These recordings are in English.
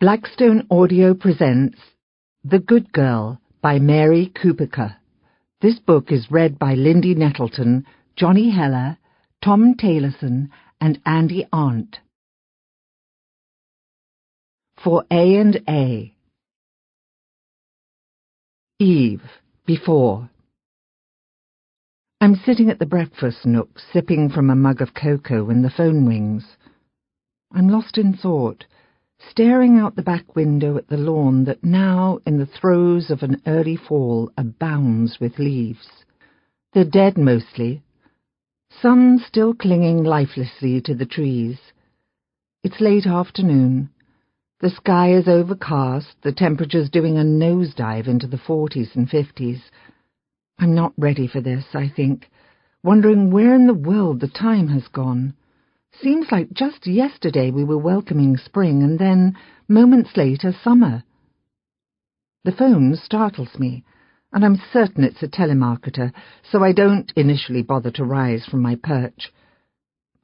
Blackstone Audio presents The Good Girl by Mary Kubica. This book is read by Lindy Nettleton, Johnny Heller, Tom Taylorson, and Andy Arndt. For A&A. Eve, before. I'm sitting at the breakfast nook, sipping from a mug of cocoa when the phone rings. I'm lost in thought, staring out the back window at the lawn that now, in the throes of an early fall, abounds with leaves. They're dead mostly, some still clinging lifelessly to the trees. It's late afternoon. The sky is overcast, the temperature's doing a nosedive into the 40s and 50s. I'm not ready for this, I think, wondering where in the world the time has gone. Seems like just yesterday we were welcoming spring, and then, moments later, summer. The phone startles me, and I'm certain it's a telemarketer, so I don't initially bother to rise from my perch.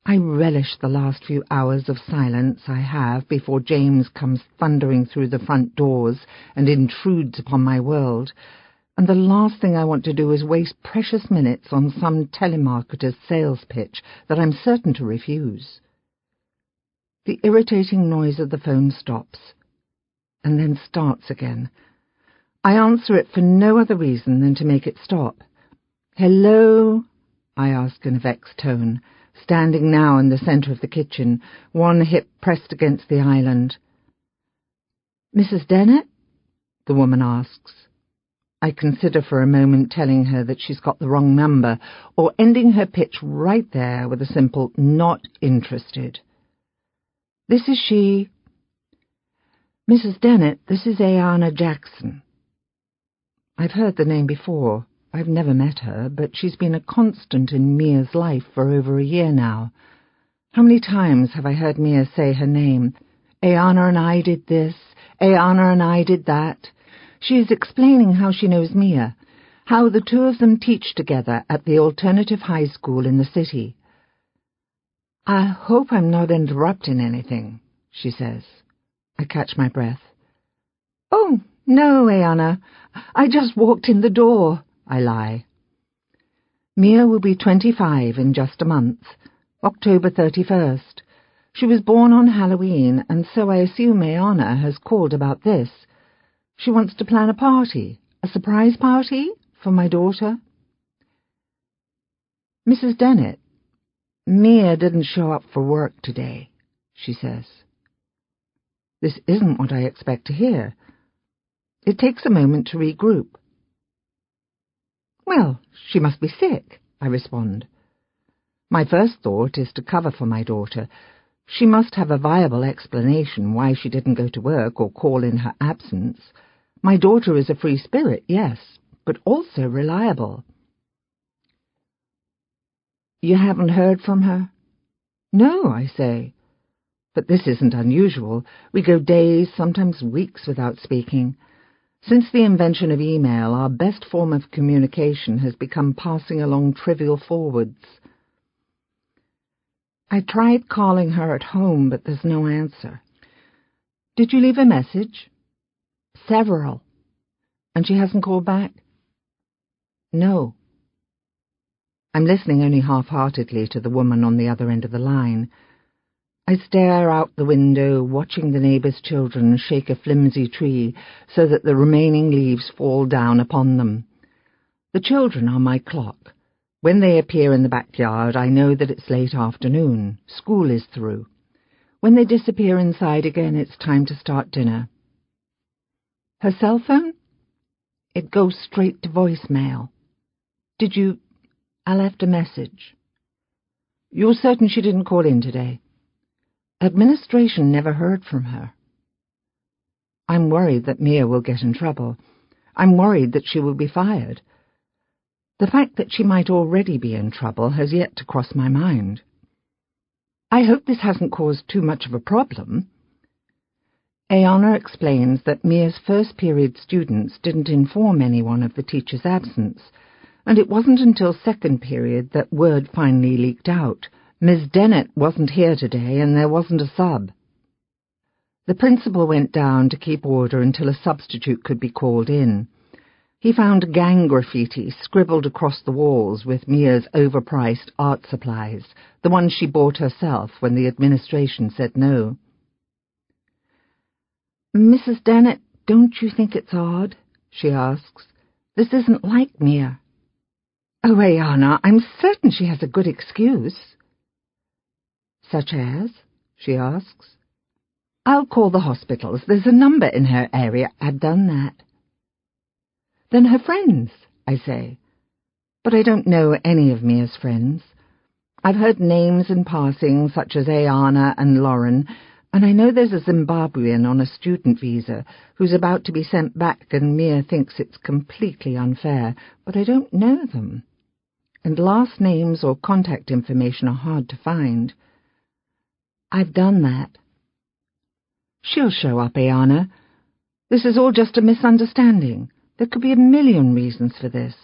I relish the last few hours of silence I have before James comes thundering through the front doors and intrudes upon my world, and the last thing I want to do is waste precious minutes on some telemarketer's sales pitch that I'm certain to refuse. The irritating noise of the phone stops, and then starts again. I answer it for no other reason than to make it stop. "Hello?" I ask in a vexed tone, standing now in the centre of the kitchen, one hip pressed against the island. "Mrs. Dennett?" the woman asks. I consider for a moment telling her that she's got the wrong number, or ending her pitch right there with a simple "not interested." "This is she." "Mrs. Dennett, this is Ayanna Jackson." I've heard the name before. I've never met her, but she's been a constant in Mia's life for over a year now. How many times have I heard Mia say her name? "Ayanna and I did this, Ayanna and I did that." She is explaining how she knows Mia, how the two of them teach together at the alternative high school in the city. "I hope I'm not interrupting anything," she says. I catch my breath. "Oh, no, Ayanna. I just walked in the door," I lie. Mia will be 25 in just a month, October 31st. She was born on Halloween, and so I assume Ayanna has called about this. She wants to plan a party, a surprise party, for my daughter. "Mrs. Dennett, Mia didn't show up for work today," she says. This isn't what I expect to hear. It takes a moment to regroup. "Well, she must be sick," I respond. My first thought is to cover for my daughter. She must have a viable explanation why she didn't go to work or call in her absence. My daughter is a free spirit, yes, but also reliable. "You haven't heard from her?" "No," I say. But this isn't unusual. We go days, sometimes weeks without speaking. Since the invention of email, our best form of communication has become passing along trivial forwards. I tried calling her at home, but there's no answer. "Did you leave a message?" "Several." "And she hasn't called back?" "No." I'm listening only half-heartedly to the woman on the other end of the line. I stare out the window, watching the neighbour's children shake a flimsy tree so that the remaining leaves fall down upon them. The children are my clock. When they appear in the backyard, I know that it's late afternoon. School is through. When they disappear inside again, it's time to start dinner. Her cell phone? It goes straight to voicemail. I left a message. You're certain she didn't call in today? Administration never heard from her. I'm worried that Mia will get in trouble. I'm worried that she will be fired. The fact that she might already be in trouble has yet to cross my mind. I hope this hasn't caused too much of a problem. Ayanna explains that Mia's first-period students didn't inform anyone of the teacher's absence, and it wasn't until second period that word finally leaked out. Ms. Dennett wasn't here today, and there wasn't a sub. The principal went down to keep order until a substitute could be called in. He found gang graffiti scribbled across the walls with Mia's overpriced art supplies, the ones she bought herself when the administration said no. "Mrs. Dennett, don't you think it's odd?" she asks. "This isn't like Mia." "Oh, Ayana, I'm certain she has a good excuse." "Such as?" she asks. "I'll call the hospitals. There's a number in her area." "I've done that." "Then her friends," I say. But I don't know any of Mia's friends. I've heard names in passing, such as Ayana and Lauren, and I know there's a Zimbabwean on a student visa who's about to be sent back, and Mia thinks it's completely unfair, but I don't know them. And last names or contact information are hard to find. "I've done that." "She'll show up, Ayana. This is all just a misunderstanding. There could be a million reasons for this."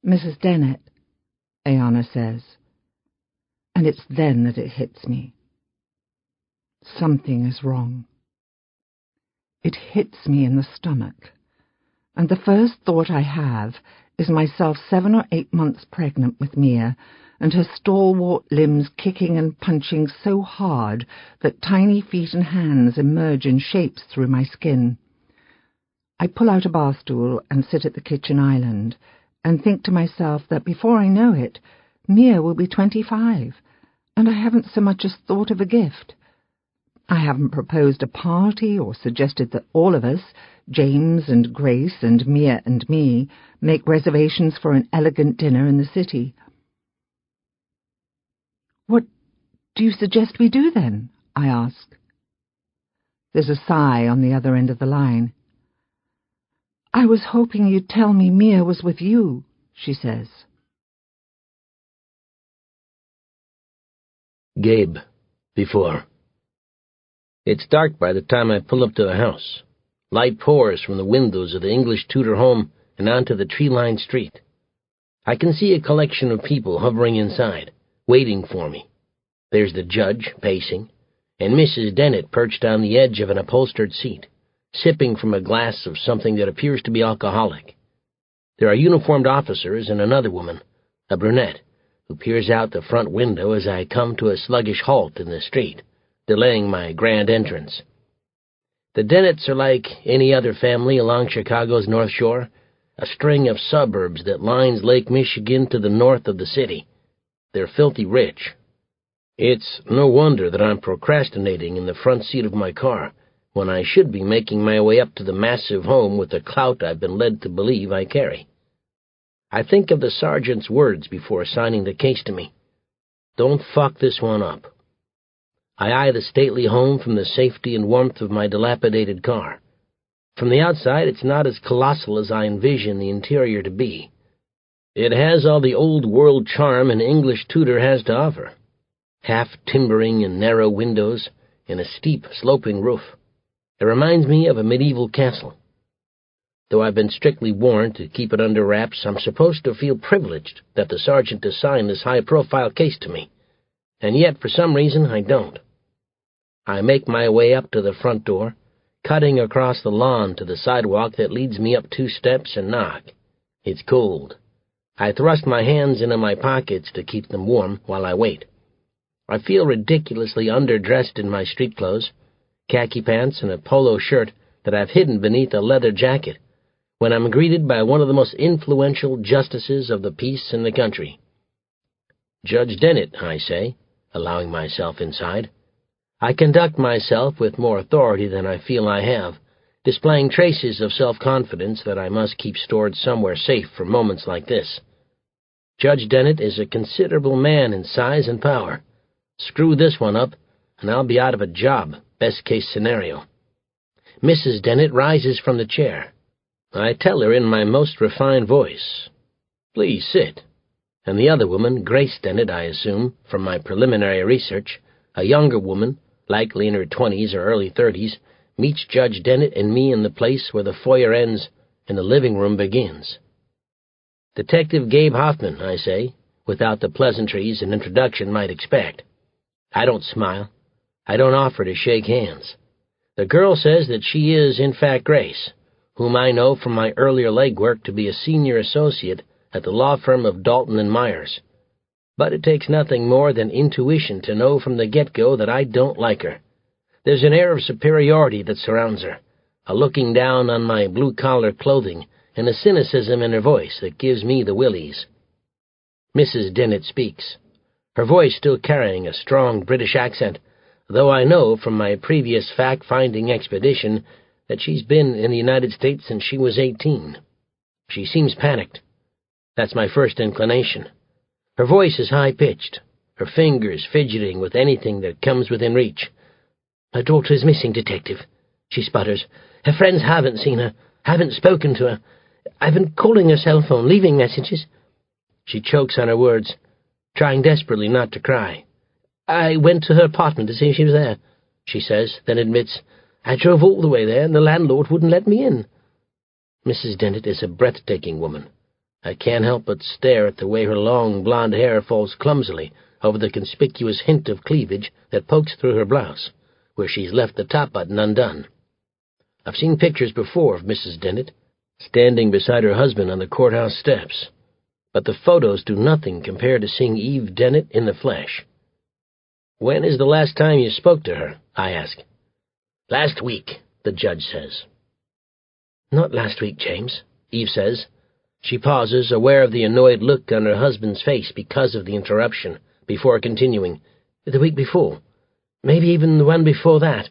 "Mrs. Dennett," Ayana says, and it's then that it hits me. Something is wrong. It hits me in the stomach, and the first thought I have is myself 7 or 8 months pregnant with Mia, and her stalwart limbs kicking and punching so hard that tiny feet and hands emerge in shapes through my skin. I pull out a bar stool and sit at the kitchen island, and think to myself that before I know it, Mia will be 25, and I haven't so much as thought of a gift. I haven't proposed a party or suggested that all of us, James and Grace and Mia and me, make reservations for an elegant dinner in the city. "What do you suggest we do then?" I ask. There's a sigh on the other end of the line. "I was hoping you'd tell me Mia was with you," she says. Gabe, before. It's dark by the time I pull up to the house. Light pours from the windows of the English Tudor home and onto the tree-lined street. I can see a collection of people hovering inside, waiting for me. There's the judge, pacing, and Mrs. Dennett perched on the edge of an upholstered seat, sipping from a glass of something that appears to be alcoholic. There are uniformed officers and another woman, a brunette, who peers out the front window as I come to a sluggish halt in the street, delaying my grand entrance. The Dennetts are like any other family along Chicago's North Shore, a string of suburbs that lines Lake Michigan to the north of the city. They're filthy rich. It's no wonder that I'm procrastinating in the front seat of my car, when I should be making my way up to the massive home with the clout I've been led to believe I carry. I think of the sergeant's words before assigning the case to me. Don't fuck this one up. I eye the stately home from the safety and warmth of my dilapidated car. From the outside, it's not as colossal as I envision the interior to be. It has all the old-world charm an English Tudor has to offer. Half-timbering and narrow windows, and a steep, sloping roof. It reminds me of a medieval castle. Though I've been strictly warned to keep it under wraps, I'm supposed to feel privileged that the sergeant assigned this high-profile case to me, and yet, for some reason, I don't. I make my way up to the front door, cutting across the lawn to the sidewalk that leads me up 2 steps, and knock. It's cold. I thrust my hands into my pockets to keep them warm while I wait. I feel ridiculously underdressed in my street clothes, khaki pants and a polo shirt that I've hidden beneath a leather jacket, when I'm greeted by one of the most influential justices of the peace in the country. "Judge Dennett," I say, allowing myself inside. I conduct myself with more authority than I feel I have, displaying traces of self-confidence that I must keep stored somewhere safe for moments like this. Judge Dennett is a considerable man in size and power. Screw this one up, and I'll be out of a job, best-case scenario. Mrs. Dennett rises from the chair. I tell her in my most refined voice, "Please sit." And the other woman, Grace Dennett, I assume, from my preliminary research, a younger woman, likely in her 20s or early 30s, meets Judge Dennett and me in the place where the foyer ends and the living room begins. "Detective Gabe Hoffman," I say, without the pleasantries an introduction might expect. I don't smile. I don't offer to shake hands. The girl says that she is, in fact, Grace, whom I know from my earlier legwork to be a senior associate at the law firm of Dalton and Myers. But it takes nothing more than intuition to know from the get-go that I don't like her. There's an air of superiority that surrounds her, a looking down on my blue-collar clothing, and a cynicism in her voice that gives me the willies. Mrs. Dennett speaks, her voice still carrying a strong British accent, though I know from my previous fact-finding expedition that she's been in the United States since she was 18. She seems panicked. That's my first inclination. Her voice is high-pitched, her fingers fidgeting with anything that comes within reach. "My daughter is missing, Detective," she sputters. "Her friends haven't seen her, haven't spoken to her. I've been calling her cell phone, leaving messages." She chokes on her words, trying desperately not to cry. "I went to her apartment to see if she was there," she says, then admits, "I drove all the way there, and the landlord wouldn't let me in." Mrs. Dennett is a breathtaking woman. I can't help but stare at the way her long blonde hair falls clumsily over the conspicuous hint of cleavage that pokes through her blouse, where she's left the top button undone. I've seen pictures before of Mrs. Dennett, standing beside her husband on the courthouse steps, but the photos do nothing compared to seeing Eve Dennett in the flesh. "When is the last time you spoke to her?" I ask. "Last week," the judge says. "Not last week, James," Eve says. She pauses, aware of the annoyed look on her husband's face because of the interruption, before continuing. "The week before. Maybe even the one before that.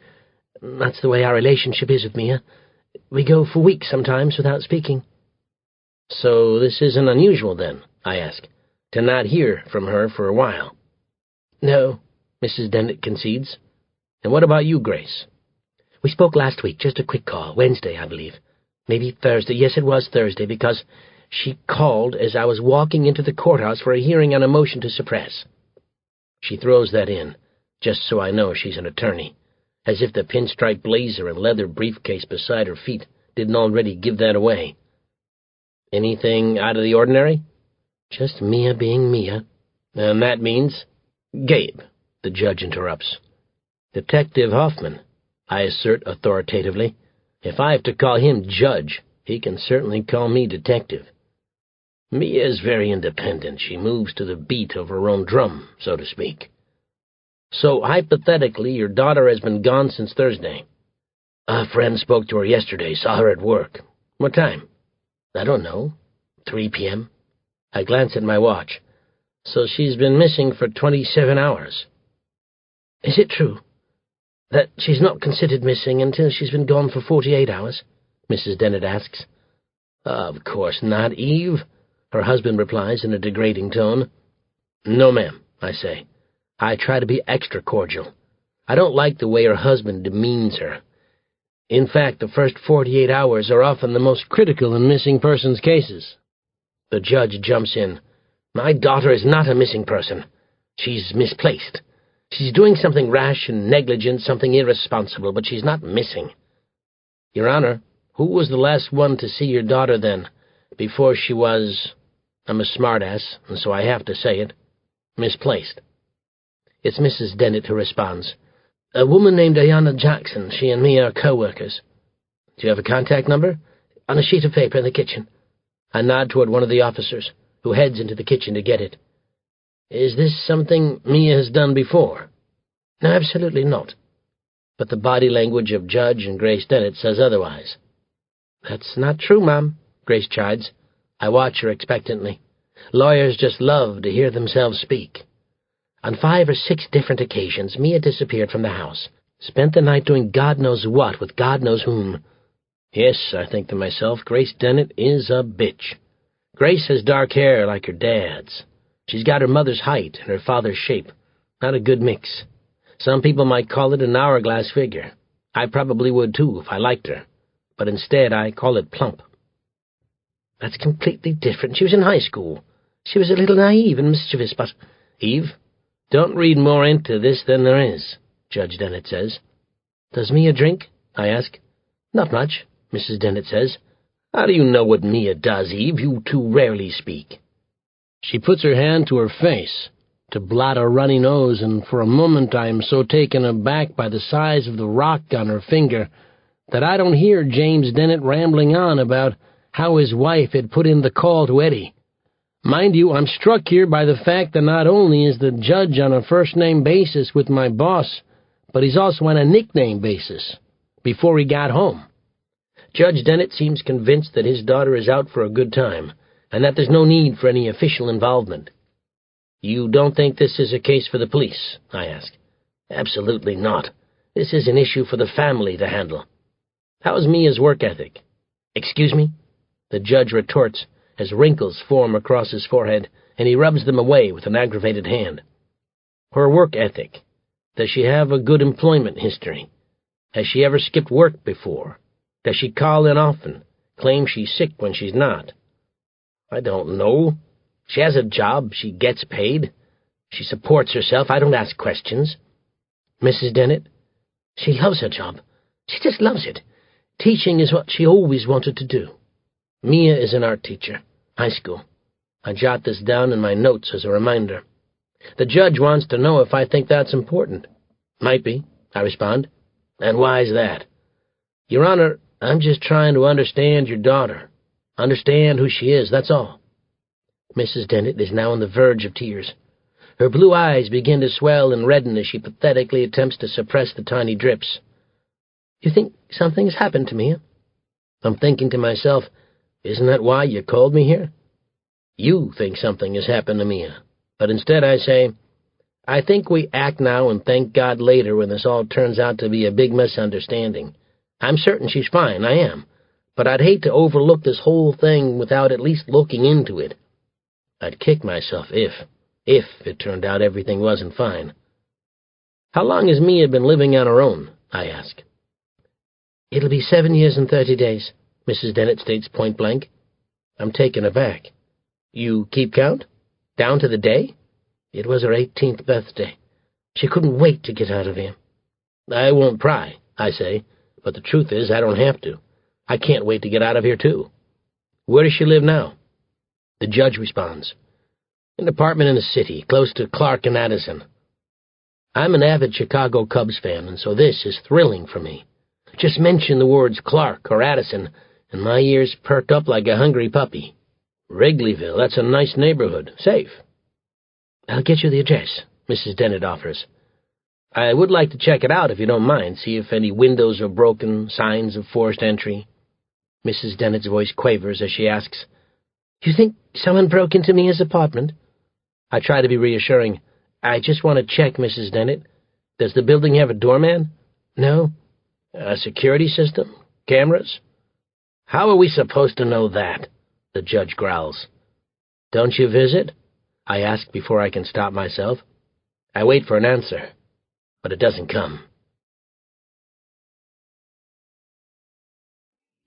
That's the way our relationship is with Mia. We go for weeks sometimes without speaking." "So this isn't unusual, then," I ask, "to not hear from her for a while?" "No," Mrs. Dennett concedes. "And what about you, Grace?" "We spoke last week, just a quick call, Wednesday, I believe. Maybe Thursday. Yes, it was Thursday, because she called as I was walking into the courthouse for a hearing on a motion to suppress." She throws that in, just so I know she's an attorney, as if the pinstripe blazer and leather briefcase beside her feet didn't already give that away. "Anything out of the ordinary?" "Just Mia being Mia." "And that means—" "Gabe," the judge interrupts. "Detective Hoffman," I assert authoritatively. "If I have to call him judge, he can certainly call me detective. Mia is very independent. She moves to the beat of her own drum, so to speak. So, hypothetically, your daughter has been gone since Thursday. A friend spoke to her yesterday, saw her at work. What time?" "I don't know. 3 p.m. I glance at my watch. "So she's been missing for 27 hours. "Is it true that she's not considered missing until she's been gone for 48 hours? Mrs. Dennett asks. "Of course not, Eve," her husband replies in a degrading tone. "No, ma'am," I say. I try to be extra cordial. I don't like the way her husband demeans her. In fact, the first 48 hours are often the most critical in missing persons cases. The judge jumps in. "My daughter is not a missing person. She's misplaced. She's doing something rash and negligent, something irresponsible, but she's not missing." "Your Honor, who was the last one to see your daughter then, before she was—" I'm a smartass, and so I have to say it— "misplaced?" It's Mrs. Dennett who responds. "A woman named Ayanna Jackson. She and me are co-workers." "Do you have a contact number?" "On a sheet of paper in the kitchen." I nod toward one of the officers, who heads into the kitchen to get it. "Is this something Mia has done before?" "No, absolutely not." But the body language of Judge and Grace Dennett says otherwise. "That's not true, ma'am," Grace chides. I watch her expectantly. Lawyers just love to hear themselves speak. "On 5 or 6 different occasions, Mia disappeared from the house, spent the night doing God knows what with God knows whom." Yes, I think to myself, Grace Dennett is a bitch. Grace has dark hair like her dad's. She's got her mother's height and her father's shape. Not a good mix. Some people might call it an hourglass figure. I probably would too if I liked her. But instead I call it plump. "That's completely different. She was in high school. She was a little naive and mischievous, but—" "Eve, don't read more into this than there is," Judge Dennett says. "Does Mia drink?" I ask. "Not much," Mrs. Dennett says. "How do you know what Mia does, Eve? You too rarely speak." She puts her hand to her face, to blot a runny nose, and for a moment I am so taken aback by the size of the rock on her finger that I don't hear James Dennett rambling on about how his wife had put in the call to Eddie. Mind you, I'm struck here by the fact that not only is the judge on a first-name basis with my boss, but he's also on a nickname basis before he got home. Judge Dennett seems convinced that his daughter is out for a good time, and that there's no need for any official involvement. You don't think this is a case for the police? I ask. Absolutely not. This is an issue for the family to handle. How's Mia's work ethic? Excuse me? The judge retorts as wrinkles form across his forehead, and he rubs them away with an aggravated hand. Her work ethic. Does she have a good employment history? Has she ever skipped work before? Does she call in often, claim she's sick when she's not? I don't know. She has a job, she gets paid. She supports herself, I don't ask questions. Mrs. Dennett? She loves her job. She just loves it. Teaching is what she always wanted to do. Mia is an art teacher, high school. I jot this down in my notes as a reminder. The judge wants to know if I think that's important. Might be, I respond. And why is that? Your Honor, I'm just trying to understand your daughter. Understand who she is, that's all. Mrs. Dennett is now on the verge of tears. Her blue eyes begin to swell and redden as she pathetically attempts to suppress the tiny drips. You think something's happened to Mia? I'm thinking to myself, isn't that why you called me here? You think something has happened to Mia, but instead I say, I think we act now and thank God later when this all turns out to be a big misunderstanding. I'm certain she's fine, I am, but I'd hate to overlook this whole thing without at least looking into it. I'd kick myself if it turned out everything wasn't fine. How long has Mia been living on her own? I ask. It'll be 7 years and 30 days, Mrs. Dennett states point blank. I'm taken aback. You keep count? Down to the day? It was her 18th birthday. She couldn't wait to get out of here. I won't pry, I say, but the truth is I don't have to. I can't wait to get out of here, too. Where does she live now? The judge responds. An apartment in the city, close to Clark and Addison. I'm an avid Chicago Cubs fan, and so this is thrilling for me. Just mention the words Clark or Addison, and my ears perk up like a hungry puppy. Wrigleyville, that's a nice neighborhood. Safe. I'll get you the address, Mrs. Dennett offers. I would like to check it out if you don't mind, see if any windows are broken, signs of forced entry. Mrs. Dennett's voice quavers as she asks, You think someone broke into Mia's apartment? I try to be reassuring. I just want to check, Mrs. Dennett. Does the building have a doorman? No. A security system? Cameras? How are we supposed to know that? The judge growls. Don't you visit? I ask before I can stop myself. I wait for an answer, but it doesn't come.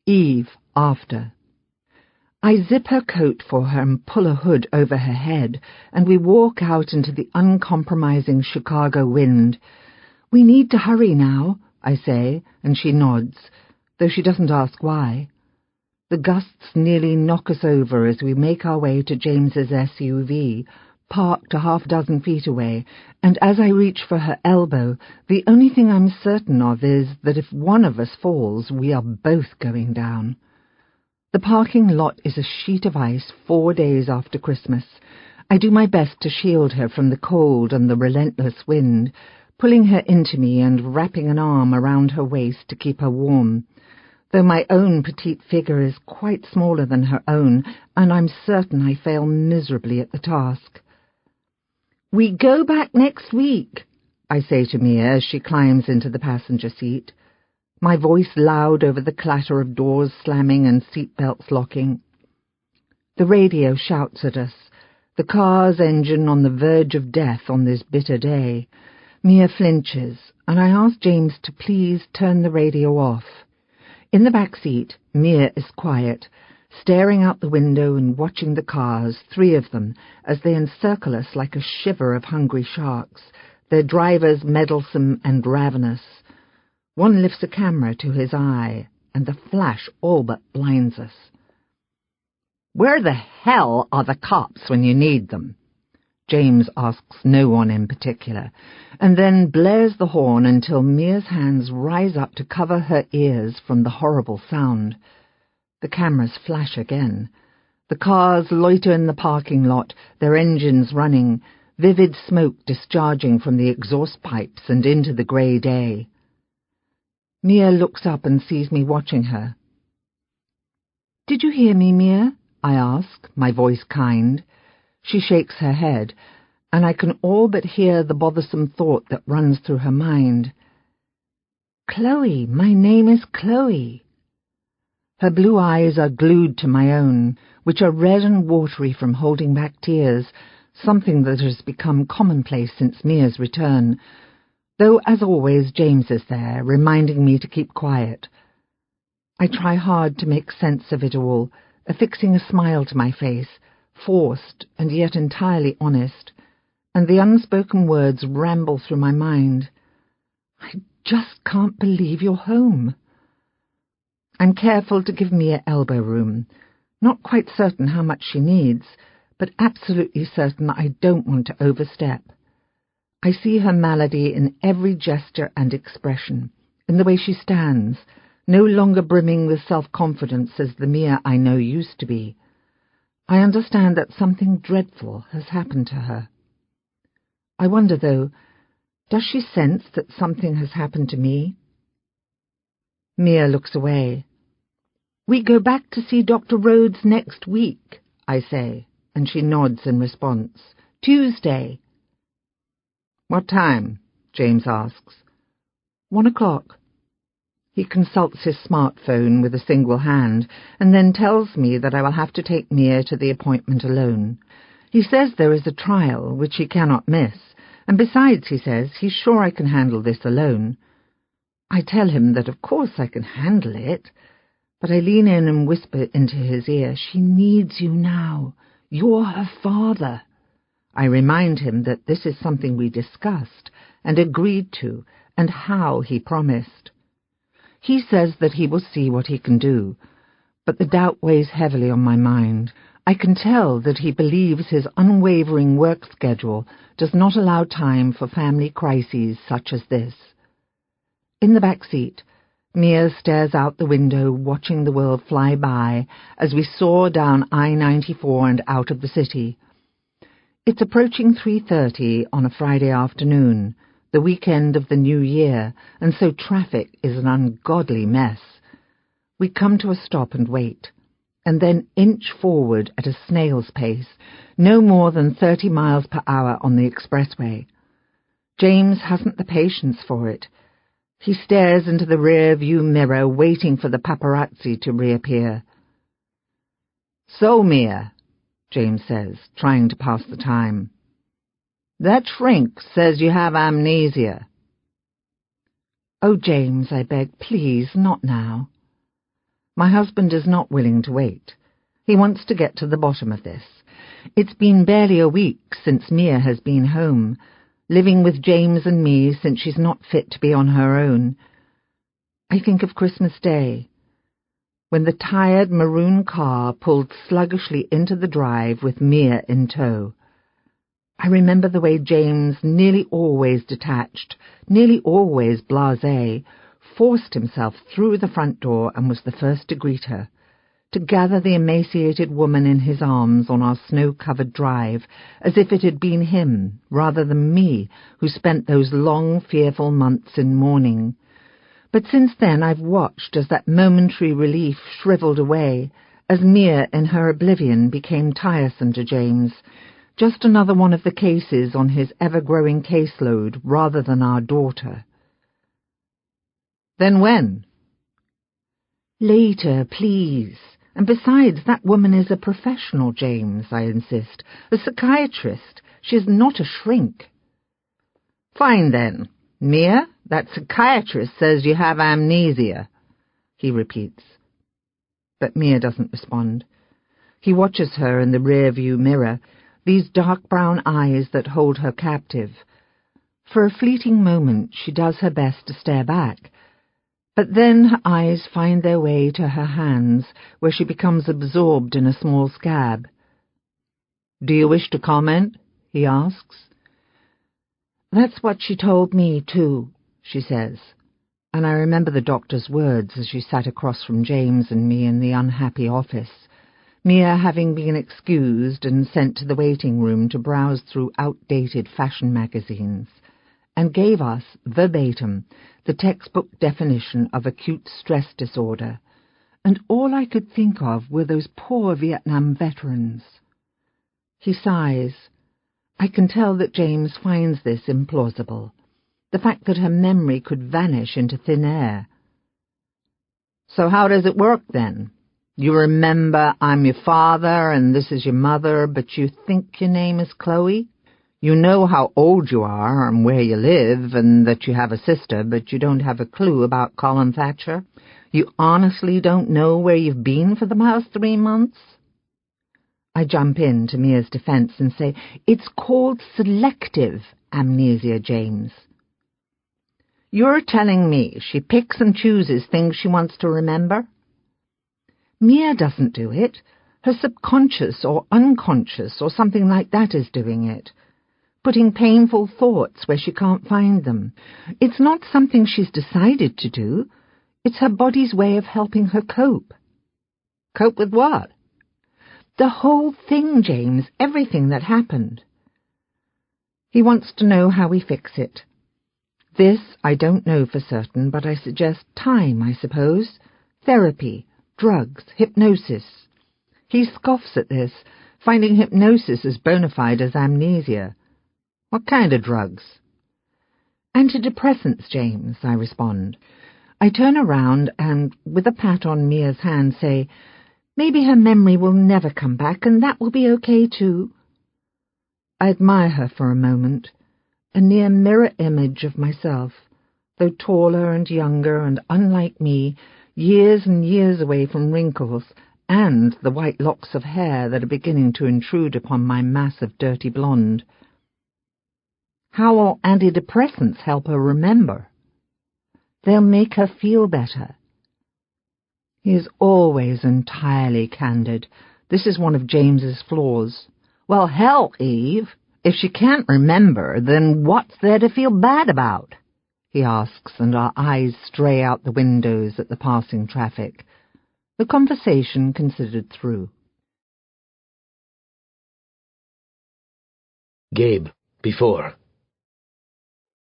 Eve, after. I zip her coat for her and pull a hood over her head, and we walk out into the uncompromising Chicago wind. We need to hurry now, I say, and she nods, though she doesn't ask why. The gusts nearly knock us over as we make our way to James's SUV, parked a half-dozen feet away, and as I reach for her elbow, the only thing I'm certain of is that if one of us falls, we are both going down. The parking lot is a sheet of ice 4 days after Christmas. I do my best to shield her from the cold and the relentless wind, pulling her into me and wrapping an arm around her waist to keep her warm, though my own petite figure is quite smaller than her own, and I'm certain I fail miserably at the task. We go back next week, I say to Mia as she climbs into the passenger seat, my voice loud over the clatter of doors slamming and seat-belts locking. The radio shouts at us, the car's engine on the verge of death on this bitter day. Mia flinches, and I ask James to please turn the radio off. In the back seat, Mia is quiet, staring out the window and watching the cars, 3 of them, as they encircle us like a shiver of hungry sharks, their drivers meddlesome and ravenous. One lifts a camera to his eye, and the flash all but blinds us. Where the hell are the cops when you need them? James asks no one in particular, and then blares the horn until Mia's hands rise up to cover her ears from the horrible sound. The cameras flash again. The cars loiter in the parking lot, their engines running, vivid smoke discharging from the exhaust pipes and into the grey day. Mia looks up and sees me watching her. "Did you hear me, Mia?" I ask, my voice kind. She shakes her head, and I can all but hear the bothersome thought that runs through her mind. "Chloe, my name is Chloe." Her blue eyes are glued to my own, which are red and watery from holding back tears, something that has become commonplace since Mia's return, though, as always, James is there, reminding me to keep quiet. I try hard to make sense of it all, affixing a smile to my face, forced and yet entirely honest, and the unspoken words ramble through my mind. "I just can't believe you're home." I'm careful to give Mia elbow room, not quite certain how much she needs, but absolutely certain I don't want to overstep. I see her malady in every gesture and expression, in the way she stands, no longer brimming with self-confidence as the Mia I know used to be. I understand that something dreadful has happened to her. I wonder, though, does she sense that something has happened to me? Mia looks away. "We go back to see Dr. Rhodes next week," I say, and she nods in response. "Tuesday." "What time?" James asks. 1 o'clock. He consults his smartphone with a single hand, and then tells me that I will have to take Mia to the appointment alone. He says there is a trial, which he cannot miss, and besides, he says, he's sure I can handle this alone. I tell him that of course I can handle it, but I lean in and whisper into his ear, "She needs you now. You're her father." I remind him that this is something we discussed and agreed to, and how he promised. He says that he will see what he can do, but the doubt weighs heavily on my mind. I can tell that he believes his unwavering work schedule does not allow time for family crises such as this. In the back seat, Mia stares out the window, watching the world fly by as we soar down I-94 and out of the city. It's approaching 3:30 on a Friday afternoon, the weekend of the new year, and so traffic is an ungodly mess. We come to a stop and wait, and then inch forward at a snail's pace, no more than 30 miles per hour on the expressway. James hasn't the patience for it. He stares into the rear-view mirror, waiting for the paparazzi to reappear. "So, Mia," James says, trying to pass the time, "that shrink says you have amnesia." "Oh, James," I beg, "please, not now." My husband is not willing to wait. He wants to get to the bottom of this. It's been barely a week since Mia has been home, living with James and me since she's not fit to be on her own. I think of Christmas Day, when the tired maroon car pulled sluggishly into the drive with Mia in tow. I remember the way James, nearly always detached, nearly always blasé, forced himself through the front door and was the first to greet her, to gather the emaciated woman in his arms on our snow-covered drive, as if it had been him, rather than me, who spent those long, fearful months in mourning. But since then I've watched as that momentary relief shriveled away, as Mia in her oblivion became tiresome to James, just another one of the cases on his ever-growing caseload rather than our daughter. "Then when?" "Later, please. And besides, that woman is a professional, James," I insist. "A psychiatrist. She is not a shrink." "Fine, then. Mia, that psychiatrist says you have amnesia," he repeats. But Mia doesn't respond. He watches her in the rear-view mirror, these dark brown eyes that hold her captive. For a fleeting moment she does her best to stare back, but then her eyes find their way to her hands, where she becomes absorbed in a small scab. "Do you wish to comment?" he asks. That's what she told me, too, she says, and I remember the doctor's words as she sat across from James and me in the unhappy office, Mia having been excused and sent to the waiting room to browse through outdated fashion magazines, and gave us, verbatim, the textbook definition of acute stress disorder, and all I could think of were those poor Vietnam veterans. He sighs. I can tell that James finds this implausible, the fact that her memory could vanish into thin air. So how does it work, then? You remember I'm your father and this is your mother, but you think your name is Chloe? You know how old you are and where you live and that you have a sister, but you don't have a clue about Colin Thatcher? You honestly don't know where you've been for the past 3 months? I jump in to Mia's defense and say, it's called selective amnesia, James. You're telling me she picks and chooses things she wants to remember? Mia doesn't do it. Her subconscious or unconscious or something like that is doing it, putting painful thoughts where she can't find them. It's not something she's decided to do. It's her body's way of helping her cope. Cope with what? The whole thing, James, everything that happened. He wants to know how we fix it. This I don't know for certain, but I suggest time, I suppose. Therapy, drugs, hypnosis. He scoffs at this, finding hypnosis as bona fide as amnesia. What kind of drugs? Antidepressants, James, I respond. I turn around and, with a pat on Mia's hand, say, maybe her memory will never come back, and that will be okay, too. I admire her for a moment, a near mirror image of myself, though taller and younger and unlike me, years and years away from wrinkles and the white locks of hair that are beginning to intrude upon my mass of dirty blonde. How will antidepressants help her remember? They'll make her feel better. He is always entirely candid. This is one of James's flaws. Well, hell, Eve, if she can't remember, then what's there to feel bad about? He asks, and our eyes stray out the windows at the passing traffic. The conversation considered through. Gabe, before.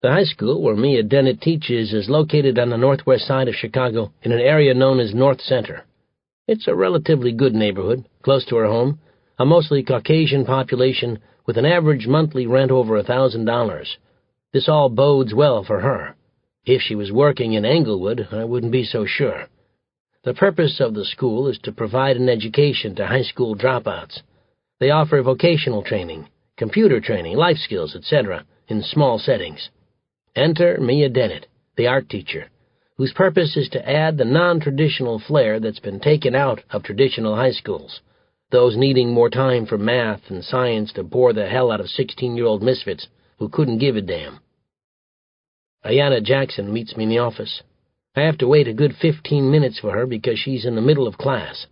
The high school where Mia Dennett teaches is located on the northwest side of Chicago in an area known as North Center. It's a relatively good neighborhood, close to her home, a mostly Caucasian population with an average monthly rent over $1,000. This all bodes well for her. If she was working in Englewood, I wouldn't be so sure. The purpose of the school is to provide an education to high school dropouts. They offer vocational training, computer training, life skills, etc., in small settings. Enter Mia Dennett, the art teacher, whose purpose is to add the non-traditional flair that's been taken out of traditional high schools, those needing more time for math and science to bore the hell out of 16-year-old misfits who couldn't give a damn. Ayanna Jackson meets me in the office. I have to wait a good 15 minutes for her because she's in the middle of class,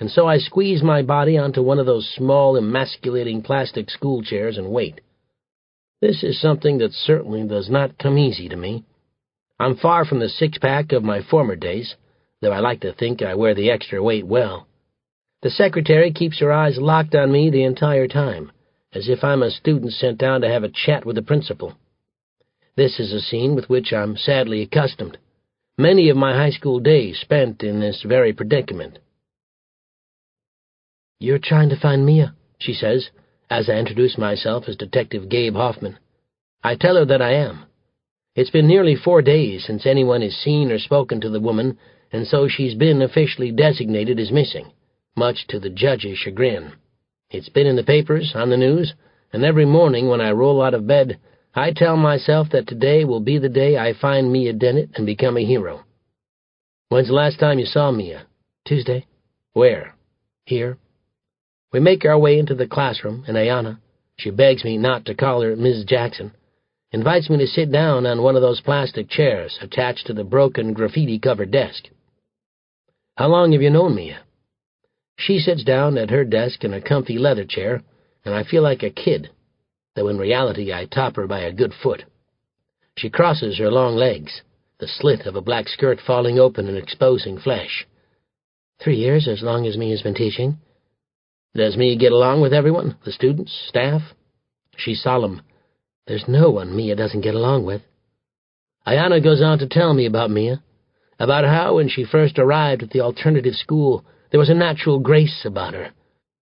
and so I squeeze my body onto one of those small, emasculating plastic school chairs and wait. This is something that certainly does not come easy to me. I'm far from the six-pack of my former days, though I like to think I wear the extra weight well. The secretary keeps her eyes locked on me the entire time, as if I'm a student sent down to have a chat with the principal. This is a scene with which I'm sadly accustomed. Many of my high school days spent in this very predicament. "You're trying to find Mia," she says, as I introduce myself as Detective Gabe Hoffman. I tell her that I am. It's been nearly 4 days since anyone has seen or spoken to the woman, and so she's been officially designated as missing, much to the judge's chagrin. It's been in the papers, on the news, and every morning when I roll out of bed, I tell myself that today will be the day I find Mia Dennett and become a hero. "When's the last time you saw Mia?" "Tuesday." "Where?" "Here." We make our way into the classroom, and Ayanna, she begs me not to call her Ms. Jackson, invites me to sit down on one of those plastic chairs attached to the broken graffiti-covered desk. "How long have you known Mia?" She sits down at her desk in a comfy leather chair, and I feel like a kid. though in reality I top her by a good foot. She crosses her long legs, the slit of a black skirt falling open and exposing flesh. 3 years, as long as Mia's been teaching. Does Mia get along with everyone, the students, staff? She's solemn. There's no one Mia doesn't get along with. Ayana goes on to tell me about Mia, about how when she first arrived at the alternative school, there was a natural grace about her,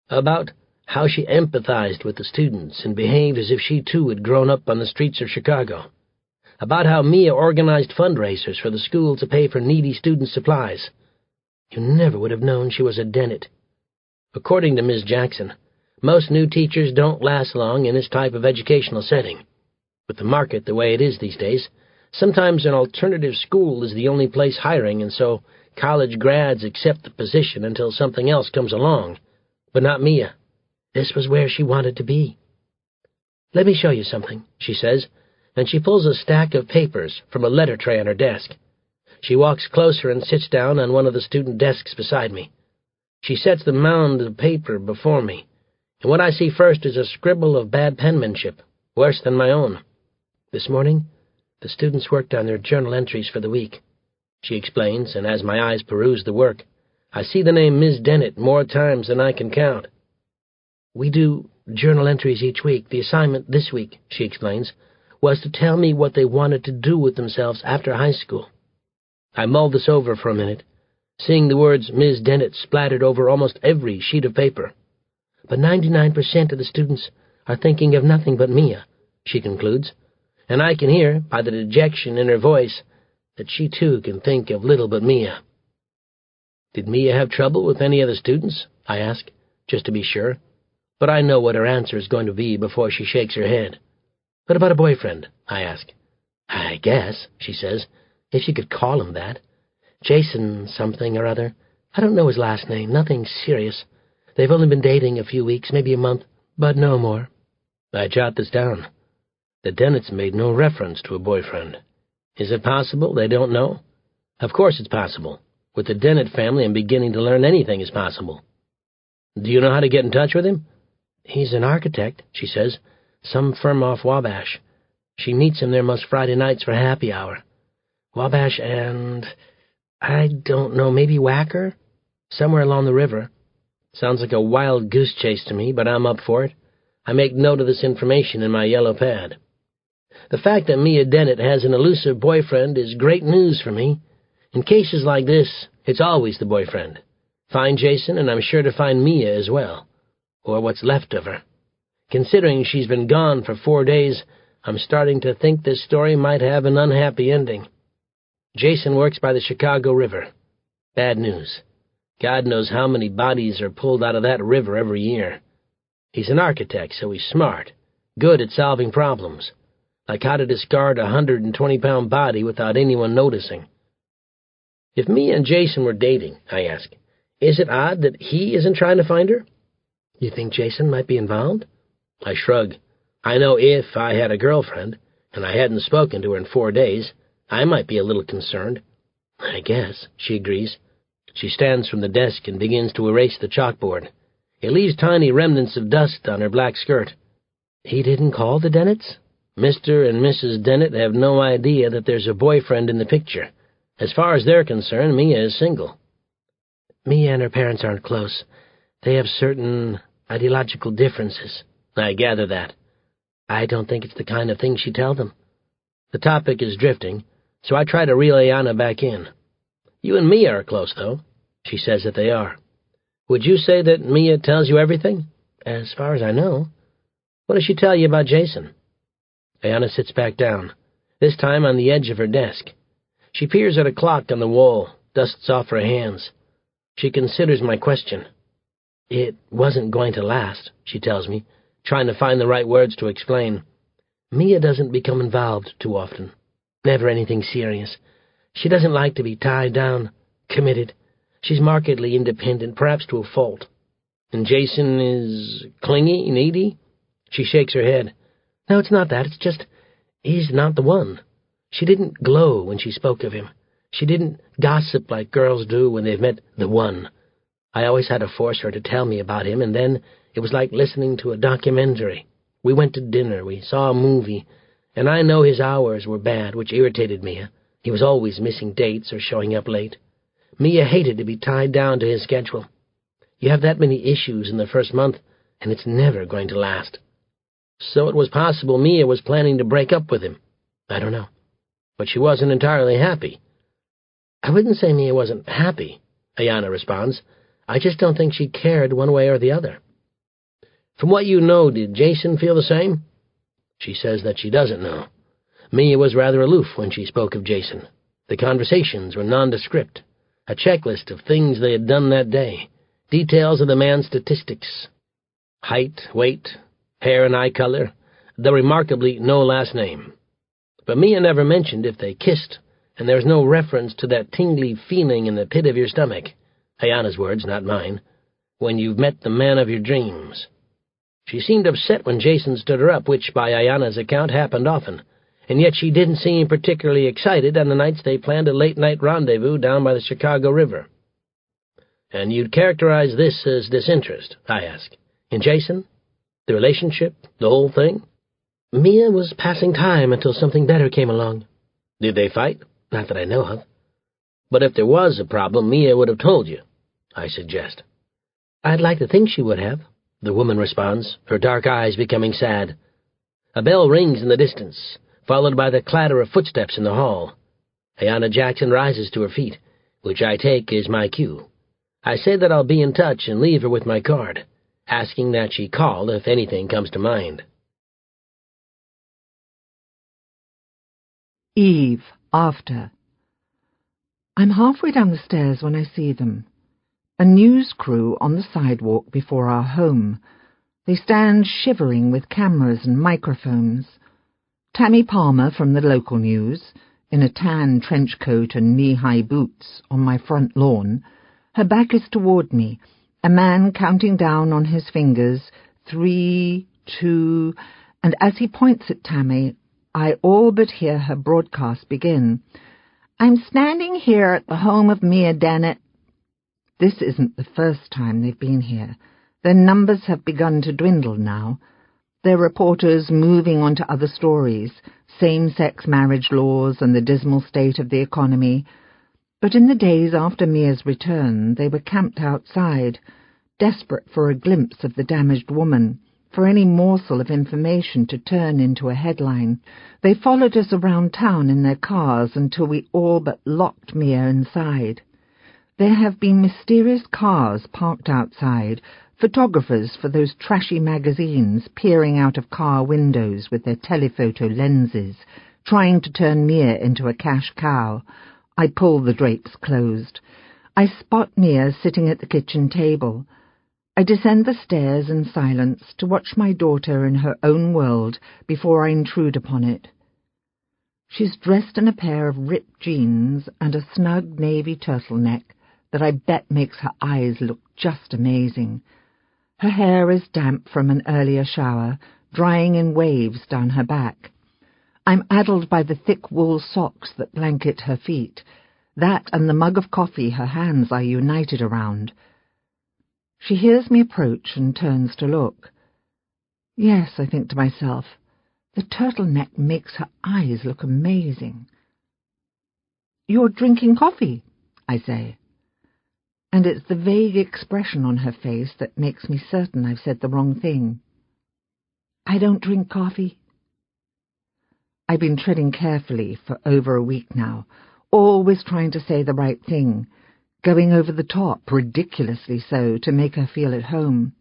about how she empathized with the students and behaved as if she too had grown up on the streets of Chicago, about how Mia organized fundraisers for the school to pay for needy student supplies. You never would have known she was a Dennett. According to Ms. Jackson, most new teachers don't last long in this type of educational setting. With the market the way it is these days, sometimes an alternative school is the only place hiring, and so college grads accept the position until something else comes along. But not Mia. This was where she wanted to be. Let me show you something, she says, and she pulls a stack of papers from a letter tray on her desk. She walks closer and sits down on one of the student desks beside me. She sets the mound of paper before me, and what I see first is a scribble of bad penmanship, worse than my own. This morning, the students worked on their journal entries for the week, she explains, and as my eyes peruse the work, I see the name Ms. Dennett more times than I can count. We do journal entries each week. The assignment this week, she explains, was to tell me what they wanted to do with themselves after high school. I mull this over for a minute, seeing the words Ms. Dennett splattered over almost every sheet of paper. But 99% of the students are thinking of nothing but Mia, she concludes, and I can hear, by the dejection in her voice, that she too can think of little but Mia. Did Mia have trouble with any of the students? I ask, just to be sure, but I know what her answer is going to be before she shakes her head. What about a boyfriend? I ask. I guess, she says, if you could call him that. Jason something or other. I don't know his last name, nothing serious. They've only been dating a few weeks, maybe a month, but no more. I jot this down. The Dennetts made no reference to a boyfriend. Is it possible they don't know? Of course it's possible. With the Dennett family, I'm beginning to learn anything is possible. Do you know how to get in touch with him? He's an architect, she says, some firm off Wabash. She meets him there most Friday nights for happy hour. Wabash and, I don't know, maybe Wacker? Somewhere along the river. Sounds like a wild goose chase to me, but I'm up for it. I make note of this information in my yellow pad. The fact that Mia Dennett has an elusive boyfriend is great news for me. In cases like this, it's always the boyfriend. Find Jason, and I'm sure to find Mia as well. Or what's left of her. Considering she's been gone for 4 days, I'm starting to think this story might have an unhappy ending. Jason works by the Chicago River. Bad news. God knows how many bodies are pulled out of that river every year. He's an architect, so he's smart, good at solving problems, like how to discard a 120-pound body without anyone noticing. If Mia and Jason were dating, I ask, is it odd that he isn't trying to find her? You think Jason might be involved? I shrug. I know if I had a girlfriend, and I hadn't spoken to her in 4 days, I might be a little concerned. I guess, she agrees. She stands from the desk and begins to erase the chalkboard. It leaves tiny remnants of dust on her black skirt. He didn't call the Dennetts? Mr. and Mrs. Dennett have no idea that there's a boyfriend in the picture. As far as they're concerned, Mia is single. Mia and her parents aren't close. They have certain ideological differences. I gather that. I don't think it's the kind of thing she'd tell them. The topic is drifting, so I try to reel Ayana back in. You and Mia are close, though. She says that they are. Would you say that Mia tells you everything? As far as I know. What does she tell you about Jason? Ayana sits back down, this time on the edge of her desk. She peers at a clock on the wall, dusts off her hands. She considers my question. It wasn't going to last, she tells me, trying to find the right words to explain. Mia doesn't become involved too often. Never anything serious. She doesn't like to be tied down, committed. She's markedly independent, perhaps to a fault. And Jason is clingy, needy? She shakes her head. No, it's not that. It's just, he's not the one. She didn't glow when she spoke of him. She didn't gossip like girls do when they've met the one. I always had to force her to tell me about him, and then it was like listening to a documentary. We went to dinner, we saw a movie, and I know his hours were bad, which irritated Mia. He was always missing dates or showing up late. Mia hated to be tied down to his schedule. You have that many issues in the first month, and it's never going to last. So it was possible Mia was planning to break up with him. I don't know. But she wasn't entirely happy. I wouldn't say Mia wasn't happy, Ayana responds. I just don't think she cared one way or the other. From what you know, did Jason feel the same? She says that she doesn't know. Mia was rather aloof when she spoke of Jason. The conversations were nondescript, a checklist of things they had done that day, details of the man's statistics. Height, weight, hair and eye color, though remarkably no last name. But Mia never mentioned if they kissed, and there was no reference to that tingly feeling in the pit of your stomach, Ayana's words, not mine, when you've met the man of your dreams. She seemed upset when Jason stood her up, which by Ayana's account happened often, and yet she didn't seem particularly excited on the nights they planned a late-night rendezvous down by the Chicago River. And you'd characterize this as disinterest, I asked. In Jason? The relationship? The whole thing? Mia was passing time until something better came along. Did they fight? Not that I know of. But if there was a problem, Mia would have told you, I suggest. I'd like to think she would have, the woman responds, her dark eyes becoming sad. A bell rings in the distance, followed by the clatter of footsteps in the hall. Ayana Jackson rises to her feet, which I take is my cue. I say that I'll be in touch and leave her with my card, asking that she call if anything comes to mind. Eve, after. I'm halfway down the stairs when I see them. A news crew on the sidewalk before our home. They stand shivering with cameras and microphones. Tammy Palmer from the local news, in a tan trench coat and knee-high boots, on my front lawn. Her back is toward me, a man counting down on his fingers, 3, 2, and as he points at Tammy, I all but hear her broadcast begin. I'm standing here at the home of Mia Dennett. This isn't the first time they've been here. Their numbers have begun to dwindle now. Their reporters moving on to other stories, same-sex marriage laws and the dismal state of the economy. But in the days after Mia's return, they were camped outside, desperate for a glimpse of the damaged woman, for any morsel of information to turn into a headline. They followed us around town in their cars until we all but locked Mia inside. There have been mysterious cars parked outside, photographers for those trashy magazines peering out of car windows with their telephoto lenses, trying to turn Mia into a cash cow. I pull the drapes closed. I spot Mia sitting at the kitchen table. I descend the stairs in silence to watch my daughter in her own world before I intrude upon it. She's dressed in a pair of ripped jeans and a snug navy turtleneck that I bet makes her eyes look just amazing. Her hair is damp from an earlier shower, drying in waves down her back. I'm addled by the thick wool socks that blanket her feet, that and the mug of coffee her hands are united around. She hears me approach and turns to look. Yes, I think to myself, the turtleneck makes her eyes look amazing. You're drinking coffee, I say. And it's the vague expression on her face that makes me certain I've said the wrong thing. I don't drink coffee. I've been treading carefully for over a week now, always trying to say the right thing, going over the top, ridiculously so, to make her feel at home.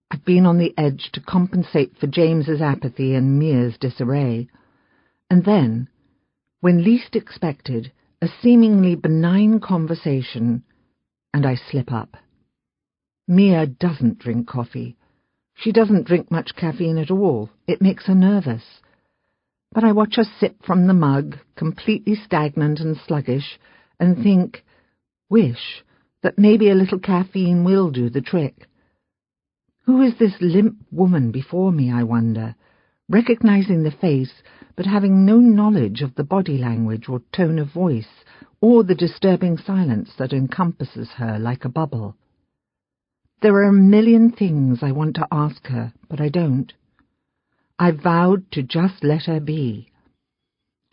I've been on the edge to compensate for James's apathy and Mia's disarray. And then, when least expected, a seemingly benign conversation, and I slip up. Mia doesn't drink coffee. She doesn't drink much caffeine at all. It makes her nervous. But I watch her sip from the mug, completely stagnant and sluggish, and think, wish, that maybe a little caffeine will do the trick. Who is this limp woman before me, I wonder, recognizing the face, but having no knowledge of the body language or tone of voice, or the disturbing silence that encompasses her like a bubble. There are a million things I want to ask her, but I don't. I vowed to just let her be.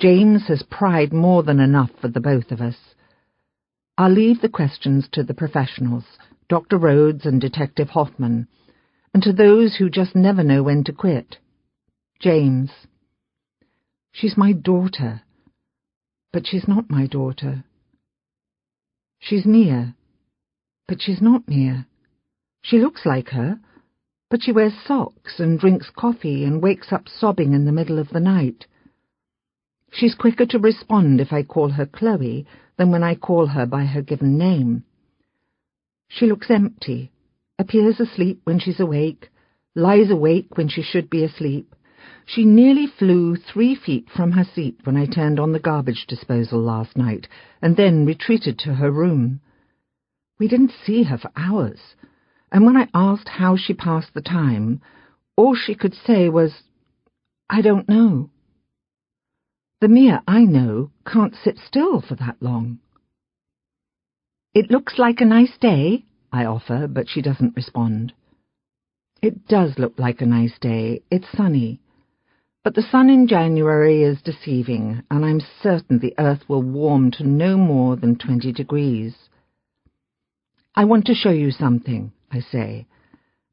James has pried more than enough for the both of us. I'll leave the questions to the professionals, Dr. Rhodes and Detective Hoffman, and to those who just never know when to quit. James. She's my daughter, but she's not my daughter. She's Mia, but she's not Mia. She looks like her, but she wears socks and drinks coffee and wakes up sobbing in the middle of the night. She's quicker to respond if I call her Chloe than when I call her by her given name. She looks empty, appears asleep when she's awake, lies awake when she should be asleep. She nearly flew 3 feet from her seat when I turned on the garbage disposal last night, and then retreated to her room. We didn't see her for hours, and when I asked how she passed the time, all she could say was, "I don't know." The Mia I know can't sit still for that long. "It looks like a nice day," I offer, but she doesn't respond. It does look like a nice day. It's sunny. But the sun in January is deceiving, and I'm certain the earth will warm to no more than 20 degrees. "I want to show you something," I say,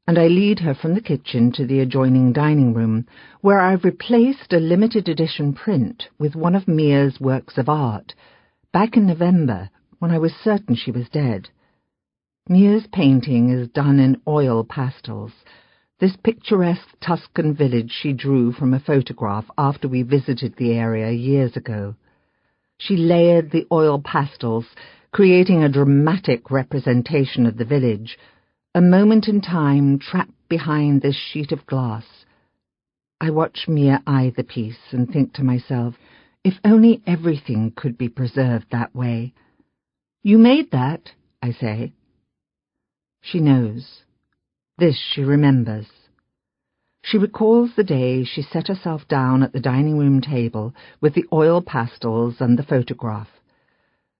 and I lead her from the kitchen to the adjoining dining room, where I've replaced a limited edition print with one of Mia's works of art, back in November, when I was certain she was dead. Mia's painting is done in oil pastels, this picturesque Tuscan village she drew from a photograph after we visited the area years ago. She layered the oil pastels, creating a dramatic representation of the village, a moment in time trapped behind this sheet of glass. I watch Mia eye the piece and think to myself, if only everything could be preserved that way. "You made that," I say. She knows. This she remembers. She recalls the day she set herself down at the dining room table with the oil pastels and the photograph.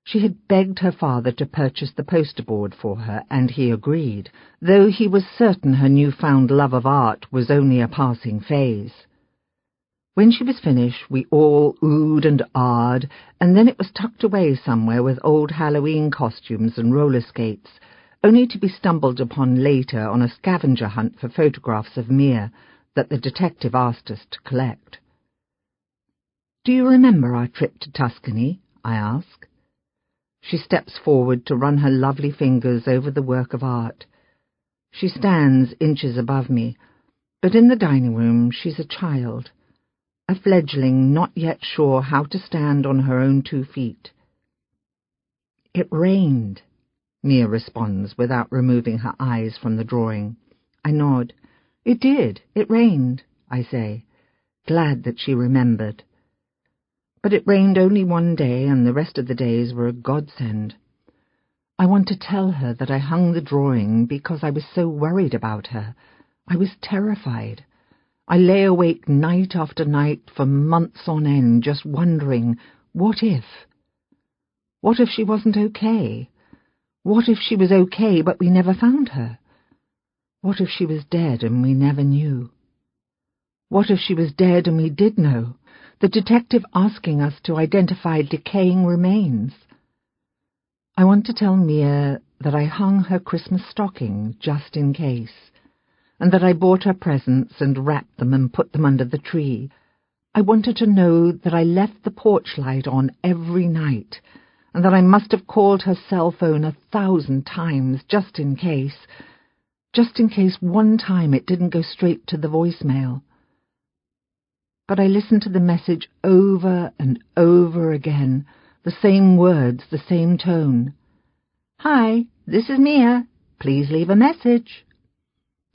She had begged her father to purchase the poster board for her, and he agreed, though he was certain her newfound love of art was only a passing phase. When she was finished, we all oohed and ahed, and then it was tucked away somewhere with old Halloween costumes and roller skates, only to be stumbled upon later on a scavenger hunt for photographs of Mia that the detective asked us to collect. "Do you remember our trip to Tuscany?" I ask. She steps forward to run her lovely fingers over the work of art. She stands inches above me, but in the dining room she's a child, a fledgling not yet sure how to stand on her own 2 feet. "It rained," Mia responds without removing her eyes from the drawing. I nod. "It did. It rained," I say, glad that she remembered. But it rained only one day, and the rest of the days were a godsend. I want to tell her that I hung the drawing because I was so worried about her. I was terrified. I lay awake night after night for months on end, just wondering, what if? What if she wasn't okay? What if she was okay, but we never found her? What if she was dead and we never knew? What if she was dead and we did know? The detective asking us to identify decaying remains. I want to tell Mia that I hung her Christmas stocking just in case, and that I bought her presents and wrapped them and put them under the tree. I want her to know that I left the porch light on every night, and that I must have called her cell phone 1,000 times just in case one time it didn't go straight to the voicemail. But I listened to the message over and over again, the same words, the same tone. "Hi, this is Mia. Please leave a message."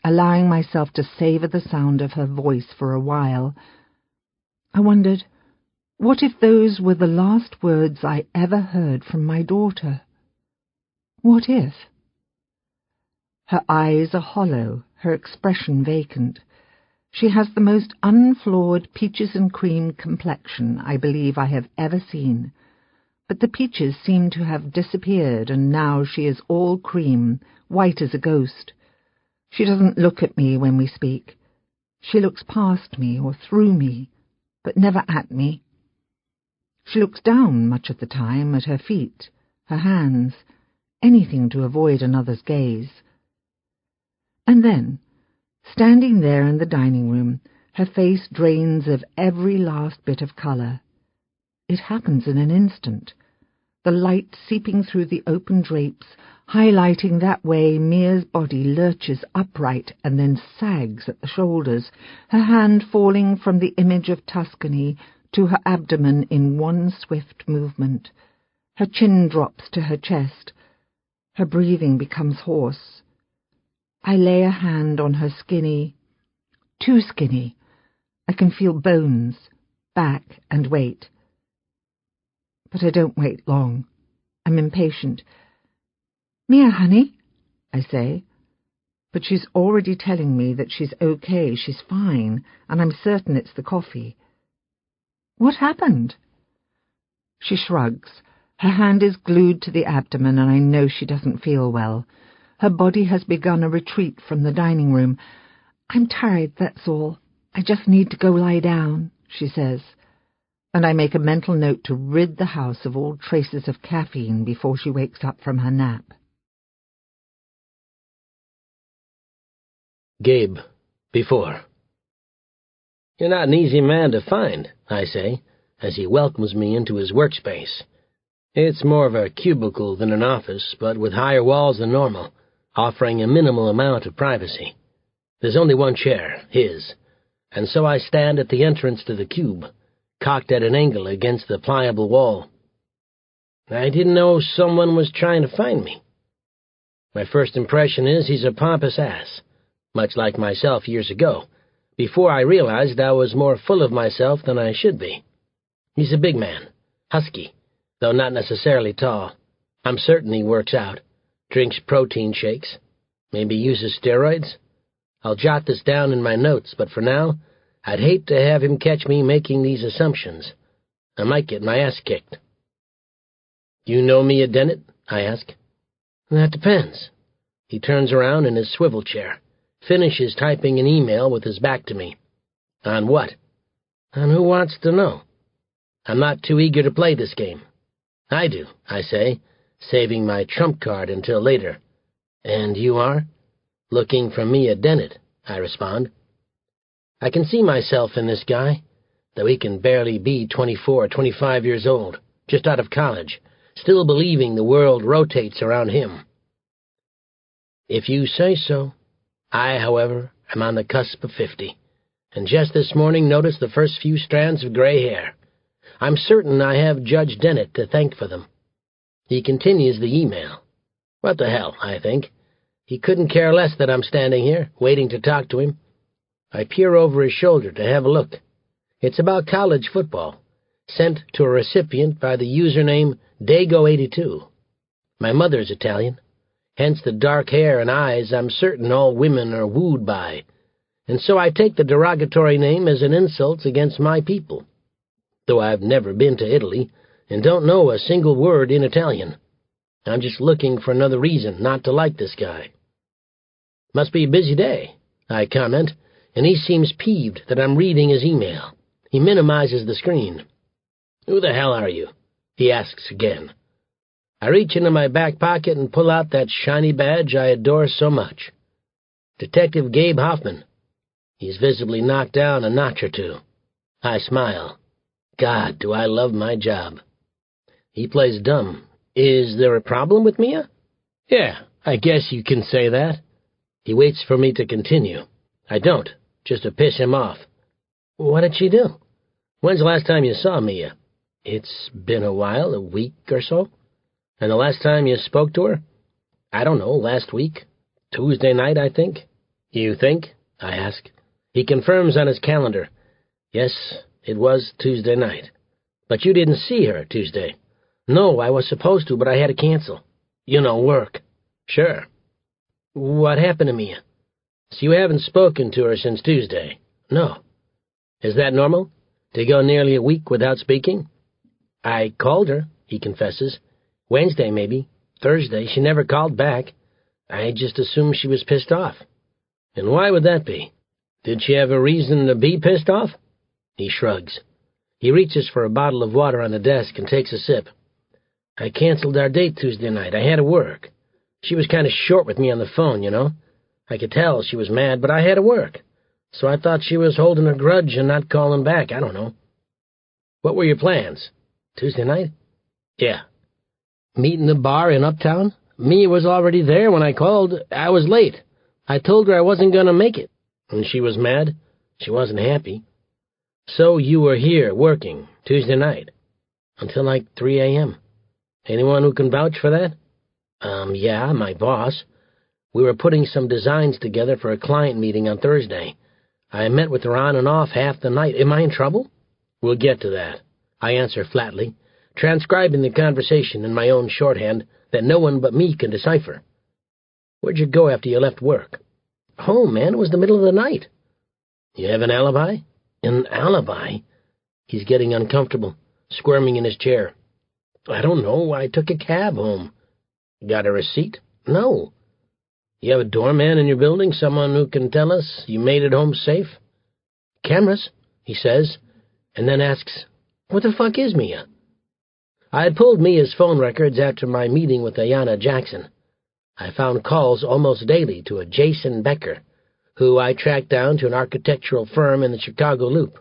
Allowing myself to savor the sound of her voice for a while, I wondered, what if those were the last words I ever heard from my daughter? What if? Her eyes are hollow, her expression vacant. She has the most unflawed peaches and cream complexion I believe I have ever seen, but the peaches seem to have disappeared, and now she is all cream, white as a ghost. She doesn't look at me when we speak. She looks past me or through me, but never at me. She looks down much of the time, at her feet, her hands, anything to avoid another's gaze. And then, standing there in the dining room, her face drains of every last bit of colour. It happens in an instant, the light seeping through the open drapes, highlighting that way Mia's body lurches upright and then sags at the shoulders, her hand falling from the image of Tuscany to her abdomen in one swift movement. Her chin drops to her chest. Her breathing becomes hoarse. I lay a hand on her skinny, too skinny. I can feel bones, back and weight. But I don't wait long. I'm impatient. "Mia, honey," I say. But she's already telling me that she's okay, she's fine, and I'm certain it's the coffee. "What happened?" She shrugs. Her hand is glued to the abdomen, and I know she doesn't feel well. Her body has begun a retreat from the dining room. "I'm tired, that's all. I just need to go lie down," she says, and I make a mental note to rid the house of all traces of caffeine before she wakes up from her nap. Gabe, before. You're not an easy man to find, I say, as he welcomes me into his workspace. It's more of a cubicle than an office, but with higher walls than normal, offering a minimal amount of privacy. There's only one chair, his, and so I stand at the entrance to the cube, cocked at an angle against the pliable wall. I didn't know someone was trying to find me. My first impression is he's a pompous ass, much like myself years ago, before I realized I was more full of myself than I should be. He's a big man, husky, though not necessarily tall. I'm certain he works out, drinks protein shakes, maybe uses steroids. I'll jot this down in my notes, but for now, I'd hate to have him catch me making these assumptions. I might get my ass kicked. "You know Mia Dennett?" I ask. "That depends." He turns around in his swivel chair, finishes typing an email with his back to me. "On what?" "On who wants to know." I'm not too eager to play this game. "I do," I say, saving my trump card until later. "And you are?" "Looking for Mia Dennett," I respond. I can see myself in this guy, though he can barely be 24 or 25 years old, just out of college, still believing the world rotates around him. If you say so. I, however, am on the cusp of 50, and just this morning noticed the first few strands of gray hair. I'm certain I have Judge Dennett to thank for them. He continues the email. What the hell, I think. He couldn't care less that I'm standing here, waiting to talk to him. I peer over his shoulder to have a look. It's about college football, sent to a recipient by the username Dago82. My mother's Italian, hence the dark hair and eyes I'm certain all women are wooed by, and so I take the derogatory name as an insult against my people, though I've never been to Italy and don't know a single word in Italian. I'm just looking for another reason not to like this guy. "Must be a busy day," I comment, and he seems peeved that I'm reading his email. He minimizes the screen. "Who the hell are you?" he asks again. I reach into my back pocket and pull out that shiny badge I adore so much. Detective Gabe Hoffman. He's visibly knocked down a notch or two. I smile. God, do I love my job. He plays dumb. "Is there a problem with Mia?" "Yeah, I guess you can say that." He waits for me to continue. I don't, just to piss him off. "What did she do?" "When's the last time you saw Mia?" "It's been a while, a week or so." "And the last time you spoke to her?" "I don't know, last week. Tuesday night, I think." "You think?" I ask. He confirms on his calendar. "Yes, it was Tuesday night." "But you didn't see her Tuesday." "No, I was supposed to, but I had to cancel." "You know, work." "Sure." "What happened to Mia?" "So you haven't spoken to her since Tuesday?" "No." "Is that normal, to go nearly a week without speaking?" "I called her," he confesses. "Wednesday, maybe. Thursday. She never called back. I just assumed she was pissed off." "And why would that be?" Did she have a reason to be pissed off? He shrugs. He reaches for a bottle of water on the desk and takes a sip. I canceled our date Tuesday night. I had to work. She was kind of short with me on the phone, you know. I could tell she was mad, but I had to work. So I thought she was holding a grudge and not calling back. I don't know. What were your plans? Tuesday night? Yeah. Meet in the bar in Uptown? Mia was already there when I called. I was late. I told her I wasn't going to make it. And she was mad. She wasn't happy. So you were here working Tuesday night? Until like 3 a.m. Anyone who can vouch for that? Yeah, my boss. We were putting some designs together for a client meeting on Thursday. I met with her on and off half the night. Am I in trouble? We'll get to that, I answer flatly, transcribing the conversation in my own shorthand that no one but me can decipher. Where'd you go after you left work? Home, man. It was the middle of the night. You have an alibi? An alibi? He's getting uncomfortable, squirming in his chair. I don't know. I took a cab home. Got a receipt? No. You have a doorman in your building, someone who can tell us you made it home safe? Cameras, he says, and then asks, what the fuck is Mia? I had pulled Mia's phone records after my meeting with Ayanna Jackson. I found calls almost daily to a Jason Becker, who I tracked down to an architectural firm in the Chicago Loop.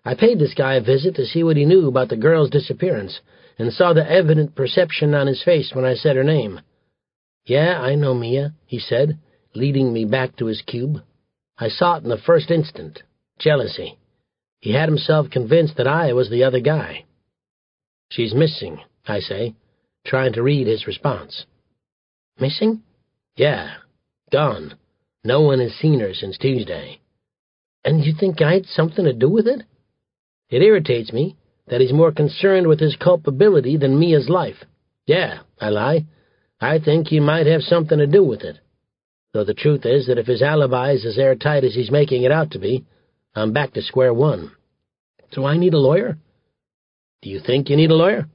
I paid this guy a visit to see what he knew about the girl's disappearance, and saw the evident perception on his face when I said her name. Yeah, I know Mia, he said, leading me back to his cube. I saw it in the first instant. Jealousy. He had himself convinced that I was the other guy. She's missing, I say, trying to read his response. Missing? Yeah, gone. No one has seen her since Tuesday. And you think I had something to do with it? It irritates me that he's more concerned with his culpability than Mia's life. Yeah, I lie. I think he might have something to do with it. Though the truth is that if his alibi is as airtight as he's making it out to be, I'm back to square one. So I need a lawyer? Do you think you need a lawyer?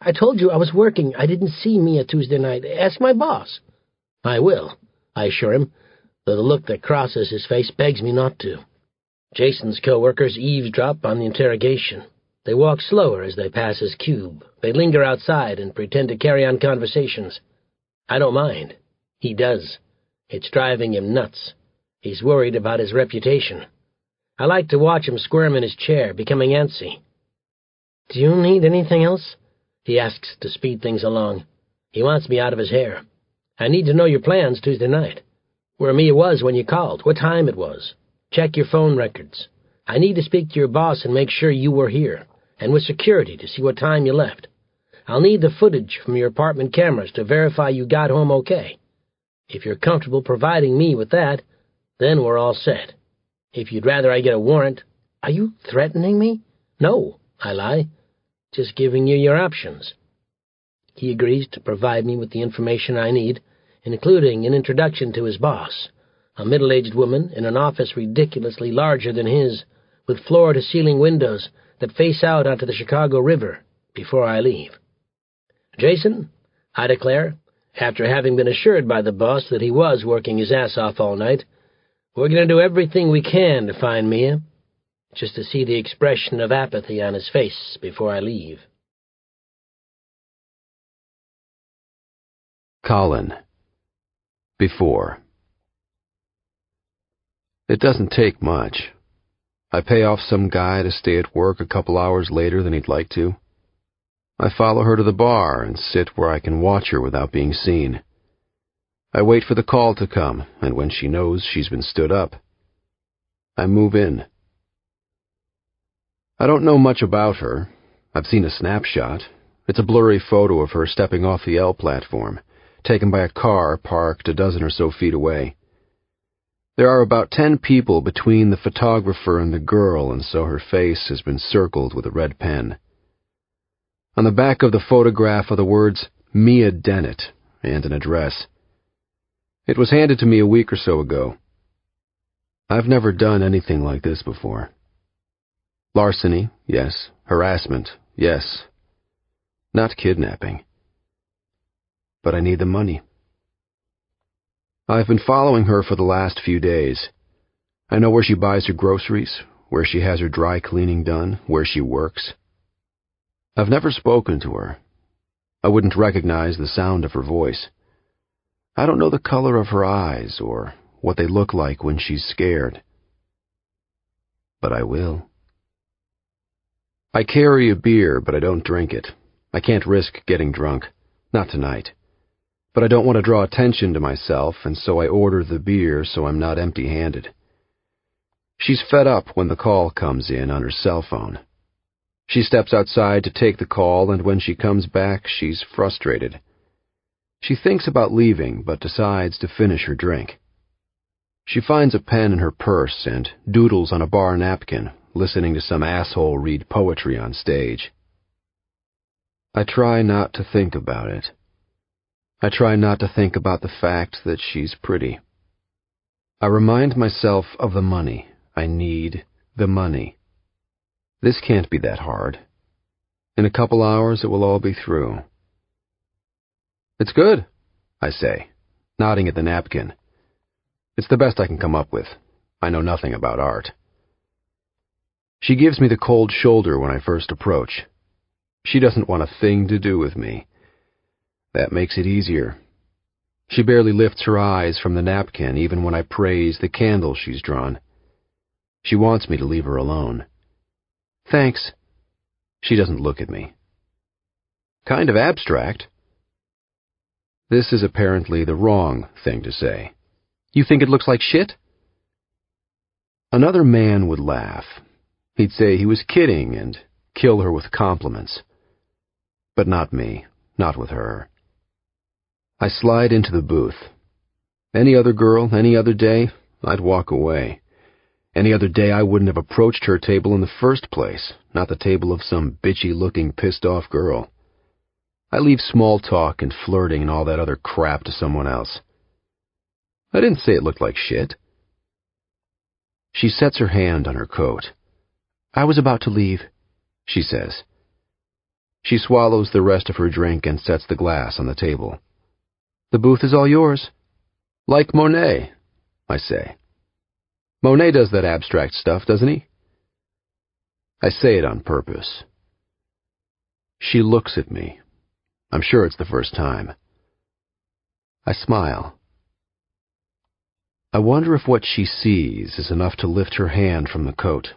I told you I was working. I didn't see Mia Tuesday night. Ask my boss. I will, I assure him, though the look that crosses his face begs me not to. Jason's co-workers eavesdrop on the interrogation. They walk slower as they pass his cube. They linger outside and pretend to carry on conversations. I don't mind. He does. It's driving him nuts. He's worried about his reputation. I like to watch him squirm in his chair, becoming antsy. Do you need anything else? He asks to speed things along. He wants me out of his hair. I need to know your plans Tuesday night. Where Mia was when you called, what time it was. Check your phone records. I need to speak to your boss and make sure you were here, and with security to see what time you left. I'll need the footage from your apartment cameras to verify you got home okay. If you're comfortable providing me with that, then we're all set. If you'd rather I get a warrant... Are you threatening me? No, I lie. Just giving you your options. He agrees to provide me with the information I need, including an introduction to his boss, a middle-aged woman in an office ridiculously larger than his, with floor-to-ceiling windows that face out onto the Chicago River, before I leave. Jason, I declare, after having been assured by the boss that he was working his ass off all night, we're going to do everything we can to find Mia, just to see the expression of apathy on his face before I leave. Colin. Before. It doesn't take much. I pay off some guy to stay at work a couple hours later than he'd like to. I follow her to the bar and sit where I can watch her without being seen. I wait for the call to come, and when she knows she's been stood up, I move in. I don't know much about her. I've seen a snapshot. It's a blurry photo of her stepping off the L platform, taken by a car parked a dozen or so feet away. There are about 10 people between the photographer and the girl, and so her face has been circled with a red pen. On the back of the photograph are the words Mia Dennett and an address. It was handed to me a week or so ago. I've never done anything like this before. Larceny, yes. Harassment, yes. Not kidnapping. But I need the money. I've been following her for the last few days. I know where she buys her groceries, where she has her dry cleaning done, where she works. I've never spoken to her. I wouldn't recognize the sound of her voice. I don't know the color of her eyes or what they look like when she's scared. But I will. I carry a beer, but I don't drink it. I can't risk getting drunk. Not tonight. But I don't want to draw attention to myself, and so I order the beer so I'm not empty-handed. She's fed up when the call comes in on her cell phone. She steps outside to take the call, and when she comes back, she's frustrated. She thinks about leaving, but decides to finish her drink. She finds a pen in her purse and doodles on a bar napkin, listening to some asshole read poetry on stage. I try not to think about it. I try not to think about the fact that she's pretty. I remind myself of the money. I need the money. This can't be that hard. In a couple hours it will all be through. It's good, I say, nodding at the napkin. It's the best I can come up with. I know nothing about art. She gives me the cold shoulder when I first approach. She doesn't want a thing to do with me. That makes it easier. She barely lifts her eyes from the napkin even when I praise the candle she's drawn. She wants me to leave her alone. Thanks. She doesn't look at me. Kind of abstract. This is apparently the wrong thing to say. You think it looks like shit? Another man would laugh. He'd say he was kidding and kill her with compliments. But not me, not with her. I slide into the booth. Any other girl, any other day, I'd walk away. Any other day I wouldn't have approached her table in the first place, not the table of some bitchy-looking, pissed-off girl. I leave small talk and flirting and all that other crap to someone else. I didn't say it looked like shit. She sets her hand on her coat. I was about to leave, she says. She swallows the rest of her drink and sets the glass on the table. The booth is all yours. Like Monet, I say. Monet does that abstract stuff, doesn't he? I say it on purpose. She looks at me. I'm sure it's the first time. I smile. I wonder if what she sees is enough to lift her hand from the coat.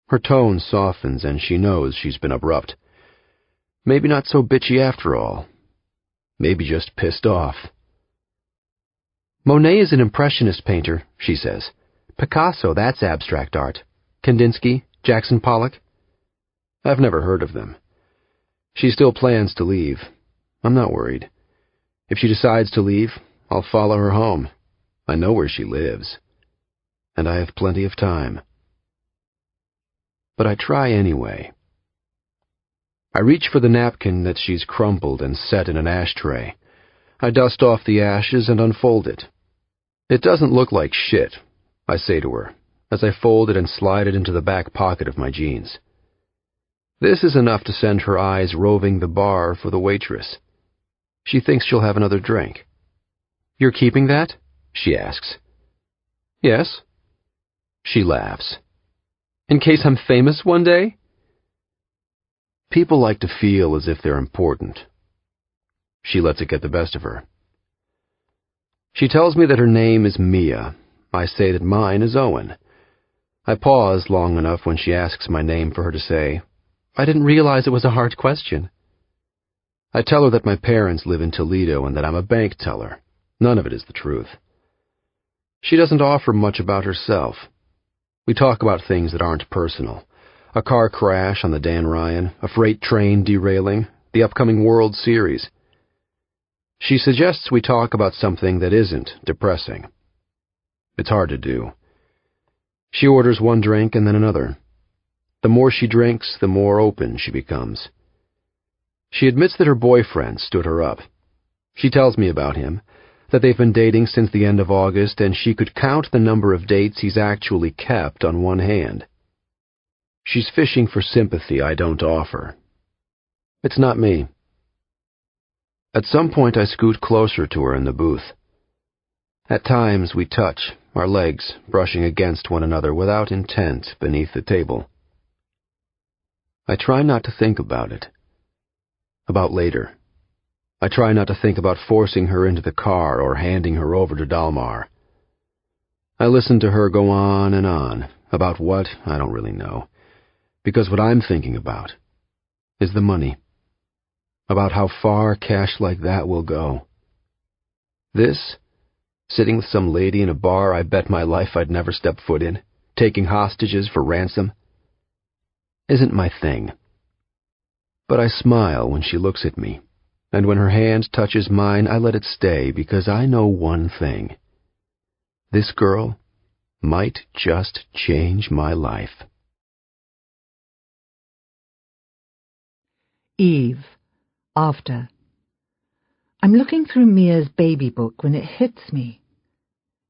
Her tone softens and she knows she's been abrupt. Maybe not so bitchy after all. Maybe just pissed off. Monet is an impressionist painter, she says. Picasso, that's abstract art. Kandinsky, Jackson Pollock. I've never heard of them. She still plans to leave. I'm not worried. If she decides to leave, I'll follow her home. I know where she lives. And I have plenty of time. But I try anyway. I reach for the napkin that she's crumpled and set in an ashtray. I dust off the ashes and unfold it. It doesn't look like shit, I say to her, as I fold it and slide it into the back pocket of my jeans. This is enough to send her eyes roving the bar for the waitress. She thinks she'll have another drink. You're keeping that? She asks. Yes. She laughs. In case I'm famous one day? People like to feel as if they're important. She lets it get the best of her. She tells me that her name is Mia. I say that mine is Owen. I pause long enough when she asks my name for her to say, I didn't realize it was a hard question. I tell her that my parents live in Toledo and that I'm a bank teller. None of it is the truth. She doesn't offer much about herself. We talk about things that aren't personal. A car crash on the Dan Ryan, a freight train derailing, the upcoming World Series. She suggests we talk about something that isn't depressing. It's hard to do. She orders one drink and then another. The more she drinks, the more open she becomes. She admits that her boyfriend stood her up. She tells me about him, that they've been dating since the end of August, and she could count the number of dates he's actually kept on one hand. She's fishing for sympathy I don't offer. It's not me. At some point I scoot closer to her in the booth. At times we touch, our legs brushing against one another without intent beneath the table. I try not to think about it. About later. I try not to think about forcing her into the car or handing her over to Dalmar. I listen to her go on and on, about what, I don't really know, because what I'm thinking about is the money, about how far cash like that will go. This, sitting with some lady in a bar I bet my life I'd never step foot in, taking hostages for ransom, isn't my thing. But I smile when she looks at me, and when her hand touches mine, I let it stay because I know one thing. This girl might just change my life. Eve. After. I'm looking through Mia's baby book when it hits me.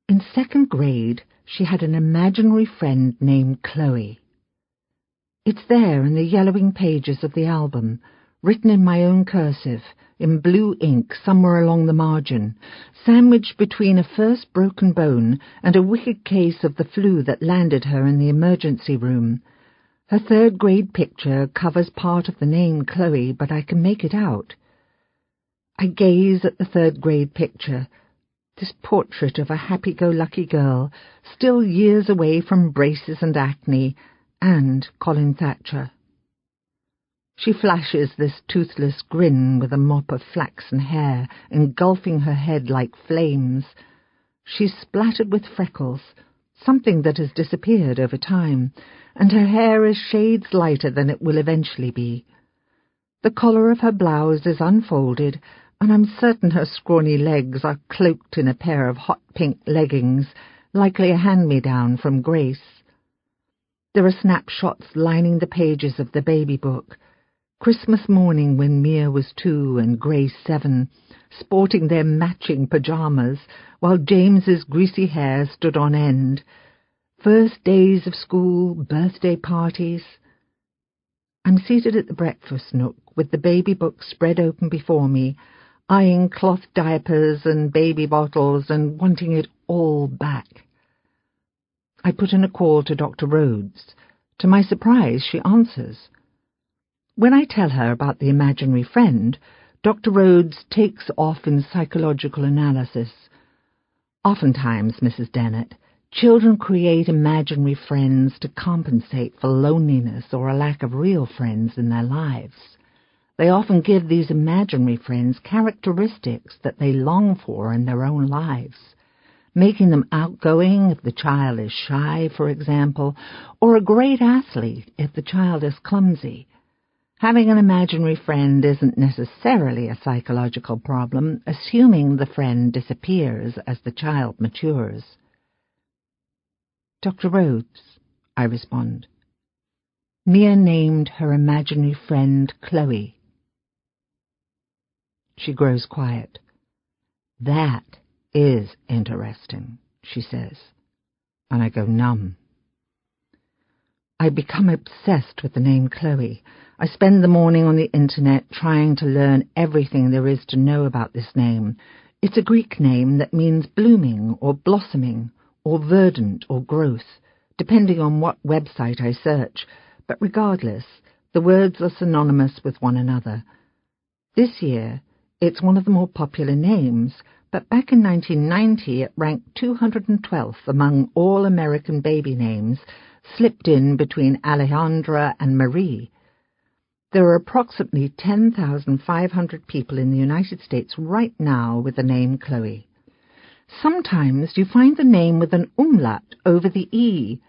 In 2nd grade, she had an imaginary friend named Chloe. It's there in the yellowing pages of the album, written in my own cursive, in blue ink somewhere along the margin, sandwiched between a first broken bone and a wicked case of the flu that landed her in the emergency room. Her 3rd grade picture covers part of the name Chloe, but I can make it out. I gaze at the 3rd grade picture, this portrait of a happy-go-lucky girl, still years away from braces and acne, and Colin Thatcher. She flashes this toothless grin with a mop of flaxen hair engulfing her head like flames. She's splattered with freckles, something that has disappeared over time, and her hair is shades lighter than it will eventually be. The collar of her blouse is unfolded, and I'm certain her scrawny legs are cloaked in a pair of hot pink leggings, likely a hand-me-down from Grace. There are snapshots lining the pages of the baby book. Christmas morning when Mia was 2 and Grace 7, sporting their matching pyjamas, while James's greasy hair stood on end. First days of school, birthday parties. I'm seated at the breakfast nook with the baby book spread open before me, eyeing cloth diapers and baby bottles and wanting it all back. I put in a call to Dr. Rhodes. To my surprise, she answers. When I tell her about the imaginary friend, Dr. Rhodes takes off in psychological analysis. Oftentimes, Mrs. Dennett, children create imaginary friends to compensate for loneliness or a lack of real friends in their lives. They often give these imaginary friends characteristics that they long for in their own lives, making them outgoing if the child is shy, for example, or a great athlete if the child is clumsy. Having an imaginary friend isn't necessarily a psychological problem, assuming the friend disappears as the child matures. Dr. Rhodes, I respond. Mia named her imaginary friend Chloe. She grows quiet. That is interesting, she says, and I go numb. I become obsessed with the name Chloe. I spend the morning on the internet trying to learn everything there is to know about this name. It's a Greek name that means blooming or blossoming or verdant or growth, depending on what website I search, but regardless, the words are synonymous with one another. This year, it's one of the more popular names, but back in 1990 it ranked 212th among all American baby names, slipped in between Alejandra and Marie. There are approximately 10,500 people in the United States right now with the name Chloe. Sometimes you find the name with an umlaut over the E.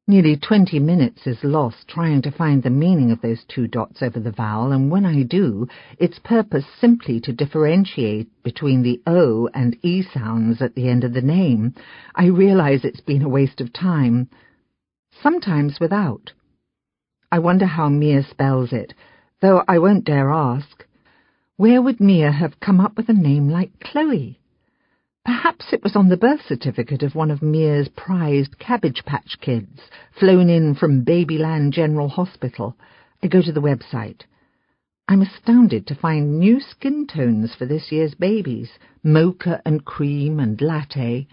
Nearly 20 minutes is lost trying to find the meaning of those 2 dots over the vowel, and when I do, its purpose simply to differentiate between the O and E sounds at the end of the name. I realize it's been a waste of time, sometimes without. I wonder how Mia spells it, though I won't dare ask. Where would Mia have come up with a name like Chloe? Perhaps it was on the birth certificate of one of Mia's prized Cabbage Patch Kids, flown in from Babyland General Hospital. I go to the website. I'm astounded to find new skin tones for this year's babies, mocha and cream and latte,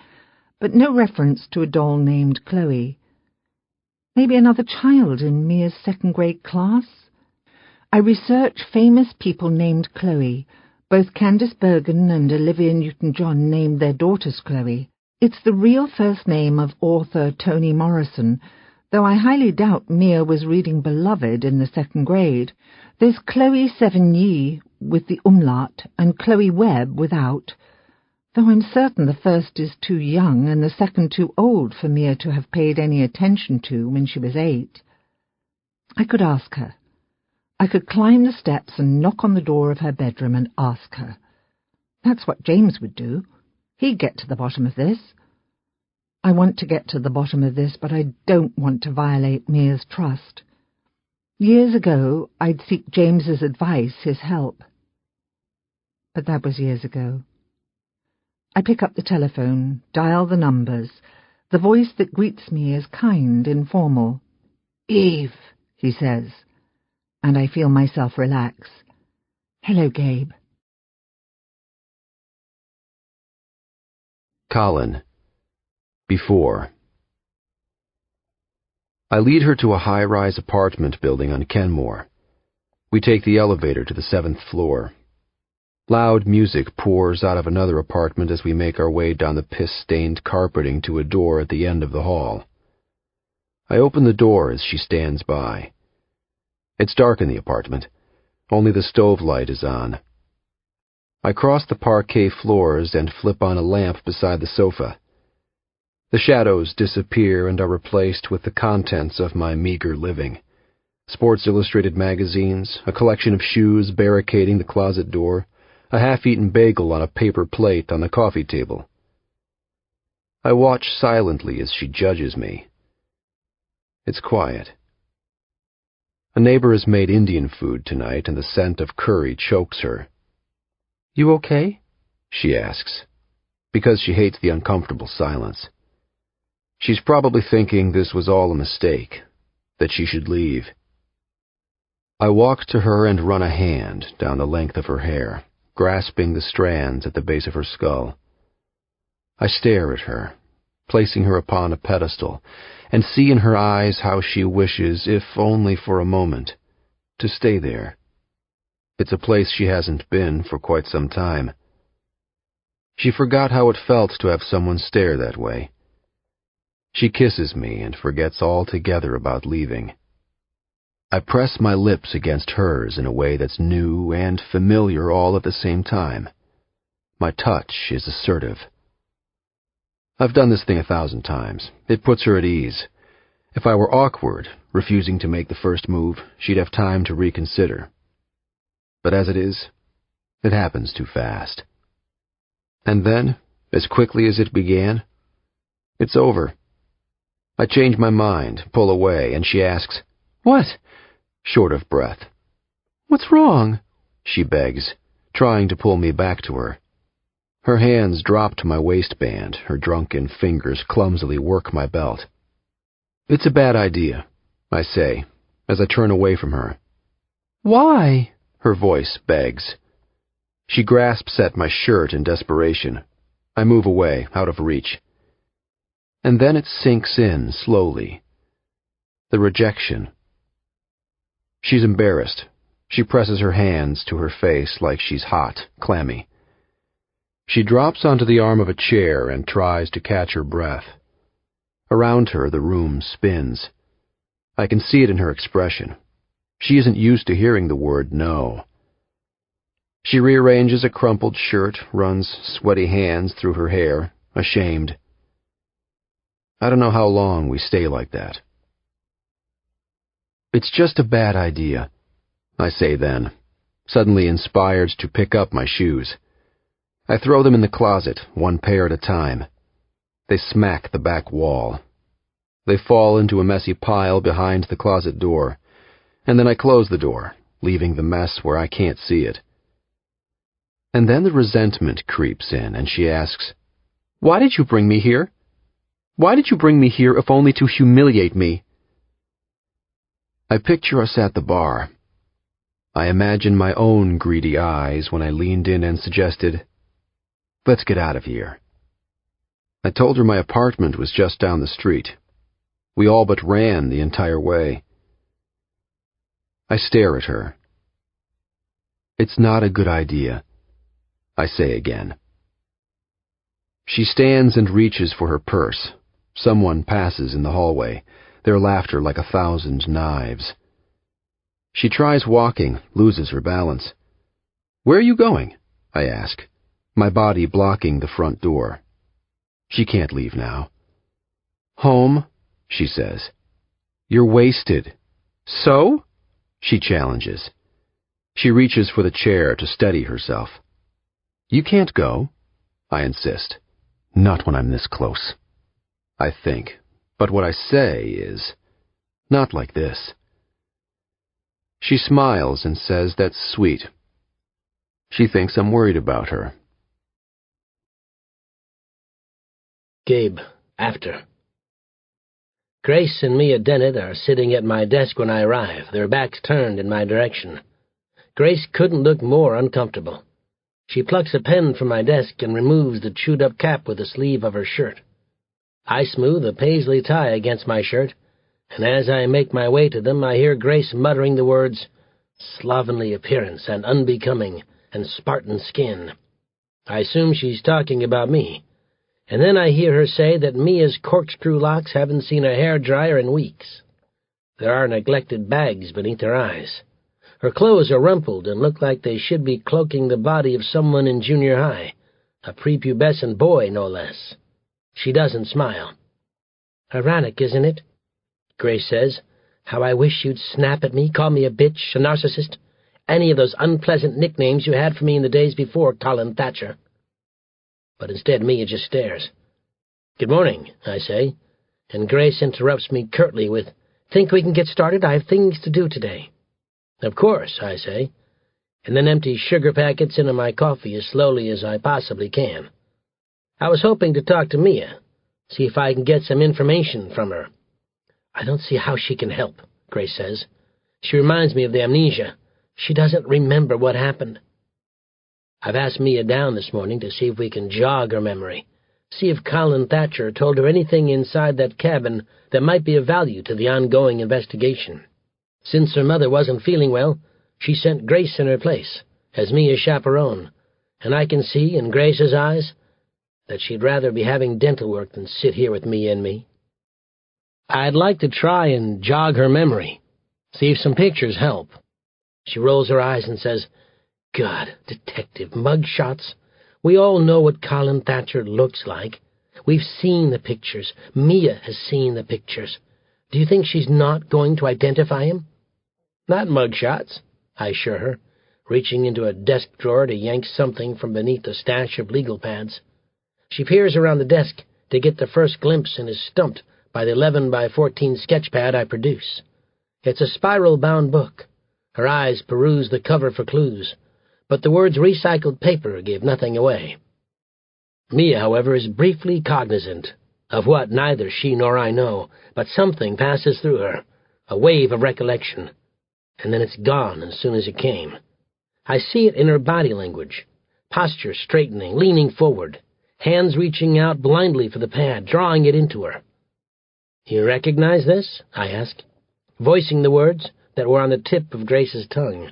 but no reference to a doll named Chloe. Maybe another child in Mia's second-grade class? I research famous people named Chloe. Both Candice Bergen and Olivia Newton-John named their daughters Chloe. It's the real first name of author Toni Morrison, though I highly doubt Mia was reading Beloved in the second grade. There's Chloe Sevigny with the umlaut and Chloe Webb without, though I'm certain the first is too young and the second too old for Mia to have paid any attention to when she was 8. I could ask her. I could climb the steps and knock on the door of her bedroom and ask her. That's what James would do. He'd get to the bottom of this. I want to get to the bottom of this, but I don't want to violate Mia's trust. Years ago, I'd seek James's advice, his help. But that was years ago. I pick up the telephone, dial the numbers. The voice that greets me is kind, informal. "Eve," he says, and I feel myself relax. "Hello, Gabe." Colin. Before. I lead her to a high-rise apartment building on Kenmore. We take the elevator to the 7th floor. Loud music pours out of another apartment as we make our way down the piss-stained carpeting to a door at the end of the hall. I open the door as she stands by. It's dark in the apartment. Only the stove light is on. I cross the parquet floors and flip on a lamp beside the sofa. The shadows disappear and are replaced with the contents of my meager living. Sports Illustrated magazines, a collection of shoes barricading the closet door, a half-eaten bagel on a paper plate on the coffee table. I watch silently as she judges me. It's quiet. A neighbor has made Indian food tonight, and the scent of curry chokes her. "You okay?" she asks, because she hates the uncomfortable silence. She's probably thinking this was all a mistake, that she should leave. I walk to her and run a hand down the length of her hair, grasping the strands at the base of her skull. I stare at her, placing her upon a pedestal, and see in her eyes how she wishes, if only for a moment, to stay there. It's a place she hasn't been for quite some time. She forgot how it felt to have someone stare that way. She kisses me and forgets altogether about leaving. I press my lips against hers in a way that's new and familiar all at the same time. My touch is assertive. I've done this thing 1,000 times. It puts her at ease. If I were awkward, refusing to make the first move, she'd have time to reconsider. But as it is, it happens too fast. And then, as quickly as it began, it's over. I change my mind, pull away, and she asks, "What?" short of breath. "What's wrong?" she begs, trying to pull me back to her. Her hands drop to my waistband, her drunken fingers clumsily work my belt. "It's a bad idea," I say, as I turn away from her. "Why?" her voice begs. She grasps at my shirt in desperation. I move away, out of reach. And then it sinks in slowly. The rejection. She's embarrassed. She presses her hands to her face like she's hot, clammy. She drops onto the arm of a chair and tries to catch her breath. Around her, the room spins. I can see it in her expression. She isn't used to hearing the word no. She rearranges a crumpled shirt, runs sweaty hands through her hair, ashamed. I don't know how long we stay like that. "It's just a bad idea," I say then, suddenly inspired to pick up my shoes. I throw them in the closet, one pair at a time. They smack the back wall. They fall into a messy pile behind the closet door, and then I close the door, leaving the mess where I can't see it. And then the resentment creeps in, and she asks, "Why did you bring me here? Why did you bring me here if only to humiliate me?" I picture us at the bar. I imagined my own greedy eyes when I leaned in and suggested, "Let's get out of here." I told her my apartment was just down the street. We all but ran the entire way. I stare at her. "It's not a good idea," I say again. She stands and reaches for her purse. Someone passes in the hallway, their laughter like 1,000 knives. She tries walking, loses her balance. "Where are you going?" I ask, my body blocking the front door. She can't leave now. "Home," she says. "You're wasted." "So?" she challenges. She reaches for the chair to steady herself. "You can't go," I insist. "Not when I'm this close," I think, but what I say is, "Not like this." She smiles and says that's sweet. She thinks I'm worried about her. Gabe, after. Grace and Mia Dennett are sitting at my desk when I arrive, their backs turned in my direction. Grace couldn't look more uncomfortable. She plucks a pen from my desk and removes the chewed-up cap with the sleeve of her shirt. I smooth a paisley tie against my shirt, and as I make my way to them, I hear Grace muttering the words, "slovenly appearance and unbecoming and Spartan skin." I assume she's talking about me, and then I hear her say that Mia's corkscrew locks haven't seen a hairdryer in weeks. There are neglected bags beneath her eyes. Her clothes are rumpled and look like they should be cloaking the body of someone in junior high, a prepubescent boy, no less. She doesn't smile. "Ironic, isn't it?" Grace says. "How I wish you'd snap at me, call me a bitch, a narcissist, any of those unpleasant nicknames you had for me in the days before Colin Thatcher." But instead Mia just stares. "Good morning," I say, and Grace interrupts me curtly with, "Think we can get started? I have things to do today." "Of course," I say, and then empty sugar packets into my coffee as slowly as I possibly can. I was hoping to talk to Mia, see if I can get some information from her. "I don't see how she can help," Grace says. "She reminds me of the amnesia. She doesn't remember what happened." I've asked Mia down this morning to see if we can jog her memory, see if Colin Thatcher told her anything inside that cabin that might be of value to the ongoing investigation. Since her mother wasn't feeling well, she sent Grace in her place, as Mia's chaperone, and I can see in Grace's eyes that she'd rather be having dental work than sit here with Mia and me. I'd like to try and jog her memory, see if some pictures help. She rolls her eyes and says, "God, detective, mug shots. We all know what Colin Thatcher looks like. We've seen the pictures. Mia has seen the pictures. Do you think she's not going to identify him?" "Not mug shots," I assure her, reaching into a desk drawer to yank something from beneath a stash of legal pads. She peers around the desk to get the first glimpse and is stumped by the 11 by 14 sketch pad I produce. It's a spiral-bound book. Her eyes peruse the cover for clues, but the words recycled paper give nothing away. Mia, however, is briefly cognizant of what neither she nor I know, but something passes through her, a wave of recollection, and then it's gone as soon as it came. I see it in her body language, posture straightening, leaning forward, hands reaching out blindly for the pad, drawing it into her. "You recognize this?" I ask, voicing the words that were on the tip of Grace's tongue.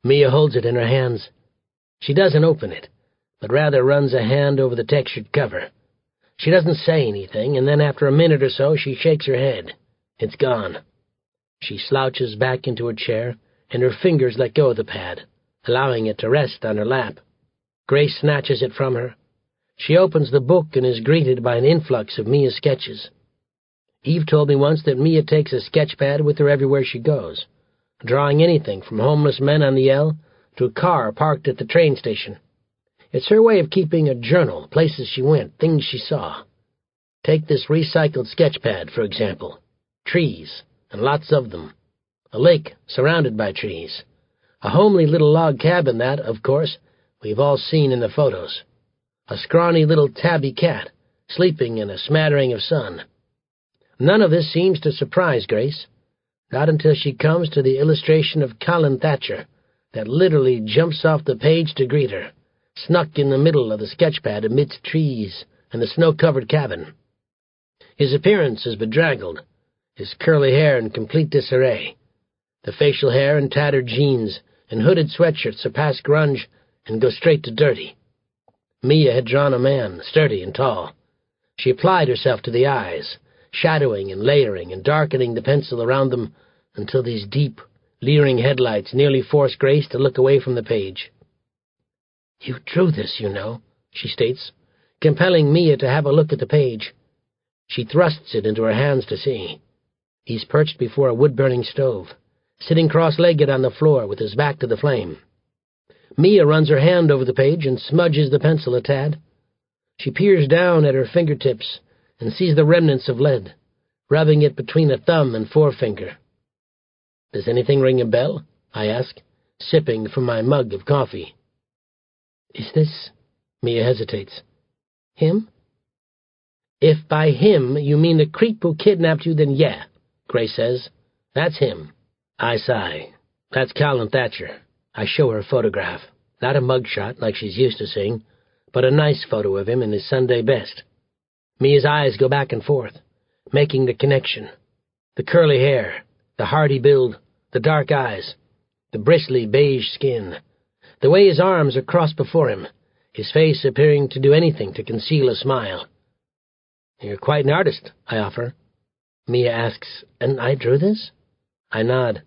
Mia holds it in her hands. She doesn't open it, but rather runs a hand over the textured cover. She doesn't say anything, and then after a minute or so she shakes her head. It's gone. She slouches back into her chair, and her fingers let go of the pad, allowing it to rest on her lap. Grace snatches it from her. She opens the book and is greeted by an influx of Mia's sketches. Eve told me once that Mia takes a sketch pad with her everywhere she goes, drawing anything from homeless men on the L to a car parked at the train station. It's her way of keeping a journal, places she went, things she saw. Take this recycled sketch pad, for example. Trees, and lots of them. A lake surrounded by trees. A homely little log cabin that, of course, we've all seen in the photos. A scrawny little tabby cat, sleeping in a smattering of sun. None of this seems to surprise Grace, not until she comes to the illustration of Colin Thatcher, that literally jumps off the page to greet her, snuck in the middle of the sketchpad amidst trees and the snow-covered cabin. His appearance is bedraggled, his curly hair in complete disarray, the facial hair in tattered jeans and hooded sweatshirt surpass grunge and go straight to dirty. Mia had drawn a man, sturdy and tall. She applied herself to the eyes, shadowing and layering and darkening the pencil around them until these deep, leering headlights nearly forced Grace to look away from the page. "You drew this, you know," she states, compelling Mia to have a look at the page. She thrusts it into her hands to see. He's perched before a wood-burning stove, sitting cross-legged on the floor with his back to the flame. Mia runs her hand over the page and smudges the pencil a tad. She peers down at her fingertips and sees the remnants of lead, rubbing it between a thumb and forefinger. "Does anything ring a bell?" I ask, sipping from my mug of coffee. "Is this—" Mia hesitates. "Him?" "If by him you mean the creep who kidnapped you, then yeah," Grace says. "That's him." I sigh. "That's Colin Thatcher." I show her a photograph, not a mugshot like she's used to seeing, but a nice photo of him in his Sunday best. Mia's eyes go back and forth, making the connection. The curly hair, the hardy build, the dark eyes, the bristly beige skin, the way his arms are crossed before him, his face appearing to do anything to conceal a smile. "You're quite an artist," I offer. Mia asks, "And I drew this?" I nod.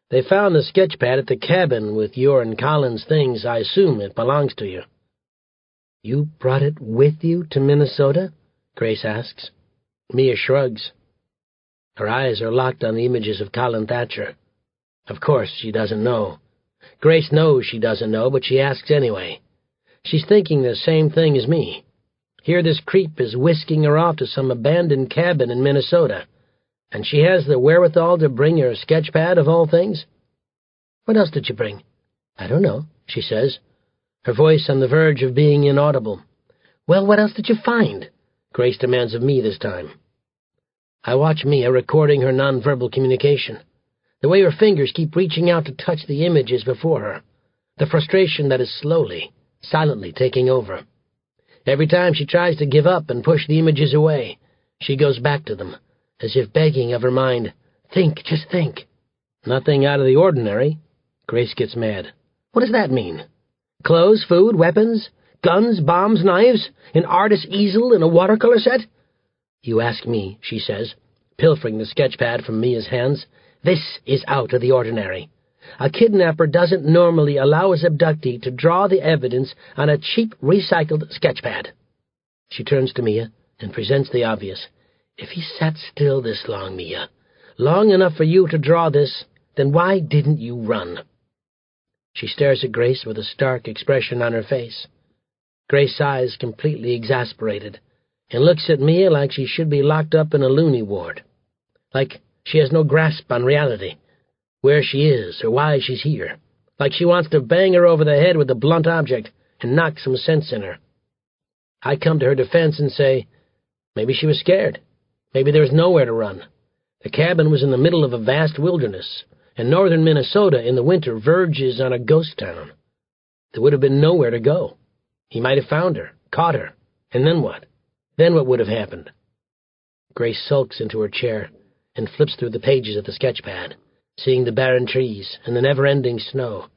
"They found the sketchpad at the cabin with your and Colin's things. I assume it belongs to you." "You brought it with you to Minnesota?" Grace asks. Mia shrugs. Her eyes are locked on the images of Colin Thatcher. Of course, she doesn't know. Grace knows she doesn't know, but she asks anyway. She's thinking the same thing as me. Here this creep is whisking her off to some abandoned cabin in Minnesota, and she has the wherewithal to bring her sketchpad of all things. "What else did you bring?" "I don't know," she says, her voice on the verge of being inaudible. "Well, what else did you find?" Grace demands of me this time. I watch Mia recording her nonverbal communication, the way her fingers keep reaching out to touch the images before her, the frustration that is slowly, silently taking over. Every time she tries to give up and push the images away, she goes back to them, as if begging of her mind, "Think, just think." "Nothing out of the ordinary." Grace gets mad. "What does that mean? Clothes, food, weapons, guns, bombs, knives, an artist's easel, and a watercolor set?" "You ask me," she says, pilfering the sketchpad from Mia's hands. "This is out of the ordinary. A kidnapper doesn't normally allow his abductee to draw the evidence on a cheap, recycled sketchpad." She turns to Mia and presents the obvious. "If he sat still this long, Mia, long enough for you to draw this, then why didn't you run?" She stares at Grace with a stark expression on her face. Grace sighs, completely exasperated, and looks at Mia like she should be locked up in a loony ward, like she has no grasp on reality, where she is or why she's here, like she wants to bang her over the head with a blunt object and knock some sense in her. I come to her defense and say, maybe she was scared. Maybe there was nowhere to run. The cabin was in the middle of a vast wilderness, and northern Minnesota in the winter verges on a ghost town. There would have been nowhere to go. He might have found her, caught her, and then what? Then what would have happened? Grace sulks into her chair and flips through the pages of the sketchpad, seeing the barren trees and the never-ending snow,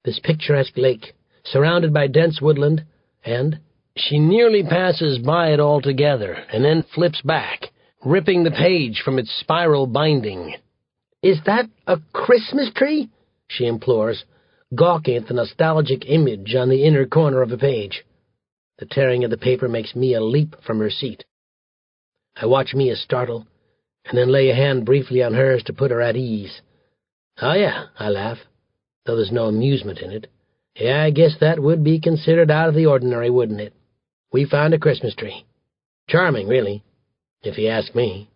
this picturesque lake, surrounded by dense woodland, and she nearly passes by it altogether and then flips back, ripping the page from its spiral binding. "Is that a Christmas tree?" she implores, gawking at the nostalgic image on the inner corner of a page. The tearing of the paper makes Mia leap from her seat. I watch Mia startle, and then lay a hand briefly on hers to put her at ease. "Oh yeah," I laugh, though there's no amusement in it. "Yeah, I guess that would be considered out of the ordinary, wouldn't it? We found a Christmas tree. Charming, really, if you ask me."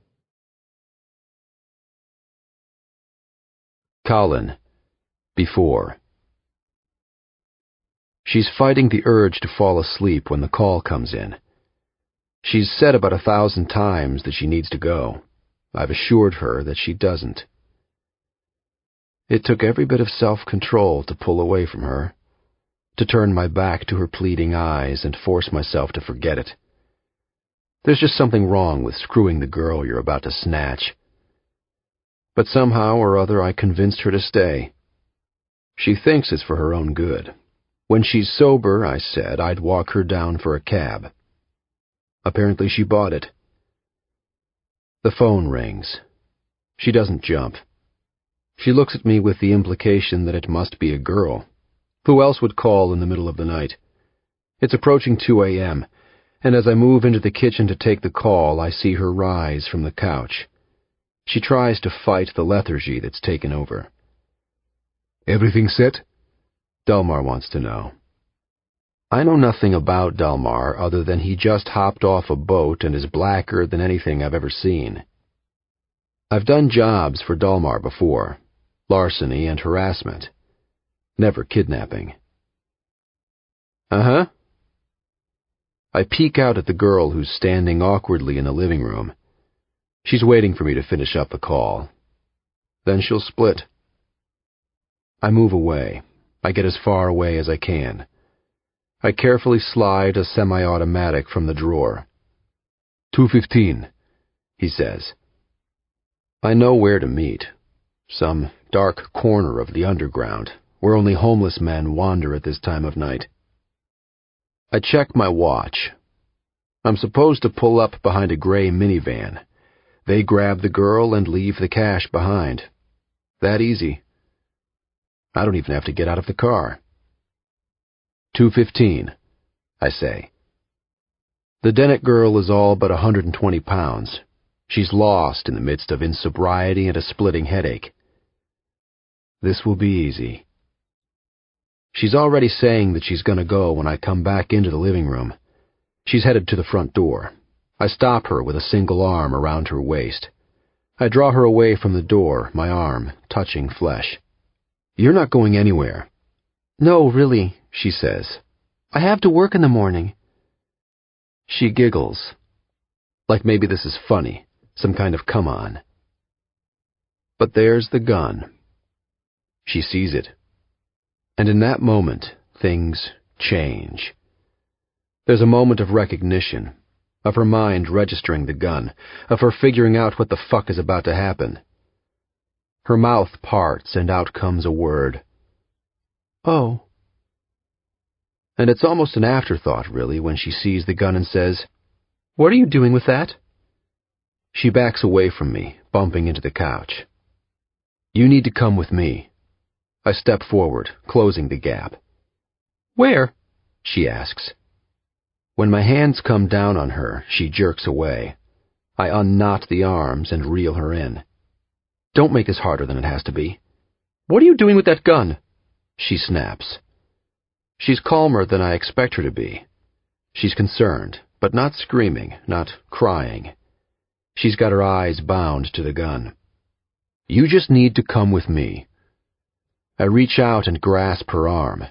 Colin. Before. She's fighting the urge to fall asleep when the call comes in. She's said about 1,000 times that she needs to go. I've assured her that she doesn't. It took every bit of self-control to pull away from her, to turn my back to her pleading eyes and force myself to forget it. There's just something wrong with screwing the girl you're about to snatch. But somehow or other I convinced her to stay. She thinks it's for her own good. When she's sober, I said, I'd walk her down for a cab. Apparently she bought it. The phone rings. She doesn't jump. She looks at me with the implication that it must be a girl. Who else would call in the middle of the night? It's approaching 2 a.m., and as I move into the kitchen to take the call, I see her rise from the couch. She tries to fight the lethargy that's taken over. "Everything set?" Delmar wants to know. I know nothing about Delmar other than he just hopped off a boat and is blacker than anything I've ever seen. I've done jobs for Delmar before, larceny and harassment. Never kidnapping. Uh-huh. I peek out at the girl who's standing awkwardly in the living room. She's waiting for me to finish up the call. Then she'll split. I move away. I get as far away as I can. I carefully slide a semi-automatic from the drawer. 2:15, he says. I know where to meet. Some dark corner of the underground, where only homeless men wander at this time of night. I check my watch. I'm supposed to pull up behind a gray minivan. They grab the girl and leave the cash behind. That easy. I don't even have to get out of the car. 2:15, I say. The Dennett girl is all but 120 pounds. She's lost in the midst of insobriety and a splitting headache. This will be easy. She's already saying that she's going to go when I come back into the living room. She's headed to the front door. I stop her with a single arm around her waist. I draw her away from the door, my arm touching flesh. "You're not going anywhere." "No, really," she says. "I have to work in the morning." She giggles. Like maybe this is funny, some kind of come-on. But there's the gun. She sees it. And in that moment, things change. There's a moment of recognition, of her mind registering the gun, of her figuring out what the fuck is about to happen. Her mouth parts and out comes a word. "Oh." And it's almost an afterthought, really, when she sees the gun and says, "What are you doing with that?" She backs away from me, bumping into the couch. "You need to come with me." I step forward, closing the gap. "Where?" she asks. When my hands come down on her, she jerks away. I unknot the arms and reel her in. "Don't make this harder than it has to be." "What are you doing with that gun?" she snaps. She's calmer than I expect her to be. She's concerned, but not screaming, not crying. She's got her eyes bound to the gun. "You just need to come with me." I reach out and grasp her arm.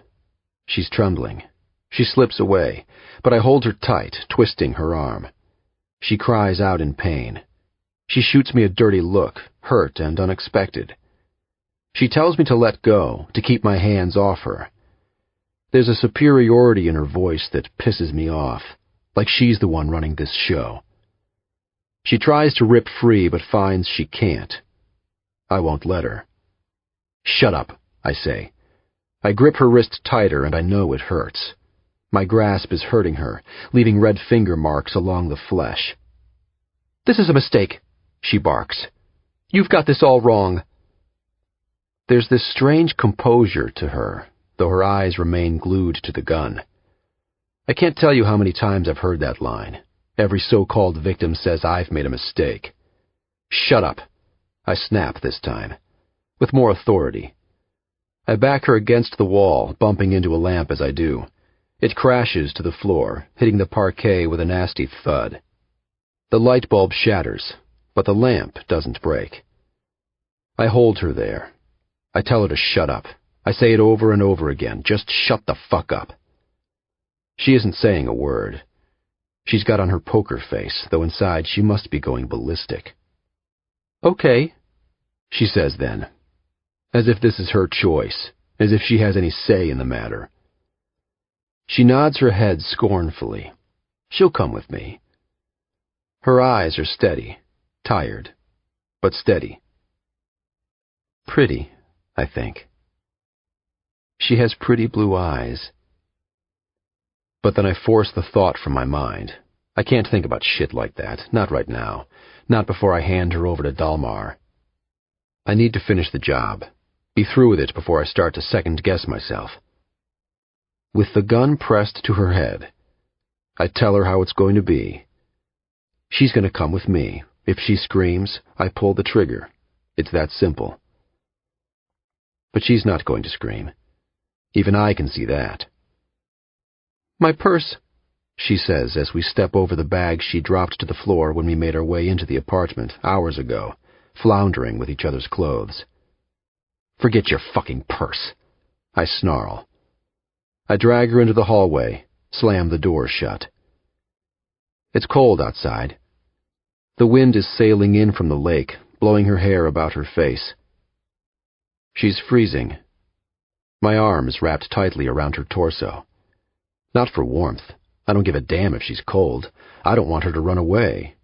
She's trembling. She slips away, but I hold her tight, twisting her arm. She cries out in pain. She shoots me a dirty look, hurt and unexpected. She tells me to let go, to keep my hands off her. There's a superiority in her voice that pisses me off, like she's the one running this show. She tries to rip free, but finds she can't. I won't let her. "Shut up," I say. I grip her wrist tighter, and I know it hurts. My grasp is hurting her, leaving red finger marks along the flesh. "This is a mistake," she barks. "You've got this all wrong." There's this strange composure to her, though her eyes remain glued to the gun. I can't tell you how many times I've heard that line. Every so-called victim says I've made a mistake. "Shut up," I snap this time, with more authority. I back her against the wall, bumping into a lamp as I do. It crashes to the floor, hitting the parquet with a nasty thud. The light bulb shatters, but the lamp doesn't break. I hold her there. I tell her to shut up. I say it over and over again, just shut the fuck up. She isn't saying a word. She's got on her poker face, though inside she must be going ballistic. "Okay," she says then. as if this is her choice, as if she has any say in the matter. She nods her head scornfully. She'll come with me. Her eyes are steady, tired, but steady. Pretty, I think. She has pretty blue eyes. But then I force the thought from my mind. I can't think about shit like that, not right now, not before I hand her over to Dalmar. I need to finish the job, be through with it before I start to second-guess myself. With the gun pressed to her head, I tell her how it's going to be. She's going to come with me. If she screams, I pull the trigger. It's that simple. But she's not going to scream. Even I can see that. "My purse," she says as we step over the bag she dropped to the floor when we made our way into the apartment hours ago, floundering with each other's clothes. "Forget your fucking purse," I snarl. I drag her into the hallway, slam the door shut. It's cold outside. The wind is sailing in from the lake, blowing her hair about her face. She's freezing. My arm is wrapped tightly around her torso. Not for warmth. I don't give a damn if she's cold. I don't want her to run away.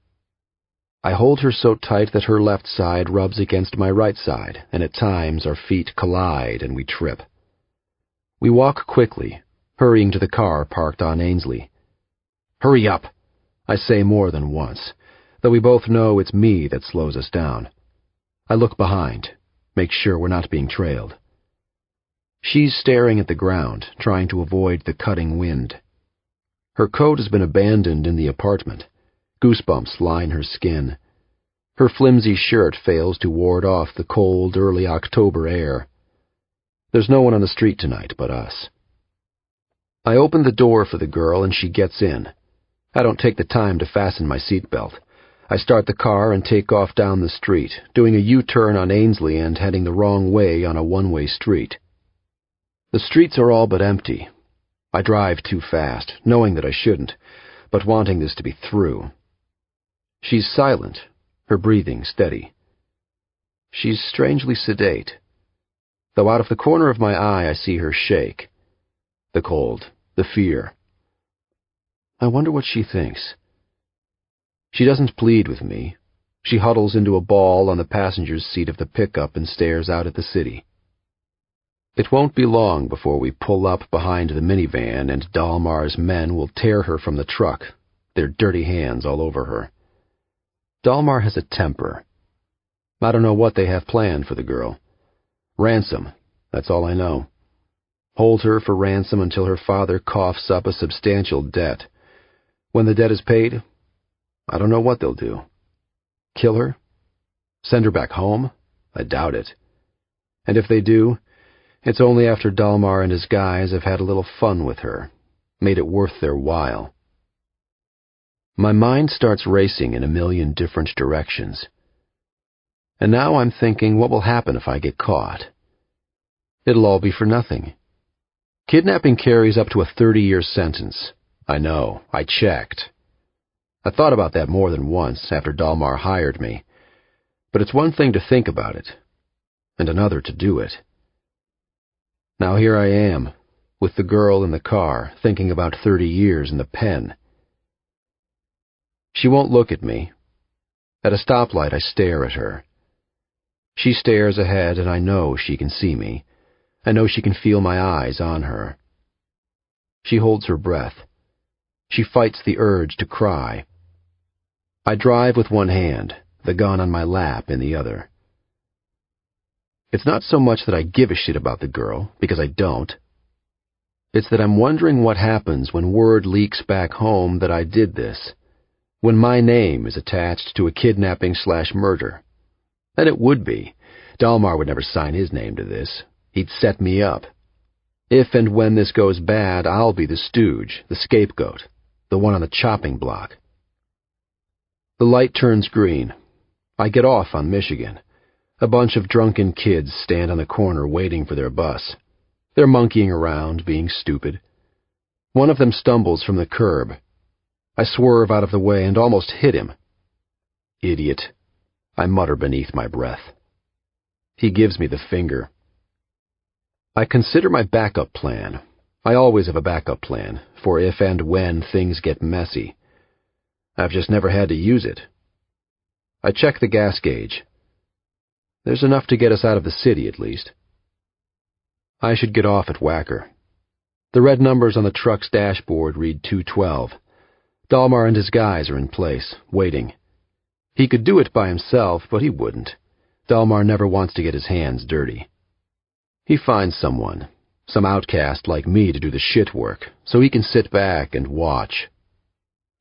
I hold her so tight that her left side rubs against my right side, and at times our feet collide and we trip. We walk quickly, hurrying to the car parked on Ainsley. "Hurry up," I say more than once, though we both know it's me that slows us down. I look behind, make sure we're not being trailed. She's staring at the ground, trying to avoid the cutting wind. Her coat has been abandoned in the apartment. Goosebumps line her skin. Her flimsy shirt fails to ward off the cold, early October air. There's no one on the street tonight but us. I open the door for the girl and she gets in. I don't take the time to fasten my seatbelt. I start the car and take off down the street, doing a U-turn on Ainsley and heading the wrong way on a one-way street. The streets are all but empty. I drive too fast, knowing that I shouldn't, but wanting this to be through. She's silent, her breathing steady. She's strangely sedate, though out of the corner of my eye I see her shake. The cold, the fear. I wonder what she thinks. She doesn't plead with me. She huddles into a ball on the passenger's seat of the pickup and stares out at the city. It won't be long before we pull up behind the minivan and Dalmar's men will tear her from the truck, their dirty hands all over her. Dalmar has a temper. I don't know what they have planned for the girl. Ransom, that's all I know. Hold her for ransom until her father coughs up a substantial debt. When the debt is paid, I don't know what they'll do. Kill her? Send her back home? I doubt it. And if they do, it's only after Dalmar and his guys have had a little fun with her, made it worth their while. My mind starts racing in a million different directions. And now I'm thinking, what will happen if I get caught? It'll all be for nothing. Kidnapping carries up to a 30-year sentence. I know, I checked. I thought about that more than once after Dalmar hired me. But it's one thing to think about it, and another to do it. Now here I am, with the girl in the car, thinking about 30 years in the pen. She won't look at me. At a stoplight, I stare at her. She stares ahead, and I know she can see me. I know she can feel my eyes on her. She holds her breath. She fights the urge to cry. I drive with one hand, the gun on my lap in the other. It's not so much that I give a shit about the girl, because I don't. It's that I'm wondering what happens when word leaks back home that I did this, when my name is attached to a kidnapping/murder. And it would be. Dalmar would never sign his name to this. He'd set me up. If and when this goes bad, I'll be the stooge, the scapegoat, the one on the chopping block. The light turns green. I get off on Michigan. A bunch of drunken kids stand on the corner waiting for their bus. They're monkeying around, being stupid. One of them stumbles from the curb. I swerve out of the way and almost hit him. Idiot, I mutter beneath my breath. He gives me the finger. I consider my backup plan. I always have a backup plan for if and when things get messy. I've just never had to use it. I check the gas gauge. There's enough to get us out of the city, at least. I should get off at Wacker. The red numbers on the truck's dashboard read 212. Dalmar and his guys are in place, waiting. He could do it by himself, but he wouldn't. Dalmar never wants to get his hands dirty. He finds someone, some outcast like me, to do the shit work, so he can sit back and watch.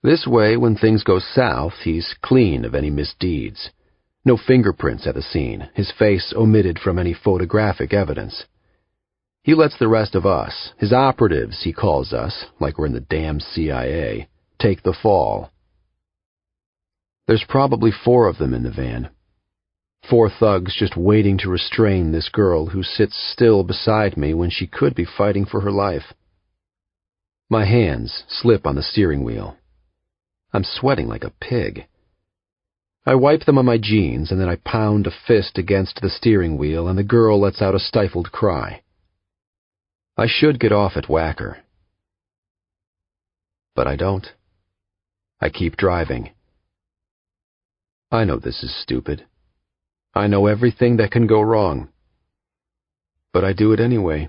This way, when things go south, he's clean of any misdeeds. No fingerprints at the scene, his face omitted from any photographic evidence. He lets the rest of us, his operatives, he calls us, like we're in the damn CIA, take the fall. There's probably 4 of them in the van. 4 thugs just waiting to restrain this girl who sits still beside me when she could be fighting for her life. My hands slip on the steering wheel. I'm sweating like a pig. I wipe them on my jeans, and then I pound a fist against the steering wheel, and the girl lets out a stifled cry. I should get off at Wacker. But I don't. I keep driving. I know this is stupid. I know everything that can go wrong. But I do it anyway.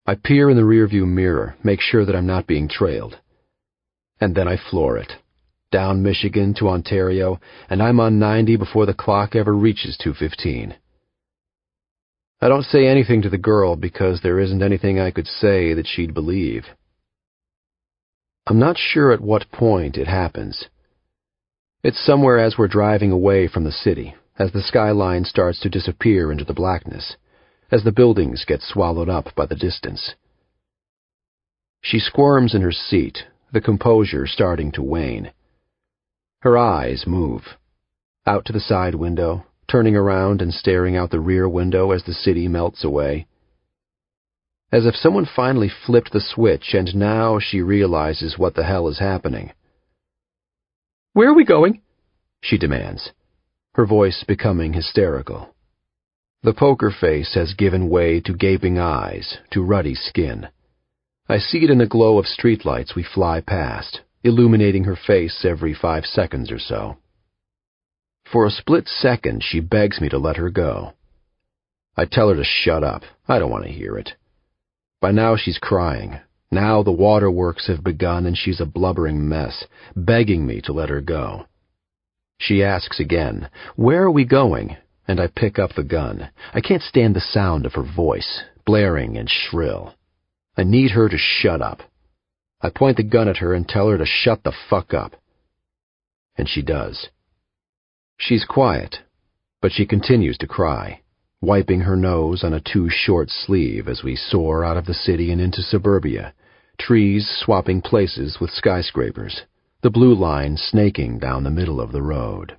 I peer in the rearview mirror, make sure that I'm not being trailed. And then I floor it. Down Michigan to Ontario, and I'm on 90 before the clock ever reaches 2:15. I don't say anything to the girl because there isn't anything I could say that she'd believe. I'm not sure at what point it happens. It's somewhere as we're driving away from the city, as the skyline starts to disappear into the blackness, as the buildings get swallowed up by the distance. She squirms in her seat, the composure starting to wane. Her eyes move, out to the side window, turning around and staring out the rear window as the city melts away. As if someone finally flipped the switch and now she realizes what the hell is happening. "Where are we going?" she demands, her voice becoming hysterical. The poker face has given way to gaping eyes, to ruddy skin. I see it in the glow of streetlights we fly past, illuminating her face every 5 seconds or so. For a split second, she begs me to let her go. I tell her to shut up. I don't want to hear it. By now she's crying. Now the waterworks have begun and she's a blubbering mess, begging me to let her go. She asks again, "Where are we going?" And I pick up the gun. I can't stand the sound of her voice, blaring and shrill. I need her to shut up. I point the gun at her and tell her to shut the fuck up. And she does. She's quiet, but she continues to cry, wiping her nose on a too short sleeve as we soar out of the city and into suburbia, trees swapping places with skyscrapers, the blue line snaking down the middle of the road.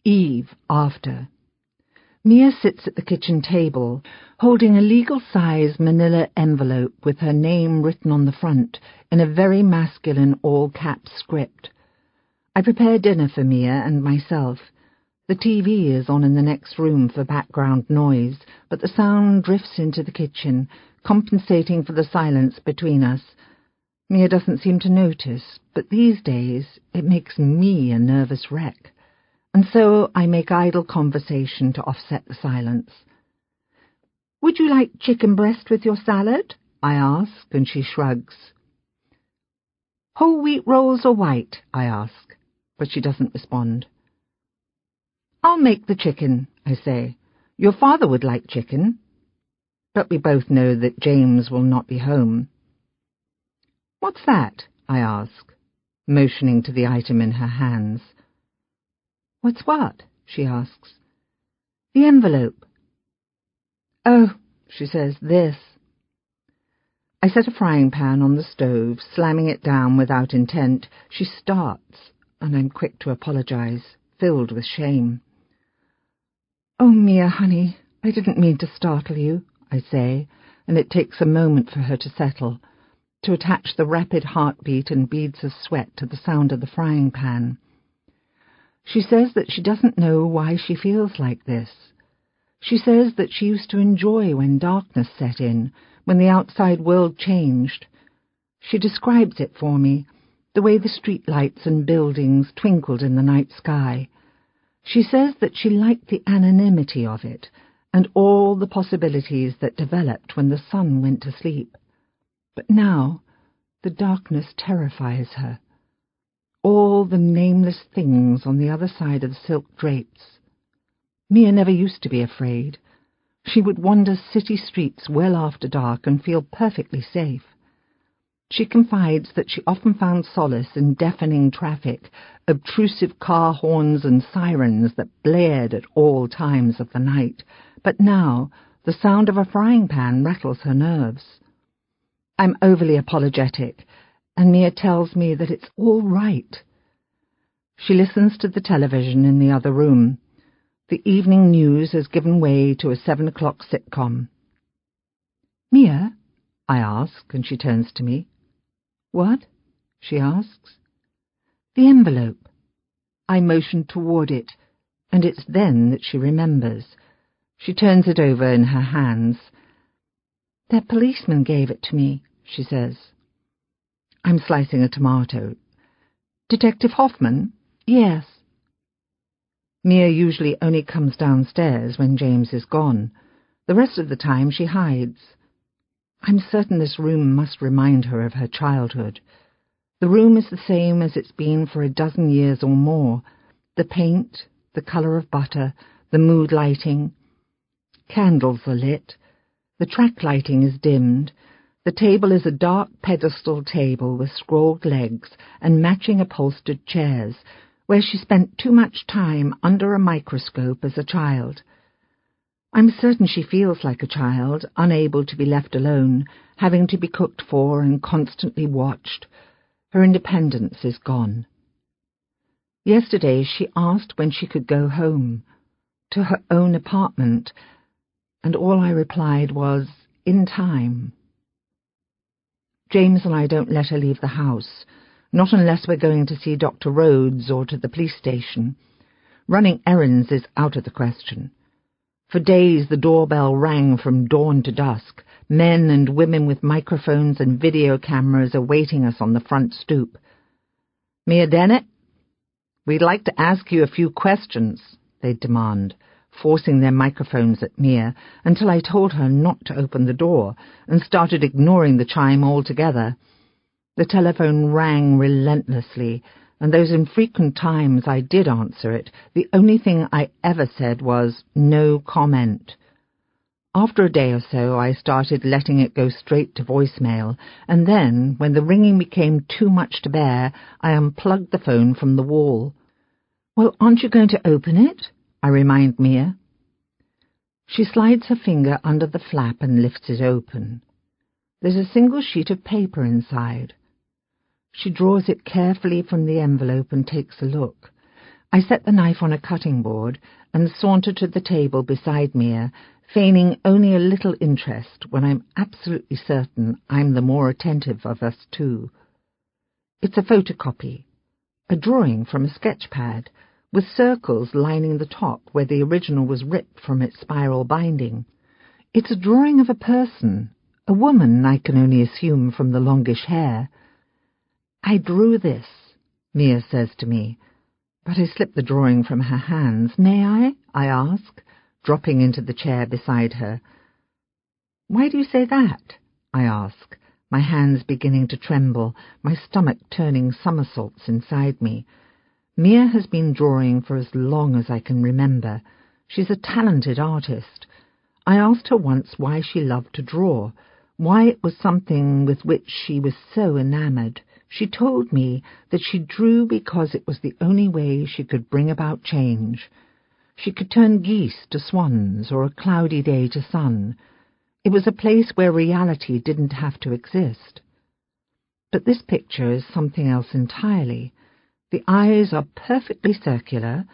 Eve after. Mia sits at the kitchen table, holding a legal-size manila envelope with her name written on the front in a very masculine all-caps script. I prepare dinner for Mia and myself. The TV is on in the next room for background noise, but the sound drifts into the kitchen, compensating for the silence between us. Mia doesn't seem to notice, but these days it makes me a nervous wreck. And so I make idle conversation to offset the silence. "Would you like chicken breast with your salad?" I ask, and she shrugs. "Whole wheat rolls or white?" I ask, but she doesn't respond. "I'll make the chicken," I say. "Your father would like chicken." But we both know that James will not be home. "What's that?" I ask, motioning to the item in her hands. "What's what?" she asks. "The envelope." "Oh," she says, "this." I set a frying pan on the stove, slamming it down without intent. She starts, and I'm quick to apologize, filled with shame. "Oh, Mia, honey, I didn't mean to startle you," I say, and it takes a moment for her to settle, to attach the rapid heartbeat and beads of sweat to the sound of the frying pan. She says that she doesn't know why she feels like this. She says that she used to enjoy when darkness set in, when the outside world changed. She describes it for me, the way the street lights and buildings twinkled in the night sky. She says that she liked the anonymity of it, and all the possibilities that developed when the sun went to sleep. But now the darkness terrifies her. All the nameless things on the other side of the silk drapes. Mia never used to be afraid. She would wander city streets well after dark and feel perfectly safe. She confides that she often found solace in deafening traffic, obtrusive car horns and sirens that blared at all times of the night, but now the sound of a frying pan rattles her nerves. I'm overly apologetic, and Mia tells me that it's all right. She listens to the television in the other room. The evening news has given way to a 7 o'clock sitcom. "Mia?" I ask, and she turns to me. "What?" she asks. "The envelope." I motion toward it, and it's then that she remembers. She turns it over in her hands. "That policeman gave it to me," she says. I'm slicing a tomato. "Detective Hoffman?" "Yes." Mia usually only comes downstairs when James is gone. The rest of the time she hides. I'm certain this room must remind her of her childhood. The room is the same as it's been for a dozen years or more. The paint, the colour of butter, the mood lighting. Candles are lit. The track lighting is dimmed. The table is a dark pedestal table with scrolled legs and matching upholstered chairs, where she spent too much time under a microscope as a child. I'm certain she feels like a child, unable to be left alone, having to be cooked for and constantly watched. Her independence is gone. Yesterday she asked when she could go home, to her own apartment, and all I replied was, "In time." James and I don't let her leave the house, not unless we're going to see Dr. Rhodes or to the police station. Running errands is out of the question. For days the doorbell rang from dawn to dusk. Men and women with microphones and video cameras awaiting us on the front stoop. "Mia Dennett? We'd like to ask you a few questions," they'd demand, forcing their microphones at Mia until I told her not to open the door and started ignoring the chime altogether. The telephone rang relentlessly, and those infrequent times I did answer it, the only thing I ever said was, "No comment." After a day or so, I started letting it go straight to voicemail, and then, when the ringing became too much to bear, I unplugged the phone from the wall. "Well, aren't you going to open it?" I remind Mia. She slides her finger under the flap and lifts it open. There's a single sheet of paper inside. She draws it carefully from the envelope and takes a look. I set the knife on a cutting board and saunter to the table beside Mia, feigning only a little interest when I'm absolutely certain I'm the more attentive of us two. It's a photocopy, a drawing from a sketch pad, with circles lining the top where the original was ripped from its spiral binding. It's a drawing of a person, a woman, I can only assume from the longish hair. "I drew this," Mia says to me, but I slip the drawing from her hands. "May I ask?" dropping into the chair beside her. "Why do you say that?" I ask, my hands beginning to tremble, my stomach turning somersaults inside me. Mia has been drawing for as long as I can remember. She's a talented artist. I asked her once why she loved to draw, why it was something with which she was so enamored. She told me that she drew because it was the only way she could bring about change. She could turn geese to swans or a cloudy day to sun. It was a place where reality didn't have to exist. But this picture is something else entirely. The eyes are perfectly circular,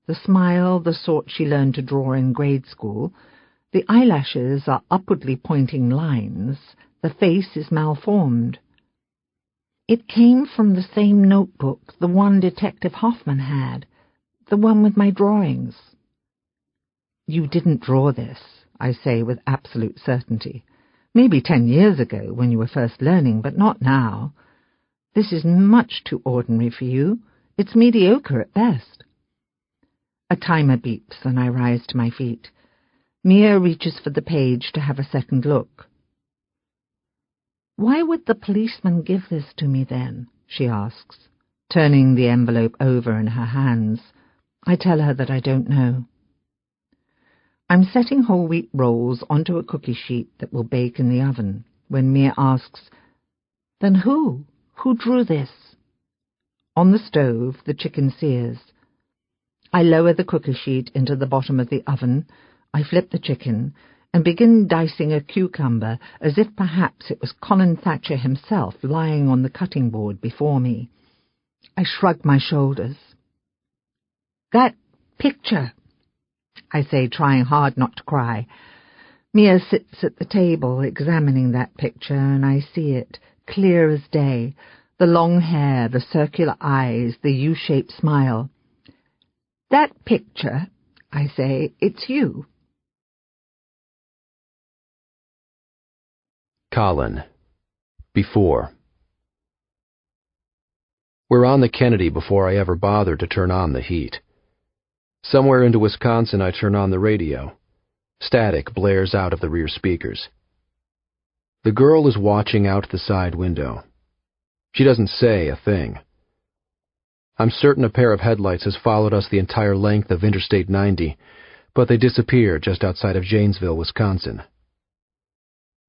the smile the sort she learned to draw in grade school. The eyelashes are upwardly pointing lines. The face is malformed. It came from the same notebook the one Detective Hoffman had, The one with my drawings. You didn't draw this, I say with absolute certainty. Maybe 10 years ago, when you were first learning, but not now. This is much too ordinary for you. It's mediocre at best. A timer beeps and I rise to my feet. Mia reaches for the page to have a second look. Why would the policeman give this to me then? She asks, turning the envelope over in her hands. I tell her that I don't know. I'm setting whole wheat rolls onto a cookie sheet that will bake in the oven when Mia asks, Then who? Who drew this? On the stove, the chicken sears. I lower the cookie sheet into the bottom of the oven, I flip the chicken, and begin dicing a cucumber as if perhaps it was Colin Thatcher himself lying on the cutting board before me. I shrug my shoulders. That picture, I say, trying hard not to cry. Mia sits at the table examining that picture, and I see it, clear as day, the long hair, the circular eyes, the U-shaped smile. That picture, I say, it's you. Colin. Before. We're on the Kennedy before I ever bothered to turn on the heat. Somewhere into Wisconsin, I turn on the radio. Static blares out of the rear speakers. The girl is watching out the side window. She doesn't say a thing. I'm certain a pair of headlights has followed us the entire length of Interstate 90, but they disappear just outside of Janesville, Wisconsin.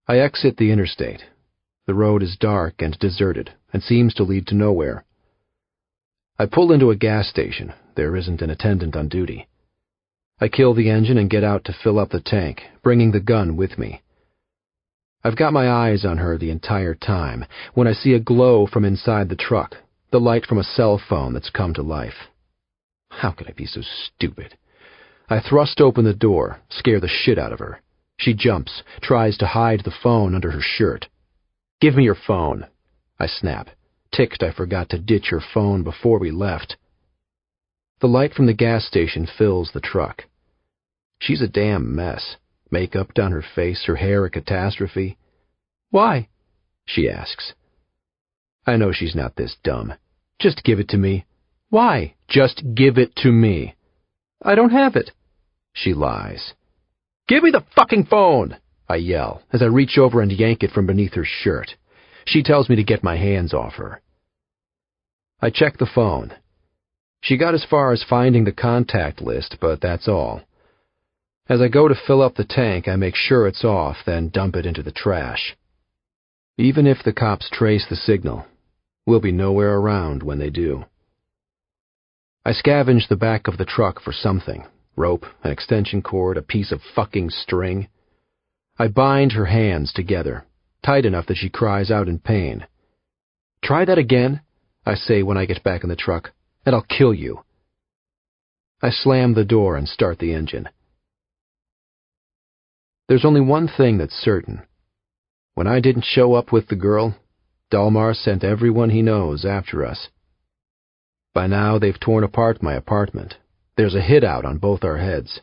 I exit the interstate. The road is dark and deserted and seems to lead to nowhere. I pull into a gas station. There isn't an attendant on duty. I kill the engine and get out to fill up the tank, bringing the gun with me. I've got my eyes on her the entire time when I see a glow from inside the truck, the light from a cell phone that's come to life. How could I be so stupid? I thrust open the door, scare the shit out of her. She jumps, tries to hide the phone under her shirt. Give me your phone, I snap, ticked I forgot to ditch her phone before we left. The light from the gas station fills the truck. She's a damn mess. Makeup down her face, her hair a catastrophe. Why? She asks. I know she's not this dumb. Just give it to me. Why? Just give it to me. I don't have it. She lies. Give me the fucking phone, I yell as I reach over and yank it from beneath her shirt. She tells me to get my hands off her. I check the phone. She got as far as finding the contact list, but that's all. As I go to fill up the tank, I make sure it's off, then dump it into the trash. Even if the cops trace the signal, we'll be nowhere around when they do. I scavenge the back of the truck for something. Rope, an extension cord, a piece of fucking string. I bind her hands together, tight enough that she cries out in pain. Try that again, I say when I get back in the truck, and I'll kill you. I slam the door and start the engine. There's only one thing that's certain. When I didn't show up with the girl, Dalmar sent everyone he knows after us. By now they've torn apart my apartment. There's a hit out on both our heads.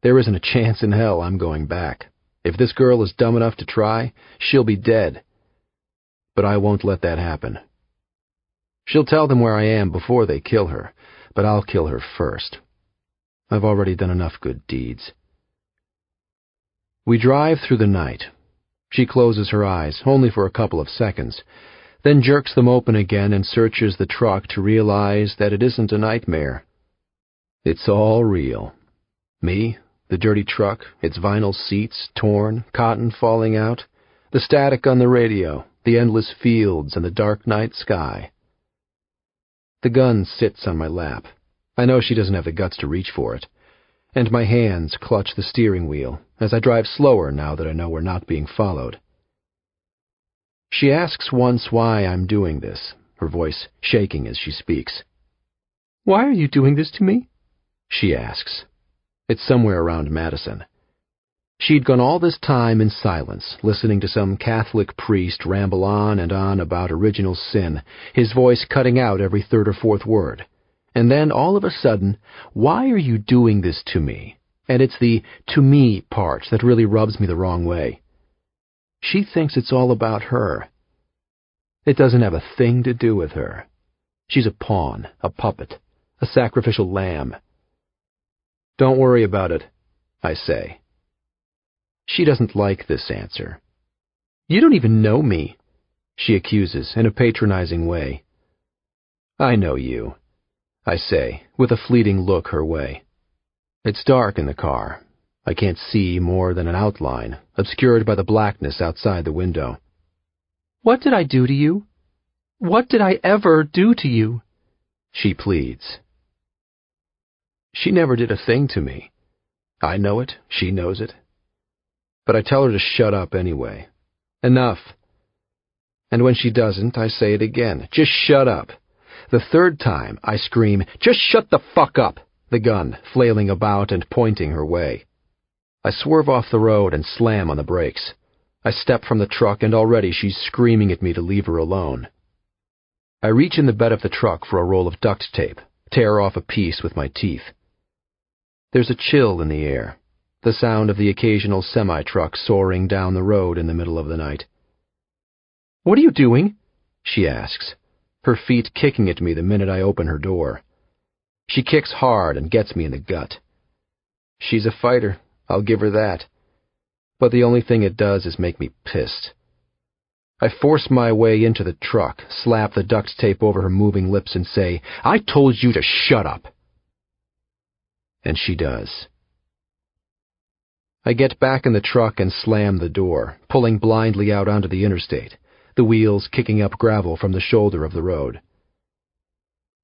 There isn't a chance in hell I'm going back. If this girl is dumb enough to try, she'll be dead. But I won't let that happen. She'll tell them where I am before they kill her, but I'll kill her first. I've already done enough good deeds. We drive through the night. She closes her eyes, only for a couple of seconds, then jerks them open again and searches the truck to realize that it isn't a nightmare. It's all real. Me, the dirty truck, its vinyl seats torn, cotton falling out, the static on the radio, the endless fields and the dark night sky. The gun sits on my lap. I know she doesn't have the guts to reach for it, and my hands clutch the steering wheel as I drive slower now that I know we're not being followed. She asks once why I'm doing this, her voice shaking as she speaks. Why are you doing this to me? She asks. It's somewhere around Madison. She'd gone all this time in silence, listening to some Catholic priest ramble on and on about original sin, his voice cutting out every third or fourth word. And then, all of a sudden, why are you doing this to me? And it's the to me part that really rubs me the wrong way. She thinks it's all about her. It doesn't have a thing to do with her. She's a pawn, a puppet, a sacrificial lamb. Don't worry about it, I say. She doesn't like this answer. You don't even know me, she accuses in a patronizing way. I know you, I say, with a fleeting look her way. It's dark in the car. I can't see more than an outline, obscured by the blackness outside the window. What did I do to you? What did I ever do to you? She pleads. She never did a thing to me. I know it, she knows it. But I tell her to shut up anyway. Enough. And when she doesn't, I say it again. Just shut up. The third time, I scream, just shut the fuck up, the gun flailing about and pointing her way. I swerve off the road and slam on the brakes. I step from the truck and already she's screaming at me to leave her alone. I reach in the bed of the truck for a roll of duct tape, tear off a piece with my teeth. There's a chill in the air, the sound of the occasional semi-truck soaring down the road in the middle of the night. What are you doing? She asks, her feet kicking at me the minute I open her door. She kicks hard and gets me in the gut. She's a fighter, I'll give her that. But the only thing it does is make me pissed. I force my way into the truck, slap the duct tape over her moving lips and say, I told you to shut up. And she does. I get back in the truck and slam the door, pulling blindly out onto the interstate, the wheels kicking up gravel from the shoulder of the road.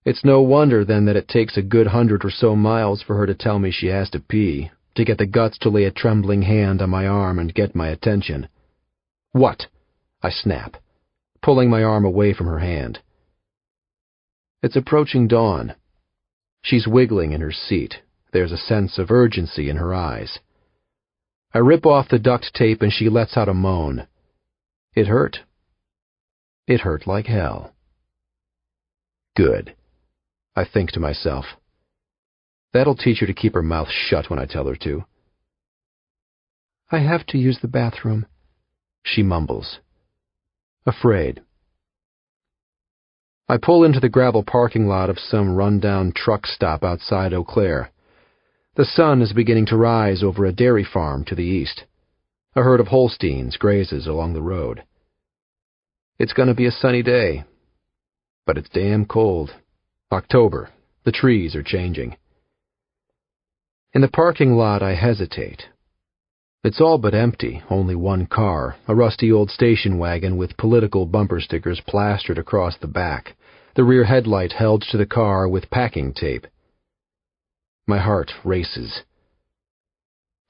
It's no wonder, then, that it takes a good 100 or so miles for her to tell me she has to pee, to get the guts to lay a trembling hand on my arm and get my attention. What? I snap, pulling my arm away from her hand. It's approaching dawn. She's wiggling in her seat. There's a sense of urgency in her eyes. I rip off the duct tape and she lets out a moan. It hurt. It hurt like hell. Good, I think to myself. That'll teach her to keep her mouth shut when I tell her to. I have to use the bathroom, she mumbles. Afraid. I pull into the gravel parking lot of some run-down truck stop outside Eau Claire. The sun is beginning to rise over a dairy farm to the east. A herd of Holsteins grazes along the road. It's going to be a sunny day, but it's damn cold. October. The trees are changing. In the parking lot, I hesitate. It's all but empty, only one car, a rusty old station wagon with political bumper stickers plastered across the back, the rear headlight held to the car with packing tape. My heart races.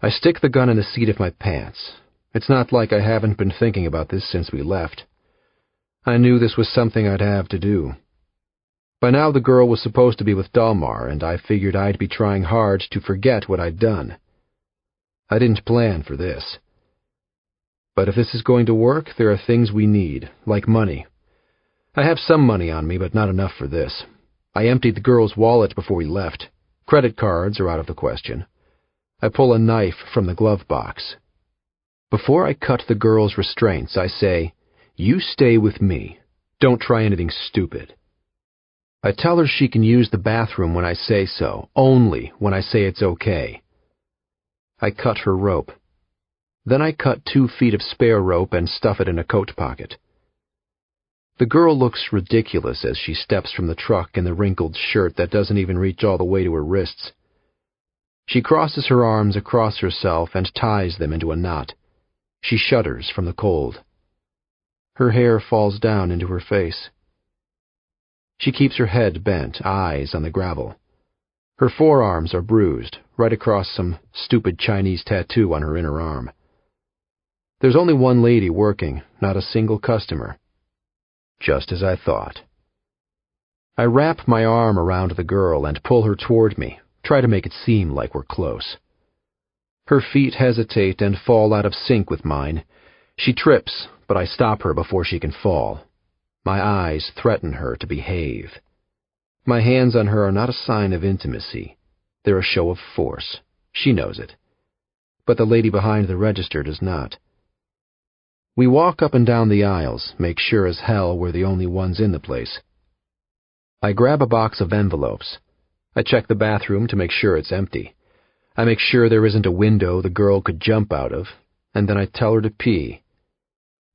I stick the gun in the seat of my pants. It's not like I haven't been thinking about this since we left. I knew this was something I'd have to do. By now the girl was supposed to be with Dalmar, and I figured I'd be trying hard to forget what I'd done. I didn't plan for this. But if this is going to work, there are things we need, like money. I have some money on me, but not enough for this. I emptied the girl's wallet before we left. Credit cards are out of the question. I pull a knife from the glove box. Before I cut the girl's restraints, I say, you stay with me. Don't try anything stupid. I tell her she can use the bathroom when I say so, only when I say it's okay. I cut her rope. Then I cut 2 feet of spare rope and stuff it in a coat pocket. The girl looks ridiculous as she steps from the truck in the wrinkled shirt that doesn't even reach all the way to her wrists. She crosses her arms across herself and ties them into a knot. She shudders from the cold. Her hair falls down into her face. She keeps her head bent, eyes on the gravel. Her forearms are bruised, right across some stupid Chinese tattoo on her inner arm. There's only one lady working, not a single customer. Just as I thought. I wrap my arm around the girl and pull her toward me, try to make it seem like we're close. Her feet hesitate and fall out of sync with mine. She trips, but I stop her before she can fall. My eyes threaten her to behave. My hands on her are not a sign of intimacy. They're a show of force. She knows it. But the lady behind the register does not. We walk up and down the aisles, make sure as hell we're the only ones in the place. I grab a box of envelopes. I check the bathroom to make sure it's empty. I make sure there isn't a window the girl could jump out of, and then I tell her to pee.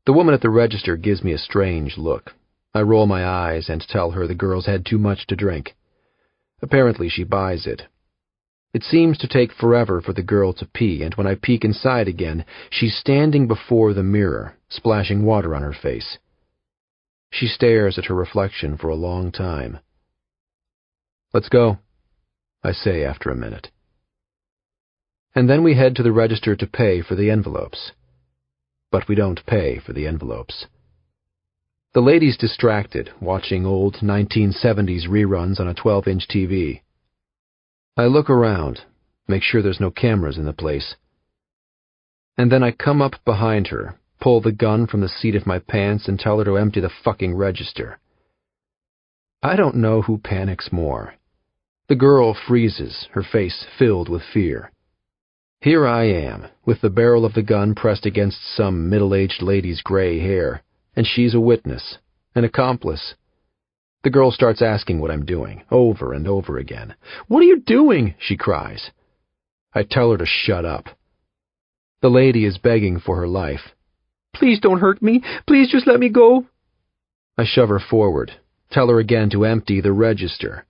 The woman at the register gives me a strange look. I roll my eyes and tell her the girl's had too much to drink. Apparently she buys it. It seems to take forever for the girl to pee, and when I peek inside again, she's standing before the mirror, splashing water on her face. She stares at her reflection for a long time. "Let's go," I say after a minute. And then we head to the register to pay for the envelopes. But we don't pay for the envelopes. The lady's distracted, watching old 1970s reruns on a 12-inch TV. I look around, make sure there's no cameras in the place. And then I come up behind her, pull the gun from the seat of my pants and tell her to empty the fucking register. I don't know who panics more. The girl freezes, her face filled with fear. Here I am, with the barrel of the gun pressed against some middle-aged lady's gray hair, and she's a witness, an accomplice. The girl starts asking what I'm doing, over and over again. "What are you doing?" she cries. I tell her to shut up. The lady is begging for her life. "Please don't hurt me. Please just let me go." I shove her forward, tell her again to empty the register.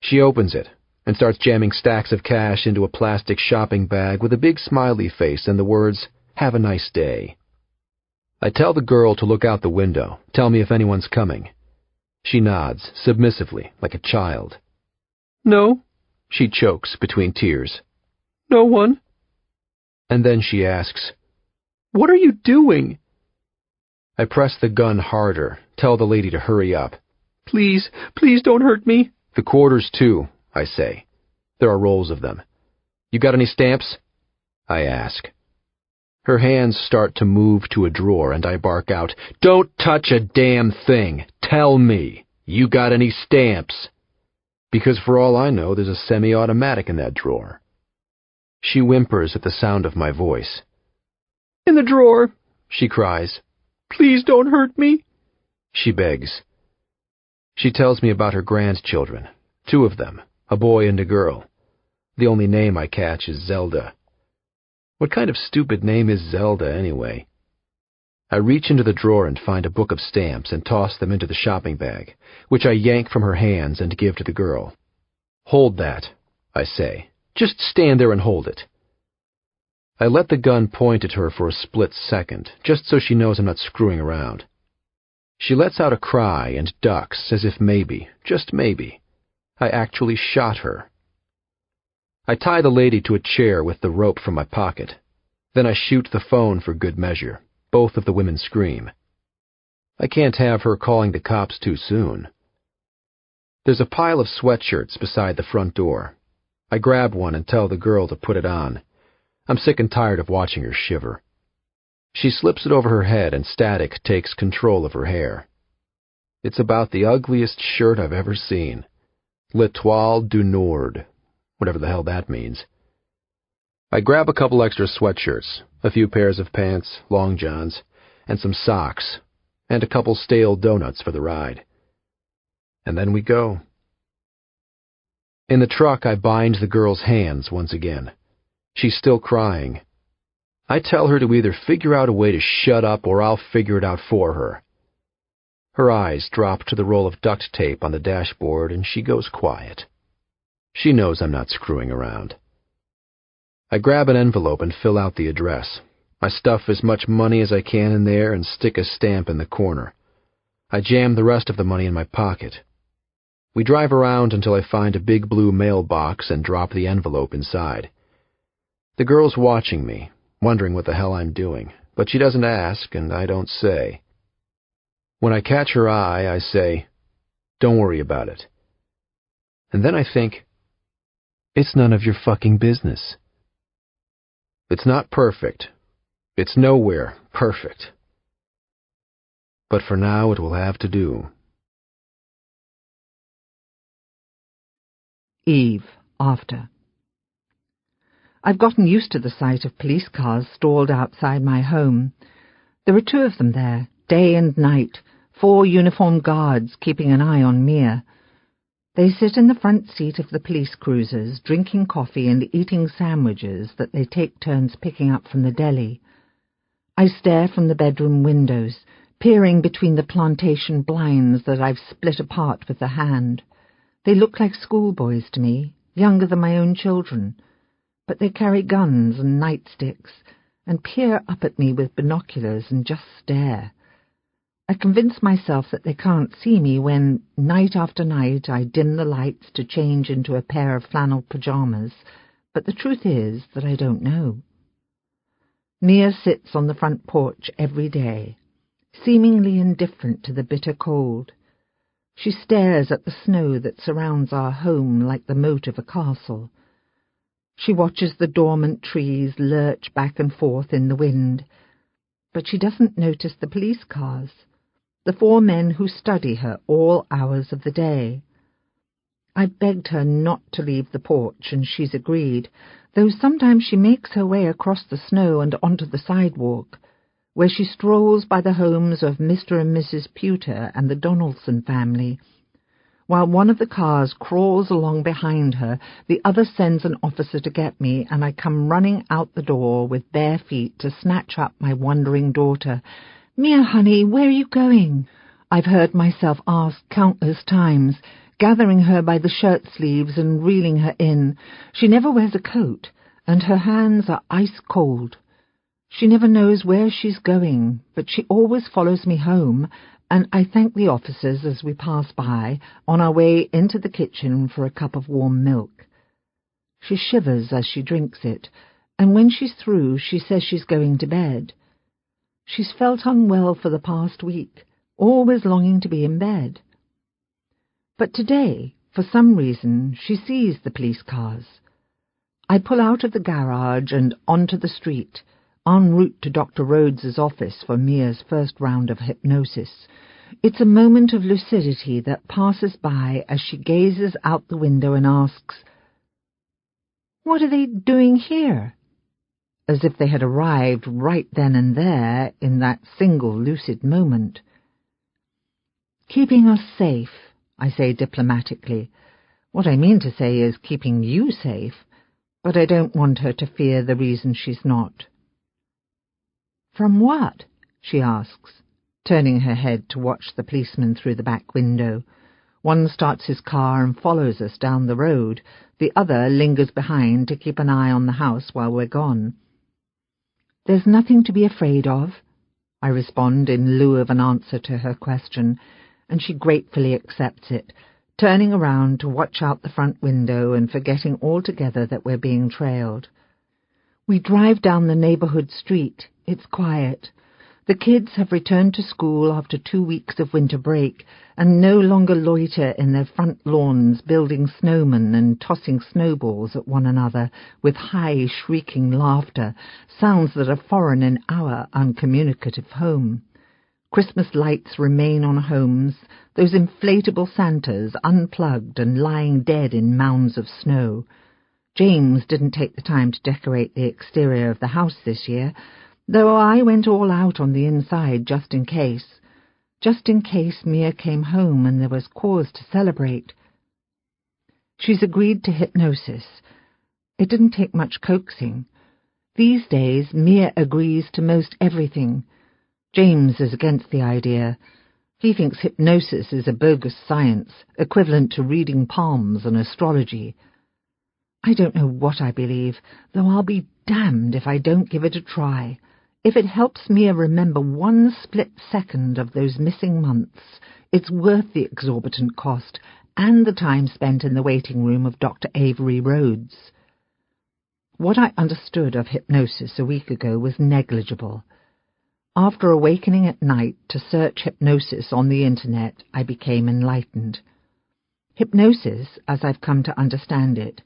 She opens it and starts jamming stacks of cash into a plastic shopping bag with a big smiley face and the words, "Have a nice day." I tell the girl to look out the window, tell me if anyone's coming. She nods, submissively, like a child. "No," she chokes between tears. "No one." And then she asks, "What are you doing?" I press the gun harder, tell the lady to hurry up. "Please, please don't hurt me." "The quarters, too," I say. There are rolls of them. "You got any stamps?" I ask. Her hands start to move to a drawer, and I bark out, "Don't touch a damn thing! Tell me, you got any stamps?" Because for all I know, there's a semi-automatic in that drawer. She whimpers at the sound of my voice. "In the drawer," she cries. "Please don't hurt me," she begs. She tells me about her grandchildren, 2 of them, a boy and a girl. The only name I catch is Zelda. What kind of stupid name is Zelda, anyway? I reach into the drawer and find a book of stamps and toss them into the shopping bag, which I yank from her hands and give to the girl. "Hold that," I say. "Just stand there and hold it." I let the gun point at her for a split second, just so she knows I'm not screwing around. She lets out a cry and ducks, as if maybe, just maybe, I actually shot her. I tie the lady to a chair with the rope from my pocket. Then I shoot the phone for good measure. Both of the women scream. I can't have her calling the cops too soon. There's a pile of sweatshirts beside the front door. I grab one and tell the girl to put it on. I'm sick and tired of watching her shiver. She slips it over her head and static takes control of her hair. It's about the ugliest shirt I've ever seen. L'Étoile du Nord, whatever the hell that means. I grab a couple extra sweatshirts, a few pairs of pants, long johns, and some socks, and a couple stale donuts for the ride. And then we go. In the truck, I bind the girl's hands once again. She's still crying. I tell her to either figure out a way to shut up or I'll figure it out for her. Her eyes drop to the roll of duct tape on the dashboard and she goes quiet. She knows I'm not screwing around. I grab an envelope and fill out the address. I stuff as much money as I can in there and stick a stamp in the corner. I jam the rest of the money in my pocket. We drive around until I find a big blue mailbox and drop the envelope inside. The girl's watching me, wondering what the hell I'm doing, but she doesn't ask and I don't say. When I catch her eye, I say, "Don't worry about it." And then I think, it's none of your fucking business. It's not perfect. It's nowhere perfect. But for now it will have to do. Eve, after. I've gotten used to the sight of police cars stalled outside my home. There are 2 of them there, day and night, 4 uniformed guards keeping an eye on Mia. They sit in the front seat of the police cruisers, drinking coffee and eating sandwiches that they take turns picking up from the deli. I stare from the bedroom windows, peering between the plantation blinds that I've split apart with the hand. They look like schoolboys to me, younger than my own children, but they carry guns and nightsticks and peer up at me with binoculars and just stare. I convince myself that they can't see me when, night after night, I dim the lights to change into a pair of flannel pajamas, but the truth is that I don't know. Mia sits on the front porch every day, seemingly indifferent to the bitter cold. She stares at the snow that surrounds our home like the moat of a castle. She watches the dormant trees lurch back and forth in the wind, but she doesn't notice the police cars, the 4 men who study her all hours of the day. I've begged her not to leave the porch, and she's agreed, though sometimes she makes her way across the snow and onto the sidewalk, where she strolls by the homes of Mr. and Mrs. Pewter and the Donaldson family. While one of the cars crawls along behind her, the other sends an officer to get me, and I come running out the door with bare feet to snatch up my wondering daughter. "Mia, honey, where are you going?" I've heard myself ask countless times, gathering her by the shirt sleeves and reeling her in. She never wears a coat, and her hands are ice cold. She never knows where she's going, but she always follows me home, and I thank the officers as we pass by, on our way into the kitchen for a cup of warm milk. She shivers as she drinks it, and when she's through, she says she's going to bed. She's felt unwell for the past week, always longing to be in bed. But today, for some reason, she sees the police cars. I pull out of the garage and onto the street, en route to Dr. Rhodes's office for Mia's first round of hypnosis. It's a moment of lucidity that passes by as she gazes out the window and asks, "What are they doing here?" As if they had arrived right then and there in that single lucid moment. "Keeping us safe," I say diplomatically. What I mean to say is keeping you safe, but I don't want her to fear the reason she's not. "From what?" she asks, turning her head to watch the policeman through the back window. One starts his car and follows us down the road. The other lingers behind to keep an eye on the house while we're gone. "There's nothing to be afraid of," I respond in lieu of an answer to her question, and she gratefully accepts it, turning around to watch out the front window and forgetting altogether that we're being trailed. We drive down the neighborhood street. It's quiet. The kids have returned to school after 2 weeks of winter break and no longer loiter in their front lawns building snowmen and tossing snowballs at one another with high, shrieking laughter, sounds that are foreign in our uncommunicative home. Christmas lights remain on homes, those inflatable Santas unplugged and lying dead in mounds of snow. James didn't take the time to decorate the exterior of the house this year, though I went all out on the inside just in case Mia came home and there was cause to celebrate. She's agreed to hypnosis. It didn't take much coaxing. These days, Mia agrees to most everything. James is against the idea. He thinks hypnosis is a bogus science, equivalent to reading palms and astrology. I don't know what I believe, though I'll be damned if I don't give it a try. If it helps Mia remember one split second of those missing months, it's worth the exorbitant cost and the time spent in the waiting room of Dr. Avery Rhodes. What I understood of hypnosis a week ago was negligible. After awakening at night to search hypnosis on the internet, I became enlightened. Hypnosis, as I've come to understand it,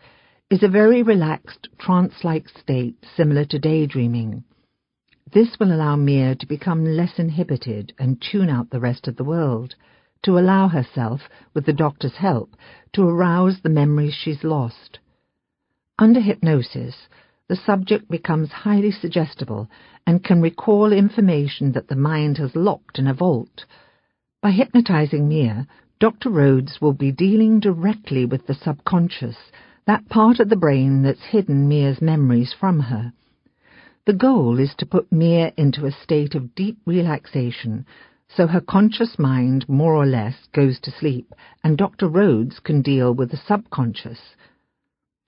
is a very relaxed, trance-like state similar to daydreaming. This will allow Mia to become less inhibited and tune out the rest of the world, to allow herself, with the doctor's help, to arouse the memories she's lost. Under hypnosis, the subject becomes highly suggestible and can recall information that the mind has locked in a vault. By hypnotizing Mia, Dr. Rhodes will be dealing directly with the subconscious, that part of the brain that's hidden Mia's memories from her. The goal is to put Mia into a state of deep relaxation, so her conscious mind, more or less, goes to sleep, and Dr. Rhodes can deal with the subconscious.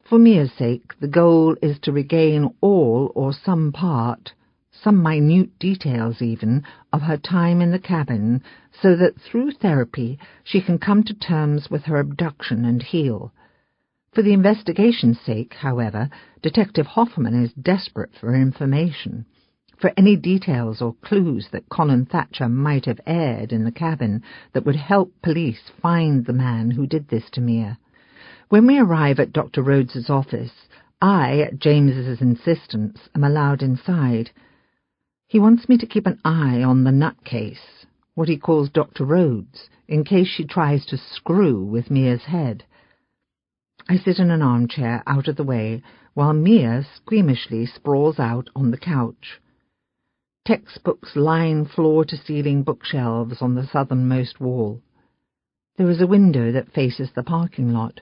For Mia's sake, the goal is to regain all or some part, some minute details even, of her time in the cabin, so that through therapy she can come to terms with her abduction and heal. For the investigation's sake, however, Detective Hoffman is desperate for information, for any details or clues that Colin Thatcher might have aired in the cabin that would help police find the man who did this to Mia. When we arrive at Dr. Rhodes's office, I, at James's insistence, am allowed inside. He wants me to keep an eye on the nutcase, what he calls Dr. Rhodes, in case she tries to screw with Mia's head. I sit in an armchair out of the way, while Mia squeamishly sprawls out on the couch. Textbooks line floor-to-ceiling bookshelves on the southernmost wall. There is a window that faces the parking lot.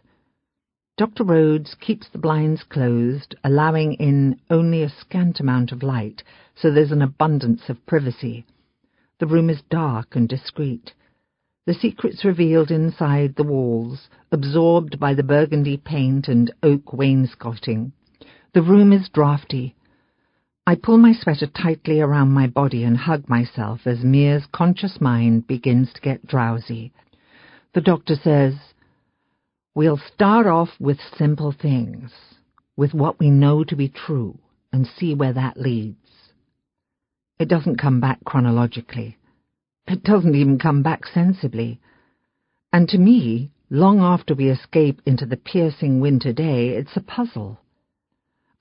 Dr. Rhodes keeps the blinds closed, allowing in only a scant amount of light, so there's an abundance of privacy. The room is dark and discreet. The secrets revealed inside the walls, absorbed by the burgundy paint and oak wainscoting. The room is draughty. I pull my sweater tightly around my body and hug myself as Mia's conscious mind begins to get drowsy. The doctor says, "We'll start off with simple things, with what we know to be true, and see where that leads." It doesn't come back chronologically. It doesn't even come back sensibly. And to me, long after we escape into the piercing winter day, it's a puzzle.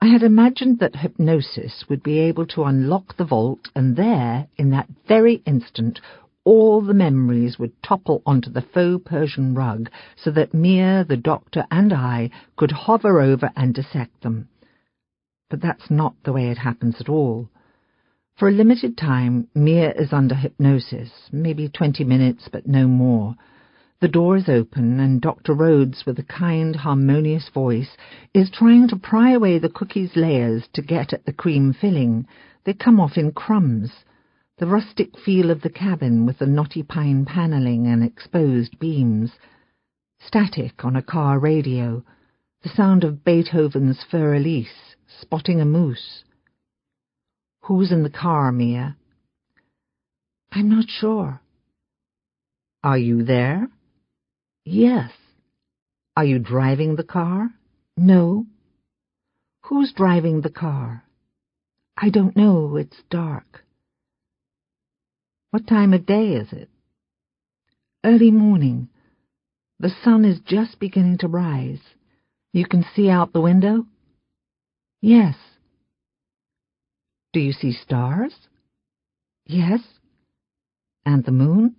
I had imagined that hypnosis would be able to unlock the vault, and there, in that very instant, all the memories would topple onto the faux Persian rug, so that Mia, the doctor, and I could hover over and dissect them. But that's not the way it happens at all. For a limited time, Mia is under hypnosis, maybe 20 minutes, but no more. The door is open, and Dr. Rhodes, with a kind, harmonious voice, is trying to pry away the cookie's layers to get at the cream filling. They come off in crumbs. The rustic feel of the cabin with the knotty pine panelling and exposed beams. Static on a car radio. The sound of Beethoven's Fur Elise, spotting a moose. "Who's in the car, Mia?" "I'm not sure." "Are you there?" "Yes." "Are you driving the car?" "No." "Who's driving the car?" "I don't know. It's dark." "What time of day is it?" "Early morning. The sun is just beginning to rise." "You can see out the window?" "Yes." "Do you see stars?" "Yes." "And the moon?"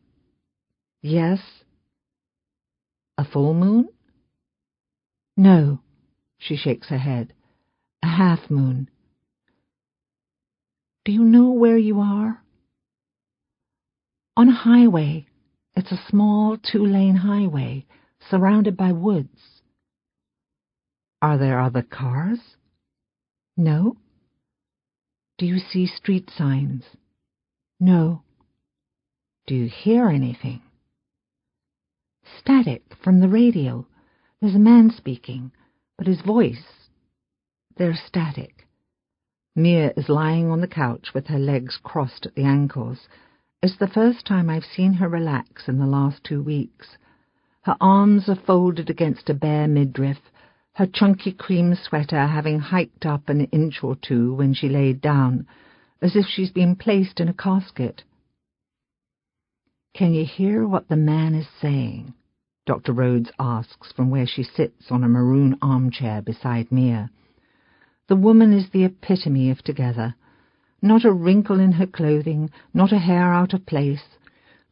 "Yes." "A full moon?" "No." She shakes her head. "A half moon." "Do you know where you are?" "On a highway. It's a small 2-lane highway, surrounded by woods." "Are there other cars?" "No." "Do you see street signs?" "No." "Do you hear anything?" "Static from the radio. There's a man speaking, but his voice... There's static." Mia is lying on the couch with her legs crossed at the ankles. It's the first time I've seen her relax in the last 2 weeks. Her arms are folded against a bare midriff, her chunky cream sweater having hiked up an inch or two when she laid down, as if she's been placed in a casket. "Can you hear what the man is saying?" Dr. Rhodes asks from where she sits on a maroon armchair beside Mia. The woman is the epitome of together. Not a wrinkle in her clothing, not a hair out of place.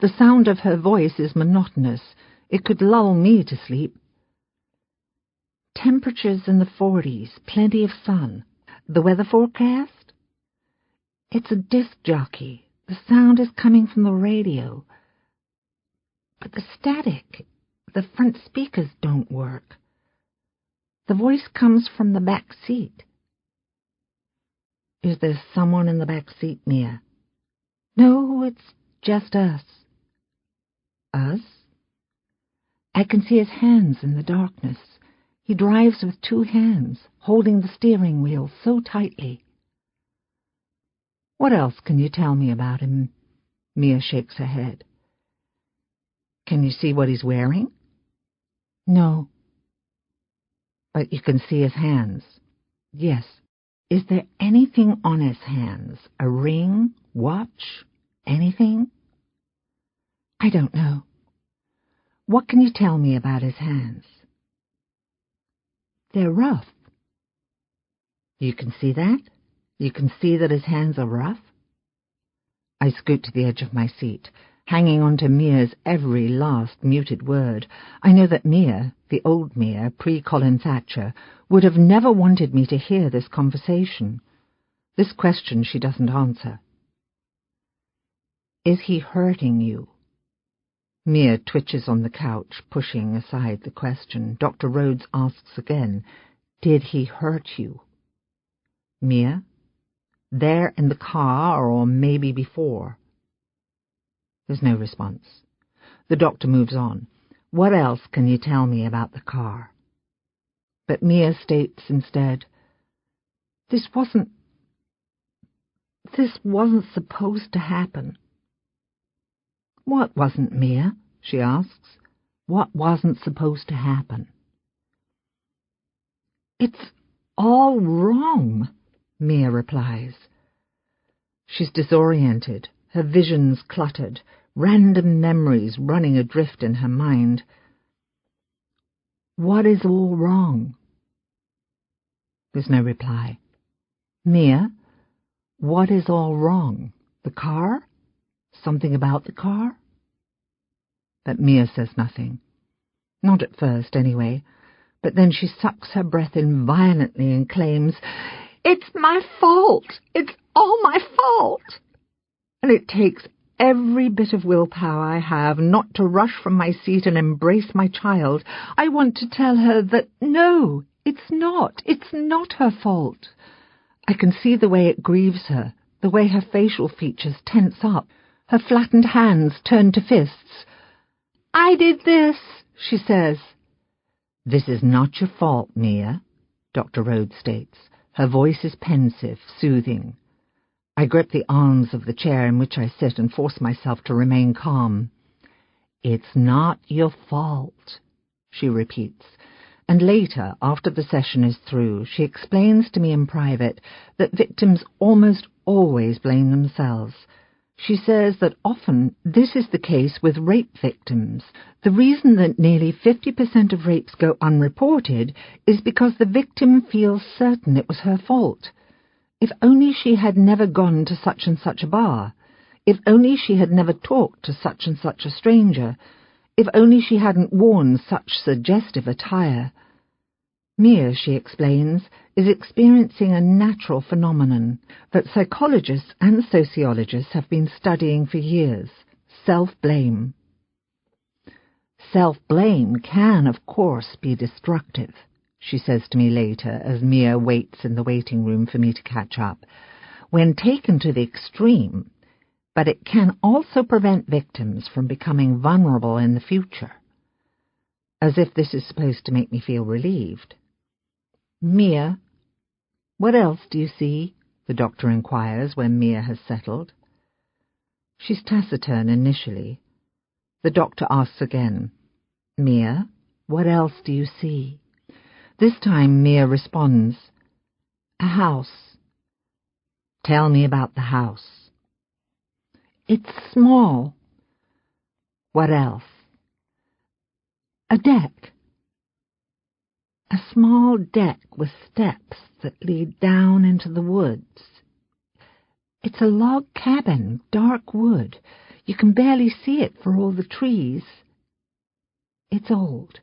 The sound of her voice is monotonous. It could lull me to sleep. Temperatures in the 40s, plenty of sun. The weather forecast? It's a disc jockey. The sound is coming from the radio. But the static, the front speakers don't work. The voice comes from the back seat. Is there someone in the back seat, Mia? No, it's just us. Us? I can see his hands in the darkness. He drives with 2 hands, holding the steering wheel so tightly. What else can you tell me about him? Mia shakes her head. Can you see what he's wearing? No. But you can see his hands. Yes. Is there anything on his hands? A ring? Watch? Anything? I don't know. What can you tell me about his hands? They're rough. You can see that? You can see that his hands are rough? I scoot to the edge of my seat, hanging on to Mia's every last muted word. I know that Mia, the old Mia, pre-Colin Thatcher, would have never wanted me to hear this conversation. This question she doesn't answer. Is he hurting you? Mia twitches on the couch, pushing aside the question. Dr. Rhodes asks again, did he hurt you? Mia? There in the car, or maybe before? There's no response. The doctor moves on. What else can you tell me about the car? But Mia states instead, This wasn't supposed to happen. What wasn't, Mia? She asks. What wasn't supposed to happen? It's all wrong, Mia replies. She's disoriented, her visions cluttered, random memories running adrift in her mind. What is all wrong? There's no reply. Mia, what is all wrong? The car? Something about the car? But Mia says nothing. Not at first, anyway. But then she sucks her breath in violently and claims, It's my fault! It's all my fault! And it takes every bit of willpower I have not to rush from my seat and embrace my child. I want to tell her that no, it's not her fault. I can see the way it grieves her, the way her facial features tense up, her flattened hands turn to fists. I did this, she says. This is not your fault, Mia, Dr. Rhodes states. Her voice is pensive, soothing. I grip the arms of the chair in which I sit and force myself to remain calm. It's not your fault, she repeats. And later, after the session is through, she explains to me in private that victims almost always blame themselves. She says that often this is the case with rape victims. The reason that nearly 50% of rapes go unreported is because the victim feels certain it was her fault. If only she had never gone to such and such a bar. If only she had never talked to such and such a stranger. If only she hadn't worn such suggestive attire. Mia, she explains, is experiencing a natural phenomenon that psychologists and sociologists have been studying for years: self-blame. Self-blame can, of course, be destructive, she says to me later as Mia waits in the waiting room for me to catch up, when taken to the extreme, but it can also prevent victims from becoming vulnerable in the future. As if this is supposed to make me feel relieved. Mia, what else do you see? The doctor inquires when Mia has settled. She's taciturn initially. The doctor asks again, Mia, what else do you see? This time Mia responds, a house. Tell me about the house. It's small. What else? A deck. A small deck with steps that lead down into the woods. It's a log cabin, dark wood. You can barely see it for all the trees. It's old.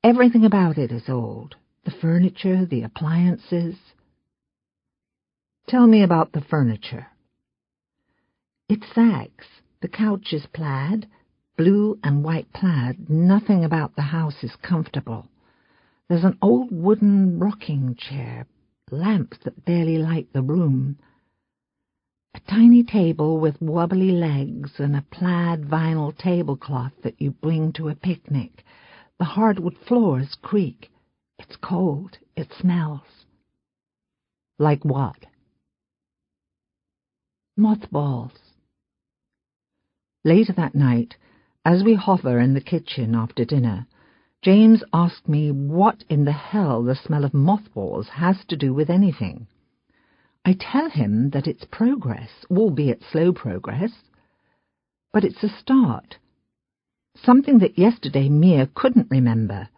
Everything about it is old. The furniture, the appliances. Tell me about the furniture. It sags. The couch is plaid, blue and white plaid. Nothing about the house is comfortable. There's an old wooden rocking chair, lamps that barely light the room, a tiny table with wobbly legs and a plaid vinyl tablecloth that you bring to a picnic. The hardwood floors creak. It's cold. It smells. Like what? Mothballs. Later that night, as we hover in the kitchen after dinner, James asked me what in the hell the smell of mothballs has to do with anything. I tell him that it's progress, albeit slow progress. But it's a start. Something that yesterday Mia couldn't remember.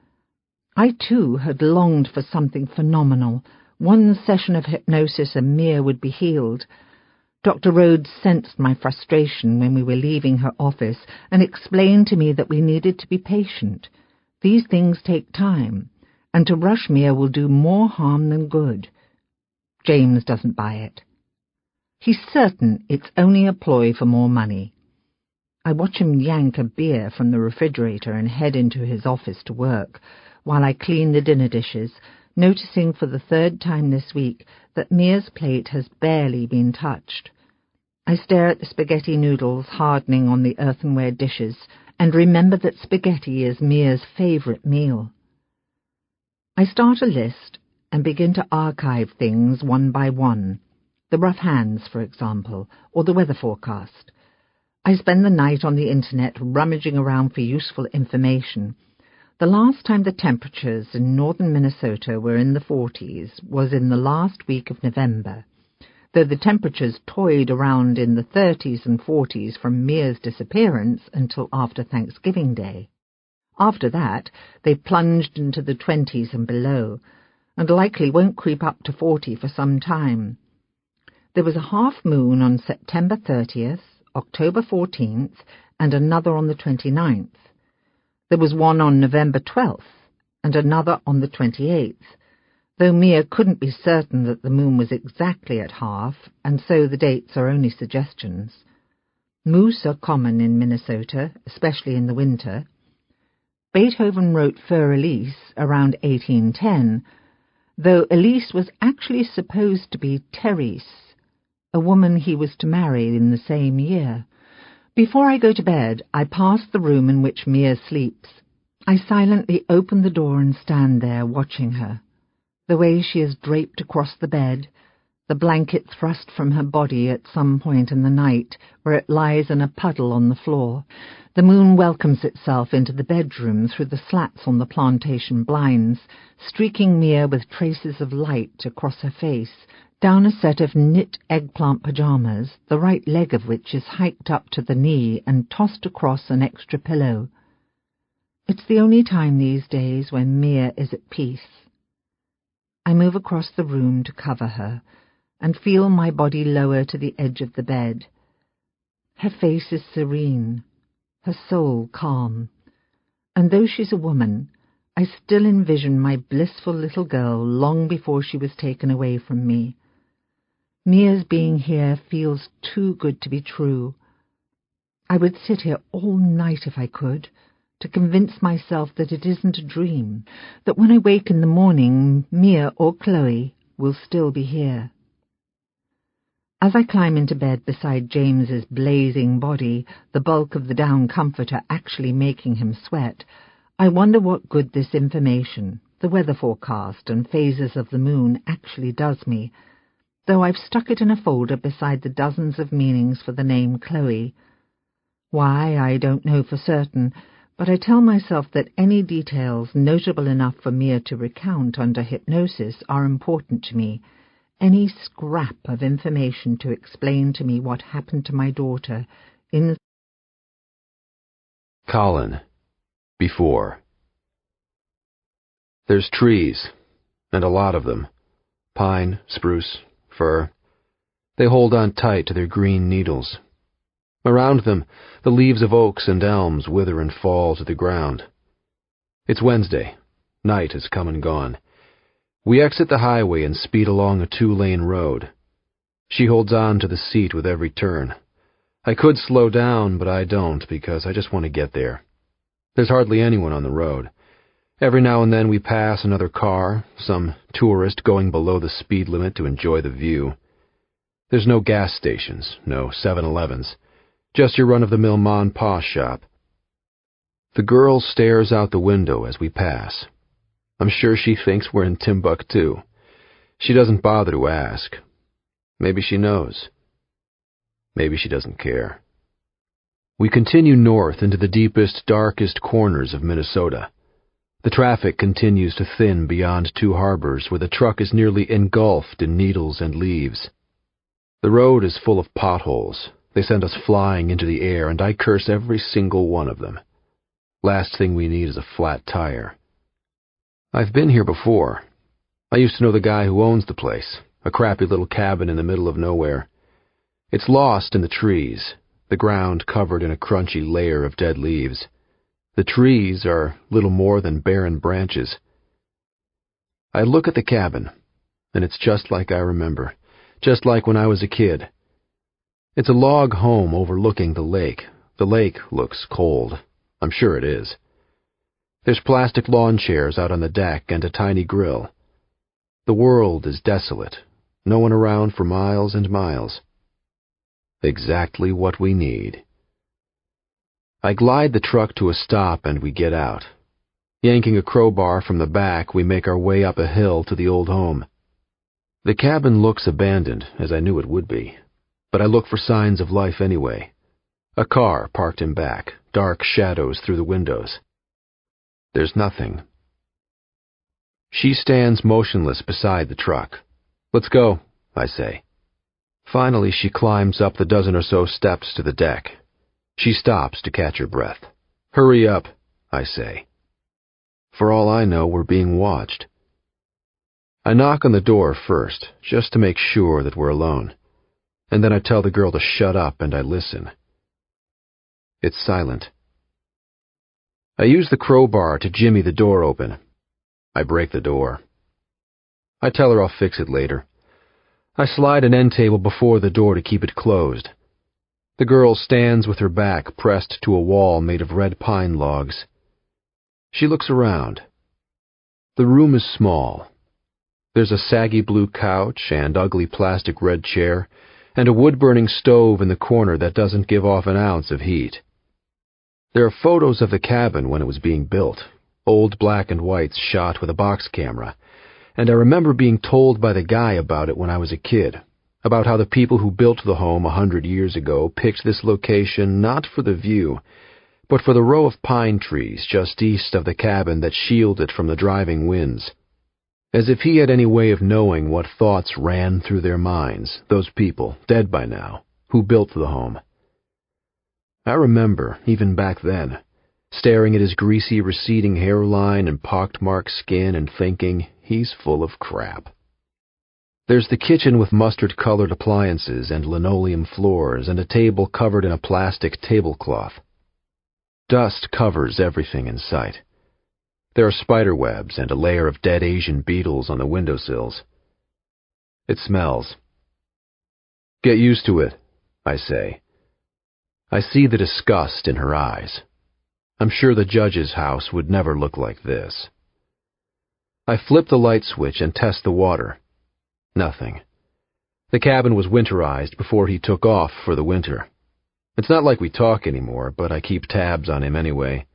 I, too, had longed for something phenomenal. One session of hypnosis and Mia would be healed. Dr. Rhodes sensed my frustration when we were leaving her office and explained to me that we needed to be patient. These things take time, and to rush Mia will do more harm than good. James doesn't buy it. He's certain it's only a ploy for more money. I watch him yank a beer from the refrigerator and head into his office to work, while I clean the dinner dishes, noticing for the third time this week that Mia's plate has barely been touched. I stare at the spaghetti noodles hardening on the earthenware dishes and remember that spaghetti is Mia's favourite meal. I start a list and begin to archive things one by one, the rough hands, for example, or the weather forecast. I spend the night on the internet rummaging around for useful information. The last time the temperatures in northern Minnesota were in the 40s was in the last week of November, though the temperatures toyed around in the 30s and 40s from Mia's disappearance until after Thanksgiving Day. After that, they plunged into the 20s and below, and likely won't creep up to 40 for some time. There was a half moon on September 30th, October 14th, and another on the 29th. There was one on November 12th, and another on the 28th, though Mia couldn't be certain that the moon was exactly at half, and so the dates are only suggestions. Moose are common in Minnesota, especially in the winter. Beethoven wrote Für Elise around 1810, though Elise was actually supposed to be Therese, a woman he was to marry in the same year. Before I go to bed, I pass the room in which Mia sleeps. I silently open the door and stand there watching her. The way she is draped across the bed, the blanket thrust from her body at some point in the night, where it lies in a puddle on the floor. The moon welcomes itself into the bedroom through the slats on the plantation blinds, streaking Mia with traces of light across her face, down a set of knit eggplant pajamas, the right leg of which is hiked up to the knee and tossed across an extra pillow. It's the only time these days when Mia is at peace. I move across the room to cover her, and feel my body lower to the edge of the bed. Her face is serene, her soul calm, and though she's a woman, I still envision my blissful little girl long before she was taken away from me. Mia's being here feels too good to be true. I would sit here all night if I could, to convince myself that it isn't a dream, that when I wake in the morning, Mia or Chloe will still be here. As I climb into bed beside James's blazing body, the bulk of the down comforter actually making him sweat, I wonder what good this information, the weather forecast and phases of the moon, actually does me, though I've stuck it in a folder beside the dozens of meanings for the name Chloe. Why, I don't know for certain, but I tell myself that any details notable enough for Mia to recount under hypnosis are important to me, any scrap of information to explain to me what happened to my daughter in... Colin. Before. There's trees, and a lot of them. Pine, spruce, fir. They hold on tight to their green needles. Around them, the leaves of oaks and elms wither and fall to the ground. It's Wednesday. Night has come and gone. We exit the highway and speed along a 2-lane road. She holds on to the seat with every turn. I could slow down, but I don't because I just want to get there. There's hardly anyone on the road. Every now and then we pass another car, some tourist going below the speed limit to enjoy the view. There's no gas stations, no 7-Elevens, just your run-of-the-mill ma-and-pa shop. The girl stares out the window as we pass. I'm sure she thinks we're in Timbuktu. She doesn't bother to ask. Maybe she knows. Maybe she doesn't care. We continue north into the deepest, darkest corners of Minnesota. The traffic continues to thin beyond two harbors where the truck is nearly engulfed in needles and leaves. The road is full of potholes. They send us flying into the air, and I curse every single one of them. Last thing we need is a flat tire. I've been here before. I used to know the guy who owns the place, a crappy little cabin in the middle of nowhere. It's lost in the trees, the ground covered in a crunchy layer of dead leaves. The trees are little more than barren branches. I look at the cabin, and it's just like I remember, just like when I was a kid. It's a log home overlooking the lake. The lake looks cold. I'm sure it is. There's plastic lawn chairs out on the deck and a tiny grill. The world is desolate. No one around for miles and miles. Exactly what we need. I glide the truck to a stop and we get out. Yanking a crowbar from the back, we make our way up a hill to the old home. The cabin looks abandoned, as I knew it would be, but I look for signs of life anyway. A car parked in back, dark shadows through the windows. There's nothing. She stands motionless beside the truck. "Let's go," I say. Finally, she climbs up the dozen or so steps to the deck. She stops to catch her breath. "Hurry up," I say. For all I know, we're being watched. I knock on the door first, just to make sure that we're alone. And then I tell the girl to shut up and I listen. It's silent. I use the crowbar to jimmy the door open. I break the door. I tell her I'll fix it later. I slide an end table before the door to keep it closed. The girl stands with her back pressed to a wall made of red pine logs. She looks around. The room is small. There's a saggy blue couch and ugly plastic red chair, and a wood-burning stove in the corner that doesn't give off an ounce of heat. There are photos of the cabin when it was being built, old black and whites shot with a box camera, and I remember being told by the guy about it when I was a kid, about how the people who built the home 100 years ago picked this location not for the view, but for the row of pine trees just east of the cabin that shield it from the driving winds. As if he had any way of knowing what thoughts ran through their minds, those people, dead by now, who built the home. I remember, even back then, staring at his greasy, receding hairline and pockmarked skin and thinking, he's full of crap. There's the kitchen with mustard-colored appliances and linoleum floors and a table covered in a plastic tablecloth. Dust covers everything in sight. There are spider webs and a layer of dead Asian beetles on the windowsills. It smells. "Get used to it," I say. I see the disgust in her eyes. I'm sure the judge's house would never look like this. I flip the light switch and test the water. Nothing. The cabin was winterized before he took off for the winter. It's not like we talk anymore, but I keep tabs on him anyway.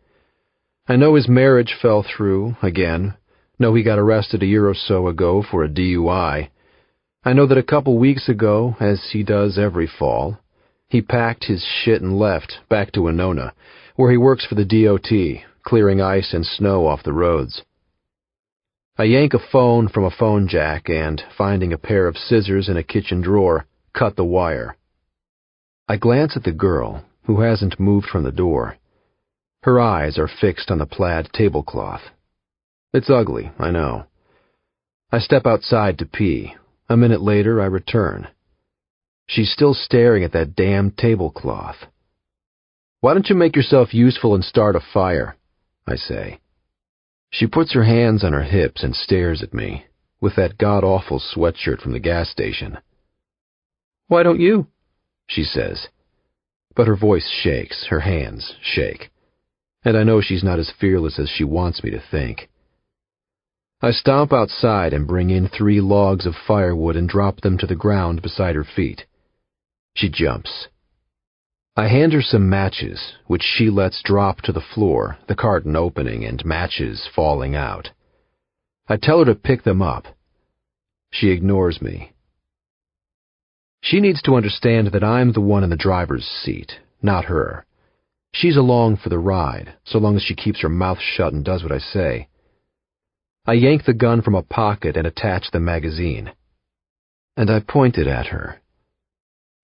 I know his marriage fell through, again. Know he got arrested a year or so ago for a DUI. I know that a couple weeks ago, as he does every fall, he packed his shit and left, back to Winona, where he works for the DOT, clearing ice and snow off the roads. I yank a phone from a phone jack and, finding a pair of scissors in a kitchen drawer, cut the wire. I glance at the girl, who hasn't moved from the door. Her eyes are fixed on the plaid tablecloth. It's ugly, I know. I step outside to pee. A minute later, I return. She's still staring at that damn tablecloth. Why don't you make yourself useful and start a fire? I say. She puts her hands on her hips and stares at me, with that god-awful sweatshirt from the gas station. Why don't you? She says. But her voice shakes, her hands shake, and I know she's not as fearless as she wants me to think. I stomp outside and bring in 3 logs of firewood and drop them to the ground beside her feet. She jumps. I hand her some matches, which she lets drop to the floor, the carton opening and matches falling out. I tell her to pick them up. She ignores me. She needs to understand that I'm the one in the driver's seat, not her. She's along for the ride, so long as she keeps her mouth shut and does what I say. I yank the gun from a pocket and attach the magazine. And I point it at her.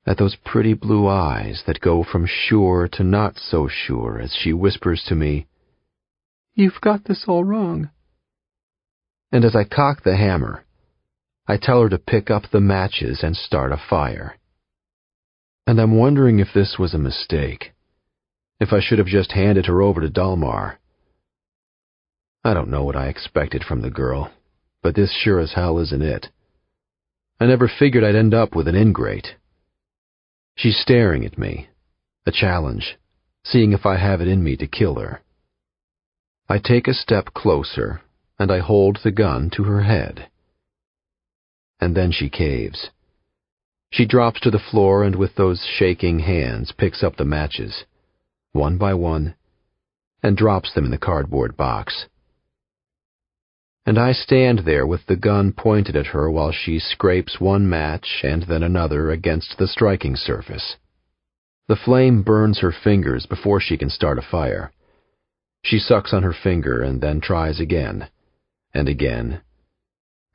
At those pretty blue eyes that go from sure to not so sure as she whispers to me, "You've got this all wrong." And as I cock the hammer, I tell her to pick up the matches and start a fire. And I'm wondering if this was a mistake, if I should have just handed her over to Dalmar. I don't know what I expected from the girl, but this sure as hell isn't it. I never figured I'd end up with an ingrate. She's staring at me, a challenge, seeing if I have it in me to kill her. I take a step closer, and I hold the gun to her head. And then she caves. She drops to the floor and with those shaking hands picks up the matches, one by one, and drops them in the cardboard box. And I stand there with the gun pointed at her while she scrapes one match and then another against the striking surface. The flame burns her fingers before she can start a fire. She sucks on her finger and then tries again, and again,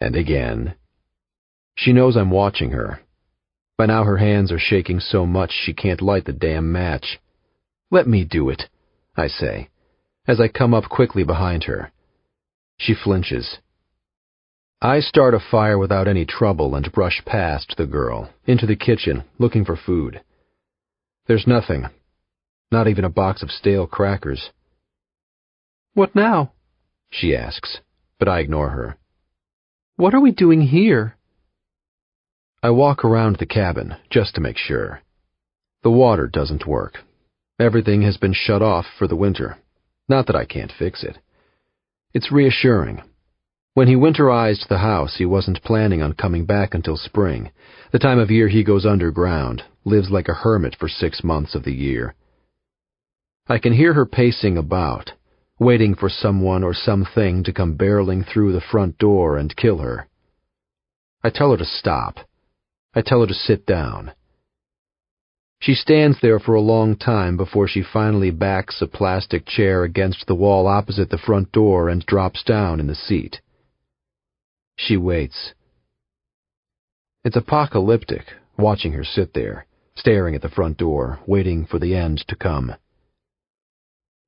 and again. She knows I'm watching her. By now her hands are shaking so much she can't light the damn match. "Let me do it," I say, as I come up quickly behind her. She flinches. I start a fire without any trouble and brush past the girl, into the kitchen, looking for food. There's nothing, not even a box of stale crackers. "What now?" she asks, but I ignore her. "What are we doing here?" I walk around the cabin, just to make sure. The water doesn't work. Everything has been shut off for the winter. Not that I can't fix it. It's reassuring. When he winterized the house, he wasn't planning on coming back until spring, the time of year he goes underground, lives like a hermit for 6 months of the year. I can hear her pacing about, waiting for someone or something to come barreling through the front door and kill her. I tell her to stop. I tell her to sit down. She stands there for a long time before she finally backs a plastic chair against the wall opposite the front door and drops down in the seat. She waits. It's apocalyptic, watching her sit there, staring at the front door, waiting for the end to come.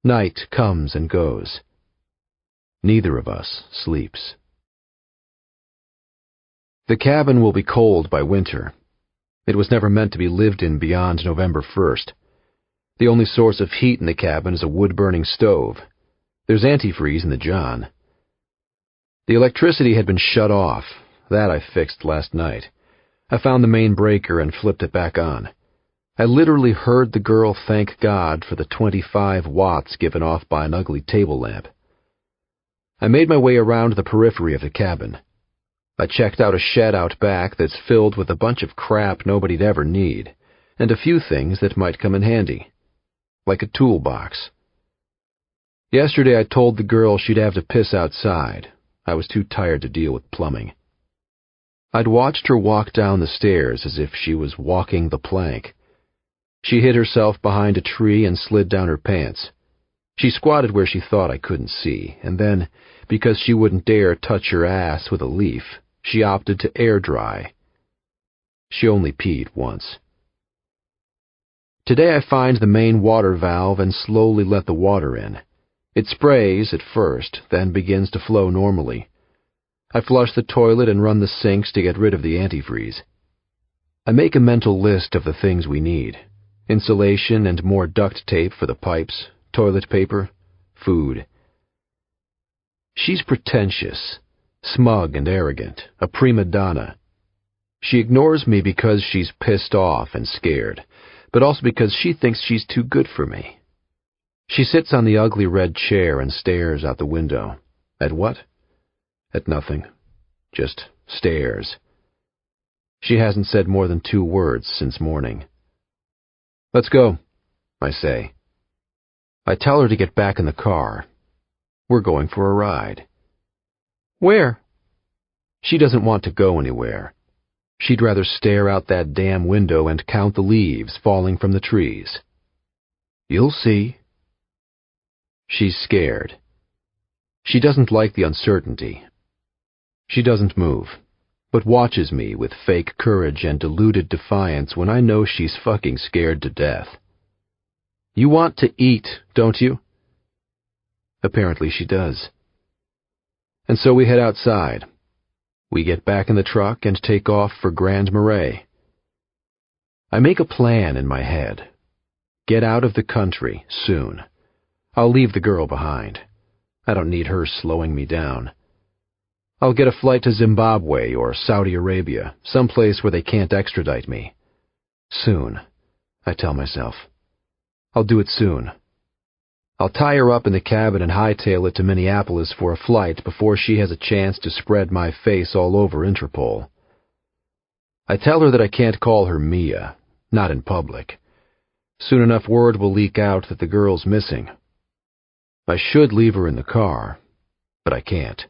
Night comes and goes. Neither of us sleeps. The cabin will be cold by winter. It was never meant to be lived in beyond November 1st. The only source of heat in the cabin is a wood-burning stove. There's antifreeze in the john. The electricity had been shut off. That I fixed last night. I found the main breaker and flipped it back on. I literally heard the girl thank God for the 25 watts given off by an ugly table lamp. I made my way around the periphery of the cabin. I checked out a shed out back that's filled with a bunch of crap nobody'd ever need, and a few things that might come in handy, like a toolbox. Yesterday I told the girl she'd have to piss outside. I was too tired to deal with plumbing. I'd watched her walk down the stairs as if she was walking the plank. She hid herself behind a tree and slid down her pants. She squatted where she thought I couldn't see, and then, because she wouldn't dare touch her ass with a leaf, she opted to air dry. She only peed once. Today I find the main water valve and slowly let the water in. It sprays at first, then begins to flow normally. I flush the toilet and run the sinks to get rid of the antifreeze. I make a mental list of the things we need. Insulation and more duct tape for the pipes, toilet paper, food. She's pretentious, smug and arrogant, a prima donna. She ignores me because she's pissed off and scared, but also because she thinks she's too good for me. She sits on the ugly red chair and stares out the window. At what? At nothing. Just stares. She hasn't said more than 2 words since morning. "Let's go," I say. I tell her to get back in the car. We're going for a ride. "Where?" She doesn't want to go anywhere. She'd rather stare out that damn window and count the leaves falling from the trees. "You'll see." She's scared. She doesn't like the uncertainty. She doesn't move, but watches me with fake courage and deluded defiance when I know she's fucking scared to death. "You want to eat, don't you?" Apparently she does. And so we head outside. We get back in the truck and take off for Grand Marais. I make a plan in my head. Get out of the country soon. I'll leave the girl behind. I don't need her slowing me down. I'll get a flight to Zimbabwe or Saudi Arabia, someplace where they can't extradite me. Soon, I tell myself. I'll do it soon. I'll tie her up in the cabin and hightail it to Minneapolis for a flight before she has a chance to spread my face all over Interpol. I tell her that I can't call her Mia, not in public. Soon enough word will leak out that the girl's missing. I should leave her in the car, but I can't.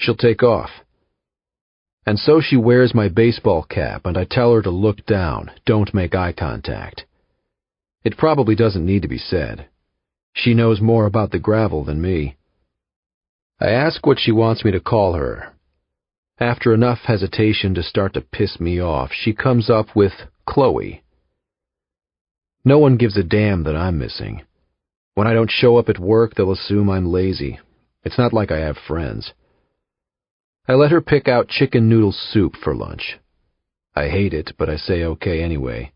She'll take off. And so she wears my baseball cap and I tell her to look down, don't make eye contact. It probably doesn't need to be said. She knows more about the gravel than me. I ask what she wants me to call her. After enough hesitation to start to piss me off, she comes up with Chloe. No one gives a damn that I'm missing. When I don't show up at work, they'll assume I'm lazy. It's not like I have friends. I let her pick out chicken noodle soup for lunch. I hate it, but I say okay anyway.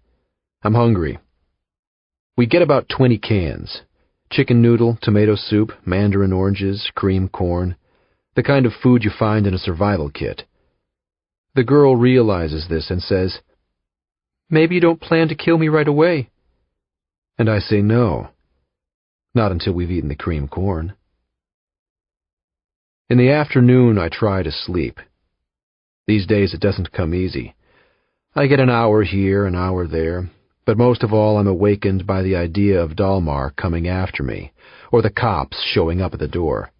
I'm hungry. We get about 20 cans. Chicken noodle, tomato soup, mandarin oranges, cream corn. The kind of food you find in a survival kit. The girl realizes this and says, "Maybe you don't plan to kill me right away." And I say no. Not until we've eaten the cream corn. In the afternoon, I try to sleep. These days it doesn't come easy. I get an hour here, an hour there, but most of all I'm awakened by the idea of Dalmar coming after me, or the cops showing up at the door.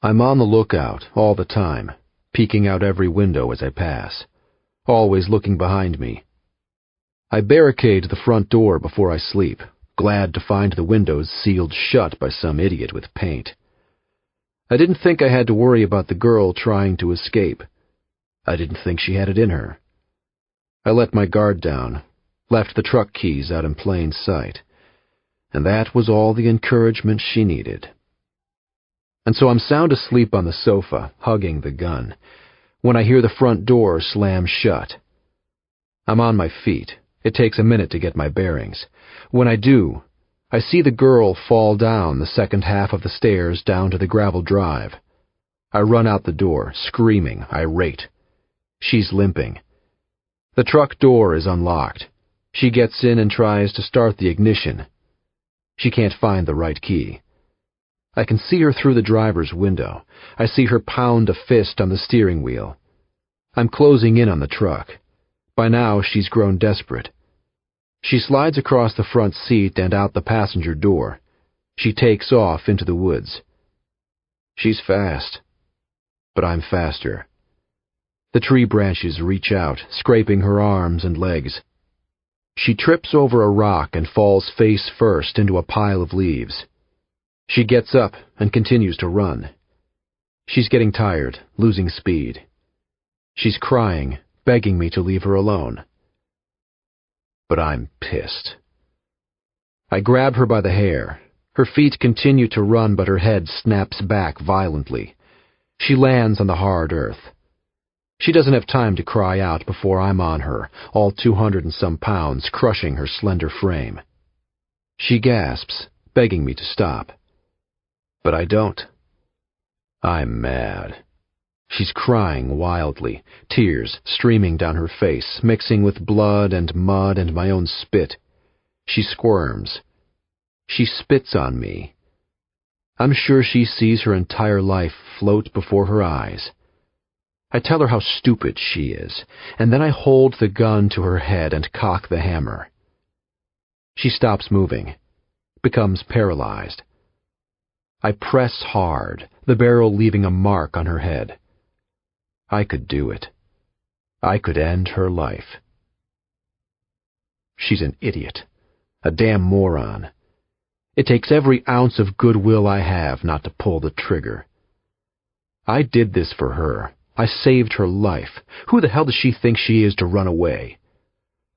I'm on the lookout all the time, peeking out every window as I pass, always looking behind me. I barricade the front door before I sleep, glad to find the windows sealed shut by some idiot with paint. I didn't think I had to worry about the girl trying to escape. I didn't think she had it in her. I let my guard down, left the truck keys out in plain sight, and that was all the encouragement she needed. And so I'm sound asleep on the sofa, hugging the gun, when I hear the front door slam shut. I'm on my feet. It takes a minute to get my bearings. When I do, I see the girl fall down the second half of the stairs down to the gravel drive. I run out the door, screaming, irate. She's limping. The truck door is unlocked. She gets in and tries to start the ignition. She can't find the right key. I can see her through the driver's window. I see her pound a fist on the steering wheel. I'm closing in on the truck. By now, she's grown desperate. She slides across the front seat and out the passenger door. She takes off into the woods. She's fast, but I'm faster. The tree branches reach out, scraping her arms and legs. She trips over a rock and falls face first into a pile of leaves. She gets up and continues to run. She's getting tired, losing speed. She's crying, begging me to leave her alone. But I'm pissed. I grab her by the hair. Her feet continue to run, but her head snaps back violently. She lands on the hard earth. She doesn't have time to cry out before I'm on her, all 200 and some pounds, crushing her slender frame. She gasps, begging me to stop. But I don't. I'm mad. She's crying wildly, tears streaming down her face, mixing with blood and mud and my own spit. She squirms. She spits on me. I'm sure she sees her entire life float before her eyes. I tell her how stupid she is, and then I hold the gun to her head and cock the hammer. She stops moving, becomes paralyzed. I press hard, the barrel leaving a mark on her head. I could do it. I could end her life. She's an idiot, a damn moron. It takes every ounce of goodwill I have not to pull the trigger. I did this for her. I saved her life. Who the hell does she think she is to run away?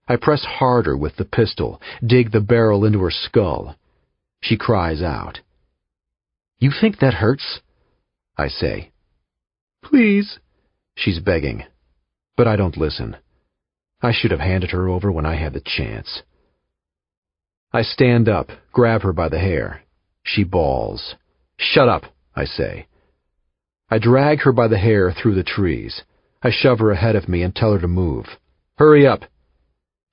I press harder with the pistol, dig the barrel into her skull. She cries out. "You think that hurts?" I say. "Please," she's begging. But I don't listen. I should have handed her over when I had the chance. I stand up, grab her by the hair. She bawls. "Shut up," I say. I drag her by the hair through the trees. I shove her ahead of me and tell her to move. "Hurry up."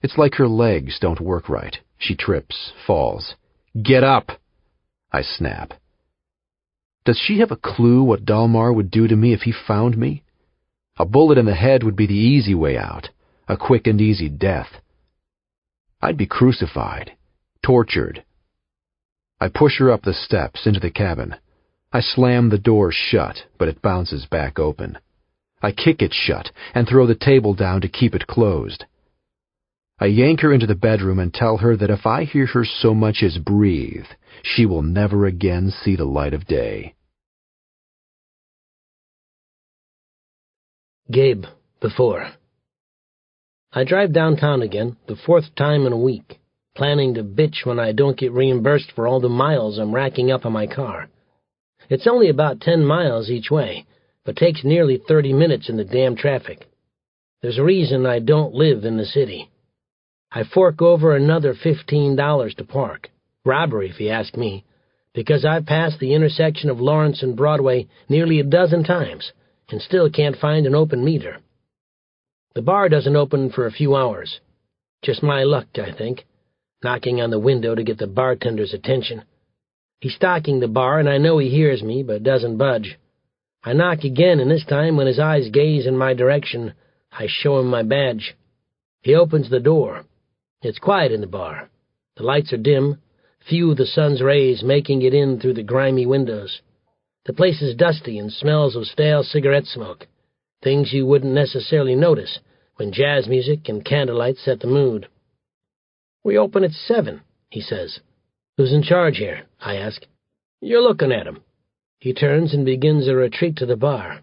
It's like her legs don't work right. She trips, falls. "Get up," I snap. Does she have a clue what Dalmar would do to me if he found me? A bullet in the head would be the easy way out, a quick and easy death. I'd be crucified, tortured. I push her up the steps into the cabin. I slam the door shut, but it bounces back open. I kick it shut and throw the table down to keep it closed. I yank her into the bedroom and tell her that if I hear her so much as breathe, she will never again see the light of day. Gabe, before. I drive downtown again, the 4th time in a week, planning to bitch when I don't get reimbursed for all the miles I'm racking up on my car. It's only about 10 miles each way, but takes nearly 30 minutes in the damn traffic. There's a reason I don't live in the city. I fork over another $15 to park. Robbery, if you ask me, because I've passed the intersection of Lawrence and Broadway nearly a dozen times and still can't find an open meter. The bar doesn't open for a few hours. Just my luck, I think, knocking on the window to get the bartender's attention. He's stocking the bar, and I know he hears me, but doesn't budge. I knock again, and this time, when his eyes gaze in my direction, I show him my badge. He opens the door. It's quiet in the bar. The lights are dim, few of the sun's rays making it in through the grimy windows. The place is dusty and smells of stale cigarette smoke, things you wouldn't necessarily notice when jazz music and candlelight set the mood. "We open at 7, he says. "Who's in charge here?" I ask. "You're looking at him." He turns and begins a retreat to the bar.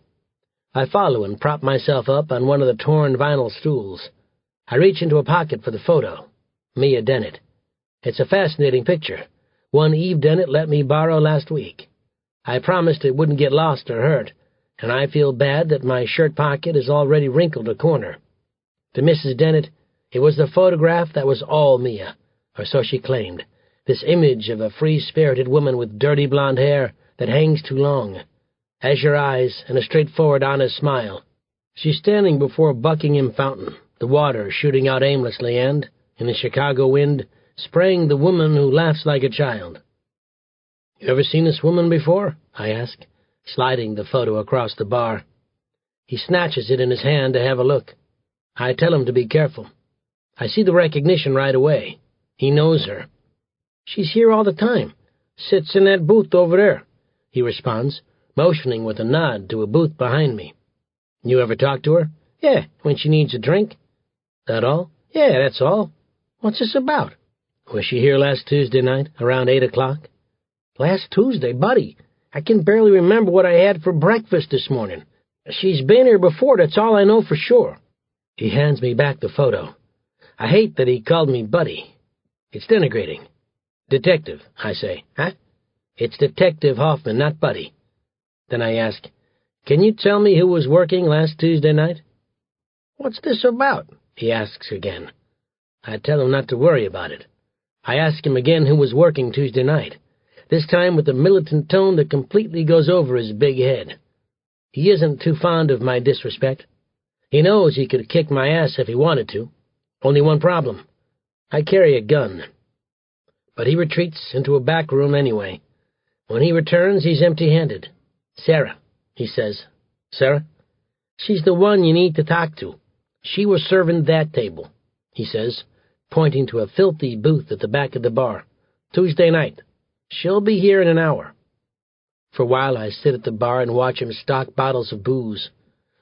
I follow and prop myself up on one of the torn vinyl stools. I reach into a pocket for the photo. Mia Dennett. It's a fascinating picture, one Eve Dennett let me borrow last week. I promised it wouldn't get lost or hurt, and I feel bad that my shirt pocket is already wrinkled a corner. To Mrs. Dennett, it was the photograph that was all Mia, or so she claimed, this image of a free-spirited woman with dirty blonde hair that hangs too long, azure eyes, and a straightforward, honest smile. She's standing before Buckingham Fountain, the water shooting out aimlessly and, in the Chicago wind, spraying the woman who laughs like a child. "You ever seen this woman before?" I ask, sliding the photo across the bar. He snatches it in his hand to have a look. I tell him to be careful. I see the recognition right away. He knows her. "She's here all the time. Sits in that booth over there," he responds, motioning with a nod to a booth behind me. "You ever talk to her?" "Yeah, when she needs a drink." "That all?" "Yeah, that's all." "What's this about?" "Was she here last Tuesday night, around 8 o'clock?" "Last Tuesday, buddy. I can barely remember what I had for breakfast this morning. She's been here before, that's all I know for sure." He hands me back the photo. I hate that he called me buddy. It's denigrating. "Detective," I say. "Huh?" "It's Detective Hoffman, not buddy." Then I ask, "Can you tell me who was working last Tuesday night?" "What's this about?" he asks again. I tell him not to worry about it. I ask him again who was working Tuesday night, this time with a militant tone that completely goes over his big head. He isn't too fond of my disrespect. He knows he could kick my ass if he wanted to. Only one problem. I carry a gun. But he retreats into a back room anyway. When he returns, he's empty-handed. "Sarah," he says. "Sarah? She's the one you need to talk to. She was serving that table," he says, pointing to a filthy booth at the back of the bar. "Tuesday night. She'll be here in an hour." For a while I sit at the bar and watch him stock bottles of booze.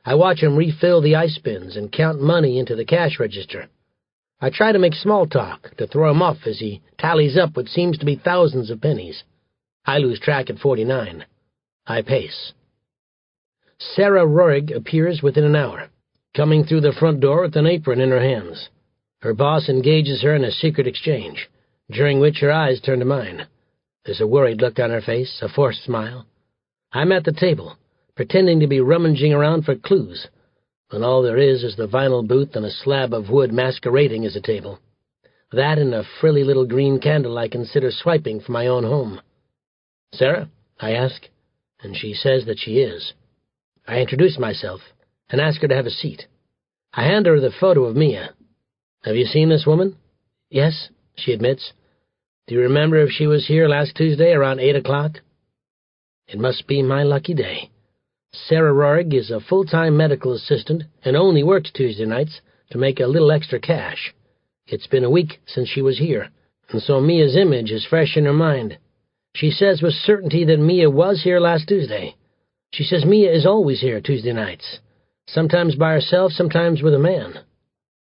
I watch him refill the ice bins and count money into the cash register. I try to make small talk to throw him off as he tallies up what seems to be thousands of pennies. I lose track at 49. I pace. Sarah Rohrig appears within an hour, coming through the front door with an apron in her hands. Her boss engages her in a secret exchange, during which her eyes turn to mine. There's a worried look on her face, a forced smile. I'm at the table, pretending to be rummaging around for clues, when all there is the vinyl booth and a slab of wood masquerading as a table. That and a frilly little green candle I consider swiping for my own home. "Sarah?" I ask, and she says that she is. I introduce myself and ask her to have a seat. I hand her the photo of Mia. "Have you seen this woman?" "Yes," she admits. "Do you remember if she was here last Tuesday around 8 o'clock? It must be my lucky day. Sarah Rohrig is a full-time medical assistant and only works Tuesday nights to make a little extra cash. It's been a week since she was here, and so Mia's image is fresh in her mind. She says with certainty that Mia was here last Tuesday. She says Mia is always here Tuesday nights, sometimes by herself, sometimes with a man."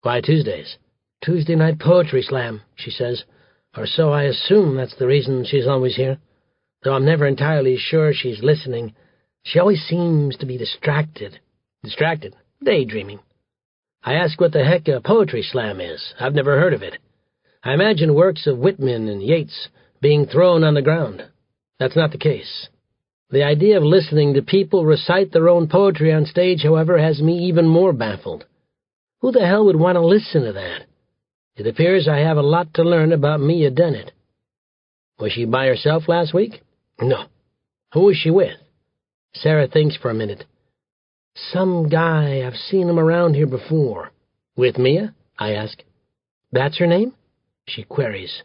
"Why Tuesdays?" "Tuesday night poetry slam," she says, "or so I assume that's the reason she's always here, though I'm never entirely sure she's listening. She always seems to be distracted." "Distracted? Daydreaming." I ask what the heck a poetry slam is. I've never heard of it. I imagine works of Whitman and Yeats being thrown on the ground. That's not the case. The idea of listening to people recite their own poetry on stage, however, has me even more baffled. Who the hell would want to listen to that? It appears I have a lot to learn about Mia Dennett. Was she by herself last week? No. Who was she with? Sarah thinks for a minute. Some guy. I've seen him around here before. With Mia? I ask. That's her name? She queries.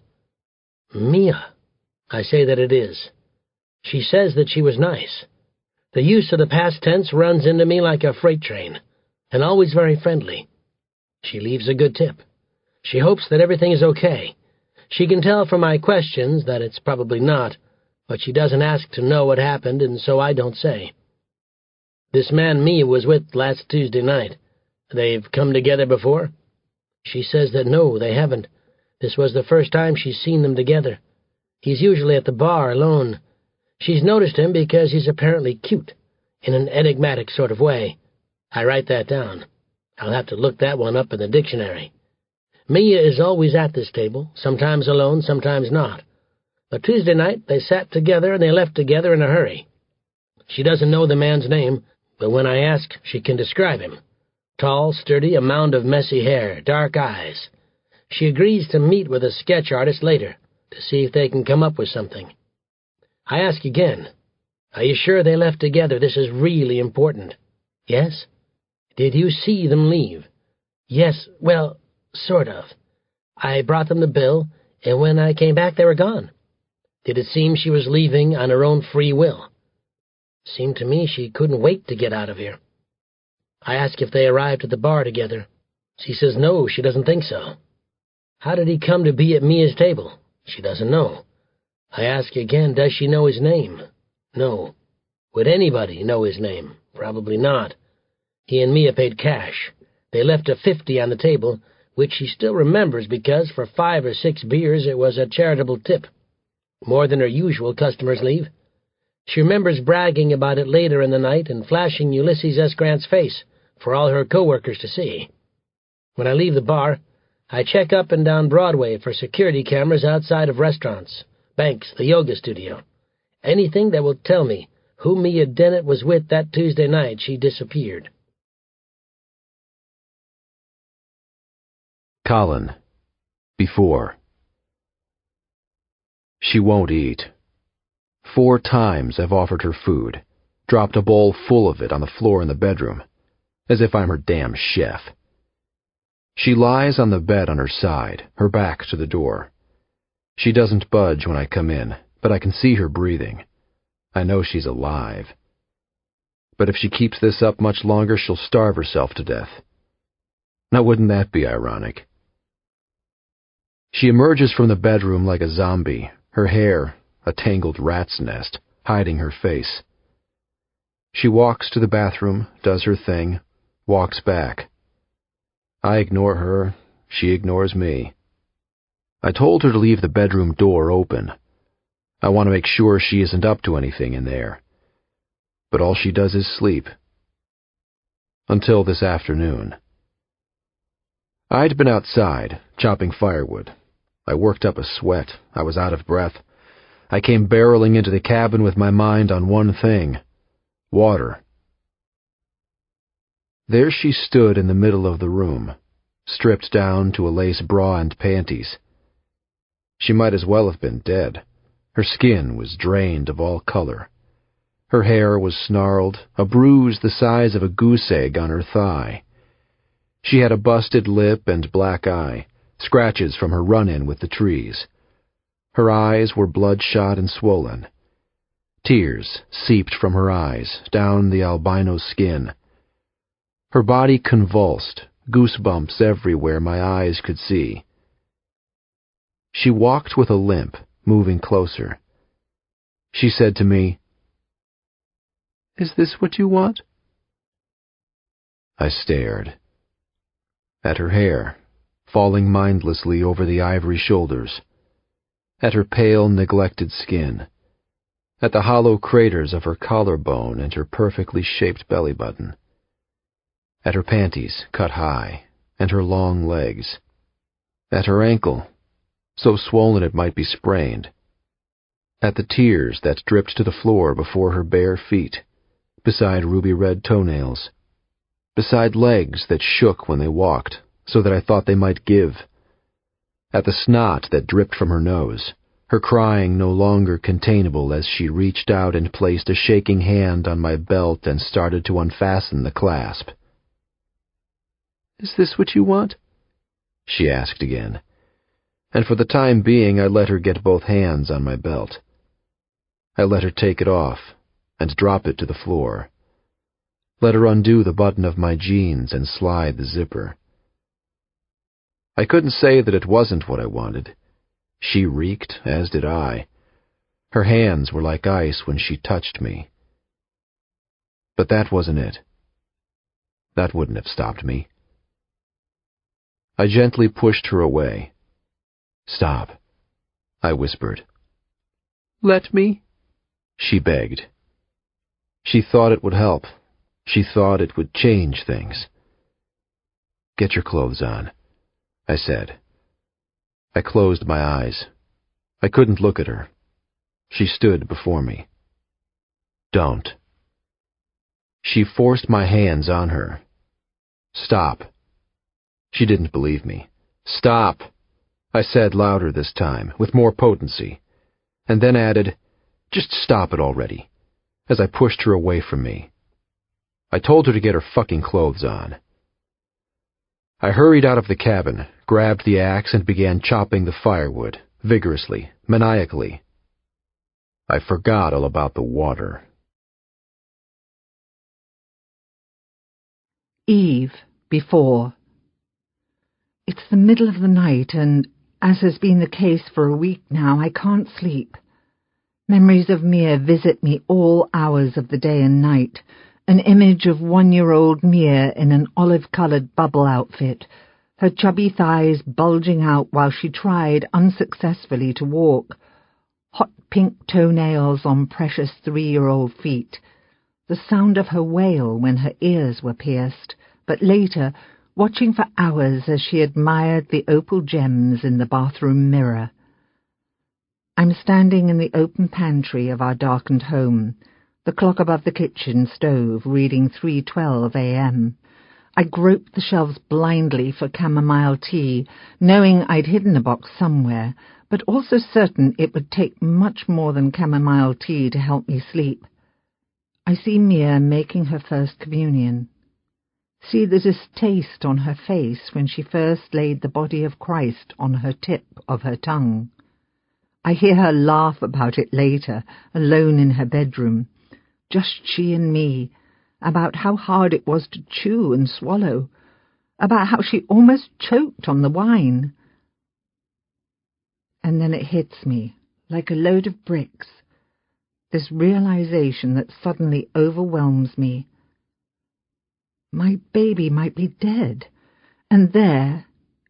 Mia. I say that it is. She says that she was nice. The use of the past tense runs into me like a freight train, and always very friendly. She leaves a good tip. She hopes that everything is okay. She can tell from my questions that it's probably not, but she doesn't ask to know what happened, and so I don't say. This man Mia was with last Tuesday night. They've come together before? She says that no, they haven't. This was the first time she's seen them together. He's usually at the bar alone. She's noticed him because he's apparently cute, in an enigmatic sort of way. I write that down. I'll have to look that one up in the dictionary. Mia is always at this table, sometimes alone, sometimes not. But Tuesday night they sat together and they left together in a hurry. She doesn't know the man's name, but when I ask, she can describe him. Tall, sturdy, a mound of messy hair, dark eyes. She agrees to meet with a sketch artist later to see if they can come up with something. I ask again, are you sure they left together? This is really important. Yes? Did you see them leave? Yes, well, sort of. I brought them the bill, and when I came back they were gone. Did it seem she was leaving on her own free will? Seemed to me she couldn't wait to get out of here. I ask if they arrived at the bar together. She says no, she doesn't think so. How did he come to be at Mia's table? She doesn't know. I ask again, does she know his name? No. Would anybody know his name? Probably not. He and Mia paid cash. They left a $50 on the table, which she still remembers because for 5 or 6 beers it was a charitable tip. More than her usual customers leave. She remembers bragging about it later in the night and flashing Ulysses S. Grant's face for all her co-workers to see. When I leave the bar, I check up and down Broadway for security cameras outside of restaurants, banks, the yoga studio. Anything that will tell me who Mia Dennett was with that Tuesday night she disappeared. Colin. Before. She won't eat. 4 times I've offered her food, dropped a bowl full of it on the floor in the bedroom, as if I'm her damn chef. She lies on the bed on her side, her back to the door. She doesn't budge when I come in, but I can see her breathing. I know she's alive. But if she keeps this up much longer, she'll starve herself to death. Now wouldn't that be ironic? She emerges from the bedroom like a zombie, her hair, a tangled rat's nest, hiding her face. She walks to the bathroom, does her thing, walks back. I ignore her, she ignores me. I told her to leave the bedroom door open. I want to make sure she isn't up to anything in there. But all she does is sleep. Until this afternoon. I'd been outside, chopping firewood. I worked up a sweat. I was out of breath. I came barreling into the cabin with my mind on one thing: water. There she stood in the middle of the room, stripped down to a lace bra and panties. She might as well have been dead. Her skin was drained of all color. Her hair was snarled, a bruise the size of a goose egg on her thigh. She had a busted lip and black eye, scratches from her run-in with the trees. Her eyes were bloodshot and swollen. Tears seeped from her eyes, down the albino skin. Her body convulsed, goosebumps everywhere my eyes could see. She walked with a limp, moving closer. She said to me, "Is this what you want?" I stared. At her hair, falling mindlessly over the ivory shoulders. At her pale, neglected skin. At the hollow craters of her collarbone and her perfectly shaped belly button. At her panties, cut high, and her long legs. At her ankle, so swollen it might be sprained. At the tears that dripped to the floor before her bare feet, beside ruby-red toenails. Beside legs that shook when they walked, so that I thought they might give. At the snot that dripped from her nose, her crying no longer containable as she reached out and placed a shaking hand on my belt and started to unfasten the clasp. "Is this what you want?" she asked again, and for the time being I let her get both hands on my belt. I let her take it off and drop it to the floor. Let her undo the button of my jeans and slide the zipper. I couldn't say that it wasn't what I wanted. She reeked, as did I. Her hands were like ice when she touched me. But that wasn't it. That wouldn't have stopped me. I gently pushed her away. "Stop," I whispered. "Let me," she begged. She thought it would help. She thought it would change things. "Get your clothes on," I said. I closed my eyes. I couldn't look at her. She stood before me. "Don't." She forced my hands on her. "Stop." She didn't believe me. "Stop," I said louder this time, with more potency, and then added, "Just stop it already," as I pushed her away from me. I told her to get her fucking clothes on. I hurried out of the cabin, grabbed the axe, and began chopping the firewood, vigorously, maniacally. I forgot all about the water. Eve, before. It's the middle of the night, and, as has been the case for a week now, I can't sleep. Memories of Mia visit me all hours of the day and night. An image of 1-year-old Mia in an olive-coloured bubble outfit, her chubby thighs bulging out while she tried unsuccessfully to walk. Hot pink toenails on precious 3-year-old feet. The sound of her wail when her ears were pierced, but later, watching for hours as she admired the opal gems in the bathroom mirror. I'm standing in the open pantry of our darkened home, the clock above the kitchen stove reading 3:12 a.m. I groped the shelves blindly for chamomile tea, knowing I'd hidden a box somewhere, but also certain it would take much more than chamomile tea to help me sleep. I see Mia making her first communion. See the distaste on her face when she first laid the body of Christ on her tip of her tongue. I hear her laugh about it later, alone in her bedroom, just she and me, about how hard it was to chew and swallow, about how she almost choked on the wine. And then it hits me, like a load of bricks, this realization that suddenly overwhelms me. My baby might be dead, and there,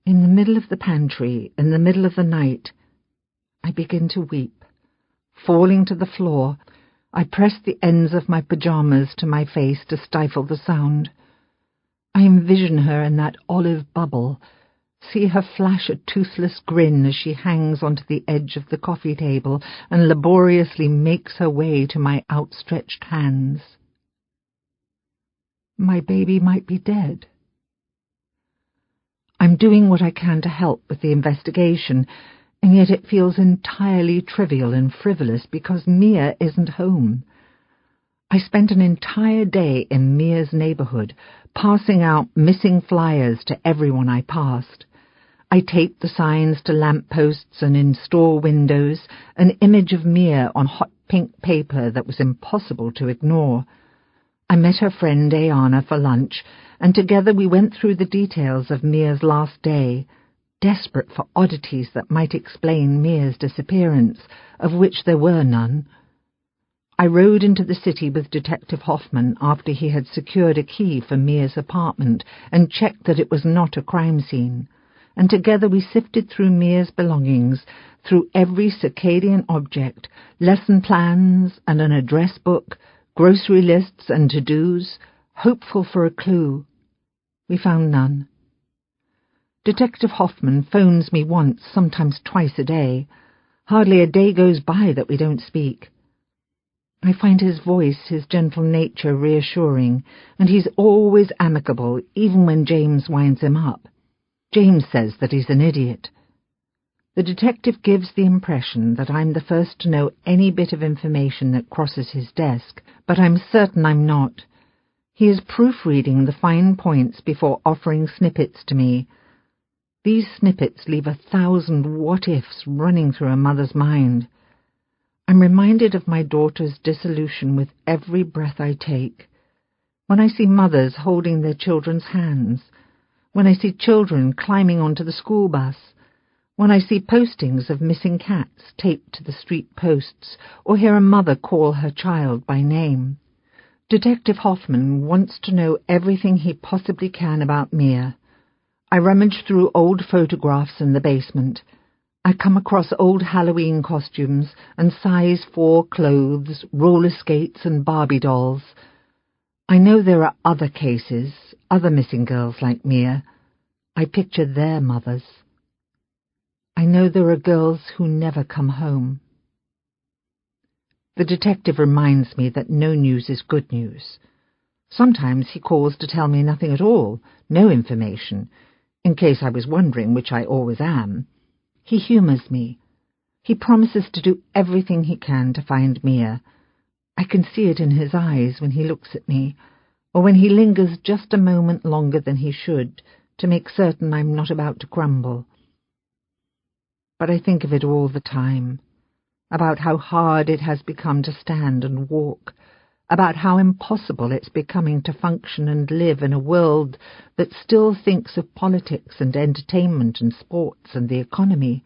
in the middle of the pantry, in the middle of the night, I begin to weep. Falling to the floor, I press the ends of my pajamas to my face to stifle the sound. I envision her in that olive bubble, see her flash a toothless grin as she hangs onto the edge of the coffee table and laboriously makes her way to my outstretched hands. My baby might be dead. I'm doing what I can to help with the investigation, and yet it feels entirely trivial and frivolous because Mia isn't home. I spent an entire day in Mia's neighborhood, passing out missing flyers to everyone I passed. I taped the signs to lampposts and in store windows, an image of Mia on hot pink paper that was impossible to ignore. I met her friend Ayana for lunch, and together we went through the details of Mia's last day, desperate for oddities that might explain Mia's disappearance, of which there were none. I rode into the city with Detective Hoffman after he had secured a key for Mia's apartment and checked that it was not a crime scene, and together we sifted through Mia's belongings, through every circadian object, lesson plans and an address book, grocery lists and to-dos, hopeful for a clue. We found none. Detective Hoffman phones me once, sometimes twice a day. Hardly a day goes by that we don't speak. I find his voice, his gentle nature reassuring, and he's always amicable, even when James winds him up. James says that he's an idiot. The detective gives the impression that I'm the first to know any bit of information that crosses his desk, but I'm certain I'm not. He is proofreading the fine points before offering snippets to me. These snippets leave 1,000 what-ifs running through a mother's mind. I'm reminded of my daughter's dissolution with every breath I take. When I see mothers holding their children's hands, when I see children climbing onto the school bus, when I see postings of missing cats taped to the street posts, or hear a mother call her child by name. Detective Hoffman wants to know everything he possibly can about Mia. I rummage through old photographs in the basement. I come across old Halloween costumes and size 4 clothes, roller skates and Barbie dolls. I know there are other cases, other missing girls like Mia. I picture their mothers. I know there are girls who never come home. The detective reminds me that no news is good news. Sometimes he calls to tell me nothing at all, no information, in case I was wondering, which I always am. He humours me. He promises to do everything he can to find Mia. I can see it in his eyes when he looks at me, or when he lingers just a moment longer than he should, to make certain I'm not about to crumble. But I think of it all the time, about how hard it has become to stand and walk, about how impossible it's becoming to function and live in a world that still thinks of politics and entertainment and sports and the economy,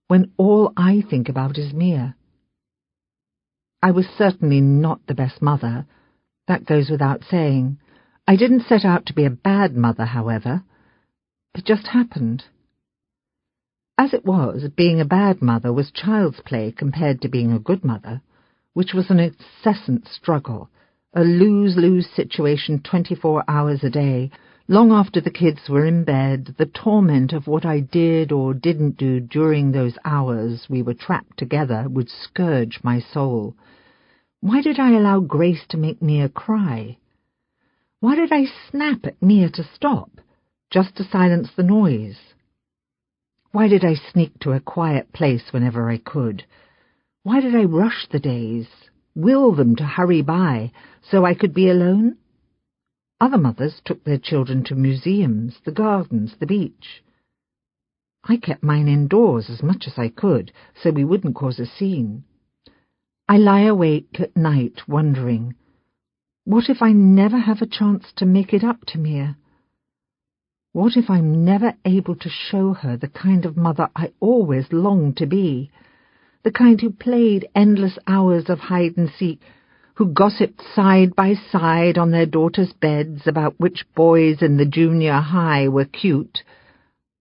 when all I think about is Mia. I was certainly not the best mother. That goes without saying. I didn't set out to be a bad mother, however. It just happened. As it was, being a bad mother was child's play compared to being a good mother, which was an incessant struggle, a lose-lose situation 24 hours a day. Long after the kids were in bed, the torment of what I did or didn't do during those hours we were trapped together would scourge my soul. Why did I allow Grace to make Mia cry? Why did I snap at Mia to stop, just to silence the noise? Why did I sneak to a quiet place whenever I could? Why did I rush the days, will them to hurry by, so I could be alone? Other mothers took their children to museums, the gardens, the beach. I kept mine indoors as much as I could, so we wouldn't cause a scene. I lie awake at night wondering, what if I never have a chance to make it up to Mia? What if I'm never able to show her the kind of mother I always longed to be, the kind who played endless hours of hide-and-seek, who gossiped side by side on their daughters' beds about which boys in the junior high were cute?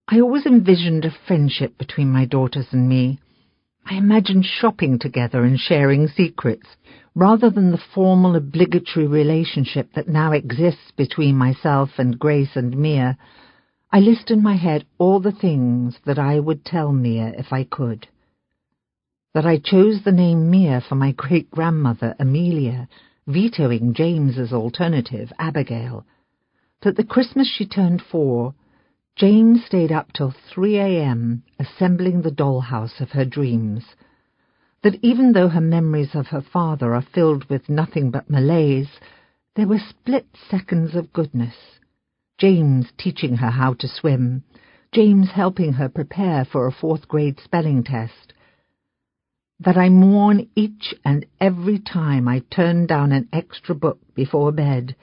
I always envisioned a friendship between my daughters and me. I imagined shopping together and sharing secrets, rather than the formal obligatory relationship that now exists between myself and Grace and Mia. I list in my head all the things that I would tell Mia if I could. That I chose the name Mia for my great-grandmother, Amelia, vetoing James's alternative, Abigail. That the Christmas she turned 4, James stayed up till 3 a.m. assembling the dollhouse of her dreams. That even though her memories of her father are filled with nothing but malaise, there were split seconds of goodness. James teaching her how to swim, James helping her prepare for a 4th-grade spelling test. That I mourn each and every time I turn down an extra book before bed,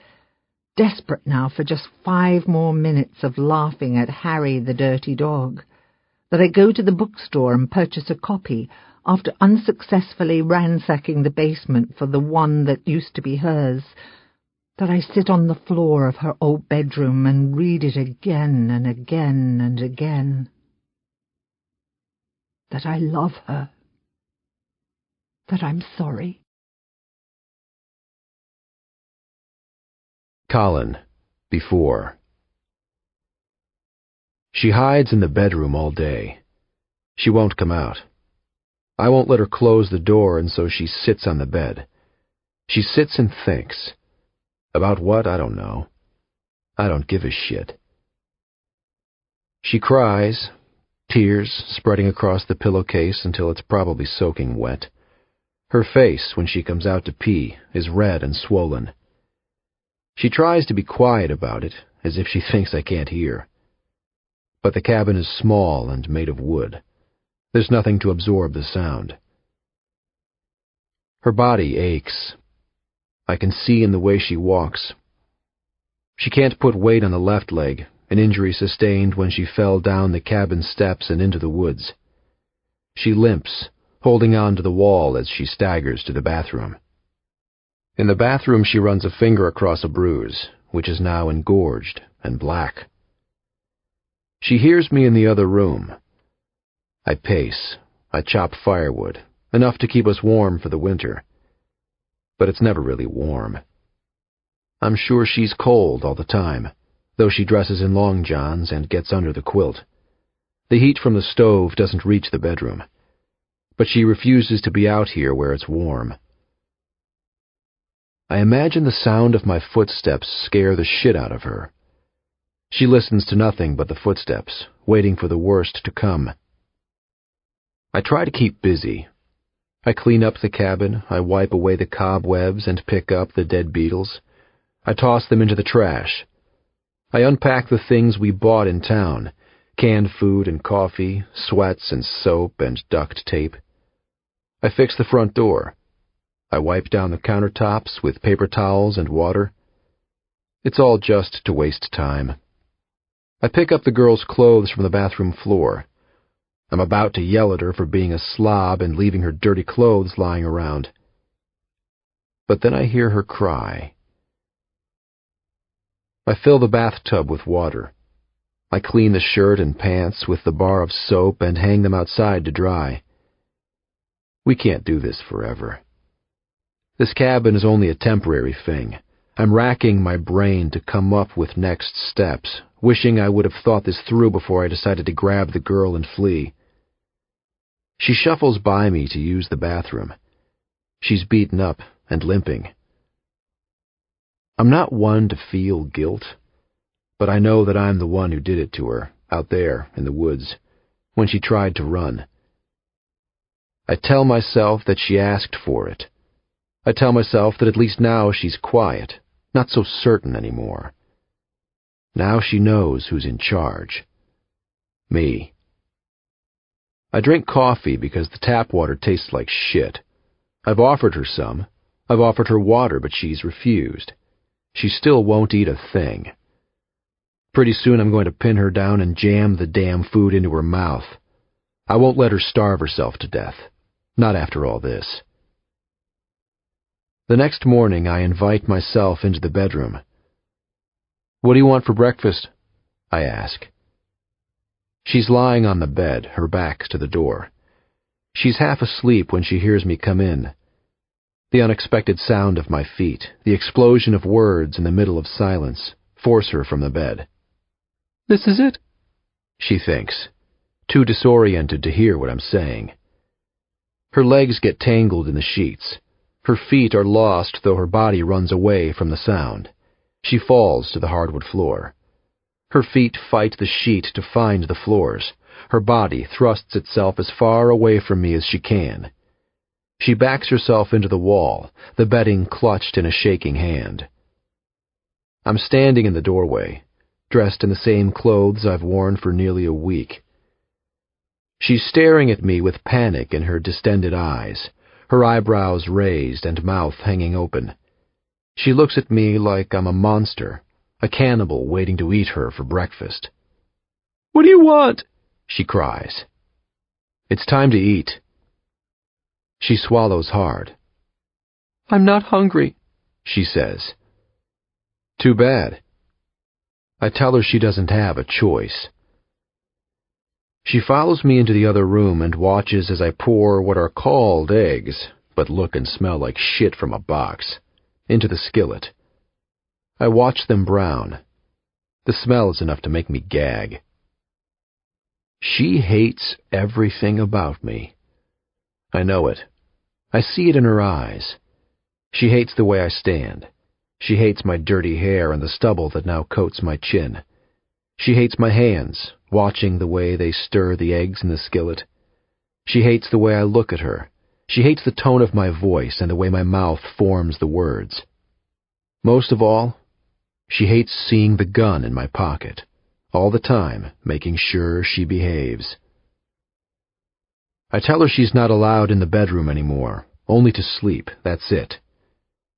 desperate now for just 5 more minutes of laughing at Harry the dirty dog. That I go to the bookstore and purchase a copy after unsuccessfully ransacking the basement for the one that used to be hers. That I sit on the floor of her old bedroom and read it again and again and again. That I love her. That I'm sorry. Colin, before. She hides in the bedroom all day. She won't come out. I won't let her close the door, and so she sits on the bed. She sits and thinks. About what, I don't know. I don't give a shit. She cries, tears spreading across the pillowcase until it's probably soaking wet. Her face, when she comes out to pee, is red and swollen. She tries to be quiet about it, as if she thinks I can't hear. But the cabin is small and made of wood. There's nothing to absorb the sound. Her body aches. I can see in the way she walks. She can't put weight on the left leg, an injury sustained when she fell down the cabin steps and into the woods. She limps, holding on to the wall as she staggers to the bathroom. In the bathroom she runs a finger across a bruise, which is now engorged and black. She hears me in the other room. I pace. I chop firewood, enough to keep us warm for the winter. But it's never really warm. I'm sure she's cold all the time, though she dresses in long johns and gets under the quilt. The heat from the stove doesn't reach the bedroom, but she refuses to be out here where it's warm. I imagine the sound of my footsteps scare the shit out of her. She listens to nothing but the footsteps, waiting for the worst to come. I try to keep busy. I clean up the cabin, I wipe away the cobwebs and pick up the dead beetles. I toss them into the trash. I unpack the things we bought in town, canned food and coffee, sweats and soap and duct tape. I fix the front door. I wipe down the countertops with paper towels and water. It's all just to waste time. I pick up the girl's clothes from the bathroom floor. I'm about to yell at her for being a slob and leaving her dirty clothes lying around. But then I hear her cry. I fill the bathtub with water. I clean the shirt and pants with the bar of soap and hang them outside to dry. We can't do this forever. This cabin is only a temporary thing. I'm racking my brain to come up with next steps, wishing I would have thought this through before I decided to grab the girl and flee. She shuffles by me to use the bathroom. She's beaten up and limping. I'm not one to feel guilt, but I know that I'm the one who did it to her, out there in the woods, when she tried to run. I tell myself that she asked for it. I tell myself that at least now she's quiet, not so certain anymore. Now she knows who's in charge. Me. I drink coffee because the tap water tastes like shit. I've offered her some. I've offered her water, but she's refused. She still won't eat a thing. Pretty soon I'm going to pin her down and jam the damn food into her mouth. I won't let her starve herself to death. Not after all this. The next morning I invite myself into the bedroom. "What do you want for breakfast?" I ask. She's lying on the bed, her back to the door. She's half asleep when she hears me come in. The unexpected sound of my feet, the explosion of words in the middle of silence, force her from the bed. "This is it?" she thinks, too disoriented to hear what I'm saying. Her legs get tangled in the sheets. Her feet are lost, though her body runs away from the sound. She falls to the hardwood floor. Her feet fight the sheet to find the floors. Her body thrusts itself as far away from me as she can. She backs herself into the wall, the bedding clutched in a shaking hand. I'm standing in the doorway, dressed in the same clothes I've worn for nearly a week. She's staring at me with panic in her distended eyes, her eyebrows raised and mouth hanging open. She looks at me like I'm a monster, a cannibal waiting to eat her for breakfast. "What do you want?" she cries. "It's time to eat." She swallows hard. "I'm not hungry," she says. Too bad. I tell her she doesn't have a choice. She follows me into the other room and watches as I pour what are called eggs, but look and smell like shit from a box, into the skillet. I watch them brown. The smell is enough to make me gag. She hates everything about me. I know it. I see it in her eyes. She hates the way I stand. She hates my dirty hair and the stubble that now coats my chin. She hates my hands, watching the way they stir the eggs in the skillet. She hates the way I look at her. She hates the tone of my voice and the way my mouth forms the words. Most of all, she hates seeing the gun in my pocket, all the time making sure she behaves. I tell her she's not allowed in the bedroom anymore, only to sleep, that's it.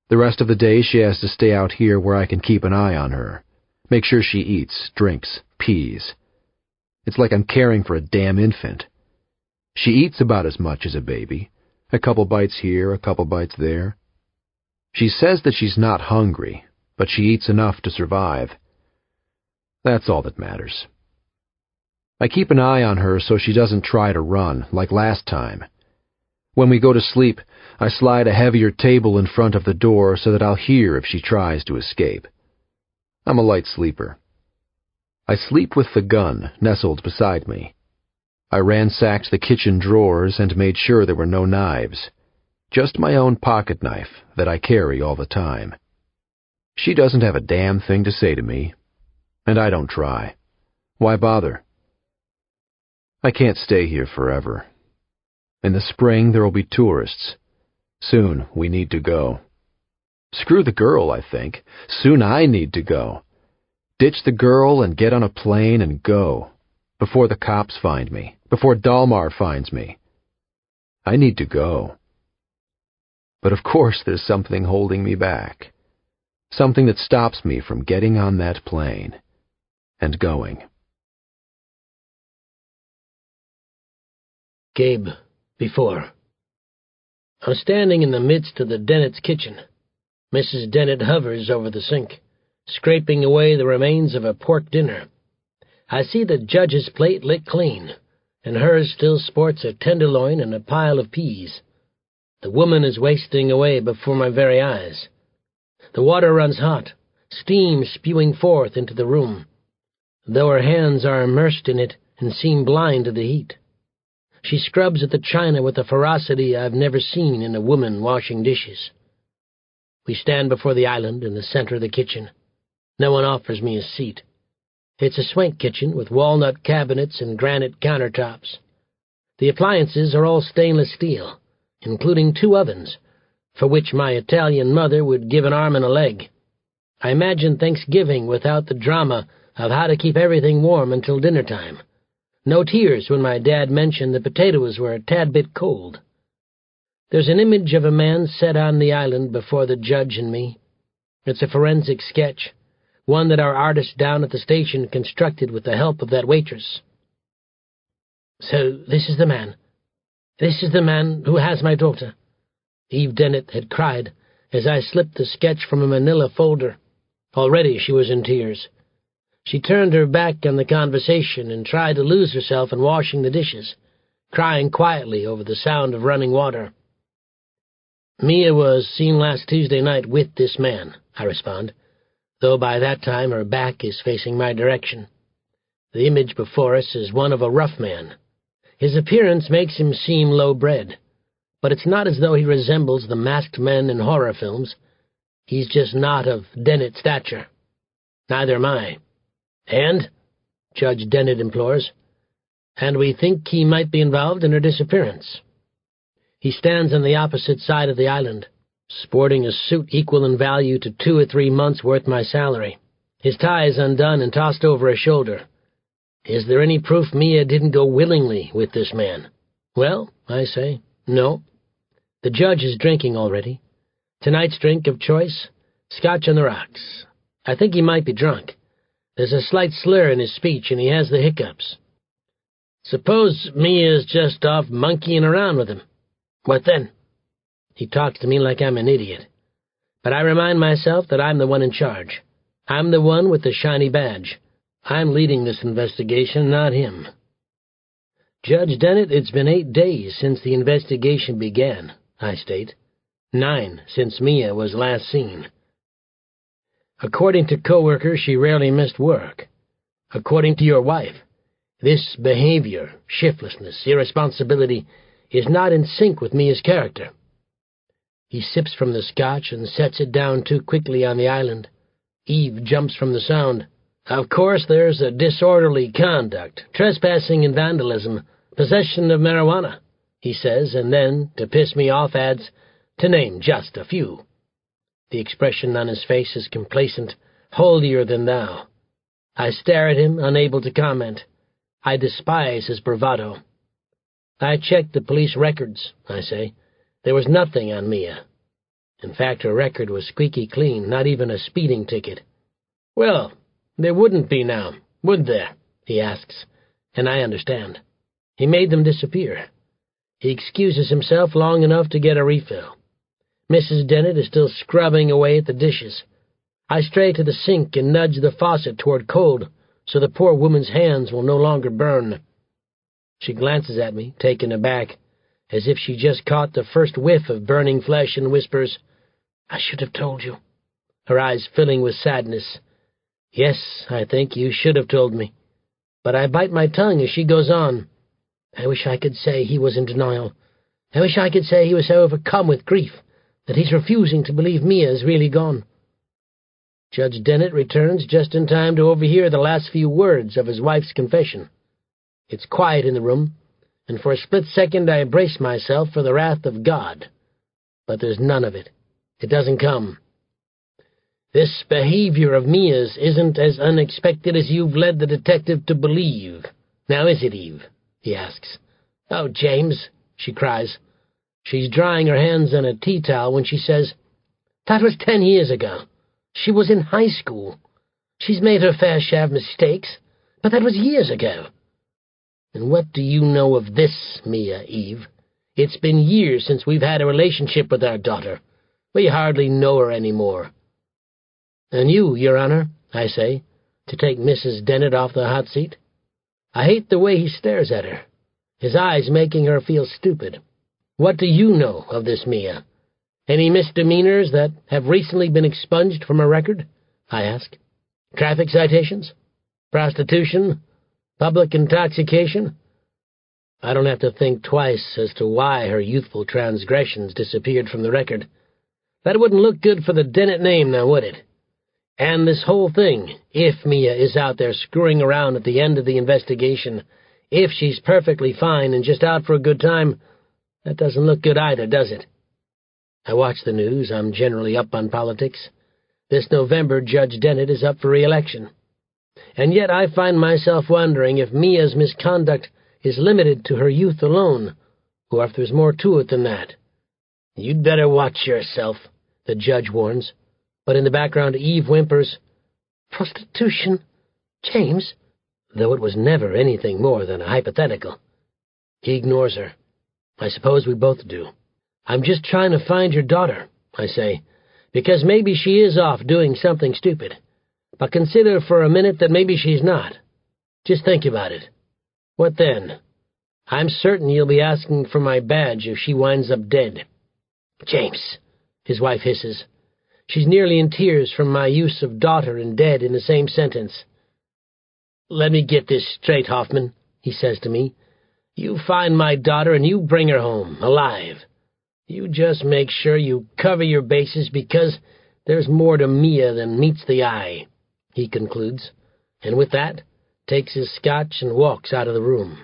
The rest of the day she has to stay out here where I can keep an eye on her, make sure she eats, drinks, pees. It's like I'm caring for a damn infant. She eats about as much as a baby, a couple bites here, a couple bites there. She says that she's not hungry, but she eats enough to survive. That's all that matters. I keep an eye on her so she doesn't try to run, like last time. When we go to sleep, I slide a heavier table in front of the door so that I'll hear if she tries to escape. I'm a light sleeper. I sleep with the gun nestled beside me. I ransacked the kitchen drawers and made sure there were no knives. Just my own pocket knife that I carry all the time. She doesn't have a damn thing to say to me, and I don't try. Why bother? I can't stay here forever. In the spring there will be tourists. Soon we need to go. Screw the girl, I think. Soon I need to go. Ditch the girl and get on a plane and go. Before the cops find me. Before Dalmar finds me. I need to go. But of course there's something holding me back. Something that stops me from getting on that plane and going. Gabe, before. I'm standing in the midst of the Dennett's kitchen. Mrs. Dennett hovers over the sink, scraping away the remains of a pork dinner. I see the judge's plate licked clean, and hers still sports a tenderloin and a pile of peas. The woman is wasting away before my very eyes. The water runs hot, steam spewing forth into the room, though her hands are immersed in it and seem blind to the heat. She scrubs at the china with a ferocity I've never seen in a woman washing dishes. We stand before the island in the center of the kitchen. No one offers me a seat. It's a swank kitchen with walnut cabinets and granite countertops. The appliances are all stainless steel, including 2 ovens, for which my Italian mother would give an arm and a leg. I imagine Thanksgiving without the drama of how to keep everything warm until dinner time. No tears when my dad mentioned the potatoes were a tad bit cold. There's an image of a man set on the island before the judge and me. It's a forensic sketch, one that our artist down at the station constructed with the help of that waitress. "So this is the man. This is the man who has my daughter," Eve Dennett had cried as I slipped the sketch from a manila folder. Already she was in tears. She turned her back on the conversation and tried to lose herself in washing the dishes, crying quietly over the sound of running water. "Mia was seen last Tuesday night with this man," I respond, though by that time her back is facing my direction. The image before us is one of a rough man. His appearance makes him seem low-bred, but it's not as though he resembles the masked men in horror films. He's just not of Dennett stature. Neither am I. "And?" Judge Dennett implores. "And we think he might be involved in her disappearance." He stands on the opposite side of the island, sporting a suit equal in value to 2 or 3 months' worth my salary. His tie is undone and tossed over his shoulder. "Is there any proof Mia didn't go willingly with this man?" "Well," I say, "no." The judge is drinking already. Tonight's drink of choice, Scotch on the rocks. I think he might be drunk. There's a slight slur in his speech, and he has the hiccups. "Suppose Mia's just off monkeying around with him. What then?" He talks to me like I'm an idiot. But I remind myself that I'm the one in charge. I'm the one with the shiny badge. I'm leading this investigation, not him. "Judge Dennett, it's been 8 days since the investigation began," I state. 9 since Mia was last seen. According to coworkers, she rarely missed work. According to your wife, this behavior, shiftlessness, irresponsibility, is not in sync with Mia's character. He sips from the scotch and sets it down too quickly on the island. Eve jumps from the sound. "Of course there's a disorderly conduct, trespassing and vandalism, possession of marijuana," he says, and then, to piss me off, adds, "to name just a few." The expression on his face is complacent, holier than thou. I stare at him, unable to comment. I despise his bravado. "I checked the police records," I say. "There was nothing on Mia. In fact, her record was squeaky clean, not even a speeding ticket." "Well, there wouldn't be now, would there?" he asks, and I understand. He made them disappear. He excuses himself long enough to get a refill. Mrs. Dennett is still scrubbing away at the dishes. I stray to the sink and nudge the faucet toward cold, so the poor woman's hands will no longer burn. She glances at me, taken aback, as if she just caught the first whiff of burning flesh, and whispers, "I should have told you," her eyes filling with sadness. Yes, I think you should have told me. But I bite my tongue as she goes on. I wish I could say he was in denial. I wish I could say he was so overcome with grief that he's refusing to believe Mia is really gone. Judge Dennett returns just in time to overhear the last few words of his wife's confession. It's quiet in the room, and for a split second I brace myself for the wrath of God. But there's none of it. It doesn't come. "This behavior of Mia's isn't as unexpected as you've led the detective to believe. Now is it, Eve?" he asks. "Oh, James," she cries. She's drying her hands on a tea towel when she says, "That was 10 years ago. She was in high school. She's made her fair share of mistakes, but that was years ago. And what do you know of this Mia, Eve? It's been years since we've had a relationship with our daughter. We hardly know her anymore." "And you, Your Honor," I say, to take Mrs. Dennett off the hot seat. I hate the way he stares at her, his eyes making her feel stupid. "What do you know of this Mia? Any misdemeanors that have recently been expunged from her record?" I ask. "Traffic citations? Prostitution? Public intoxication?" I don't have to think twice as to why her youthful transgressions disappeared from the record. That wouldn't look good for the Dennett name now, would it? And this whole thing, if Mia is out there screwing around at the end of the investigation, if she's perfectly fine and just out for a good time, that doesn't look good either, does it? I watch the news. I'm generally up on politics. This November, Judge Dennett is up for re-election. And yet I find myself wondering if Mia's misconduct is limited to her youth alone, or if there's more to it than that. You'd better watch yourself, the judge warns. But in the background, Eve whimpers, "Prostitution? James?" Though it was never anything more than a hypothetical. He ignores her. I suppose we both do. "I'm just trying to find your daughter," I say, "because maybe she is off doing something stupid. But consider for a minute that maybe she's not. Just think about it. What then? I'm certain you'll be asking for my badge if she winds up dead." "James," his wife hisses. She's nearly in tears from my use of daughter and dead in the same sentence. "Let me get this straight, Hoffman," he says to me. "You find my daughter and you bring her home, alive. You just make sure you cover your bases, because there's more to Mia than meets the eye," he concludes, and with that, takes his scotch and walks out of the room.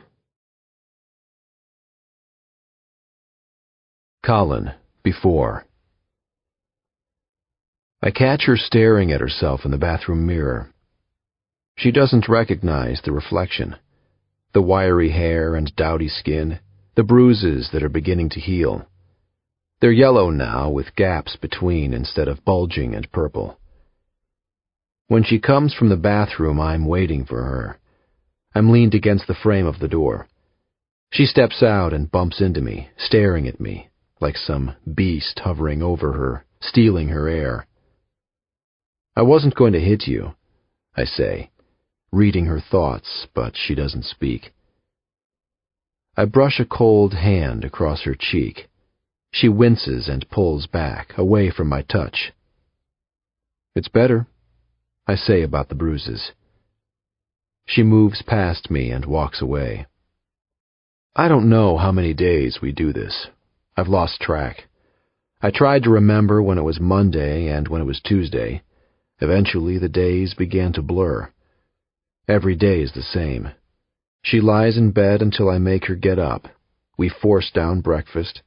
Colin, before. I catch her staring at herself in the bathroom mirror. She doesn't recognize the reflection. The wiry hair and dowdy skin, the bruises that are beginning to heal. They're yellow now, with gaps between instead of bulging and purple. When she comes from the bathroom, I'm waiting for her. I'm leaned against the frame of the door. She steps out and bumps into me, staring at me, like some beast hovering over her, stealing her air. "I wasn't going to hit you," I say, reading her thoughts, but she doesn't speak. I brush a cold hand across her cheek. She winces and pulls back, away from my touch. "It's better," I say about the bruises. She moves past me and walks away. I don't know how many days we do this. I've lost track. I tried to remember when it was Monday and when it was Tuesday. Eventually, the days began to blur. Every day is the same. She lies in bed until I make her get up. We force down breakfast.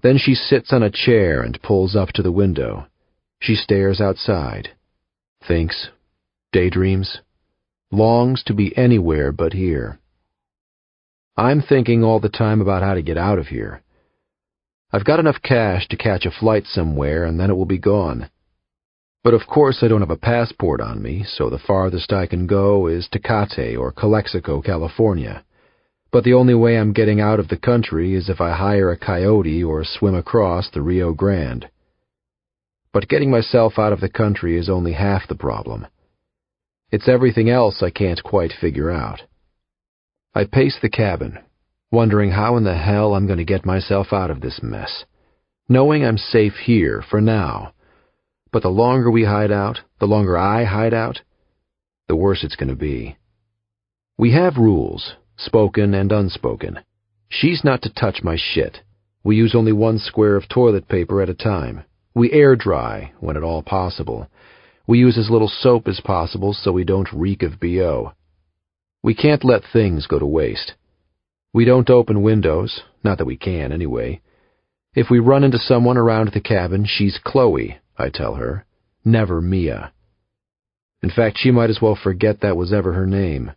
Then she sits on a chair and pulls up to the window. She stares outside. Thinks. Daydreams. Longs to be anywhere but here. I'm thinking all the time about how to get out of here. I've got enough cash to catch a flight somewhere, and then it will be gone. But of course I don't have a passport on me, so the farthest I can go is Tecate or Calexico, California. But the only way I'm getting out of the country is if I hire a coyote or swim across the Rio Grande. But getting myself out of the country is only half the problem. It's everything else I can't quite figure out. I pace the cabin, wondering how in the hell I'm going to get myself out of this mess, knowing I'm safe here for now. But the longer we hide out, the longer I hide out, the worse it's going to be. We have rules, spoken and unspoken. She's not to touch my shit. We use only one square of toilet paper at a time. We air dry when at all possible. We use as little soap as possible so we don't reek of BO. We can't let things go to waste. We don't open windows, not that we can anyway. If we run into someone around the cabin, she's Chloe, I tell her, never Mia. In fact, she might as well forget that was ever her name.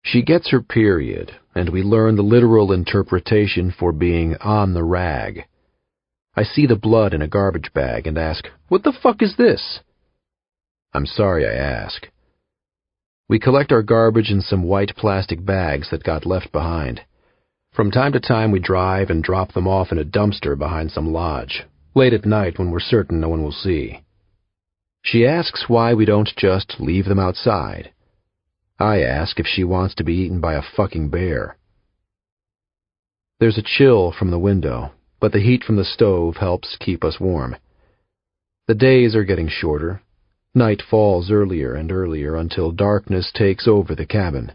She gets her period, and we learn the literal interpretation for being on the rag. I see the blood in a garbage bag and ask, "What the fuck is this?" I'm sorry I ask. We collect our garbage in some white plastic bags that got left behind. From time to time we drive and drop them off in a dumpster behind some lodge, late at night when we're certain no one will see. She asks why we don't just leave them outside. I ask if she wants to be eaten by a fucking bear. There's a chill from the window, but the heat from the stove helps keep us warm. The days are getting shorter. Night falls earlier and earlier until darkness takes over the cabin.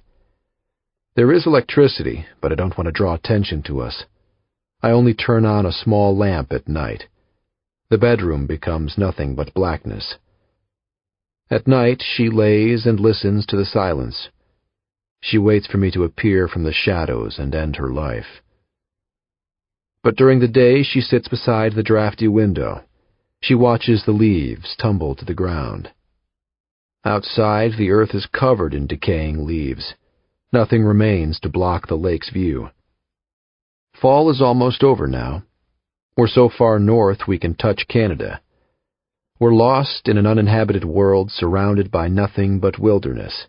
There is electricity, but I don't want to draw attention to us. I only turn on a small lamp at night. The bedroom becomes nothing but blackness. At night she lays and listens to the silence. She waits for me to appear from the shadows and end her life. But during the day she sits beside the drafty window. She watches the leaves tumble to the ground. Outside, the earth is covered in decaying leaves. Nothing remains to block the lake's view. Fall is almost over now. We're so far north we can touch Canada. We're lost in an uninhabited world surrounded by nothing but wilderness.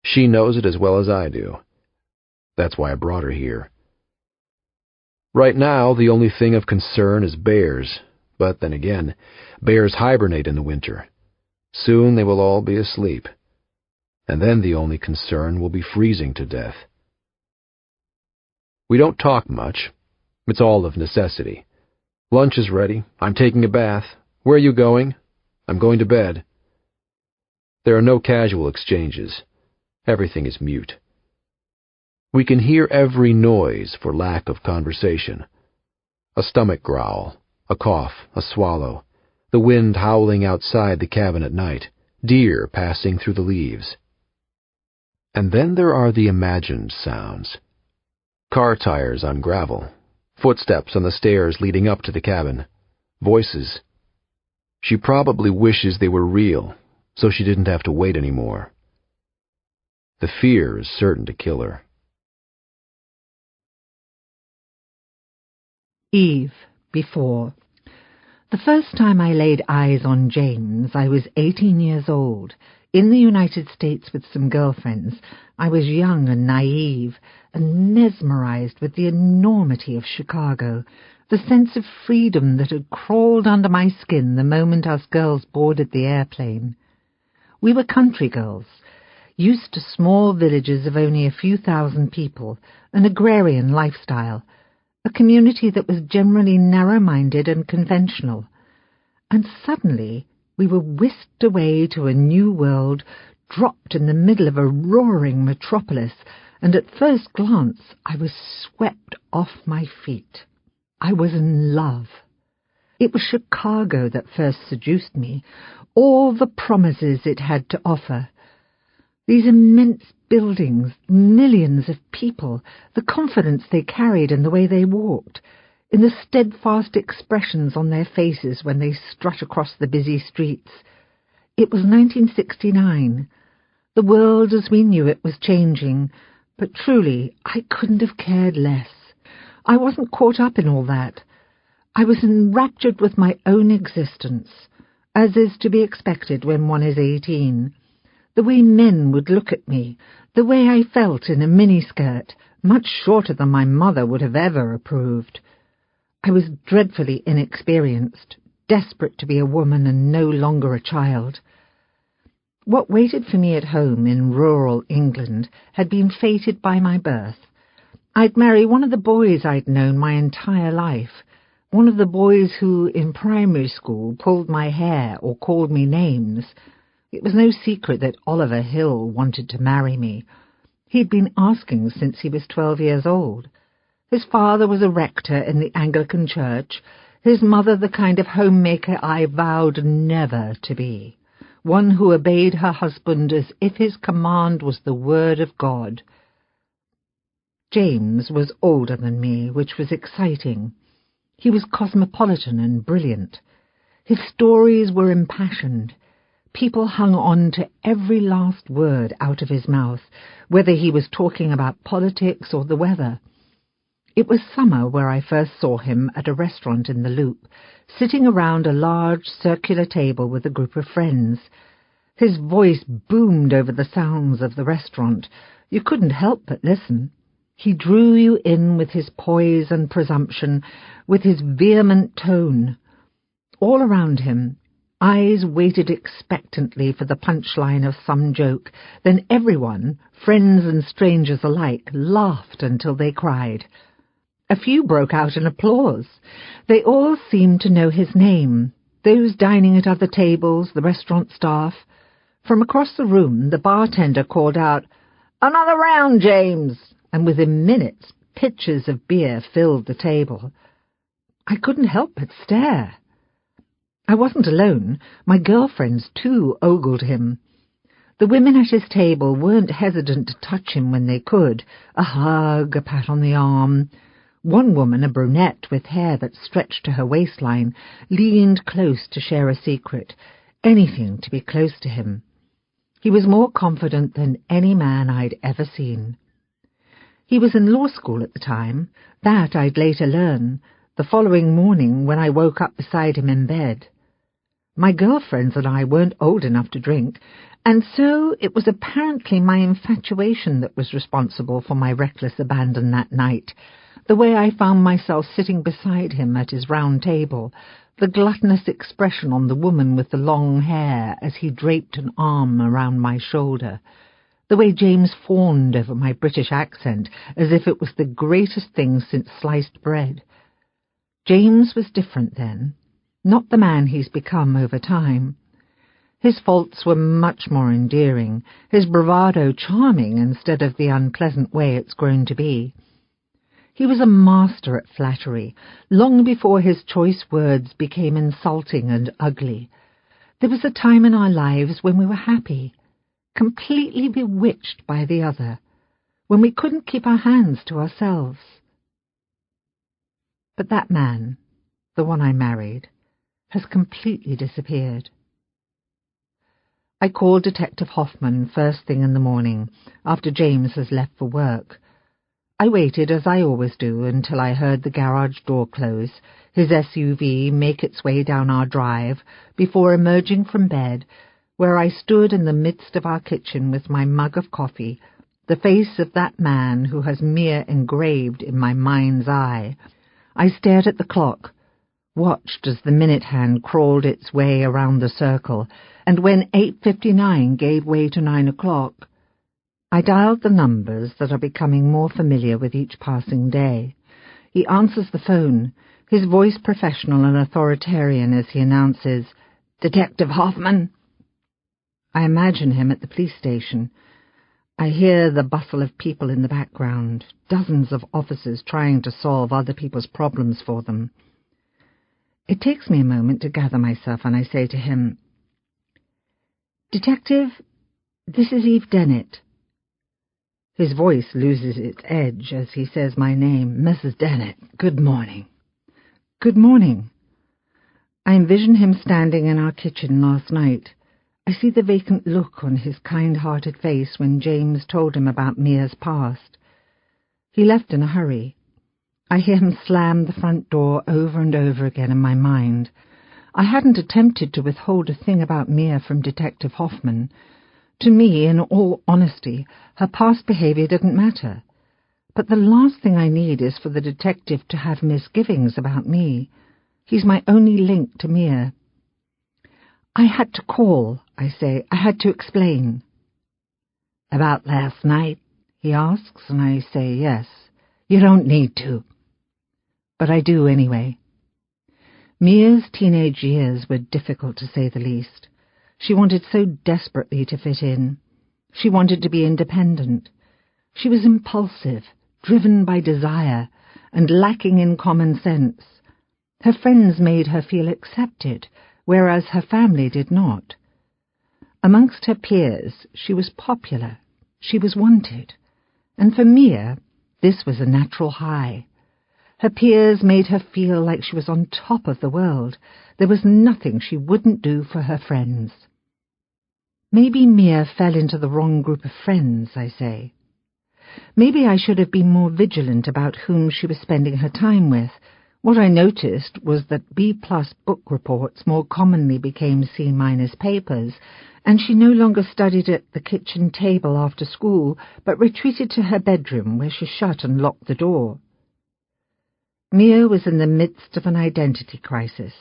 She knows it as well as I do. That's why I brought her here. Right now, the only thing of concern is bears, but then again, bears hibernate in the winter. Soon they will all be asleep, and then the only concern will be freezing to death. We don't talk much. It's all of necessity. Lunch is ready. I'm taking a bath. Where are you going? I'm going to bed. There are no casual exchanges. Everything is mute. We can hear every noise for lack of conversation. A stomach growl, a cough, a swallow, the wind howling outside the cabin at night, deer passing through the leaves. And then there are the imagined sounds. Car tires on gravel, footsteps on the stairs leading up to the cabin, voices. She probably wishes they were real, so she didn't have to wait anymore. The fear is certain to kill her. Eve, before. The first time I laid eyes on James, I was 18 years old. In the United States with some girlfriends, I was young and naive and mesmerized with the enormity of Chicago, the sense of freedom that had crawled under my skin the moment us girls boarded the airplane. We were country girls, used to small villages of only a few thousand people, an agrarian lifestyle, a community that was generally narrow-minded and conventional. And suddenly we were whisked away to a new world, dropped in the middle of a roaring metropolis, and at first glance I was swept off my feet. I was in love. It was Chicago that first seduced me, all the promises it had to offer. These immense buildings, millions of people, the confidence they carried in the way they walked, in the steadfast expressions on their faces when they strut across the busy streets. It was 1969. The world as we knew it was changing, but truly I couldn't have cared less. I wasn't caught up in all that. I was enraptured with my own existence, as is to be expected when one is 18. The way men would look at me, the way I felt in a miniskirt, much shorter than my mother would have ever approved. I was dreadfully inexperienced, desperate to be a woman and no longer a child. What waited for me at home in rural England had been fated by my birth. I'd marry one of the boys I'd known my entire life, one of the boys who, in primary school, pulled my hair or called me names. It was no secret that Oliver Hill wanted to marry me. He'd been asking since he was 12 years old. His father was a rector in the Anglican Church, his mother the kind of homemaker I vowed never to be, one who obeyed her husband as if his command was the word of God. James was older than me, which was exciting. He was cosmopolitan and brilliant. His stories were impassioned. People hung on to every last word out of his mouth, whether he was talking about politics or the weather. It was summer where I first saw him at a restaurant in the Loop, sitting around a large circular table with a group of friends. His voice boomed over the sounds of the restaurant. You couldn't help but listen. He drew you in with his poise and presumption, with his vehement tone. All around him, eyes waited expectantly for the punchline of some joke. Then everyone, friends and strangers alike, laughed until they cried. A few broke out in applause. They all seemed to know his name, those dining at other tables, the restaurant staff. From across the room, the bartender called out, "Another round, James!" and within minutes pitchers of beer filled the table. I couldn't help but stare. I wasn't alone. My girlfriends, too, ogled him. The women at his table weren't hesitant to touch him when they could. A hug, a pat on the arm. One woman, a brunette with hair that stretched to her waistline, leaned close to share a secret. Anything to be close to him. He was more confident than any man I'd ever seen. He was in law school at the time. That I'd later learn, the following morning when I woke up beside him in bed. My girlfriends and I weren't old enough to drink, and so it was apparently my infatuation that was responsible for my reckless abandon that night, the way I found myself sitting beside him at his round table, the gluttonous expression on the woman with the long hair as he draped an arm around my shoulder, the way James fawned over my British accent as if it was the greatest thing since sliced bread. James was different then, not the man he's become over time. His faults were much more endearing, his bravado charming instead of the unpleasant way it's grown to be. He was a master at flattery, long before his choice words became insulting and ugly. There was a time in our lives when we were happy, completely bewitched by the other, when we couldn't keep our hands to ourselves. But that man, the one I married, has completely disappeared. I called Detective Hoffman first thing in the morning, after James has left for work. I waited, as I always do, until I heard the garage door close, his SUV make its way down our drive, before emerging from bed, where I stood in the midst of our kitchen with my mug of coffee, the face of that man who has Mia engraved in my mind's eye. I stared at the clock, watched as the minute hand crawled its way around the circle, and when 8:59 gave way to 9 o'clock, I dialed the numbers that are becoming more familiar with each passing day. He answers the phone, his voice professional and authoritarian as he announces, "Detective Hoffman." I imagine him at the police station. I hear the bustle of people in the background, dozens of officers trying to solve other people's problems for them. It takes me a moment to gather myself, and I say to him, "Detective, this is Eve Dennett." His voice loses its edge as he says my name, "Mrs. Dennett, good morning." "Good morning." I envision him standing in our kitchen last night. I see the vacant look on his kind-hearted face when James told him about Mia's past. He left in a hurry. I hear him slam the front door over and over again in my mind. I hadn't attempted to withhold a thing about Mia from Detective Hoffman. To me, in all honesty, her past behavior didn't matter. But the last thing I need is for the detective to have misgivings about me. He's my only link to Mia. "I had to call," I say. "I had to explain." "About last night?" he asks, and I say yes. "You don't need to." But I do anyway. Mia's teenage years were difficult, to say the least. She wanted so desperately to fit in. She wanted to be independent. She was impulsive, driven by desire, and lacking in common sense. Her friends made her feel accepted, whereas her family did not. Amongst her peers, she was popular. She was wanted. And for Mia, this was a natural high. Her peers made her feel like she was on top of the world. There was nothing she wouldn't do for her friends. Maybe Mia fell into the wrong group of friends, I say. Maybe I should have been more vigilant about whom she was spending her time with. What I noticed was that B-plus book reports more commonly became C- papers, and she no longer studied at the kitchen table after school, but retreated to her bedroom, where she shut and locked the door. Mia was in the midst of an identity crisis.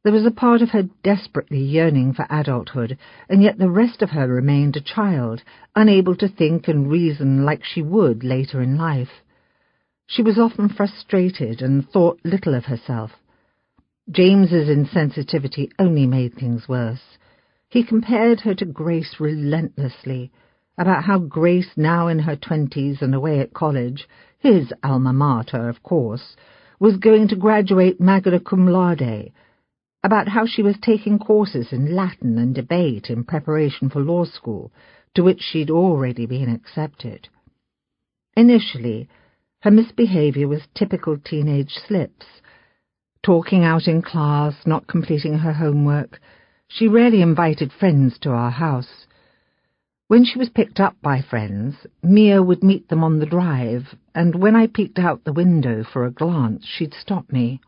There was a part of her desperately yearning for adulthood, and yet the rest of her remained a child, unable to think and reason like she would later in life. She was often frustrated and thought little of herself. James's insensitivity only made things worse. He compared her to Grace relentlessly, about how Grace, now in her 20s and away at college, his alma mater, of course, was going to graduate magna cum laude. about how she was taking courses in Latin and debate in preparation for law school, to which she'd already been accepted. Initially, her misbehaviour was typical teenage slips. Talking out in class, not completing her homework. She rarely invited friends to our house. When she was picked up by friends, Mia would meet them on the drive, and when I peeked out the window for a glance, she'd stop me.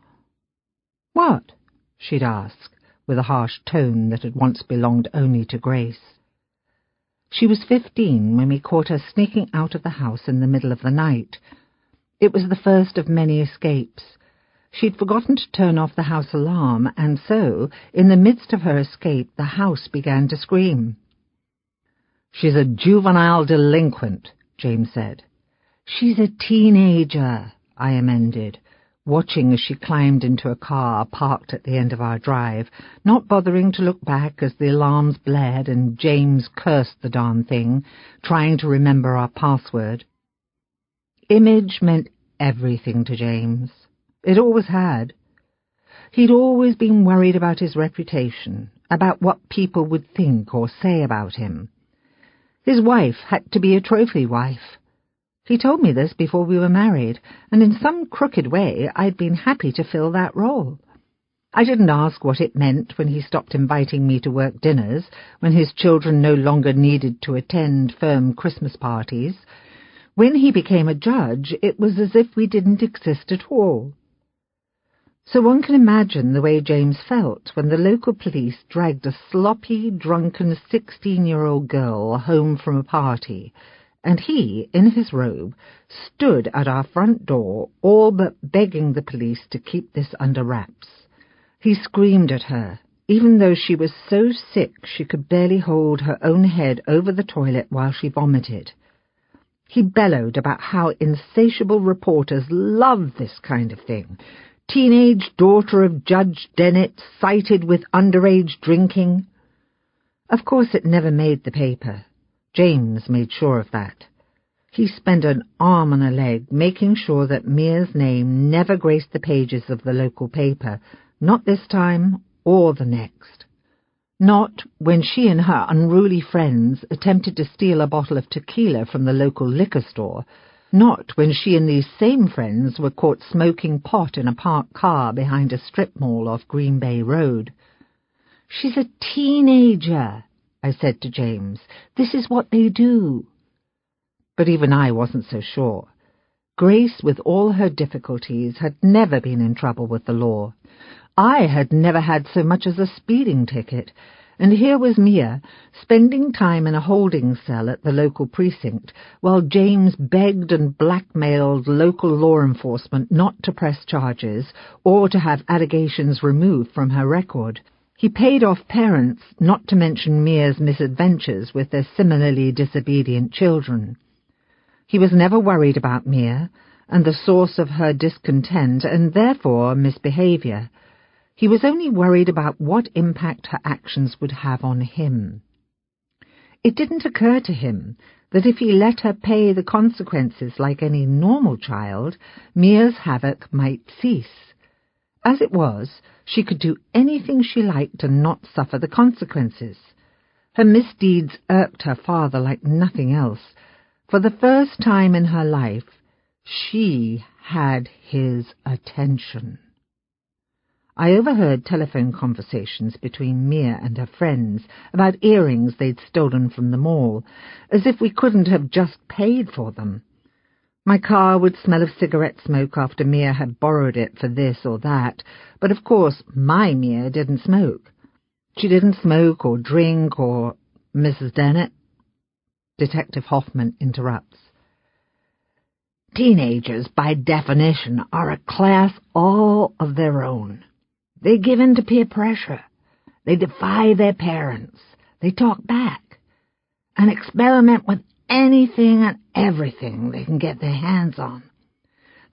"What?" she'd ask, with a harsh tone that had once belonged only to Grace. She was 15 when we caught her sneaking out of the house in the middle of the night. It was the first of many escapes. She'd forgotten to turn off the house alarm, and so, in the midst of her escape, the house began to scream. "She's a juvenile delinquent," James said. "She's a teenager," I amended, watching as she climbed into a car parked at the end of our drive, not bothering to look back as the alarms blared and James cursed the darn thing, trying to remember our password. Image meant everything to James. It always had. He'd always been worried about his reputation, about what people would think or say about him. His wife had to be a trophy wife. He told me this before we were married, and in some crooked way I'd been happy to fill that role. I didn't ask what it meant when he stopped inviting me to work dinners, when his children no longer needed to attend firm Christmas parties. When he became a judge, it was as if we didn't exist at all. So one can imagine the way James felt when the local police dragged a sloppy, drunken 16-year-old girl home from a party, and he, in his robe, stood at our front door, all but begging the police to keep this under wraps. He screamed at her, even though she was so sick she could barely hold her own head over the toilet while she vomited. He bellowed about how insatiable reporters love this kind of thing. Teenage daughter of Judge Dennett cited with underage drinking. Of course it never made the paper. James made sure of that. He spent an arm and a leg making sure that Mia's name never graced the pages of the local paper, not this time or the next. Not when she and her unruly friends attempted to steal a bottle of tequila from the local liquor store. Not when she and these same friends were caught smoking pot in a parked car behind a strip mall off Green Bay Road. "She's a teenager," I said to James. "This is what they do." But even I wasn't so sure. Grace, with all her difficulties, had never been in trouble with the law. I had never had so much as a speeding ticket, and here was Mia, spending time in a holding cell at the local precinct, while James begged and blackmailed local law enforcement not to press charges or to have allegations removed from her record. He paid off parents not to mention Mia's misadventures with their similarly disobedient children. He was never worried about Mia and the source of her discontent and therefore misbehaviour. He was only worried about what impact her actions would have on him. It didn't occur to him that if he let her pay the consequences like any normal child, Mia's havoc might cease. As it was, she could do anything she liked and not suffer the consequences. Her misdeeds irked her father like nothing else. For the first time in her life, she had his attention. I overheard telephone conversations between Mia and her friends about earrings they'd stolen from the mall, as if we couldn't have just paid for them. My car would smell of cigarette smoke after Mia had borrowed it for this or that, but of course my Mia didn't smoke. She didn't smoke or drink or... Mrs. Dennett? Detective Hoffman interrupts. Teenagers, by definition, are a class all of their own. They give in to peer pressure. They defy their parents. They talk back and experiment with anything and everything they can get their hands on.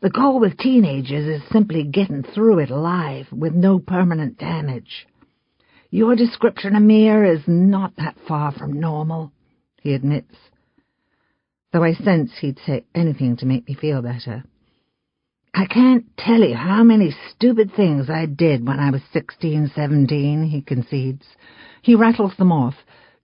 The goal with teenagers is simply getting through it alive with no permanent damage. Your description of Mia is not that far from normal, he admits, though I sense he'd say anything to make me feel better. I can't tell you how many stupid things I did when I was 16, 17, he concedes. He rattles them off.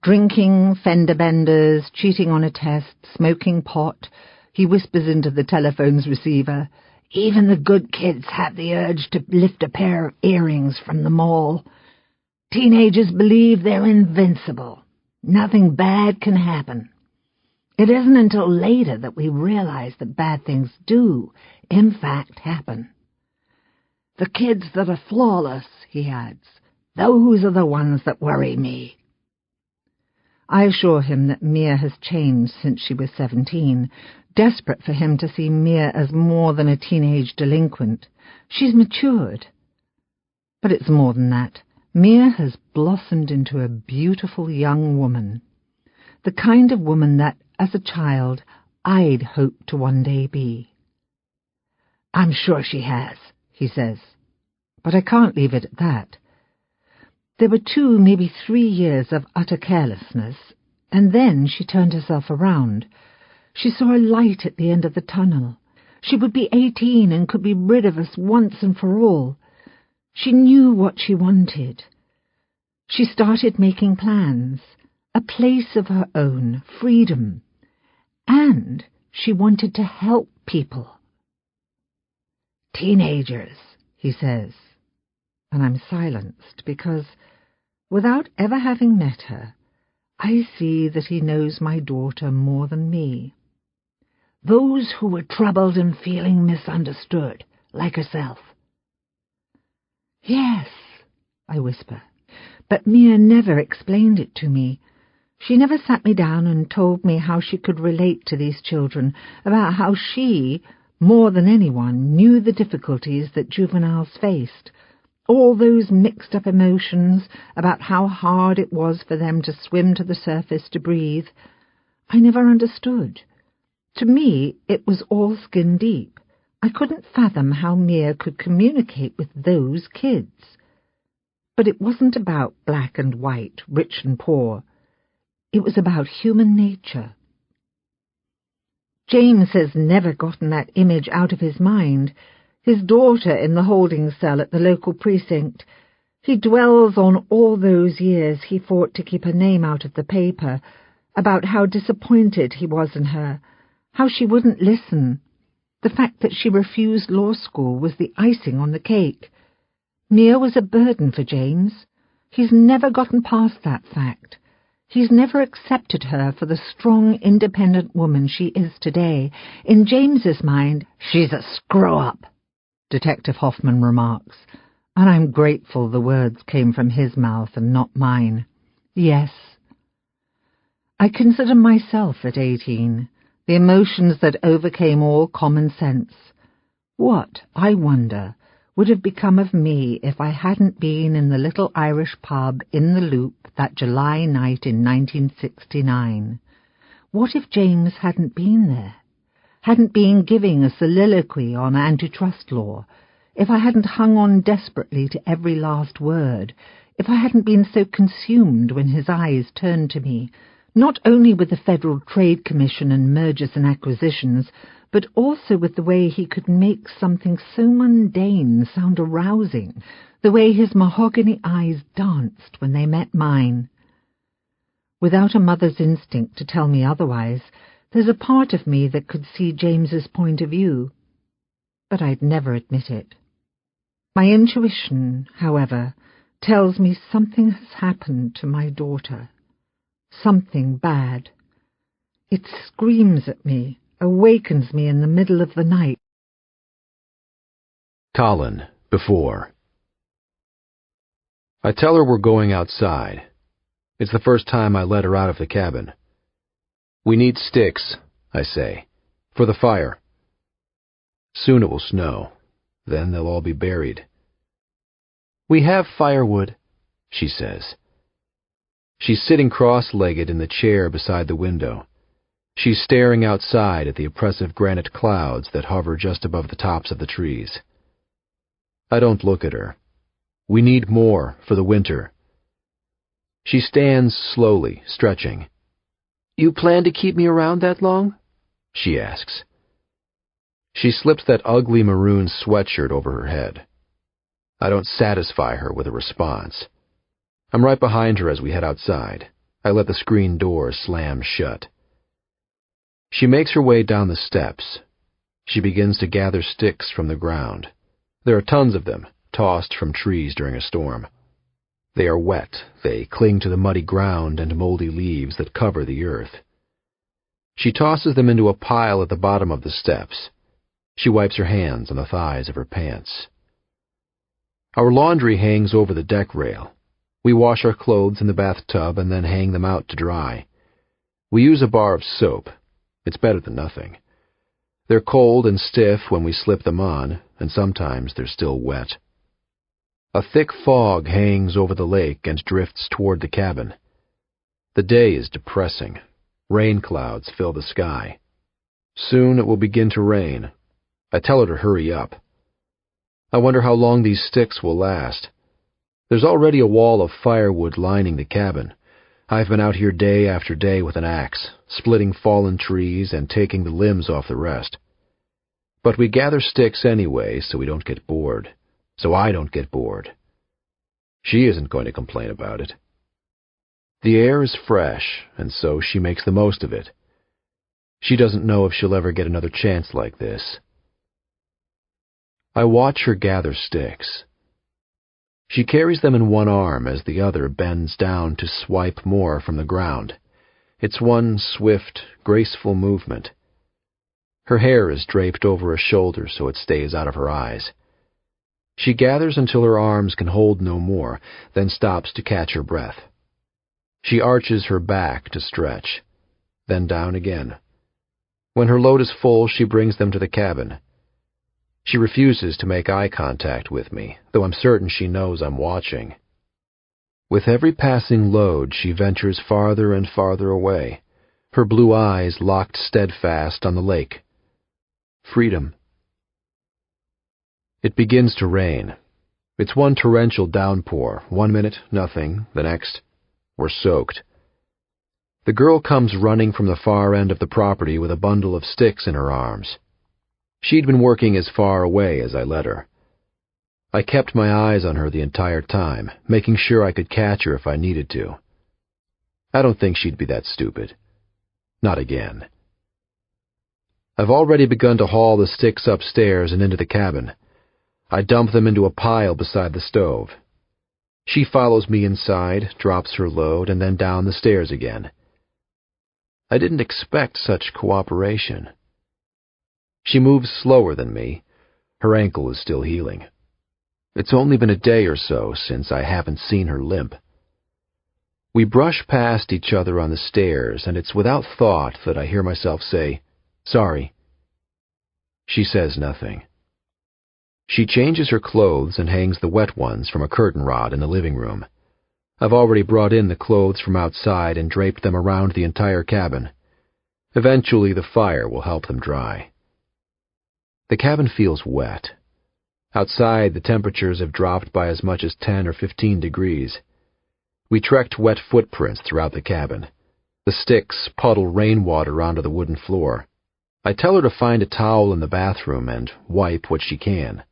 Drinking, fender benders, cheating on a test, smoking pot. He whispers into the telephone's receiver, "Even the good kids have the urge to lift a pair of earrings from the mall. Teenagers believe they're invincible. Nothing bad can happen. It isn't until later that we realize that bad things do, in fact, happen. The kids that are flawless," he adds, "those are the ones that worry me." I assure him that Mia has changed since she was 17, desperate for him to see Mia as more than a teenage delinquent. She's matured. But it's more than that. Mia has blossomed into a beautiful young woman. The kind of woman that, as a child, I'd hoped to one day be. "I'm sure she has," he says. But I can't leave it at that. There were 2, maybe 3 years of utter carelessness, and then she turned herself around. She saw a light at the end of the tunnel. She would be 18 and could be rid of us once and for all. She knew what she wanted. She started making plans, a place of her own, freedom, and she wanted to help people. "Teenagers," he says, and I'm silenced because, without ever having met her, I see that he knows my daughter more than me. "Those who were troubled and feeling misunderstood, like herself." "Yes," I whisper, but Mia never explained it to me. She never sat me down and told me how she could relate to these children, about how she, more than anyone, knew the difficulties that juveniles faced, all those mixed-up emotions about how hard it was for them to swim to the surface to breathe. I never understood. To me, it was all skin deep. I couldn't fathom how Mia could communicate with those kids. But it wasn't about black and white, rich and poor. It was about human nature. James has never gotten that image out of his mind. His daughter in the holding cell at the local precinct. He dwells on all those years he fought to keep her name out of the paper, about how disappointed he was in her, how she wouldn't listen. The fact that she refused law school was the icing on the cake. Mia was a burden for James. He's never gotten past that fact. He's never accepted her for the strong, independent woman she is today. In James's mind, she's a screw-up, Detective Hoffman remarks, and I'm grateful the words came from his mouth and not mine. Yes. I consider myself at 18, the emotions that overcame all common sense. What, I wonder, would have become of me if I hadn't been in the little Irish pub in the Loop that July night in 1969? What if James hadn't been there? Hadn't been giving a soliloquy on antitrust law? If I hadn't hung on desperately to every last word? If I hadn't been so consumed when his eyes turned to me, not only with the Federal Trade Commission and mergers and acquisitions, but also with the way he could make something so mundane sound arousing, the way his mahogany eyes danced when they met mine. Without a mother's instinct to tell me otherwise, there's a part of me that could see James's point of view, but I'd never admit it. My intuition, however, tells me something has happened to my daughter. Something bad. It screams at me, awakens me in the middle of the night. Colin, before. I tell her we're going outside. It's the first time I let her out of the cabin. "We need sticks," I say, "for the fire. Soon it will snow. Then they'll all be buried." "We have firewood," she says. She's sitting cross-legged in the chair beside the window. She's staring outside at the oppressive granite clouds that hover just above the tops of the trees. I don't look at her. We need more for the winter. She stands slowly, stretching. "You plan to keep me around that long?" she asks. She slips that ugly maroon sweatshirt over her head. I don't satisfy her with a response. I'm right behind her as we head outside. I let the screen door slam shut. She makes her way down the steps. She begins to gather sticks from the ground. There are tons of them, tossed from trees during a storm. They are wet. They cling to the muddy ground and moldy leaves that cover the earth. She tosses them into a pile at the bottom of the steps. She wipes her hands on the thighs of her pants. Our laundry hangs over the deck rail. We wash our clothes in the bathtub and then hang them out to dry. We use a bar of soap. It's better than nothing. They're cold and stiff when we slip them on, and sometimes they're still wet. A thick fog hangs over the lake and drifts toward the cabin. The day is depressing. Rain clouds fill the sky. Soon it will begin to rain. I tell her to hurry up. I wonder how long these sticks will last. There's already a wall of firewood lining the cabin. I've been out here day after day with an axe, splitting fallen trees and taking the limbs off the rest. But we gather sticks anyway so we don't get bored. So I don't get bored. She isn't going to complain about it. The air is fresh, and so she makes the most of it. She doesn't know if she'll ever get another chance like this. I watch her gather sticks. She carries them in one arm as the other bends down to swipe more from the ground. It's one swift, graceful movement. Her hair is draped over her shoulders so it stays out of her eyes. She gathers until her arms can hold no more, then stops to catch her breath. She arches her back to stretch, then down again. When her load is full, she brings them to the cabin. She refuses to make eye contact with me, though I'm certain she knows I'm watching. With every passing load, she ventures farther and farther away, her blue eyes locked steadfast on the lake. Freedom. It begins to rain. It's one torrential downpour. 1 minute, nothing. The next, we're soaked. The girl comes running from the far end of the property with a bundle of sticks in her arms. She'd been working as far away as I let her. I kept my eyes on her the entire time, making sure I could catch her if I needed to. I don't think she'd be that stupid. Not again. I've already begun to haul the sticks upstairs and into the cabin. I dump them into a pile beside the stove. She follows me inside, drops her load, and then down the stairs again. I didn't expect such cooperation. She moves slower than me. Her ankle is still healing. It's only been a day or so since I haven't seen her limp. We brush past each other on the stairs, and it's without thought that I hear myself say, "Sorry." She says nothing. She changes her clothes and hangs the wet ones from a curtain rod in the living room. I've already brought in the clothes from outside and draped them around the entire cabin. Eventually the fire will help them dry. The cabin feels wet. Outside, the temperatures have dropped by as much as 10 or 15 degrees. We trekked wet footprints throughout the cabin. The sticks puddle rainwater onto the wooden floor. I tell her to find a towel in the bathroom and wipe what she can.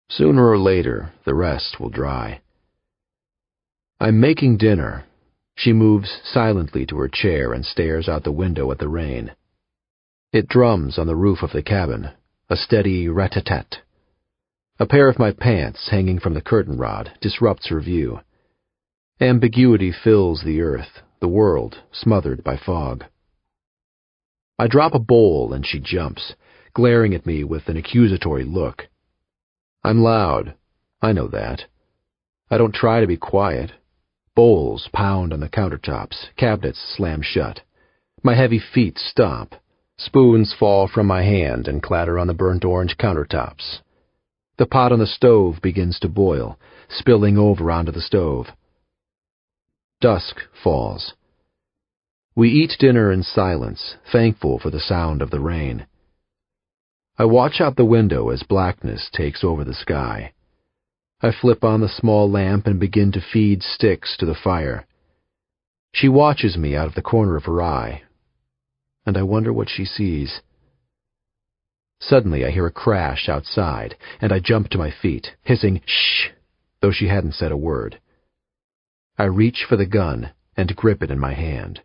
Sooner or later, the rest will dry. I'm making dinner. She moves silently to her chair and stares out the window at the rain. It drums on the roof of the cabin, a steady rat-tat-tat. A pair of my pants hanging from the curtain rod disrupts her view. Ambiguity fills the earth, the world smothered by fog. I drop a bowl and she jumps, glaring at me with an accusatory look. I'm loud. I know that. I don't try to be quiet. Bowls pound on the countertops, cabinets slam shut. My heavy feet stomp. Spoons fall from my hand and clatter on the burnt orange countertops. The pot on the stove begins to boil, spilling over onto the stove. Dusk falls. We eat dinner in silence, thankful for the sound of the rain. I watch out the window as blackness takes over the sky. I flip on the small lamp and begin to feed sticks to the fire. She watches me out of the corner of her eye, and I wonder what she sees. Suddenly I hear a crash outside, and I jump to my feet, hissing, "Shh!" though she hadn't said a word. I reach for the gun and grip it in my hand.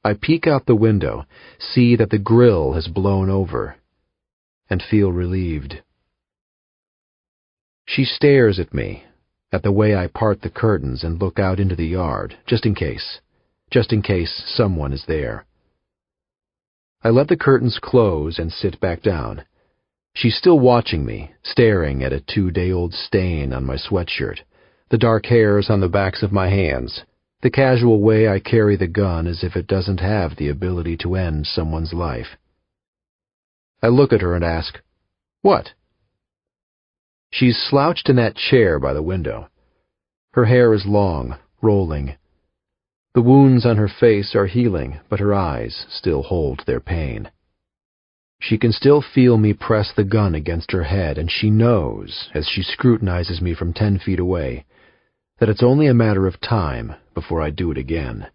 I peek out the window, see that the grill has blown over, and feel relieved. She stares at me, at the way I part the curtains and look out into the yard, just in case someone is there. I let the curtains close and sit back down. She's still watching me, staring at a 2-day-old stain on my sweatshirt, the dark hairs on the backs of my hands, the casual way I carry the gun as if it doesn't have the ability to end someone's life. I look at her and ask, "What?" She's slouched in that chair by the window. Her hair is long, rolling. The wounds on her face are healing, but her eyes still hold their pain. She can still feel me press the gun against her head, and she knows, as she scrutinizes me from 10 feet away, that it's only a matter of time before I do it again.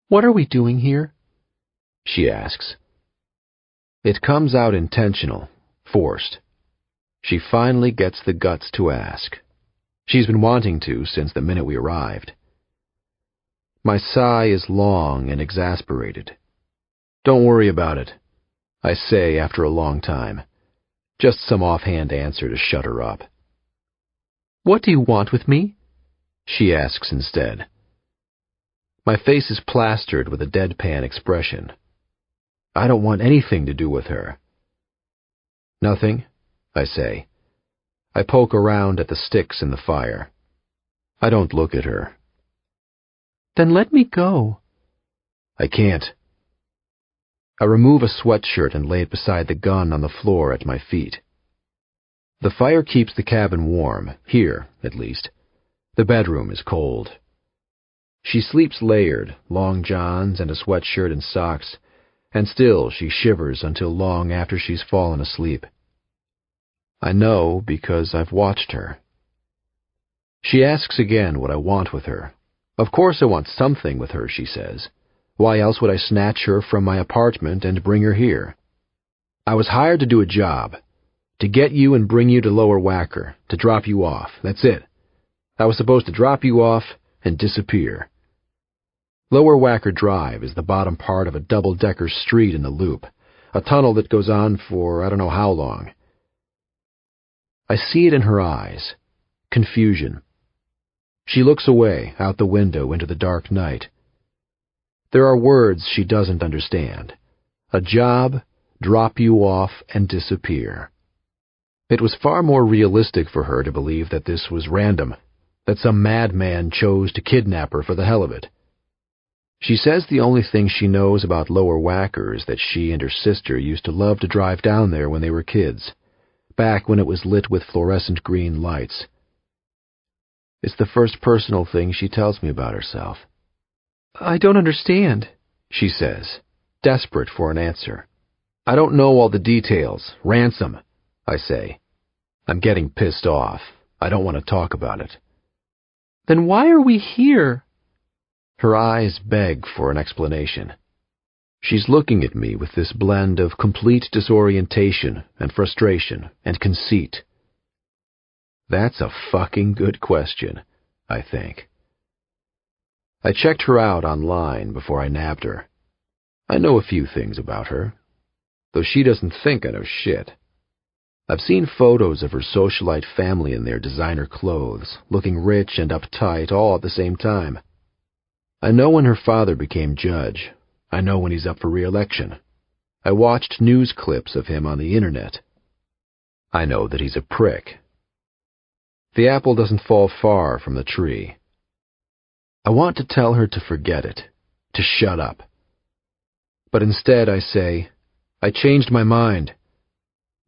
"What are we doing here?" she asks. It comes out intentional, forced. She finally gets the guts to ask. She's been wanting to since the minute we arrived. My sigh is long and exasperated. "Don't worry about it," I say after a long time. Just some offhand answer to shut her up. "What do you want with me?" she asks instead. My face is plastered with a deadpan expression. I don't want anything to do with her. "Nothing," I say. I poke around at the sticks in the fire. I don't look at her. "Then let me go." "I can't." I remove a sweatshirt and lay it beside the gun on the floor at my feet. The fire keeps the cabin warm, here, at least. The bedroom is cold. She sleeps layered, long johns and a sweatshirt and socks, and still she shivers until long after she's fallen asleep. I know because I've watched her. She asks again what I want with her. Of course I want something with her, she says. Why else would I snatch her from my apartment and bring her here? I was hired to do a job. To get you and bring you to Lower Wacker, to drop you off, that's it. I was supposed to drop you off and disappear. Lower Wacker Drive is the bottom part of a double-decker street in the loop, a tunnel that goes on for I don't know how long. I see it in her eyes. Confusion. She looks away, out the window into the dark night. There are words she doesn't understand. A job, drop you off, and disappear. It was far more realistic for her to believe that this was random, that some madman chose to kidnap her for the hell of it. She says the only thing she knows about Lower Wacker is that she and her sister used to love to drive down there when they were kids, back when it was lit with fluorescent green lights. It's the first personal thing she tells me about herself. I don't understand, she says, desperate for an answer. I don't know all the details. Ransom, I say. I'm getting pissed off. I don't want to talk about it. Then why are we here? Her eyes beg for an explanation. She's looking at me with this blend of complete disorientation and frustration and conceit. That's a fucking good question, I think. I checked her out online before I nabbed her. I know a few things about her, though she doesn't think I know shit. I've seen photos of her socialite family in their designer clothes, looking rich and uptight all at the same time. I know when her father became judge. I know when he's up for re-election. I watched news clips of him on the internet. I know that he's a prick. The apple doesn't fall far from the tree. I want to tell her to forget it, to shut up. But instead I say, I changed my mind.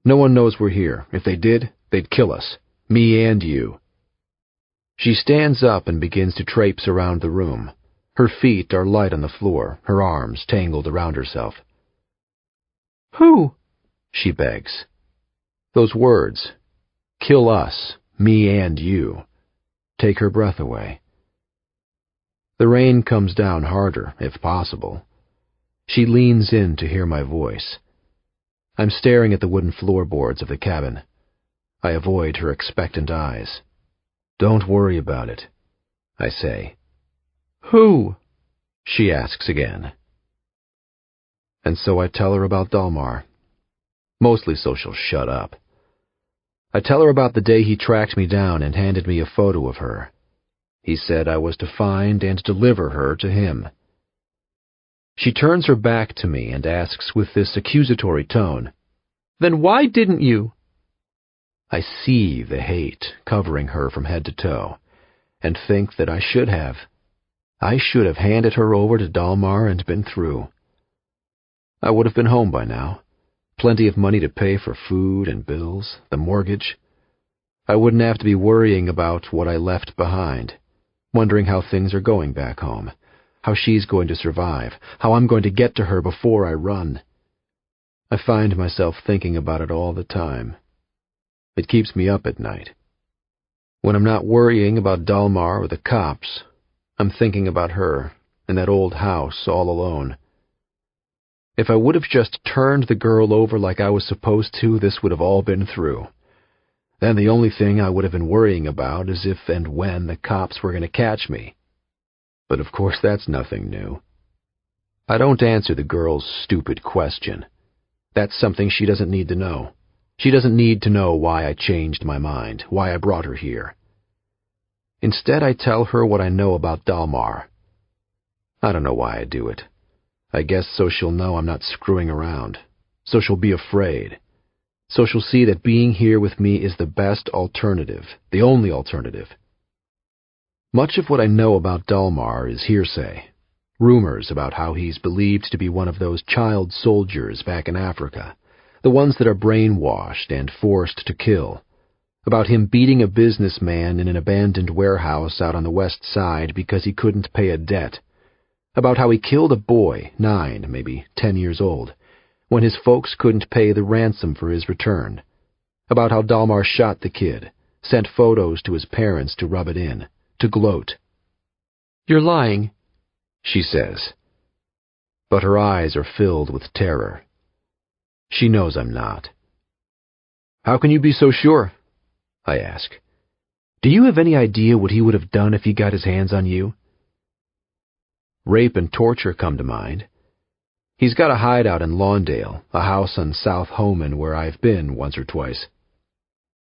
No one knows we're here. If they did, they'd kill us. Me and you. She stands up and begins to traipse around the room. Her feet are light on the floor, her arms tangled around herself. Who? She begs. Those words, kill us, me and you, take her breath away. The rain comes down harder, if possible. She leans in to hear my voice. I'm staring at the wooden floorboards of the cabin. I avoid her expectant eyes. "Don't worry about it," I say. "Who?" she asks again. And so I tell her about Dalmar. Mostly so she'll shut up. I tell her about the day he tracked me down and handed me a photo of her. He said I was to find and deliver her to him. She turns her back to me and asks with this accusatory tone, "Then why didn't you?" I see the hate covering her from head to toe, and think that I should have. I should have handed her over to Dalmar and been through. I would have been home by now. Plenty of money to pay for food and bills, the mortgage. I wouldn't have to be worrying about what I left behind, wondering how things are going back home, how she's going to survive, how I'm going to get to her before I run. I find myself thinking about it all the time. It keeps me up at night. When I'm not worrying about Dalmar or the cops, I'm thinking about her in that old house all alone. If I would have just turned the girl over like I was supposed to, this would have all been through. Then the only thing I would have been worrying about is if and when the cops were going to catch me. But of course that's nothing new. I don't answer the girl's stupid question. That's something she doesn't need to know. She doesn't need to know why I changed my mind, why I brought her here. Instead, I tell her what I know about Dalmar. I don't know why I do it. I guess so she'll know I'm not screwing around. So she'll be afraid. So she'll see that being here with me is the best alternative, the only alternative. Much of what I know about Dalmar is hearsay. Rumors about how he's believed to be one of those child soldiers back in Africa, the ones that are brainwashed and forced to kill. About him beating a businessman in an abandoned warehouse out on the west side because he couldn't pay a debt. About how he killed a boy, 9, maybe 10 years old, when his folks couldn't pay the ransom for his return. About how Dalmar shot the kid, sent photos to his parents to rub it in, to gloat. "You're lying," she says. But her eyes are filled with terror. She knows I'm not. "How can you be so sure?" I ask. "Do you have any idea what he would have done if he got his hands on you?" Rape and torture come to mind. He's got a hideout in Lawndale, a house on South Homan where I've been once or twice.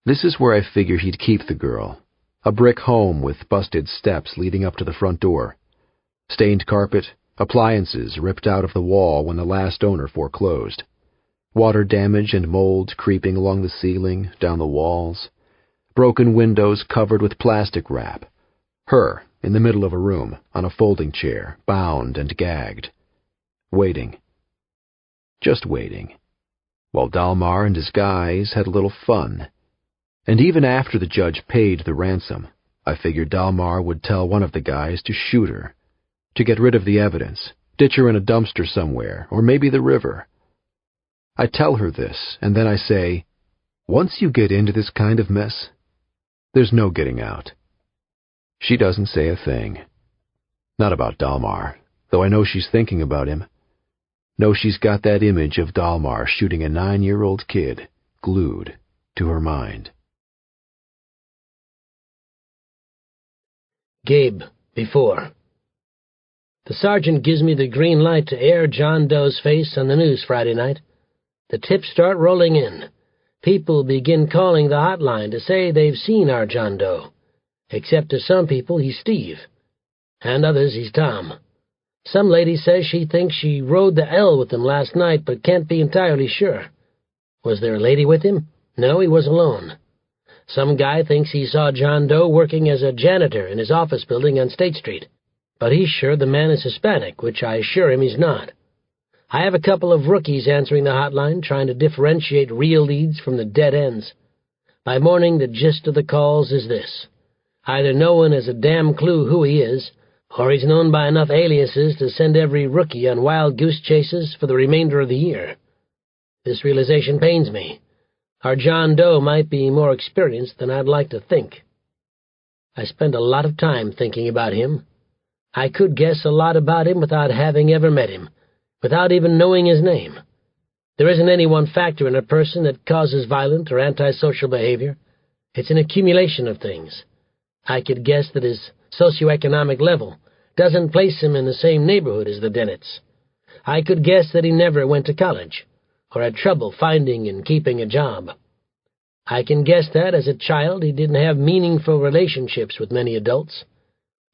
This is where I figure he'd keep the girl. A brick home with busted steps leading up to the front door. Stained carpet, appliances ripped out of the wall when the last owner foreclosed. Water damage and mold creeping along the ceiling, down the walls. Broken windows covered with plastic wrap. Her, in the middle of a room, on a folding chair, bound and gagged. Waiting. Just waiting. While Dalmar and his guys had a little fun. And even after the judge paid the ransom, I figured Dalmar would tell one of the guys to shoot her. To get rid of the evidence, ditch her in a dumpster somewhere, or maybe the river. I tell her this, and then I say, once you get into this kind of mess, there's no getting out. She doesn't say a thing. Not about Dalmar, though I know she's thinking about him. Know she's got that image of Dalmar shooting a 9-year-old kid glued to her mind. Gabe, before. The sergeant gives me the green light to air John Doe's face on the news Friday night. The tips start rolling in. People begin calling the hotline to say they've seen our John Doe. Except to some people, he's Steve. And others, he's Tom. Some lady says she thinks she rode the L with him last night, but can't be entirely sure. Was there a lady with him? No, he was alone. Some guy thinks he saw John Doe working as a janitor in his office building on State Street. But he's sure the man is Hispanic, which I assure him he's not. I have a couple of rookies answering the hotline, trying to differentiate real leads from the dead ends. By morning, the gist of the calls is this. Either no one has a damn clue who he is, or he's known by enough aliases to send every rookie on wild goose chases for the remainder of the year. This realization pains me. Our John Doe might be more experienced than I'd like to think. I spend a lot of time thinking about him. I could guess a lot about him without having ever met him, without even knowing his name. There isn't any one factor in a person that causes violent or antisocial behavior. It's an accumulation of things. I could guess that his socioeconomic level doesn't place him in the same neighborhood as the Dennetts. I could guess that he never went to college, or had trouble finding and keeping a job. I can guess that, as a child, he didn't have meaningful relationships with many adults.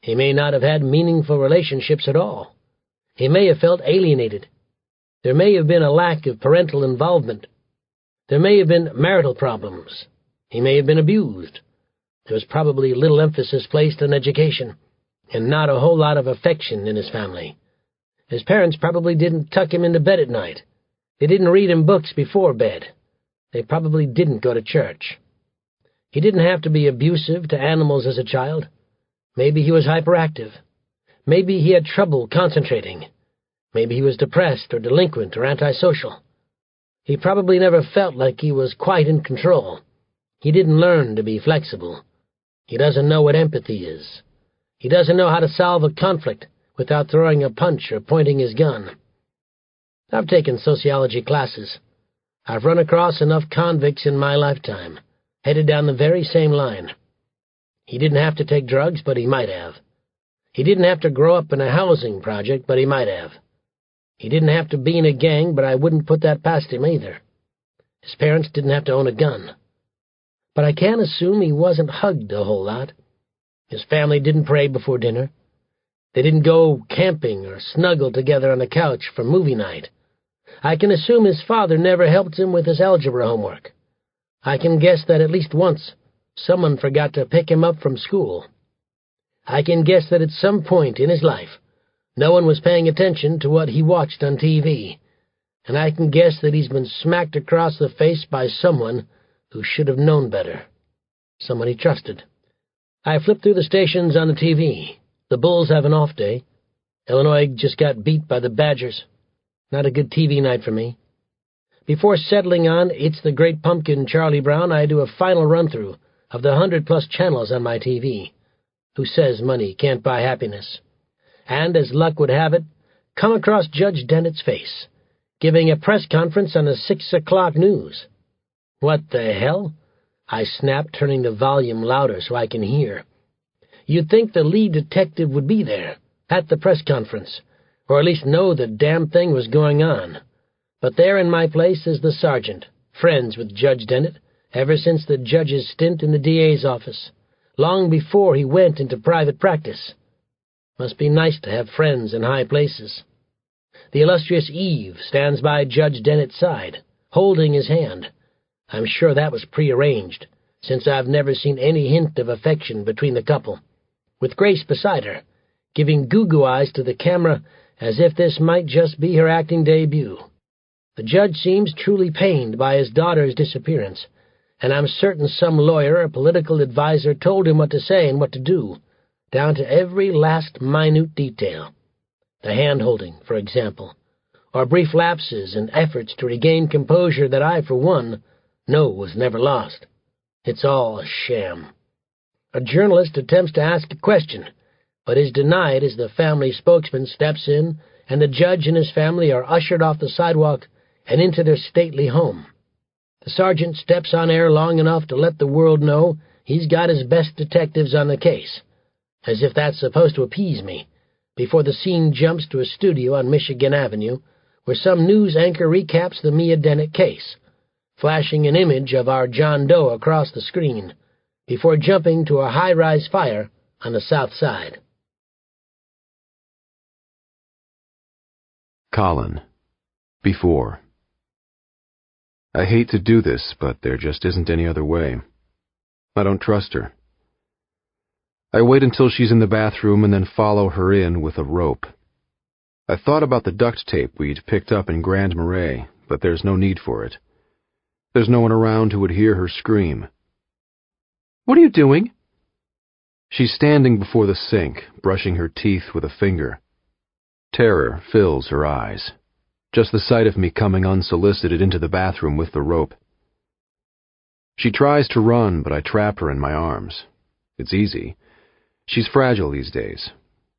He may not have had meaningful relationships at all. He may have felt alienated. There may have been a lack of parental involvement. There may have been marital problems. He may have been abused. There was probably little emphasis placed on education, and not a whole lot of affection in his family. His parents probably didn't tuck him into bed at night. They didn't read him books before bed. They probably didn't go to church. He didn't have to be abusive to animals as a child. Maybe he was hyperactive. Maybe he had trouble concentrating. Maybe he was depressed or delinquent or antisocial. He probably never felt like he was quite in control. He didn't learn to be flexible. He doesn't know what empathy is. He doesn't know how to solve a conflict without throwing a punch or pointing his gun. I've taken sociology classes. I've run across enough convicts in my lifetime, headed down the very same line. He didn't have to take drugs, but he might have. He didn't have to grow up in a housing project, but he might have. He didn't have to be in a gang, but I wouldn't put that past him either. His parents didn't have to own a gun. But I can't assume he wasn't hugged a whole lot. His family didn't pray before dinner. They didn't go camping or snuggle together on a couch for movie night. I can assume his father never helped him with his algebra homework. I can guess that at least once someone forgot to pick him up from school. I can guess that at some point in his life no one was paying attention to what he watched on TV, and I can guess that he's been smacked across the face by someone who should have known better, someone he trusted. I flipped through the stations on the TV. The Bulls have an off day. Illinois just got beat by the Badgers. Not a good TV night for me. Before settling on It's the Great Pumpkin Charlie Brown, I do a final run-through of the 100-plus channels on my TV. Who says money can't buy happiness? And, as luck would have it, come across Judge Dennett's face, giving a press conference on the 6 o'clock news. What the hell? I snapped, turning the volume louder so I can hear. You'd think the lead detective would be there, at the press conference, or at least know the damn thing was going on. But there in my place is the sergeant, friends with Judge Dennett, ever since the judge's stint in the DA's office, long before he went into private practice. Must be nice to have friends in high places. The illustrious Eve stands by Judge Dennett's side, holding his hand. I'm sure that was prearranged, since I've never seen any hint of affection between the couple, with Grace beside her, giving goo-goo eyes to the camera as if this might just be her acting debut. The judge seems truly pained by his daughter's disappearance, and I'm certain some lawyer or political advisor told him what to say and what to do, down to every last minute detail. The hand-holding, for example, or brief lapses and efforts to regain composure that I, for one, know was never lost. It's all a sham. A journalist attempts to ask a question, but is denied as the family spokesman steps in and the judge and his family are ushered off the sidewalk and into their stately home. The sergeant steps on air long enough to let the world know he's got his best detectives on the case, as if that's supposed to appease me, before the scene jumps to a studio on Michigan Avenue, where some news anchor recaps the Mia Dennett case, flashing an image of our John Doe across the screen, before jumping to a high-rise fire on the south side. Colin. Before. I hate to do this, but there just isn't any other way. I don't trust her. I wait until she's in the bathroom and then follow her in with a rope. I thought about the duct tape we'd picked up in Grand Marais, but there's no need for it. There's no one around who would hear her scream. "What are you doing?" She's standing before the sink, brushing her teeth with a finger. Terror fills her eyes. Just the sight of me coming unsolicited into the bathroom with the rope. She tries to run, but I trap her in my arms. It's easy. She's fragile these days.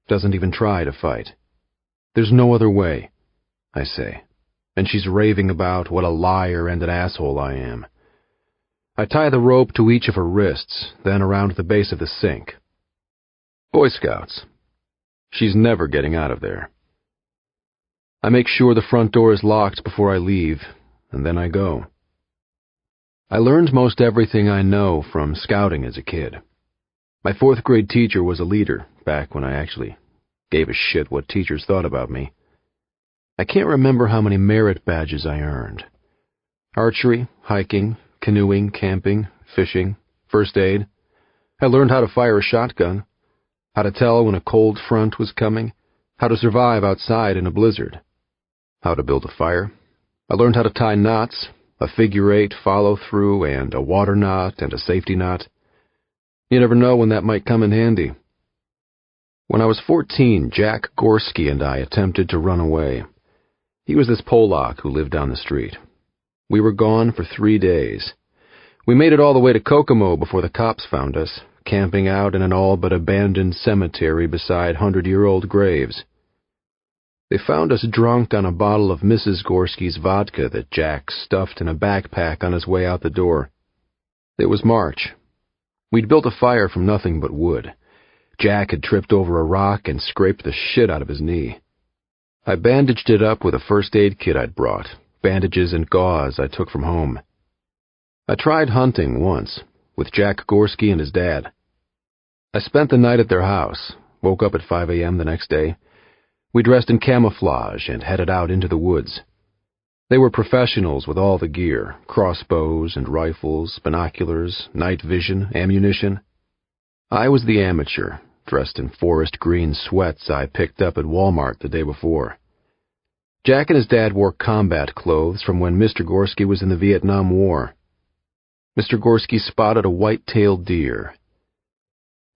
Doesn't even try to fight. There's no other way, I say, and she's raving about what a liar and an asshole I am. I tie the rope to each of her wrists, then around the base of the sink. Boy Scouts. She's never getting out of there. I make sure the front door is locked before I leave, and then I go. I learned most everything I know from scouting as a kid. My 4th grade teacher was a leader, back when I actually gave a shit what teachers thought about me. I can't remember how many merit badges I earned. Archery, hiking, canoeing, camping, fishing, first aid. I learned how to fire a shotgun, how to tell when a cold front was coming, how to survive outside in a blizzard, how to build a fire. I learned how to tie knots, a figure-8 follow-through, and a water knot and a safety knot. You never know when that might come in handy. When I was 14, Jack Gorski and I attempted to run away. He was this Polak who lived down the street. We were gone for 3 days. We made it all the way to Kokomo before the cops found us, camping out in an all-but-abandoned cemetery beside 100-year-old graves. They found us drunk on a bottle of Mrs. Gorski's vodka that Jack stuffed in a backpack on his way out the door. It was March. We'd built a fire from nothing but wood. Jack had tripped over a rock and scraped the shit out of his knee. I bandaged it up with a first aid kit I'd brought, bandages and gauze I took from home. I tried hunting once, with Jack Gorski and his dad. I spent the night at their house, woke up at 5 a.m. the next day. We dressed in camouflage and headed out into the woods. They were professionals with all the gear, crossbows and rifles, binoculars, night vision, ammunition. I was the amateur, dressed in forest green sweats I picked up at Walmart the day before. Jack and his dad wore combat clothes from when Mr. Gorski was in the Vietnam War. Mr. Gorski spotted a white-tailed deer.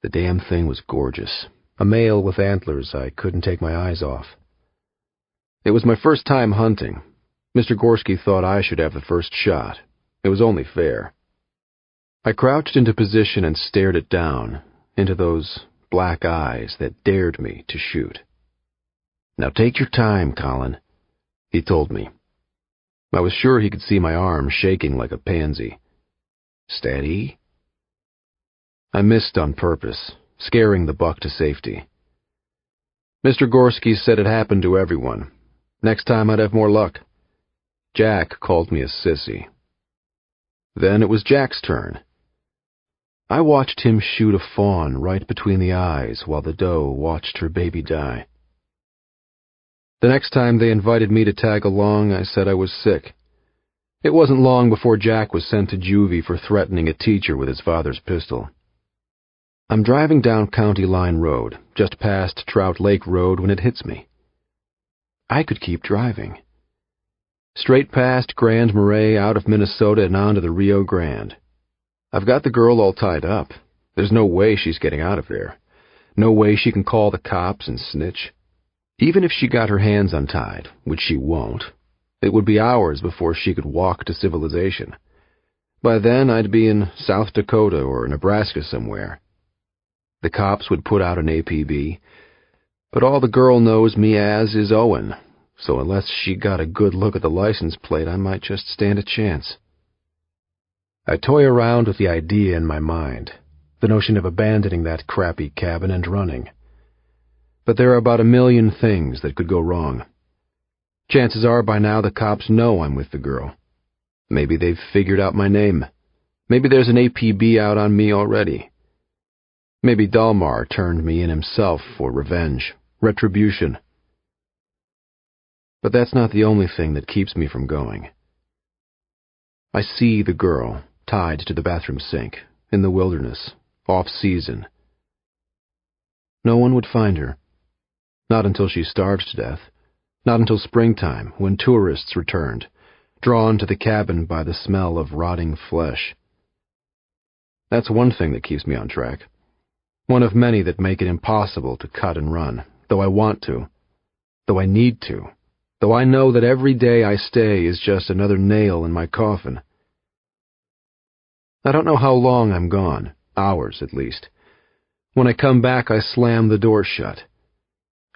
The damn thing was gorgeous, a male with antlers I couldn't take my eyes off. It was my first time hunting. Mr. Gorski thought I should have the first shot. It was only fair. I crouched into position and stared it down, into those black eyes that dared me to shoot. "Now take your time, Colin," he told me. I was sure he could see my arm shaking like a pansy. "Steady." I missed on purpose, scaring the buck to safety. Mr. Gorski said it happened to everyone. Next time I'd have more luck. Jack called me a sissy. Then it was Jack's turn. I watched him shoot a fawn right between the eyes while the doe watched her baby die. The next time they invited me to tag along, I said I was sick. It wasn't long before Jack was sent to juvie for threatening a teacher with his father's pistol. I'm driving down County Line Road, just past Trout Lake Road, when it hits me. I could keep driving. Straight past Grand Marais, out of Minnesota and on to the Rio Grande. I've got the girl all tied up. There's no way she's getting out of there. No way she can call the cops and snitch. Even if she got her hands untied, which she won't, it would be hours before she could walk to civilization. By then, I'd be in South Dakota or Nebraska somewhere. The cops would put out an APB, but all the girl knows me as is Owen, so unless she got a good look at the license plate, I might just stand a chance. I toy around with the idea in my mind, the notion of abandoning that crappy cabin and running. But there are about 1,000,000 things that could go wrong. Chances are by now the cops know I'm with the girl. Maybe they've figured out my name. Maybe there's an APB out on me already. Maybe Dalmar turned me in himself for revenge, retribution. But that's not the only thing that keeps me from going. I see the girl, tied to the bathroom sink, in the wilderness, off-season. No one would find her. Not until she starved to death. Not until springtime, when tourists returned, drawn to the cabin by the smell of rotting flesh. That's one thing that keeps me on track. One of many that make it impossible to cut and run, though I want to, though I need to, though I know that every day I stay is just another nail in my coffin. I don't know how long I'm gone, hours at least. When I come back, I slam the door shut.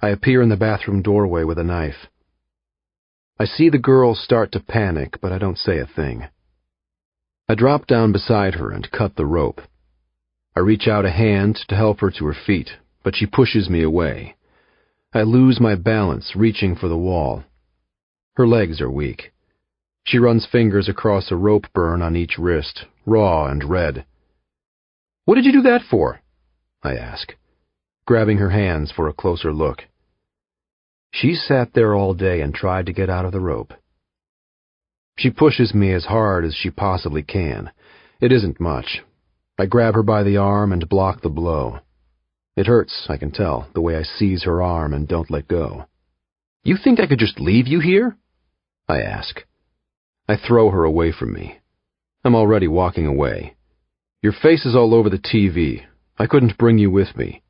I appear in the bathroom doorway with a knife. I see the girl start to panic, but I don't say a thing. I drop down beside her and cut the rope. I reach out a hand to help her to her feet, but she pushes me away. I lose my balance, reaching for the wall. Her legs are weak. She runs fingers across a rope burn on each wrist, raw and red. "What did you do that for?" I ask, grabbing her hands for a closer look. She sat there all day and tried to get out of the rope. She pushes me as hard as she possibly can. It isn't much. I grab her by the arm and block the blow. It hurts, I can tell, the way I seize her arm and don't let go. "You think I could just leave you here?" I ask. I throw her away from me. I'm already walking away. "Your face is all over the TV. I couldn't bring you with me."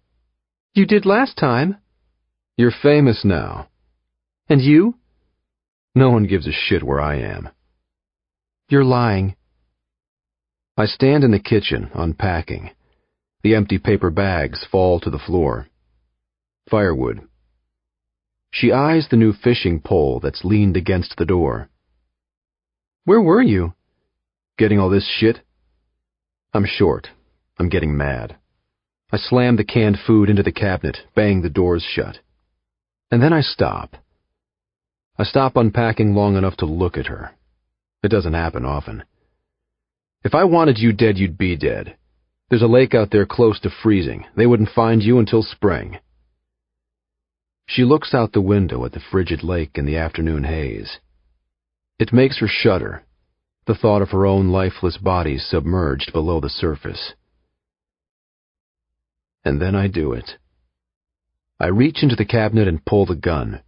"You did last time." "You're famous now." "And you?" "No one gives a shit where I am." "You're lying." I stand in the kitchen, unpacking. The empty paper bags fall to the floor. Firewood. She eyes the new fishing pole that's leaned against the door. "Where were you?" "Getting all this shit?" I'm short. I'm getting mad. I slam the canned food into the cabinet, bang the doors shut. And then I stop. I stop unpacking long enough to look at her. It doesn't happen often. "If I wanted you dead, you'd be dead. There's a lake out there close to freezing. They wouldn't find you until spring." She looks out the window at the frigid lake in the afternoon haze. It makes her shudder, the thought of her own lifeless body submerged below the surface. And then I do it. I reach into the cabinet and pull the gun.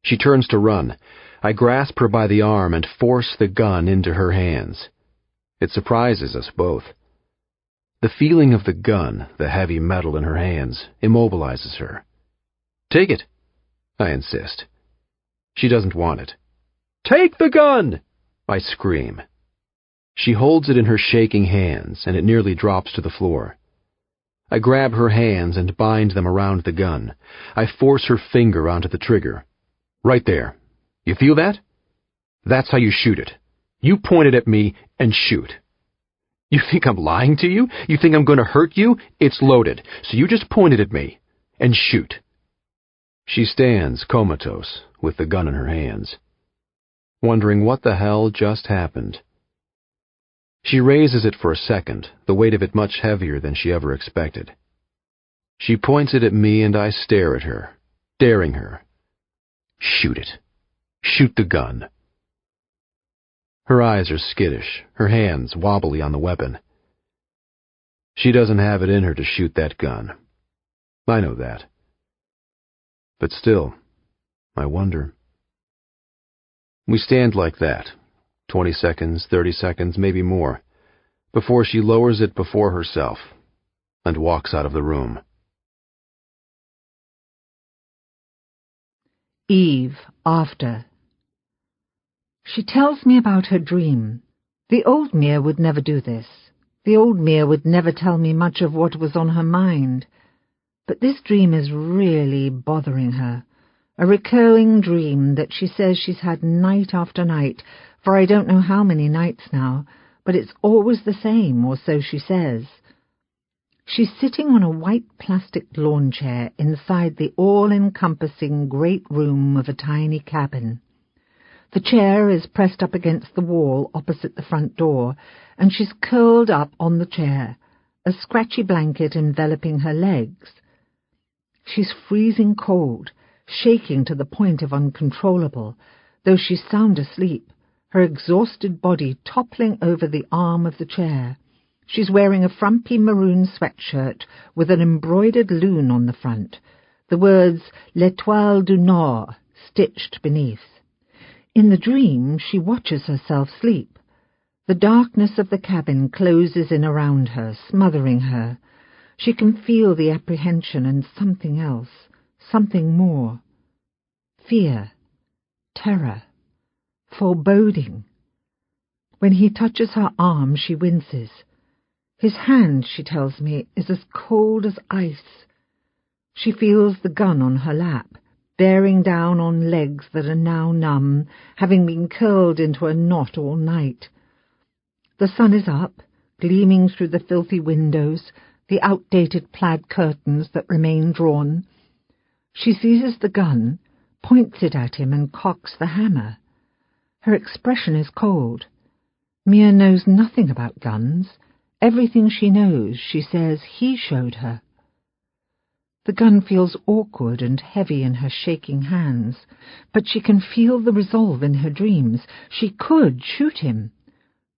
She turns to run. I grasp her by the arm and force the gun into her hands. It surprises us both. The feeling of the gun, the heavy metal in her hands, immobilizes her. "Take it," I insist. She doesn't want it. "Take the gun!" I scream. She holds it in her shaking hands, and it nearly drops to the floor. I grab her hands and bind them around the gun. I force her finger onto the trigger. "Right there. You feel that? That's how you shoot it. You point it at me and shoot." "You think I'm lying to you? You think I'm going to hurt you? It's loaded, so you just point it at me and shoot." She stands comatose, with the gun in her hands, wondering what the hell just happened. She raises it for a second, the weight of it much heavier than she ever expected. She points it at me and I stare at her, daring her. "Shoot it. Shoot the gun." Her eyes are skittish, her hands wobbly on the weapon. She doesn't have it in her to shoot that gun. I know that. But still, I wonder. We stand like that, 20 seconds, 30 seconds, maybe more, before she lowers it before herself and walks out of the room. Eve, after. She tells me about her dream. The old Mia would never do this. The old Mia would never tell me much of what was on her mind. But this dream is really bothering her. A recurring dream that she says she's had night after night, for I don't know how many nights now, but it's always the same, or so she says. She's sitting on a white plastic lawn chair inside the all-encompassing great room of a tiny cabin. The chair is pressed up against the wall opposite the front door, and she's curled up on the chair, a scratchy blanket enveloping her legs. She's freezing cold, shaking to the point of uncontrollable, though she's sound asleep, her exhausted body toppling over the arm of the chair. She's wearing a frumpy maroon sweatshirt with an embroidered loon on the front, the words "L'Étoile du Nord" stitched beneath. In the dream, she watches herself sleep. The darkness of the cabin closes in around her, smothering her. She can feel the apprehension and something else, something more. Fear, terror, foreboding. When he touches her arm, she winces. His hand, she tells me, is as cold as ice. She feels the gun on her lap, bearing down on legs that are now numb, having been curled into a knot all night. The sun is up, gleaming through the filthy windows, the outdated plaid curtains that remain drawn. She seizes the gun, points it at him, and cocks the hammer. Her expression is cold. Mia knows nothing about guns. Everything she knows, she says, he showed her. The gun feels awkward and heavy in her shaking hands, but she can feel the resolve in her dreams. She could shoot him.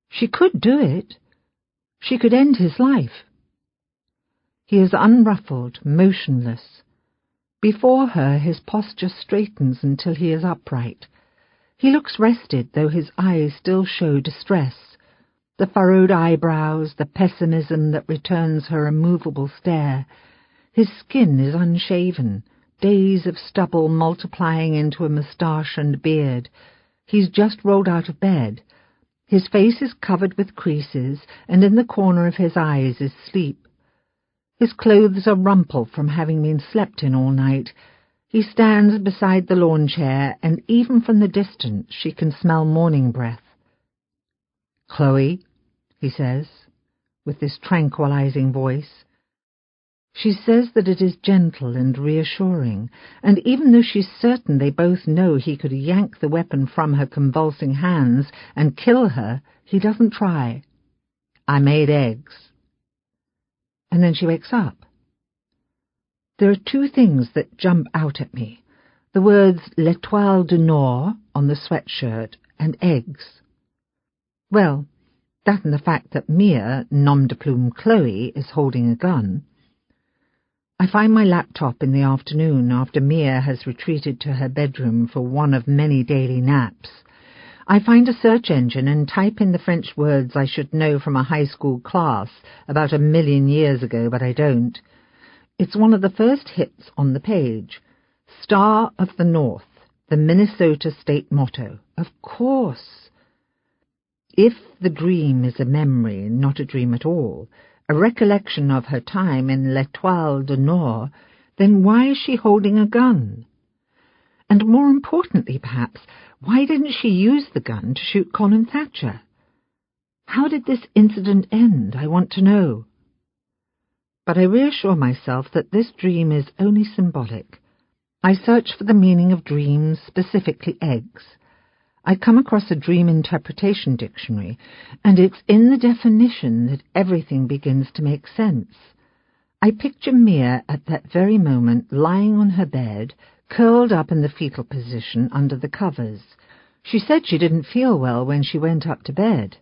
She could do it. She could end his life. He is unruffled, motionless. Before her his posture straightens until he is upright. He looks rested, though his eyes still show distress. The furrowed eyebrows, the pessimism that returns her immovable stare. His skin is unshaven, days of stubble multiplying into a moustache and beard. He's just rolled out of bed. His face is covered with creases, and in the corner of his eyes is sleep. His clothes are rumpled from having been slept in all night. He stands beside the lawn chair, and even from the distance she can smell morning breath. "Chloe," he says, with this tranquilizing voice. She says that it is gentle and reassuring, and even though she's certain they both know he could yank the weapon from her convulsing hands and kill her, he doesn't try. "I made eggs." And then she wakes up. There are two things that jump out at me. The words L'Étoile du Nord on the sweatshirt and eggs. Well, that and the fact that Mia, nom de plume Chloe, is holding a gun. I find my laptop in the afternoon after Mia has retreated to her bedroom for one of many daily naps. I find a search engine and type in the French words I should know from a high school class about 1,000,000 years ago, but I don't. It's one of the first hits on the page. Star of the North, the Minnesota state motto. Of course. If the dream is a memory, not a dream at all, a recollection of her time in L'Étoile du Nord, then why is she holding a gun? And more importantly, perhaps, why didn't she use the gun to shoot Colin Thatcher? How did this incident end? I want to know. But I reassure myself that this dream is only symbolic. I search for the meaning of dreams, specifically eggs. I come across a dream interpretation dictionary, and it's in the definition that everything begins to make sense. I picture Mia at that very moment lying on her bed, curled up in the fetal position under the covers. She said she didn't feel well when she went up to bed.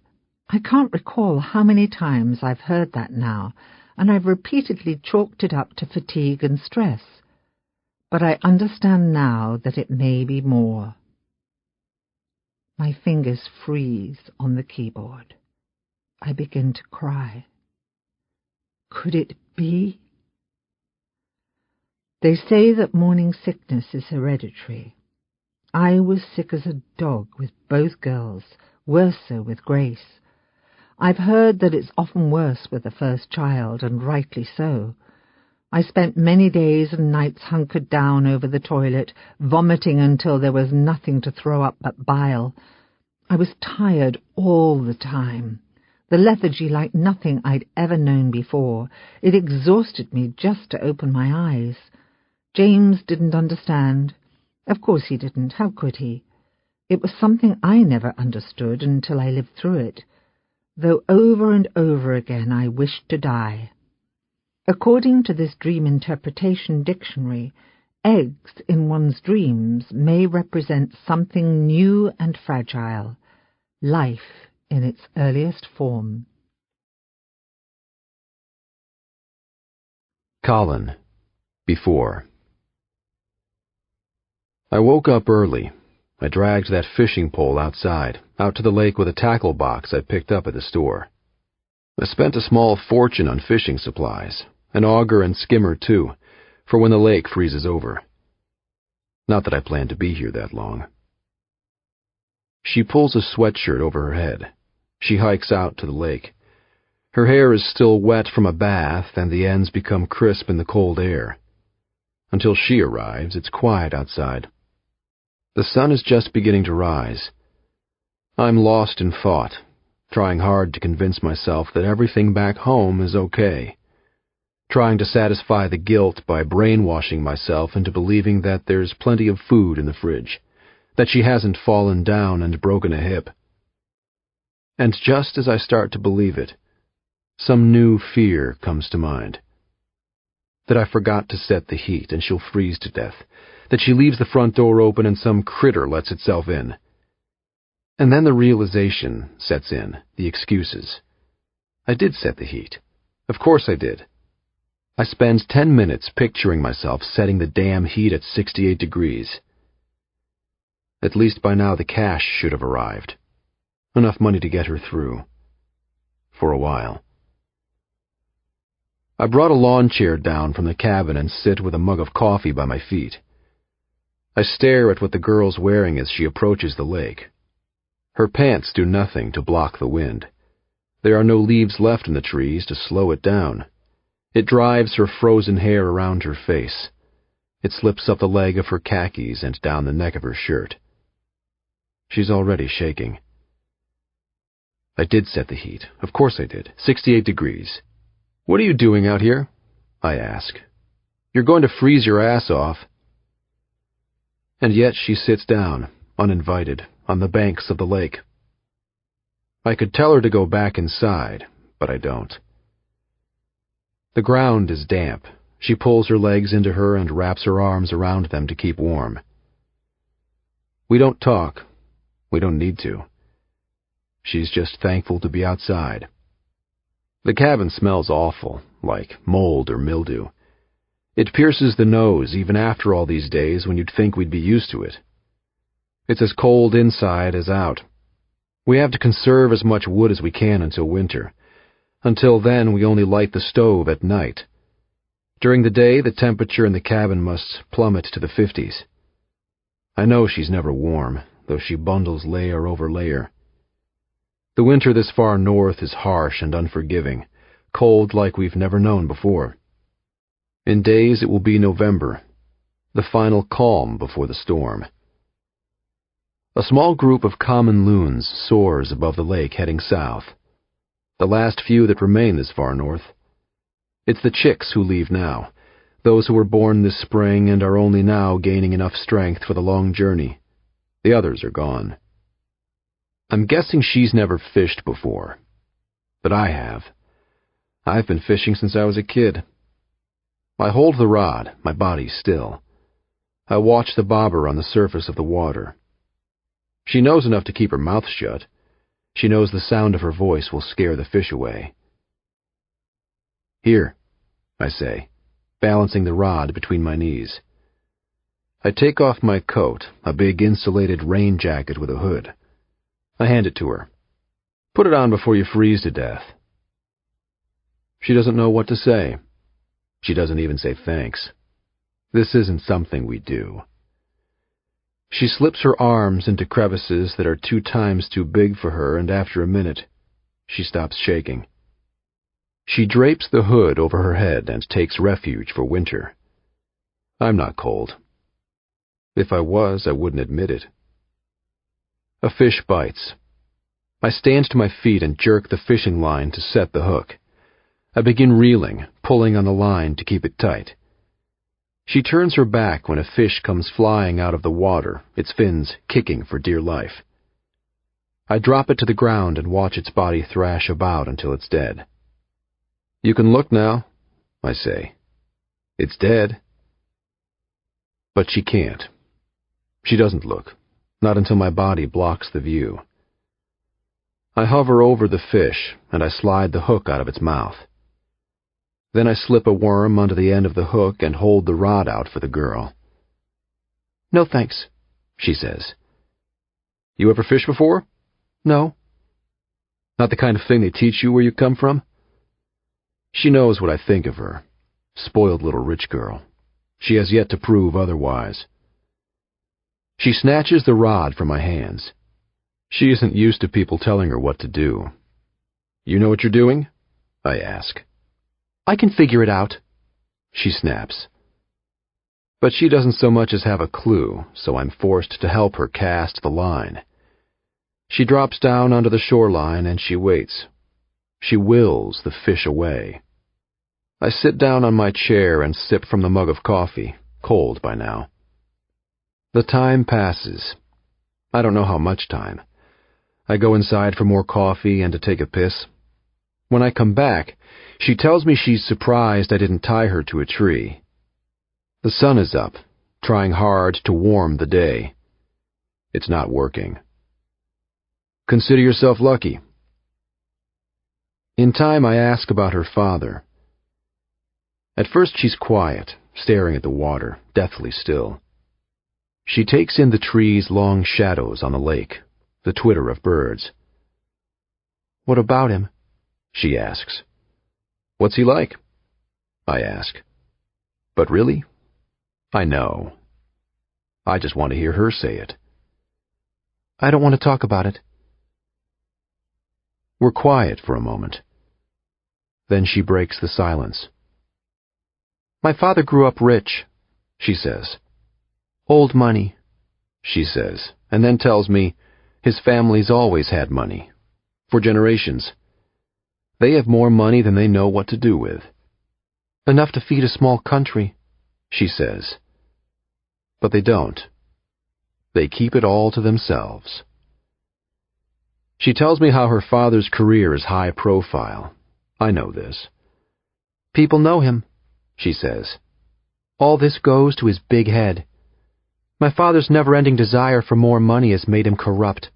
I can't recall how many times I've heard that now, and I've repeatedly chalked it up to fatigue and stress. But I understand now that it may be more. My fingers freeze on the keyboard. I begin to cry. Could it be? They say that morning sickness is hereditary. I was sick as a dog with both girls, worse so with Grace. I've heard that it's often worse with the first child, and rightly so. I spent many days and nights hunkered down over the toilet, vomiting until there was nothing to throw up but bile. I was tired all the time. The lethargy like nothing I'd ever known before. It exhausted me just to open my eyes. James didn't understand. Of course he didn't. How could he? It was something I never understood until I lived through it, though over and over again I wished to die. According to this dream interpretation dictionary, eggs in one's dreams may represent something new and fragile, life in its earliest form. Colin. Before. I woke up early. I dragged that fishing pole outside, out to the lake with a tackle box I picked up at the store. I spent a small fortune on fishing supplies, an auger and skimmer too, for when the lake freezes over. Not that I plan to be here that long. She pulls a sweatshirt over her head. She hikes out to the lake. Her hair is still wet from a bath, and the ends become crisp in the cold air. Until she arrives, it's quiet outside. The sun is just beginning to rise. I'm lost in thought, trying hard to convince myself that everything back home is okay. Trying to satisfy the guilt by brainwashing myself into believing that there's plenty of food in the fridge, that she hasn't fallen down and broken a hip. And just as I start to believe it, some new fear comes to mind. That I forgot to set the heat and she'll freeze to death, that she leaves the front door open and some critter lets itself in. And then the realization sets in, the excuses. I did set the heat. Of course I did. I spend 10 minutes picturing myself setting the damn heat at 68 degrees. At least by now the cash should have arrived. Enough money to get her through. For a while. I brought a lawn chair down from the cabin and sit with a mug of coffee by my feet. I stare at what the girl's wearing as she approaches the lake. Her pants do nothing to block the wind. There are no leaves left in the trees to slow it down. It drives her frozen hair around her face. It slips up the leg of her khakis and down the neck of her shirt. She's already shaking. I did set the heat. Of course I did. 68 degrees. What are you doing out here? I ask. You're going to freeze your ass off. And yet she sits down, uninvited, on the banks of the lake. I could tell her to go back inside, but I don't. The ground is damp. She pulls her legs into her and wraps her arms around them to keep warm. We don't talk. We don't need to. She's just thankful to be outside. The cabin smells awful, like mold or mildew. It pierces the nose even after all these days when you'd think we'd be used to it. It's as cold inside as out. We have to conserve as much wood as we can until winter. Until then, we only light the stove at night. During the day, the temperature in the cabin must plummet to the 50s. I know she's never warm, though she bundles layer over layer. The winter this far north is harsh and unforgiving, cold like we've never known before. In days it will be November, the final calm before the storm. A small group of common loons soars above the lake heading south. The last few that remain this far north. It's the chicks who leave now, those who were born this spring and are only now gaining enough strength for the long journey. The others are gone. I'm guessing she's never fished before. But I have. I've been fishing since I was a kid. I hold the rod, my body still. I watch the bobber on the surface of the water. She knows enough to keep her mouth shut. She knows the sound of her voice will scare the fish away. Here, I say, balancing the rod between my knees. I take off my coat, a big insulated rain jacket with a hood. I hand it to her. Put it on before you freeze to death. She doesn't know what to say. She doesn't even say thanks. This isn't something we do. She slips her arms into crevices that are 2 times too big for her, and after a minute, she stops shaking. She drapes the hood over her head and takes refuge for winter. I'm not cold. If I was, I wouldn't admit it. A fish bites. I stand to my feet and jerk the fishing line to set the hook. I begin reeling, pulling on the line to keep it tight. She turns her back when a fish comes flying out of the water, its fins kicking for dear life. I drop it to the ground and watch its body thrash about until it's dead. You can look now, I say. It's dead. But she can't. She doesn't look, not until my body blocks the view. I hover over the fish, and I slide the hook out of its mouth. Then I slip a worm onto the end of the hook and hold the rod out for the girl. No thanks, she says. You ever fished before? No. Not the kind of thing they teach you where you come from? She knows what I think of her. Spoiled little rich girl. She has yet to prove otherwise. She snatches the rod from my hands. She isn't used to people telling her what to do. You know what you're doing? I ask. I can figure it out, she snaps. But she doesn't so much as have a clue, so I'm forced to help her cast the line. She drops down onto the shoreline and she waits. She wills the fish away. I sit down on my chair and sip from the mug of coffee, cold by now. The time passes. I don't know how much time. I go inside for more coffee and to take a piss. When I come back, she tells me she's surprised I didn't tie her to a tree. The sun is up, trying hard to warm the day. It's not working. Consider yourself lucky. In time, I ask about her father. At first, she's quiet, staring at the water, deathly still. She takes in the trees' long shadows on the lake, the twitter of birds. "What about him?" she asks. "What's he like?" I ask. But really, I know. I just want to hear her say it. "I don't want to talk about it." We're quiet for a moment. Then she breaks the silence. "My father grew up rich," she says. "Old money," she says, and then tells me his family's always had money. For generations. They have more money than they know what to do with. "Enough to feed a small country," she says. But they don't. They keep it all to themselves. She tells me how her father's career is high profile. I know this. "People know him," she says. "All this goes to his big head. My father's never-ending desire for more money has made him corrupt.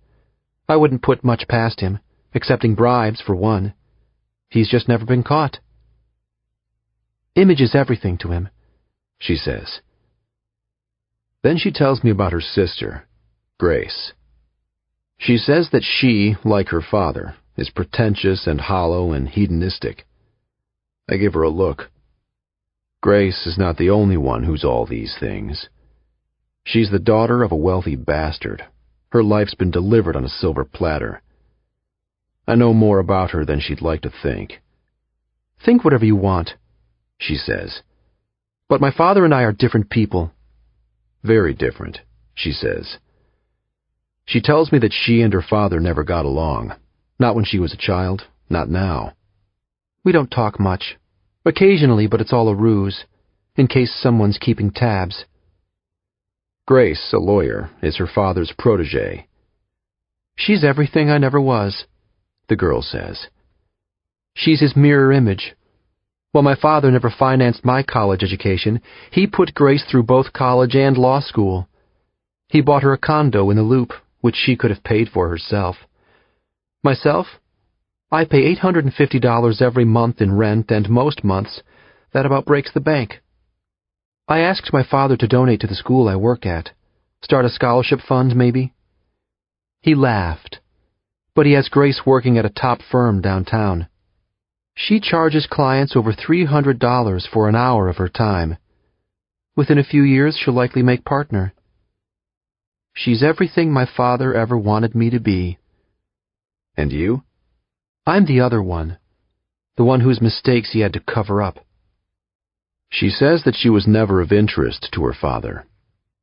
I wouldn't put much past him, accepting bribes for one. He's just never been caught. Image is everything to him," she says. Then she tells me about her sister, Grace. She says that she, like her father, is pretentious and hollow and hedonistic. I give her a look. Grace is not the only one who's all these things. She's the daughter of a wealthy bastard. Her life's been delivered on a silver platter. I know more about her than she'd like to think. "Think whatever you want," she says. "But my father and I are different people." "Very different," she says. She tells me that she and her father never got along. Not when she was a child, not now. "We don't talk much. Occasionally, but it's all a ruse, in case someone's keeping tabs." Grace, a lawyer, is her father's protégée. "She's everything I never was," the girl says. "She's his mirror image. While my father never financed my college education, he put Grace through both college and law school. He bought her a condo in the Loop, which she could have paid for herself. Myself, I pay $850 every month in rent, and most months, that about breaks the bank. I asked my father to donate to the school I work at. Start a scholarship fund, maybe. He laughed. But he has Grace working at a top firm downtown. She charges clients over $300 for an hour of her time. Within a few years, she'll likely make partner. She's everything my father ever wanted me to be." "And you?" "I'm the other one. The one whose mistakes he had to cover up." She says that she was never of interest to her father.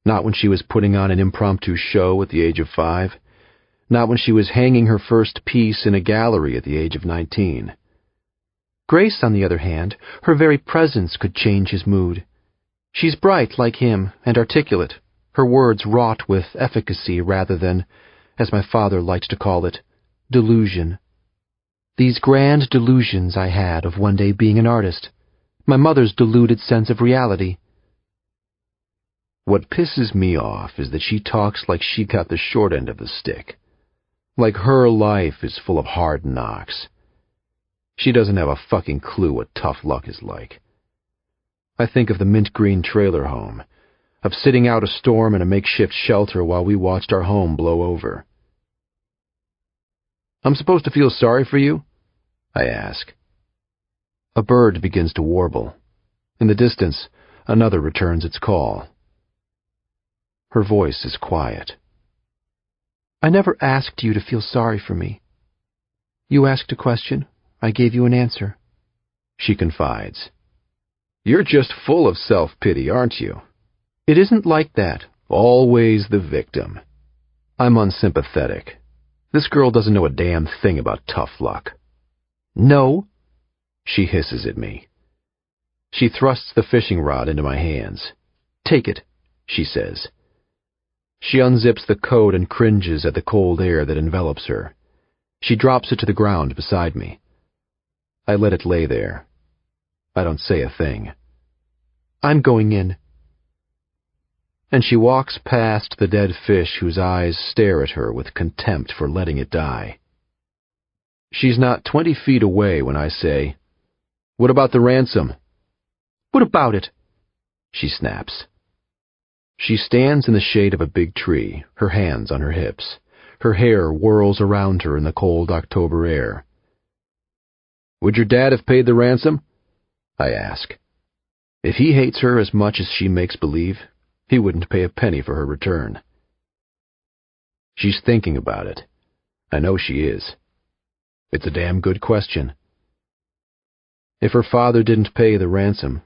Not when she was putting on an impromptu show at the age of 5. Not when she was hanging her first piece in a gallery at the age of 19. Grace, on the other hand, her very presence could change his mood. She's bright like him and articulate, her words wrought with efficacy rather than, as my father liked to call it, delusion. These grand delusions I had of one day being an artist, my mother's deluded sense of reality. What pisses me off is that she talks like she got the short end of the stick, like her life is full of hard knocks. She doesn't have a fucking clue what tough luck is like. I think of the mint green trailer home, of sitting out a storm in a makeshift shelter while we watched our home blow over. "I'm supposed to feel sorry for you?" I ask. A bird begins to warble. In the distance, another returns its call. Her voice is quiet. "I never asked you to feel sorry for me. You asked a question, I gave you an answer," she confides. "You're just full of self-pity, aren't you?" It isn't like that. Always the victim. I'm unsympathetic. This girl doesn't know a damn thing about tough luck. No, she hisses at me. She thrusts the fishing rod into my hands. Take it, she says. She unzips the coat and cringes at the cold air that envelops her. She drops it to the ground beside me. I let it lay there. I don't say a thing. I'm going in. And she walks past the dead fish whose eyes stare at her with contempt for letting it die. She's not 20 feet away when I say, "What about the ransom?" "What about it?" she snaps. She stands in the shade of a big tree, her hands on her hips. Her hair whirls around her in the cold October air. "Would your dad have paid the ransom?" I ask. If he hates her as much as she makes believe, he wouldn't pay a penny for her return. She's thinking about it. I know she is. It's a damn good question. If her father didn't pay the ransom,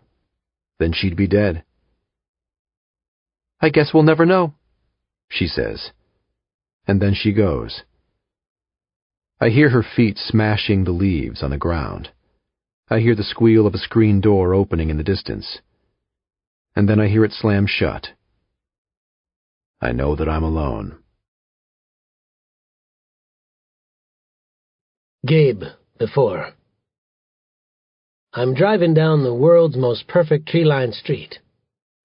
then she'd be dead. "I guess we'll never know," she says. And then she goes. I hear her feet smashing the leaves on the ground. I hear the squeal of a screen door opening in the distance. And then I hear it slam shut. I know that I'm alone. Gabe, before. I'm driving down the world's most perfect tree-lined street.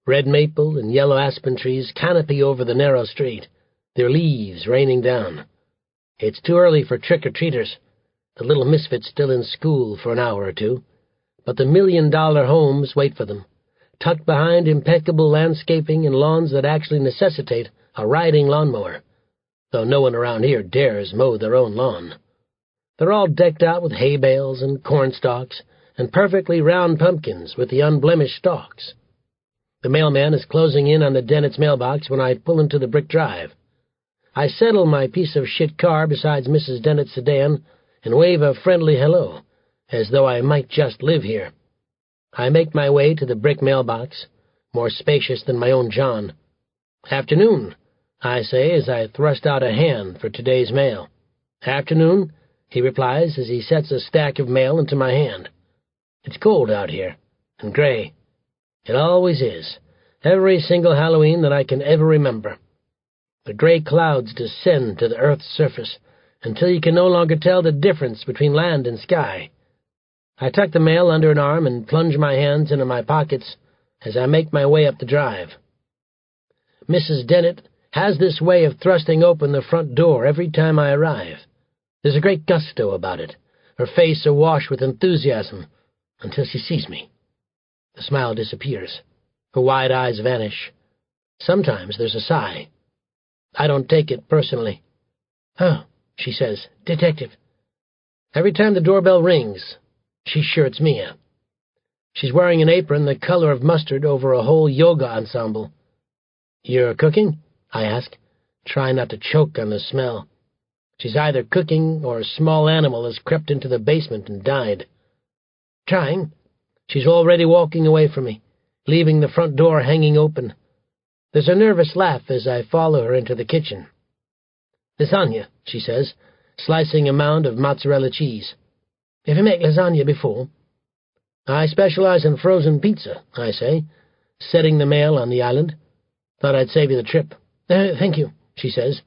Red maple and yellow aspen trees canopy over the narrow street, their leaves raining down. It's too early for trick-or-treaters, the little misfits still in school for an hour or two, but the million-dollar homes wait for them, tucked behind impeccable landscaping and lawns that actually necessitate a riding lawnmower, though no one around here dares mow their own lawn. They're all decked out with hay bales and corn stalks and perfectly round pumpkins with the unblemished stalks. The mailman is closing in on the Dennett's mailbox when I pull into the brick drive. I settle my piece of shit car beside Mrs. Dennett's sedan and wave a friendly hello, as though I might just live here. I make my way to the brick mailbox, more spacious than my own John. "Afternoon," I say as I thrust out a hand for today's mail. "Afternoon," he replies as he sets a stack of mail into my hand. It's cold out here, and gray. It always is, every single Halloween that I can ever remember. The gray clouds descend to the earth's surface until you can no longer tell the difference between land and sky. I tuck the mail under an arm and plunge my hands into my pockets as I make my way up the drive. Mrs. Dennett has this way of thrusting open the front door every time I arrive. There's a great gusto about it, her face awash with enthusiasm, until she sees me. The smile disappears. Her wide eyes vanish. Sometimes there's a sigh. I don't take it personally. "Oh," she says, "detective." Every time the doorbell rings, she's sure it's Mia. She's wearing an apron the color of mustard over a whole yoga ensemble. "You're cooking?" I ask, trying not to choke on the smell. She's either cooking or a small animal has crept into the basement and died. "Trying." She's already walking away from me, leaving the front door hanging open. There's a nervous laugh as I follow her into the kitchen. "Lasagna," she says, slicing a mound of mozzarella cheese. "Have you made lasagna before?" "I specialize in frozen pizza," I say, setting the mail on the island. "Thought I'd save you the trip." Thank you," she says,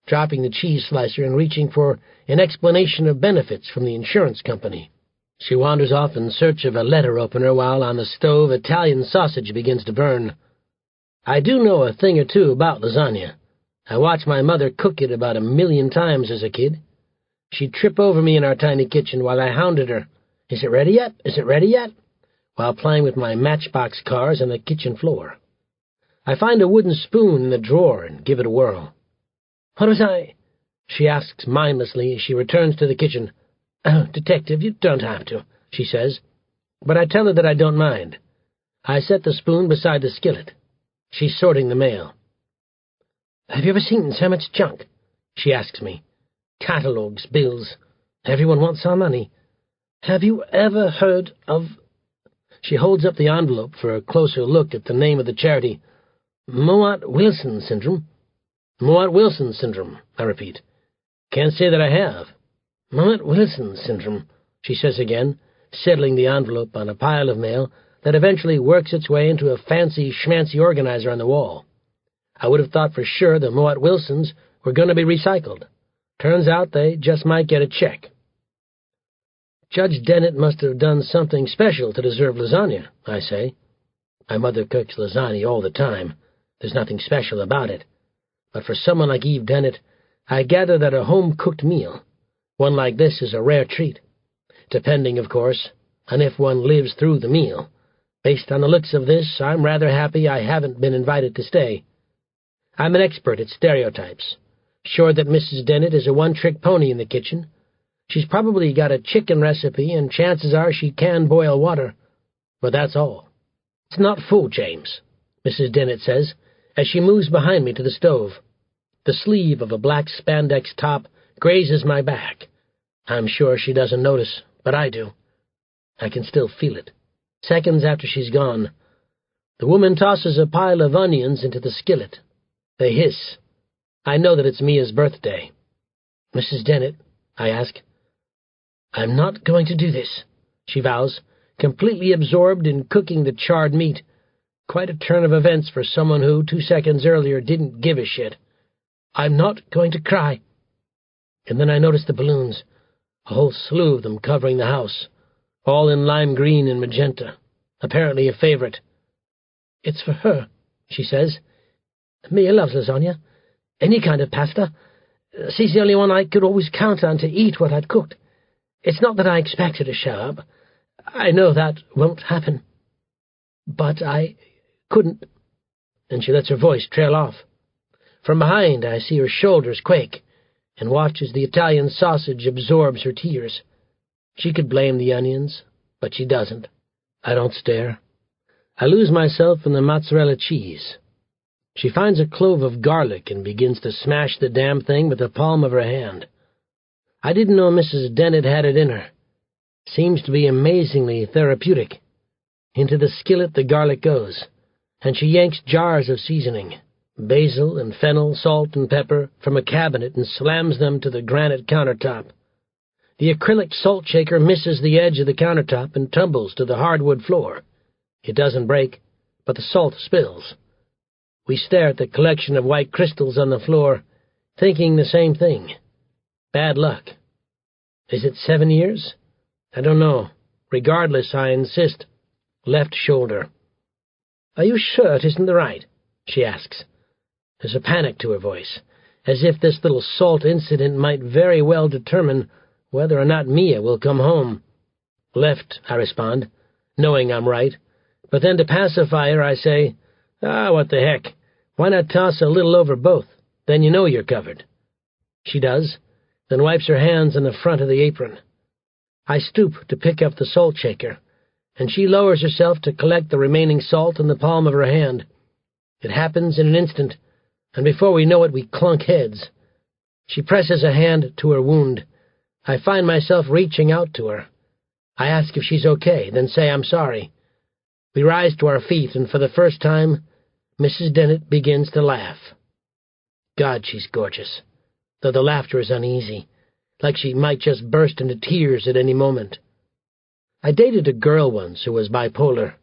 dropping the cheese slicer and reaching for an explanation of benefits from the insurance company. She wanders off in search of a letter opener while on the stove Italian sausage begins to burn. I do know a thing or two about lasagna. I watched my mother cook it about 1,000,000 times as a kid. She'd trip over me in our tiny kitchen while I hounded her, "Is it ready yet? Is it ready yet?" while playing with my matchbox cars on the kitchen floor. I find a wooden spoon in the drawer and give it a whirl. "What was I?" she asks mindlessly as she returns to the kitchen. "Oh, detective, you don't have to," she says, but I tell her that I don't mind. I set the spoon beside the skillet. She's sorting the mail. "Have you ever seen so much junk?" she asks me. "Catalogues, bills. Everyone wants our money. Have you ever heard of—" She holds up the envelope for a closer look at the name of the charity. Mowat-Wilson syndrome. Mowat-Wilson syndrome, I repeat. Can't say that I have. Mowat-Wilson syndrome, she says again, settling the envelope on a pile of mail that eventually works its way into a fancy schmancy organizer on the wall. I would have thought for sure the Mowat-Wilsons were going to be recycled. Turns out they just might get a check. Judge Dennett must have done something special to deserve lasagna, I say. My mother cooks lasagna all the time. There's nothing special about it. But for someone like Eve Dennett, I gather that a home-cooked meal, one like this, is a rare treat, depending, of course, on if one lives through the meal. Based on the looks of this, I'm rather happy I haven't been invited to stay. I'm an expert at stereotypes, sure that Mrs. Dennett is a one-trick pony in the kitchen. She's probably got a chicken recipe, and chances are she can boil water. But that's all. It's not full, James, Mrs. Dennett says, as she moves behind me to the stove. The sleeve of a black spandex top grazes my back. I'm sure she doesn't notice, but I do. I can still feel it. Seconds after she's gone, the woman tosses a pile of onions into the skillet. They hiss. I know that it's Mia's birthday. Mrs. Dennett, I ask. I'm not going to do this, she vows, completely absorbed in cooking the charred meat. Quite a turn of events for someone who, 2 seconds earlier, didn't give a shit. I'm not going to cry. And then I notice the balloons, a whole slew of them covering the house, all in lime green and magenta, apparently a favorite. It's for her, she says. Mia loves lasagna, any kind of pasta. She's the only one I could always count on to eat what I'd cooked. It's not that I expect her to show up. I know that won't happen. But I couldn't. And she lets her voice trail off. From behind, I see her shoulders quake and watch as the Italian sausage absorbs her tears. She could blame the onions, but she doesn't. I don't stare. I lose myself in the mozzarella cheese. She finds a clove of garlic and begins to smash the damn thing with the palm of her hand. I didn't know Mrs. Dennett had it in her. Seems to be amazingly therapeutic. Into the skillet the garlic goes, and she yanks jars of seasoning, basil and fennel, salt and pepper, from a cabinet and slams them to the granite countertop. The acrylic salt shaker misses the edge of the countertop and tumbles to the hardwood floor. It doesn't break, but the salt spills. We stare at the collection of white crystals on the floor, thinking the same thing. Bad luck. Is it 7 years? I don't know. Regardless, I insist. Left shoulder. Are you sure it isn't right? She asks. There's a panic to her voice, as if this little salt incident might very well determine whether or not Mia will come home. Left, I respond, knowing I'm right. But then to pacify her, I say, what the heck? Why not toss a little over both? Then you know you're covered. She does, then wipes her hands on the front of the apron. I stoop to pick up the salt shaker, and she lowers herself to collect the remaining salt in the palm of her hand. It happens in an instant, and before we know it, we clunk heads. She presses a hand to her wound. I find myself reaching out to her. I ask if she's okay, then say I'm sorry. We rise to our feet, and for the first time, Mrs. Dennett begins to laugh. God, she's gorgeous, though the laughter is uneasy, like she might just burst into tears at any moment. I dated a girl once who was bipolar.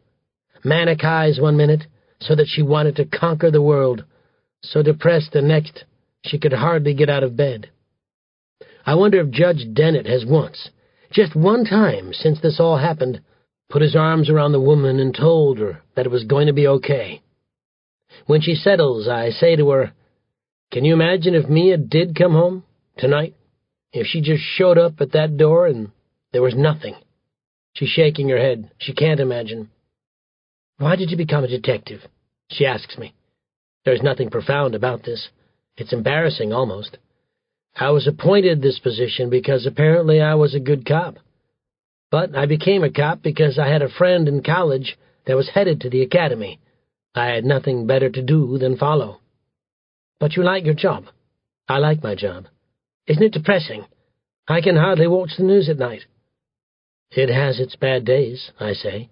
Manic highs one minute, so that she wanted to conquer the world. So depressed the next, she could hardly get out of bed. I wonder if Judge Dennett has once, just one time since this all happened, put his arms around the woman and told her that it was going to be okay. When she settles, I say to her, can you imagine if Mia did come home tonight? If she just showed up at that door and there was nothing? She's shaking her head. She can't imagine. Why did you become a detective? She asks me. There's nothing profound about this. It's embarrassing, almost. I was appointed this position because apparently I was a good cop. But I became a cop because I had a friend in college that was headed to the academy. I had nothing better to do than follow. But you like your job. I like my job. Isn't it depressing? I can hardly watch the news at night. It has its bad days, I say.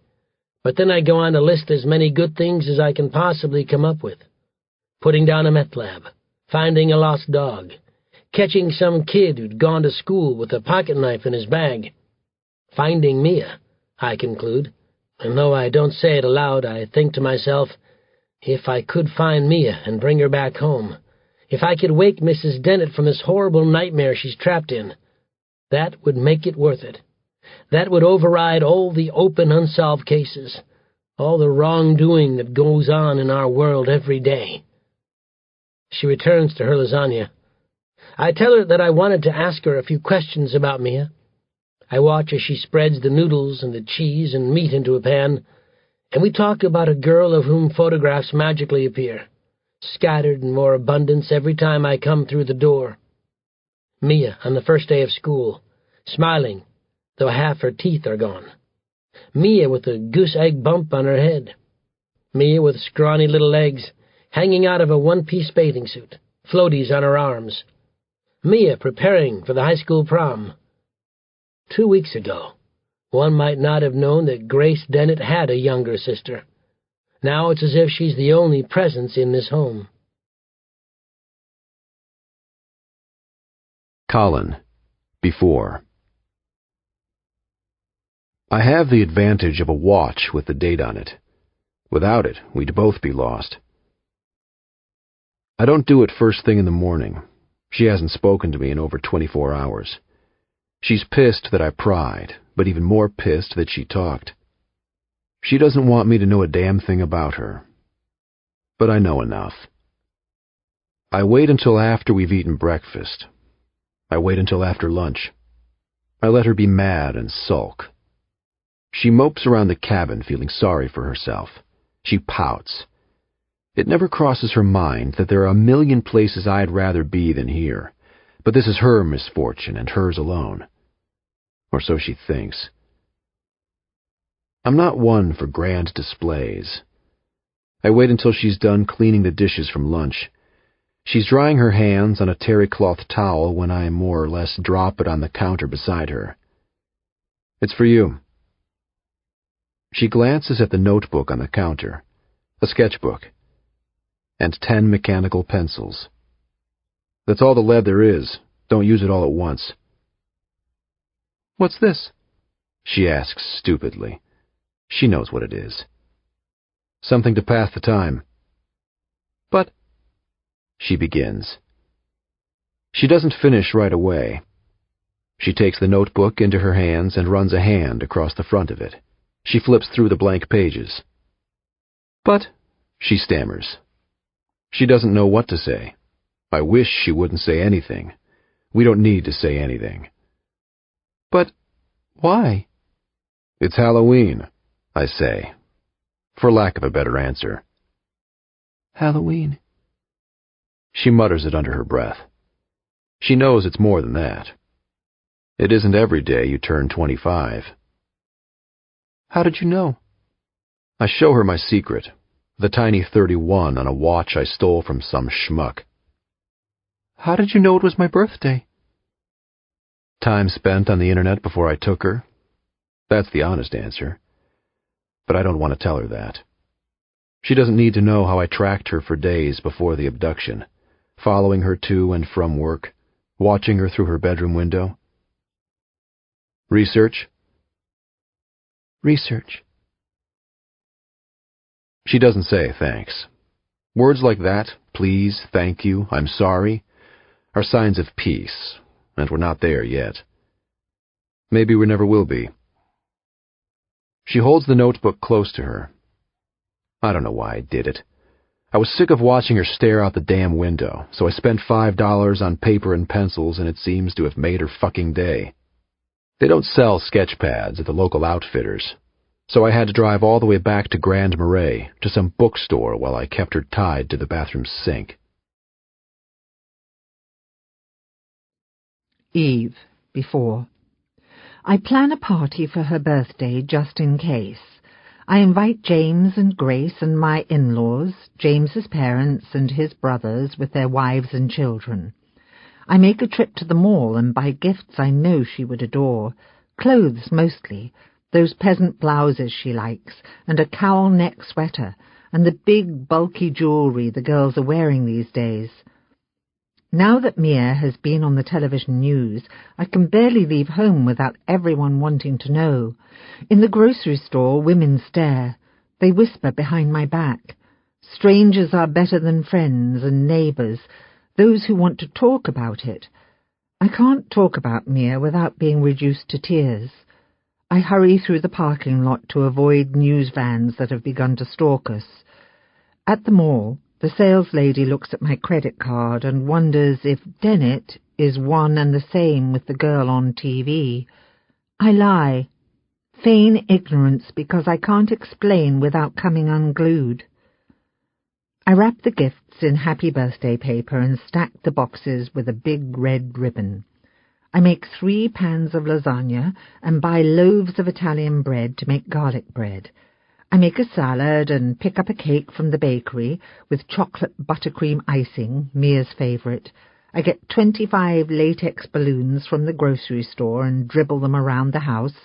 But then I go on to list as many good things as I can possibly come up with. putting down a meth lab, finding a lost dog, catching some kid who'd gone to school with a pocket knife in his bag, finding Mia, I conclude, and though I don't say it aloud, I think to myself, if I could find Mia and bring her back home, if I could wake Mrs. Dennett from this horrible nightmare she's trapped in, that would make it worth it. That would override all the open, unsolved cases, all the wrongdoing that goes on in our world every day. She returns to her lasagna. I tell her that I wanted to ask her a few questions about Mia. I watch as she spreads the noodles and the cheese and meat into a pan, and we talk about a girl of whom photographs magically appear, scattered in more abundance every time I come through the door. Mia on the first day of school, smiling, though half her teeth are gone. Mia with a goose-egg bump on her head. Mia with scrawny little legs, hanging out of a one-piece bathing suit, floaties on her arms. Mia preparing for the high school prom. 2 weeks ago, one might not have known that Grace Dennett had a younger sister. Now it's as if she's the only presence in this home. Colin, before. I have the advantage of a watch with the date on it. Without it, we'd both be lost. I don't do it first thing in the morning. She hasn't spoken to me in over 24 hours. She's pissed that I pried, but even more pissed that she talked. She doesn't want me to know a damn thing about her. But I know enough. I wait until after we've eaten breakfast. I wait until after lunch. I let her be mad and sulk. She mopes around the cabin feeling sorry for herself. She pouts. It never crosses her mind that there are a million places I'd rather be than here, but this is her misfortune and hers alone. Or so she thinks. I'm not one for grand displays. I wait until she's done cleaning the dishes from lunch. She's drying her hands on a terry cloth towel when I more or less drop it on the counter beside her. It's for you. She glances at the notebook on the counter, a sketchbook, and 10 mechanical pencils. That's all the lead there is. Don't use it all at once. What's this? She asks stupidly. She knows what it is. Something to pass the time. But, she begins. She doesn't finish right away. She takes the notebook into her hands and runs a hand across the front of it. She flips through the blank pages. But, she stammers. She doesn't know what to say. I wish she wouldn't say anything. We don't need to say anything. But, why? It's Halloween, I say, for lack of a better answer. Halloween. She mutters it under her breath. She knows it's more than that. It isn't every day you turn 25. How did you know? I show her my secret, the tiny 31 on a watch I stole from some schmuck. How did you know it was my birthday? Time spent on the internet before I took her. That's the honest answer. But I don't want to tell her that. She doesn't need to know how I tracked her for days before the abduction, following her to and from work, watching her through her bedroom window. Research? Research. She doesn't say thanks. Words like that, please, thank you, I'm sorry, are signs of peace, and we're not there yet. Maybe we never will be. She holds the notebook close to her. I don't know why I did it. I was sick of watching her stare out the damn window, so I spent $5 on paper and pencils, and it seems to have made her fucking day. They don't sell sketch pads at the local outfitters, so I had to drive all the way back to Grand Marais to some bookstore while I kept her tied to the bathroom sink. Eve, before. I plan a party for her birthday just in case. I invite James and Grace and my in-laws, James's parents and his brothers with their wives and children. I make a trip to the mall and buy gifts I know she would adore. Clothes mostly, those peasant blouses she likes, and a cowl neck sweater, and the big, bulky jewellery the girls are wearing these days. Now that Mia has been on the television news, I can barely leave home without everyone wanting to know. In the grocery store, women stare. They whisper behind my back. Strangers are better than friends and neighbours, those who want to talk about it. I can't talk about Mia without being reduced to tears. I hurry through the parking lot to avoid news vans that have begun to stalk us. At the mall, the saleslady looks at my credit card and wonders if Dennett is one and the same with the girl on TV. I lie, feign ignorance because I can't explain without coming unglued. I wrap the gifts in happy birthday paper and stack the boxes with a big red ribbon. I make 3 pans of lasagna and buy loaves of Italian bread to make garlic bread. I make a salad and pick up a cake from the bakery with chocolate buttercream icing, Mia's favourite. I get 25 latex balloons from the grocery store and dribble them around the house.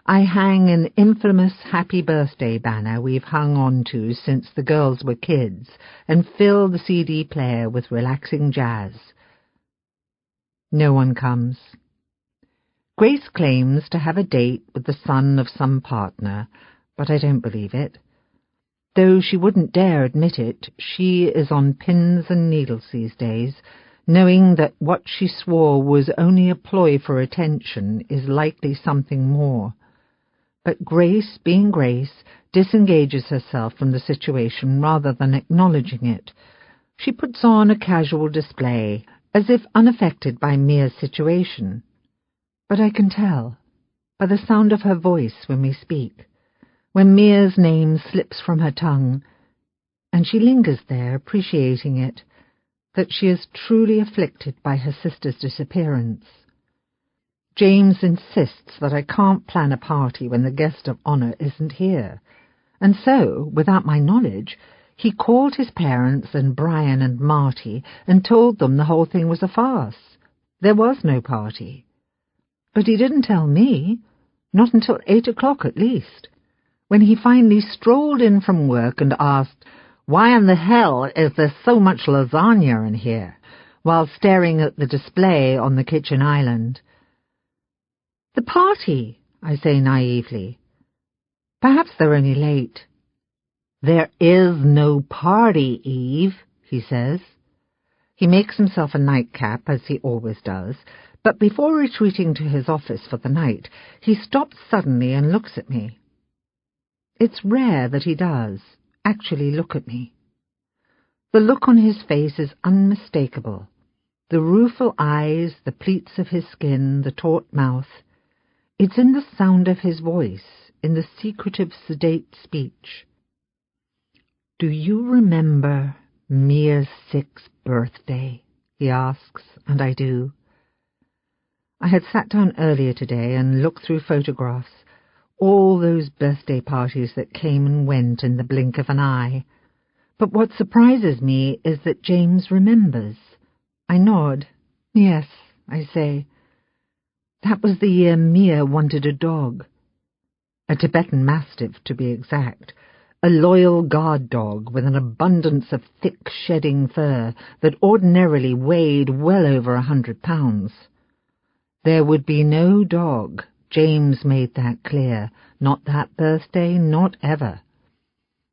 I hang an infamous happy birthday banner we've hung on to since the girls were kids and fill the CD player with relaxing jazz. No one comes. Grace claims to have a date with the son of some partner, but I don't believe it. Though she wouldn't dare admit it, she is on pins and needles these days, knowing that what she swore was only a ploy for attention is likely something more. But Grace, being Grace, disengages herself from the situation rather than acknowledging it. She puts on a casual display, as if unaffected by Mia's situation. But I can tell, by the sound of her voice when we speak, when Mia's name slips from her tongue, and she lingers there appreciating it, that she is truly afflicted by her sister's disappearance. James insists that I can't plan a party when the guest of honour isn't here, and so, without my knowledge, he called his parents and Brian and Marty and told them the whole thing was a farce. There was no party. But he didn't tell me, not until 8 o'clock at least, when he finally strolled in from work and asked, "Why in the hell is there so much lasagna in here?" while staring at the display on the kitchen island. "The party," I say naively. "Perhaps they're only late." "There is no party, Eve," he says. He makes himself a nightcap, as he always does, but before retreating to his office for the night, he stops suddenly and looks at me. It's rare that he does actually look at me. The look on his face is unmistakable. The rueful eyes, the pleats of his skin, the taut mouth. It's in the sound of his voice, in the secretive, sedate speech. "Do you remember Mia's 6th birthday?" he asks, and I do. I had sat down earlier today and looked through photographs, all those birthday parties that came and went in the blink of an eye. But what surprises me is that James remembers. I nod. "Yes," I say. "That was the year Mia wanted a dog. A Tibetan Mastiff, to be exact. A loyal guard dog with an abundance of thick shedding fur that ordinarily weighed well over 100 pounds. There would be no dog. James made that clear. Not that birthday, not ever.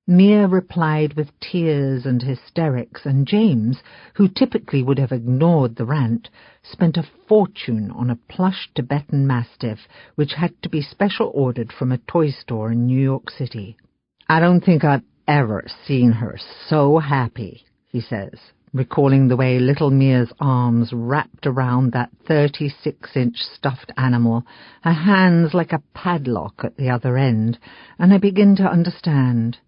Mia replied with tears and hysterics, and James, who typically would have ignored the rant, spent a fortune on a plush Tibetan Mastiff, which had to be special ordered from a toy store in New York City. "I don't think I've ever seen her so happy," he says, recalling the way little Mia's arms wrapped around that 36-inch stuffed animal, her hands like a padlock at the other end, and I begin to understand.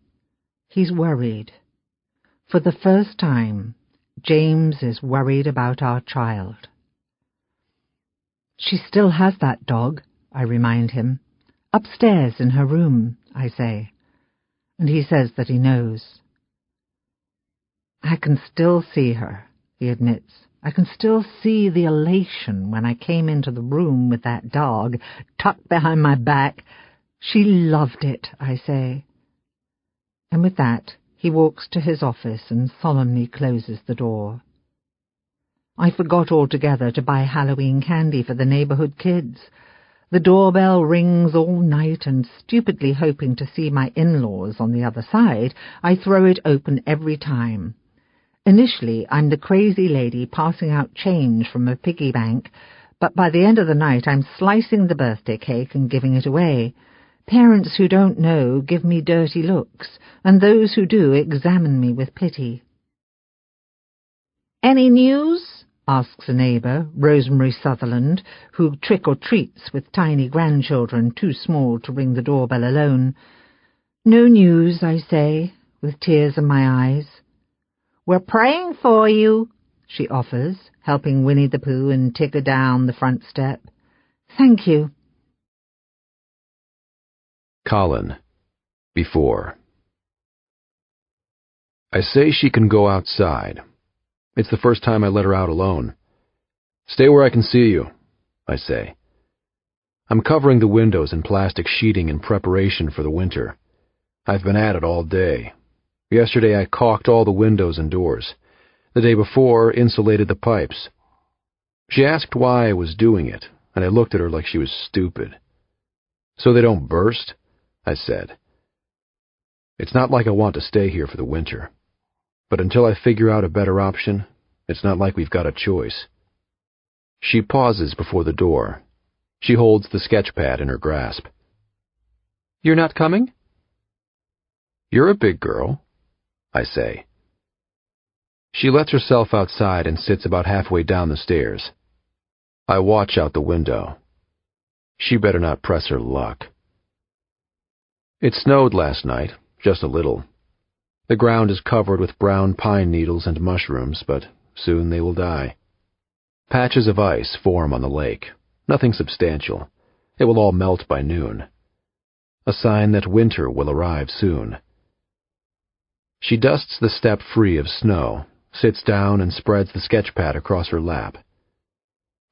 He's worried. For the first time, James is worried about our child. "She still has that dog," I remind him. "Upstairs in her room," I say. And he says that he knows. "I can still see her," he admits. "I can still see the elation when I came into the room with that dog tucked behind my back. She loved it," I say. And with that, He walks to his office and solemnly closes the door. I forgot altogether to buy Halloween candy for the neighborhood kids. The doorbell rings all night, and stupidly hoping to see my in-laws on the other side, I throw it open every time. Initially, I'm the crazy lady passing out change from a piggy bank, but by the end of the night I'm slicing the birthday cake and giving it away. Parents who don't know give me dirty looks, and those who do examine me with pity. "Any news?" asks a neighbour, Rosemary Sutherland, who trick-or-treats with tiny grandchildren too small to ring the doorbell alone. "No news," I say, with tears in my eyes. "We're praying for you," she offers, helping Winnie the Pooh and Tigger down the front step. "Thank you." Colin. Before. I say she can go outside. It's the first time I let her out alone. "Stay where I can see you," I say. I'm covering the windows in plastic sheeting in preparation for the winter. I've been at it all day. Yesterday I caulked all the windows and doors. The day before, insulated the pipes. She asked why I was doing it, and I looked at her like she was stupid. "So they don't burst?" I said. "It's not like I want to stay here for the winter. But until I figure out a better option, it's not like we've got a choice." She pauses before the door. She holds the sketch pad in her grasp. "You're not coming?" "You're a big girl," I say. She lets herself outside and sits about halfway down the stairs. I watch out the window. She better not press her luck. It snowed last night, just a little. The ground is covered with brown pine needles and mushrooms, but soon they will die. Patches of ice form on the lake. Nothing substantial. It will all melt by noon. A sign that winter will arrive soon. She dusts the step free of snow, sits down and spreads the sketch pad across her lap.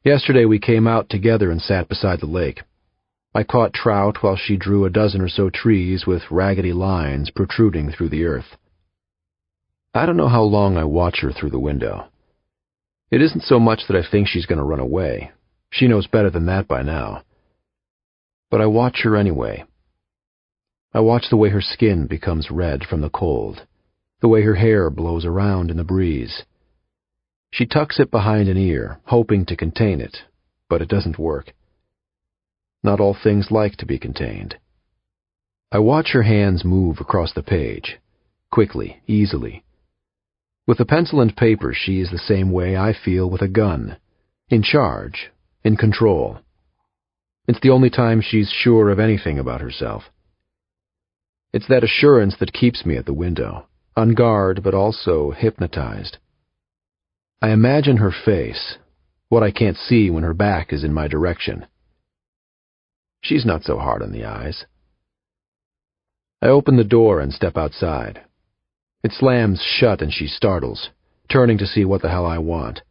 Yesterday we came out together and sat beside the lake. I caught trout while she drew a dozen or so trees with raggedy lines protruding through the earth. I don't know how long I watch her through the window. It isn't so much that I think she's going to run away. She knows better than that by now. But I watch her anyway. I watch the way her skin becomes red from the cold, the way her hair blows around in the breeze. She tucks it behind an ear, hoping to contain it, but it doesn't work. Not all things like to be contained. I watch her hands move across the page, quickly, easily. With a pencil and paper, she is the same way I feel with a gun, in charge, in control. It's the only time she's sure of anything about herself. It's that assurance that keeps me at the window, on guard but also hypnotized. I imagine her face, what I can't see when her back is in my direction. She's not so hard on the eyes. I open the door and step outside. It slams shut and she startles, turning to see what the hell I want.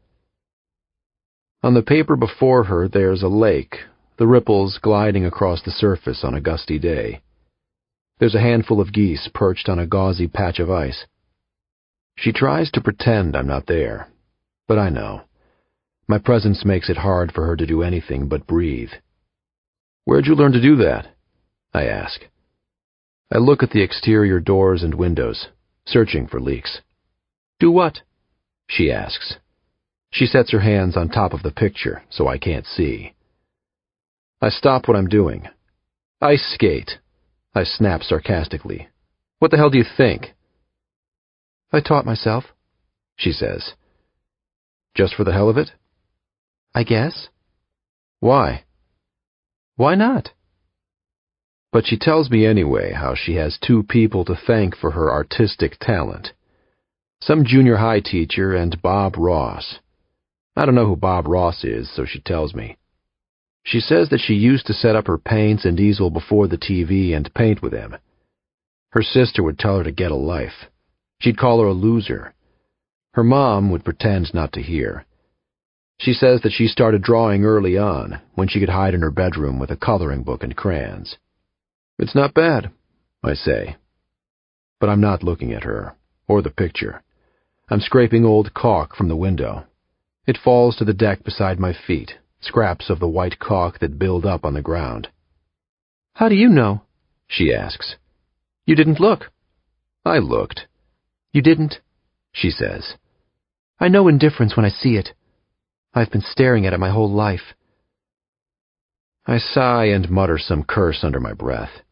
On the paper before her there's a lake, the ripples gliding across the surface on a gusty day. There's a handful of geese perched on a gauzy patch of ice. She tries to pretend I'm not there, but I know. My presence makes it hard for her to do anything but breathe. "Where'd you learn to do that?" I ask. I look at the exterior doors and windows, searching for leaks. "Do what?" she asks. She sets her hands on top of the picture so I can't see. I stop what I'm doing. "Ice skate," I snap sarcastically. "What the hell do you think?" "I taught myself," she says. "Just for the hell of it?" "I guess." "Why?" "Why not?" But she tells me anyway how she has 2 people to thank for her artistic talent. Some junior high teacher and Bob Ross. I don't know who Bob Ross is, so she tells me. She says that she used to set up her paints and easel before the TV and paint with him. Her sister would tell her to get a life. She'd call her a loser. Her mom would pretend not to hear. She says that she started drawing early on, when she could hide in her bedroom with a coloring book and crayons. "It's not bad," I say. but I'm not looking at her, or the picture. I'm scraping old caulk from the window. It falls to the deck beside my feet, scraps of the white caulk that build up on the ground. "How do you know?" she asks. "You didn't look." I looked. "You didn't?" she says. "I know indifference when I see it. I've been staring at it my whole life." I sigh and mutter some curse under my breath.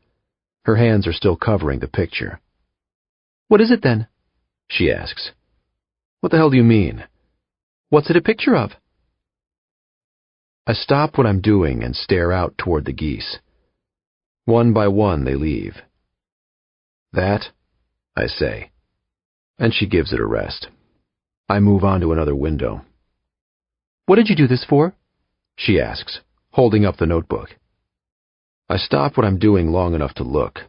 Her hands are still covering the picture. "What is it then?" she asks. "What the hell do you mean?" "What's it a picture of?" I stop what I'm doing and stare out toward the geese. One by one they leave. "That?" I say, and she gives it a rest. I move on to another window. "What did you do this for?" she asks, holding up the notebook. I stop what I'm doing long enough to look.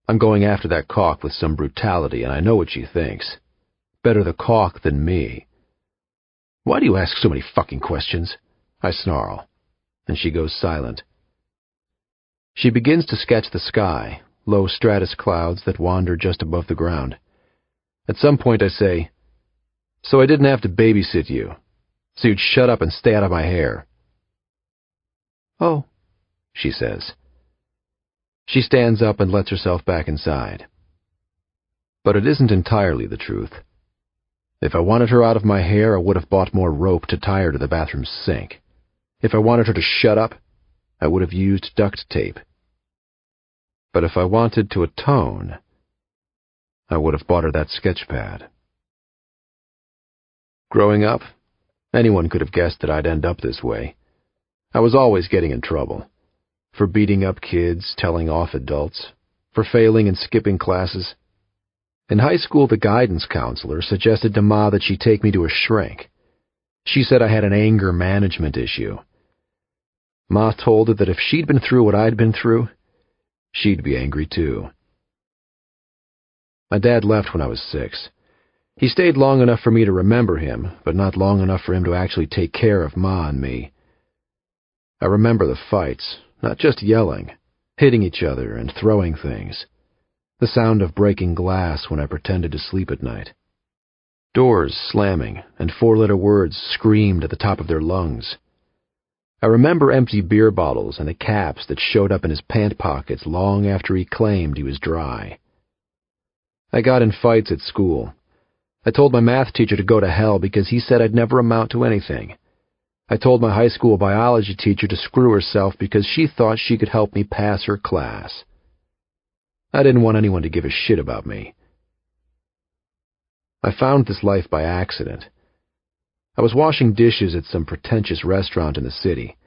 I'm going after that caulk with some brutality, and I know what she thinks. Better the caulk than me. "Why do you ask so many fucking questions?" I snarl, and she goes silent. She begins to sketch the sky, low stratus clouds that wander just above the ground. At some point I say, "So I didn't have to babysit you, so you'd shut up and stay out of my hair." "Oh," she says. She stands up and lets herself back inside. But it isn't entirely the truth. If I wanted her out of my hair, I would have bought more rope to tie her to the bathroom sink. If I wanted her to shut up, I would have used duct tape. But if I wanted to atone, I would have bought her that sketch pad. Growing up, anyone could have guessed that I'd end up this way. I was always getting in trouble. For beating up kids, telling off adults, for failing and skipping classes. In high school, the guidance counselor suggested to Ma that she take me to a shrink. She said I had an anger management issue. Ma told her that if she'd been through what I'd been through, she'd be angry too. My dad left when I was 6. He stayed long enough for me to remember him, but not long enough for him to actually take care of Ma and me. I remember the fights, not just yelling, hitting each other and throwing things. The sound of breaking glass when I pretended to sleep at night. Doors slamming and 4-letter words screamed at the top of their lungs. I remember empty beer bottles and the caps that showed up in his pant pockets long after he claimed he was dry. I got in fights at school. I told my math teacher to go to hell because he said I'd never amount to anything. I told my high school biology teacher to screw herself because she thought she could help me pass her class. I didn't want anyone to give a shit about me. I found this life by accident. I was washing dishes at some pretentious restaurant in the city.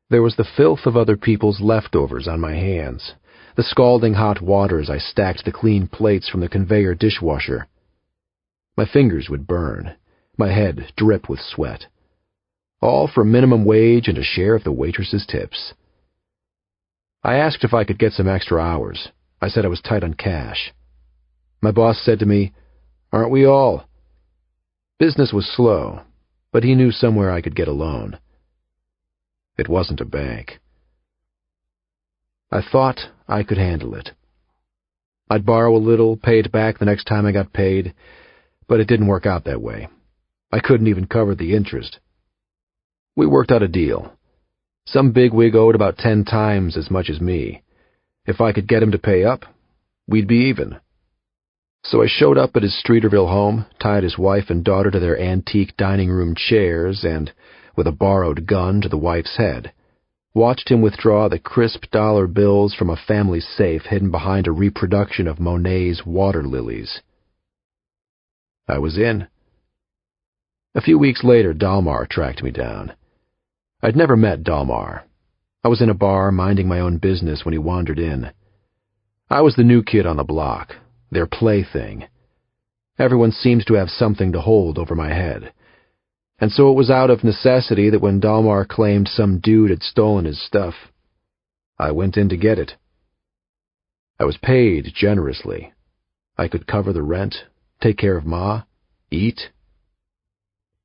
There was the filth of other people's leftovers on my hands, the scalding hot water as I stacked the clean plates from the conveyor dishwasher. My fingers would burn, my head drip with sweat. All for minimum wage and a share of the waitress's tips. I asked if I could get some extra hours. I said I was tight on cash. My boss said to me, "Aren't we all?" Business was slow, but he knew somewhere I could get a loan. It wasn't a bank. I thought I could handle it. I'd borrow a little, pay it back the next time I got paid, but it didn't work out that way. I couldn't even cover the interest. We worked out a deal. Some bigwig owed about 10 times as much as me. If I could get him to pay up, we'd be even. So I showed up at his Streeterville home, tied his wife and daughter to their antique dining room chairs, and, with a borrowed gun to the wife's head, watched him withdraw the crisp dollar bills from a family safe hidden behind a reproduction of Monet's water lilies. I was in. A few weeks later, Dalmar tracked me down. I'd never met Dalmar. I was in a bar minding my own business when he wandered in. I was the new kid on the block, their plaything. Everyone seemed to have something to hold over my head. And so it was out of necessity that when Dalmar claimed some dude had stolen his stuff, I went in to get it. I was paid generously. I could cover the rent, take care of Ma, eat.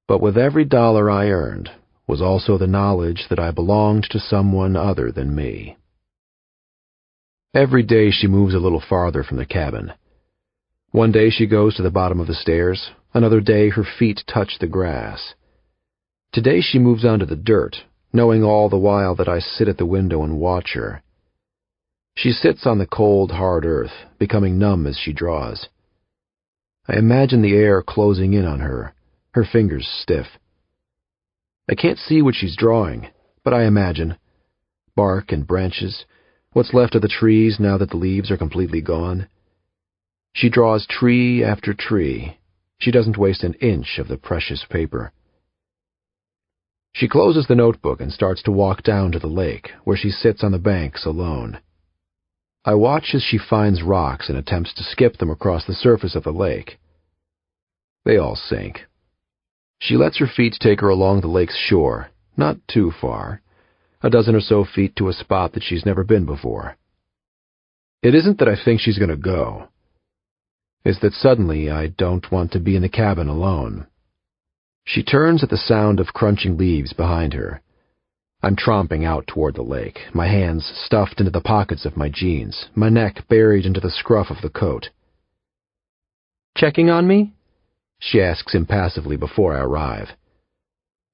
But with every dollar I earned was also the knowledge that I belonged to someone other than me. Every day she moves a little farther from the cabin. One day she goes to the bottom of the stairs, another day her feet touch the grass. Today she moves onto the dirt, knowing all the while that I sit at the window and watch her. She sits on the cold, hard earth, becoming numb as she draws. I imagine the air closing in on her, her fingers stiff. I can't see what she's drawing, but I imagine. Bark and branches, what's left of the trees now that the leaves are completely gone. She draws tree after tree. She doesn't waste an inch of the precious paper. She closes the notebook and starts to walk down to the lake, where she sits on the banks alone. I watch as she finds rocks and attempts to skip them across the surface of the lake. They all sink. She lets her feet take her along the lake's shore, not too far, a dozen or so feet to a spot that she's never been before. It isn't that I think she's going to go. It's that suddenly I don't want to be in the cabin alone. She turns at the sound of crunching leaves behind her. I'm tromping out toward the lake, my hands stuffed into the pockets of my jeans, my neck buried into the scruff of the coat. "Checking on me?" she asks impassively before I arrive.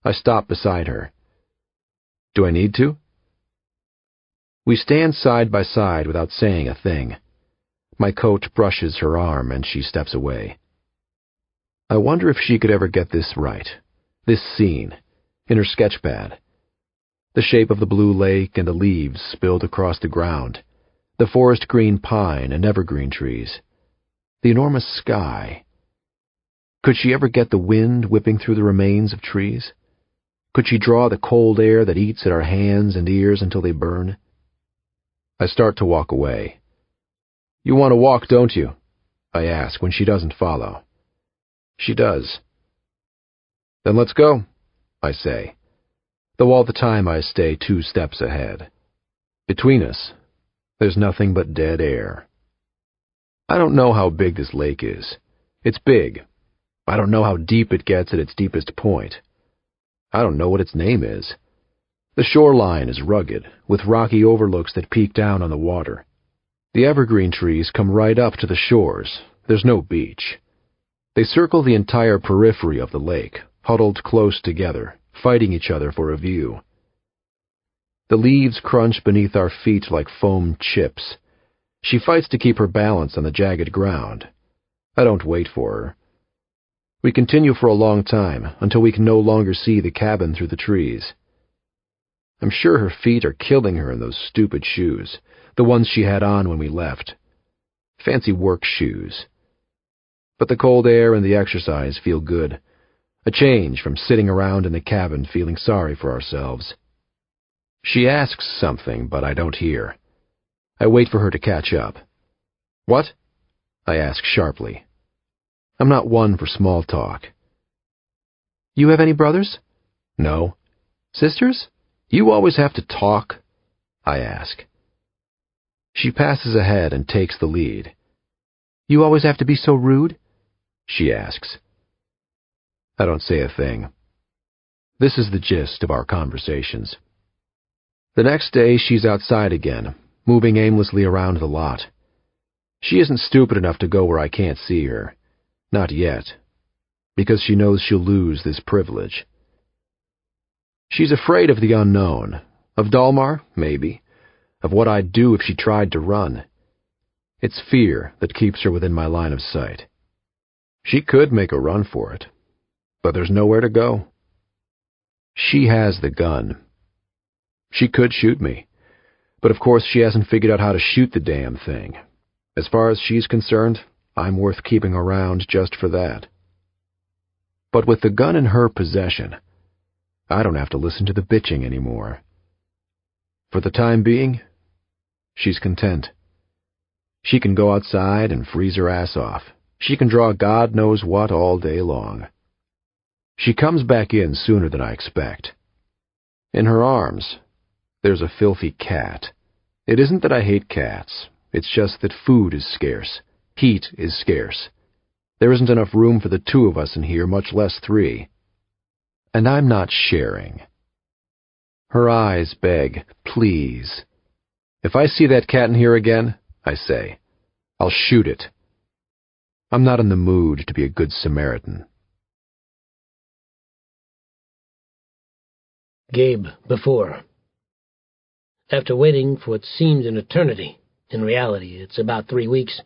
I stop beside her. Do I need to? We stand side by side without saying a thing. My coat brushes her arm and she steps away. I wonder if she could ever get this right, this scene, in her sketchpad. The shape of the blue lake and the leaves spilled across the ground, the forest green pine and evergreen trees, the enormous sky. Could she ever get the wind whipping through the remains of trees? Could she draw the cold air that eats at our hands and ears until they burn? I start to walk away. "You want to walk, don't you?" I ask when she doesn't follow. She does. "Then let's go," I say, though all the time I stay 2 steps ahead. Between us, there's nothing but dead air. I don't know how big this lake is. It's big. I don't know how deep it gets at its deepest point. I don't know what its name is. The shoreline is rugged, with rocky overlooks that peek down on the water. The evergreen trees come right up to the shores. There's no beach. They circle the entire periphery of the lake, huddled close together, fighting each other for a view. The leaves crunch beneath our feet like foam chips. She fights to keep her balance on the jagged ground. I don't wait for her. We continue for a long time, until we can no longer see the cabin through the trees. I'm sure her feet are killing her in those stupid shoes, the ones she had on when we left. Fancy work shoes. But the cold air and the exercise feel good. A change from sitting around in the cabin feeling sorry for ourselves. She asks something, but I don't hear. I wait for her to catch up. "What?" I ask sharply. I'm not one for small talk. "You have any brothers?" "No." "Sisters? You always have to talk?" I ask. She passes ahead and takes the lead. "You always have to be so rude?" she asks. I don't say a thing. This is the gist of our conversations. The next day she's outside again, moving aimlessly around the lot. She isn't stupid enough to go where I can't see her. Not yet, because she knows she'll lose this privilege. She's afraid of the unknown, of Dalmar, maybe, of what I'd do if she tried to run. It's fear that keeps her within my line of sight. She could make a run for it, but there's nowhere to go. She has the gun. She could shoot me, but of course she hasn't figured out how to shoot the damn thing. As far as she's concerned, I'm worth keeping around just for that. But with the gun in her possession, I don't have to listen to the bitching anymore. For the time being, she's content. She can go outside and freeze her ass off. She can draw God knows what all day long. She comes back in sooner than I expect. In her arms, there's a filthy cat. It isn't that I hate cats. It's just that food is scarce. Heat is scarce. There isn't enough room for the 2 of us in here, much less 3. And I'm not sharing. Her eyes beg, "Please." "If I see that cat in here again," I say, "I'll shoot it." I'm not in the mood to be a good Samaritan. Gabe, before. After waiting for what seemed an eternity, in reality it's about 3 weeks,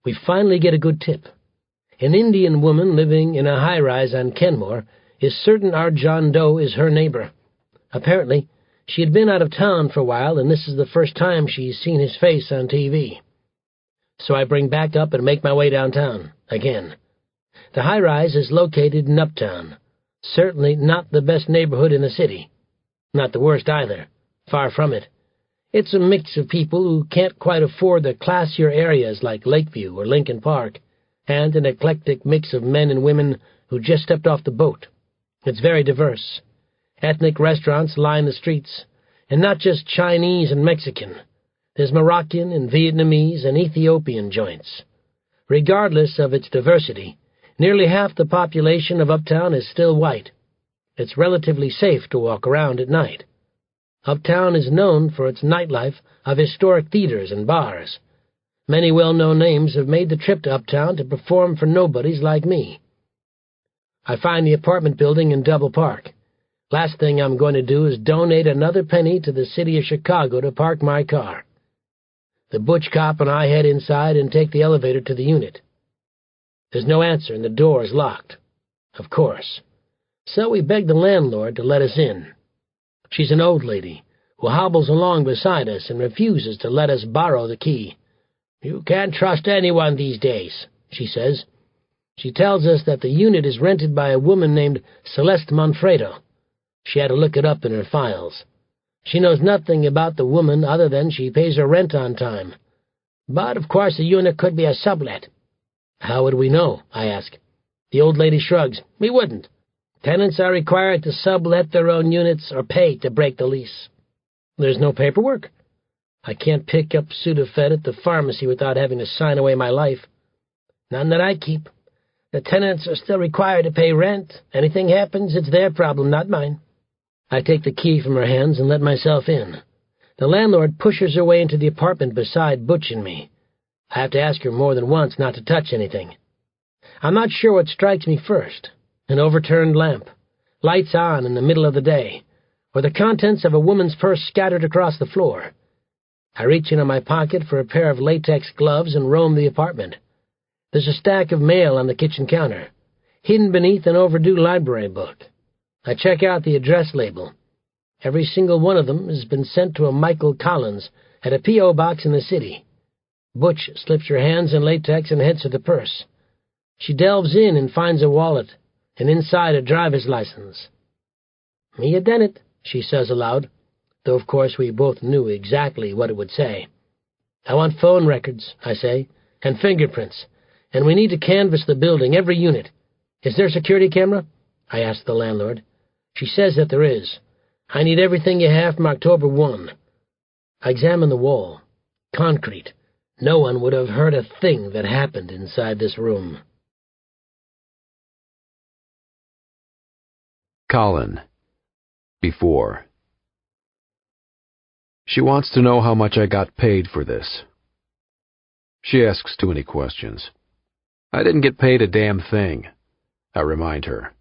we finally get a good tip. An Indian woman living in a high-rise on Kenmore is certain our John Doe is her neighbor. Apparently, she had been out of town for a while, and this is the first time she's seen his face on TV. So I bring back up and make my way downtown, again. The high-rise is located in Uptown. Certainly not the best neighborhood in the city. Not the worst either. Far from it. It's a mix of people who can't quite afford the classier areas like Lakeview or Lincoln Park, and an eclectic mix of men and women who just stepped off the boat. It's very diverse. Ethnic restaurants line the streets, and not just Chinese and Mexican. There's Moroccan and Vietnamese and Ethiopian joints. Regardless of its diversity, nearly half the population of Uptown is still white. It's relatively safe to walk around at night. Uptown is known for its nightlife of historic theaters and bars. Many well-known names have made the trip to Uptown to perform for nobodies like me. I find the apartment building in Double Park. Last thing I'm going to do is donate another penny to the city of Chicago to park my car. The butch cop and I head inside and take the elevator to the unit. There's no answer and the door is locked. Of course. So we beg the landlord to let us in. She's an old lady who hobbles along beside us and refuses to let us borrow the key. "You can't trust anyone these days," she says. She tells us that the unit is rented by a woman named Celeste Manfredo. She had to look it up in her files. She knows nothing about the woman other than she pays her rent on time. But, of course, the unit could be a sublet. "How would we know?" I ask. The old lady shrugs. "We wouldn't. Tenants are required to sublet their own units or pay to break the lease." "There's no paperwork?" "I can't pick up Sudafed at the pharmacy without having to sign away my life." "None that I keep. The tenants are still required to pay rent. Anything happens, it's their problem, not mine." I take the key from her hands and let myself in. The landlord pushes her way into the apartment beside Butch and me. I have to ask her more than once not to touch anything. I'm not sure what strikes me first. An overturned lamp, lights on in the middle of the day, or the contents of a woman's purse scattered across the floor. I reach into my pocket for a pair of latex gloves and roam the apartment. There's a stack of mail on the kitchen counter, hidden beneath an overdue library book. I check out the address label. Every single one of them has been sent to a Michael Collins at a P.O. box in the city. Butch slips her hands in latex and heads for the purse. She delves in and finds a wallet, and inside a driver's license. "Me a done it," she says aloud, though of course we both knew exactly what it would say. "I want phone records," I say, "and fingerprints, and we need to canvass the building, every unit. Is there a security camera?" I ask the landlord. She says that there is. "I need everything you have from October 1. I examine the wall. Concrete. No one would have heard a thing that happened inside this room. Colin. Before. She wants to know how much I got paid for this. She asks too many questions. I didn't get paid a damn thing, I remind her.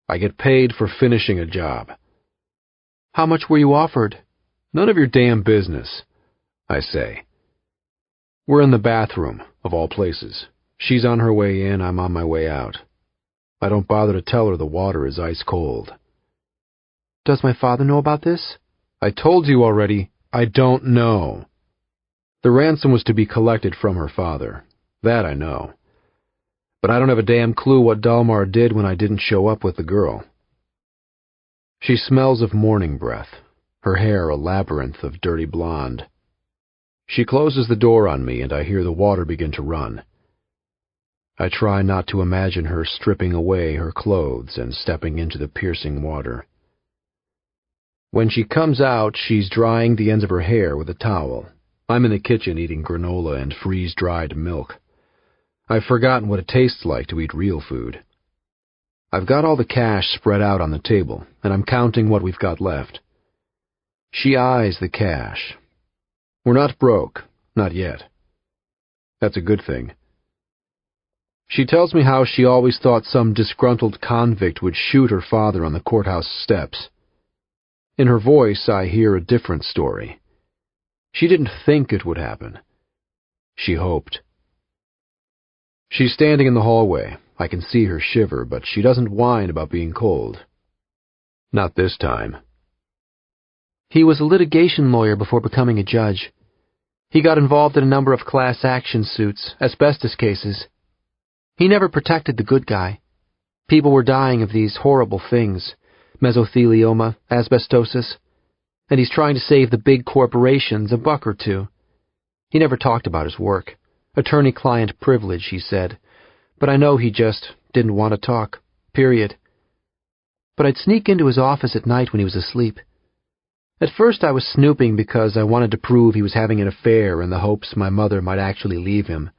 I get paid for finishing a job. How much were you offered? None of your damn business, I say. We're in the bathroom, of all places. She's on her way in, I'm on my way out. I don't bother to tell her the water is ice cold. Does my father know about this? I told you already, I don't know. The ransom was to be collected from her father. That I know. But I don't have a damn clue what Dalmar did when I didn't show up with the girl. She smells of morning breath, her hair a labyrinth of dirty blonde. She closes the door on me and I hear the water begin to run. I try not to imagine her stripping away her clothes and stepping into the piercing water. When she comes out, she's drying the ends of her hair with a towel. I'm in the kitchen eating granola and freeze-dried milk. I've forgotten what it tastes like to eat real food. I've got all the cash spread out on the table, and I'm counting what we've got left. She eyes the cash. We're not broke, not yet. That's a good thing. She tells me how she always thought some disgruntled convict would shoot her father on the courthouse steps. In her voice, I hear a different story. She didn't think it would happen. She hoped. She's standing in the hallway. I can see her shiver, but she doesn't whine about being cold. Not this time. He was a litigation lawyer before becoming a judge. He got involved in a number of class action suits, asbestos cases. He never protected the good guy. People were dying of these horrible things, mesothelioma, asbestosis, and he's trying to save the big corporations a buck or two. He never talked about his work. Attorney-client privilege, he said, but I know he just didn't want to talk, period. But I'd sneak into his office at night when he was asleep. At first I was snooping because I wanted to prove he was having an affair in the hopes my mother might actually leave him.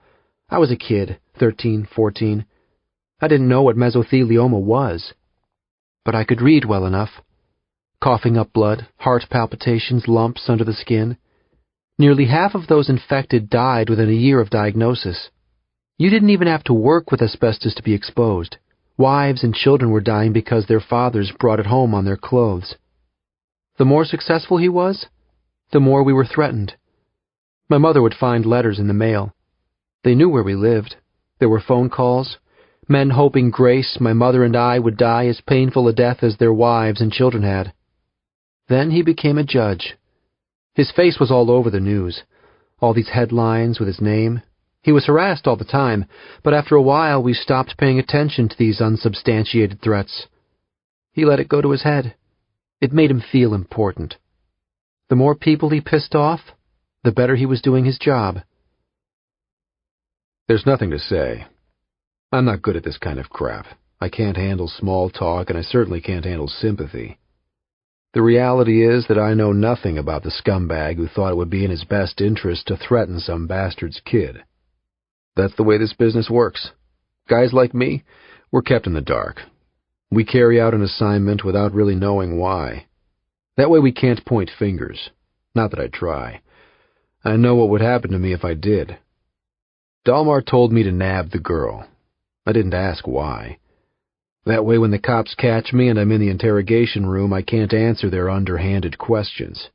I was a kid, 13, 14. I didn't know what mesothelioma was. But I could read well enough. Coughing up blood, heart palpitations, lumps under the skin. Nearly half of those infected died within a year of diagnosis. You didn't even have to work with asbestos to be exposed. Wives and children were dying because their fathers brought it home on their clothes. The more successful he was, the more we were threatened. My mother would find letters in the mail. They knew where we lived. There were phone calls. Men hoping Grace, my mother, and I would die as painful a death as their wives and children had. Then he became a judge. His face was all over the news. All these headlines with his name. He was harassed all the time, but after a while we stopped paying attention to these unsubstantiated threats. He let it go to his head. It made him feel important. The more people he pissed off, the better he was doing his job. There's nothing to say. I'm not good at this kind of crap. I can't handle small talk, and I certainly can't handle sympathy. The reality is that I know nothing about the scumbag who thought it would be in his best interest to threaten some bastard's kid. That's the way this business works. Guys like me, we're kept in the dark. We carry out an assignment without really knowing why. That way we can't point fingers. Not that I try. I know what would happen to me if I did. Dalmar told me to nab the girl. I didn't ask why. That way when the cops catch me and I'm in the interrogation room, I can't answer their underhanded questions.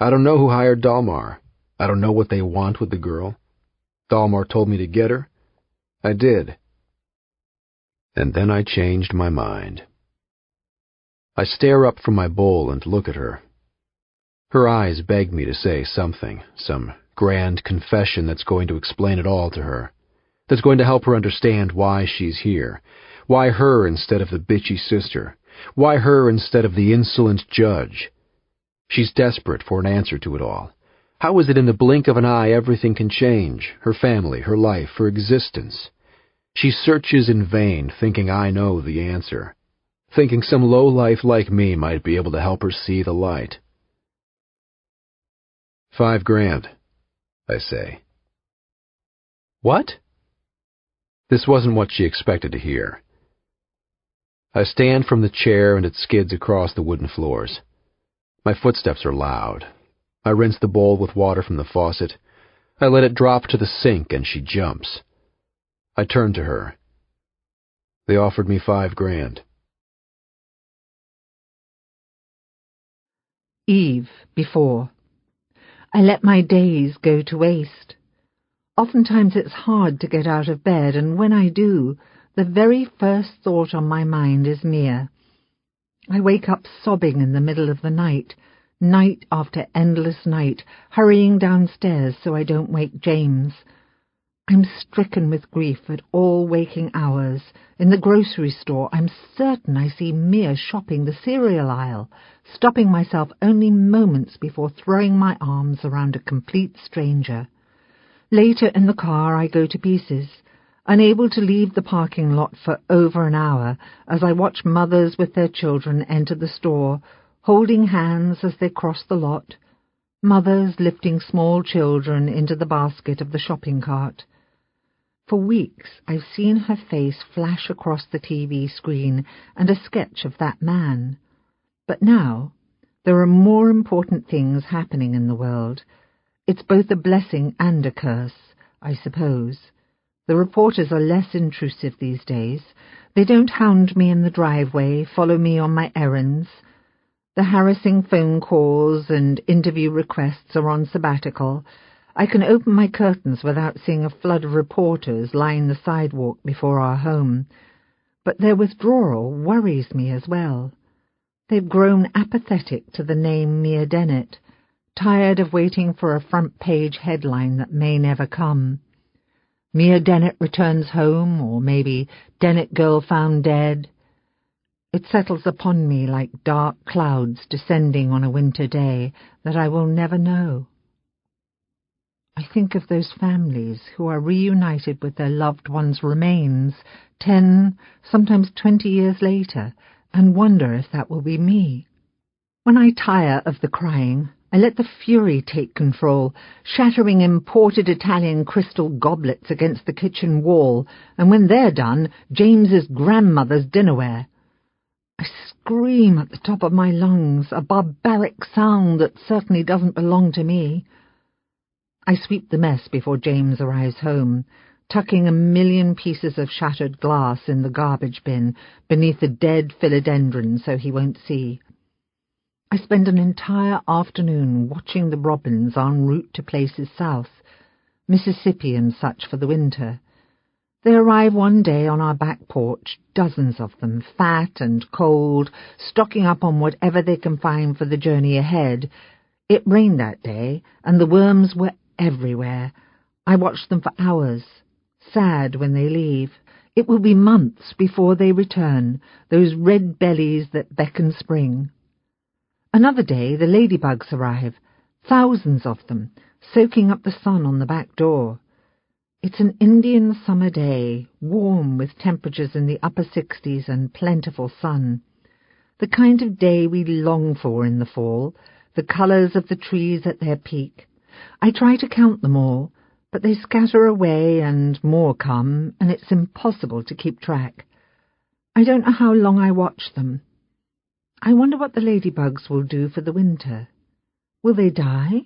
I don't know who hired Dalmar. I don't know what they want with the girl. Dalmar told me to get her. I did. And then I changed my mind. I stare up from my bowl and look at her. Her eyes beg me to say something, some grand confession that's going to explain it all to her, that's going to help her understand why she's here, why her instead of the bitchy sister, why her instead of the insolent judge. She's desperate for an answer to it all. How is it in the blink of an eye everything can change, her family, her life, her existence? She searches in vain, thinking I know the answer, thinking some lowlife like me might be able to help her see the light. $5,000, I say. What? This wasn't what she expected to hear. I stand from the chair and it skids across the wooden floors. My footsteps are loud. I rinse the bowl with water from the faucet. I let it drop to the sink and she jumps. I turn to her. They offered me $5,000. Eve, before. I let my days go to waste. Oftentimes it's hard to get out of bed, and when I do, the very first thought on my mind is Mia. I wake up sobbing in the middle of the night after endless night, hurrying downstairs so I don't wake James. I'm stricken with grief at all waking hours. In the grocery store, I'm certain I see Mia shopping the cereal aisle, stopping myself only moments before throwing my arms around a complete stranger. Later in the car, I go to pieces, unable to leave the parking lot for over an hour as I watch mothers with their children enter the store, holding hands as they cross the lot, mothers lifting small children into the basket of the shopping cart. For weeks I've seen her face flash across the TV screen and a sketch of that man. But now there are more important things happening in the world. It's both a blessing and a curse, I suppose. The reporters are less intrusive these days. They don't hound me in the driveway, follow me on my errands. The harassing phone calls and interview requests are on sabbatical. I can open my curtains without seeing a flood of reporters line the sidewalk before our home. But their withdrawal worries me as well. They've grown apathetic to the name Mia Dennett, tired of waiting for a front-page headline that may never come. Mia Dennett returns home, or maybe Dennett girl found dead. It settles upon me like dark clouds descending on a winter day that I will never know. I think of those families who are reunited with their loved ones' remains 10, sometimes 20 years later, and wonder if that will be me. When I tire of the crying, I let the fury take control, shattering imported Italian crystal goblets against the kitchen wall, and when they're done, James's grandmother's dinnerware. I scream at the top of my lungs, a barbaric sound that certainly doesn't belong to me. I sweep the mess before James arrives home, tucking a million pieces of shattered glass in the garbage bin beneath a dead philodendron so he won't see. I spend an entire afternoon watching the robins en route to places south, Mississippi and such for the winter. They arrive one day on our back porch, dozens of them, fat and cold, stocking up on whatever they can find for the journey ahead. It rained that day, and the worms were everywhere. I watch them for hours, sad when they leave. It will be months before they return, those red bellies that beckon spring. Another day the ladybugs arrive, thousands of them, soaking up the sun on the back door. It's an Indian summer day, warm with temperatures in the upper 60s and plentiful sun. The kind of day we long for in the fall, the colours of the trees at their peak. I try to count them all, but they scatter away and more come, and it's impossible to keep track. I don't know how long I watch them. I wonder what the ladybugs will do for the winter. Will they die?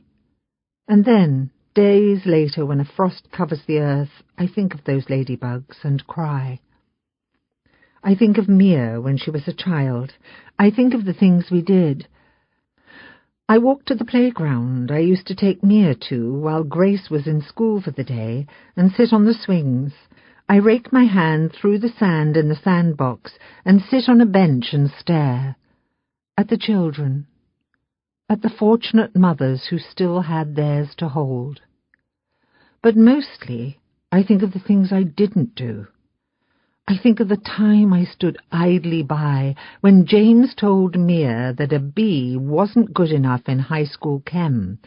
And then, days later, when a frost covers the earth, I think of those ladybugs and cry. I think of Mia when she was a child. I think of the things we did. I walked to the playground I used to take Mia to while Grace was in school for the day and sit on the swings. I rake my hand through the sand in the sandbox and sit on a bench and stare. At the children. At the fortunate mothers who still had theirs to hold. But mostly I think of the things I didn't do. I think of the time I stood idly by when James told Mia that a B wasn't good enough in high school chem,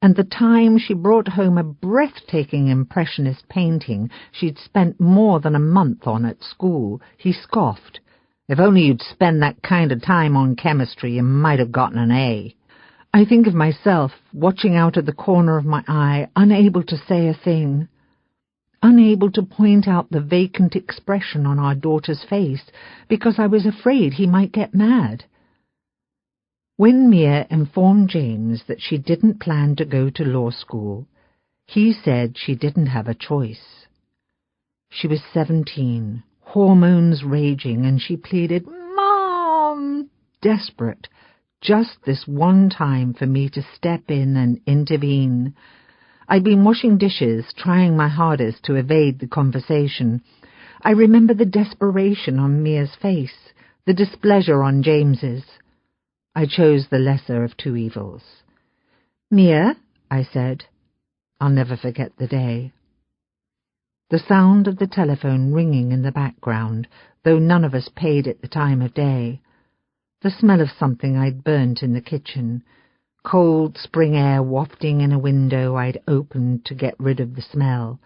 and the time she brought home a breathtaking impressionist painting she'd spent more than a month on at school. He scoffed. If only you'd spend that kind of time on chemistry, you might have gotten an A. I think of myself, watching out of the corner of my eye, unable to say a thing. Unable to point out the vacant expression on our daughter's face, because I was afraid he might get mad. When Mia informed James that she didn't plan to go to law school, he said she didn't have a choice. She was 17, hormones raging, and she pleaded, "Mom!" desperate, just this one time for me to step in and intervene. I'd been washing dishes, trying my hardest to evade the conversation. I remember the desperation on Mia's face, the displeasure on James's. I chose the lesser of two evils. "Mia," I said. I'll never forget the day. The sound of the telephone ringing in the background, though none of us paid it the time of day. The smell of something I'd burnt in the kitchen. Cold spring air wafting in a window I'd opened to get rid of the smell.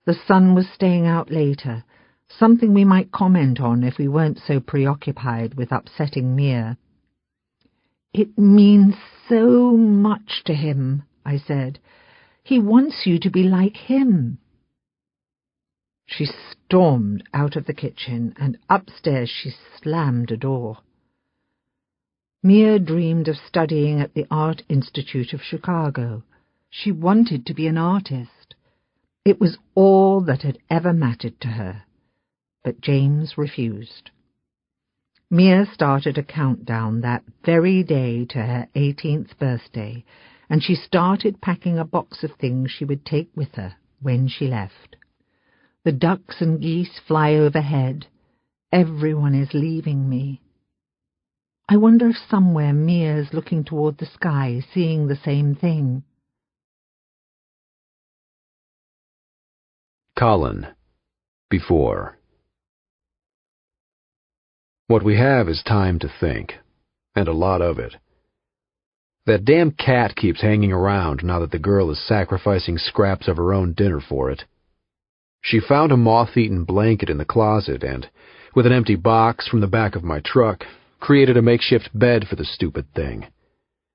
The sun was staying out later, something we might comment on if we weren't so preoccupied with upsetting Mia. "It means so much to him," I said. "He wants you to be like him." She stormed out of the kitchen, and upstairs she slammed a door. Mia dreamed of studying at the Art Institute of Chicago. She wanted to be an artist. It was all that had ever mattered to her, but James refused. Mia started a countdown that very day to her 18th birthday, and she started packing a box of things she would take with her when she left. The ducks and geese fly overhead. Everyone is leaving me. I wonder if somewhere Mia's looking toward the sky, seeing the same thing. Colin. Before. What we have is time to think, and a lot of it. That damn cat keeps hanging around now that the girl is sacrificing scraps of her own dinner for it. She found a moth-eaten blanket in the closet and, with an empty box from the back of my truck, created a makeshift bed for the stupid thing.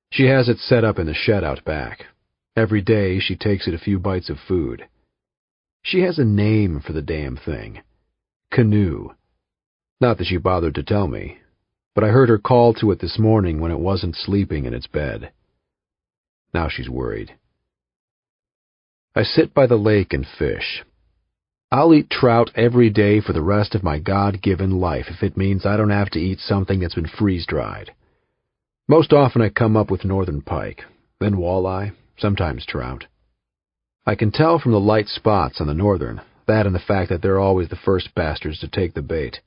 She has it set up in the shed out back. Every day she takes it a few bites of food. She has a name for the damn thing. Canoe. Not that she bothered to tell me, but I heard her call to it this morning when it wasn't sleeping in its bed. Now she's worried. I sit by the lake and fish. I'll eat trout every day for the rest of my God-given life if it means I don't have to eat something that's been freeze-dried. Most often I come up with northern pike, then walleye, sometimes trout. I can tell from the light spots on the northern, that and the fact that they're always the first bastards to take the bait.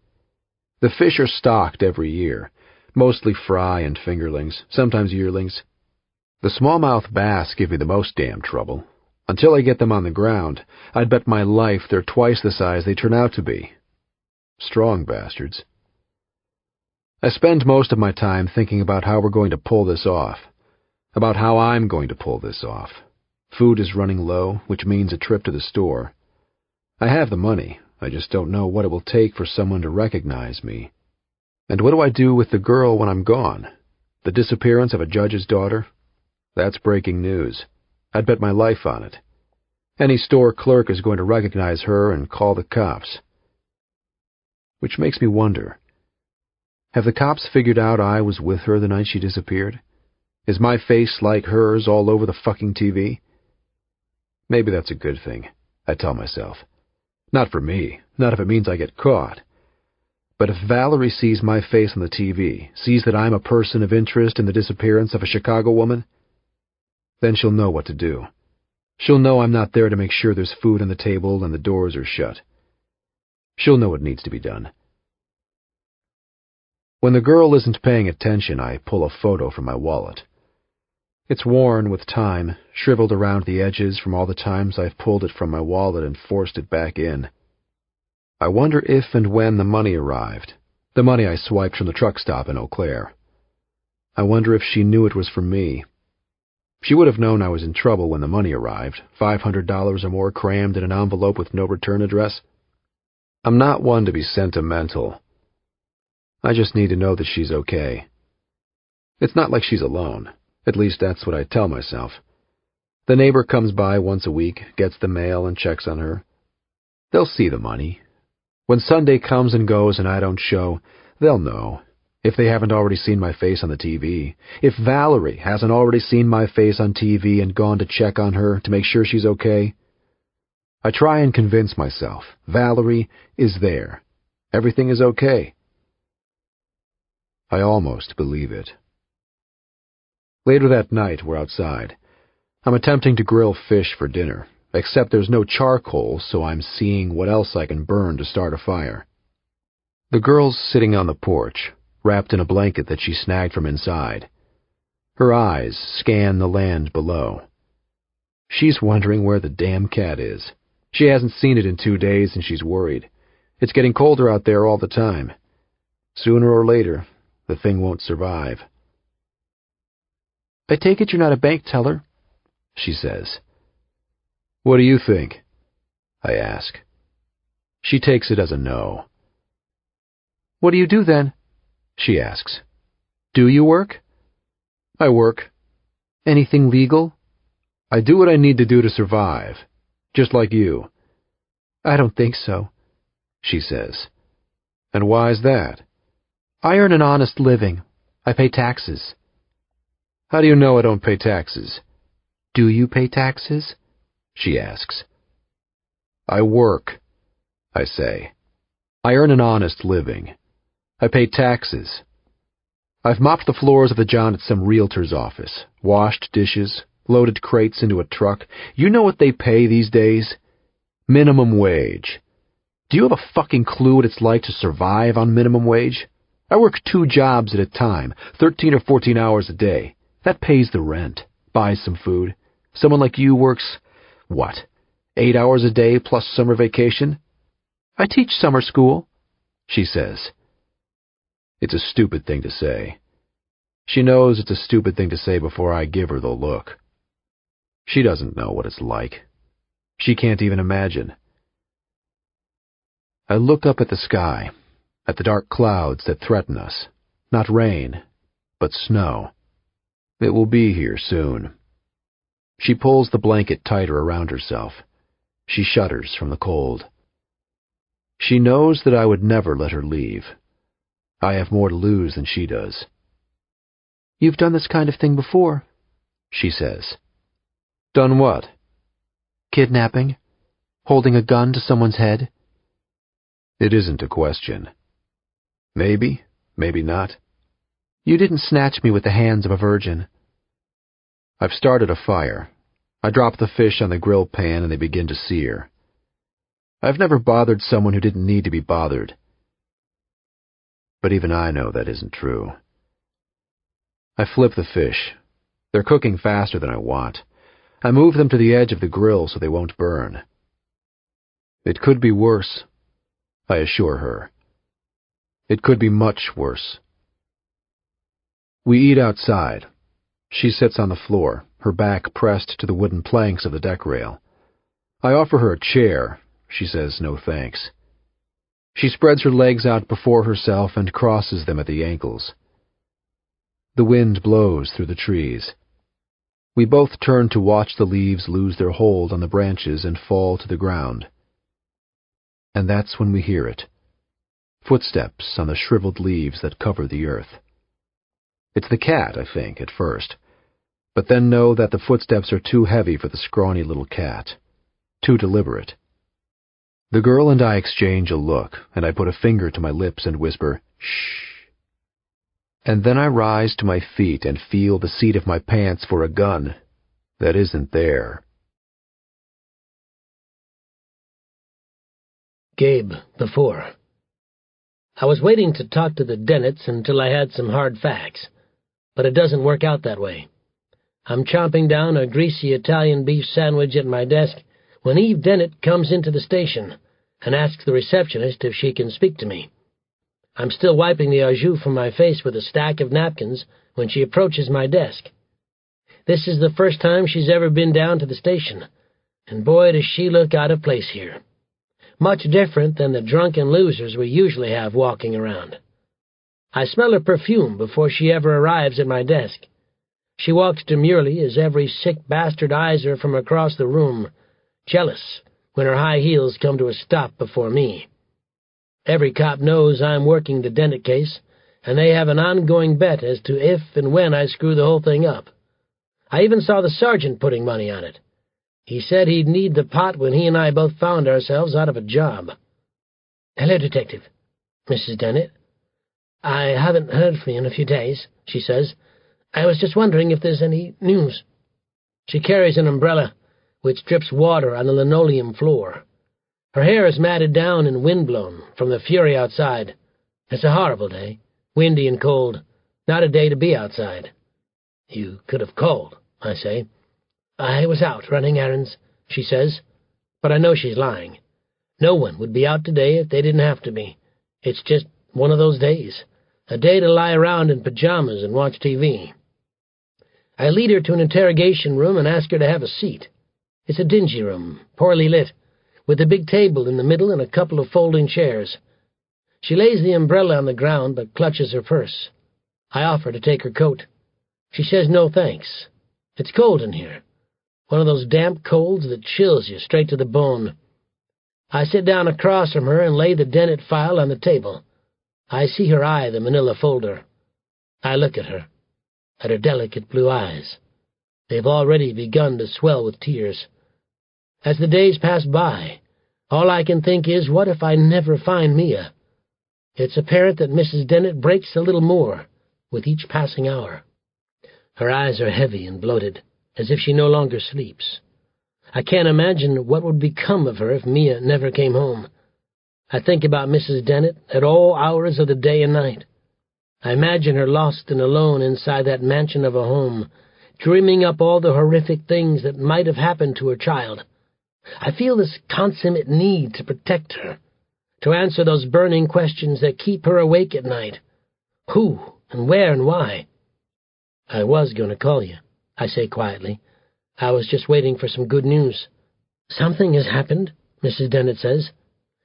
The fish are stocked every year, mostly fry and fingerlings, sometimes yearlings. The smallmouth bass give me the most damn trouble. Until I get them on the ground, I'd bet my life they're twice the size they turn out to be. Strong bastards. I spend most of my time thinking about how we're going to pull this off, about how I'm going to pull this off. Food is running low, which means a trip to the store. I have the money, I just don't know what it will take for someone to recognize me. And what do I do with the girl when I'm gone? The disappearance of a judge's daughter? That's breaking news. I'd bet my life on it. Any store clerk is going to recognize her and call the cops. Which makes me wonder, have the cops figured out I was with her the night she disappeared? Is my face like hers all over the fucking TV? Maybe that's a good thing, I tell myself. Not for me, not if it means I get caught. But if Valerie sees my face on the TV, sees that I'm a person of interest in the disappearance of a Chicago woman, then she'll know what to do. She'll know I'm not there to make sure there's food on the table and the doors are shut. She'll know what needs to be done. When the girl isn't paying attention, I pull a photo from my wallet. It's worn with time, shriveled around the edges from all the times I've pulled it from my wallet and forced it back in. I wonder if and when the money arrived, the money I swiped from the truck stop in Eau Claire. I wonder if she knew it was from me. She would have known I was in trouble when the money arrived, $500 or more crammed in an envelope with no return address. I'm not one to be sentimental. I just need to know that she's okay. It's not like she's alone. At least that's what I tell myself. The neighbor comes by once a week, gets the mail, and checks on her. They'll see the money. When Sunday comes and goes and I don't show, they'll know. If they haven't already seen my face on the TV. If Valerie hasn't already seen my face on TV and gone to check on her to make sure she's okay. I try and convince myself. Valerie is there. Everything is okay. I almost believe it. Later that night, we're outside. I'm attempting to grill fish for dinner, except there's no charcoal, so I'm seeing what else I can burn to start a fire. The girl's sitting on the porch, wrapped in a blanket that she snagged from inside. Her eyes scan the land below. She's wondering where the damn cat is. She hasn't seen it in 2 days and she's worried. It's getting colder out there all the time. Sooner or later, the thing won't survive. I take it you're not a bank teller, she says. What do you think? I ask. She takes it as a no. What do you do then? She asks. Do you work? I work. Anything legal? I do what I need to do to survive, just like you. I don't think so, she says. And why's that? I earn an honest living. I pay taxes. How do you know I don't pay taxes? Do you pay taxes? She asks. I work, I say. I earn an honest living. I pay taxes. I've mopped the floors of the John at some realtor's office, washed dishes, loaded crates into a truck. You know what they pay these days? Minimum wage. Do you have a fucking clue what it's like to survive on minimum wage? I work 2 jobs at a time, 13 or 14 hours a day. That pays the rent, buys some food. Someone like you works, 8 hours a day plus summer vacation? I teach summer school, she says. It's a stupid thing to say. She knows it's a stupid thing to say before I give her the look. She doesn't know what it's like. She can't even imagine. I look up at the sky, at the dark clouds that threaten us. Not rain, but snow. It will be here soon. She pulls the blanket tighter around herself. She shudders from the cold. She knows that I would never let her leave. I have more to lose than she does. You've done this kind of thing before, she says. Done what? Kidnapping? Holding a gun to someone's head? It isn't a question. Maybe, maybe not. You didn't snatch me with the hands of a virgin. I've started a fire. I drop the fish on the grill pan and they begin to sear. I've never bothered someone who didn't need to be bothered. But even I know that isn't true. I flip the fish. They're cooking faster than I want. I move them to the edge of the grill so they won't burn. It could be worse, I assure her. It could be much worse. We eat outside. She sits on the floor, her back pressed to the wooden planks of the deck rail. I offer her a chair. She says no thanks. She spreads her legs out before herself and crosses them at the ankles. The wind blows through the trees. We both turn to watch the leaves lose their hold on the branches and fall to the ground. And that's when we hear it. Footsteps on the shriveled leaves that cover the earth. It's the cat, I think, at first, but then know that the footsteps are too heavy for the scrawny little cat. Too deliberate. The girl and I exchange a look, and I put a finger to my lips and whisper, "Shh." And then I rise to my feet and feel the seat of my pants for a gun that isn't there. Gabe, before. I was waiting to talk to the Dennetts until I had some hard facts, but it doesn't work out that way. I'm chomping down a greasy Italian beef sandwich at my desk when Eve Dennett comes into the station and asks the receptionist if she can speak to me. I'm still wiping the au jus from my face with a stack of napkins when she approaches my desk. This is the first time she's ever been down to the station, and boy, does she look out of place here. Much different than the drunken losers we usually have walking around. I smell her perfume before she ever arrives at my desk. She walks demurely as every sick bastard eyes her from across the room, jealous when her high heels come to a stop before me. Every cop knows I'm working the Dennett case, and they have an ongoing bet as to if and when I screw the whole thing up. I even saw the sergeant putting money on it. He said he'd need the pot when he and I both found ourselves out of a job. "Hello, Detective. Mrs. Dennett. I haven't heard from you in a few days," she says. "I was just wondering if there's any news." She carries an umbrella, which drips water on the linoleum floor. Her hair is matted down and windblown from the fury outside. It's a horrible day, windy and cold, not a day to be outside. "You could have called," I say. "I was out running errands," she says, but I know she's lying. No one would be out today if they didn't have to be. It's just one of those days, a day to lie around in pajamas and watch TV. I lead her to an interrogation room and ask her to have a seat. It's a dingy room, poorly lit, with a big table in the middle and a couple of folding chairs. She lays the umbrella on the ground but clutches her purse. I offer to take her coat. She says no thanks. It's cold in here. One of those damp colds that chills you straight to the bone. I sit down across from her and lay the Dennett file on the table. I see her eye the manila folder. I look at her delicate blue eyes. They've already begun to swell with tears. As the days pass by, All I can think is, what if I never find Mia? It's apparent that Mrs. Dennett breaks a little more with each passing hour. Her eyes are heavy and bloated, as if she no longer sleeps. I can't imagine what would become of her if Mia never came home. I think about Mrs. Dennett at all hours of the day and night. I imagine her lost and alone inside that mansion of a home, dreaming up all the horrific things that might have happened to her child. I feel this consummate need to protect her, to answer those burning questions that keep her awake at night. Who, and where, and why? I was going to call you, I say quietly. I was just waiting for some good news. Something has happened, Mrs. Dennett says.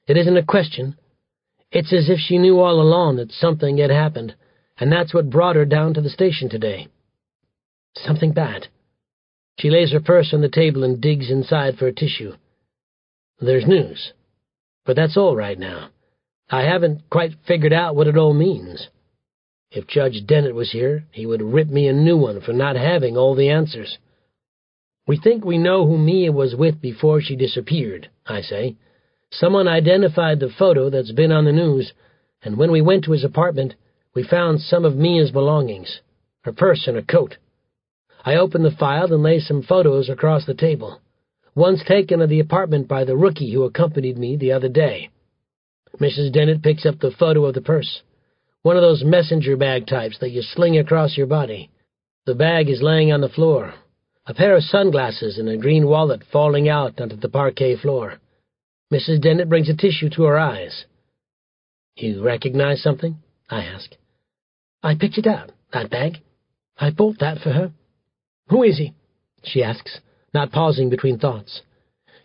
It isn't a question. It's as if she knew all along that something had happened, and that's what brought her down to the station today. Something bad. She lays her purse on the table and digs inside for a tissue. There's news. But that's all right now. I haven't quite figured out what it all means. If Judge Dennett was here, he would rip me a new one for not having all the answers. We think we know who Mia was with before she disappeared, I say. Someone identified the photo that's been on the news, and when we went to his apartment, we found some of Mia's belongings, her purse and her coat. I open the file and lay some photos across the table. One's taken of the apartment by the rookie who accompanied me the other day. Mrs. Dennett picks up the photo of the purse, one of those messenger bag types that you sling across your body. The bag is laying on the floor, a pair of sunglasses and a green wallet falling out onto the parquet floor. Mrs. Dennett brings a tissue to her eyes. You recognize something? I ask. I picked it out, that bag. I bought that for her. Who is he? She asks, not pausing between thoughts.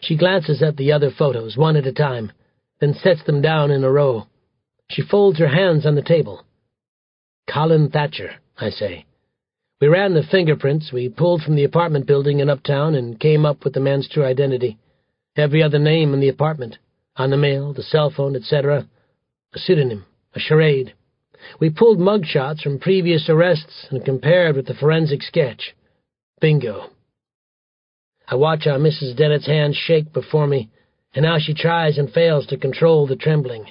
She glances at the other photos, one at a time, then sets them down in a row. She folds her hands on the table. Colin Thatcher, I say. We ran the fingerprints we pulled from the apartment building in Uptown and came up with the man's true identity. Every other name in the apartment, on the mail, the cell phone, etc. A pseudonym, a charade. We pulled mugshots from previous arrests and compared with the forensic sketch. Bingo. I watch how Mrs. Dennett's hands shake before me, and how she tries and fails to control the trembling.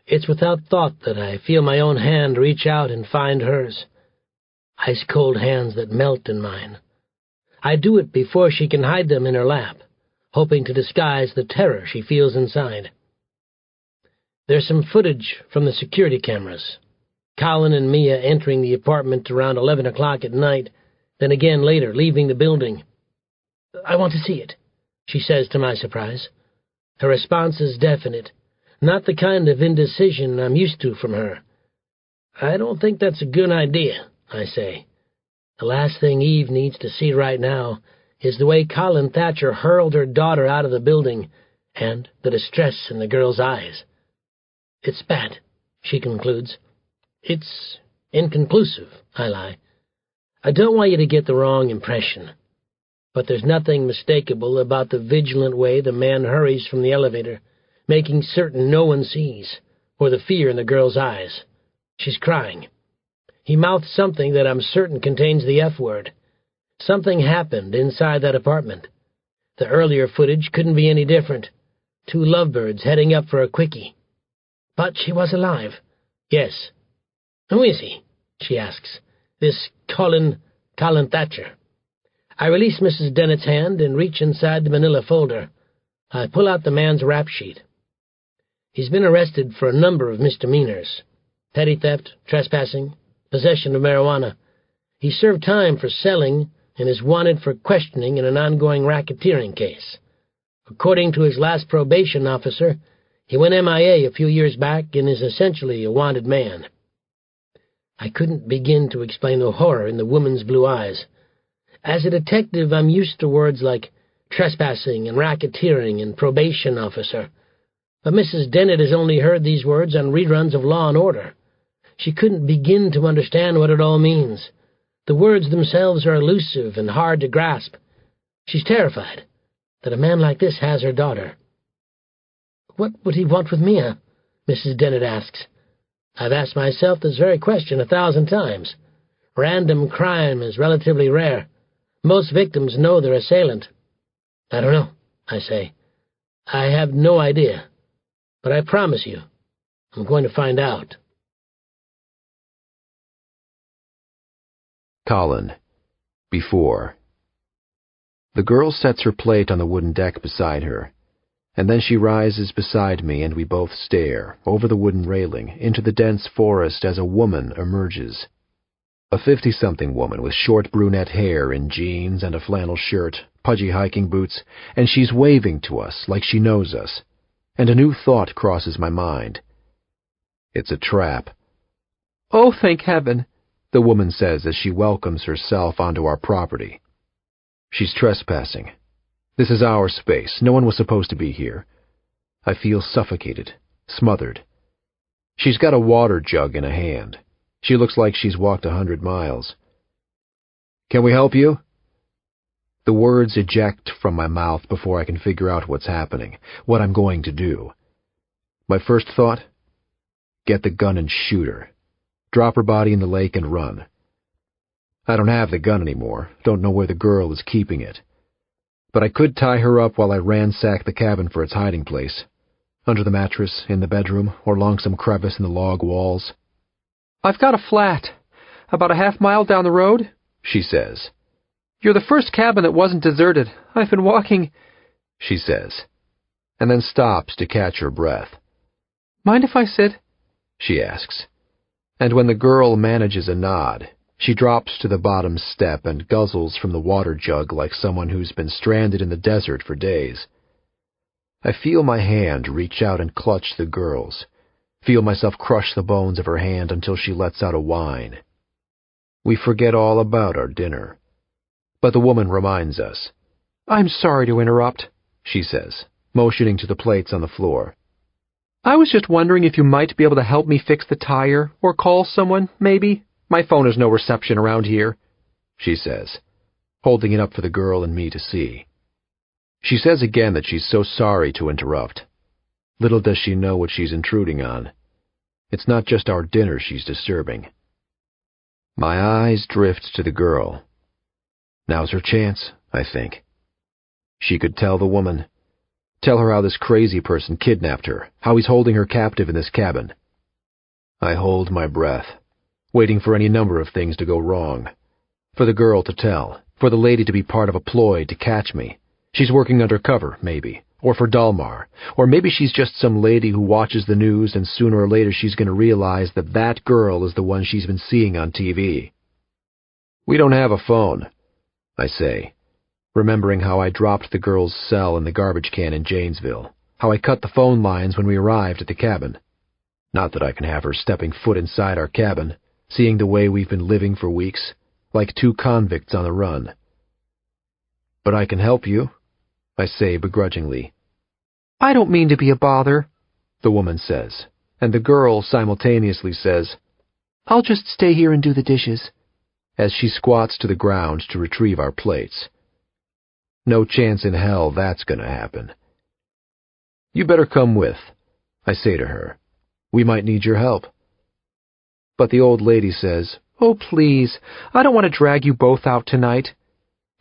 It's without thought that I feel my own hand reach out and find hers. Ice-cold hands that melt in mine. I do it before she can hide them in her lap, hoping to disguise the terror she feels inside. There's some footage from the security cameras. Colin and Mia entering the apartment around 11 o'clock at night, then again later leaving the building. I want to see it, she says to my surprise. Her response is definite, not the kind of indecision I'm used to from her. I don't think that's a good idea, I say. The last thing Eve needs to see right now is the way Colin Thatcher hurled her daughter out of the building, and the distress in the girl's eyes. It's bad, she concludes. It's inconclusive, I lie. I don't want you to get the wrong impression. But there's nothing mistakable about the vigilant way the man hurries from the elevator, making certain no one sees, or the fear in the girl's eyes. She's crying. He mouths something that I'm certain contains the F word. Something happened inside that apartment. The earlier footage couldn't be any different. Two lovebirds heading up for a quickie. But she was alive. Yes. Who is he? She asks. This Colin Thatcher. I release Mrs. Dennett's hand and reach inside the manila folder. I pull out the man's rap sheet. He's been arrested for a number of misdemeanors. Petty theft, trespassing, possession of marijuana. He served time for selling and is wanted for questioning in an ongoing racketeering case. According to his last probation officer, he went MIA a few years back and is essentially a wanted man. I couldn't begin to explain the horror in the woman's blue eyes. As a detective, I'm used to words like trespassing and racketeering and probation officer. But Mrs. Dennett has only heard these words on reruns of Law and Order. She couldn't begin to understand what it all means. The words themselves are elusive and hard to grasp. She's terrified that a man like this has her daughter. What would he want with Mia? Mrs. Dennett asks. I've asked myself this very question 1,000 times. Random crime is relatively rare. Most victims know their assailant. I don't know, I say. I have no idea, but I promise you, I'm going to find out. Colin. Before. The girl sets her plate on the wooden deck beside her, and then she rises beside me and we both stare, over the wooden railing, into the dense forest as a woman emerges. A 50-something woman with short brunette hair in jeans and a flannel shirt, pudgy hiking boots, and she's waving to us like she knows us. And a new thought crosses my mind. It's a trap. "Oh, thank heaven," the woman says as she welcomes herself onto our property. She's trespassing. This is our space. No one was supposed to be here. I feel suffocated, smothered. She's got a water jug in a hand. She looks like she's walked 100 miles. "Can we help you?" The words eject from my mouth before I can figure out what's happening, what I'm going to do. My first thought? Get the gun and shoot her. Drop her body in the lake and run. I don't have the gun anymore, don't know where the girl is keeping it. But I could tie her up while I ransack the cabin for its hiding place. Under the mattress, in the bedroom, or along some crevice in the log walls. "I've got a flat, about a half-mile down the road," she says. "You're the first cabin that wasn't deserted. I've been walking," she says, and then stops to catch her breath. "Mind if I sit?" she asks. And when the girl manages a nod, she drops to the bottom step and guzzles from the water jug like someone who's been stranded in the desert for days. I feel my hand reach out and clutch the girl's, feel myself crush the bones of her hand until she lets out a whine. We forget all about our dinner. But the woman reminds us. "I'm sorry to interrupt," she says, motioning to the plates on the floor. "I was just wondering if you might be able to help me fix the tire, or call someone, maybe. My phone has no reception around here," she says, holding it up for the girl and me to see. She says again that she's so sorry to interrupt. Little does she know what she's intruding on. It's not just our dinner she's disturbing. My eyes drift to the girl. Now's her chance, I think. She could tell the woman. Tell her how this crazy person kidnapped her, how he's holding her captive in this cabin. I hold my breath, waiting for any number of things to go wrong. For the girl to tell, for the lady to be part of a ploy to catch me. She's working undercover, maybe, or for Dalmar, or maybe she's just some lady who watches the news and sooner or later she's going to realize that that girl is the one she's been seeing on TV. We don't have a phone, I say, remembering how I dropped the girl's cell in the garbage can in Janesville, how I cut the phone lines when we arrived at the cabin. Not that I can have her stepping foot inside our cabin, seeing the way we've been living for weeks, like two convicts on the run. But I can help you, I say begrudgingly. "I don't mean to be a bother," the woman says, and the girl simultaneously says, "I'll just stay here and do the dishes," as she squats to the ground to retrieve our plates. No chance in hell that's gonna happen. You better come with, I say to her. We might need your help. But the old lady says, "Oh, please, I don't want to drag you both out tonight,"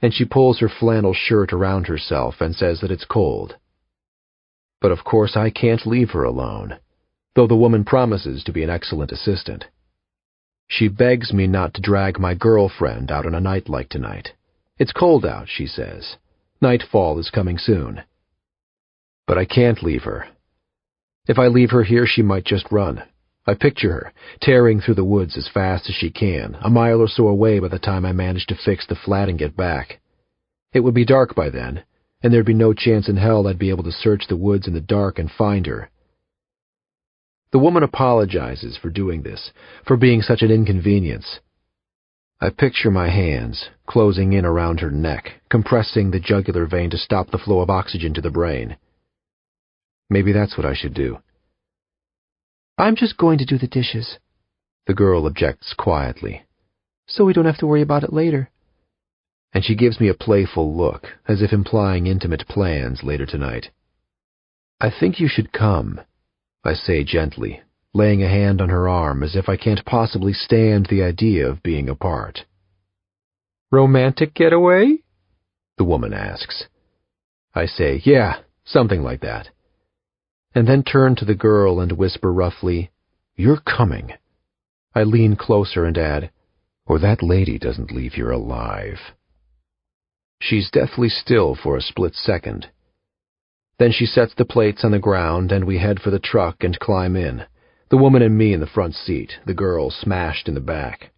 and she pulls her flannel shirt around herself and says that it's cold. But of course I can't leave her alone, though the woman promises to be an excellent assistant. She begs me not to drag my girlfriend out on a night like tonight. It's cold out, she says. Nightfall is coming soon. But I can't leave her. If I leave her here, she might just run. I picture her, tearing through the woods as fast as she can, a mile or so away by the time I manage to fix the flat and get back. It would be dark by then, and there'd be no chance in hell I'd be able to search the woods in the dark and find her. The woman apologizes for doing this, for being such an inconvenience. I picture my hands, closing in around her neck, compressing the jugular vein to stop the flow of oxygen to the brain. Maybe that's what I should do. "I'm just going to do the dishes," the girl objects quietly. "So we don't have to worry about it later." And she gives me a playful look, as if implying intimate plans later tonight. "I think you should come," I say gently, laying a hand on her arm as if I can't possibly stand the idea of being apart. "Romantic getaway?" the woman asks. I say, "Yeah, something like that. And then turn to the girl and whisper roughly, "You're coming." I lean closer and add, "Or that lady doesn't leave here alive." She's deathly still for a split second. Then she sets the plates on the ground and we head for the truck and climb in, the woman and me in the front seat, the girl smashed in the back.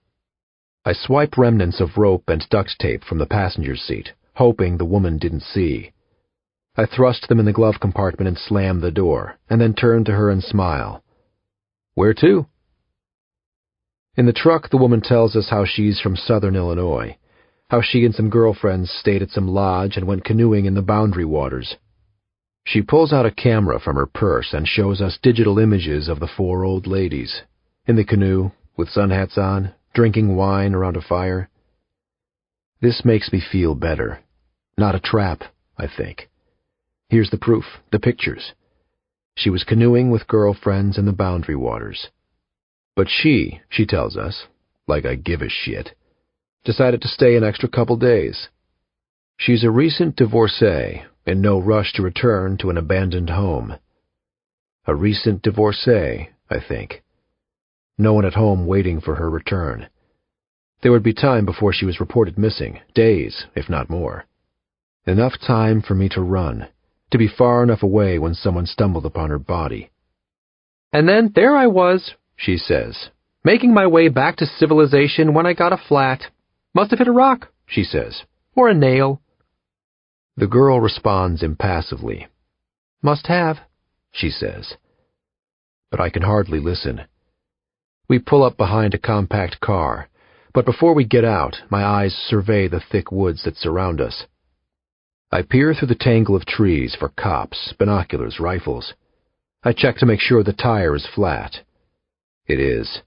I swipe remnants of rope and duct tape from the passenger seat, hoping the woman didn't see. I thrust them in the glove compartment and slam the door, and then turn to her and smile. "Where to?" In the truck, the woman tells us how she's from southern Illinois, how she and some girlfriends stayed at some lodge and went canoeing in the Boundary Waters. She pulls out a camera from her purse and shows us digital images of the 4 old ladies, in the canoe, with sun hats on, drinking wine around a fire. This makes me feel better. Not a trap, I think. Here's the proof, the pictures. She was canoeing with girlfriends in the Boundary Waters. But she tells us, like I give a shit, decided to stay an extra couple days. She's a recent divorcee, in no rush to return to an abandoned home. A recent divorcee, I think. No one at home waiting for her return. There would be time before she was reported missing, days, if not more. Enough time for me to run, to be far enough away when someone stumbled upon her body. And then there I was, she says, making my way back to civilization when I got a flat. Must have hit a rock, she says, or a nail. The girl responds impassively. Must have, she says. But I can hardly listen. We pull up behind a compact car, but before we get out, my eyes survey the thick woods that surround us. I peer through the tangle of trees for cops, binoculars, rifles. I check to make sure the tire is flat. It is.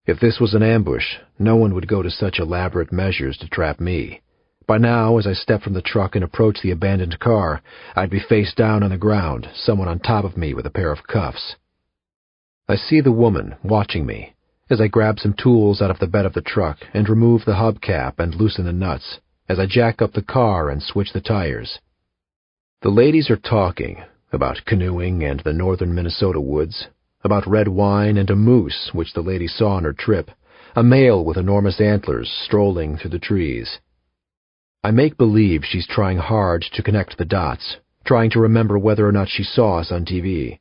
If this was an ambush, no one would go to such elaborate measures to trap me. By now, as I step from the truck and approach the abandoned car, I'd be face down on the ground, someone on top of me with a pair of cuffs. I see the woman watching me as I grab some tools out of the bed of the truck and remove the hubcap and loosen the nuts, as I jack up the car and switch the tires. The ladies are talking about canoeing and the northern Minnesota woods, about red wine and a moose which the lady saw on her trip, a male with enormous antlers strolling through the trees. I make believe she's trying hard to connect the dots, trying to remember whether or not she saw us on TV.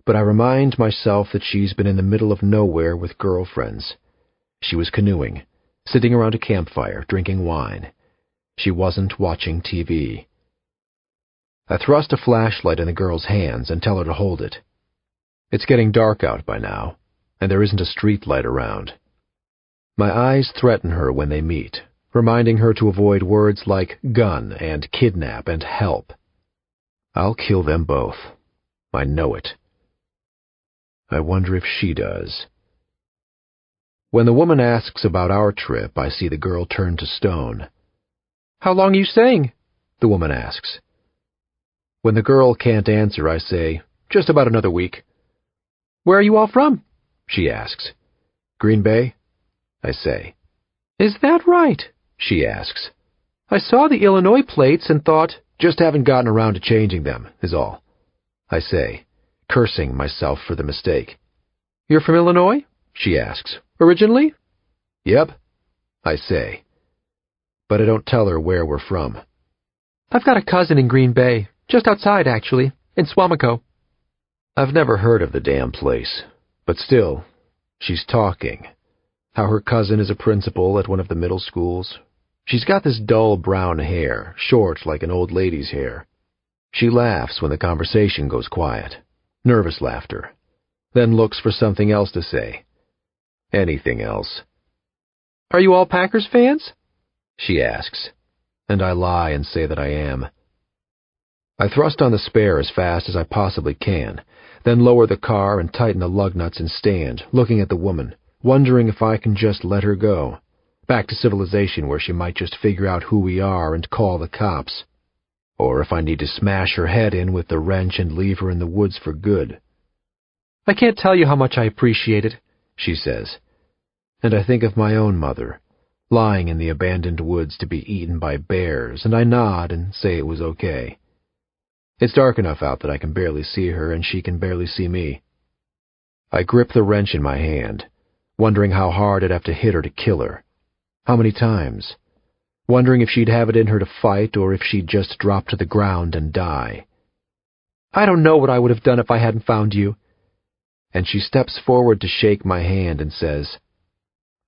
But I remind myself that she's been in the middle of nowhere with girlfriends. She was canoeing, sitting around a campfire, drinking wine. She wasn't watching TV. I thrust a flashlight in the girl's hands and tell her to hold it. It's getting dark out by now, and there isn't a street light around. My eyes threaten her when they meet, reminding her to avoid words like gun and kidnap and help. I'll kill them both. I know it. I wonder if she does. When the woman asks about our trip, I see the girl turn to stone. How long are you staying? The woman asks. When the girl can't answer, I say, just about another week. Where are you all from? She asks. Green Bay? I say. Is that right? She asks. I saw the Illinois plates and thought, just haven't gotten around to changing them, is all. I say, cursing myself for the mistake. You're from Illinois? She asks. Originally? Yep, I say. But I don't tell her where we're from. I've got a cousin in Green Bay, just outside, actually, in Swamico. I've never heard of the damn place, but still, she's talking. How her cousin is a principal at one of the middle schools. She's got this dull brown hair, short like an old lady's hair. She laughs when the conversation goes quiet. Nervous laughter. Then looks for something else to say. Anything else. Are you all Packers fans? She asks, and I lie and say that I am. I thrust on the spare as fast as I possibly can, then lower the car and tighten the lug nuts and stand, looking at the woman, wondering if I can just let her go, back to civilization where she might just figure out who we are and call the cops, or if I need to smash her head in with the wrench and leave her in the woods for good. I can't tell you how much I appreciate it, she says, and I think of my own mother, lying in the abandoned woods to be eaten by bears, and I nod and say it was okay. It's dark enough out that I can barely see her and she can barely see me. I grip the wrench in my hand, wondering how hard I'd have to hit her to kill her. How many times? Wondering if she'd have it in her to fight or if she'd just drop to the ground and die. I don't know what I would have done if I hadn't found you. And she steps forward to shake my hand and says,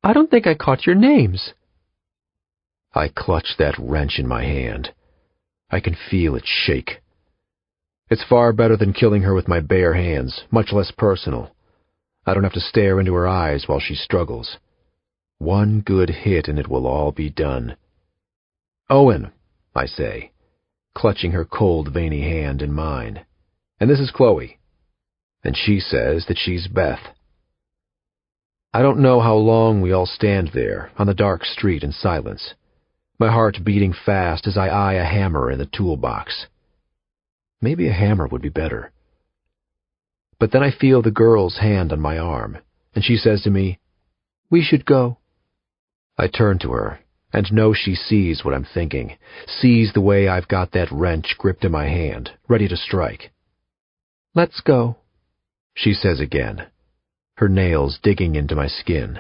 I don't think I caught your names. I clutch that wrench in my hand. I can feel it shake. It's far better than killing her with my bare hands, much less personal. I don't have to stare into her eyes while she struggles. One good hit and it will all be done. Owen, I say, clutching her cold, veiny hand in mine. And this is Chloe. And she says that she's Beth. I don't know how long we all stand there, on the dark street in silence, my heart beating fast as I eye a hammer in the toolbox. Maybe a hammer would be better. But then I feel the girl's hand on my arm, and she says to me, We should go. I turn to her, and know she sees what I'm thinking, sees the way I've got that wrench gripped in my hand, ready to strike. Let's go, she says again, her nails digging into my skin.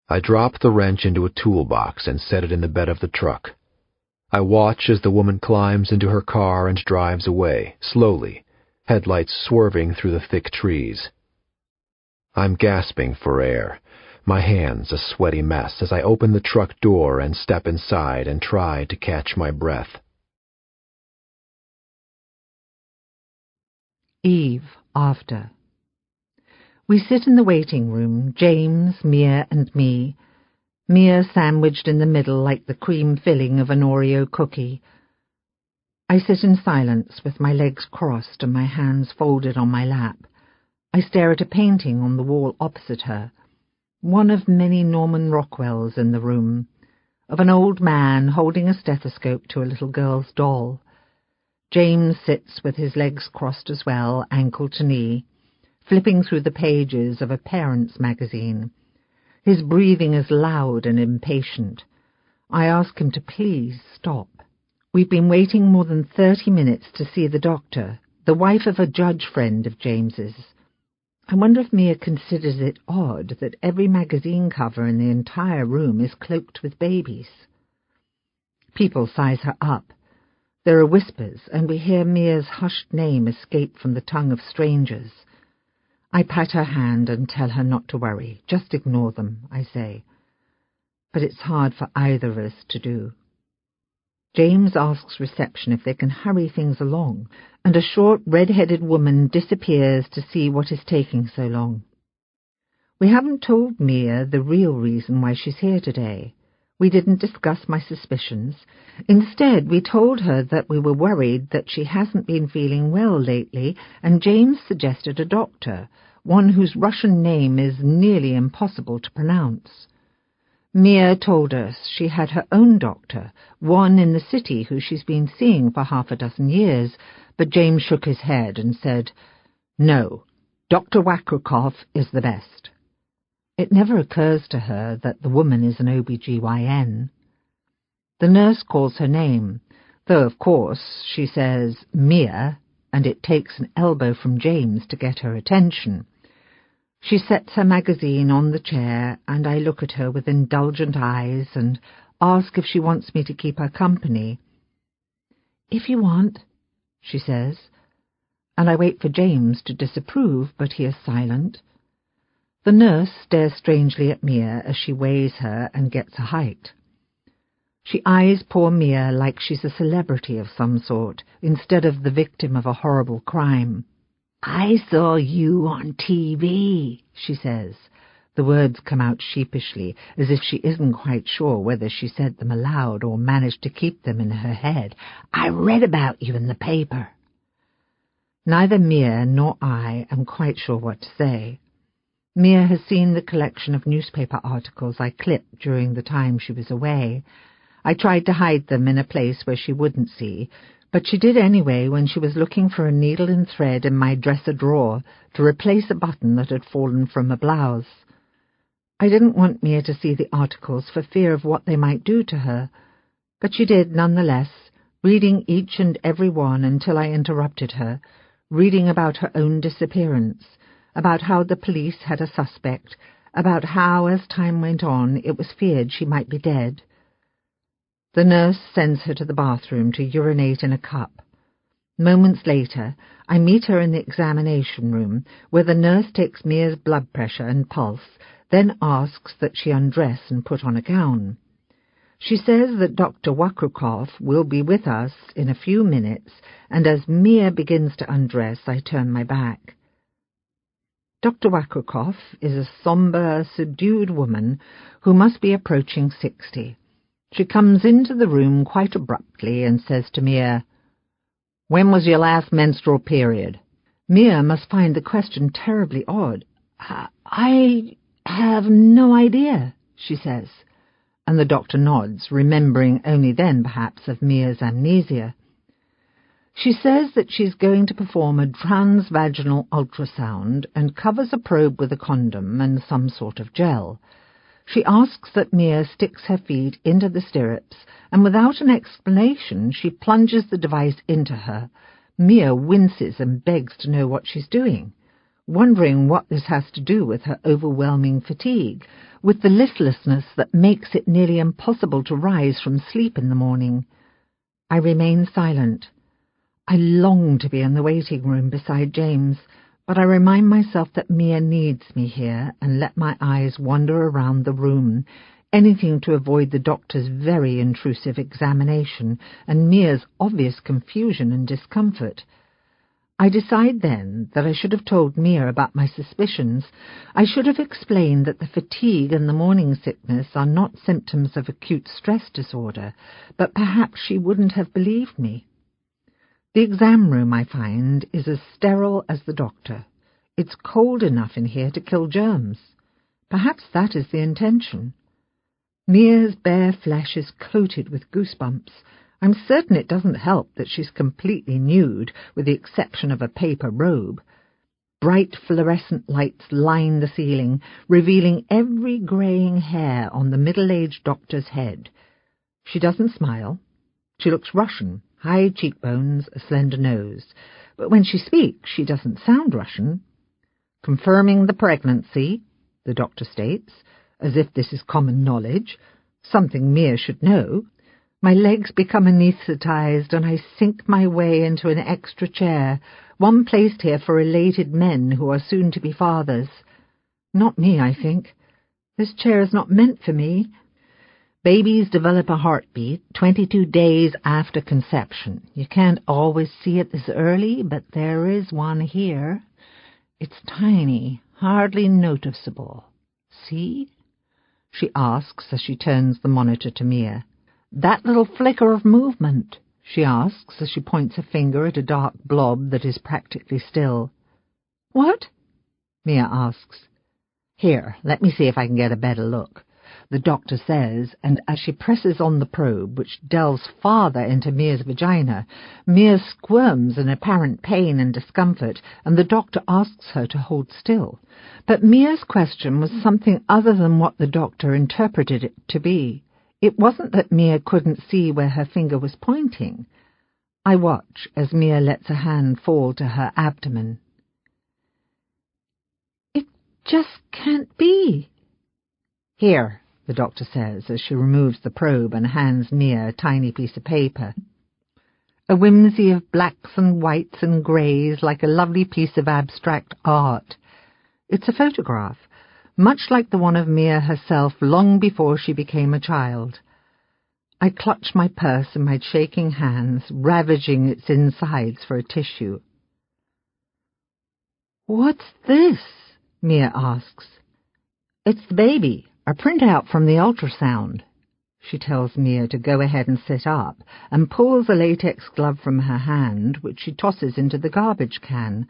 I drop the wrench into a toolbox and set it in the bed of the truck. I watch as the woman climbs into her car and drives away, slowly, headlights swerving through the thick trees. I'm gasping for air, my hands a sweaty mess as I open the truck door and step inside and try to catch my breath. Eve after. We sit in the waiting room, James, Mia and me. Mia sandwiched in the middle like the cream filling of an Oreo cookie. I sit in silence with my legs crossed and my hands folded on my lap. I stare at a painting on the wall opposite her, one of many Norman Rockwells in the room, of an old man holding a stethoscope to a little girl's doll. James sits with his legs crossed as well, ankle to knee, flipping through the pages of a parent's magazine. His breathing is loud and impatient. I ask him to please stop. We've been waiting more than 30 minutes to see the doctor, the wife of a judge friend of James's. I wonder if Mia considers it odd that every magazine cover in the entire room is cloaked with babies. People size her up. There are whispers, and we hear Mia's hushed name escape from the tongue of strangers. I pat her hand and tell her not to worry. Just ignore them, I say. But it's hard for either of us to do. James asks reception if they can hurry things along, and a short, red-headed woman disappears to see what is taking so long. We haven't told Mia the real reason why she's here today. We didn't discuss my suspicions. Instead, we told her that we were worried that she hasn't been feeling well lately, and James suggested a doctor, one whose Russian name is nearly impossible to pronounce. Mia told us she had her own doctor, one in the city who she's been seeing for half a dozen years, but James shook his head and said, "No, Dr. Wakrikoff is the best." It never occurs to her that the woman is an OB-GYN. The nurse calls her name, though, of course, she says Mia, and it takes an elbow from James to get her attention. She sets her magazine on the chair, and I look at her with indulgent eyes and ask if she wants me to keep her company. "If you want," she says, and I wait for James to disapprove, but he is silent. The nurse stares strangely at Mia as she weighs her and gets a height. She eyes poor Mia like she's a celebrity of some sort, instead of the victim of a horrible crime. "I saw you on TV," she says. The words come out sheepishly, as if she isn't quite sure whether she said them aloud or managed to keep them in her head. "I read about you in the paper." Neither Mia nor I am quite sure what to say. Mia has seen the collection of newspaper articles I clipped during the time she was away. I tried to hide them in a place where she wouldn't see, but she did anyway when she was looking for a needle and thread in my dresser drawer to replace a button that had fallen from a blouse. I didn't want Mia to see the articles for fear of what they might do to her, but she did nonetheless, reading each and every one until I interrupted her, reading about her own disappearance, about how the police had a suspect, about how, as time went on, it was feared she might be dead. The nurse sends her to the bathroom to urinate in a cup. Moments later, I meet her in the examination room, where the nurse takes Mia's blood pressure and pulse, then asks that she undress and put on a gown. She says that Dr. Wakrukov will be with us in a few minutes, and as Mia begins to undress, I turn my back. Dr. Wakrukov is a sombre, subdued woman who must be approaching 60. She comes into the room quite abruptly and says to Mia, "When was your last menstrual period?" Mia must find the question terribly odd. I have no idea, she says, and the doctor nods, remembering only then, perhaps, of Mia's amnesia. She says that she's going to perform a transvaginal ultrasound and covers a probe with a condom and some sort of gel. She asks that Mia sticks her feet into the stirrups, and without an explanation she plunges the device into her. Mia winces and begs to know what she's doing, wondering what this has to do with her overwhelming fatigue, with the listlessness that makes it nearly impossible to rise from sleep in the morning. I remain silent. I long to be in the waiting room beside James, but I remind myself that Mia needs me here and let my eyes wander around the room, anything to avoid the doctor's very intrusive examination and Mia's obvious confusion and discomfort. I decide then that I should have told Mia about my suspicions. I should have explained that the fatigue and the morning sickness are not symptoms of acute stress disorder, but perhaps she wouldn't have believed me. The exam room, I find, is as sterile as the doctor. It's cold enough in here to kill germs. Perhaps that is the intention. Mia's bare flesh is coated with goosebumps. I'm certain it doesn't help that she's completely nude, with the exception of a paper robe. Bright fluorescent lights line the ceiling, revealing every greying hair on the middle-aged doctor's head. She doesn't smile. She looks Russian, high cheekbones, a slender nose. But when she speaks, she doesn't sound Russian. "Confirming the pregnancy," the doctor states, as if this is common knowledge, something Mia should know. My legs become anaesthetized, and I sink my way into an extra chair, one placed here for elated men who are soon to be fathers. Not me, I think. This chair is not meant for me. Babies develop a heartbeat 22 days after conception. You can't always see it this early, but there is one here. It's tiny, hardly noticeable. See? She asks as she turns the monitor to Mia. That little flicker of movement, she asks as she points a finger at a dark blob that is practically still. What? Mia asks. Here, let me see if I can get a better look, the doctor says, and as she presses on the probe, which delves farther into Mia's vagina, Mia squirms in apparent pain and discomfort, and the doctor asks her to hold still. But Mia's question was something other than what the doctor interpreted it to be. It wasn't that Mia couldn't see where her finger was pointing. I watch as Mia lets a hand fall to her abdomen. It just can't be. Here, the doctor says, as she removes the probe and hands Mia a tiny piece of paper. A whimsy of blacks and whites and greys, like a lovely piece of abstract art. It's a photograph, much like the one of Mia herself long before she became a child. I clutch my purse in my shaking hands, ravaging its insides for a tissue. "What's this?" Mia asks. "It's the baby, a printout from the ultrasound." She tells Mia to go ahead and sit up, and pulls a latex glove from her hand, which she tosses into the garbage can.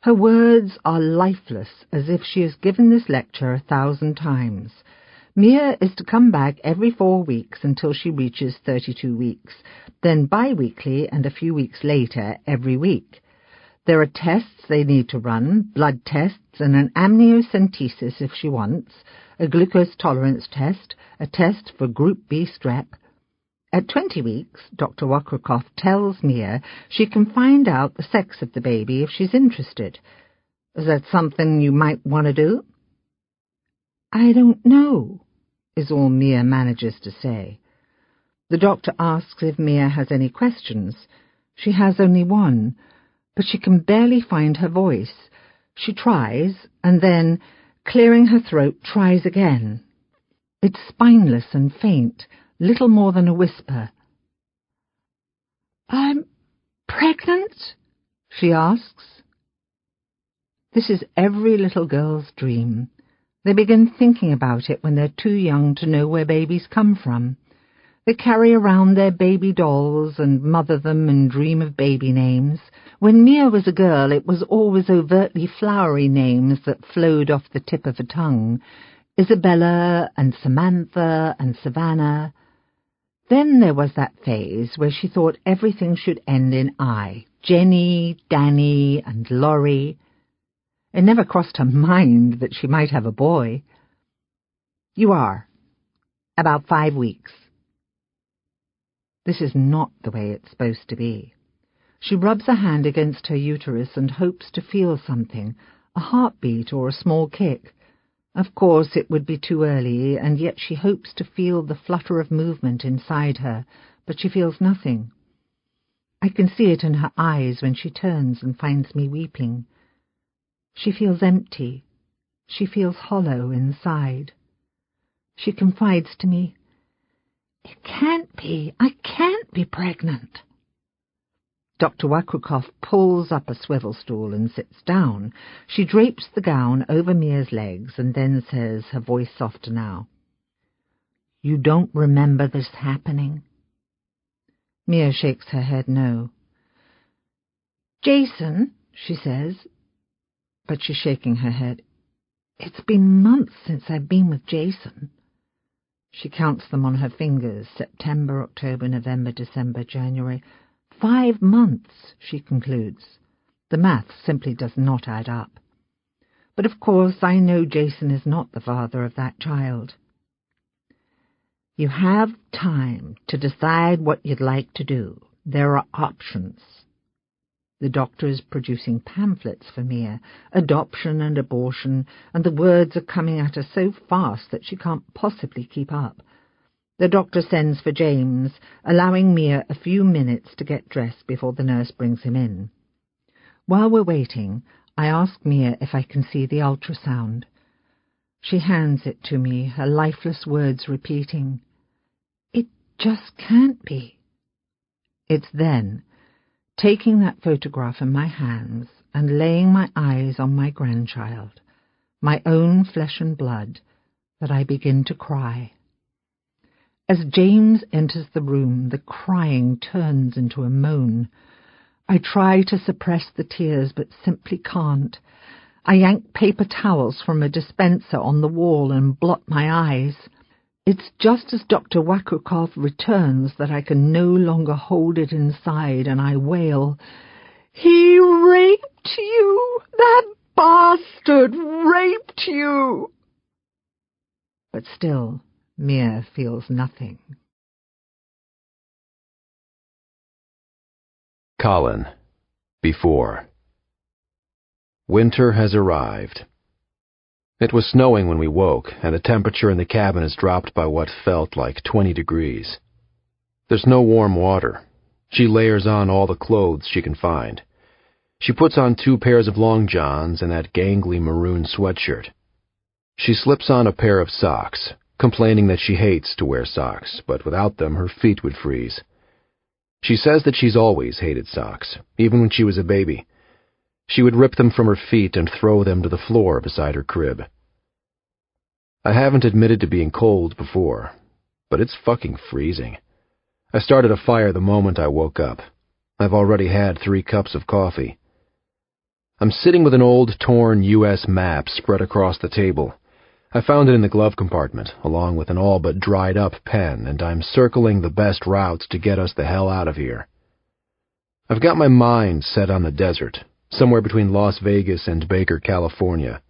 Her words are lifeless, as if she has given this lecture 1,000 times. Mia is to come back every 4 weeks until she reaches 32 weeks, then bi-weekly and a few weeks later every week. There are tests they need to run, blood tests and an amniocentesis if she wants, a glucose tolerance test, a test for Group B strep. At 20 weeks, Dr. Wakrikoff tells Mia she can find out the sex of the baby if she's interested. Is that something you might want to do? I don't know, is all Mia manages to say. The doctor asks if Mia has any questions. She has only one, but she can barely find her voice. She tries, and then, clearing her throat, tries again. It's spineless and faint, little more than a whisper. I'm pregnant? She asks. This is every little girl's dream. They begin thinking about it when they're too young to know where babies come from. They carry around their baby dolls and mother them and dream of baby names. When Mia was a girl, it was always overtly flowery names that flowed off the tip of a tongue. Isabella and Samantha and Savannah. Then there was that phase where she thought everything should end in I. Jenny, Danny, and Laurie. It never crossed her mind that she might have a boy. You are. About 5 weeks. This is not the way it's supposed to be. She rubs a hand against her uterus and hopes to feel something, a heartbeat or a small kick. Of course, it would be too early, and yet she hopes to feel the flutter of movement inside her, but she feels nothing. I can see it in her eyes when she turns and finds me weeping. She feels empty. She feels hollow inside. She confides to me, "It can't be. I can't be pregnant." Dr. Wakrikoff pulls up a swivel stool and sits down. She drapes the gown over Mia's legs and then says, her voice softer now, "You don't remember this happening?" Mia shakes her head no. "Jason," she says, but she's shaking her head. "It's been months since I've been with Jason." She counts them on her fingers, September, October, November, December, January. 5 months, she concludes. The math simply does not add up. But of course I know Jason is not the father of that child. "You have time to decide what you'd like to do. There are options." The doctor is producing pamphlets for Mia, adoption and abortion, and the words are coming at her so fast that she can't possibly keep up. The doctor sends for James, allowing Mia a few minutes to get dressed before the nurse brings him in. While we're waiting, I ask Mia if I can see the ultrasound. She hands it to me, her lifeless words repeating, "It just can't be." It's then, taking that photograph in my hands and laying my eyes on my grandchild, my own flesh and blood, that I begin to cry. As James enters the room, the crying turns into a moan. I try to suppress the tears, but simply can't. I yank paper towels from a dispenser on the wall and blot my eyes. It's just as Dr. Wakrikoff returns that I can no longer hold it inside, and I wail, "He raped you! That bastard raped you!" But still, Mia feels nothing. Colin. Before. Winter has arrived. It was snowing when we woke, and the temperature in the cabin has dropped by what felt like 20 degrees. There's no warm water. She layers on all the clothes she can find. She puts on 2 pairs of long johns and that gangly maroon sweatshirt. She slips on a pair of socks, complaining that she hates to wear socks, but without them her feet would freeze. She says that she's always hated socks, even when she was a baby. She would rip them from her feet and throw them to the floor beside her crib. I haven't admitted to being cold before, but it's fucking freezing. I started a fire the moment I woke up. I've already had 3 cups of coffee. I'm sitting with an old, torn U.S. map spread across the table. I found it in the glove compartment, along with an all but dried-up pen, and I'm circling the best routes to get us the hell out of here. I've got my mind set on the desert, somewhere between Las Vegas and Baker, California.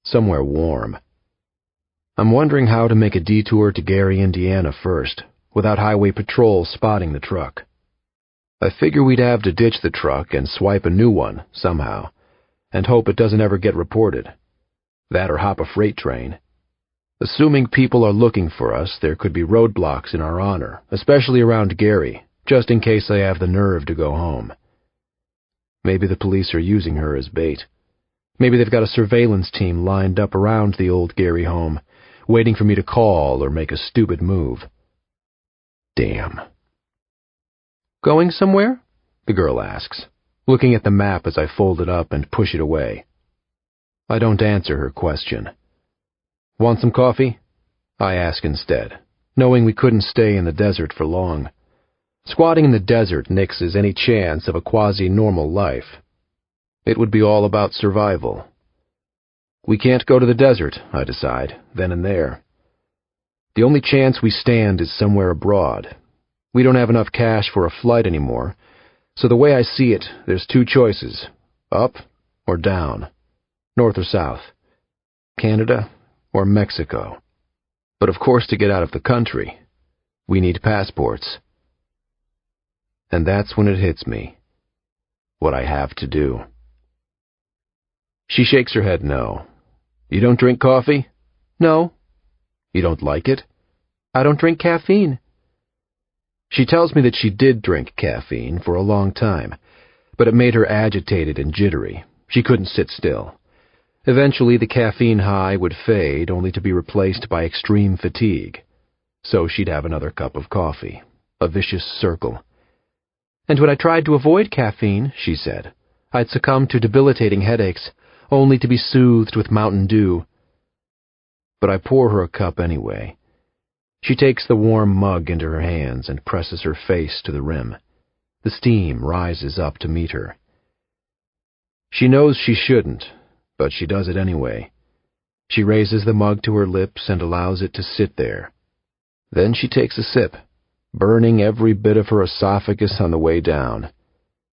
Somewhere warm. I'm wondering how to make a detour to Gary, Indiana first, without highway patrol spotting the truck. I figure we'd have to ditch the truck and swipe a new one, somehow, and hope it doesn't ever get reported. That or hop a freight train. Assuming people are looking for us, there could be roadblocks in our honor, especially around Gary, just in case I have the nerve to go home. Maybe the police are using her as bait. Maybe they've got a surveillance team lined up around the old Gary home, waiting for me to call or make a stupid move. Damn. Going somewhere? The girl asks, looking at the map as I fold it up and push it away. I don't answer her question. Want some coffee? I ask instead, knowing we couldn't stay in the desert for long. Squatting in the desert nixes any chance of a quasi-normal life. It would be all about survival. We can't go to the desert, I decide, then and there. The only chance we stand is somewhere abroad. We don't have enough cash for a flight anymore, so the way I see it, there's two choices, up or down, north or south, Canada or Mexico. But of course, to get out of the country, we need passports. And that's when it hits me, what I have to do. She shakes her head no. You don't drink coffee? No. You don't like it? I don't drink caffeine. She tells me that she did drink caffeine for a long time, but it made her agitated and jittery. She couldn't sit still. Eventually, the caffeine high would fade, only to be replaced by extreme fatigue. So she'd have another cup of coffee. A vicious circle. And when I tried to avoid caffeine, she said, I'd succumb to debilitating headaches, only to be soothed with Mountain Dew. But I pour her a cup anyway. She takes the warm mug into her hands and presses her face to the rim. The steam rises up to meet her. She knows she shouldn't, but she does it anyway. She raises the mug to her lips and allows it to sit there. Then she takes a sip, burning every bit of her esophagus on the way down.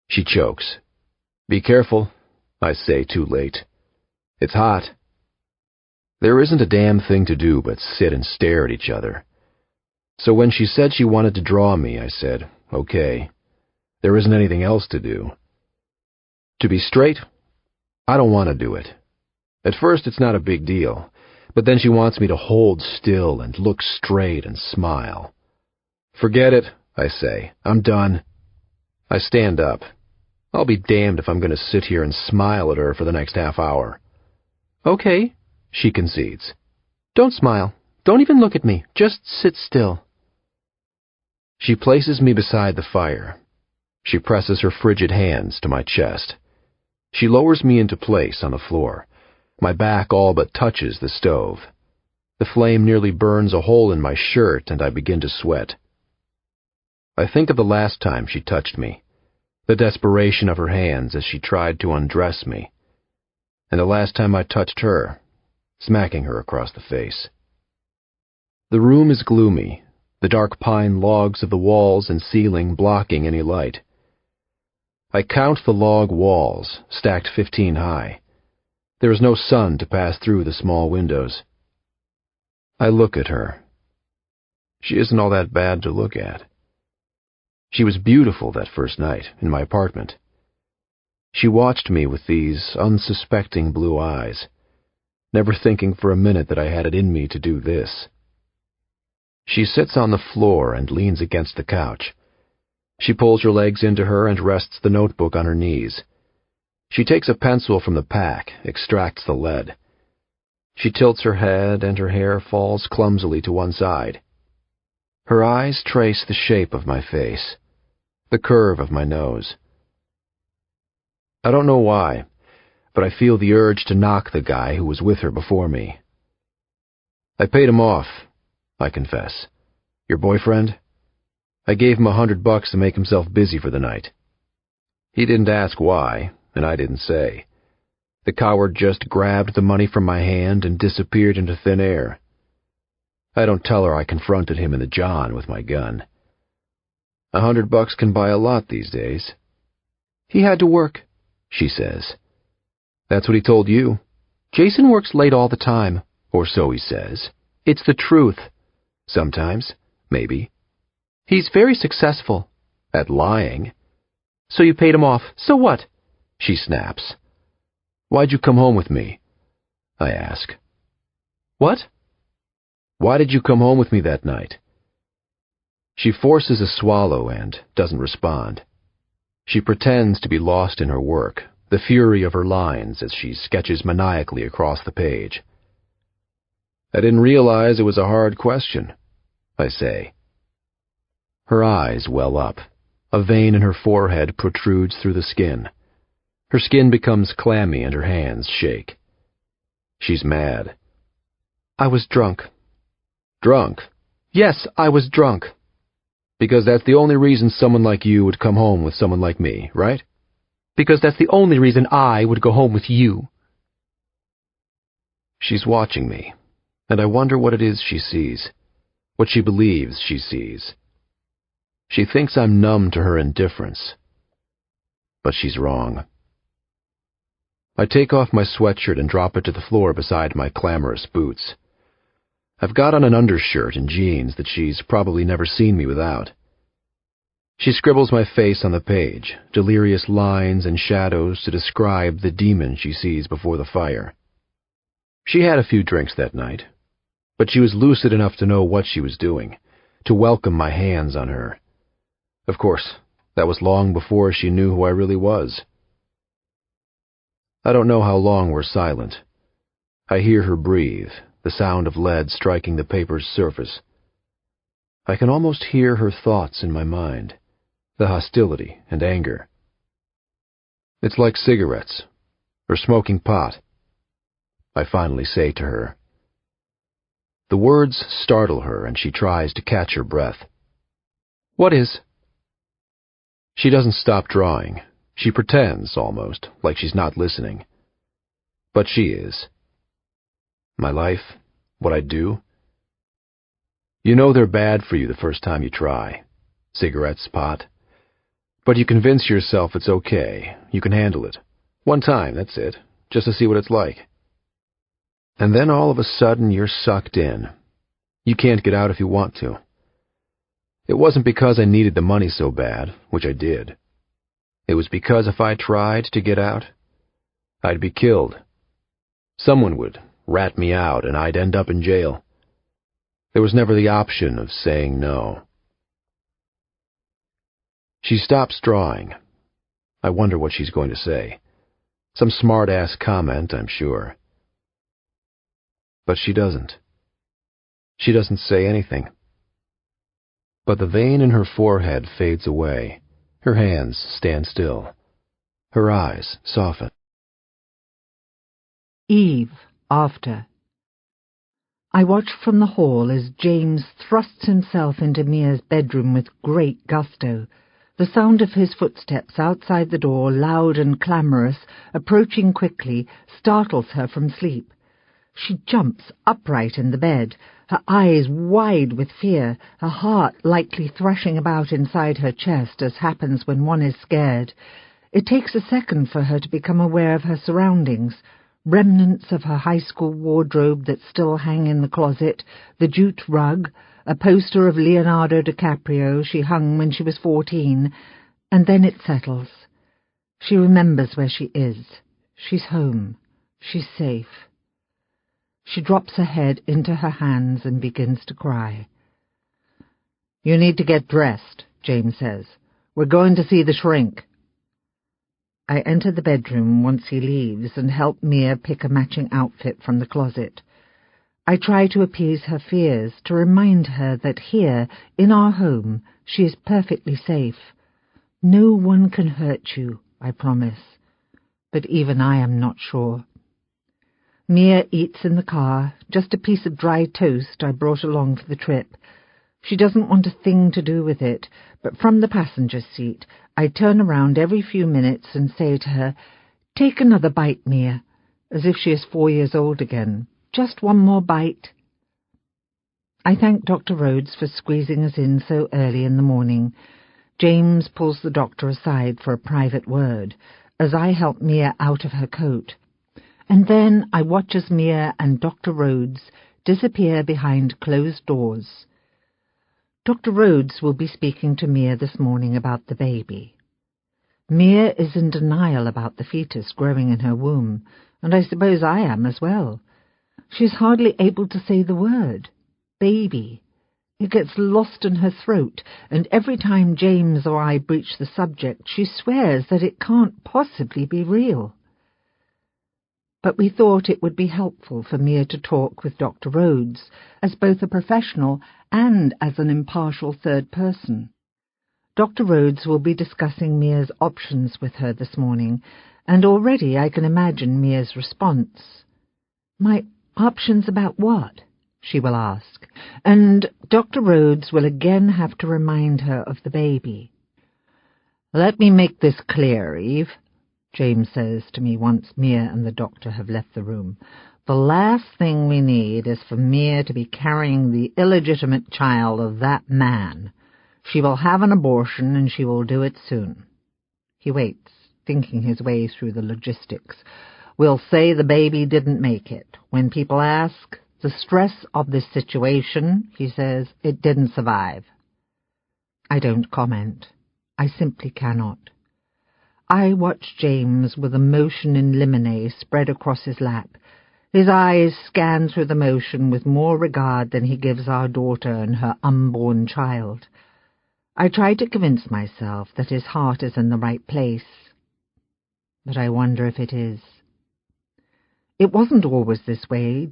She chokes. Be careful, I say too late. It's hot. There isn't a damn thing to do but sit and stare at each other. So when she said she wanted to draw me, I said, okay. There isn't anything else to do. To be straight, I don't want to do it. At first it's not a big deal, but then she wants me to hold still and look straight and smile. Forget it, I say. I'm done. I stand up. I'll be damned if I'm going to sit here and smile at her for the next half hour. Okay, she concedes. Don't smile. Don't even look at me. Just sit still. She places me beside the fire. She presses her frigid hands to my chest. She lowers me into place on the floor. My back all but touches the stove. The flame nearly burns a hole in my shirt, and I begin to sweat. I think of the last time she touched me, the desperation of her hands as she tried to undress me, and the last time I touched her, smacking her across the face. The room is gloomy, the dark pine logs of the walls and ceiling blocking any light. I count the log walls, stacked 15 high. There is no sun to pass through the small windows. I look at her. She isn't all that bad to look at. She was beautiful that first night in my apartment. She watched me with these unsuspecting blue eyes, never thinking for a minute that I had it in me to do this. She sits on the floor and leans against the couch. She pulls her legs into her and rests the notebook on her knees. She takes a pencil from the pack, extracts the lead. She tilts her head and her hair falls clumsily to one side. Her eyes trace the shape of my face, the curve of my nose. I don't know why, but I feel the urge to knock the guy who was with her before me. I paid him off, I confess. Your boyfriend? I gave him $100 to make himself busy for the night. He didn't ask why, and I didn't say. The coward just grabbed the money from my hand and disappeared into thin air. I don't tell her I confronted him in the John with my gun. $100 can buy a lot these days. He had to work, she says. That's what he told you. Jason works late all the time. Or so he says. It's the truth. Sometimes, maybe. He's very successful. At lying. So you paid him off. So what? She snaps. Why'd you come home with me? I ask. What? Why did you come home with me that night? She forces a swallow and doesn't respond. She pretends to be lost in her work, the fury of her lines as she sketches maniacally across the page. I didn't realize it was a hard question, I say. Her eyes well up. A vein in her forehead protrudes through the skin. Her skin becomes clammy and her hands shake. She's mad. I was drunk. Drunk? Yes, I was drunk. Because that's the only reason someone like you would come home with someone like me, right? Because that's the only reason I would go home with you. She's watching me, and I wonder what it is she sees, what she believes she sees. She thinks I'm numb to her indifference, but she's wrong. I take off my sweatshirt and drop it to the floor beside my clamorous boots. I've got on an undershirt and jeans that she's probably never seen me without. She scribbles my face on the page, delirious lines and shadows to describe the demon she sees before the fire. She had a few drinks that night, but she was lucid enough to know what she was doing, to welcome my hands on her. Of course, that was long before she knew who I really was. I don't know how long we're silent. I hear her breathe, the sound of lead striking the paper's surface. I can almost hear her thoughts in my mind, the hostility and anger. It's like cigarettes, or smoking pot. I finally say to her. The words startle her and she tries to catch her breath. What is? She doesn't stop drawing. She pretends, almost, like she's not listening. But she is. My life, what I do. You know they're bad for you the first time you try. Cigarettes, pot. But you convince yourself it's okay. You can handle it. One time, that's it. Just to see what it's like. And then all of a sudden you're sucked in. You can't get out if you want to. It wasn't because I needed the money so bad, which I did. It was because if I tried to get out, I'd be killed. Someone would rat me out and I'd end up in jail. There was never the option of saying no. She stops drawing. I wonder what she's going to say. Some smart-ass comment, I'm sure. But she doesn't. She doesn't say anything. But the vein in her forehead fades away. Her hands stand still. Her eyes soften. Eve, after. I watch from the hall as James thrusts himself into Mia's bedroom with great gusto. The sound of his footsteps outside the door, loud and clamorous, approaching quickly, startles her from sleep. She jumps upright in the bed, her eyes wide with fear, her heart lightly thrashing about inside her chest, as happens when one is scared. It takes a second for her to become aware of her surroundings. Remnants of her high school wardrobe that still hang in the closet, the jute rug, a poster of Leonardo DiCaprio she hung when she was 14, and then it settles. She remembers where she is. She's home. She's safe. She drops her head into her hands and begins to cry. "You need to get dressed," James says. "We're going to see the shrink." I enter the bedroom once he leaves and help Mia pick a matching outfit from the closet. I try to appease her fears, to remind her that here, in our home, she is perfectly safe. No one can hurt you, I promise. But even I am not sure. Mia eats in the car, just a piece of dry toast I brought along for the trip. She doesn't want a thing to do with it, but from the passenger seat, I turn around every few minutes and say to her, "Take another bite, Mia," as if she is 4 years old again. "Just one more bite." I thank Dr. Rhodes for squeezing us in so early in the morning. James pulls the doctor aside for a private word, as I help Mia out of her coat. And then I watch as Mia and Dr. Rhodes disappear behind closed doors. Dr. Rhodes will be speaking to Mia this morning about the baby. Mia is in denial about the fetus growing in her womb, and I suppose I am as well. She is hardly able to say the word, baby. It gets lost in her throat, and every time James or I breach the subject, she swears that it can't possibly be real. But we thought it would be helpful for Mia to talk with Dr. Rhodes, as both a professional and as an impartial third person. Dr. Rhodes will be discussing Mia's options with her this morning, and already I can imagine Mia's response. My options about what? She will ask, and Dr. Rhodes will again have to remind her of the baby. Let me make this clear, Eve, James says to me once Mia and the doctor have left the room. The last thing we need is for Mia to be carrying the illegitimate child of that man. She will have an abortion, and she will do it soon. He waits, thinking his way through the logistics. We'll say the baby didn't make it. When people ask, the stress of this situation, he says, it didn't survive. I don't comment. I simply cannot. I watch James with a motion in limine spread across his lap. His eyes scan through the motion with more regard than he gives our daughter and her unborn child. I try to convince myself that his heart is in the right place, but I wonder if it is. It wasn't always this way.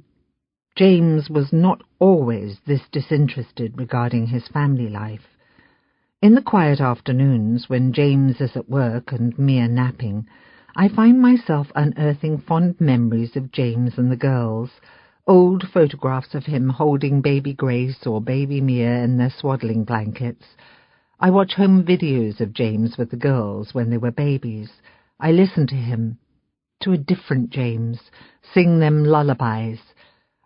James was not always this disinterested regarding his family life. In the quiet afternoons, when James is at work and Mia napping, I find myself unearthing fond memories of James and the girls, old photographs of him holding baby Grace or baby Mia in their swaddling blankets. I watch home videos of James with the girls when they were babies. I listen to him, to a different James, sing them lullabies.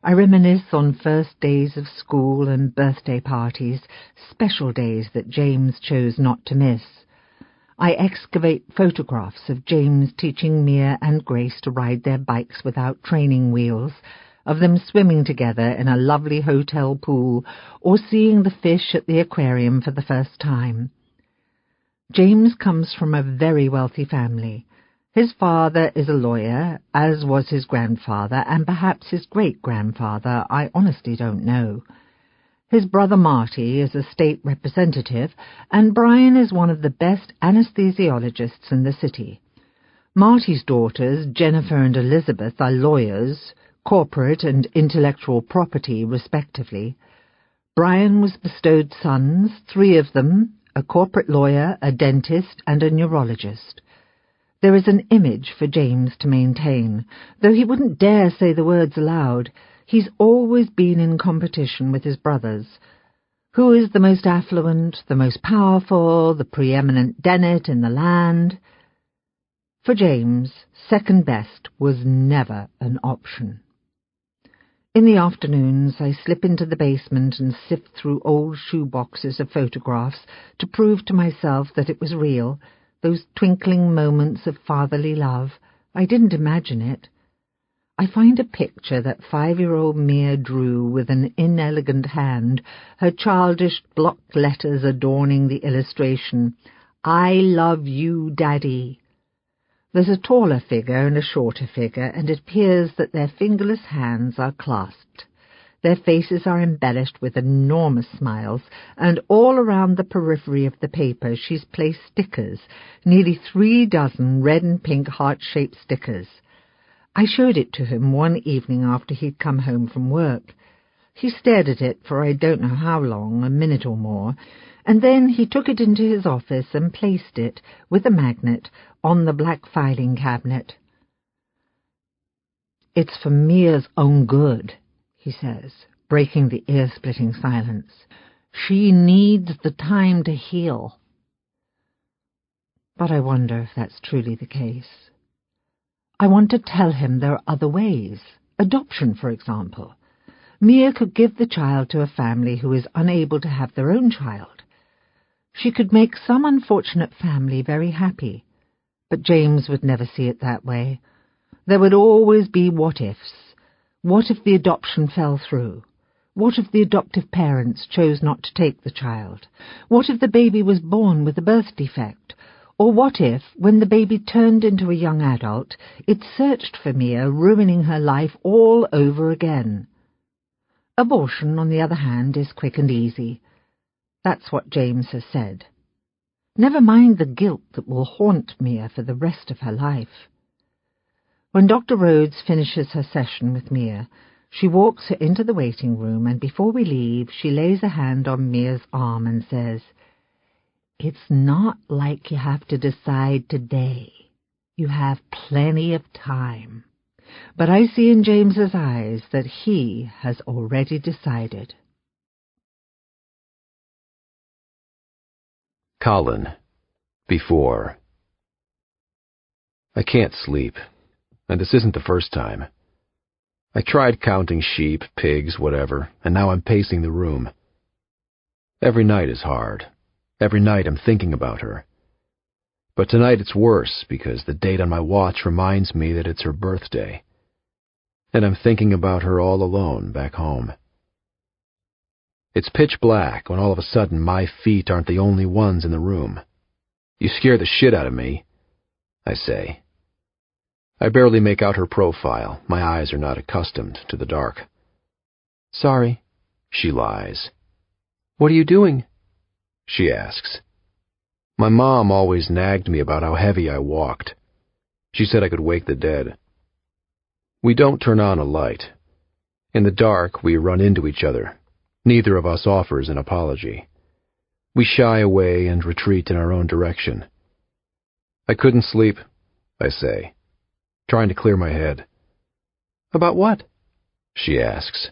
I reminisce on first days of school and birthday parties, special days that James chose not to miss. I excavate photographs of James teaching Mia and Grace to ride their bikes without training wheels, of them swimming together in a lovely hotel pool, or seeing the fish at the aquarium for the first time. James comes from a very wealthy family. His father is a lawyer, as was his grandfather, and perhaps his great-grandfather. I honestly don't know. His brother Marty is a state representative, and Brian is one of the best anesthesiologists in the city. Marty's daughters, Jennifer and Elizabeth, are lawyers, corporate and intellectual property, respectively. Brian was bestowed sons, 3 of them, a corporate lawyer, a dentist, and a neurologist. There is an image for James to maintain. Though he wouldn't dare say the words aloud, he's always been in competition with his brothers. Who is the most affluent, the most powerful, the preeminent Dennett in the land? For James, second best was never an option. In the afternoons, I slip into the basement and sift through old shoe boxes of photographs to prove to myself that it was real, those twinkling moments of fatherly love. I didn't imagine it. I find a picture that 5-year-old Mia drew with an inelegant hand, her childish block letters adorning the illustration, "I love you, Daddy." There's a taller figure and a shorter figure, and it appears that their fingerless hands are clasped. Their faces are embellished with enormous smiles, and all around the periphery of the paper she's placed stickers, nearly 3 dozen red and pink heart-shaped stickers. I showed it to him one evening after he'd come home from work. He stared at it for I don't know how long, a minute or more, and then he took it into his office and placed it, with a magnet, on the black filing cabinet. "It's for Mia's own good," he says, breaking the ear-splitting silence. "She needs the time to heal." But I wonder if that's truly the case. I want to tell him there are other ways. Adoption, for example. Mia could give the child to a family who is unable to have their own child. She could make some unfortunate family very happy, but James would never see it that way. There would always be what-ifs. What if the adoption fell through? What if the adoptive parents chose not to take the child? What if the baby was born with a birth defect? Or what if, when the baby turned into a young adult, it searched for Mia, ruining her life all over again? Abortion, on the other hand, is quick and easy. That's what James has said. Never mind the guilt that will haunt Mia for the rest of her life. When Dr. Rhodes finishes her session with Mia, she walks her into the waiting room, and before we leave, she lays a hand on Mia's arm and says, "It's not like you have to decide today. You have plenty of time." But I see in James's eyes that he has already decided. Colin. Before. I can't sleep, and this isn't the first time. I tried counting sheep, pigs, whatever, and now I'm pacing the room. Every night is hard. Every night I'm thinking about her. But tonight it's worse because the date on my watch reminds me that it's her birthday. And I'm thinking about her all alone back home. It's pitch black when all of a sudden my feet aren't the only ones in the room. "You scare the shit out of me," I say. I barely make out her profile. My eyes are not accustomed to the dark. "Sorry," she lies. "What are you doing?" she asks. My mom always nagged me about how heavy I walked. She said I could wake the dead. We don't turn on a light. In the dark, we run into each other. Neither of us offers an apology. We shy away and retreat in our own direction. "I couldn't sleep," I say, trying to clear my head. "About what?" she asks.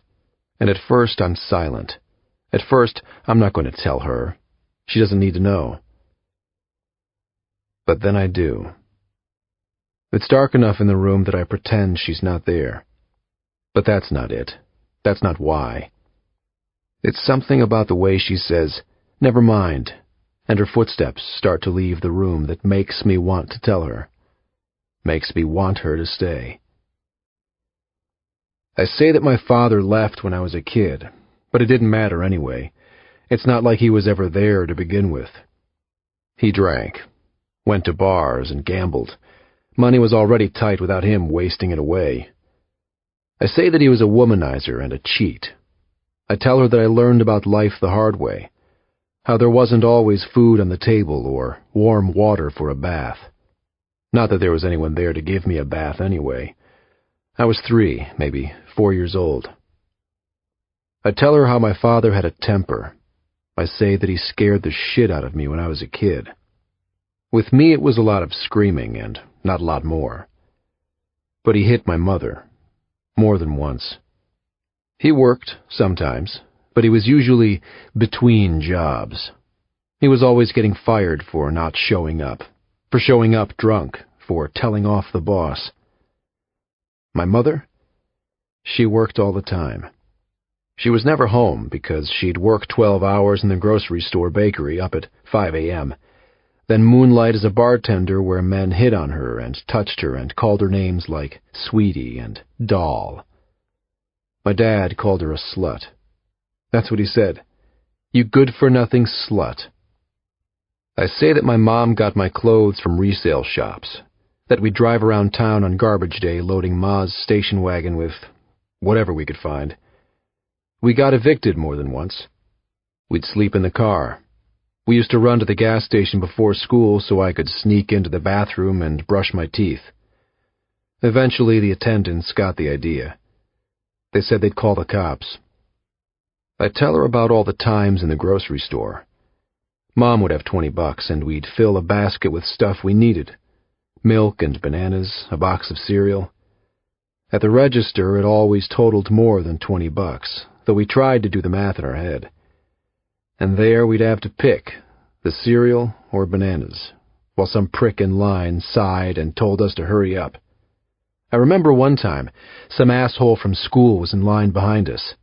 And at first I'm silent. At first I'm not going to tell her. She doesn't need to know. But then I do. It's dark enough in the room that I pretend she's not there. But that's not it. That's not why. It's something about the way she says, "Never mind," and her footsteps start to leave the room that makes me want to tell her. Makes me want her to stay. I say that my father left when I was a kid, but it didn't matter anyway. It's not like he was ever there to begin with. He drank, went to bars, and gambled. Money was already tight without him wasting it away. I say that he was a womanizer and a cheat. I tell her that I learned about life the hard way, how there wasn't always food on the table or warm water for a bath. Not that there was anyone there to give me a bath anyway. I was 3, maybe 4 years old. I tell her how my father had a temper. I say that he scared the shit out of me when I was a kid. With me it was a lot of screaming and not a lot more. But he hit my mother, more than once. He worked, sometimes, but he was usually between jobs. He was always getting fired for not showing up, for showing up drunk, for telling off the boss. My mother? She worked all the time. She was never home because she'd work 12 hours in the grocery store bakery up at 5 a.m., then moonlight as a bartender where men hit on her and touched her and called her names like Sweetie and Doll. My dad called her a slut. That's what he said. "You good-for-nothing slut." I say that my mom got my clothes from resale shops, that we'd drive around town on garbage day loading Ma's station wagon with whatever we could find. We got evicted more than once. We'd sleep in the car. We used to run to the gas station before school so I could sneak into the bathroom and brush my teeth. Eventually the attendants got the idea. They said they'd call the cops. I tell her about all the times in the grocery store. Mom would have $20 and we'd fill a basket with stuff we needed. Milk and bananas, a box of cereal. At the register it always totaled more than $20, though we tried to do the math in our head. And there we'd have to pick, the cereal or bananas, while some prick in line sighed and told us to hurry up. I remember one time, some asshole from school was in line behind us.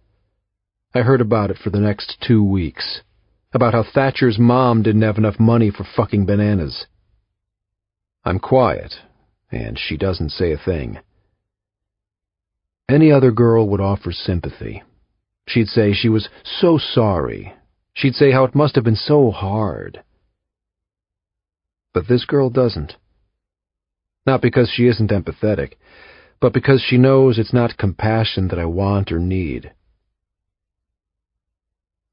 I heard about it for the next 2 weeks, about how Thatcher's mom didn't have enough money for fucking bananas. I'm quiet, and she doesn't say a thing. Any other girl would offer sympathy. She'd say she was so sorry. She'd say how it must have been so hard. But this girl doesn't. Not because she isn't empathetic, but because she knows it's not compassion that I want or need.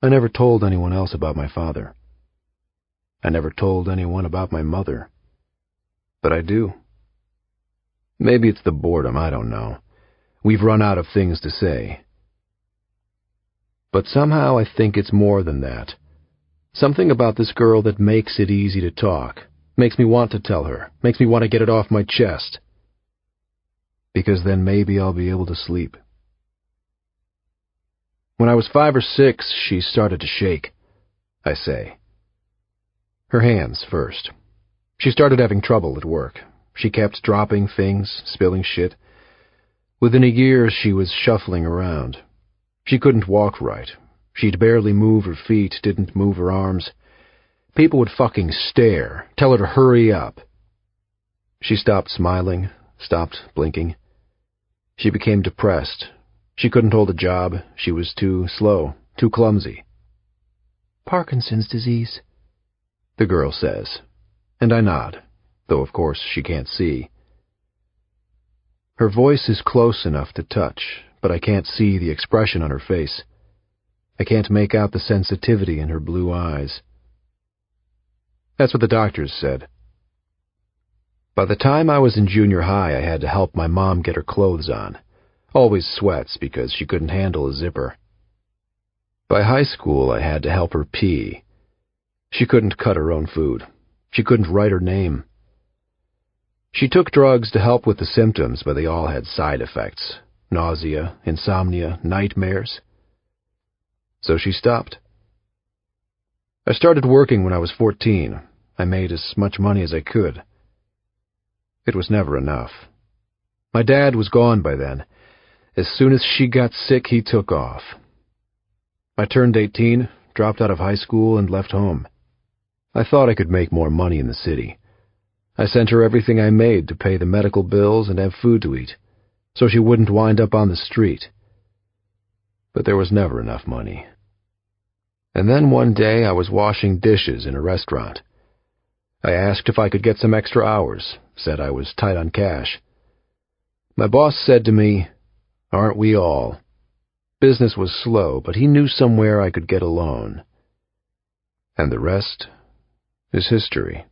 I never told anyone else about my father. I never told anyone about my mother. But I do. Maybe it's the boredom, I don't know. We've run out of things to say. But somehow I think it's more than that. Something about this girl that makes it easy to talk, makes me want to tell her, makes me want to get it off my chest. Because then maybe I'll be able to sleep. When I was 5 or 6, she started to shake, I say. Her hands first. She started having trouble at work. She kept dropping things, spilling shit. Within a year, she was shuffling around. She couldn't walk right. She'd barely move her feet, didn't move her arms. People would fucking stare, tell her to hurry up. She stopped smiling, stopped blinking. She became depressed. She couldn't hold a job. She was too slow, too clumsy. "Parkinson's disease," the girl says, and I nod, though of course she can't see. Her voice is close enough to touch, but I can't see the expression on her face. I can't make out the sensitivity in her blue eyes. That's what the doctors said. By the time I was in junior high, I had to help my mom get her clothes on. Always sweats because she couldn't handle a zipper. By high school, I had to help her pee. She couldn't cut her own food. She couldn't write her name. She took drugs to help with the symptoms, but they all had side effects. Nausea, insomnia, nightmares. So she stopped. I started working when I was 14. I made as much money as I could. It was never enough. My dad was gone by then. As soon as she got sick, he took off. I turned 18, dropped out of high school, and left home. I thought I could make more money in the city. I sent her everything I made to pay the medical bills and have food to eat, so she wouldn't wind up on the street. But there was never enough money. And then one day I was washing dishes in a restaurant. I asked if I could get some extra hours, said I was tight on cash. My boss said to me, "Aren't we all?" Business was slow, but he knew somewhere I could get a loan. And the rest is history.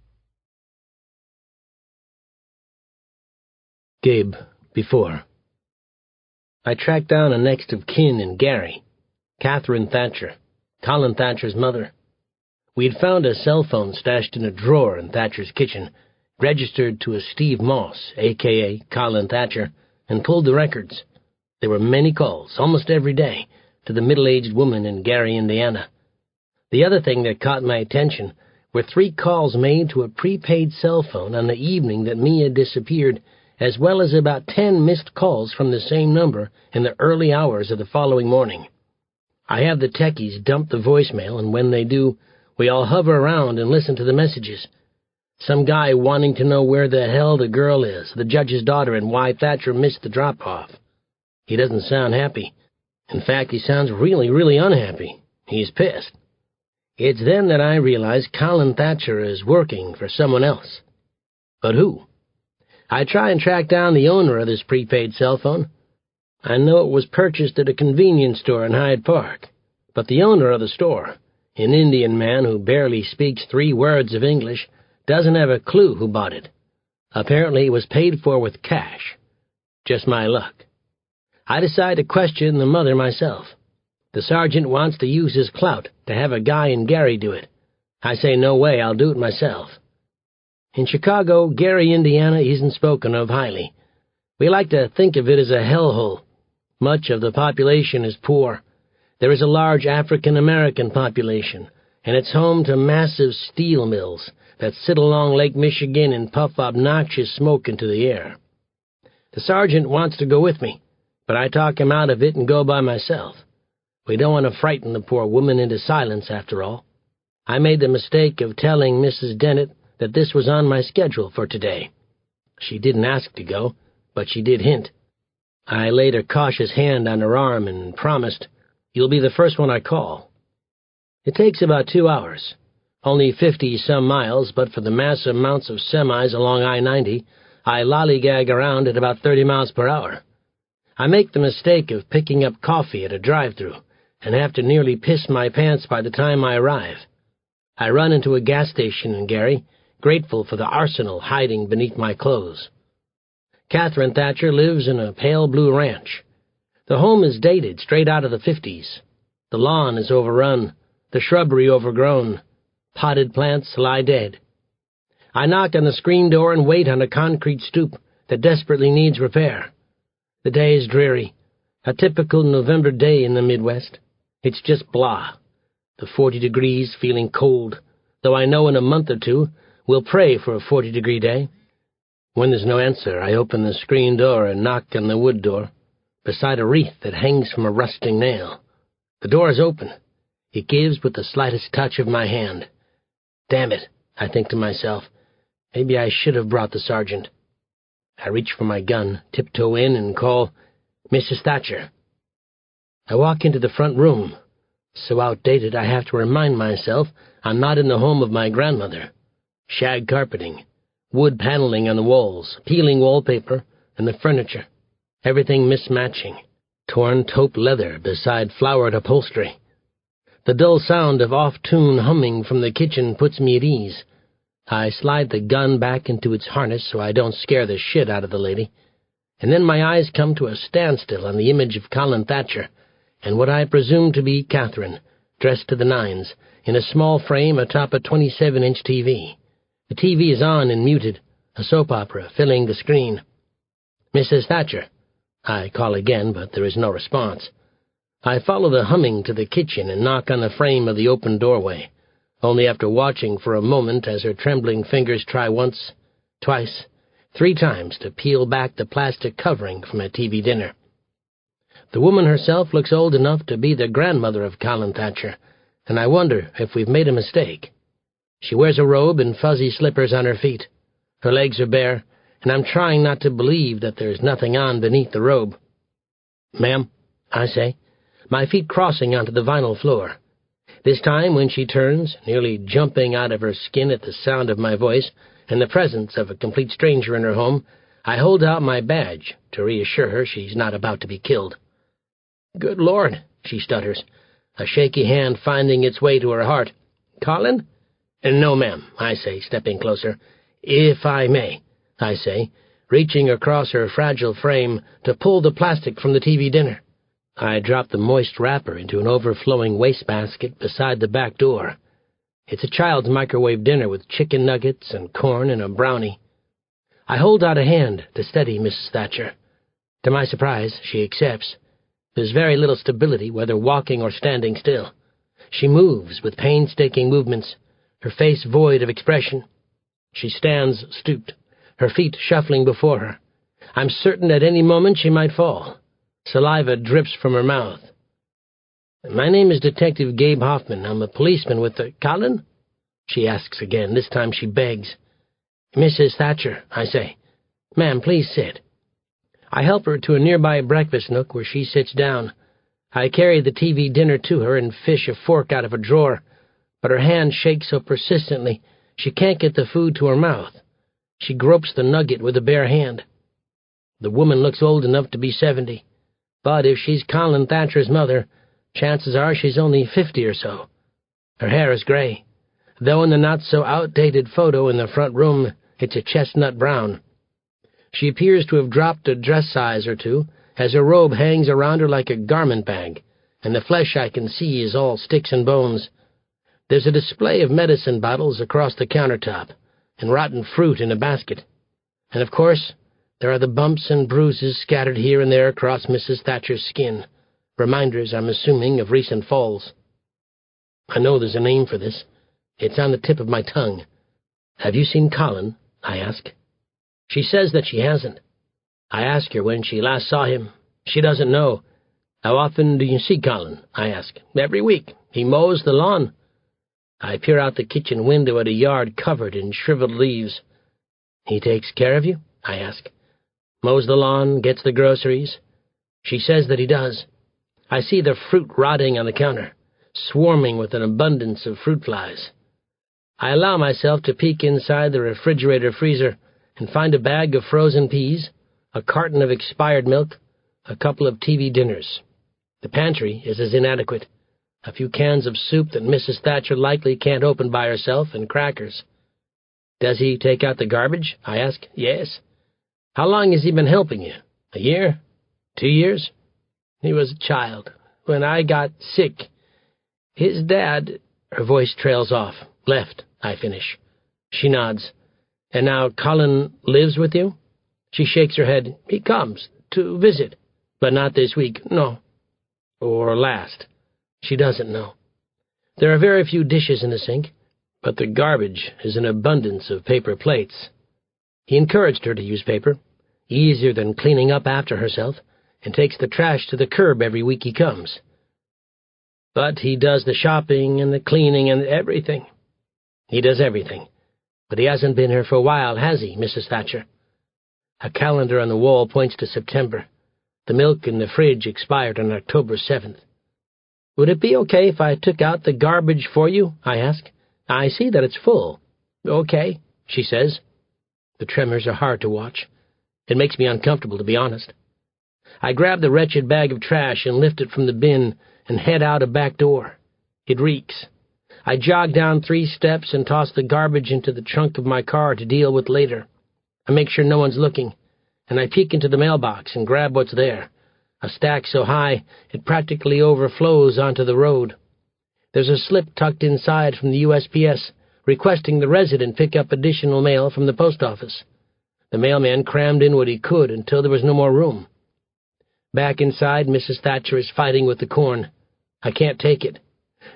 Gabe, before. I tracked down a next of kin in Gary, Catherine Thatcher, Colin Thatcher's mother. We'd found a cell phone stashed in a drawer in Thatcher's kitchen, registered to a Steve Moss, a.k.a. Colin Thatcher, and pulled the records. There were many calls, almost every day, to the middle-aged woman in Gary, Indiana. The other thing that caught my attention were 3 calls made to a prepaid cell phone on the evening that Mia disappeared, as well as about 10 missed calls from the same number in the early hours of the following morning. I have the techies dump the voicemail, and when they do, we all hover around and listen to the messages. Some guy wanting to know where the hell the girl is, the judge's daughter, and why Thatcher missed the drop-off. He doesn't sound happy. In fact, he sounds really, really unhappy. He's pissed. It's then that I realize Colin Thatcher is working for someone else. But who? I try and track down the owner of this prepaid cell phone. I know it was purchased at a convenience store in Hyde Park, but the owner of the store, an Indian man who barely speaks 3 words of English, doesn't have a clue who bought it. Apparently it was paid for with cash. Just my luck. I decide to question the mother myself. The sergeant wants to use his clout to have a guy in Gary do it. I say no way, I'll do it myself. In Chicago, Gary, Indiana isn't spoken of highly. We like to think of it as a hellhole. Much of the population is poor. There is a large African-American population, and it's home to massive steel mills that sit along Lake Michigan and puff obnoxious smoke into the air. The sergeant wants to go with me, but I talk him out of it and go by myself. We don't want to frighten the poor woman into silence, after all. I made the mistake of telling Mrs. Dennett that this was on my schedule for today. She didn't ask to go, but she did hint. I laid a cautious hand on her arm and promised, You'll be the first one I call. It takes about 2 hours. Only 50-some miles, but for the massive amounts of semis along I-90, I lollygag around at about 30 miles per hour. I make the mistake of picking up coffee at a drive-thru and have to nearly piss my pants by the time I arrive. I run into a gas station in Gary, grateful for the arsenal hiding beneath my clothes. Catherine Thatcher lives in a pale blue ranch. The home is dated straight out of the 50s. The lawn is overrun, the shrubbery overgrown. Potted plants lie dead. I knock on the screen door and wait on a concrete stoop that desperately needs repair. The day is dreary, a typical November day in the Midwest. It's just blah. The 40 degrees feeling cold, though I know in a month or two we'll pray for a 40-degree day. When there's no answer, I open the screen door and knock on the wood door, beside a wreath that hangs from a rusting nail. The door is open. It gives but the slightest touch of my hand. Damn it, I think to myself. Maybe I should have brought the sergeant. I reach for my gun, tiptoe in, and call, "Mrs. Thatcher." I walk into the front room. So outdated I have to remind myself I'm not in the home of my grandmother. Shag carpeting, wood paneling on the walls, peeling wallpaper, and the furniture. Everything mismatching. Torn taupe leather beside flowered upholstery. The dull sound of off-tune humming from the kitchen puts me at ease. I slide the gun back into its harness so I don't scare the shit out of the lady. And then my eyes come to a standstill on the image of Colin Thatcher, and what I presume to be Catherine, dressed to the nines, in a small frame atop a 27-inch TV. The TV is on and muted, a soap opera filling the screen. "Mrs. Thatcher." I call again, but there is no response. I follow the humming to the kitchen and knock on the frame of the open doorway, only after watching for a moment as her trembling fingers try once, twice, 3 times to peel back the plastic covering from a TV dinner. The woman herself looks old enough to be the grandmother of Colin Thatcher, and I wonder if we've made a mistake. She wears a robe and fuzzy slippers on her feet. Her legs are bare, and I'm trying not to believe that there's nothing on beneath the robe. "Ma'am," I say, my feet crossing onto the vinyl floor. This time, when she turns, nearly jumping out of her skin at the sound of my voice and the presence of a complete stranger in her home, I hold out my badge to reassure her she's not about to be killed. "Good Lord," she stutters, a shaky hand finding its way to her heart. "Colin?" "No, ma'am," I say, stepping closer. "If I may," I say, reaching across her fragile frame to pull the plastic from the TV dinner. I drop the moist wrapper into an overflowing wastebasket beside the back door. It's a child's microwave dinner with chicken nuggets and corn and a brownie. I hold out a hand to steady Mrs. Thatcher. To my surprise, she accepts. There's very little stability, whether walking or standing still. She moves with painstaking movements, her face void of expression. She stands stooped, her feet shuffling before her. I'm certain at any moment she might fall. Saliva drips from her mouth. "My name is Detective Gabe Hoffman. I'm a policeman with the—" "Colin?" she asks again. This time she begs. "Mrs. Thatcher," I say. "Ma'am, please sit." I help her to a nearby breakfast nook where she sits down. I carry the TV dinner to her and fish a fork out of a drawer, but her hand shakes so persistently she can't get the food to her mouth. She gropes the nugget with a bare hand. The woman looks old enough to be 70. But if she's Colin Thatcher's mother, chances are she's only 50 or so. Her hair is gray, though in the not-so-outdated photo in the front room, it's a chestnut brown. She appears to have dropped a dress size or two, as her robe hangs around her like a garment bag, and the flesh I can see is all sticks and bones. There's a display of medicine bottles across the countertop, and rotten fruit in a basket. And of course, there are the bumps and bruises scattered here and there across Mrs. Thatcher's skin, reminders, I'm assuming, of recent falls. I know there's a name for this. It's on the tip of my tongue. "Have you seen Colin?" I ask. She says that she hasn't. I ask her when she last saw him. She doesn't know. "How often do you see Colin?" I ask. "Every week. He mows the lawn." I peer out the kitchen window at a yard covered in shriveled leaves. "He takes care of you?" I ask. "Mows the lawn, gets the groceries?" She says that he does. I see the fruit rotting on the counter, swarming with an abundance of fruit flies. I allow myself to peek inside the refrigerator freezer and find a bag of frozen peas, a carton of expired milk, a couple of TV dinners. The pantry is as inadequate. A few cans of soup that Mrs. Thatcher likely can't open by herself, and crackers. Does he take out the garbage? I ask. Yes. How long has he been helping you? A year? 2 years? He was a child. When I got sick, his dad... Her voice trails off. Left, I finish. She nods. And now Colin lives with you? She shakes her head. He comes to visit, but not this week, no. Or last. She doesn't know. There are very few dishes in the sink, but the garbage is an abundance of paper plates. He encouraged her to use paper, easier than cleaning up after herself, and takes the trash to the curb every week he comes. But he does the shopping and the cleaning and everything. He does everything. But he hasn't been here for a while, has he, Mrs. Thatcher? A calendar on the wall points to September. The milk in the fridge expired on October 7th. Would it be okay if I took out the garbage for you? I ask. I see that it's full. Okay, she says. The tremors are hard to watch. It makes me uncomfortable, to be honest. I grab the wretched bag of trash and lift it from the bin and head out a back door. It reeks. I jog down 3 steps and toss the garbage into the trunk of my car to deal with later. I make sure no one's looking, and I peek into the mailbox and grab what's there. A stack so high it practically overflows onto the road. There's a slip tucked inside from the USPS requesting the resident pick up additional mail from the post office. The mailman crammed in what he could until there was no more room. Back inside, Mrs. Thatcher is fighting with the corn. I can't take it.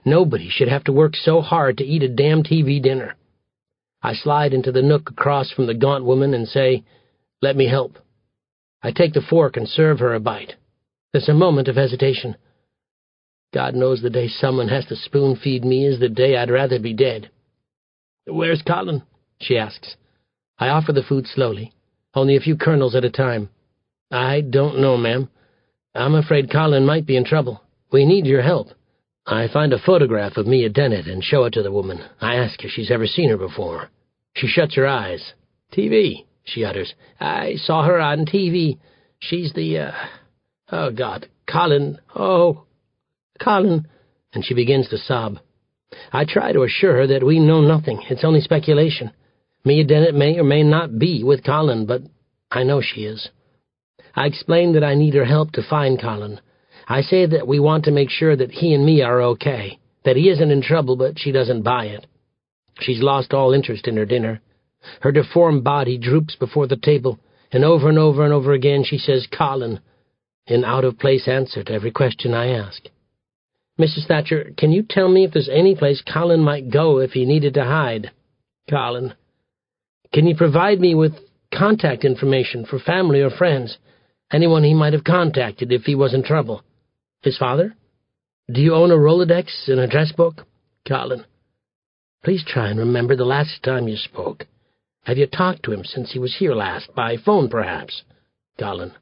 Nobody should have to work so hard to eat a damn TV dinner. I slide into the nook across from the gaunt woman and say, "Let me help." I take the fork and serve her a bite. There's a moment of hesitation. God knows the day someone has to spoon-feed me is the day I'd rather be dead. "Where's Colin?" she asks. I offer the food slowly, only a few kernels at a time. "I don't know, ma'am. I'm afraid Colin might be in trouble. We need your help." I find a photograph of Mia Dennett and show it to the woman. I ask if she's ever seen her before. She shuts her eyes. "TV," she utters. "I saw her on TV. She's the, oh, God, Colin, oh, Colin," and she begins to sob. I try to assure her that we know nothing. It's only speculation. Mia Dennett may or may not be with Colin, but I know she is. I explain that I need her help to find Colin. I say that we want to make sure that he and me are okay, that he isn't in trouble, but she doesn't buy it. She's lost all interest in her dinner. Her deformed body droops before the table, and over and over and over again she says, "Colin," in out-of-place answer to every question I ask. "Mrs. Thatcher, can you tell me if there's any place Colin might go if he needed to hide? Colin. Can you provide me with contact information for family or friends, anyone he might have contacted if he was in trouble? His father? Do you own a Rolodex, an address book? Colin. Please try and remember the last time you spoke. Have you talked to him since he was here last, by phone perhaps? Colin.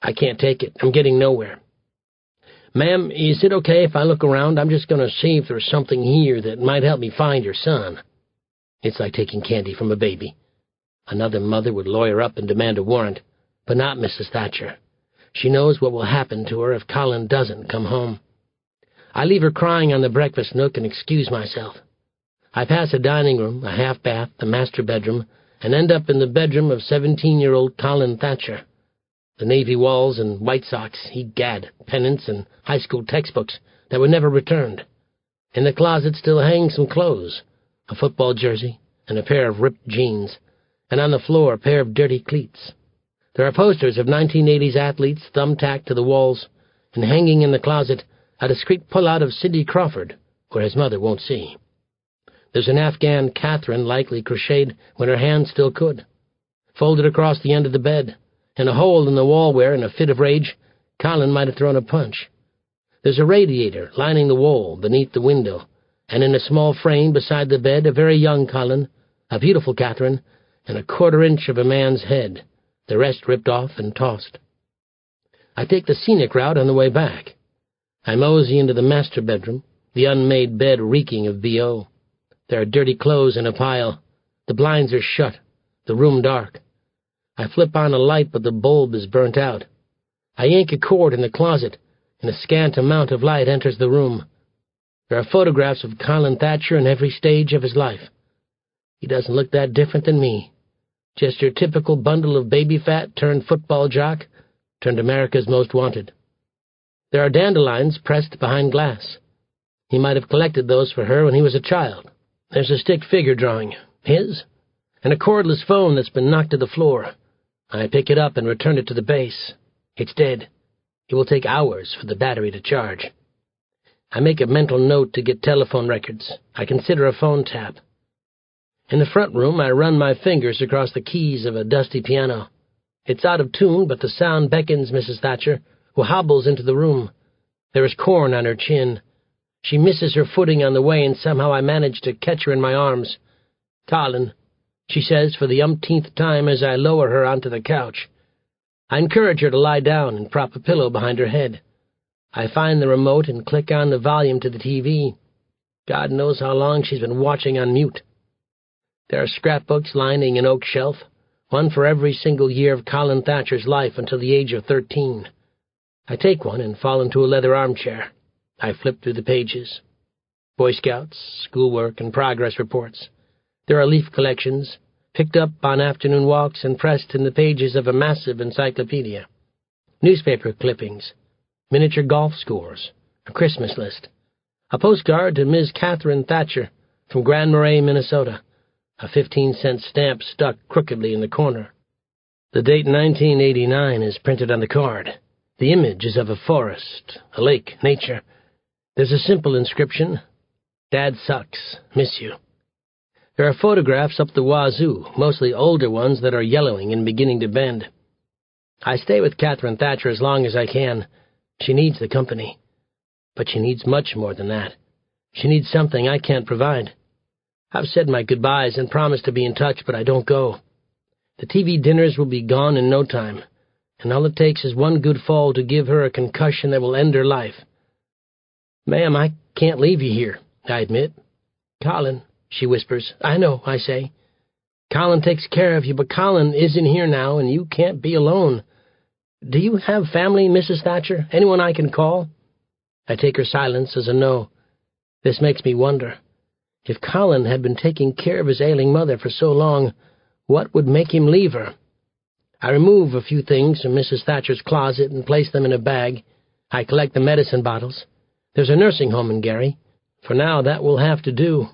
I can't take it. I'm getting nowhere. Ma'am, is it okay if I look around? I'm just going to see if there's something here that might help me find your son. It's like taking candy from a baby. Another mother would lawyer up and demand a warrant, but not Mrs. Thatcher. She knows what will happen to her if Colin doesn't come home. I leave her crying on the breakfast nook and excuse myself. I pass a dining room, a half-bath, a master bedroom, and end up in the bedroom of 17-year-old Colin Thatcher. The navy walls and White Sox, egad, pennants and high school textbooks that were never returned. In the closet still hang some clothes, a football jersey and a pair of ripped jeans, and on the floor a pair of dirty cleats. There are posters of 1980s athletes thumbtacked to the walls, and hanging in the closet a discreet pull-out of Sidney Crawford, where his mother won't see. There's an Afghan Catherine likely crocheted when her hand still could, folded across the end of the bed, and a hole in the wall where, in a fit of rage, Colin might have thrown a punch. There's a radiator lining the wall beneath the window, and in a small frame beside the bed a very young Colin, a beautiful Catherine, and a quarter-inch of a man's head, the rest ripped off and tossed. I take the scenic route on the way back. I mosey into the master bedroom, the unmade bed reeking of B.O. There are dirty clothes in a pile. The blinds are shut, the room dark. I flip on a light, but the bulb is burnt out. I yank a cord in the closet, and a scant amount of light enters the room. There are photographs of Colin Thatcher in every stage of his life. He doesn't look that different than me. Just your typical bundle of baby fat turned football jock, turned America's Most Wanted. There are dandelions pressed behind glass. He might have collected those for her when he was a child. There's a stick figure drawing, his, and a cordless phone that's been knocked to the floor. I pick it up and return it to the base. It's dead. It will take hours for the battery to charge. I make a mental note to get telephone records. I consider a phone tap. In the front room, I run my fingers across the keys of a dusty piano. It's out of tune, but the sound beckons Mrs. Thatcher, who hobbles into the room. There is corn on her chin. She misses her footing on the way, and somehow I manage to catch her in my arms. "Colin," she says for the umpteenth time as I lower her onto the couch. I encourage her to lie down and prop a pillow behind her head. I find the remote and click on the volume to the TV. God knows how long she's been watching on mute. There are scrapbooks lining an oak shelf, one for every single year of Colin Thatcher's life until the age of 13. I take one and fall into a leather armchair. I flip through the pages. Boy Scouts, schoolwork, and progress reports. There are leaf collections, picked up on afternoon walks and pressed in the pages of a massive encyclopedia. Newspaper clippings, miniature golf scores, a Christmas list, a postcard to Ms. Catherine Thatcher from Grand Marais, Minnesota, a 15-cent stamp stuck crookedly in the corner. The date 1989 is printed on the card. The image is of a forest, a lake, nature. There's a simple inscription, "Dad sucks, miss you." There are photographs up the wazoo, mostly older ones that are yellowing and beginning to bend. I stay with Catherine Thatcher as long as I can. She needs the company. But she needs much more than that. She needs something I can't provide. I've said my goodbyes and promised to be in touch, but I don't go. The TV dinners will be gone in no time, and all it takes is one good fall to give her a concussion that will end her life. "Ma'am, I can't leave you here," I admit. "Colin," she whispers. "I know," I say. "Colin takes care of you, but Colin isn't here now, and you can't be alone. Do you have family, Mrs. Thatcher? Anyone I can call?" I take her silence as a no. This makes me wonder. If Colin had been taking care of his ailing mother for so long, what would make him leave her? I remove a few things from Mrs. Thatcher's closet and place them in a bag. I collect the medicine bottles. There's a nursing home in Gary. For now, that will have to do.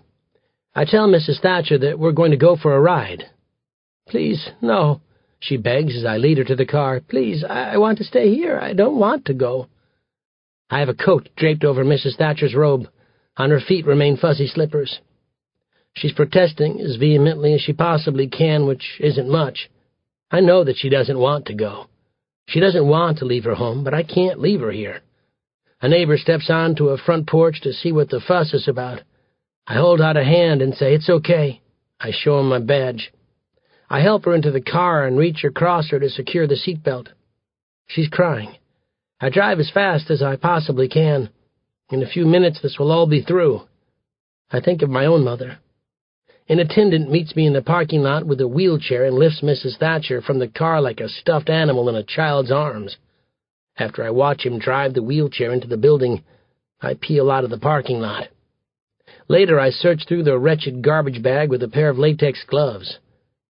I tell Mrs. Thatcher that we're going to go for a ride. "Please, no," she begs as I lead her to the car. "Please, I want to stay here. I don't want to go." I have a coat draped over Mrs. Thatcher's robe. On her feet remain fuzzy slippers. She's protesting as vehemently as she possibly can, which isn't much. I know that she doesn't want to go. She doesn't want to leave her home, but I can't leave her here. A neighbor steps onto a front porch to see what the fuss is about. I hold out a hand and say, "It's okay." I show him my badge. I help her into the car and reach across her to secure the seatbelt. She's crying. I drive as fast as I possibly can. In a few minutes, this will all be through. I think of my own mother. An attendant meets me in the parking lot with a wheelchair and lifts Mrs. Thatcher from the car like a stuffed animal in a child's arms. After I watch him drive the wheelchair into the building, I peel out of the parking lot. Later, I search through the wretched garbage bag with a pair of latex gloves.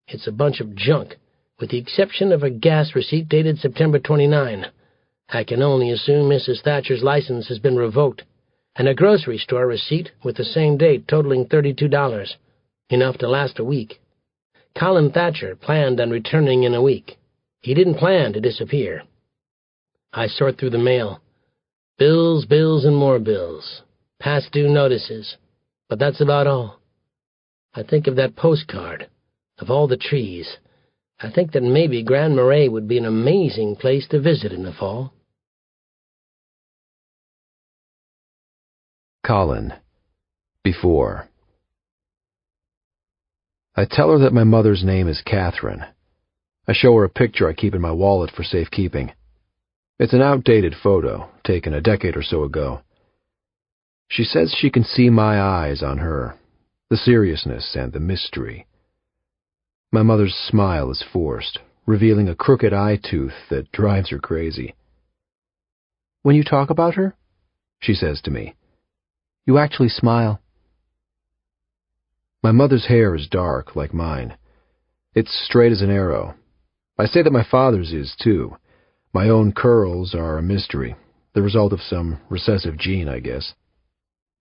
It's a bunch of junk, with the exception of a gas receipt dated September 29. I can only assume Mrs. Thatcher's license has been revoked, and a grocery store receipt with the same date totaling $32, enough to last a week. Colin Thatcher planned on returning in a week. He didn't plan to disappear. I sort through the mail. Bills, bills, and more bills. Past due notices. But that's about all. I think of that postcard, of all the trees. I think that maybe Grand Marais would be an amazing place to visit in the fall. Colin. Before. I tell her that my mother's name is Catherine. I show her a picture I keep in my wallet for safekeeping. It's an outdated photo, taken a decade or so ago. She says she can see my eyes on her, the seriousness and the mystery. My mother's smile is forced, revealing a crooked eye tooth that drives her crazy. When you talk about her, she says to me, you actually smile. My mother's hair is dark, like mine. It's straight as an arrow. I say that my father's is, too. My own curls are a mystery, the result of some recessive gene, I guess.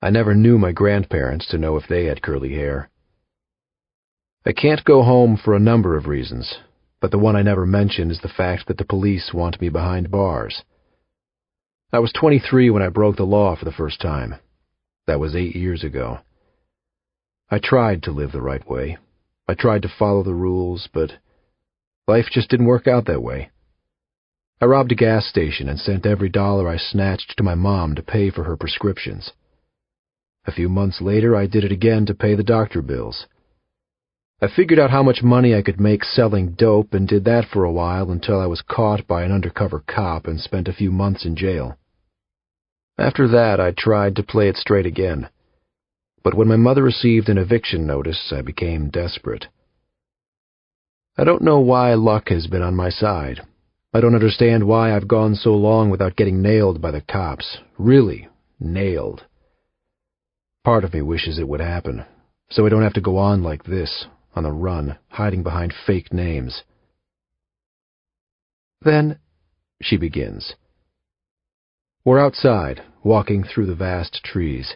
I never knew my grandparents to know if they had curly hair. I can't go home for a number of reasons, but the one I never mention is the fact that the police want me behind bars. I was 23 when I broke the law for the first time. That was 8 years ago. I tried to live the right way. I tried to follow the rules, but life just didn't work out that way. I robbed a gas station and sent every dollar I snatched to my mom to pay for her prescriptions. A few months later, I did it again to pay the doctor bills. I figured out how much money I could make selling dope and did that for a while until I was caught by an undercover cop and spent a few months in jail. After that, I tried to play it straight again. But when my mother received an eviction notice, I became desperate. I don't know why luck has been on my side. I don't understand why I've gone so long without getting nailed by the cops. Really, nailed. Part of me wishes it would happen, so I don't have to go on like this, on the run, hiding behind fake names. Then, she begins. We're outside, walking through the vast trees.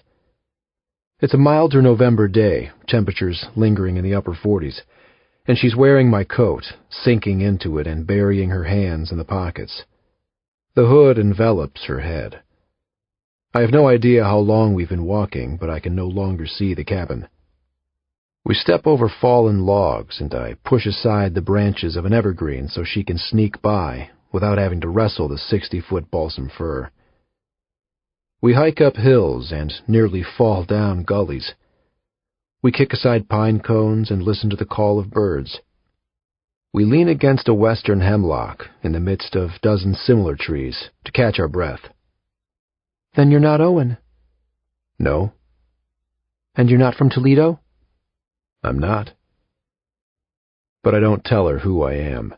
It's a milder November day, temperatures lingering in the upper 40s, and she's wearing my coat, sinking into it and burying her hands in the pockets. The hood envelops her head. I have no idea how long we've been walking, but I can no longer see the cabin. We step over fallen logs, and I push aside the branches of an evergreen so she can sneak by without having to wrestle the 60-foot balsam fir. We hike up hills and nearly fall down gullies. We kick aside pine cones and listen to the call of birds. We lean against a western hemlock in the midst of dozens similar trees to catch our breath. Then you're not Owen? No. And you're not from Toledo? I'm not. But I don't tell her who I am.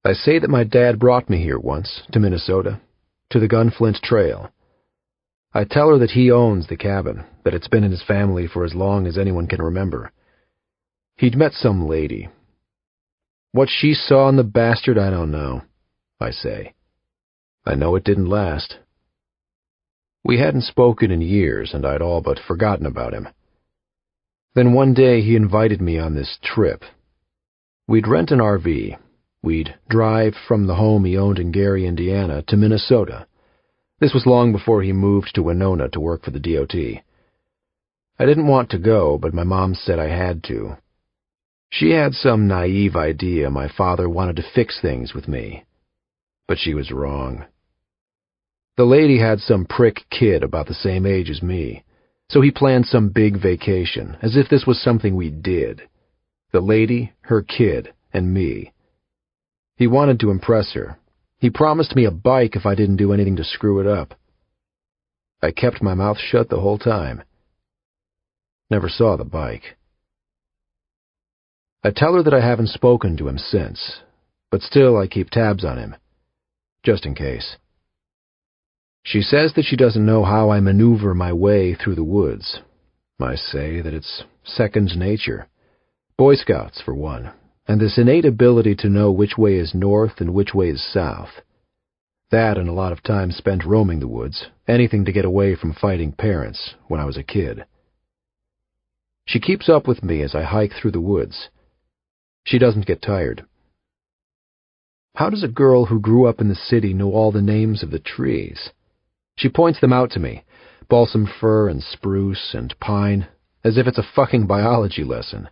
I say that my dad brought me here once, to Minnesota, to the Gunflint Trail. I tell her that he owns the cabin, that it's been in his family for as long as anyone can remember. He'd met some lady. What she saw in the bastard, I don't know, I say. I know it didn't last. We hadn't spoken in years, and I'd all but forgotten about him. Then one day he invited me on this trip. We'd rent an RV. We'd drive from the home he owned in Gary, Indiana, to Minnesota. This was long before he moved to Winona to work for the DOT. I didn't want to go, but my mom said I had to. She had some naive idea my father wanted to fix things with me. But she was wrong. The lady had some prick kid about the same age as me, so he planned some big vacation, as if this was something we did. The lady, her kid, and me. He wanted to impress her. He promised me a bike if I didn't do anything to screw it up. I kept my mouth shut the whole time. Never saw the bike. I tell her that I haven't spoken to him since, but still I keep tabs on him, just in case. She says that she doesn't know how I maneuver my way through the woods. I say that it's second nature. Boy Scouts, for one, and this innate ability to know which way is north and which way is south. That and a lot of time spent roaming the woods, anything to get away from fighting parents when I was a kid. She keeps up with me as I hike through the woods. She doesn't get tired. How does a girl who grew up in the city know all the names of the trees? She points them out to me, balsam fir and spruce and pine, as if it's a fucking biology lesson.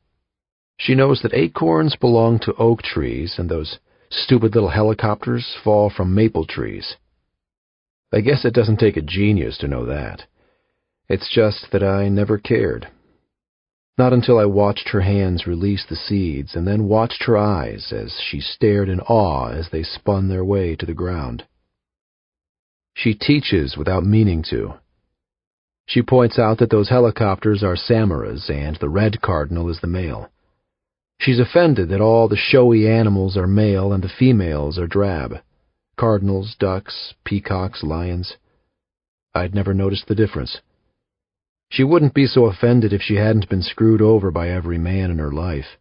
She knows that acorns belong to oak trees and those stupid little helicopters fall from maple trees. I guess it doesn't take a genius to know that. It's just that I never cared. Not until I watched her hands release the seeds and then watched her eyes as she stared in awe as they spun their way to the ground. She teaches without meaning to. She points out that those helicopters are Samaras and the red cardinal is the male. She's offended that all the showy animals are male and the females are drab. Cardinals, ducks, peacocks, lions. I'd never noticed the difference. She wouldn't be so offended if she hadn't been screwed over by every man in her life.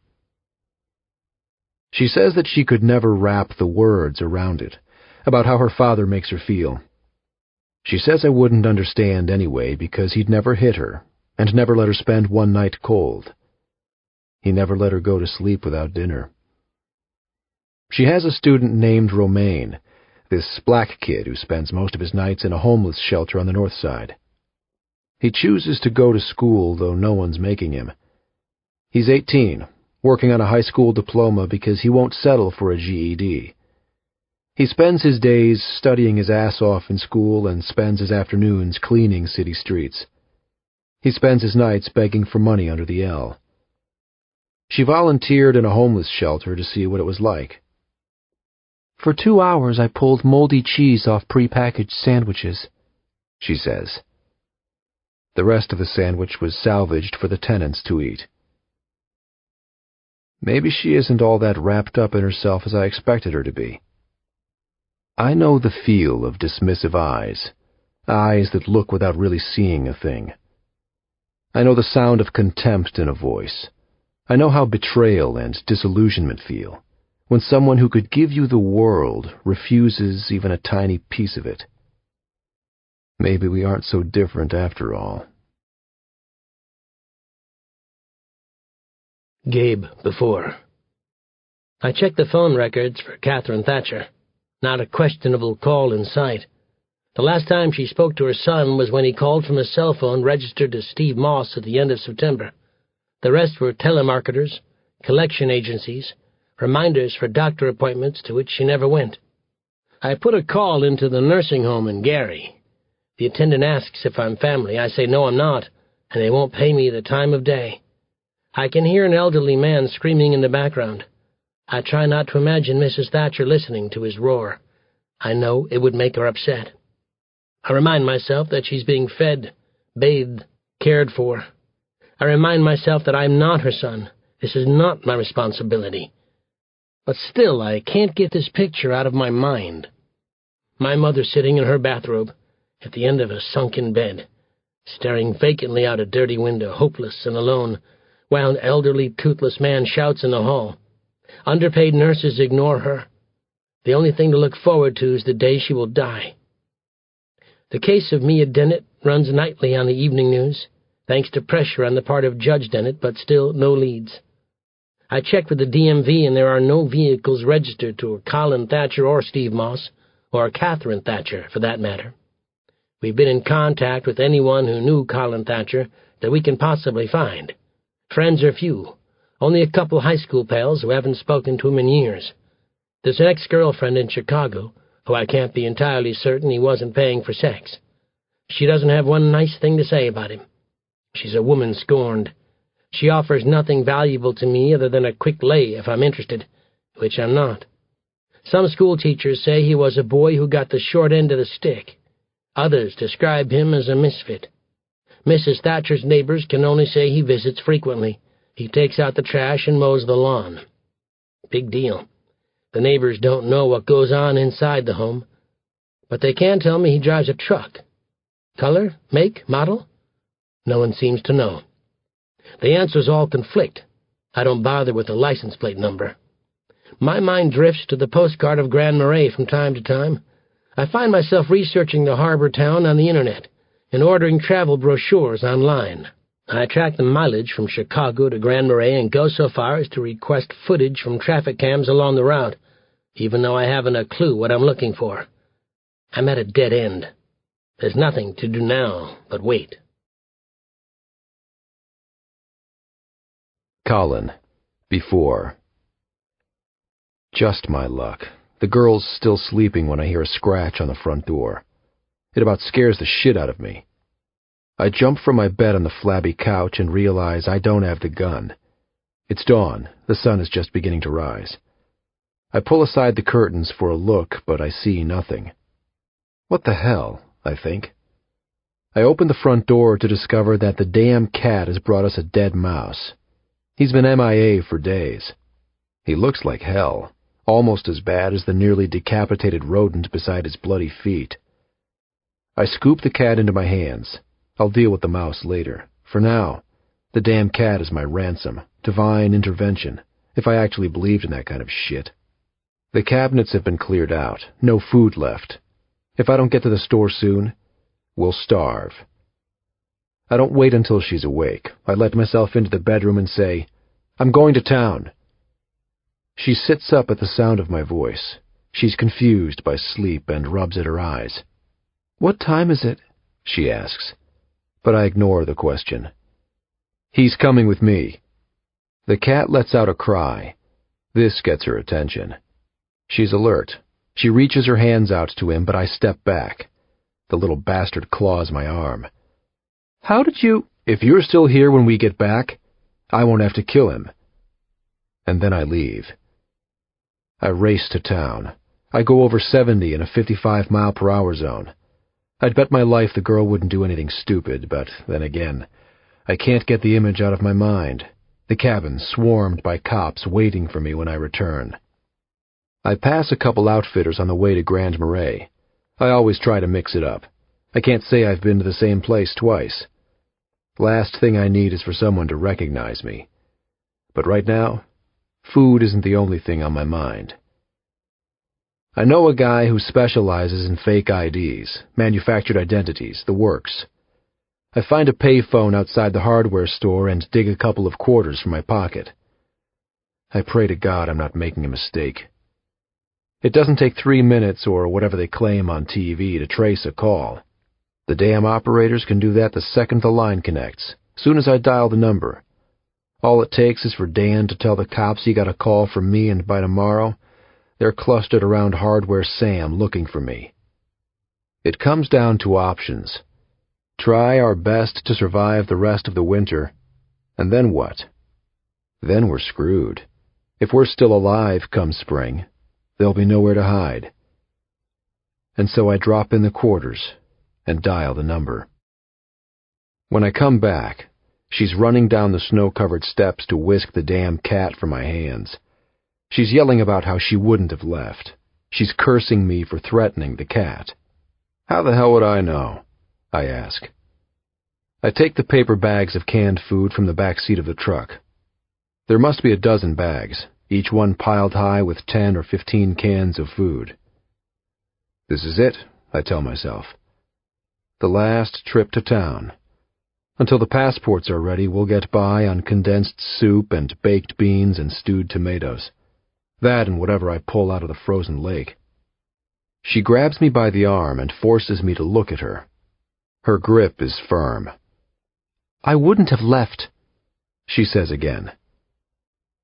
She says that she could never wrap the words around it, about how her father makes her feel. She says I wouldn't understand anyway because he'd never hit her, and never let her spend one night cold. He never let her go to sleep without dinner. She has a student named Romaine, this black kid who spends most of his nights in a homeless shelter on the north side. He chooses to go to school, though no one's making him. He's 18, working on a high school diploma because he won't settle for a GED. He spends his days studying his ass off in school and spends his afternoons cleaning city streets. He spends his nights begging for money under the L. She volunteered in a homeless shelter to see what it was like. For 2 hours I pulled moldy cheese off prepackaged sandwiches, she says. The rest of the sandwich was salvaged for the tenants to eat. Maybe she isn't all that wrapped up in herself as I expected her to be. I know the feel of dismissive eyes, eyes that look without really seeing a thing. I know the sound of contempt in a voice. I know how betrayal and disillusionment feel, when someone who could give you the world refuses even a tiny piece of it. Maybe we aren't so different after all. Gabe, before. I checked the phone records for Catherine Thatcher. Not a questionable call in sight. The last time she spoke to her son was when he called from a cell phone registered to Steve Moss at the end of September. The rest were telemarketers, collection agencies, reminders for doctor appointments to which she never went. I put a call into the nursing home in Gary. The attendant asks if I'm family. I say no, I'm not, and they won't pay me the time of day. I can hear an elderly man screaming in the background. I try not to imagine Mrs. Thatcher listening to his roar. I know it would make her upset. I remind myself that she's being fed, bathed, cared for. I remind myself that I'm not her son. This is not my responsibility. But still, I can't get this picture out of my mind. My mother sitting in her bathrobe, at the end of a sunken bed, staring vacantly out a dirty window, hopeless and alone, while an elderly, toothless man shouts in the hall. Underpaid nurses ignore her. The only thing to look forward to is the day she will die. The case of Mia Dennett runs nightly on the evening news, thanks to pressure on the part of Judge Dennett, but still no leads. I checked with the DMV, and there are no vehicles registered to Colin Thatcher or Steve Moss, or Catherine Thatcher, for that matter. We've been in contact with anyone who knew Colin Thatcher that we can possibly find. Friends are few, only a couple high school pals who haven't spoken to him in years. There's an ex-girlfriend in Chicago, who I can't be entirely certain he wasn't paying for sex. She doesn't have one nice thing to say about him. She's a woman scorned. She offers nothing valuable to me other than a quick lay if I'm interested, which I'm not. Some school teachers say he was a boy who got the short end of the stick. Others describe him as a misfit. Mrs. Thatcher's neighbors can only say he visits frequently. He takes out the trash and mows the lawn. Big deal. The neighbors don't know what goes on inside the home, but they can tell me he drives a truck. Color, make, model? No one seems to know. The answers all conflict. I don't bother with the license plate number. My mind drifts to the postcard of Grand Marais from time to time. I find myself researching the harbor town on the internet and ordering travel brochures online. I track the mileage from Chicago to Grand Marais and go so far as to request footage from traffic cams along the route, even though I haven't a clue what I'm looking for. I'm at a dead end. There's nothing to do now but wait. Colin, before. Just my luck. The girl's still sleeping when I hear a scratch on the front door. It about scares the shit out of me. I jump from my bed on the flabby couch and realize I don't have the gun. It's dawn. The sun is just beginning to rise. I pull aside the curtains for a look, but I see nothing. What the hell, I think. I open the front door to discover that the damn cat has brought us a dead mouse. He's been MIA for days. He looks like hell, almost as bad as the nearly decapitated rodent beside his bloody feet. I scoop the cat into my hands. I'll deal with the mouse later. For now, the damn cat is my ransom, divine intervention, if I actually believed in that kind of shit. The cabinets have been cleared out, no food left. If I don't get to the store soon, we'll starve. I don't wait until she's awake. I let myself into the bedroom and say, "I'm going to town." She sits up at the sound of my voice. She's confused by sleep and rubs at her eyes. "What time is it?" she asks, but I ignore the question. "He's coming with me." The cat lets out a cry. This gets her attention. She's alert. She reaches her hands out to him, but I step back. The little bastard claws my arm. "How did you—" "If you're still here when we get back, I won't have to kill him." And then I leave. I race to town. I go over 70 in a 55-mile-per-hour zone. I'd bet my life the girl wouldn't do anything stupid, but then again, I can't get the image out of my mind. The cabin swarmed by cops waiting for me when I return. I pass a couple outfitters on the way to Grand Marais. I always try to mix it up. I can't say I've been to the same place twice. Last thing I need is for someone to recognize me. But right now, food isn't the only thing on my mind. I know a guy who specializes in fake IDs, manufactured identities, the works. I find a payphone outside the hardware store and dig a couple of quarters from my pocket. I pray to God I'm not making a mistake. It doesn't take 3 minutes or whatever they claim on TV to trace a call. The damn operators can do that the second the line connects, soon as I dial the number. All it takes is for Dan to tell the cops he got a call from me, and by tomorrow, they're clustered around Hardware Sam looking for me. It comes down to options. Try our best to survive the rest of the winter, and then what? Then we're screwed. If we're still alive come spring, there'll be nowhere to hide. And so I drop in the quarters and dial the number. When I come back, she's running down the snow-covered steps to whisk the damn cat from my hands. She's yelling about how she wouldn't have left. She's cursing me for threatening the cat. "How the hell would I know?" I ask. I take the paper bags of canned food from the back seat of the truck. There must be a dozen bags, each one piled high with 10 or 15 cans of food. This is it, I tell myself. The last trip to town. Until the passports are ready, we'll get by on condensed soup and baked beans and stewed tomatoes. That and whatever I pull out of the frozen lake. She grabs me by the arm and forces me to look at her. Her grip is firm. "I wouldn't have left," she says again.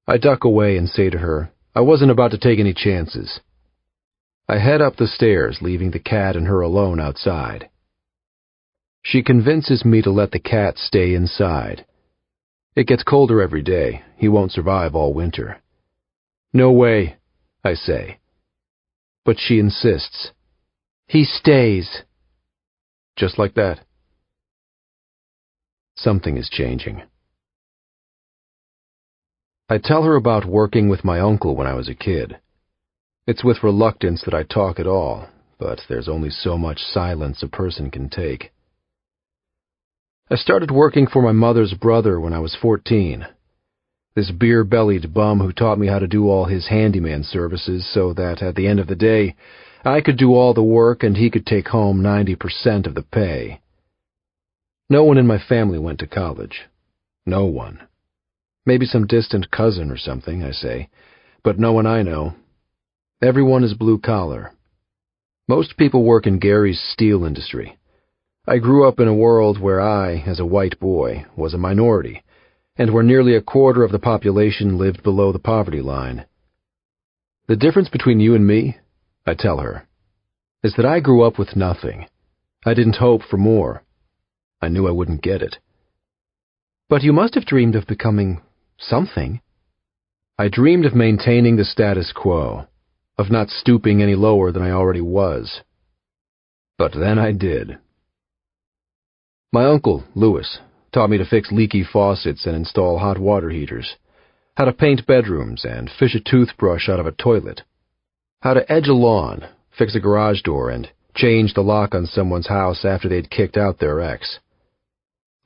I duck away and say to her, I wasn't about to take any chances. I head up the stairs, leaving the cat and her alone outside. She convinces me to let the cat stay inside. It gets colder every day. He won't survive all winter. "No way," I say. But she insists. "He stays." Just like that. Something is changing. I tell her about working with my uncle when I was a kid. It's with reluctance that I talk at all, but there's only so much silence a person can take. I started working for my mother's brother when I was 14. This beer-bellied bum who taught me how to do all his handyman services so that, at the end of the day, I could do all the work and he could take home 90% of the pay. No one in my family went to college. No one. Maybe some distant cousin or something, I say, but no one I know. Everyone is blue-collar. Most people work in Gary's steel industry. I grew up in a world where I, as a white boy, was a minority, and where nearly a quarter of the population lived below the poverty line. The difference between you and me, I tell her, is that I grew up with nothing. I didn't hope for more. I knew I wouldn't get it. But you must have dreamed of becoming something. I dreamed of maintaining the status quo, of not stooping any lower than I already was. But then I did. My uncle, Louis, taught me to fix leaky faucets and install hot water heaters, how to paint bedrooms and fish a toothbrush out of a toilet, how to edge a lawn, fix a garage door, and change the lock on someone's house after they'd kicked out their ex.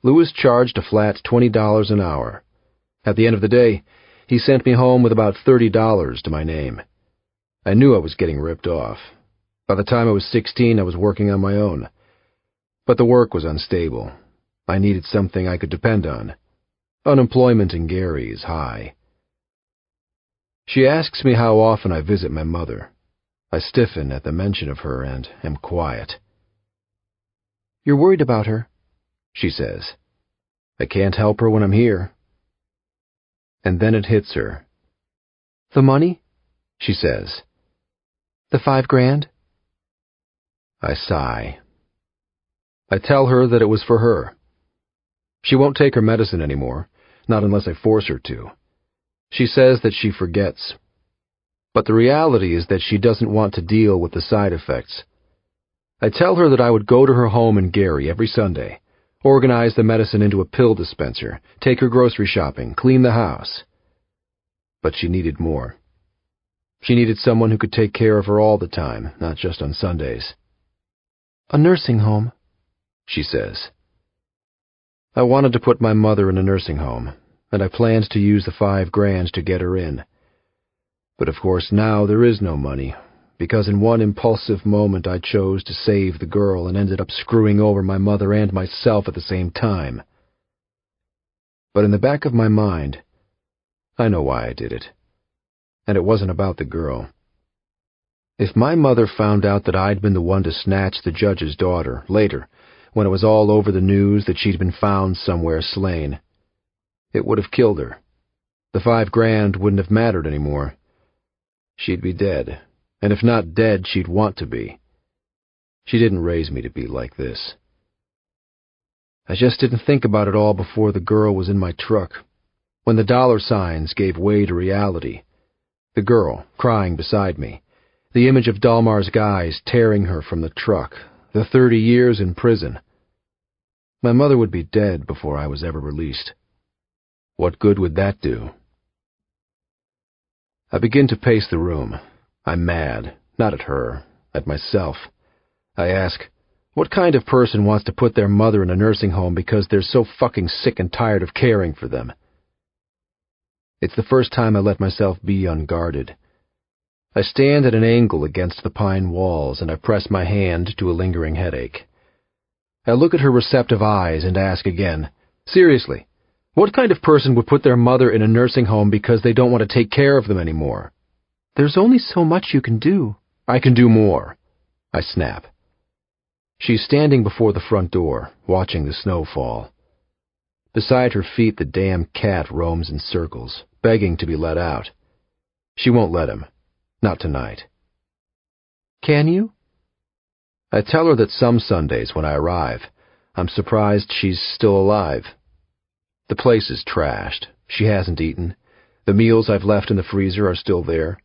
Louis charged a flat $20 an hour. At the end of the day, he sent me home with about $30 to my name. I knew I was getting ripped off. By the time I was 16, I was working on my own. But the work was unstable. I needed something I could depend on. Unemployment in Gary is high. She asks me how often I visit my mother. I stiffen at the mention of her and am quiet. You're worried about her, she says. I can't help her when I'm here. And then it hits her. The money? She says. The $5,000? I sigh. I tell her that it was for her. She won't take her medicine anymore, not unless I force her to. She says that she forgets. But the reality is that she doesn't want to deal with the side effects. I tell her that I would go to her home in Gary every Sunday, organize the medicine into a pill dispenser, take her grocery shopping, clean the house. But she needed more. She needed someone who could take care of her all the time, not just on Sundays. A nursing home, she says. I wanted to put my mother in a nursing home, and I planned to use the $5,000 to get her in. But of course now there is no money, because in one impulsive moment I chose to save the girl and ended up screwing over my mother and myself at the same time. But in the back of my mind, I know why I did it. And it wasn't about the girl. If my mother found out that I'd been the one to snatch the judge's daughter, later, when it was all over the news that she'd been found somewhere slain, it would have killed her. The $5,000 wouldn't have mattered anymore. She'd be dead, and if not dead, she'd want to be. She didn't raise me to be like this. I just didn't think about it all before the girl was in my truck, when the dollar signs gave way to reality. The girl, crying beside me, the image of Dalmar's guys tearing her from the truck, the 30 years in prison. My mother would be dead before I was ever released. What good would that do? I begin to pace the room. I'm mad, not at her, at myself. I ask, what kind of person wants to put their mother in a nursing home because they're so fucking sick and tired of caring for them? It's the first time I let myself be unguarded. I stand at an angle against the pine walls and I press my hand to a lingering headache. I look at her receptive eyes and ask again, seriously, what kind of person would put their mother in a nursing home because they don't want to take care of them anymore? There's only so much you can do. I can do more, I snap. She's standing before the front door, watching the snow fall. Beside her feet, the damn cat roams in circles, begging to be let out. She won't let him. Not tonight. Can you? I tell her that some Sundays when I arrive, I'm surprised she's still alive. The place is trashed. She hasn't eaten. The meals I've left in the freezer are still there.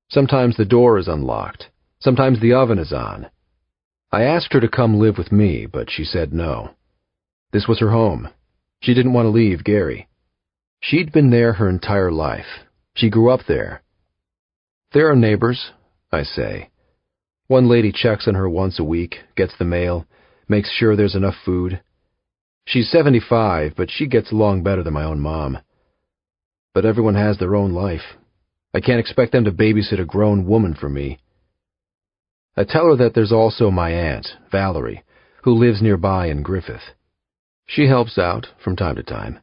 Sometimes the door is unlocked. Sometimes the oven is on. I asked her to come live with me, but she said no. This was her home. She didn't want to leave Gary. She'd been there her entire life. She grew up there. There are neighbors, I say. One lady checks on her once a week, gets the mail, makes sure there's enough food. She's 75, but she gets along better than my own mom. But everyone has their own life. I can't expect them to babysit a grown woman for me. I tell her that there's also my aunt, Valerie, who lives nearby in Griffith. She helps out from time to time.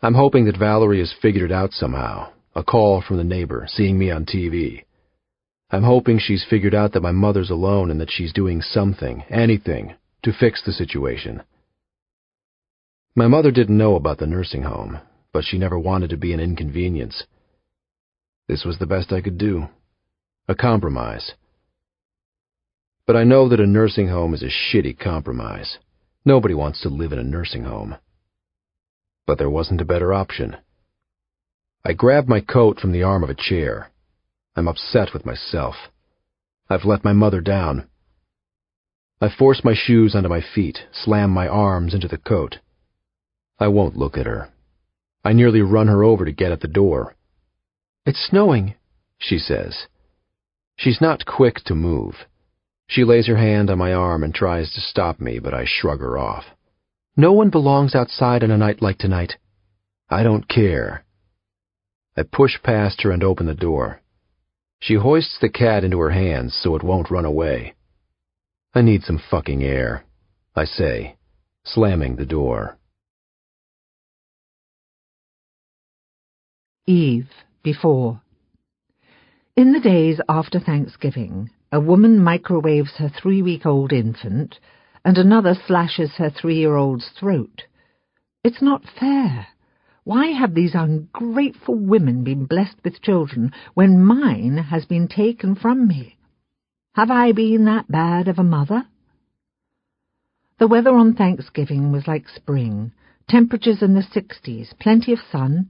I'm hoping that Valerie has figured it out somehow, a call from the neighbor, seeing me on TV. I'm hoping she's figured out that my mother's alone and that she's doing something, anything, to fix the situation. My mother didn't know about the nursing home, but she never wanted to be an inconvenience. This was the best I could do. A compromise. But I know that a nursing home is a shitty compromise. Nobody wants to live in a nursing home. But there wasn't a better option. I grabbed my coat from the arm of a chair. I'm upset with myself. I've let my mother down. I force my shoes onto my feet, slam my arms into the coat. I won't look at her. I nearly run her over to get at the door. "It's snowing," she says. She's not quick to move. She lays her hand on my arm and tries to stop me, but I shrug her off. "No one belongs outside on a night like tonight." I don't care. I push past her and open the door. She hoists the cat into her hands so it won't run away. I need some fucking air, I say, slamming the door. Eve, before. In the days after Thanksgiving, a woman microwaves her 3-week-old infant, and another slashes her 3-year-old's throat. It's not fair. Why have these ungrateful women been blessed with children when mine has been taken from me? Have I been that bad of a mother? The weather on Thanksgiving was like spring, temperatures in the 60s, plenty of sun.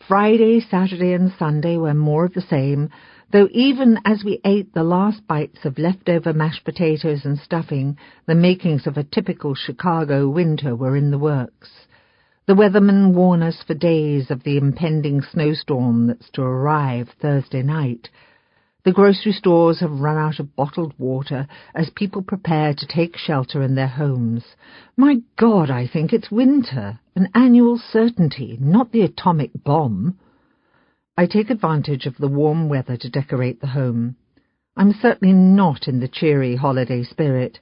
Friday, Saturday and Sunday were more of the same, though even as we ate the last bites of leftover mashed potatoes and stuffing, the makings of a typical Chicago winter were in the works. The weathermen warn us for days of the impending snowstorm that's to arrive Thursday night. The grocery stores have run out of bottled water as people prepare to take shelter in their homes. My God, I think it's winter, an annual certainty, not the atomic bomb. I take advantage of the warm weather to decorate the home. I'm certainly not in the cheery holiday spirit,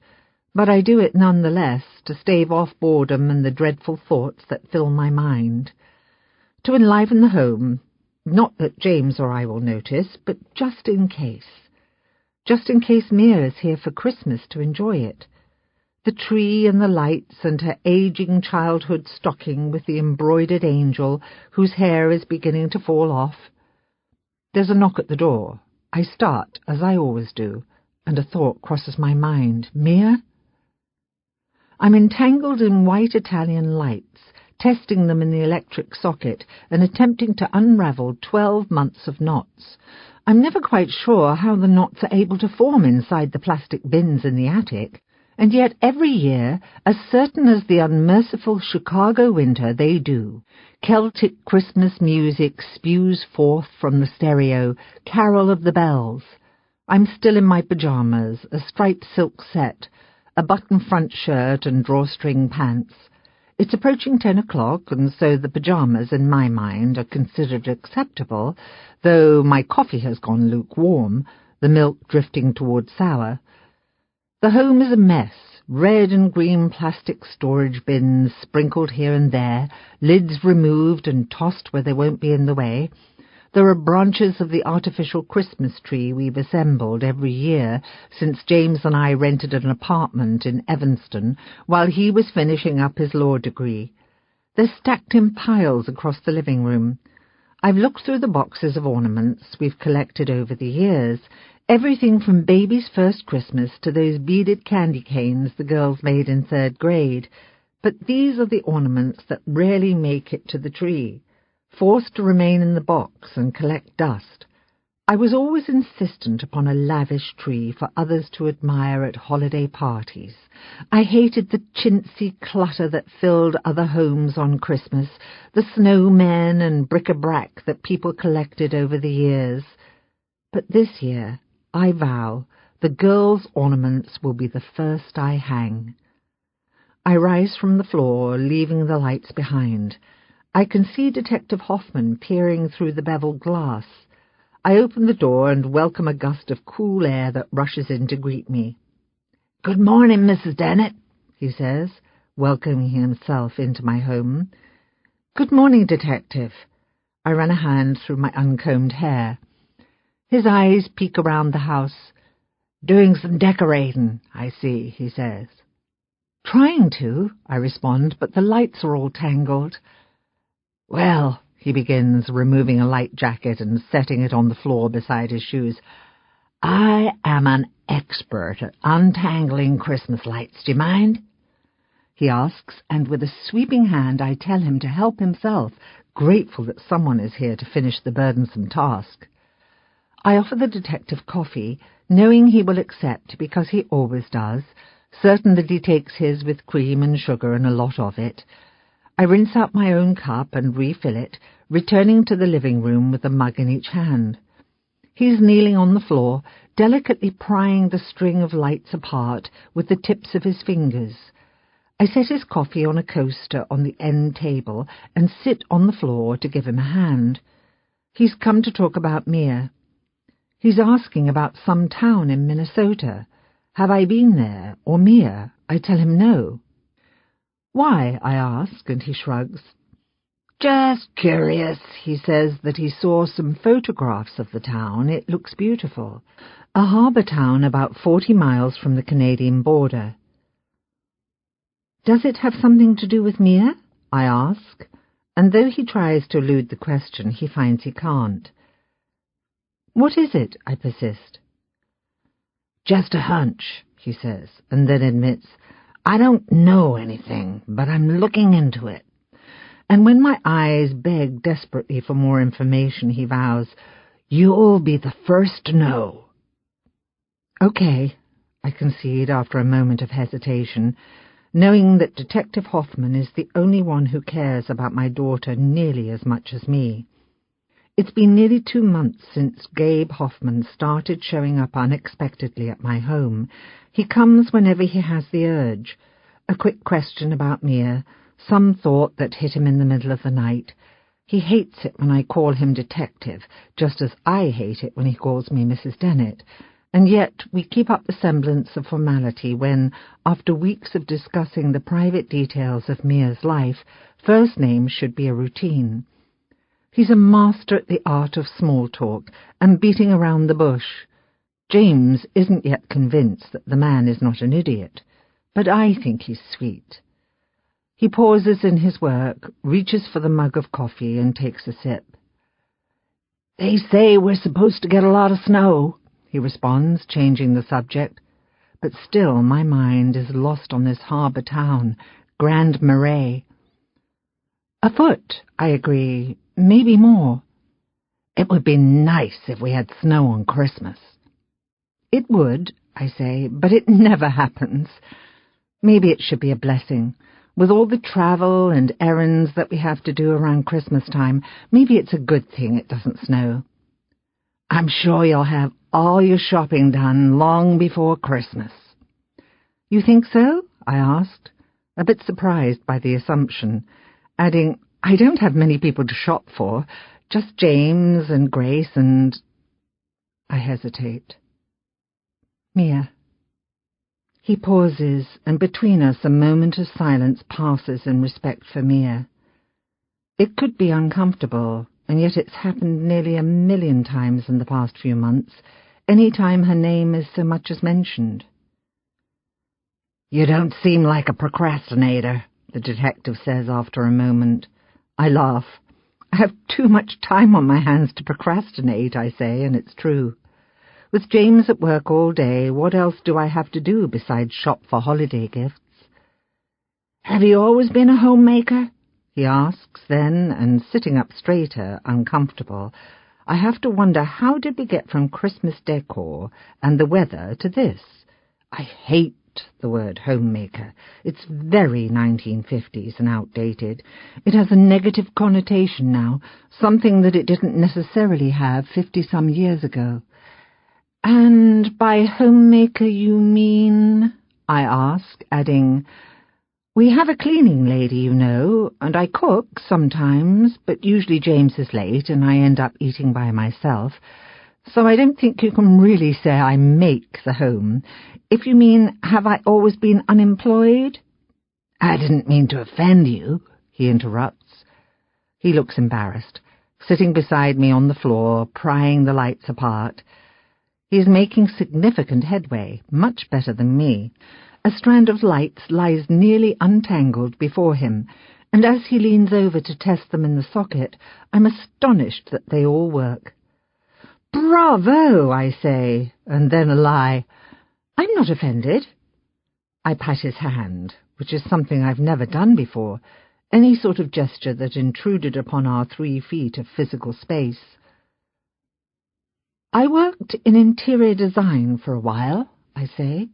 but I do it nonetheless to stave off boredom and the dreadful thoughts that fill my mind. To enliven the home, not that James or I will notice, but just in case. Just in case Mia is here for Christmas to enjoy it. The tree and the lights and her aging childhood stocking with the embroidered angel whose hair is beginning to fall off. There's a knock at the door. I start, as I always do, and a thought crosses my mind. Mia? I'm entangled in white Italian lights, testing them in the electric socket and attempting to unravel 12 months of knots. I'm never quite sure how the knots are able to form inside the plastic bins in the attic, and yet every year, as certain as the unmerciful Chicago winter, they do. Celtic Christmas music spews forth from the stereo, carol of the bells. I'm still in my pyjamas, a striped silk set, a button-front shirt and drawstring pants. It's approaching 10 o'clock, and so the pyjamas, in my mind, are considered acceptable, though my coffee has gone lukewarm, the milk drifting toward sour. The home is a mess, red and green plastic storage bins sprinkled here and there, lids removed and tossed where they won't be in the way. There are branches of the artificial Christmas tree we've assembled every year since James and I rented an apartment in Evanston while he was finishing up his law degree. They're stacked in piles across the living room. I've looked through the boxes of ornaments we've collected over the years, everything from baby's first Christmas to those beaded candy canes the girls made in 3rd grade. But these are the ornaments that rarely make it to the tree, forced to remain in the box and collect dust. I was always insistent upon a lavish tree for others to admire at holiday parties. I hated the chintzy clutter that filled other homes on Christmas, the snowmen and bric-a-brac that people collected over the years. But this year, I vow, the girls' ornaments will be the first I hang. I rise from the floor, leaving the lights behind. I can see Detective Hoffman peering through the beveled glass. I open the door and welcome a gust of cool air that rushes in to greet me. "Good morning, Mrs. Dennett," he says, welcoming himself into my home. "Good morning, Detective." I run a hand through my uncombed hair. His eyes peek around the house. "Doing some decorating, I see," he says. "Trying to," I respond, "but the lights are all tangled." "Well," he begins, removing a light jacket and setting it on the floor beside his shoes, "I am an expert at untangling Christmas lights. Do you mind?" he asks, and with a sweeping hand I tell him to help himself, grateful that someone is here to finish the burdensome task. I offer the detective coffee, knowing he will accept because he always does, certain that he takes his with cream and sugar and a lot of it. I rinse out my own cup and refill it, returning to the living room with a mug in each hand. He's kneeling on the floor, delicately prying the string of lights apart with the tips of his fingers. I set his coffee on a coaster on the end table and sit on the floor to give him a hand. He's come to talk about Mia. He's asking about some town in Minnesota. Have I been there, or Mia? I tell him no. Why? I ask, and he shrugs. Just curious. He says that he saw some photographs of the town. It looks beautiful. A harbour town about 40 miles from the Canadian border. Does it have something to do with Mia? I ask, and though he tries to elude the question, he finds he can't. What is it? I persist. Just a hunch, he says, and then admits, I don't know anything, but I'm looking into it. And when my eyes beg desperately for more information, he vows, You'll be the first to know. Okay, I concede after a moment of hesitation, knowing that Detective Hoffman is the only one who cares about my daughter nearly as much as me. It's been nearly 2 months since Gabe Hoffman started showing up unexpectedly at my home. He comes whenever he has the urge. A quick question about Mia, some thought that hit him in the middle of the night. He hates it when I call him detective, just as I hate it when he calls me Mrs. Dennett. And yet we keep up the semblance of formality when, after weeks of discussing the private details of Mia's life, first names should be a routine. He's a master at the art of small talk and beating around the bush. James isn't yet convinced that the man is not an idiot, but I think he's sweet. He pauses in his work, reaches for the mug of coffee, and takes a sip. They say we're supposed to get a lot of snow, he responds, changing the subject. But still my mind is lost on this harbour town, Grand Marais. A foot, I agree, maybe more. It would be nice if we had snow on Christmas. It would, I say, but it never happens. Maybe it should be a blessing. With all the travel and errands that we have to do around Christmas time, maybe it's a good thing it doesn't snow. I'm sure you'll have all your shopping done long before Christmas. You think so? I asked, a bit surprised by the assumption, adding, I don't have many people to shop for, just James and Grace and... I hesitate. Mia. He pauses, and between us a moment of silence passes in respect for Mia. It could be uncomfortable, and yet it's happened nearly 1,000,000 times in the past few months, any time her name is so much as mentioned. You don't seem like a procrastinator, the detective says after a moment. I laugh. I have too much time on my hands to procrastinate, I say, and it's true. With James at work all day, what else do I have to do besides shop for holiday gifts? Have you always been a homemaker? He asks then, and sitting up straighter, uncomfortable, I have to wonder how did we get from Christmas decor and the weather to this? I hate the word homemaker. It's very 1950s and outdated. It has a negative connotation now, something that it didn't necessarily have 50-some years ago. And by homemaker you mean? I ask, adding, we have a cleaning lady, you know, and I cook sometimes, but usually James is late and I end up eating by myself, so I don't think you can really say I make the home. If you mean, have I always been unemployed? I didn't mean to offend you, he interrupts. He looks embarrassed, sitting beside me on the floor, prying the lights apart. He is making significant headway, much better than me. A strand of lights lies nearly untangled before him, and as he leans over to test them in the socket, I'm astonished that they all work. Bravo, I say, and then a lie. I'm not offended. I pat his hand. which is something I've never done before, any sort of gesture that intruded upon our 3 feet of physical space. I worked in interior design for a while, I say.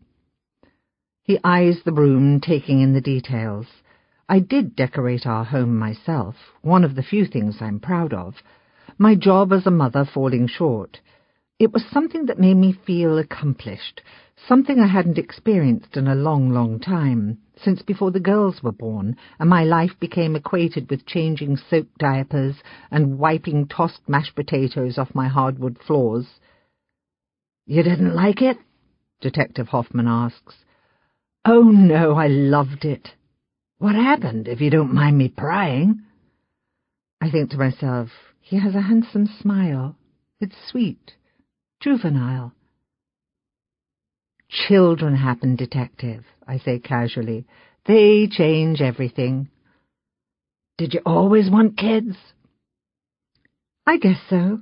He eyes the room, taking in the details. I did decorate our home myself, one of the few things I'm proud of. My job as a mother falling short. It was something that made me feel accomplished, something I hadn't experienced in a long, long time, since before the girls were born, and my life became equated with changing soaked diapers and wiping tossed mashed potatoes off my hardwood floors. "You didn't like it?" Detective Hoffman asks. "Oh, no, I loved it." "What happened, if you don't mind me prying?" I think to myself, he has a handsome smile. It's sweet, juvenile. "Children happen, Detective," I say casually. "They change everything." "Did you always want kids?" "I guess so.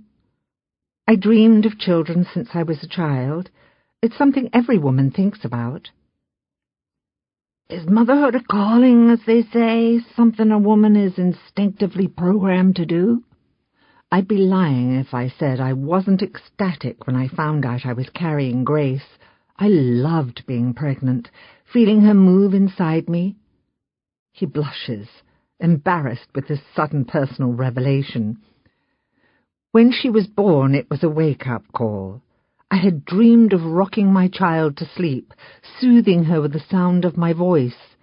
I dreamed of children since I was a child. It's something every woman thinks about." "Is motherhood a calling, as they say, something a woman is instinctively programmed to do?" I'd be lying if I said I wasn't ecstatic when I found out I was carrying Grace. I loved being pregnant, feeling her move inside me. He blushes, embarrassed with this sudden personal revelation. When she was born, it was a wake-up call. I had dreamed of rocking my child to sleep, soothing her with the sound of my voice.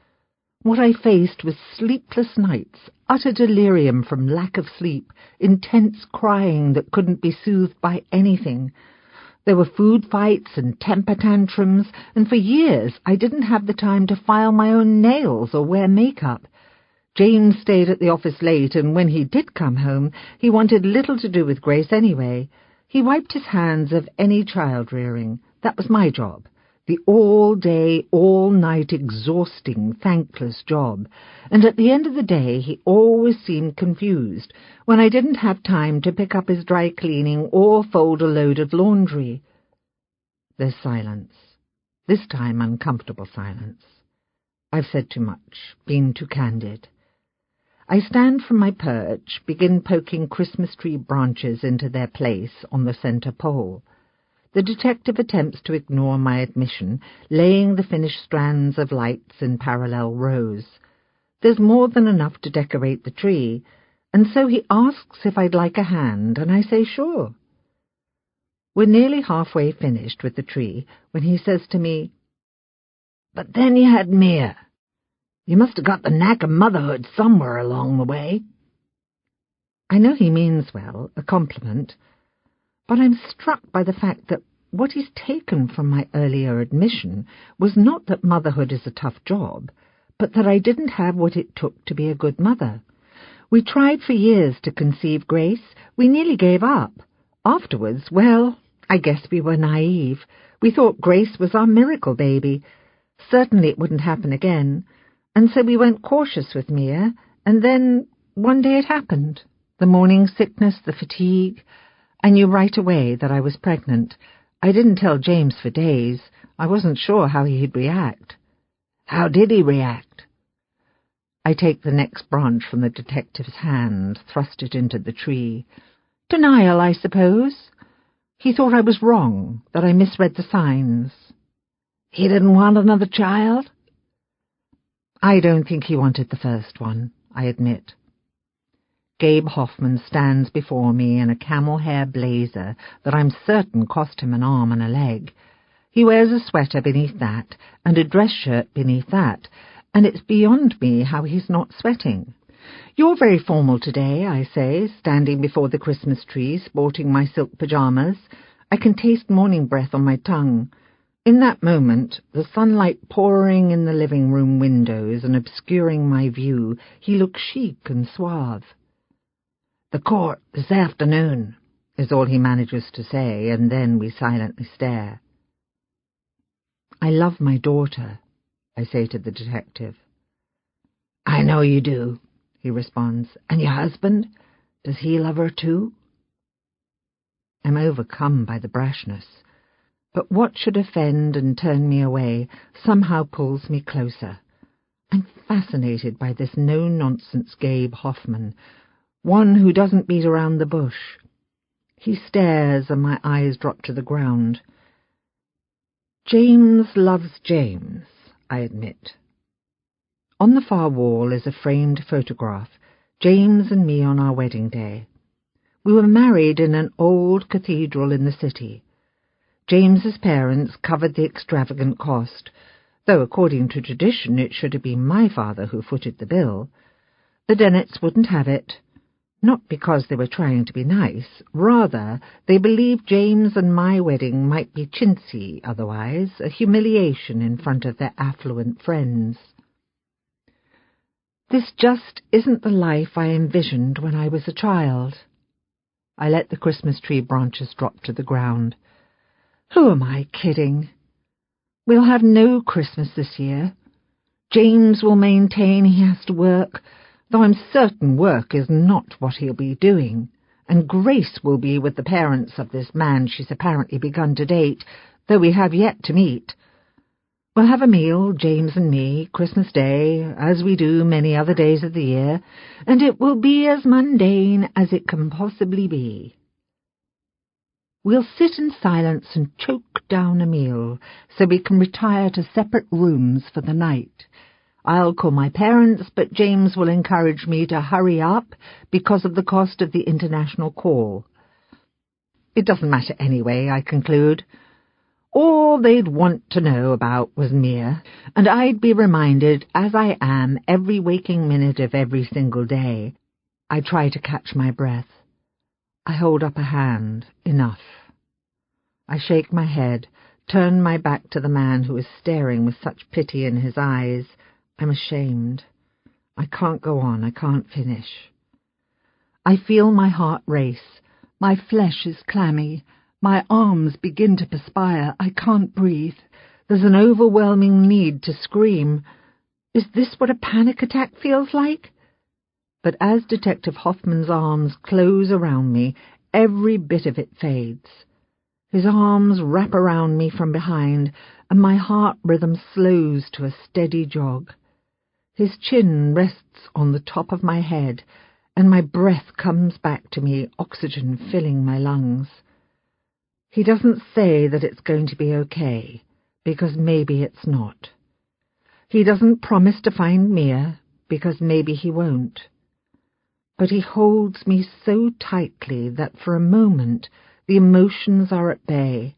What I faced was sleepless nights, utter delirium from lack of sleep, intense crying that couldn't be soothed by anything. There were food fights and temper tantrums, and for years I didn't have the time to file my own nails or wear makeup. James stayed at the office late, and when he did come home, he wanted little to do with Grace anyway. He wiped his hands of any child-rearing. That was my job. The all-day, all-night, exhausting, thankless job. And at the end of the day, he always seemed confused when I didn't have time to pick up his dry cleaning or fold a load of laundry. There's silence. This time uncomfortable silence. I've said too much, been too candid. I stand from my perch, begin poking Christmas tree branches into their place on the centre pole. The detective attempts to ignore my admission, laying the finished strands of lights in parallel rows. There's more than enough to decorate the tree, and so he asks if I'd like a hand, and I say sure. We're nearly halfway finished with the tree when he says to me, "But then you had Mia. You must have got the knack of motherhood somewhere along the way." I know he means well, a compliment, but I'm struck by the fact that what he's taken from my earlier admission was not that motherhood is a tough job, but that I didn't have what it took to be a good mother. We tried for years to conceive Grace. We nearly gave up. Afterwards, well, I guess we were naive. We thought Grace was our miracle baby. Certainly it wouldn't happen again. And so we went cautious with Mia, and then one day it happened. The morning sickness, the fatigue. I knew right away that I was pregnant. I didn't tell James for days. I wasn't sure how he'd react. How did he react? I take the next branch from the detective's hand, thrust it into the tree. Denial, I suppose. He thought I was wrong, that I misread the signs. He didn't want another child? I don't think he wanted the first one, I admit. Gabe Hoffman stands before me in a camel-hair blazer that I'm certain cost him an arm and a leg. He wears a sweater beneath that, and a dress shirt beneath that, and it's beyond me how he's not sweating. "You're very formal today," I say, standing before the Christmas tree, sporting my silk pyjamas. I can taste morning breath on my tongue. In that moment, the sunlight pouring in the living room windows and obscuring my view, he looks chic and suave. "The court this afternoon," is all he manages to say, and then we silently stare. "I love my daughter," I say to the detective. "I know you do," he responds. "And your husband? Does he love her too?" I'm overcome by the brashness, but what should offend and turn me away somehow pulls me closer. I'm fascinated by this no-nonsense Gabe Hoffman, one who doesn't beat around the bush. He stares and my eyes drop to the ground. James loves James, I admit. On the far wall is a framed photograph, James and me on our wedding day. We were married in an old cathedral in the city. James's parents covered the extravagant cost, though according to tradition it should have been my father who footed the bill. The Dennets wouldn't have it, not because they were trying to be nice, rather they believed James and my wedding might be chintzy otherwise, a humiliation in front of their affluent friends. This just isn't the life I envisioned when I was a child. I let the Christmas tree branches drop to the ground. Who am I kidding? We'll have no Christmas this year. James will maintain he has to work, though I'm certain work is not what he'll be doing, and Grace will be with the parents of this man she's apparently begun to date, though we have yet to meet. We'll have a meal, James and me, Christmas Day, as we do many other days of the year, and it will be as mundane as it can possibly be. We'll sit in silence and choke down a meal, so we can retire to separate rooms for the night. I'll call my parents, but James will encourage me to hurry up because of the cost of the international call. It doesn't matter anyway, I conclude. All they'd want to know about was Mia, and I'd be reminded, as I am every waking minute of every single day. I try to catch my breath. I hold up a hand. Enough. I shake my head, turn my back to the man who is staring with such pity in his eyes. I'm ashamed. I can't go on. I can't finish. I feel my heart race. My flesh is clammy. My arms begin to perspire. I can't breathe. There's an overwhelming need to scream. Is this what a panic attack feels like? But as Detective Hoffman's arms close around me, every bit of it fades. His arms wrap around me from behind, and my heart rhythm slows to a steady jog. His chin rests on the top of my head, and my breath comes back to me, oxygen filling my lungs. He doesn't say that it's going to be okay, because maybe it's not. He doesn't promise to find Mia, because maybe he won't. But he holds me so tightly that for a moment the emotions are at bay.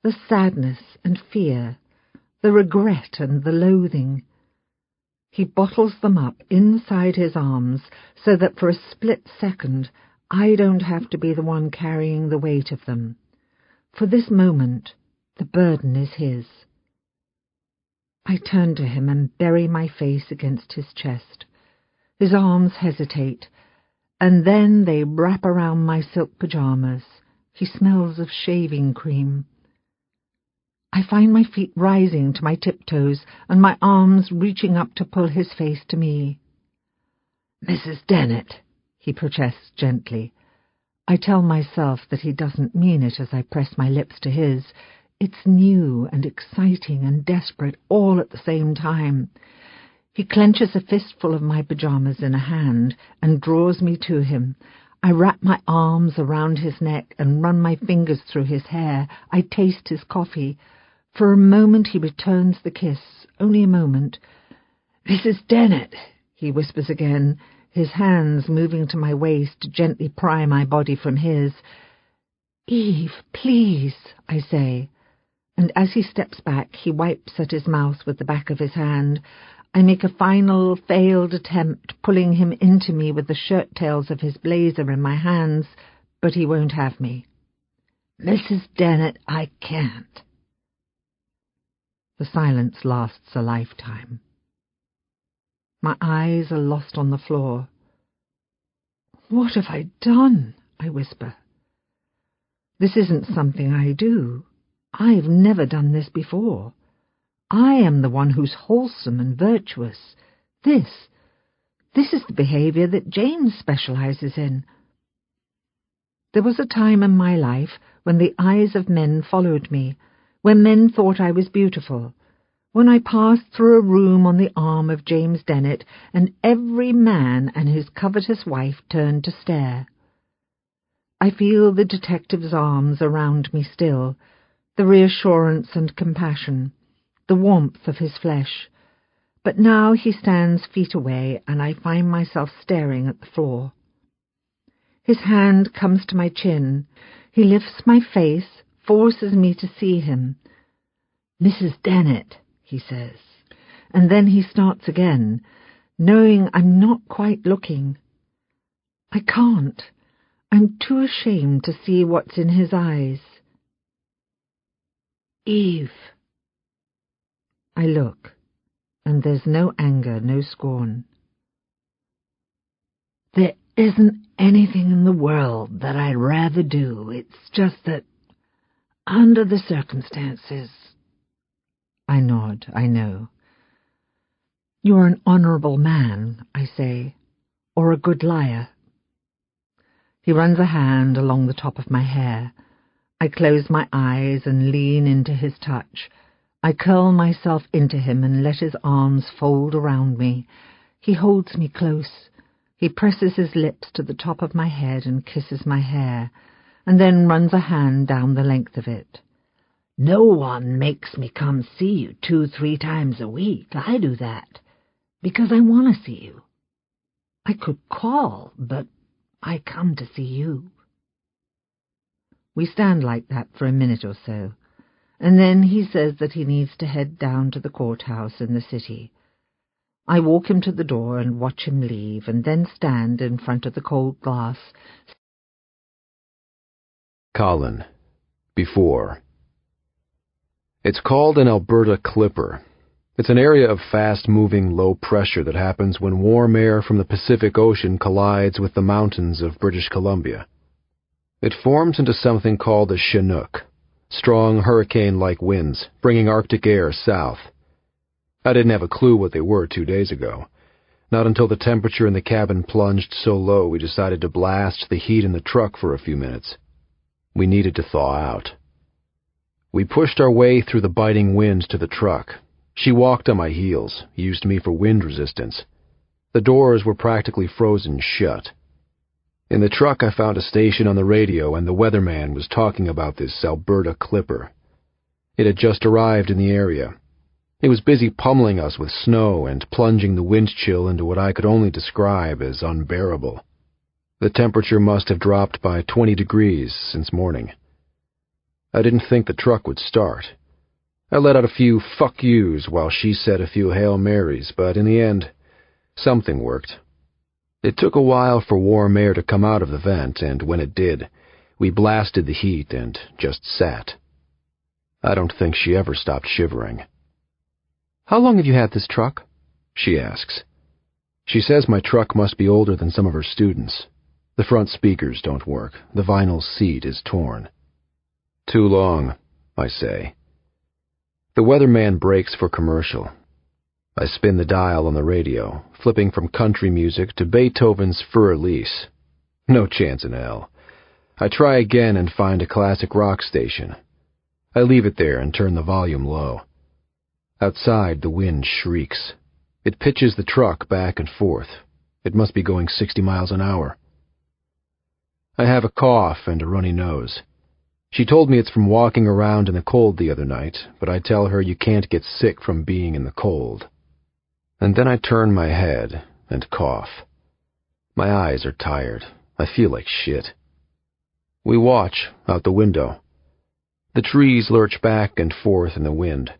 The sadness and fear, the regret and the loathing. He bottles them up inside his arms so that for a split second I don't have to be the one carrying the weight of them. For this moment, the burden is his. I turn to him and bury my face against his chest. His arms hesitate, and then they wrap around my silk pajamas. He smells of shaving cream. I find my feet rising to my tiptoes and my arms reaching up to pull his face to me. "Mrs. Dennett," he protests gently. I tell myself that he doesn't mean it as I press my lips to his. It's new and exciting and desperate all at the same time. He clenches a fistful of my pajamas in a hand and draws me to him. I wrap my arms around his neck and run my fingers through his hair. I taste his coffee. For a moment he returns the kiss, only a moment. "Mrs. Dennett," he whispers again, his hands moving to my waist to gently pry my body from his. "Eve, please," I say, and as he steps back, he wipes at his mouth with the back of his hand. I make a final, failed attempt, pulling him into me with the shirt-tails of his blazer in my hands, but he won't have me. "Mrs. Dennett, I can't." The silence lasts a lifetime. My eyes are lost on the floor. "What have I done?" I whisper. This isn't something I do. I've never done this before. I am the one who's wholesome and virtuous. This is the behavior that James specializes in. There was a time in my life when the eyes of men followed me, when men thought I was beautiful, when I passed through a room on the arm of James Dennett, and every man and his covetous wife turned to stare. I feel the detective's arms around me still, the reassurance and compassion, the warmth of his flesh. But now he stands feet away, and I find myself staring at the floor. His hand comes to my chin. He lifts my face, forces me to see him. "Mrs. Dennett," he says, and then he starts again, knowing I'm not quite looking. I can't. I'm too ashamed to see what's in his eyes. "Eve." I look, and there's no anger, no scorn. "There isn't anything in the world that I'd rather do. It's just that, under the circumstances..." I nod, I know. "You're an honourable man," I say, "or a good liar." He runs a hand along the top of my hair. I close my eyes and lean into his touch. I curl myself into him and let his arms fold around me. He holds me close. He presses his lips to the top of my head and kisses my hair, and then runs a hand down the length of it. "No one makes me come see you 2-3 times a week. I do that because I want to see you. I could call, but I come to see you." We stand like that for a minute or so, and then he says that he needs to head down to the courthouse in the city. I walk him to the door and watch him leave, and then stand in front of the cold glass. Colin. Before. It's called an Alberta Clipper. It's an area of fast-moving low pressure that happens when warm air from the Pacific Ocean collides with the mountains of British Columbia. It forms into something called a Chinook, strong hurricane-like winds, bringing Arctic air south. I didn't have a clue what they were 2 days ago, not until the temperature in the cabin plunged so low we decided to blast the heat in the truck for a few minutes. We needed to thaw out. We pushed our way through the biting wind to the truck. She walked on my heels, used me for wind resistance. The doors were practically frozen shut. In the truck I found a station on the radio, and the weatherman was talking about this Alberta Clipper. It had just arrived in the area. It was busy pummeling us with snow and plunging the wind chill into what I could only describe as unbearable. The temperature must have dropped by 20 degrees since morning. I didn't think the truck would start. I let out a few fuck yous while she said a few Hail Marys, but in the end, something worked. It took a while for warm air to come out of the vent, and when it did, we blasted the heat and just sat. I don't think she ever stopped shivering. "How long have you had this truck?" she asks. She says my truck must be older than some of her students. The front speakers don't work. The vinyl seat is torn. "Too long," I say. The weatherman breaks for commercial. I spin the dial on the radio, flipping from country music to Beethoven's Für Elise. No chance in hell. I try again and find a classic rock station. I leave it there and turn the volume low. Outside, the wind shrieks. It pitches the truck back and forth. It must be going 60 miles an hour. I have a cough and a runny nose. She told me it's from walking around in the cold the other night, but I tell her you can't get sick from being in the cold. And then I turn my head and cough. My eyes are tired. I feel like shit. We watch out the window. The trees lurch back and forth in the wind.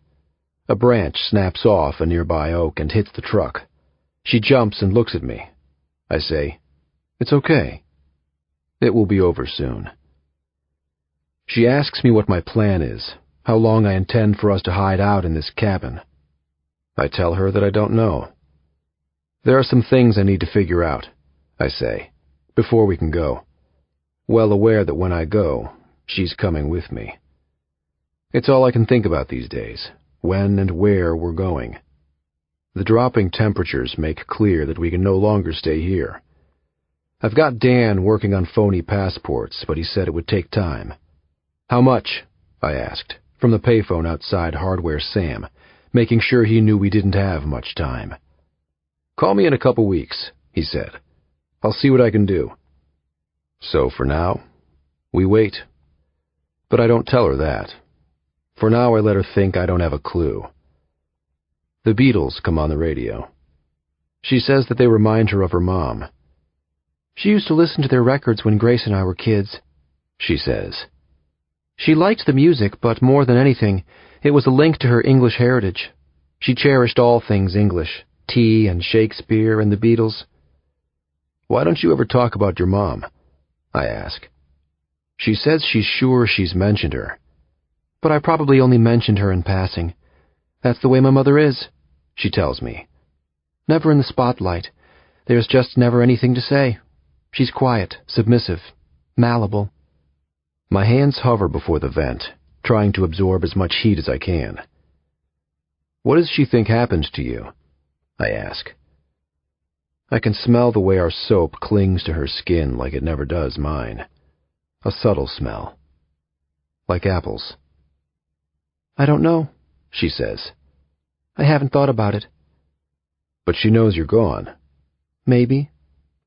A branch snaps off a nearby oak and hits the truck. She jumps and looks at me. I say, "It's okay. It will be over soon." She asks me what my plan is, how long I intend for us to hide out in this cabin. I tell her that I don't know. "There are some things I need to figure out," I say, "before we can go," well aware that when I go, she's coming with me. It's all I can think about these days, when and where we're going. The dropping temperatures make clear that we can no longer stay here. I've got Dan working on phony passports, but he said it would take time. "How much?" I asked, from the payphone outside Hardware Sam, making sure he knew we didn't have much time. "Call me in a couple weeks," he said. "I'll see what I can do." So for now, we wait. But I don't tell her that. For now, I let her think I don't have a clue. The Beatles come on the radio. She says that they remind her of her mom. She used to listen to their records when Grace and I were kids, she says. She liked the music, but more than anything, it was a link to her English heritage. She cherished all things English, tea and Shakespeare and the Beatles. "Why don't you ever talk about your mom?" I ask. She says she's sure she's mentioned her. But I probably only mentioned her in passing. That's the way my mother is, she tells me. Never in the spotlight. There's just never anything to say. She's quiet, submissive, malleable. My hands hover before the vent, trying to absorb as much heat as I can. "What does she think happened to you?" I ask. I can smell the way our soap clings to her skin like it never does mine. A subtle smell. Like apples. "I don't know," she says. "I haven't thought about it." "But she knows you're gone." "Maybe."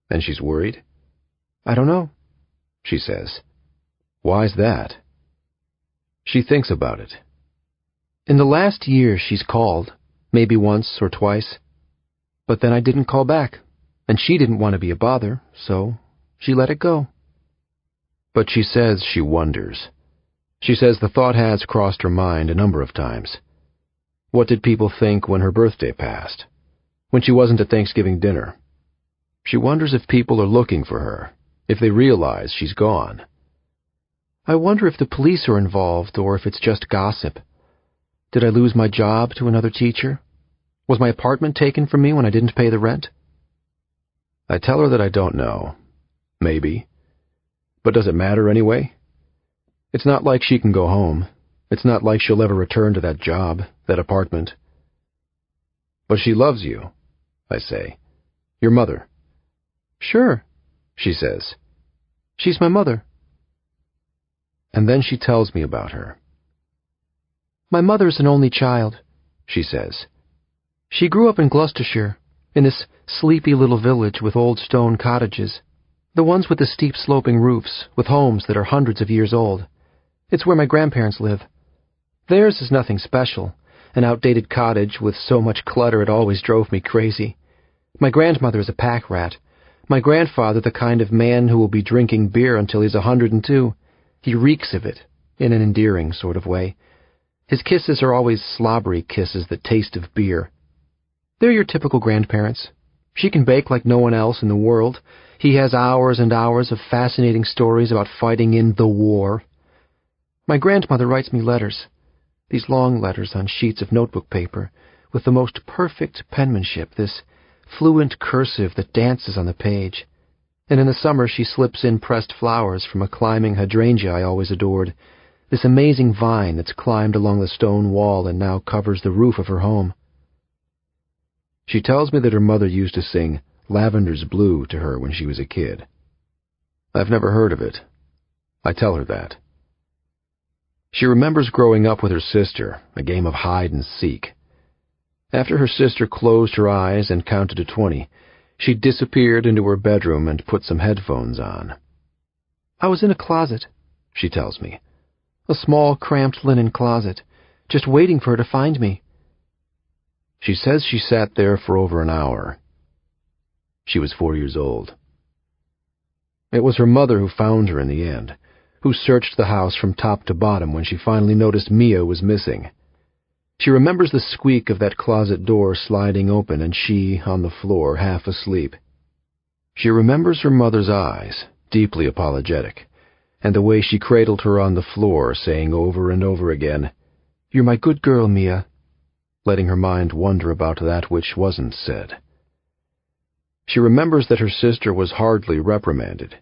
"And she's worried?" "I don't know," she says. "Why's that?" She thinks about it. "In the last year she's called, maybe once or twice. But then I didn't call back, and she didn't want to be a bother, so she let it go." But she says she wonders. She says the thought has crossed her mind a number of times. What did people think when her birthday passed? When she wasn't at Thanksgiving dinner? She wonders if people are looking for her, if they realize she's gone. "I wonder if the police are involved or if it's just gossip. Did I lose my job to another teacher? Was my apartment taken from me when I didn't pay the rent?" I tell her that I don't know. Maybe. But does it matter anyway? It's not like she can go home. It's not like she'll ever return to that job, that apartment. "But she loves you," I say. "Your mother." "Sure," she says. "She's my mother." And then she tells me about her. "My mother's an only child," she says. "She grew up in Gloucestershire, in this sleepy little village with old stone cottages, the ones with the steep sloping roofs, with homes that are hundreds of years old. It's where my grandparents live. Theirs is nothing special, an outdated cottage with so much clutter it always drove me crazy. My grandmother is a pack rat. My grandfather the kind of man who will be drinking beer until he's 102. He reeks of it, in an endearing sort of way. His kisses are always slobbery kisses that taste of beer. They're your typical grandparents. She can bake like no one else in the world. He has hours and hours of fascinating stories about fighting in the war. My grandmother writes me letters, these long letters on sheets of notebook paper, with the most perfect penmanship, this fluent cursive that dances on the page. And in the summer she slips in pressed flowers from a climbing hydrangea I always adored, this amazing vine that's climbed along the stone wall and now covers the roof of her home. She tells me that her mother used to sing Lavender's Blue to her when she was a kid. I've never heard of it. I tell her that. She remembers growing up with her sister, a game of hide and seek. After her sister closed her eyes and counted to 20, she disappeared into her bedroom and put some headphones on. "I was in a closet," she tells me. "A small, cramped linen closet, just waiting for her to find me." She says she sat there for over an hour. She was 4 years old. It was her mother who found her in the end, who searched the house from top to bottom when she finally noticed Mia was missing. She remembers the squeak of that closet door sliding open and she, on the floor, half asleep. She remembers her mother's eyes, deeply apologetic, and the way she cradled her on the floor, saying over and over again, "You're my good girl, Mia," letting her mind wander about that which wasn't said. She remembers that her sister was hardly reprimanded.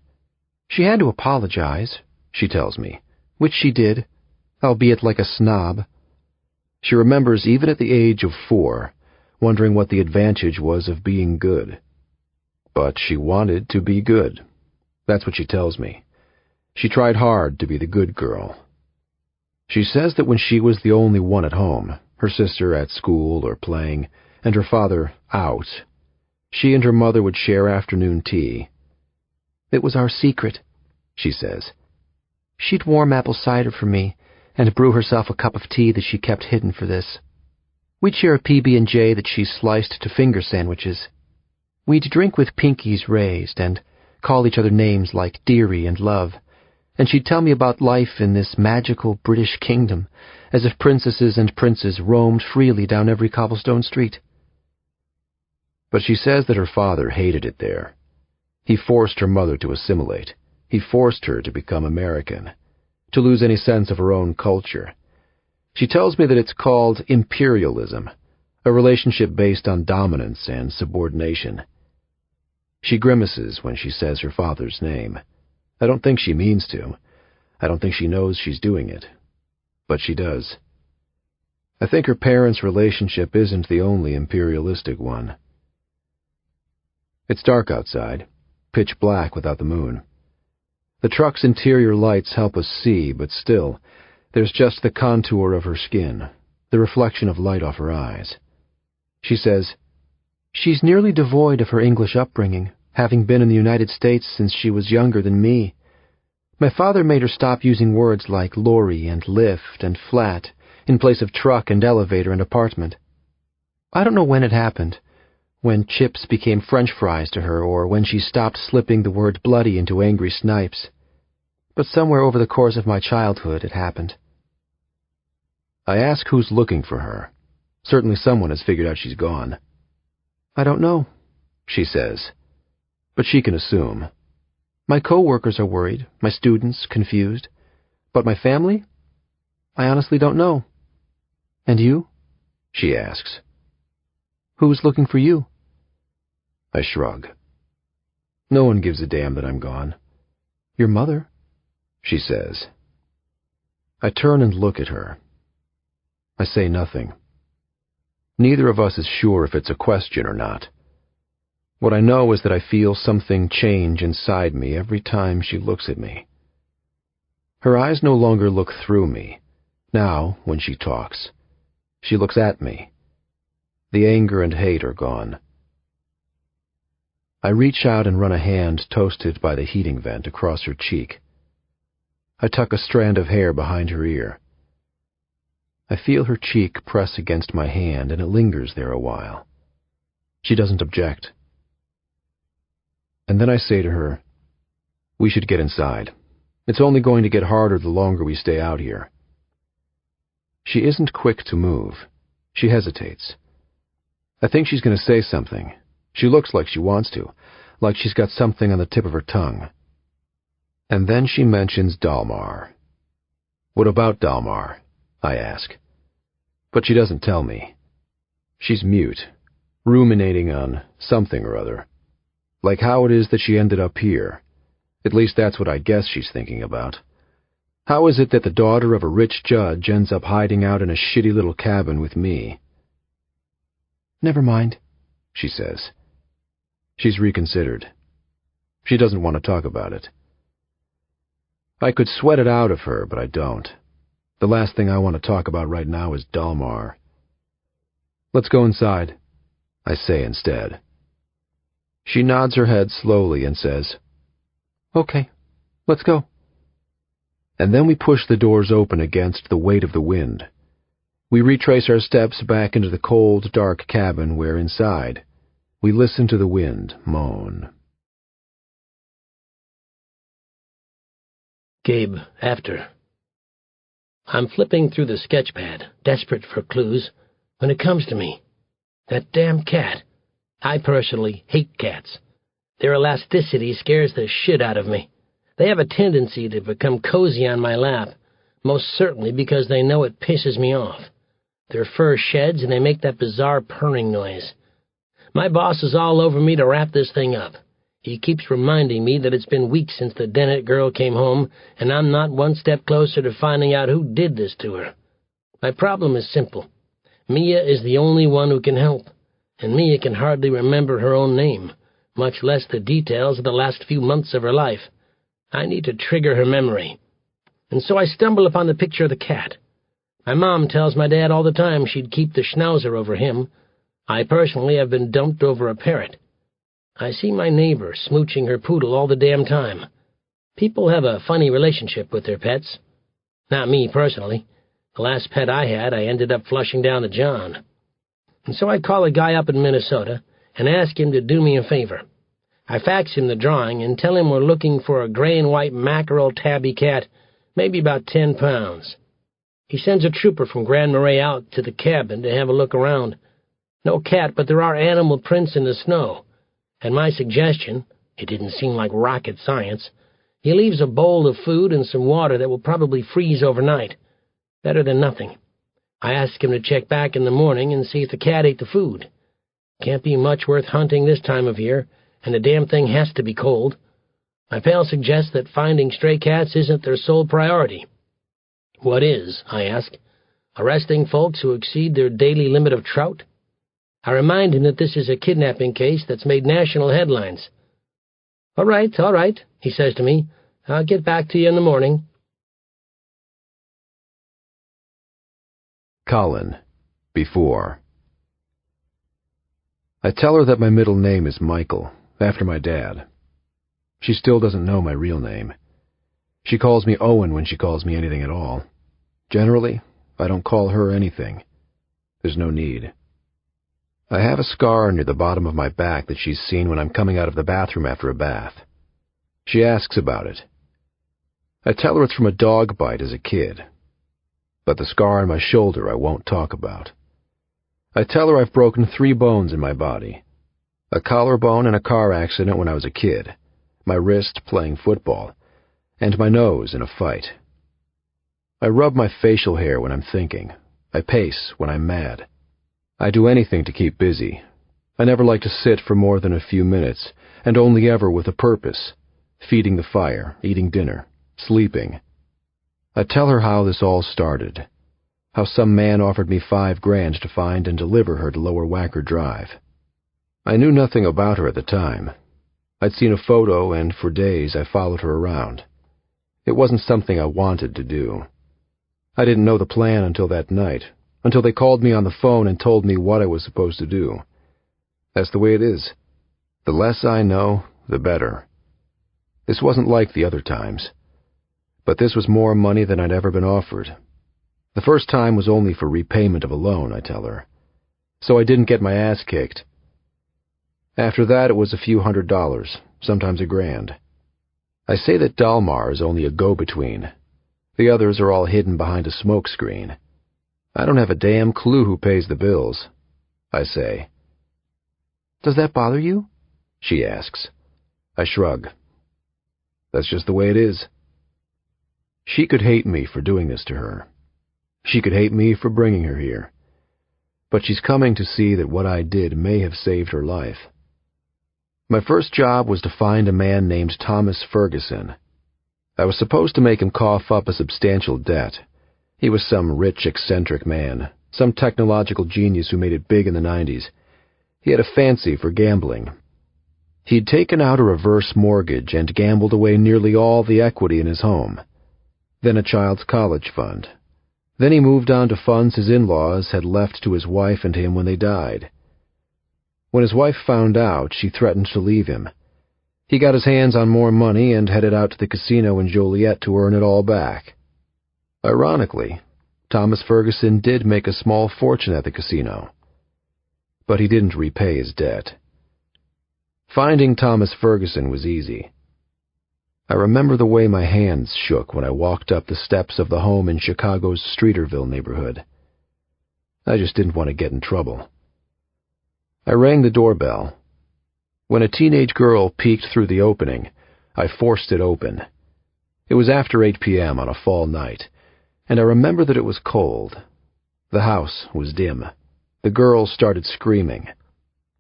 She had to apologize, she tells me, which she did, albeit like a snob. She remembers, even at the age of 4, wondering what the advantage was of being good. But she wanted to be good. That's what she tells me. She tried hard to be the good girl. She says that when she was the only one at home, her sister at school or playing, and her father out, she and her mother would share afternoon tea. It was our secret, she says. She'd warm apple cider for me and brew herself a cup of tea that she kept hidden for this. We'd share a PB&J that she sliced to finger sandwiches. We'd drink with pinkies raised and call each other names like dearie and love, and she'd tell me about life in this magical British kingdom, as if princesses and princes roamed freely down every cobblestone street. But she says that her father hated it there. He forced her mother to assimilate. He forced her to become American, to lose any sense of her own culture. She tells me that it's called imperialism, a relationship based on dominance and subordination. She grimaces when she says her father's name. I don't think she means to. I don't think she knows she's doing it. But she does. I think her parents' relationship isn't the only imperialistic one. It's dark outside, pitch black without the moon. The truck's interior lights help us see, but still, there's just the contour of her skin, the reflection of light off her eyes. She says, "She's nearly devoid of her English upbringing, having been in the United States since she was younger than me. My father made her stop using words like lorry and lift and flat in place of truck and elevator and apartment. I don't know when it happened, when chips became French fries to her, or when she stopped slipping the word bloody into angry snipes. But somewhere over the course of my childhood it happened." I ask who's looking for her. Certainly someone has figured out she's gone. "I don't know," she says. But she can assume. "My co-workers are worried, my students confused. But my family? I honestly don't know." "And you?" she asks. "Who's looking for you?" I shrug. No one gives a damn that I'm gone. "Your mother?" she says. I turn and look at her. I say nothing. Neither of us is sure if it's a question or not. What I know is that I feel something change inside me every time she looks at me. Her eyes no longer look through me. Now, when she talks, she looks at me. The anger and hate are gone. I reach out and run a hand toasted by the heating vent across her cheek. I tuck a strand of hair behind her ear. I feel her cheek press against my hand, and it lingers there a while. She doesn't object. And then I say to her, "We should get inside. It's only going to get harder the longer we stay out here." She isn't quick to move. She hesitates. I think she's going to say something. She looks like she wants to, like she's got something on the tip of her tongue. And then she mentions Dalmar. "What about Dalmar?" I ask. But she doesn't tell me. She's mute, ruminating on something or other. Like how it is that she ended up here. At least that's what I guess she's thinking about. How is it that the daughter of a rich judge ends up hiding out in a shitty little cabin with me? "Never mind," she says. She's reconsidered. She doesn't want to talk about it. I could sweat it out of her, but I don't. The last thing I want to talk about right now is Dalmar. "Let's go inside," I say instead. She nods her head slowly and says, "Okay, let's go." And then we push the doors open against the weight of the wind. We retrace our steps back into the cold, dark cabin where inside we listen to the wind moan. Gabe, after. I'm flipping through the sketchpad, desperate for clues, when it comes to me. That damn cat. I personally hate cats. Their elasticity scares the shit out of me. They have a tendency to become cozy on my lap, most certainly because they know it pisses me off. Their fur sheds and they make that bizarre purring noise. My boss is all over me to wrap this thing up. He keeps reminding me that it's been weeks since the Dennett girl came home, and I'm not one step closer to finding out who did this to her. My problem is simple. Mia is the only one who can help, and Mia can hardly remember her own name, much less the details of the last few months of her life. I need to trigger her memory. And so I stumble upon the picture of the cat. My mom tells my dad all the time she'd keep the schnauzer over him. I personally have been dumped over a parrot. I see my neighbor smooching her poodle all the damn time. People have a funny relationship with their pets. Not me, personally. The last pet I had, I ended up flushing down the John. And so I call a guy up in Minnesota and ask him to do me a favor. I fax him the drawing and tell him we're looking for a gray and white mackerel tabby cat, maybe about 10 pounds. He sends a trooper from Grand Marais out to the cabin to have a look around. No cat, but there are animal prints in the snow. And my suggestion, it didn't seem like rocket science, he leaves a bowl of food and some water that will probably freeze overnight. Better than nothing. I ask him to check back in the morning and see if the cat ate the food. Can't be much worth hunting this time of year, and the damn thing has to be cold. My pal suggests that finding stray cats isn't their sole priority. What is, I ask? Arresting folks who exceed their daily limit of trout? I remind him that this is a kidnapping case that's made national headlines. All right, he says to me. I'll get back to you in the morning. Colin. Before. I tell her that my middle name is Michael, after my dad. She still doesn't know my real name. She calls me Owen when she calls me anything at all. Generally, I don't call her anything. There's no need. I have a scar near the bottom of my back that she's seen when I'm coming out of the bathroom after a bath. She asks about it. I tell her it's from a dog bite as a kid. But the scar on my shoulder I won't talk about. I tell her I've broken 3 bones in my body. A collarbone in a car accident when I was a kid, my wrist playing football, and my nose in a fight. I rub my facial hair when I'm thinking. I pace when I'm mad. I do anything to keep busy. I never like to sit for more than a few minutes, and only ever with a purpose. Feeding the fire, eating dinner, sleeping. I tell her how this all started. How some man offered me $5,000 to find and deliver her to Lower Wacker Drive. I knew nothing about her at the time. I'd seen a photo, and for days I followed her around. It wasn't something I wanted to do. I didn't know the plan until that night, until they called me on the phone and told me what I was supposed to do. That's the way it is. The less I know, the better. This wasn't like the other times. But this was more money than I'd ever been offered. The first time was only for repayment of a loan, I tell her. So I didn't get my ass kicked. After that, it was a few $100s, sometimes $1,000. I say that Dalmar is only a go-between. The others are all hidden behind a smoke screen. I don't have a damn clue who pays the bills, I say. Does that bother you? She asks. I shrug. That's just the way it is. She could hate me for doing this to her. She could hate me for bringing her here. But she's coming to see that what I did may have saved her life. My first job was to find a man named Thomas Ferguson. I was supposed to make him cough up a substantial debt. He was some rich, eccentric man, some technological genius who made it big in the 90s. He had a fancy for gambling. He'd taken out a reverse mortgage and gambled away nearly all the equity in his home. Then a child's college fund. Then he moved on to funds his in-laws had left to his wife and him when they died. When his wife found out, she threatened to leave him. He got his hands on more money and headed out to the casino in Joliet to earn it all back. Ironically, Thomas Ferguson did make a small fortune at the casino. But he didn't repay his debt. Finding Thomas Ferguson was easy. I remember the way my hands shook when I walked up the steps of the home in Chicago's Streeterville neighborhood. I just didn't want to get in trouble. I rang the doorbell. When a teenage girl peeked through the opening, I forced it open. It was after 8 p.m. on a fall night, and I remember that it was cold. The house was dim. The girl started screaming.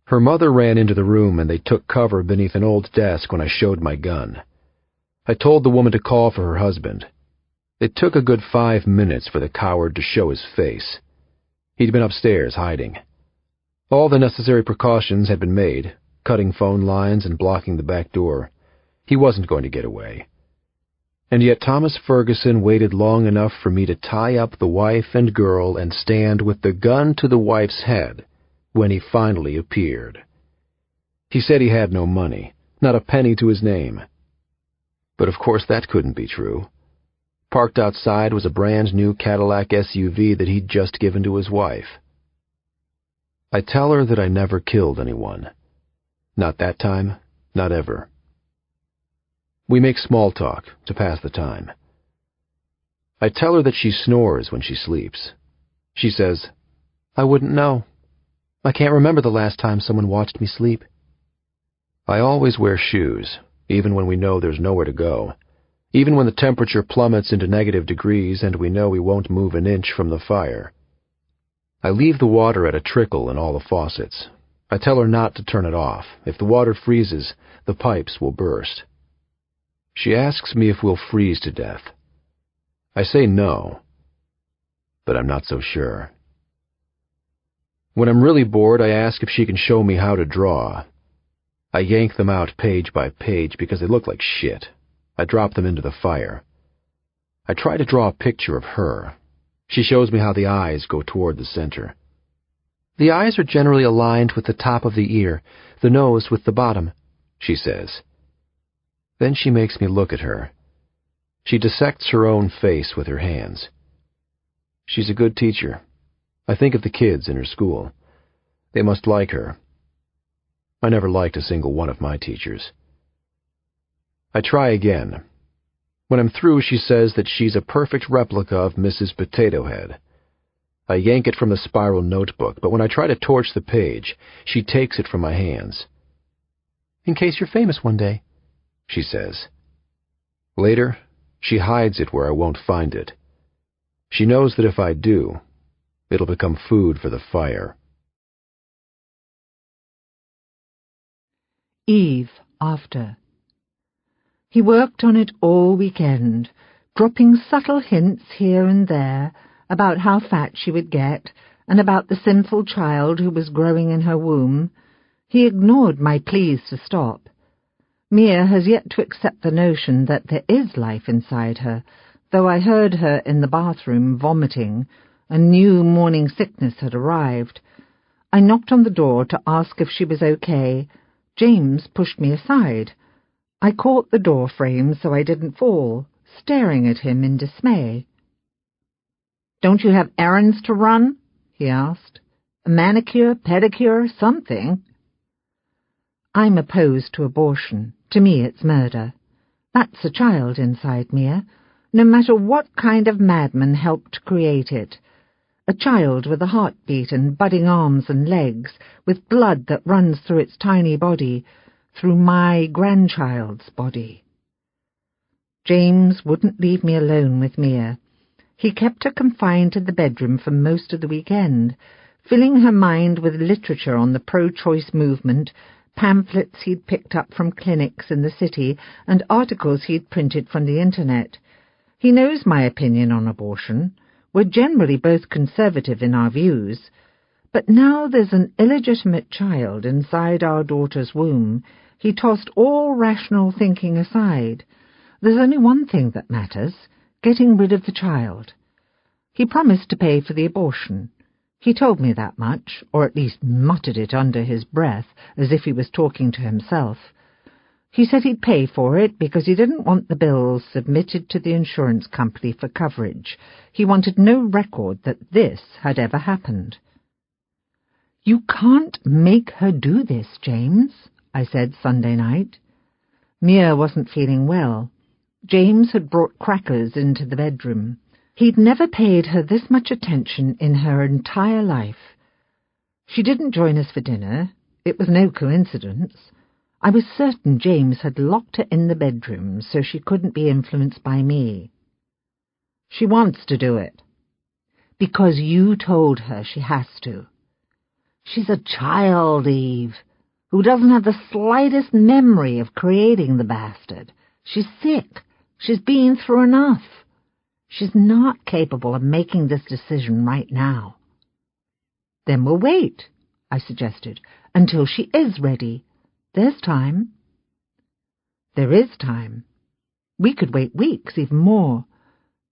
Her mother ran into the room and they took cover beneath an old desk when I showed my gun. I told the woman to call for her husband. It took a good 5 minutes for the coward to show his face. He'd been upstairs hiding. All the necessary precautions had been made, cutting phone lines and blocking the back door. He wasn't going to get away. And yet Thomas Ferguson waited long enough for me to tie up the wife and girl and stand with the gun to the wife's head when he finally appeared. He said he had no money, not a penny to his name. But of course that couldn't be true. Parked outside was a brand-new Cadillac SUV that he'd just given to his wife. I tell her that I never killed anyone. Not that time, not ever. We make small talk to pass the time. I tell her that she snores when she sleeps. She says, "I wouldn't know. I can't remember the last time someone watched me sleep." I always wear shoes, even when we know there's nowhere to go, even when the temperature plummets into -degrees and we know we won't move an inch from the fire. I leave the water at a trickle in all the faucets. I tell her not to turn it off. If the water freezes, the pipes will burst. She asks me if we'll freeze to death. I say no, but I'm not so sure. When I'm really bored, I ask if she can show me how to draw. I yank them out page by page because they look like shit. I drop them into the fire. I try to draw a picture of her. She shows me how the eyes go toward the center. The eyes are generally aligned with the top of the ear, the nose with the bottom, she says. Then she makes me look at her. She dissects her own face with her hands. She's a good teacher. I think of the kids in her school. They must like her. I never liked a single one of my teachers. I try again. When I'm through, she says that she's a perfect replica of Mrs. Potato Head. I yank it from the spiral notebook, but when I try to torch the page, she takes it from my hands. "In case you're famous one day," she says. Later, she hides it where I won't find it. She knows that if I do, it'll become food for the fire. Eve after. He worked on it all weekend, dropping subtle hints here and there about how fat she would get and about the sinful child who was growing in her womb. He ignored my pleas to stop. Mia has yet to accept the notion that there is life inside her, though I heard her in the bathroom vomiting. A new morning sickness had arrived. I knocked on the door to ask if she was okay. James pushed me aside. I caught the door frame so I didn't fall, staring at him in dismay. "Don't you have errands to run?" he asked. "A manicure, pedicure, something?" I'm opposed to abortion. To me it's murder. That's a child inside Mia, no matter what kind of madman helped create it. A child with a heartbeat and budding arms and legs, with blood that runs through its tiny body, through my grandchild's body. James wouldn't leave me alone with Mia. He kept her confined to the bedroom for most of the weekend, filling her mind with literature on the pro-choice movement, pamphlets he'd picked up from clinics in the city, and articles he'd printed from the internet. He knows my opinion on abortion. We're generally both conservative in our views. But now there's an illegitimate child inside our daughter's womb. He tossed all rational thinking aside. There's only one thing that matters, getting rid of the child. He promised to pay for the abortion. He told me that much, or at least muttered it under his breath, as if he was talking to himself. He said he'd pay for it because he didn't want the bills submitted to the insurance company for coverage. He wanted no record that this had ever happened. "You can't make her do this, James," I said Sunday night. Mia wasn't feeling well. James had brought crackers into the bedroom. He'd never paid her this much attention in her entire life. She didn't join us for dinner. It was no coincidence. I was certain James had locked her in the bedroom so she couldn't be influenced by me. "She wants to do it." "Because you told her she has to." "She's a child, Eve, who doesn't have the slightest memory of creating the bastard. She's sick. She's been through enough. She's not capable of making this decision right now." "Then we'll wait," I suggested, "until she is ready. There's time." There is time. We could wait weeks, even more.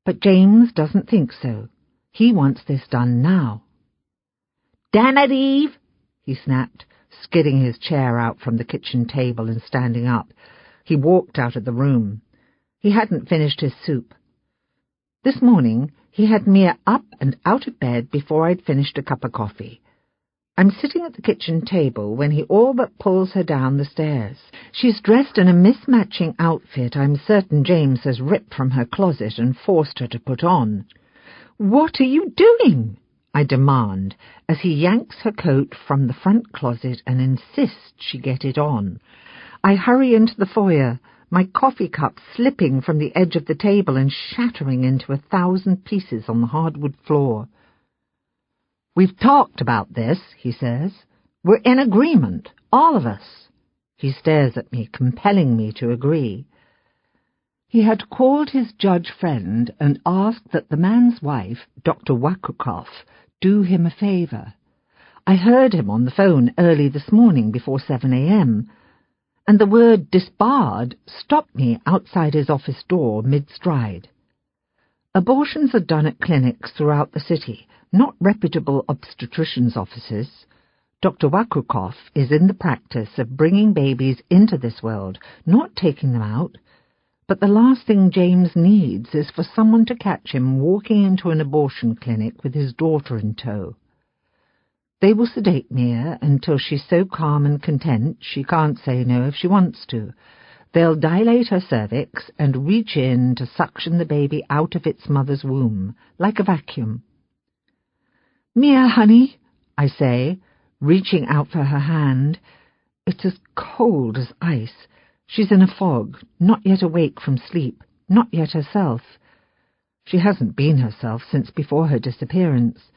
But James doesn't think so. He wants this done now. "Damn it, Eve!" he snapped, skidding his chair out from the kitchen table and standing up. He walked out of the room. He hadn't finished his soup. This morning he had Mia up and out of bed before I'd finished a cup of coffee. I'm sitting at the kitchen table when he all but pulls her down the stairs. She's dressed in a mismatching outfit I'm certain James has ripped from her closet and forced her to put on. "What are you doing?" I demand, as he yanks her coat from the front closet and insists she get it on. I hurry into the foyer, my coffee cup slipping from the edge of the table and shattering into 1,000 pieces on the hardwood floor. "We've talked about this," he says. "We're in agreement, all of us." He stares at me, compelling me to agree. He had called his judge friend and asked that the man's wife, Dr. Wakukoff, do him a favor. I heard him on the phone early this morning before 7 a.m., and the word disbarred stopped me outside his office door mid-stride. Abortions are done at clinics throughout the city, not reputable obstetricians' offices. Dr. Wakukoff is in the practice of bringing babies into this world, not taking them out. But the last thing James needs is for someone to catch him walking into an abortion clinic with his daughter in tow. They will sedate Mia until she's so calm and content she can't say no if she wants to. They'll dilate her cervix and reach in to suction the baby out of its mother's womb, like a vacuum. "Mia, honey," I say, reaching out for her hand. It's as cold as ice. She's in a fog, not yet awake from sleep, not yet herself. She hasn't been herself since before her disappearance.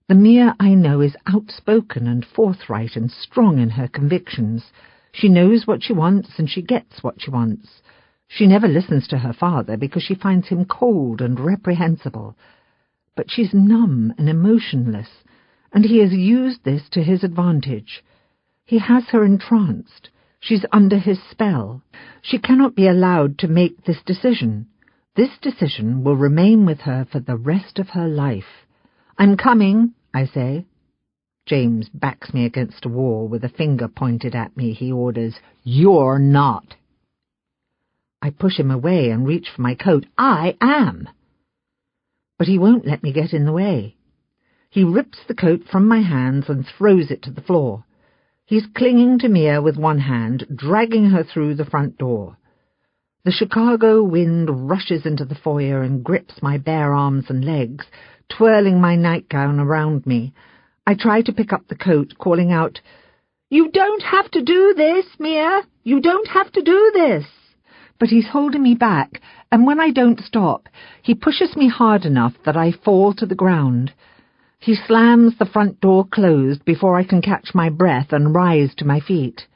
The Mia I know is outspoken and forthright and strong in her convictions. She knows what she wants and she gets what she wants. She never listens to her father because she finds him cold and reprehensible. But she's numb and emotionless, and he has used this to his advantage. He has her entranced. She's under his spell. She cannot be allowed to make this decision. This decision will remain with her for the rest of her life. "I'm coming," I say. James backs me against a wall with a finger pointed at me. He orders, "You're not." I push him away and reach for my coat. "I am." But he won't let me get in the way. He rips the coat from my hands and throws it to the floor. He's clinging to Mia with one hand, dragging her through the front door. The Chicago wind rushes into the foyer and grips my bare arms and legs, twirling my nightgown around me. I try to pick up the coat, calling out, "You don't have to do this, Mia! You don't have to do this!" But he's holding me back, and when I don't stop, he pushes me hard enough that I fall to the ground. He slams the front door closed before I can catch my breath and rise to my feet.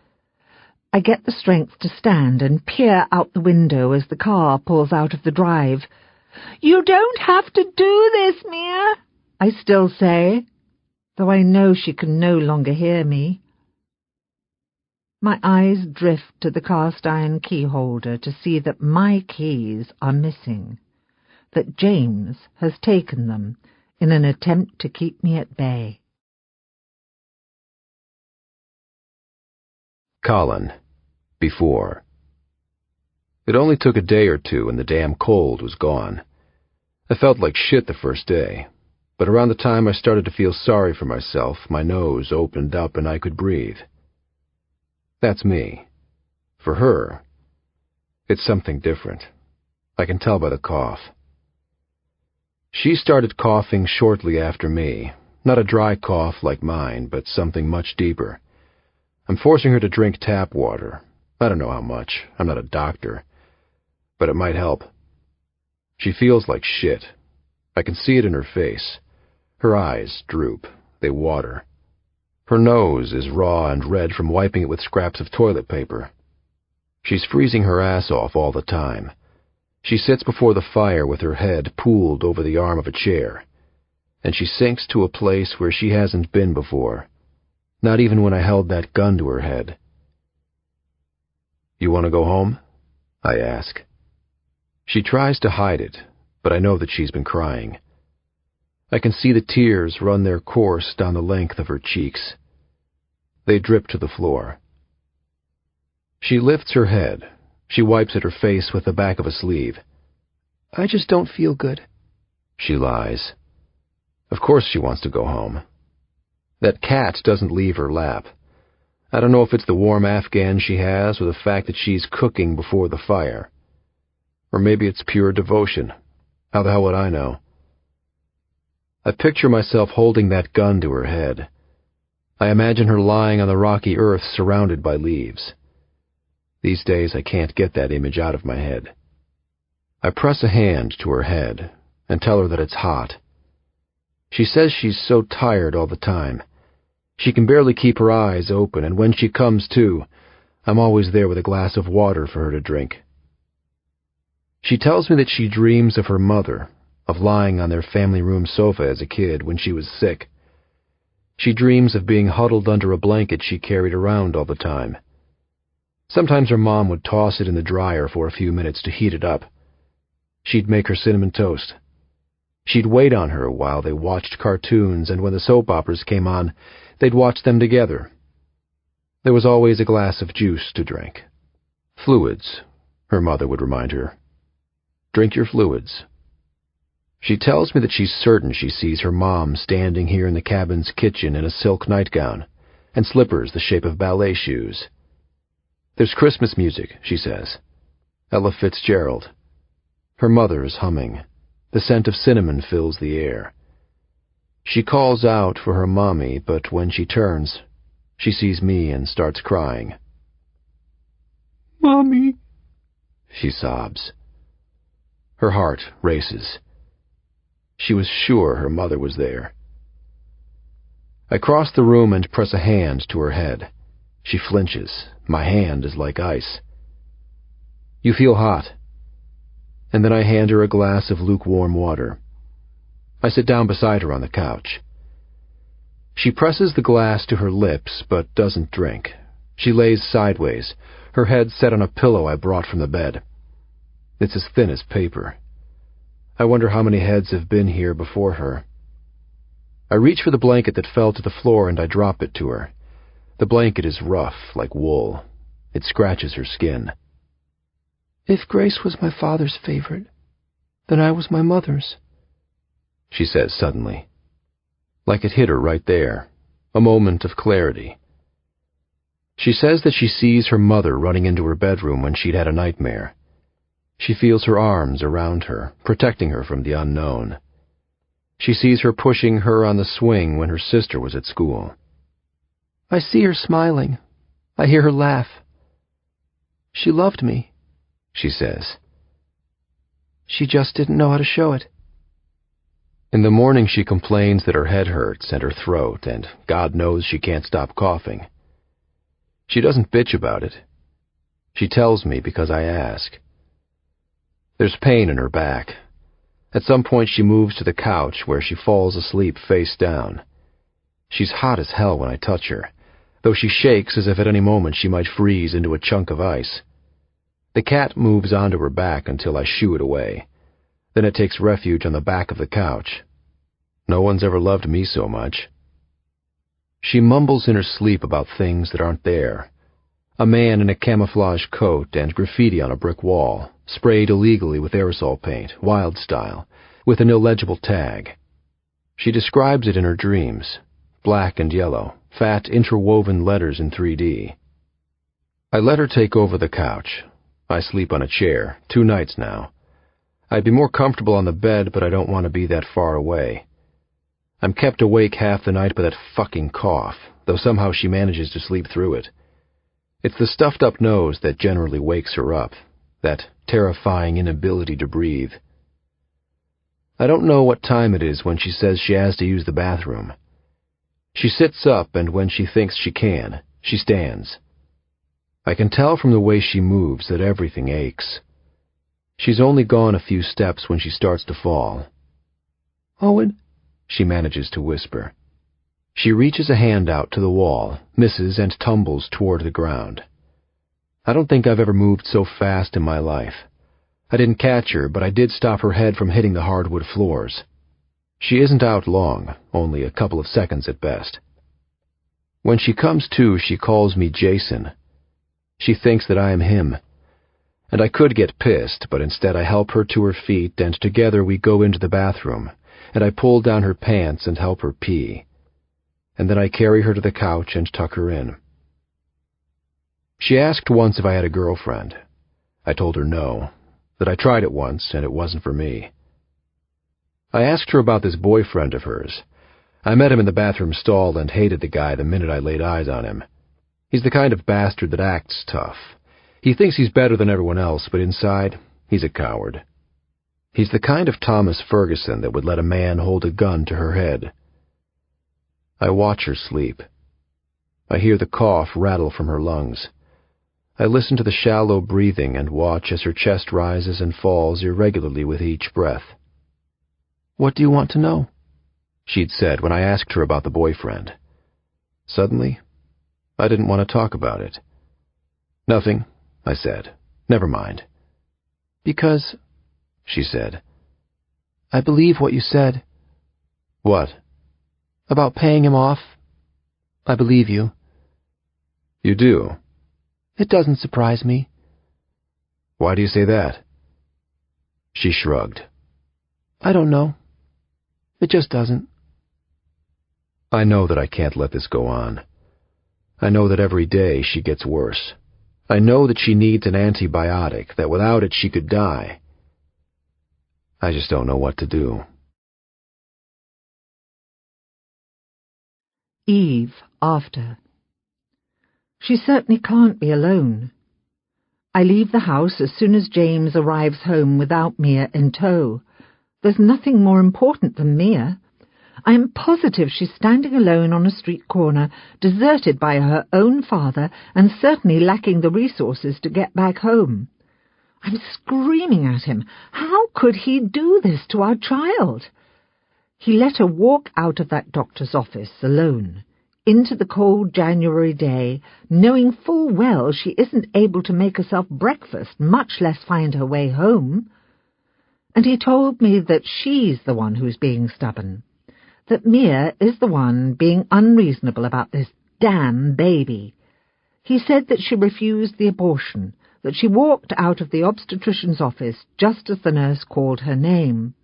I get the strength to stand and peer out the window as the car pulls out of the drive. "You don't have to do this, Mia," I still say, though I know she can no longer hear me. My eyes drift to the cast-iron key holder to see that my keys are missing, that James has taken them in an attempt to keep me at bay. Colin. Before. It only took a day or two and the damn cold was gone. I felt like shit the first day, but around the time I started to feel sorry for myself, my nose opened up and I could breathe. That's me. For her, it's something different. I can tell by the cough. She started coughing shortly after me, not a dry cough like mine, but something much deeper. I'm forcing her to drink tap water. I don't know how much. I'm not a doctor. But it might help. She feels like shit. I can see it in her face. Her eyes droop. They water. Her nose is raw and red from wiping it with scraps of toilet paper. She's freezing her ass off all the time. She sits before the fire with her head pooled over the arm of a chair, and she sinks to a place where she hasn't been before, not even when I held that gun to her head. "You want to go home?" I ask. She tries to hide it, but I know that she's been crying. I can see the tears run their course down the length of her cheeks. They drip to the floor. She lifts her head. She wipes at her face with the back of a sleeve. I just don't feel good. She lies. Of course she wants to go home. That cat doesn't leave her lap. I don't know if it's the warm Afghan she has or the fact that she's cooking before the fire. Or maybe it's pure devotion. How the hell would I know? I picture myself holding that gun to her head. I imagine her lying on the rocky earth surrounded by leaves. These days I can't get that image out of my head. I press a hand to her head and tell her that it's hot. She says she's so tired all the time. She can barely keep her eyes open, and when she comes to, I'm always there with a glass of water for her to drink. She tells me that she dreams of her mother, of lying on their family room sofa as a kid when she was sick. She dreams of being huddled under a blanket she carried around all the time. Sometimes her mom would toss it in the dryer for a few minutes to heat it up. She'd make her cinnamon toast. She'd wait on her while they watched cartoons, and when the soap operas came on, they'd watch them together. There was always a glass of juice to drink. Fluids, her mother would remind her. Drink your fluids. She tells me that she's certain she sees her mom standing here in the cabin's kitchen in a silk nightgown and slippers the shape of ballet shoes. There's Christmas music, she says. Ella Fitzgerald. Her mother is humming. The scent of cinnamon fills the air. She calls out for her mommy, but when she turns, she sees me and starts crying. Mommy, she sobs. Her heart races. She was sure her mother was there. I cross the room and press a hand to her head. She flinches. My hand is like ice. You feel hot. And then I hand her a glass of lukewarm water. I sit down beside her on the couch. She presses the glass to her lips, but doesn't drink. She lays sideways, her head set on a pillow I brought from the bed. It's as thin as paper. I wonder how many heads have been here before her. I reach for the blanket that fell to the floor and I drop it to her. The blanket is rough, like wool. It scratches her skin. If Grace was my father's favorite, then I was my mother's, she says suddenly. Like it hit her right there. A moment of clarity. She says that she sees her mother running into her bedroom when she'd had a nightmare. She feels her arms around her, protecting her from the unknown. She sees her pushing her on the swing when her sister was at school. I see her smiling. I hear her laugh. She loved me, she says. She just didn't know how to show it. In the morning she complains that her head hurts and her throat, and God knows she can't stop coughing. She doesn't bitch about it. She tells me because I ask. There's pain in her back. At some point she moves to the couch where she falls asleep face down. She's hot as hell when I touch her, though she shakes as if at any moment she might freeze into a chunk of ice. The cat moves onto her back until I shoo it away. Then it takes refuge on the back of the couch. No one's ever loved me so much. She mumbles in her sleep about things that aren't there. A man in a camouflage coat and graffiti on a brick wall, sprayed illegally with aerosol paint, wild style, with an illegible tag. She describes it in her dreams, black and yellow, fat interwoven letters in 3D. I let her take over the couch. I sleep on a chair, 2 nights now. I'd be more comfortable on the bed, but I don't want to be that far away. I'm kept awake half the night by that fucking cough, though somehow she manages to sleep through it. It's the stuffed-up nose that generally wakes her up, that terrifying inability to breathe. I don't know what time it is when she says she has to use the bathroom. She sits up, and when she thinks she can, she stands. I can tell from the way she moves that everything aches. She's only gone a few steps when she starts to fall. Owen, she manages to whisper. She reaches a hand out to the wall, misses, and tumbles toward the ground. I don't think I've ever moved so fast in my life. I didn't catch her, but I did stop her head from hitting the hardwood floors. She isn't out long, only a couple of seconds at best. When she comes to, she calls me Jason. She thinks that I am him. And I could get pissed, but instead I help her to her feet, and together we go into the bathroom, and I pull down her pants and help her pee. And then I carry her to the couch and tuck her in. She asked once if I had a girlfriend. I told her no, that I tried it once and it wasn't for me. I asked her about this boyfriend of hers. I met him in the bathroom stall and hated the guy the minute I laid eyes on him. He's the kind of bastard that acts tough. He thinks he's better than everyone else, but inside, he's a coward. He's the kind of Thomas Ferguson that would let a man hold a gun to her head. I watch her sleep. I hear the cough rattle from her lungs. I listen to the shallow breathing and watch as her chest rises and falls irregularly with each breath. "What do you want to know?" she'd said when I asked her about the boyfriend. Suddenly, I didn't want to talk about it. "Nothing," I said. "Never mind." "Because," she said, "I believe what you said." "What?" "About paying him off. I believe you." "You do?" "It doesn't surprise me." "Why do you say that?" She shrugged. "I don't know. It just doesn't." I know that I can't let this go on. I know that every day she gets worse. I know that she needs an antibiotic, that without it she could die. I just don't know what to do. Eve, after. She certainly can't be alone. I leave the house as soon as James arrives home without Mia in tow. There's nothing more important than Mia. I am positive she's standing alone on a street corner, deserted by her own father, and certainly lacking the resources to get back home. I'm screaming at him. How could he do this to our child? He let her walk out of that doctor's office alone, into the cold January day, knowing full well she isn't able to make herself breakfast, much less find her way home. And he told me that she's the one who's being stubborn, that Mia is the one being unreasonable about this damn baby. He said that she refused the abortion, that she walked out of the obstetrician's office just as the nurse called her name.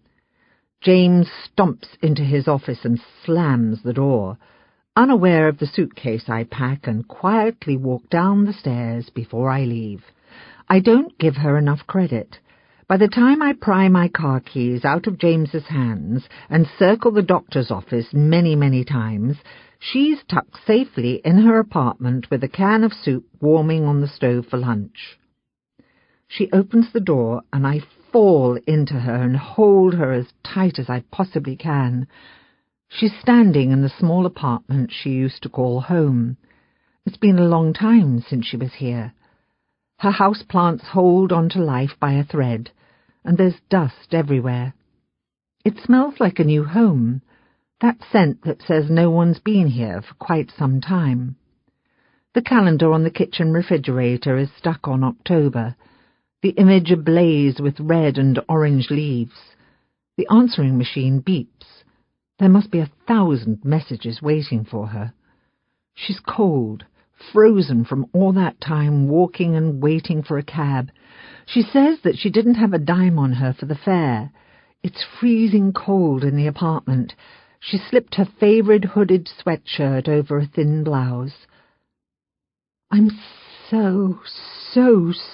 James stomps into his office and slams the door, unaware of the suitcase I pack, and quietly walk down the stairs before I leave. I don't give her enough credit. By the time I pry my car keys out of James's hands and circle the doctor's office many, many times, she's tucked safely in her apartment with a can of soup warming on the stove for lunch. She opens the door, and I fall into her and hold her as tight as I possibly can. She's standing in the small apartment she used to call home. It's been a long time since she was here. Her houseplants hold on to life by a thread, and there's dust everywhere. It smells like a new home, that scent that says no one's been here for quite some time. The calendar on the kitchen refrigerator is stuck on October, the image ablaze with red and orange leaves. The answering machine beeps. There must be 1,000 messages waiting for her. She's cold, frozen from all that time walking and waiting for a cab. She says that she didn't have a dime on her for the fare. It's freezing cold in the apartment. She slipped her favorite hooded sweatshirt over a thin blouse. "I'm so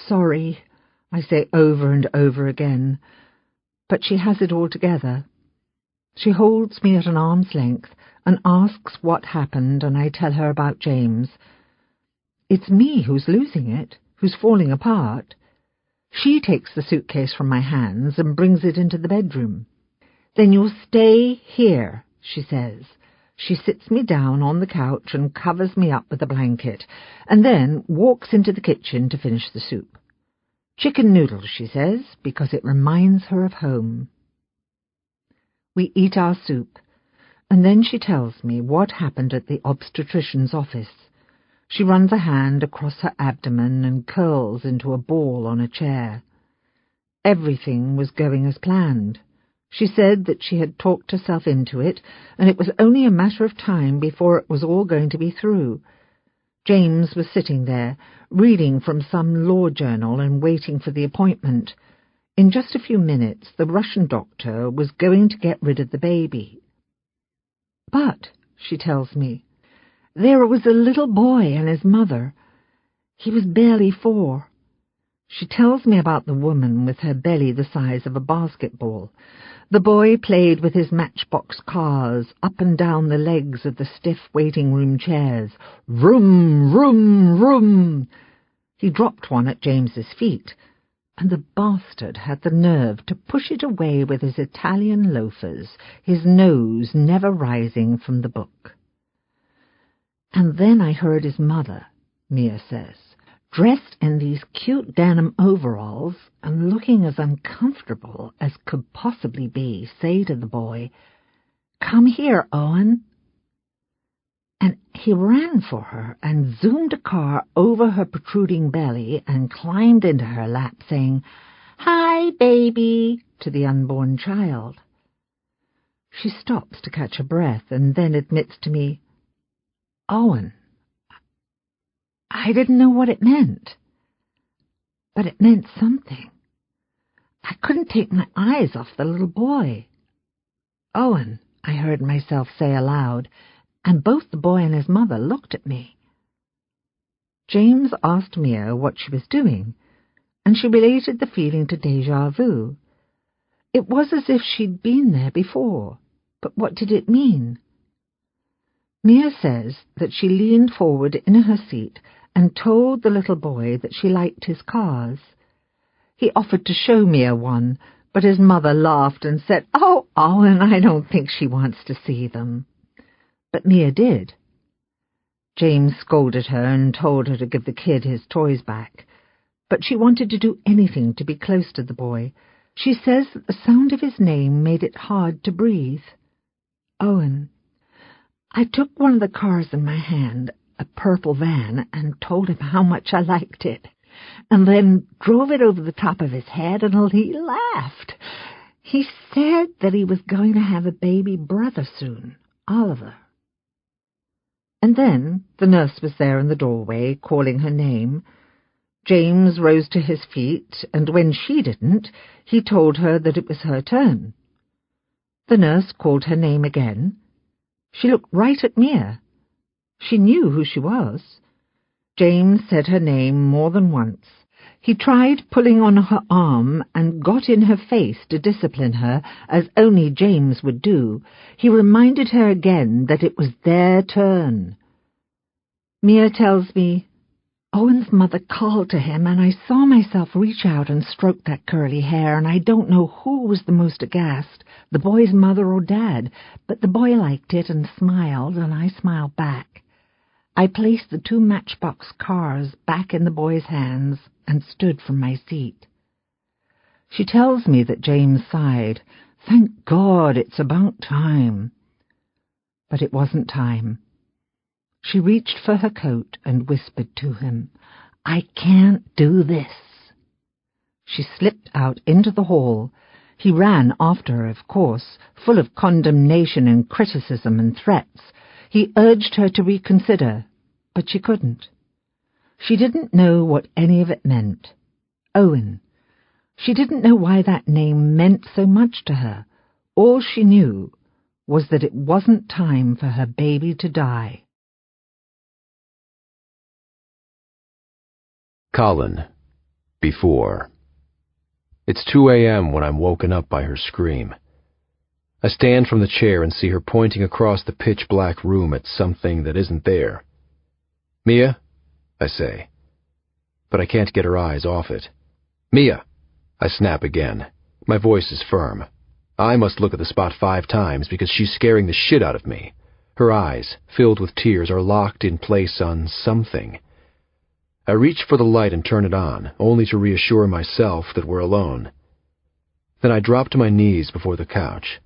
sorry," I say over and over again. But she has it all together. She holds me at an arm's length and asks what happened, and I tell her about James. It's me who's losing it, who's falling apart. She takes the suitcase from my hands and brings it into the bedroom. "Then you'll stay here," she says. She sits me down on the couch and covers me up with a blanket, and then walks into the kitchen to finish the soup. "Chicken noodles," she says, because it reminds her of home. We eat our soup, and then she tells me what happened at the obstetrician's office. She runs a hand across her abdomen and curls into a ball on a chair. Everything was going as planned. She said that she had talked herself into it, and it was only a matter of time before it was all going to be through. James was sitting there, reading from some law journal and waiting for the appointment. In just a few minutes, the Russian doctor was going to get rid of the baby. But, she tells me, there was a little boy and his mother. He was barely 4. She tells me about the woman with her belly the size of a basketball. The boy played with his matchbox cars up and down the legs of the stiff waiting room chairs. Vroom, vroom, vroom. He dropped one at James's feet, and the bastard had the nerve to push it away with his Italian loafers, his nose never rising from the book. And then I heard his mother, Mia says, dressed in these cute denim overalls and looking as uncomfortable as could possibly be, say to the boy, "Come here, Owen." And he ran for her and zoomed a car over her protruding belly and climbed into her lap, saying, "Hi, baby," to the unborn child. She stops to catch her breath and then admits to me, "Owen, I didn't know what it meant, but it meant something. I couldn't take my eyes off the little boy." "Owen," I heard myself say aloud, and both the boy and his mother looked at me. James asked Mia what she was doing, and she related the feeling to déjà vu. It was as if she'd been there before, but what did it mean? Mia says that she leaned forward in her seat and told the little boy that she liked his cars. He offered to show Mia one, but his mother laughed and said, "Oh, Owen, I don't think she wants to see them." But Mia did. James scolded her and told her to give the kid his toys back, but she wanted to do anything to be close to the boy. She says that the sound of his name made it hard to breathe. "Owen, I took one of the cars in my hand, a purple van, and told him how much I liked it, and then drove it over the top of his head, and he laughed. He said that he was going to have a baby brother soon, Oliver." And then the nurse was there in the doorway, calling her name. James rose to his feet, and when she didn't, he told her that it was her turn. The nurse called her name again. She looked right at Mia. She knew who she was. James said her name more than once. He tried pulling on her arm and got in her face to discipline her, as only James would do. He reminded her again that it was their turn. Mia tells me, "Owen's mother called to him, and I saw myself reach out and stroke that curly hair, and I don't know who was the most aghast, the boy's mother or Dad, but the boy liked it and smiled, and I smiled back. I placed the 2 matchbox cars back in the boy's hands and stood from my seat." She tells me that James sighed, "Thank God, it's about time." But it wasn't time. She reached for her coat and whispered to him, "I can't do this." She slipped out into the hall. He ran after her, of course, full of condemnation and criticism and threats. He urged her to reconsider, but she couldn't. She didn't know what any of it meant. Owen. She didn't know why that name meant so much to her. All she knew was that it wasn't time for her baby to die. Colin. Before. It's 2 a.m. when I'm woken up by her scream. I stand from the chair and see her pointing across the pitch-black room at something that isn't there. "Mia?" I say. But I can't get her eyes off it. "Mia!" I snap again. My voice is firm. I must look at the spot 5 times because she's scaring the shit out of me. Her eyes, filled with tears, are locked in place on something. I reach for the light and turn it on, only to reassure myself that we're alone. Then I drop to my knees before the couch.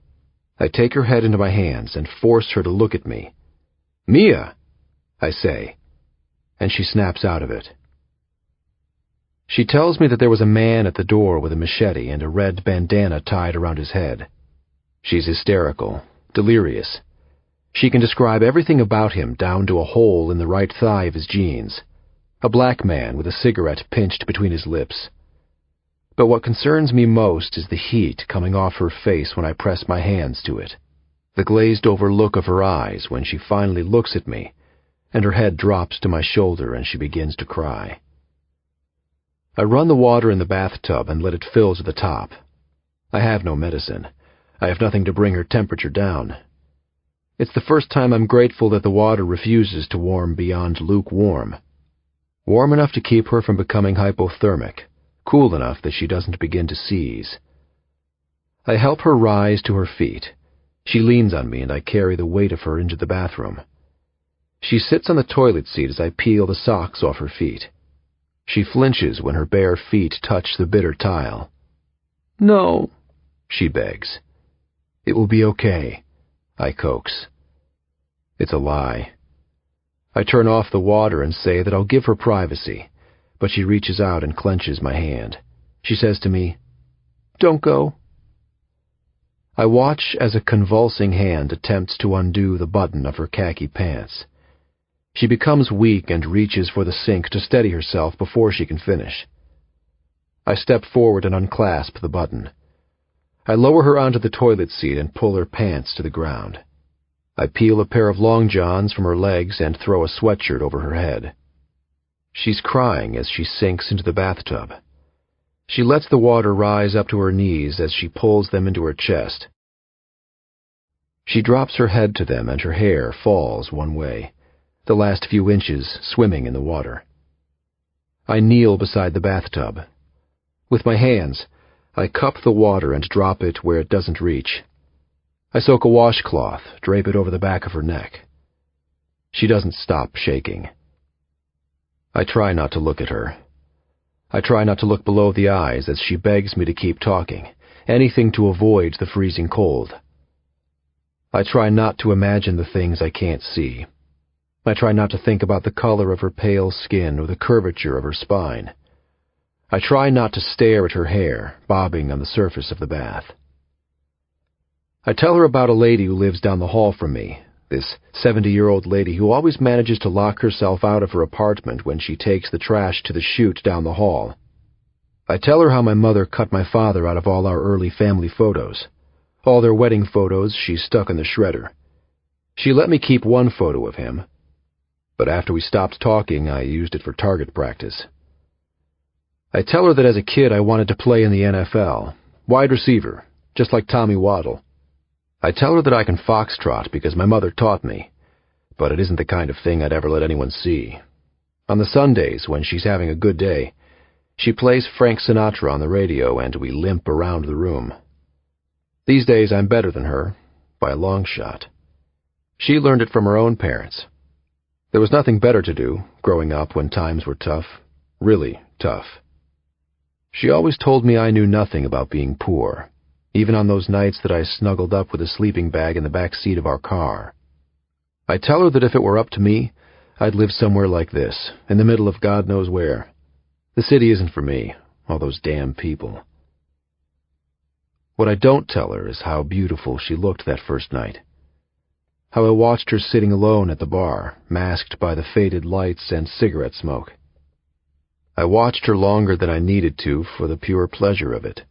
I take her head into my hands and force her to look at me. "Mia!" I say, and she snaps out of it. She tells me that there was a man at the door with a machete and a red bandana tied around his head. She's hysterical, delirious. She can describe everything about him down to a hole in the right thigh of his jeans, a black man with a cigarette pinched between his lips. But what concerns me most is the heat coming off her face when I press my hands to it, the glazed-over look of her eyes when she finally looks at me, and her head drops to my shoulder and she begins to cry. I run the water in the bathtub and let it fill to the top. I have no medicine. I have nothing to bring her temperature down. It's the first time I'm grateful that the water refuses to warm beyond lukewarm. Warm enough to keep her from becoming hypothermic, cool enough that she doesn't begin to seize. I help her rise to her feet. She leans on me and I carry the weight of her into the bathroom. She sits on the toilet seat as I peel the socks off her feet. She flinches when her bare feet touch the bitter tile. "No," she begs. "It will be okay," I coax. It's a lie. I turn off the water and say that I'll give her privacy, but she reaches out and clenches my hand. She says to me, "Don't go." I watch as a convulsing hand attempts to undo the button of her khaki pants. She becomes weak and reaches for the sink to steady herself before she can finish. I step forward and unclasp the button. I lower her onto the toilet seat and pull her pants to the ground. I peel a pair of long johns from her legs and throw a sweatshirt over her head. She's crying as she sinks into the bathtub. She lets the water rise up to her knees as she pulls them into her chest. She drops her head to them and her hair falls one way, the last few inches swimming in the water. I kneel beside the bathtub. With my hands, I cup the water and drop it where it doesn't reach. I soak a washcloth, drape it over the back of her neck. She doesn't stop shaking. I try not to look at her. I try not to look below the eyes as she begs me to keep talking, anything to avoid the freezing cold. I try not to imagine the things I can't see. I try not to think about the color of her pale skin or the curvature of her spine. I try not to stare at her hair, bobbing on the surface of the bath. I tell her about a lady who lives down the hall from me, this 70-year-old lady who always manages to lock herself out of her apartment when she takes the trash to the chute down the hall. I tell her how my mother cut my father out of all our early family photos. All their wedding photos she stuck in the shredder. She let me keep one photo of him, but after we stopped talking, I used it for target practice. I tell her that as a kid I wanted to play in the NFL, wide receiver, just like Tommy Waddle. I tell her that I can foxtrot because my mother taught me, but it isn't the kind of thing I'd ever let anyone see. On the Sundays, when she's having a good day, she plays Frank Sinatra on the radio and we limp around the room. These days I'm better than her, by a long shot. She learned it from her own parents. There was nothing better to do, growing up when times were tough, really tough. She always told me I knew nothing about being poor, even on those nights that I snuggled up with a sleeping bag in the back seat of our car. I tell her that if it were up to me, I'd live somewhere like this, in the middle of God knows where. The city isn't for me, all those damn people. What I don't tell her is how beautiful she looked that first night. How I watched her sitting alone at the bar, masked by the faded lights and cigarette smoke. I watched her longer than I needed to for the pure pleasure of it.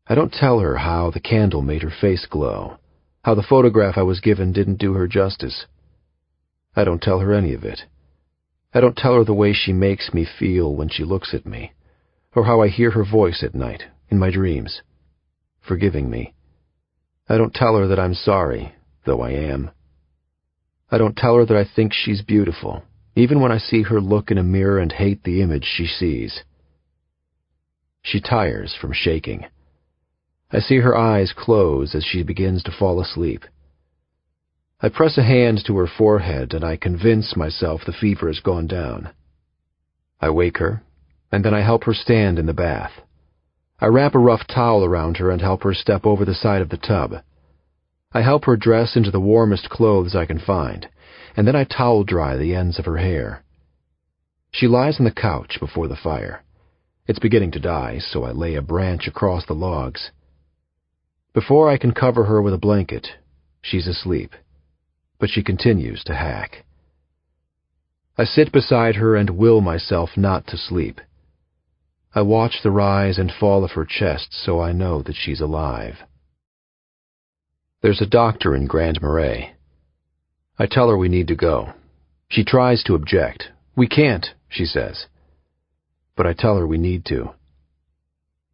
I don't tell her how the candle made her face glow, how the photograph I was given didn't do her justice. I don't tell her any of it. I don't tell her the way she makes me feel when she looks at me, or how I hear her voice at night, in my dreams, forgiving me. I don't tell her that I'm sorry, though I am. I don't tell her that I think she's beautiful, even when I see her look in a mirror and hate the image she sees. She tires from shaking. I see her eyes close as she begins to fall asleep. I press a hand to her forehead and I convince myself the fever has gone down. I wake her, and then I help her stand in the bath. I wrap a rough towel around her and help her step over the side of the tub. I help her dress into the warmest clothes I can find, and then I towel dry the ends of her hair. She lies on the couch before the fire, It's beginning to die, so I lay a branch across the logs. Before I can cover her with a blanket, she's asleep, but she continues to hack. I sit beside her and will myself not to sleep. I watch the rise and fall of her chest so I know that she's alive. There's a doctor in Grand Marais. I tell her we need to go. She tries to object. We can't, she says. But I tell her we need to.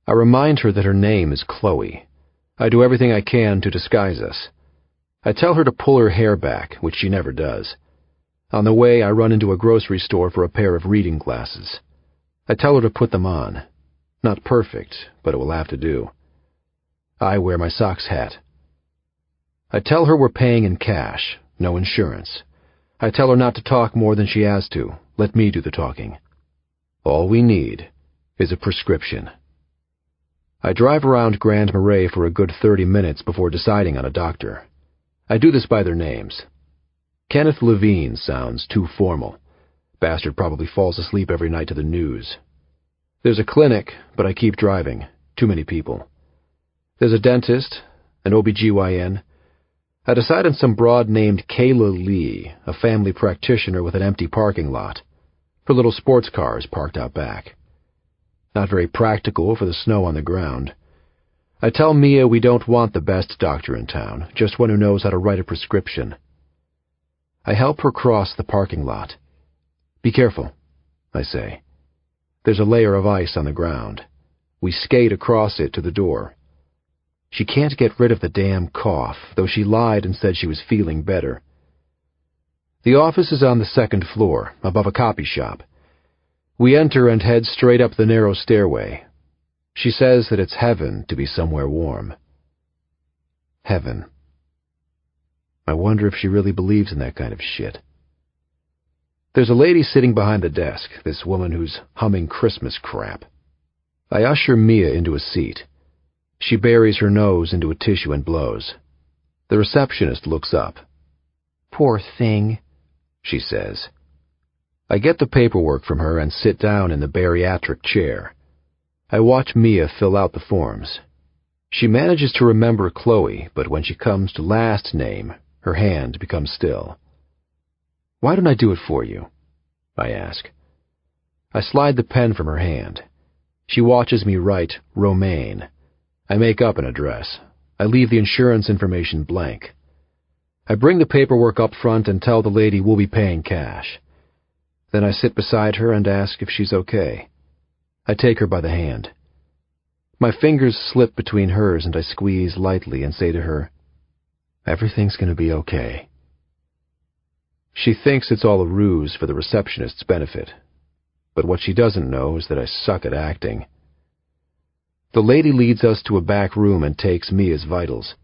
I remind her that her name is Chloe. I do everything I can to disguise us. I tell her to pull her hair back, which she never does. On the way, I run into a grocery store for a pair of reading glasses. I tell her to put them on. Not perfect, but it will have to do. I wear my socks hat. I tell her we're paying in cash, no insurance. I tell her not to talk more than she has to. Let me do the talking. All we need is a prescription. I drive around Grand Marais for a good 30 minutes before deciding on a doctor. I do this by their names. Kenneth Levine sounds too formal. Bastard probably falls asleep every night to the news. There's a clinic, but I keep driving. Too many people. There's a dentist, an OBGYN. I decide on some broad named Kayla Lee, a family practitioner with an empty parking lot. Her little sports car is parked out back. Not very practical for the snow on the ground. I tell Mia we don't want the best doctor in town, just one who knows how to write a prescription. I help her cross the parking lot. Be careful, I say. There's a layer of ice on the ground. We skate across it to the door. She can't get rid of the damn cough, though she lied and said she was feeling better. The office is on the second floor, above a copy shop. We enter and head straight up the narrow stairway. She says that it's heaven to be somewhere warm. Heaven. I wonder if she really believes in that kind of shit. There's a lady sitting behind the desk, this woman who's humming Christmas crap. I usher Mia into a seat. She buries her nose into a tissue and blows. The receptionist looks up. "Poor thing," she says. I get the paperwork from her and sit down in the bariatric chair. I watch Mia fill out the forms. She manages to remember Chloe, but when she comes to last name, her hand becomes still. "Why don't I do it for you?" I ask. I slide the pen from her hand. She watches me write Romaine. I make up an address. I leave the insurance information blank. I bring the paperwork up front and tell the lady we'll be paying cash. Then I sit beside her and ask if she's okay. I take her by the hand. My fingers slip between hers and I squeeze lightly and say to her, "Everything's going to be okay." She thinks it's all a ruse for the receptionist's benefit, but what she doesn't know is that I suck at acting. The lady leads us to a back room and takes Mia's vitals.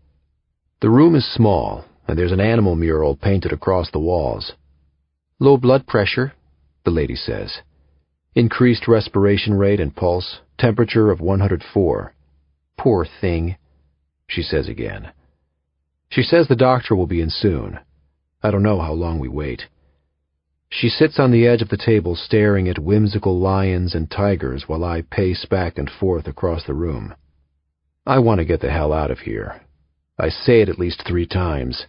The room is small, and there's an animal mural painted across the walls. "Low blood pressure," the lady says. "Increased respiration rate and pulse, temperature of 104. Poor thing," she says again. She says the doctor will be in soon. I don't know how long we wait. She sits on the edge of the table staring at whimsical lions and tigers while I pace back and forth across the room. I want to get the hell out of here. I say it at least 3 times.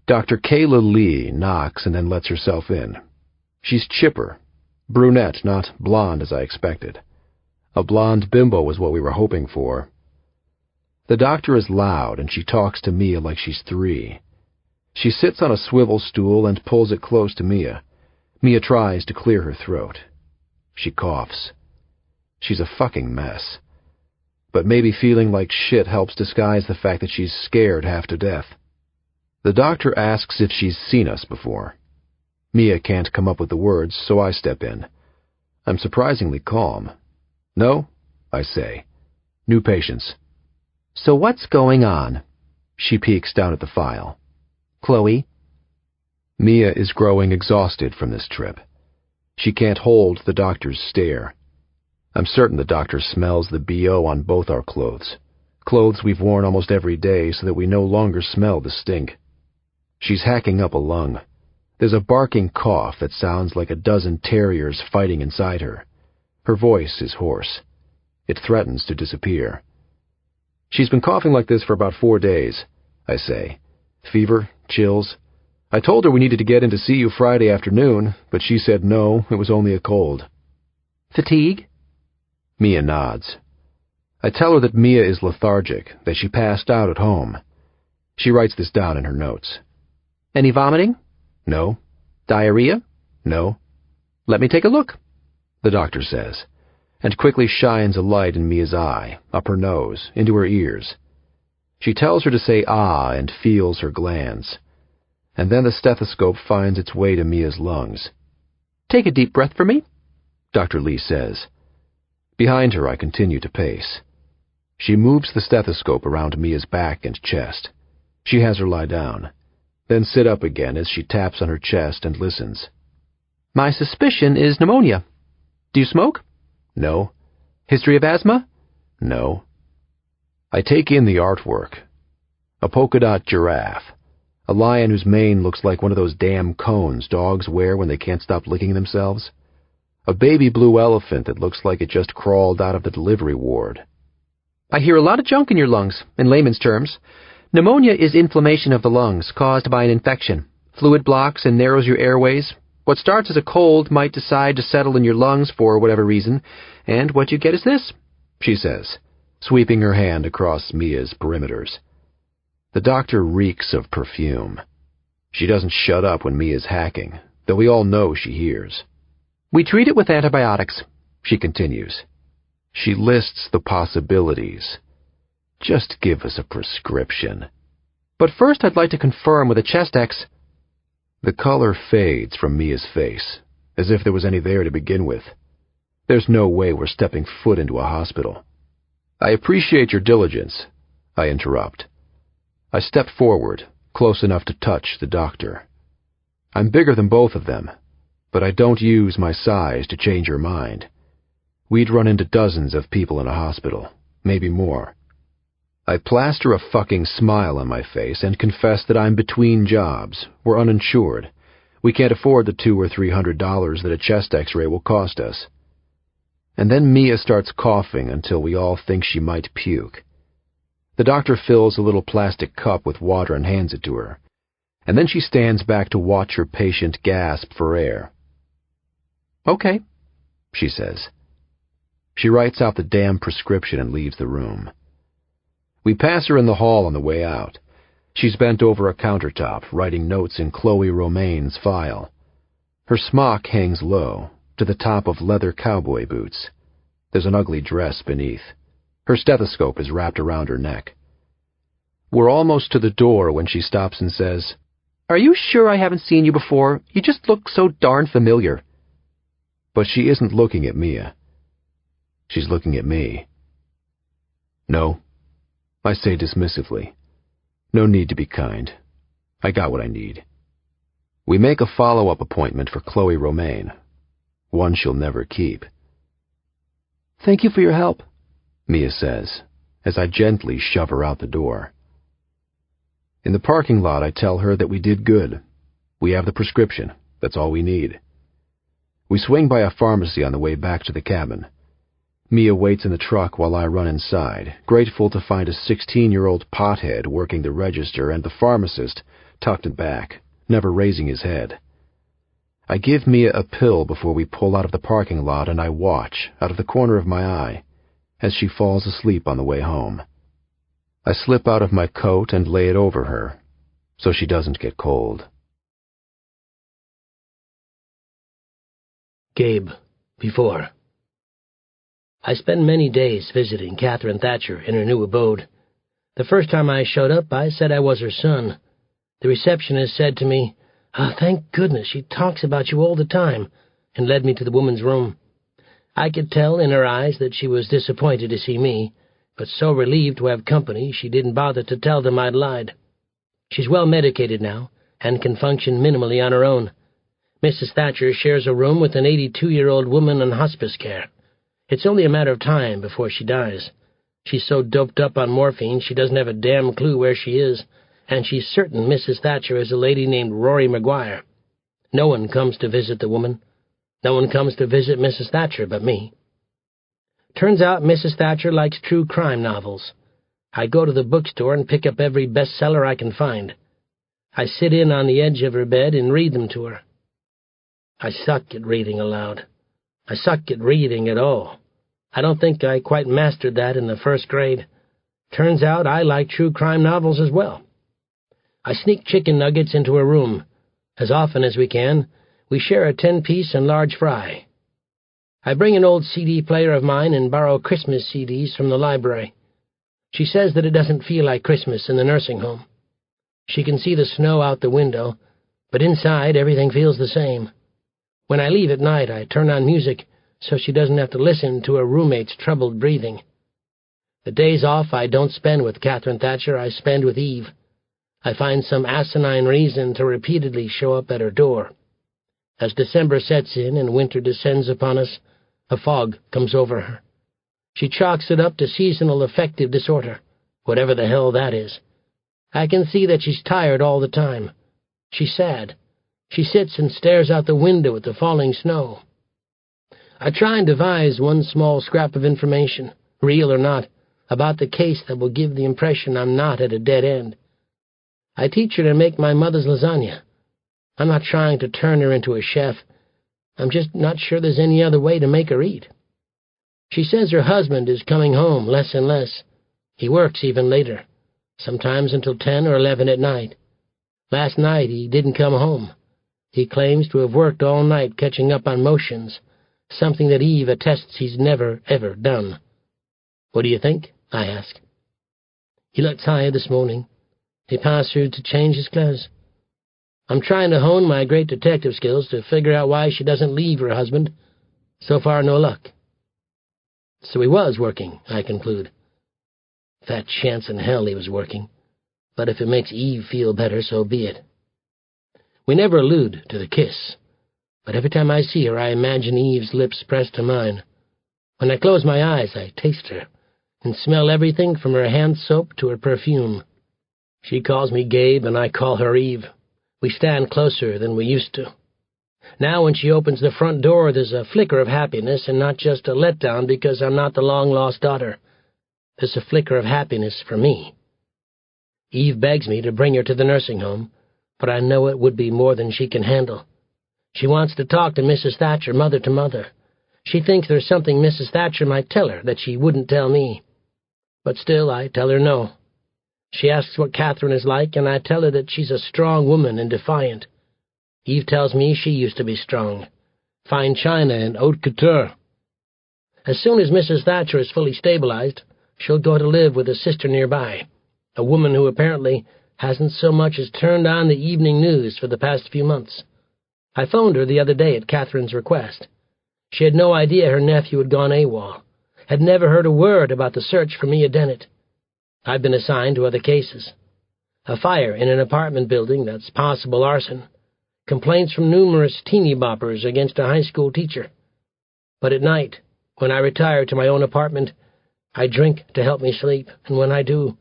Dr. Kayla Lee knocks and then lets herself in. She's chipper. Brunette, not blonde as I expected. A blonde bimbo was what we were hoping for. The doctor is loud and she talks to Mia like she's 3. She sits on a swivel stool and pulls it close to Mia. Mia tries to clear her throat. She coughs. She's a fucking mess. But maybe feeling like shit helps disguise the fact that she's scared half to death. The doctor asks if she's seen us before. Mia can't come up with the words, so I step in. I'm surprisingly calm. "No," I say. "New patients." "So what's going on?" She peeks down at the file. "Chloe?" Mia is growing exhausted from this trip. She can't hold the doctor's stare. I'm certain the doctor smells the BO on both our clothes. Clothes we've worn almost every day so that we no longer smell the stink. She's hacking up a lung. There's a barking cough that sounds like a dozen terriers fighting inside her. Her voice is hoarse. It threatens to disappear. She's been coughing like this for about 4 days, I say. Fever, chills. I told her we needed to get in to see you Friday afternoon, but she said no, it was only a cold. Fatigue? Mia nods. I tell her that Mia is lethargic, that she passed out at home. She writes this down in her notes. Any vomiting? No. Diarrhea? No. Let me take a look, the doctor says, and quickly shines a light in Mia's eye, up her nose, into her ears. She tells her to say ah and feels her glands. And then the stethoscope finds its way to Mia's lungs. Take a deep breath for me, Dr. Lee says. Behind her I continue to pace. She moves the stethoscope around Mia's back and chest. She has her lie down, then sit up again as she taps on her chest and listens. My suspicion is pneumonia. Do you smoke? No. History of asthma? No. I take in the artwork. A polka dot giraffe. A lion whose mane looks like one of those damn cones dogs wear when they can't stop licking themselves. A baby blue elephant that looks like it just crawled out of the delivery ward. I hear a lot of junk in your lungs, in layman's terms. Pneumonia is inflammation of the lungs caused by an infection. Fluid blocks and narrows your airways. What starts as a cold might decide to settle in your lungs for whatever reason, and what you get is this, she says, sweeping her hand across Mia's perimeters. The doctor reeks of perfume. She doesn't shut up when Mia's hacking, though we all know she hears. We treat it with antibiotics, she continues. She lists the possibilities. Just give us a prescription. But first I'd like to confirm with a chest X. The color fades from Mia's face, as if there was any there to begin with. There's no way we're stepping foot into a hospital. I appreciate your diligence, I interrupt. I step forward, close enough to touch the doctor. I'm bigger than both of them, but I don't use my size to change her mind. We'd run into dozens of people in a hospital, maybe more. I plaster a fucking smile on my face and confess that I'm between jobs. We're uninsured. We can't afford the $200 or $300 that a chest x-ray will cost us. And then Mia starts coughing until we all think she might puke. The doctor fills a little plastic cup with water and hands it to her, and then she stands back to watch her patient gasp for air. Okay, she says. She writes out the damn prescription and leaves the room. We pass her in the hall on the way out. She's bent over a countertop, writing notes in Chloe Romaine's file. Her smock hangs low, to the top of leather cowboy boots. There's an ugly dress beneath. Her stethoscope is wrapped around her neck. We're almost to the door when she stops and says, Are you sure I haven't seen you before? You just look so darn familiar. But she isn't looking at Mia. She's looking at me. No, I say dismissively. No need to be kind. I got what I need. We make a follow-up appointment for Chloe Romaine. One she'll never keep. Thank you for your help, Mia says, as I gently shove her out the door. In the parking lot, I tell her that we did good. We have the prescription. That's all we need. We swing by a pharmacy on the way back to the cabin. Mia waits in the truck while I run inside, grateful to find a 16-year-old pothead working the register and the pharmacist tucked back, never raising his head. I give Mia a pill before we pull out of the parking lot, and I watch, out of the corner of my eye, as she falls asleep on the way home. I slip out of my coat and lay it over her, so she doesn't get cold. Gabe, before. I spent many days visiting Catherine Thatcher in her new abode. The first time I showed up, I said I was her son. The receptionist said to me, thank goodness, she talks about you all the time, and led me to the woman's room. I could tell in her eyes that she was disappointed to see me, but so relieved to have company she didn't bother to tell them I'd lied. She's well medicated now, and can function minimally on her own. Mrs. Thatcher shares a room with an 82-year-old woman on hospice care. It's only a matter of time before she dies. She's so doped up on morphine she doesn't have a damn clue where she is, and she's certain Mrs. Thatcher is a lady named Rory Maguire. No one comes to visit the woman. No one comes to visit Mrs. Thatcher but me. Turns out Mrs. Thatcher likes true crime novels. I go to the bookstore and pick up every bestseller I can find. I sit in on the edge of her bed and read them to her. I suck at reading aloud. I suck at reading at all. I don't think I quite mastered that in the first grade. Turns out I like true crime novels as well. I sneak chicken nuggets into her room. As often as we can, we share a 10-piece and large fry. I bring an old CD player of mine and borrow Christmas CDs from the library. She says that it doesn't feel like Christmas in the nursing home. She can see the snow out the window, but inside everything feels the same. When I leave at night, I turn on music so she doesn't have to listen to her roommate's troubled breathing. The days off I don't spend with Catherine Thatcher, I spend with Eve. I find some asinine reason to repeatedly show up at her door. As December sets in and winter descends upon us, a fog comes over her. She chalks it up to seasonal affective disorder, whatever the hell that is. I can see that she's tired all the time. She's sad. She sits and stares out the window at the falling snow. I try and devise one small scrap of information, real or not, about the case that will give the impression I'm not at a dead end. I teach her to make my mother's lasagna. I'm not trying to turn her into a chef. I'm just not sure there's any other way to make her eat. She says her husband is coming home less and less. He works even later, sometimes until 10 or 11 at night. Last night he didn't come home. He claims to have worked all night catching up on motions, something that Eve attests he's never, ever done. What do you think? I ask. He looked tired this morning. He passed through to change his clothes. I'm trying to hone my great detective skills to figure out why she doesn't leave her husband. So far, no luck. So he was working, I conclude. Fat chance in hell he was working. But if it makes Eve feel better, so be it. We never allude to the kiss, but every time I see her, I imagine Eve's lips pressed to mine. When I close my eyes, I taste her and smell everything from her hand soap to her perfume. She calls me Gabe, and I call her Eve. We stand closer than we used to. Now when she opens the front door, there's a flicker of happiness and not just a letdown because I'm not the long-lost daughter. There's a flicker of happiness for me. Eve begs me to bring her to the nursing home, but I know it would be more than she can handle. She wants to talk to Mrs. Thatcher, mother to mother. She thinks there's something Mrs. Thatcher might tell her that she wouldn't tell me. But still, I tell her no. She asks what Catherine is like, and I tell her that she's a strong woman and defiant. Eve tells me she used to be strong. Fine china and haute couture. As soon as Mrs. Thatcher is fully stabilized, she'll go to live with a sister nearby, a woman who apparently hasn't so much as turned on the evening news for the past few months. I phoned her the other day at Catherine's request. She had no idea her nephew had gone AWOL, had never heard a word about the search for Mia Dennett. I've been assigned to other cases. A fire in an apartment building that's possible arson. Complaints from numerous teeny boppers against a high school teacher. But at night, when I retire to my own apartment, I drink to help me sleep, and when I do,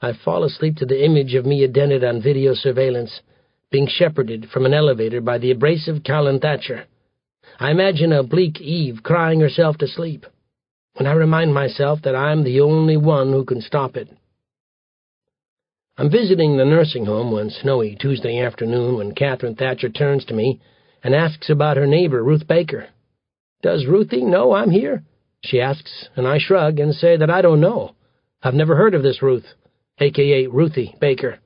I fall asleep to the image of Mia Dennett on video surveillance, being shepherded from an elevator by the abrasive Colin Thatcher. I imagine a bleak Eve crying herself to sleep, and I remind myself that I'm the only one who can stop it. I'm visiting the nursing home one snowy Tuesday afternoon when Catherine Thatcher turns to me and asks about her neighbor, Ruth Baker. Does Ruthie know I'm here? She asks, and I shrug and say that I don't know. I've never heard of this Ruth, a.k.a. Ruthie Baker.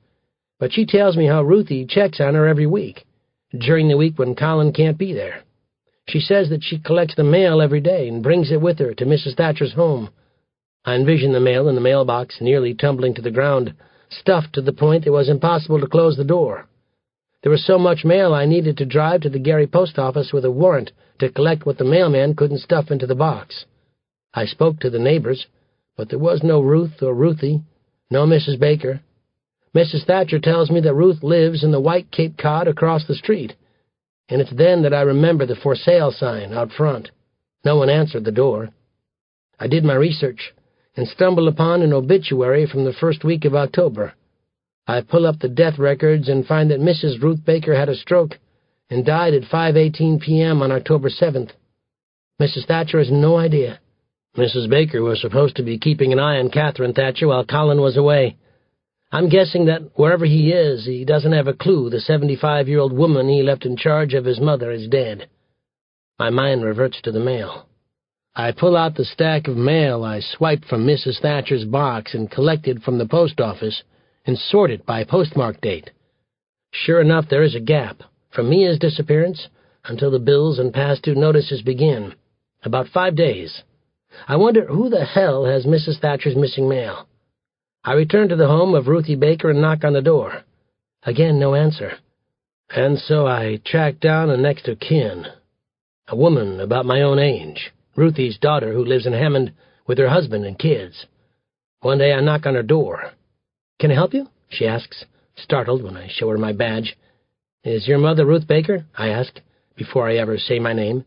But she tells me how Ruthie checks on her every week, during the week when Colin can't be there. She says that she collects the mail every day and brings it with her to Mrs. Thatcher's home. I envision the mail in the mailbox nearly tumbling to the ground, stuffed to the point it was impossible to close the door. There was so much mail I needed to drive to the Gary post office with a warrant to collect what the mailman couldn't stuff into the box. I spoke to the neighbors, but there was no Ruth or Ruthie, no Mrs. Baker. Mrs. Thatcher tells me that Ruth lives in the white Cape Cod across the street, and it's then that I remember the for sale sign out front. No one answered the door. I did my research and stumbled upon an obituary from the first week of October. I pull up the death records and find that Mrs. Ruth Baker had a stroke and died at 5:18 p.m. on October 7th. Mrs. Thatcher has no idea. Mrs. Baker was supposed to be keeping an eye on Catherine Thatcher while Colin was away. I'm guessing that wherever he is, he doesn't have a clue the 75-year-old woman he left in charge of his mother is dead. My mind reverts to the mail. I pull out the stack of mail I swiped from Mrs. Thatcher's box and collected from the post office and sort it by postmark date. Sure enough, there is a gap from Mia's disappearance until the bills and past due notices begin. About 5 days. I wonder who the hell has Mrs. Thatcher's missing mail. I return to the home of Ruthie Baker and knock on the door. Again, no answer. And so I track down a next of kin, a woman about my own age, Ruthie's daughter who lives in Hammond with her husband and kids. One day I knock on her door. "Can I help you?" she asks, startled when I show her my badge. "Is your mother Ruth Baker?" I ask, before I ever say my name.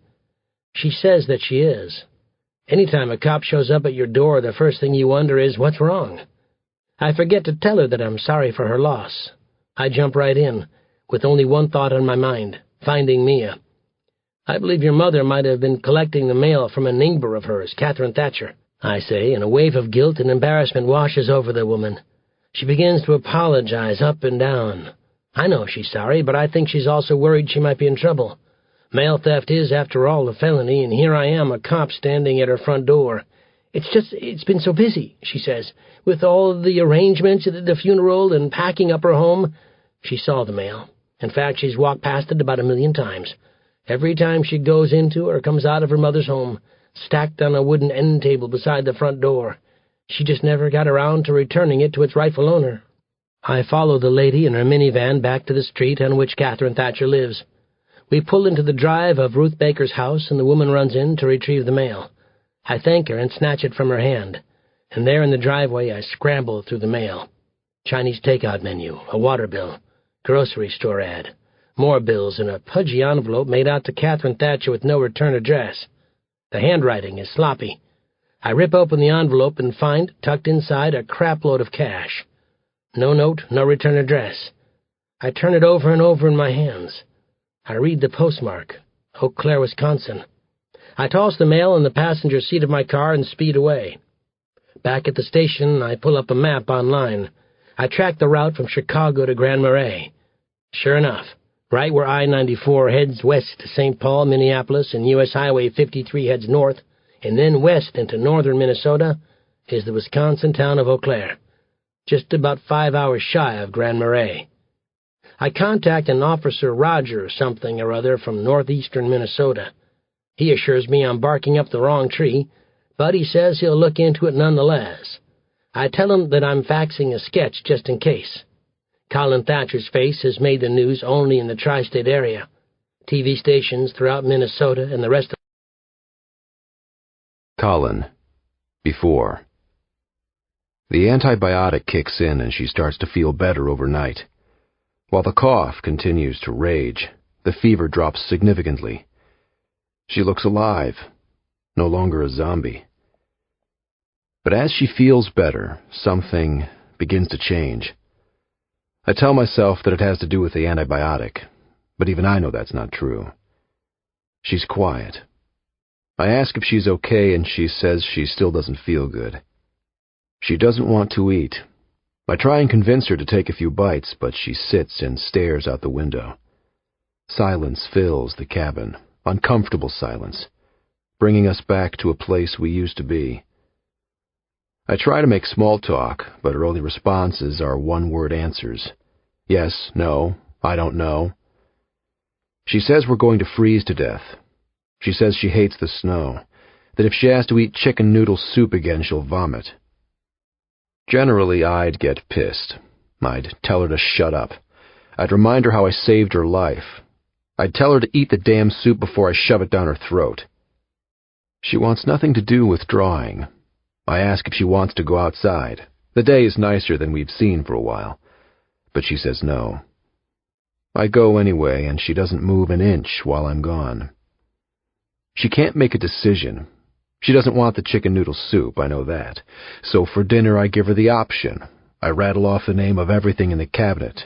She says that she is. Anytime a cop shows up at your door, the first thing you wonder is, what's wrong? I forget to tell her that I'm sorry for her loss. I jump right in, with only one thought on my mind, finding Mia. "I believe your mother might have been collecting the mail from a neighbor of hers, Catherine Thatcher," I say, and a wave of guilt and embarrassment washes over the woman. She begins to apologize up and down. I know she's sorry, but I think she's also worried she might be in trouble. Mail theft is, after all, a felony, and here I am, a cop standing at her front door. It's been so busy," she says, "with all the arrangements at the funeral and packing up her home." She saw the mail. In fact, she's walked past it about 1,000,000 times. Every time she goes into or comes out of her mother's home, stacked on a wooden end table beside the front door. She just never got around to returning it to its rightful owner. I follow the lady in her minivan back to the street on which Catherine Thatcher lives. We pull into the drive of Ruth Baker's house, and the woman runs in to retrieve the mail. I thank her and snatch it from her hand, and there in the driveway I scramble through the mail. Chinese takeout menu, a water bill, grocery store ad, more bills, and a pudgy envelope made out to Catherine Thatcher with no return address. The handwriting is sloppy. I rip open the envelope and find, tucked inside, a crapload of cash. No note, no return address. I turn it over and over in my hands. I read the postmark, Eau Claire, Wisconsin. I toss the mail in the passenger seat of my car and speed away. Back at the station, I pull up a map online. I track the route from Chicago to Grand Marais. Sure enough, right where I-94 heads west to St. Paul, Minneapolis, and U.S. Highway 53 heads north, and then west into northern Minnesota, is the Wisconsin town of Eau Claire, just about 5 hours shy of Grand Marais. I contact an Officer Roger or something or other from northeastern Minnesota. He assures me I'm barking up the wrong tree, but he says he'll look into it nonetheless. I tell him that I'm faxing a sketch just in case. Colin Thatcher's face has made the news only in the tri-state area. TV stations throughout Minnesota and the rest of... Colin. Before. The antibiotic kicks in and she starts to feel better overnight. While the cough continues to rage, the fever drops significantly. She looks alive, no longer a zombie. But as she feels better, something begins to change. I tell myself that it has to do with the antibiotic, but even I know that's not true. She's quiet. I ask if she's okay, and she says she still doesn't feel good. She doesn't want to eat. I try and convince her to take a few bites, but she sits and stares out the window. Silence fills the cabin, uncomfortable silence, bringing us back to a place we used to be. I try to make small talk, but her only responses are one-word answers. Yes, no, I don't know. She says we're going to freeze to death. She says she hates the snow, that if she has to eat chicken noodle soup again, she'll vomit. Generally, I'd get pissed. I'd tell her to shut up. I'd remind her how I saved her life. I'd tell her to eat the damn soup before I shove it down her throat. She wants nothing to do with drawing. I ask if she wants to go outside. The day is nicer than we've seen for a while. But she says no. I go anyway, and she doesn't move an inch while I'm gone. She can't make a decision. She doesn't want the chicken noodle soup, I know that. So for dinner I give her the option. I rattle off the name of everything in the cabinet.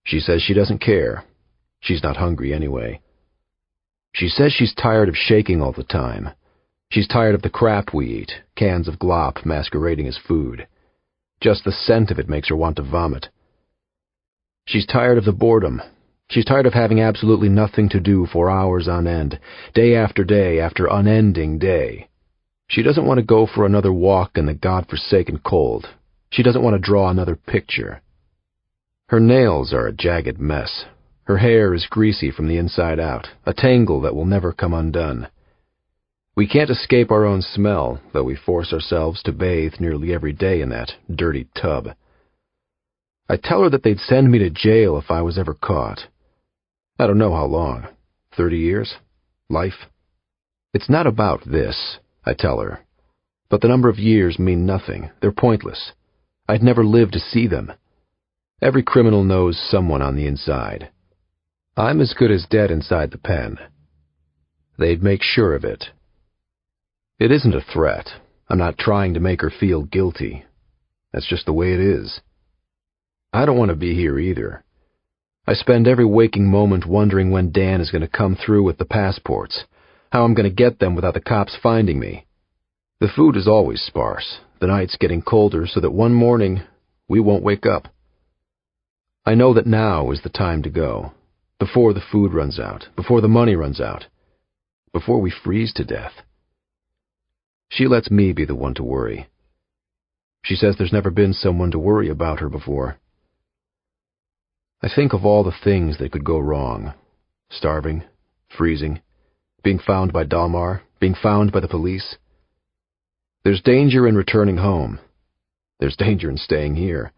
She says she doesn't care. She's not hungry anyway. She says she's tired of shaking all the time. She's tired of the crap we eat, cans of glop masquerading as food. Just the scent of it makes her want to vomit. She's tired of the boredom. She's tired of having absolutely nothing to do for hours on end, day after unending day. She doesn't want to go for another walk in the godforsaken cold. She doesn't want to draw another picture. Her nails are a jagged mess. Her hair is greasy from the inside out, a tangle that will never come undone. We can't escape our own smell, though we force ourselves to bathe nearly every day in that dirty tub. I tell her that they'd send me to jail if I was ever caught. I don't know how long. 30 years? Life? It's not about this, I tell her. But the number of years mean nothing. They're pointless. I'd never live to see them. Every criminal knows someone on the inside. I'm as good as dead inside the pen. They'd make sure of it. It isn't a threat. I'm not trying to make her feel guilty. That's just the way it is. I don't want to be here either. I spend every waking moment wondering when Dan is going to come through with the passports, how I'm going to get them without the cops finding me. The food is always sparse, the nights getting colder so that one morning we won't wake up. I know that now is the time to go, before the food runs out, before the money runs out, before we freeze to death. She lets me be the one to worry. She says there's never been someone to worry about her before. I think of all the things that could go wrong. Starving, freezing, being found by Dalmar, being found by the police. There's danger in returning home. There's danger in staying here.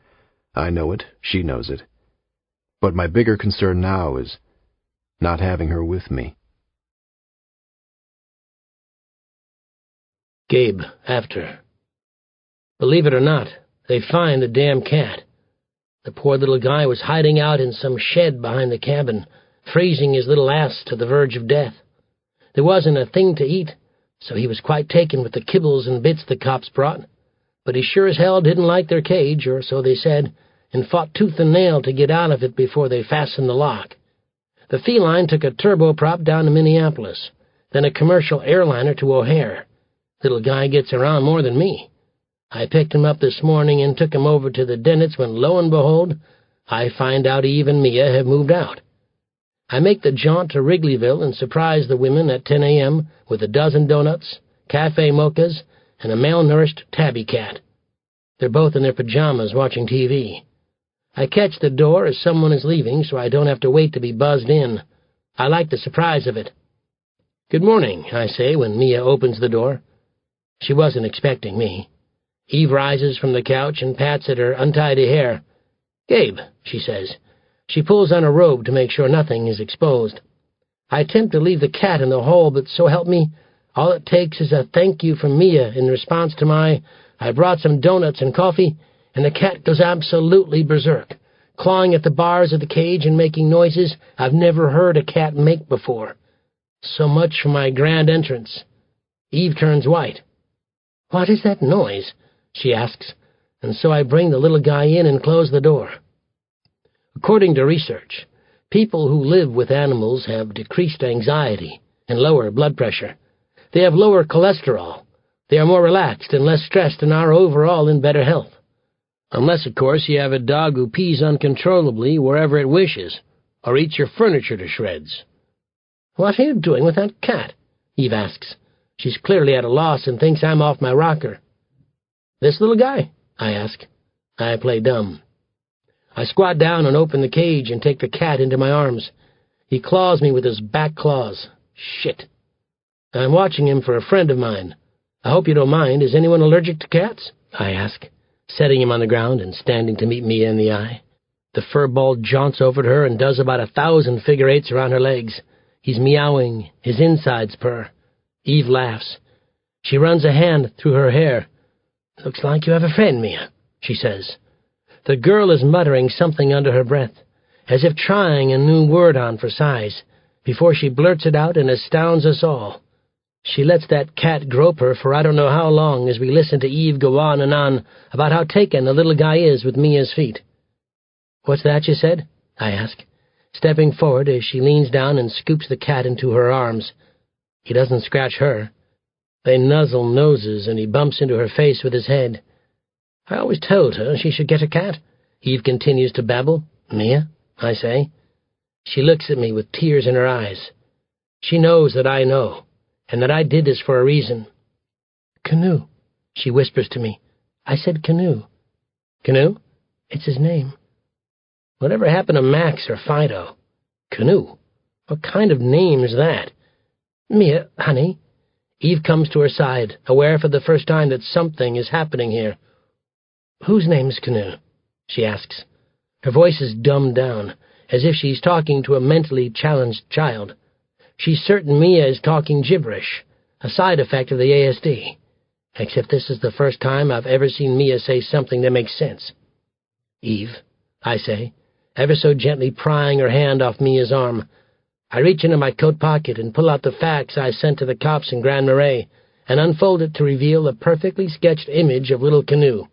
I know it, she knows it. But my bigger concern now is not having her with me. Gabe, after. Believe it or not, they find the damn cat. The poor little guy was hiding out in some shed behind the cabin, freezing his little ass to the verge of death. There wasn't a thing to eat, so he was quite taken with the kibbles and bits the cops brought. But he sure as hell didn't like their cage, or so they said, and fought tooth and nail to get out of it before they fastened the lock. The feline took a turboprop down to Minneapolis, then a commercial airliner to O'Hare. Little guy gets around more than me. I picked him up this morning and took him over to the Dennett's when, lo and behold, I find out Eve and Mia have moved out. I make the jaunt to Wrigleyville and surprise the women at 10 a.m. with a dozen donuts, cafe mochas, and a malnourished tabby cat. They're both in their pajamas watching TV. I catch the door as someone is leaving so I don't have to wait to be buzzed in. I like the surprise of it. "Good morning," I say when Mia opens the door. She wasn't expecting me. Eve rises from the couch and pats at her untidy hair. "Gabe," she says. She pulls on her robe to make sure nothing is exposed. I attempt to leave the cat in the hole, but so help me, all it takes is a thank you from Mia in response to my, "I brought some donuts and coffee," and the cat goes absolutely berserk, clawing at the bars of the cage and making noises I've never heard a cat make before. So much for my grand entrance. Eve turns white. "What is that noise?" she asks, and so I bring the little guy in and close the door. According to research, people who live with animals have decreased anxiety and lower blood pressure. They have lower cholesterol. They are more relaxed and less stressed and are overall in better health. Unless, of course, you have a dog who pees uncontrollably wherever it wishes, or eats your furniture to shreds. "What are you doing with that cat?" Eve asks. She's clearly at a loss and thinks I'm off my rocker. "This little guy?" I ask. I play dumb. I squat down and open the cage and take the cat into my arms. He claws me with his back claws. Shit. I'm watching him for a friend of mine. I hope you don't mind. Is anyone allergic to cats? I ask, setting him on the ground and standing to meet Mia in the eye. The furball jaunts over to her and does about 1,000 figure-eights around her legs. He's meowing. His insides purr. Eve laughs. She runs a hand through her hair. "Looks like you have a friend, Mia," she says. The girl is muttering something under her breath, as if trying a new word on for size, before she blurts it out and astounds us all. She lets that cat grope her for I don't know how long as we listen to Eve go on and on about how taken the little guy is with Mia's feet. "What's that you said?" I ask, stepping forward as she leans down and scoops the cat into her arms. He doesn't scratch her. They nuzzle noses, and he bumps into her face with his head. I always told her she should get a cat. Eve continues to babble. Mia, I say. She looks at me with tears in her eyes. She knows that I know, and that I did this for a reason. Canoe, she whispers to me. I said Canoe. Canoe? It's his name. Whatever happened to Max or Fido? Canoe? What kind of name is that? Mia, honey. Eve comes to her side, aware for the first time that something is happening here. Whose name's Canoe? She asks. Her voice is dumbed down, as if she's talking to a mentally challenged child. She's certain Mia is talking gibberish, a side effect of the ASD. Except this is the first time I've ever seen Mia say something that makes sense. Eve, I say, ever so gently prying her hand off Mia's arm. I reach into my coat pocket and pull out the fax I sent to the cops in Grand Marais and unfold it to reveal a perfectly sketched image of little Canoe.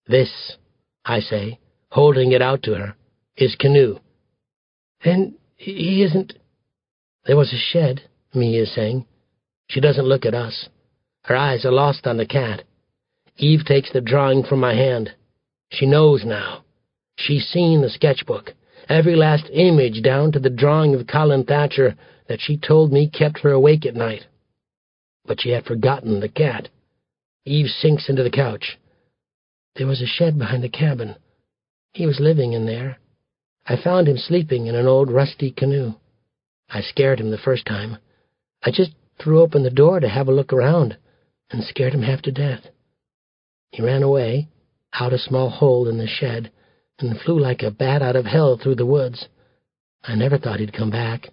This, I say, holding it out to her, is Canoe. Then he isn't... There was a shed, Mia is saying. She doesn't look at us. Her eyes are lost on the cat. Eve takes the drawing from my hand. She knows now. She's seen the sketchbook, every last image down to the drawing of Colin Thatcher that she told me kept her awake at night. But she had forgotten the cat. Eve sinks into the couch. There was a shed behind the cabin. He was living in there. I found him sleeping in an old rusty canoe. I scared him the first time. I just threw open the door to have a look around and scared him half to death. He ran away, out a small hole in the shed, and flew like a bat out of hell through the woods. I never thought he'd come back.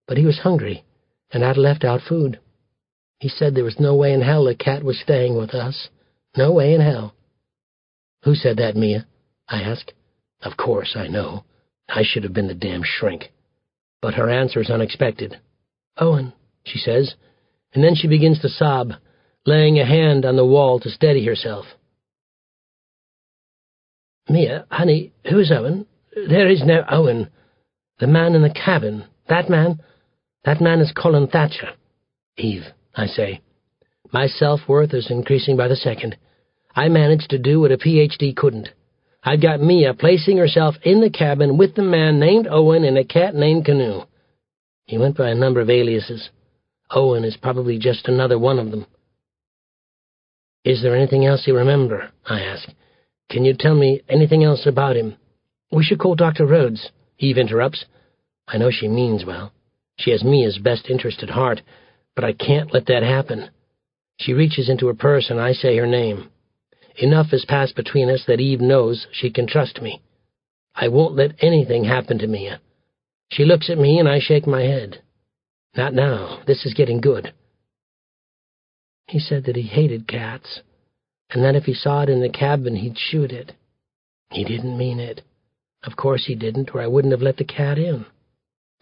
But he was hungry, and I'd left out food. He said there was no way in hell the cat was staying with us. No way in hell. Who said that, Mia? I asked. Of course, I know. I should have been the damn shrink. But her answer is unexpected. Owen, she says, and then she begins to sob, laying a hand on the wall to steady herself. Mia, honey, who's Owen? There is no Owen. The man in the cabin. That man is Colin Thatcher. Eve, I say. My self-worth is increasing by the second. I managed to do what a PhD couldn't. I've got Mia placing herself in the cabin with the man named Owen and a cat named Canoe. He went by a number of aliases. Owen is probably just another one of them. Is there anything else you remember? I ask. Can you tell me anything else about him? We should call Dr. Rhodes, Eve interrupts. I know she means well. She has Mia's best interest at heart, but I can't let that happen. She reaches into her purse and I say her name. Enough has passed between us that Eve knows she can trust me. I won't let anything happen to Mia. She looks at me and I shake my head. Not now. This is getting good. He said that he hated cats, and that if he saw it in the cabin, he'd shoot it. He didn't mean it. Of course he didn't, or I wouldn't have let the cat in.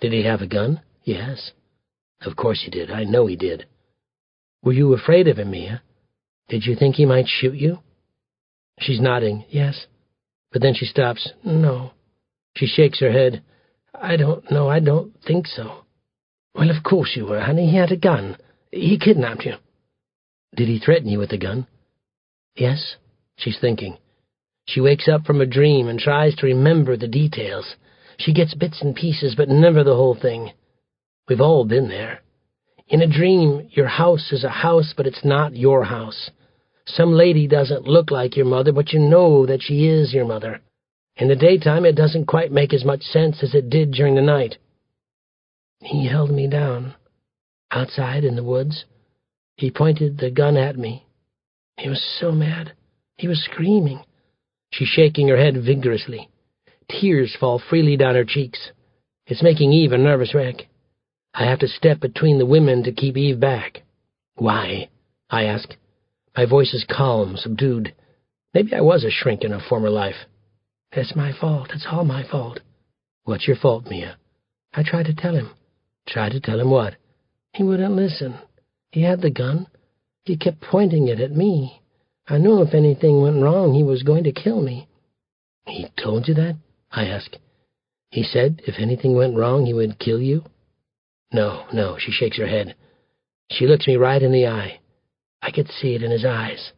Did he have a gun? Yes. Of course he did. I know he did. Were you afraid of him, Mia? Did you think he might shoot you? She's nodding, yes. But then she stops. No. She shakes her head. I don't know. I don't think so. Well, of course you were, honey. He had a gun. He kidnapped you. Did he threaten you with a gun? Yes. She's thinking. She wakes up from a dream and tries to remember the details. She gets bits and pieces, but never the whole thing. We've all been there. In a dream, your house is a house, but it's not your house. Some lady doesn't look like your mother, but you know that she is your mother. In the daytime, it doesn't quite make as much sense as it did during the night. He held me down. Outside in the woods. He pointed the gun at me. He was so mad. He was screaming. She's shaking her head vigorously. Tears fall freely down her cheeks. It's making Eve a nervous wreck. I have to step between the women to keep Eve back. Why? I ask. My voice is calm, subdued. Maybe I was a shrink in a former life. It's my fault. It's all my fault. What's your fault, Mia? I tried to tell him. Tried to tell him what? He wouldn't listen. He had the gun. He kept pointing it at me. I knew if anything went wrong, he was going to kill me. He told you that? I ask. He said if anything went wrong, he would kill you? No, she shakes her head. She looks me right in the eye. I could see it in his eyes.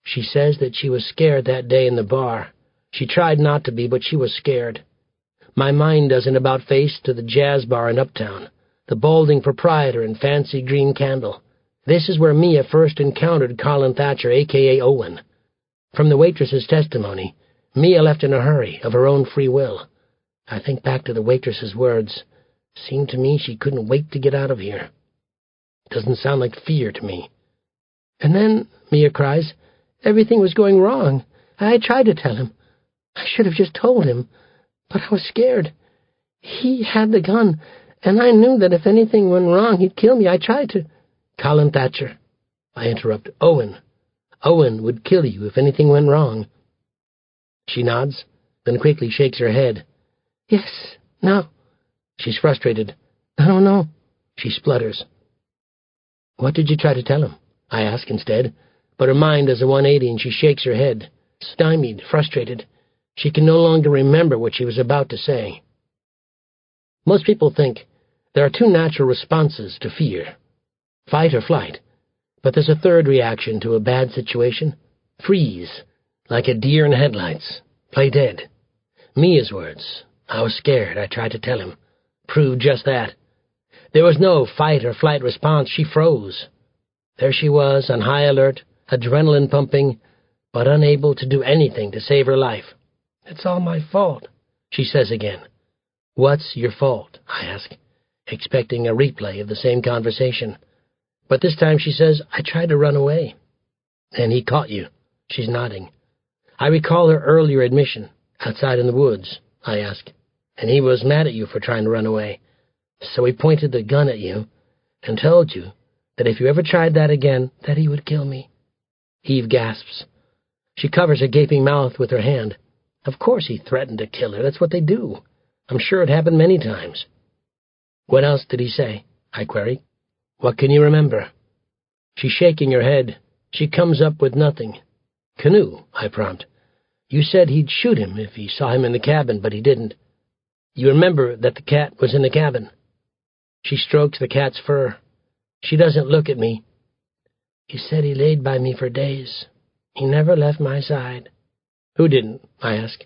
She says that she was scared that day in the bar. She tried not to be, but she was scared. My mind does an about-face to the jazz bar in Uptown, the balding proprietor and fancy green candle. This is where Mia first encountered Colin Thatcher, a.k.a. Owen. From the waitress's testimony, Mia left in a hurry, of her own free will. I think back to the waitress's words. Seemed to me she couldn't wait to get out of here. Doesn't sound like fear to me. And then, Mia cries, everything was going wrong. I tried to tell him. I should have just told him, but I was scared. He had the gun, and I knew that if anything went wrong, he'd kill me. I tried to... Colin Thatcher, I interrupt. Owen. Owen would kill you if anything went wrong. She nods, then quickly shakes her head. Yes, no. She's frustrated. I don't know. She splutters. What did you try to tell him? I ask instead, but her mind does a 180 and she shakes her head, stymied, frustrated. She can no longer remember what she was about to say. Most people think there are two natural responses to fear, fight or flight, but there's a third reaction to a bad situation, freeze, like a deer in headlights, play dead. Mia's words, I was scared, I tried to tell him, proved just that. There was no fight or flight response, she froze. There she was, on high alert, adrenaline pumping, but unable to do anything to save her life. It's all my fault, she says again. What's your fault? I ask, expecting a replay of the same conversation. But this time she says, I tried to run away. And he caught you. She's nodding. I recall her earlier admission, outside in the woods, I ask, and he was mad at you for trying to run away. So he pointed the gun at you and told you that if you ever tried that again, that he would kill me. Eve gasps. She covers her gaping mouth with her hand. Of course he threatened to kill her. That's what they do. I'm sure it happened many times. What else did he say? I query. What can you remember? She's shaking her head. She comes up with nothing. Canoe, I prompt. You said he'd shoot him if he saw him in the cabin, but he didn't. You remember that the cat was in the cabin. She strokes the cat's fur. She doesn't look at me. He said he laid by me for days. He never left my side. Who didn't? I ask.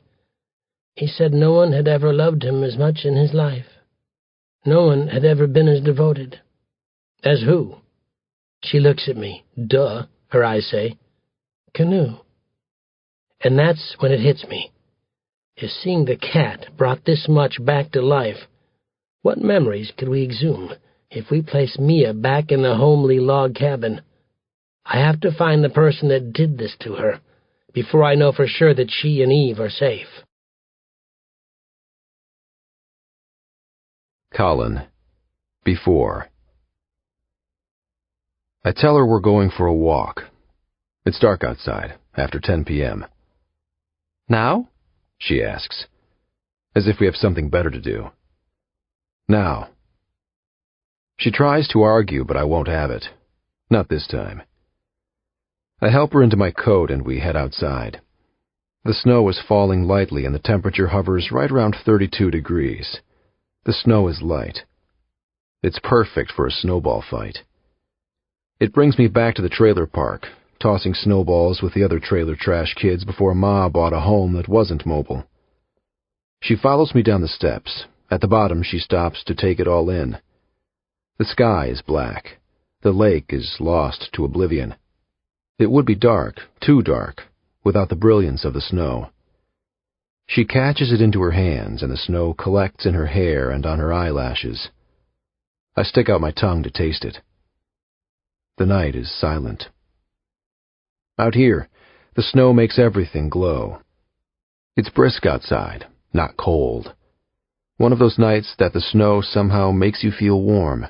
He said no one had ever loved him as much in his life. No one had ever been as devoted. As who? She looks at me. Duh, her eyes say. Canoe. And that's when it hits me. If seeing the cat brought this much back to life, what memories could we exhume if we place Mia back in the homely log cabin? I have to find the person that did this to her before I know for sure that she and Eve are safe. Colin. Before. I tell her we're going for a walk. It's dark outside, after 10 p.m. Now? She asks, as if we have something better to do. Now. She tries to argue, but I won't have it. Not this time. I help her into my coat and we head outside. The snow is falling lightly and the temperature hovers right around 32 degrees. The snow is light. It's perfect for a snowball fight. It brings me back to the trailer park, tossing snowballs with the other trailer trash kids before Ma bought a home that wasn't mobile. She follows me down the steps. At the bottom, she stops to take it all in. The sky is black. The lake is lost to oblivion. It would be dark, too dark, without the brilliance of the snow. She catches it into her hands, and the snow collects in her hair and on her eyelashes. I stick out my tongue to taste it. The night is silent. Out here, the snow makes everything glow. It's brisk outside, not cold. One of those nights that the snow somehow makes you feel warm.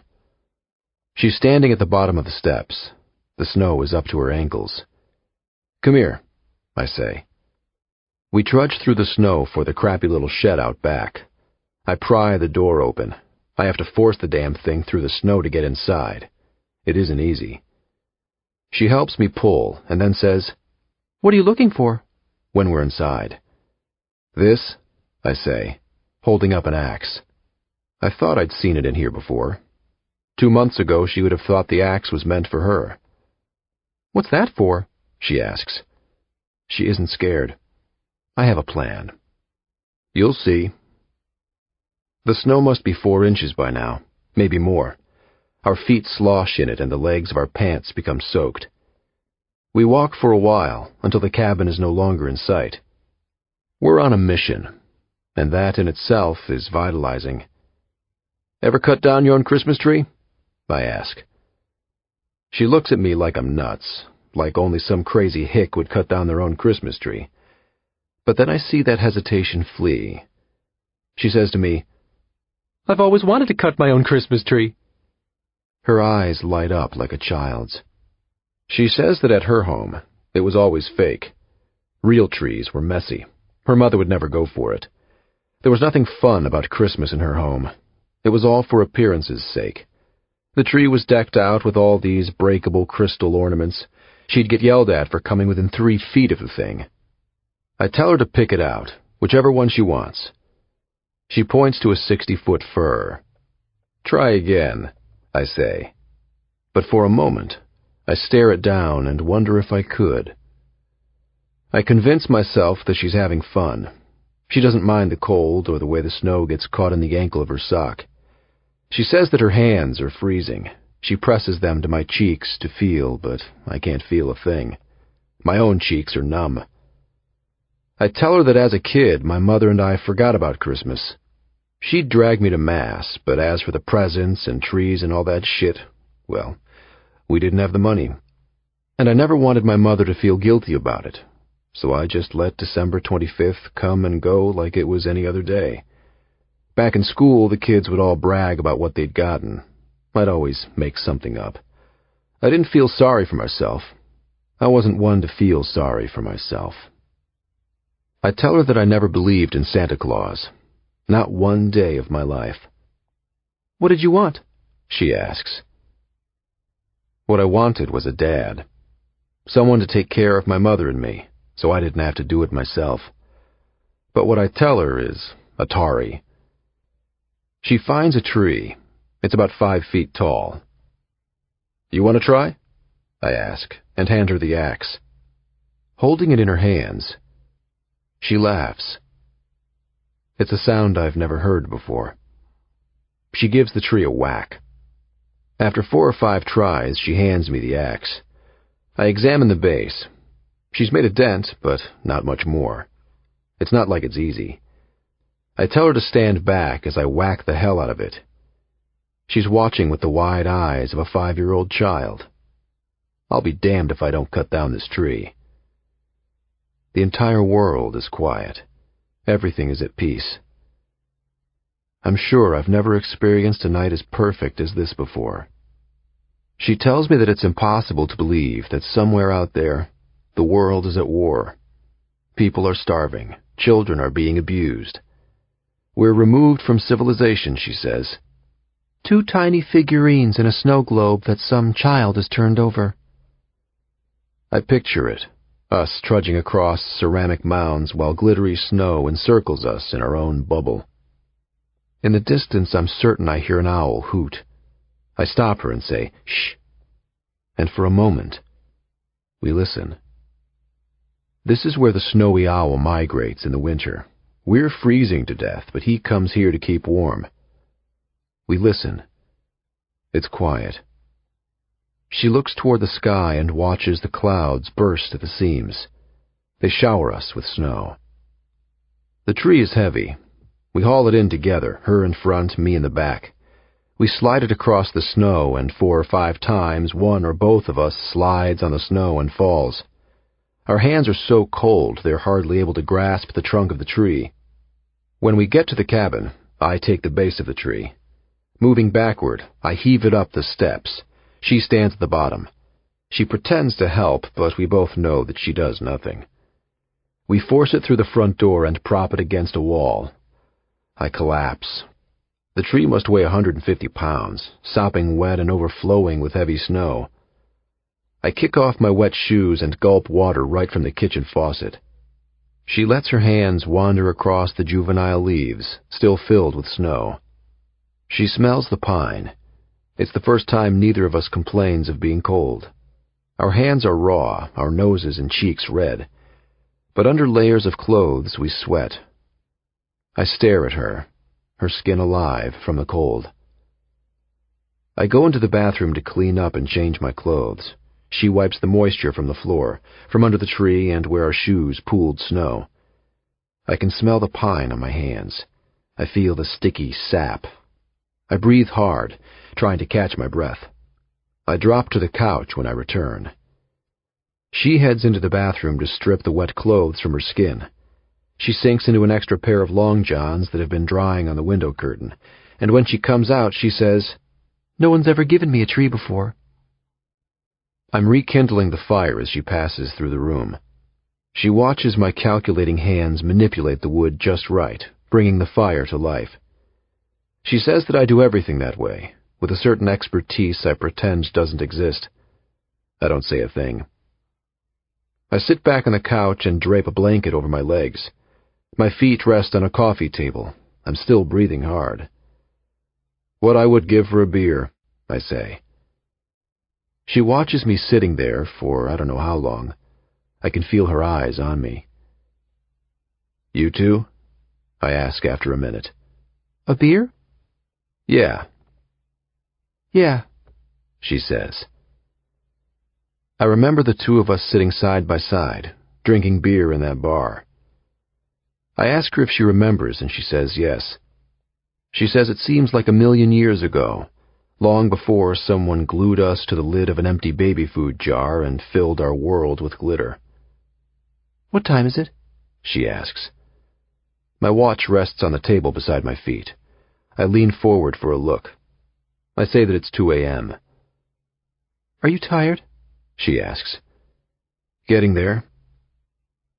She's standing at the bottom of the steps. The snow is up to her ankles. Come here, I say. We trudge through the snow for the crappy little shed out back. I pry the door open. I have to force the damn thing through the snow to get inside. It isn't easy. She helps me pull and then says, "What are you looking for?" when we're inside. "This," I say, holding up an axe. I thought I'd seen it in here before. 2 months ago she would have thought the axe was meant for her. What's that for? She asks. She isn't scared. I have a plan. You'll see. The snow must be 4 inches by now, maybe more. Our feet slosh in it and the legs of our pants become soaked. We walk for a while until the cabin is no longer in sight. We're on a mission, and that in itself is vitalizing. Ever cut down your own Christmas tree? I ask. She looks at me like I'm nuts, like only some crazy hick would cut down their own Christmas tree. But then I see that hesitation flee. She says to me, I've always wanted to cut my own Christmas tree. Her eyes light up like a child's. She says that at her home, it was always fake. Real trees were messy. Her mother would never go for it. There was nothing fun about Christmas in her home. It was all for appearance's sake. The tree was decked out with all these breakable crystal ornaments. She'd get yelled at for coming within 3 feet of the thing. I tell her to pick it out, whichever one she wants. She points to a 60-foot fir. Try again, I say. But for a moment, I stare it down and wonder if I could. I convince myself that she's having fun. She doesn't mind the cold or the way the snow gets caught in the ankle of her sock. She says that her hands are freezing. She presses them to my cheeks to feel, but I can't feel a thing. My own cheeks are numb. I tell her that as a kid, my mother and I forgot about Christmas. She'd drag me to Mass, but as for the presents and trees and all that shit, well, we didn't have the money. And I never wanted my mother to feel guilty about it, so I just let December 25th come and go like it was any other day. Back in school, the kids would all brag about what they'd gotten. I'd always make something up. I didn't feel sorry for myself. I wasn't one to feel sorry for myself. I tell her that I never believed in Santa Claus. Not one day of my life. What did you want? She asks. What I wanted was a dad. Someone to take care of my mother and me, so I didn't have to do it myself. But what I tell her is Atari. She finds a tree. It's about 5 feet tall. You want to try? I ask, and hand her the axe. Holding it in her hands, she laughs. It's a sound I've never heard before. She gives the tree a whack. After 4 or 5 tries, she hands me the axe. I examine the base. She's made a dent, but not much more. It's not like it's easy. I tell her to stand back as I whack the hell out of it. She's watching with the wide eyes of a 5-year-old child. I'll be damned if I don't cut down this tree. The entire world is quiet. Everything is at peace. I'm sure I've never experienced a night as perfect as this before. She tells me that it's impossible to believe that somewhere out there, the world is at war. People are starving. Children are being abused. We're removed from civilization, she says. 2 tiny figurines in a snow globe that some child has turned over. I picture it, us trudging across ceramic mounds while glittery snow encircles us in our own bubble. In the distance, I'm certain I hear an owl hoot. I stop her and say, shh. And for a moment, we listen. This is where the snowy owl migrates in the winter. We're freezing to death, but he comes here to keep warm. We listen. It's quiet. She looks toward the sky and watches the clouds burst at the seams. They shower us with snow. The tree is heavy. We haul it in together, her in front, me in the back. We slide it across the snow, and 4 or 5 times, one or both of us slides on the snow and falls. Our hands are so cold they're hardly able to grasp the trunk of the tree. When we get to the cabin, I take the base of the tree. Moving backward, I heave it up the steps. She stands at the bottom. She pretends to help, but we both know that she does nothing. We force it through the front door and prop it against a wall. I collapse. The tree must weigh 150 pounds, sopping wet and overflowing with heavy snow. I kick off my wet shoes and gulp water right from the kitchen faucet. She lets her hands wander across the juvenile leaves, still filled with snow. She smells the pine. It's the first time neither of us complains of being cold. Our hands are raw, our noses and cheeks red, but under layers of clothes we sweat. I stare at her, her skin alive from the cold. I go into the bathroom to clean up and change my clothes. She wipes the moisture from the floor, from under the tree and where our shoes pooled snow. I can smell the pine on my hands. I feel the sticky sap. I breathe hard, trying to catch my breath. I drop to the couch when I return. She heads into the bathroom to strip the wet clothes from her skin. She sinks into an extra pair of long johns that have been drying on the window curtain, and when she comes out, she says, "No one's ever given me a tree before." I'm rekindling the fire as she passes through the room. She watches my calculating hands manipulate the wood just right, bringing the fire to life. She says that I do everything that way, with a certain expertise I pretend doesn't exist. I don't say a thing. I sit back on the couch and drape a blanket over my legs. My feet rest on a coffee table. I'm still breathing hard. "What I would give for a beer," I say. She watches me sitting there for I don't know how long. I can feel her eyes on me. "You too?" I ask after a minute. "A beer?" "Yeah." "Yeah," she says. I remember the two of us sitting side by side, drinking beer in that bar. I ask her if she remembers, and she says yes. She says it seems like 1,000,000 years ago, long before someone glued us to the lid of an empty baby food jar and filled our world with glitter. "What time is it?" she asks. My watch rests on the table beside my feet. I lean forward for a look. I say that it's 2 a.m. "Are you tired?" she asks. "Getting there."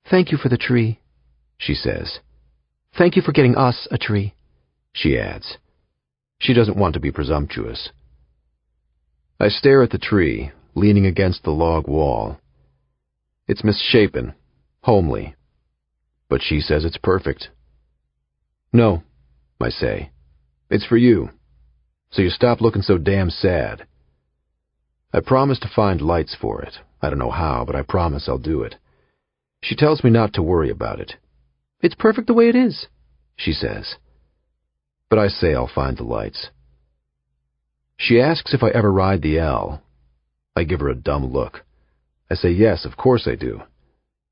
"Thank you for the tree," she says. "Thank you for getting us a tree," she adds. She doesn't want to be presumptuous. I stare at the tree, leaning against the log wall. It's misshapen, homely, but she says it's perfect. "No," I say. "It's for you. So you stop looking so damn sad." I promise to find lights for it. I don't know how, but I promise I'll do it. She tells me not to worry about it. "It's perfect the way it is," she says. But I say I'll find the lights. She asks if I ever ride the L. I give her a dumb look. I say yes, of course I do.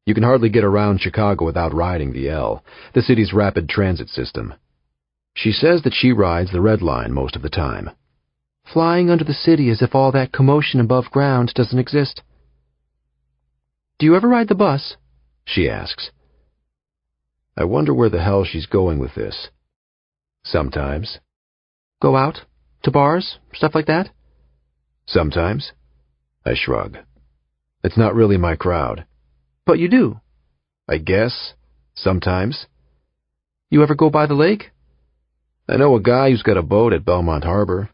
You can hardly get around Chicago without riding the L, the city's rapid transit system. She says that she rides the Red Line most of the time. "Flying under the city as if all that commotion above ground doesn't exist." "Do you ever ride the bus?" she asks. I wonder where the hell she's going with this. "Sometimes." "Go out? To bars? Stuff like that?" "Sometimes." I shrug. It's not really my crowd. "But you do." "I guess. Sometimes." "You ever go by the lake?" "I know a guy who's got a boat at Belmont Harbor.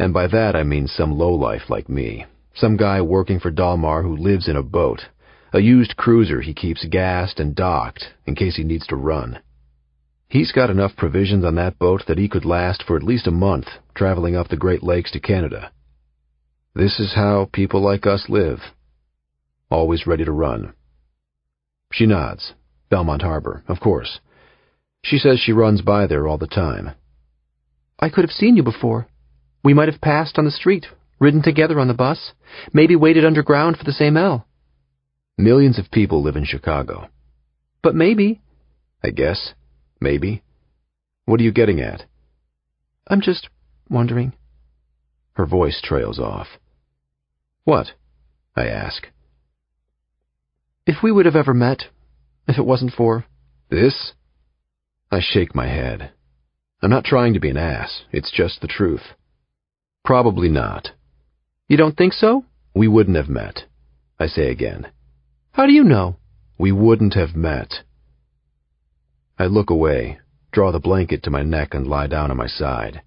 And by that I mean some lowlife like me. Some guy working for Dalmar who lives in a boat. A used cruiser he keeps gassed and docked in case he needs to run. He's got enough provisions on that boat that he could last for at least a month, traveling up the Great Lakes to Canada. This is how people like us live. Always ready to run." She nods. Belmont Harbor, of course. She says she runs by there all the time. "I could have seen you before. We might have passed on the street, ridden together on the bus, maybe waited underground for the same L." Millions of people live in Chicago. "But maybe." "I guess. Maybe. What are you getting at?" "I'm just wondering." Her voice trails off. "What?" I ask. "If we would have ever met, if it wasn't for..." "This?" I shake my head. I'm not trying to be an ass. It's just the truth. Probably not. "You don't think so?" "We wouldn't have met," I say again. "How do you know?" "We wouldn't have met." I look away, draw the blanket to my neck and lie down on my side.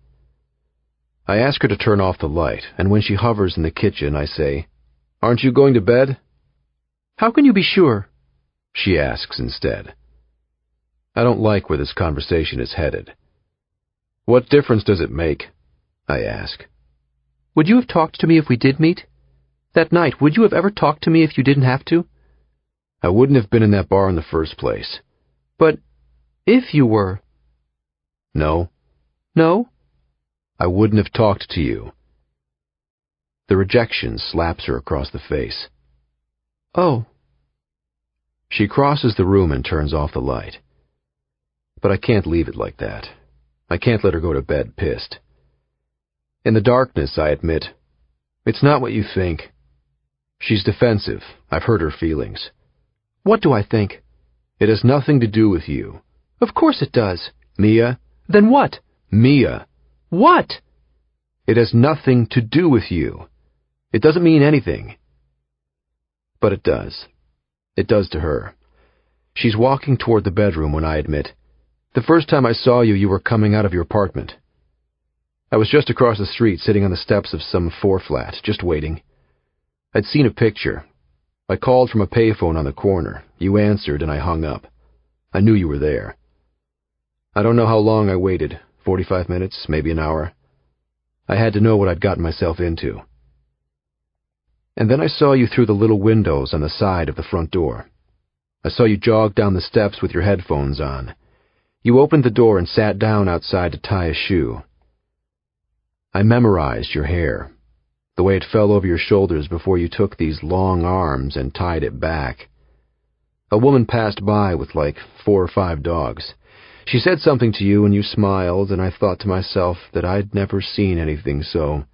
I ask her to turn off the light, and when she hovers in the kitchen, I say, "Aren't you going to bed?" "How can you be sure?" she asks instead. I don't like where this conversation is headed. "What difference does it make?" I ask. "Would you have talked to me if we did meet?" That night, would you have ever talked to me if you didn't have to? I wouldn't have been in that bar in the first place. But if you were... No. No? I wouldn't have talked to you. The rejection slaps her across the face. Oh. She crosses the room and turns off the light. But I can't leave it like that. I can't let her go to bed pissed. In the darkness, I admit, it's not what you think. She's defensive. I've hurt her feelings. What do I think? It has nothing to do with you. Of course it does. Mia? Then what? Mia. What? It has nothing to do with you. It doesn't mean anything. But it does. It does to her. She's walking toward the bedroom when I admit, the first time I saw you, you were coming out of your apartment. I was just across the street, sitting on the steps of some 4-flat, just waiting. I'd seen a picture. I called from a payphone on the corner. You answered, and I hung up. I knew you were there. I don't know how long I waited, 45 minutes, maybe an hour. I had to know what I'd gotten myself into. And then I saw you through the little windows on the side of the front door. I saw you jog down the steps with your headphones on. You opened the door and sat down outside to tie a shoe. I memorized your hair, the way it fell over your shoulders before you took these long arms and tied it back. A woman passed by with like 4 or 5 dogs. She said something to you and you smiled, and I thought to myself that I'd never seen anything so...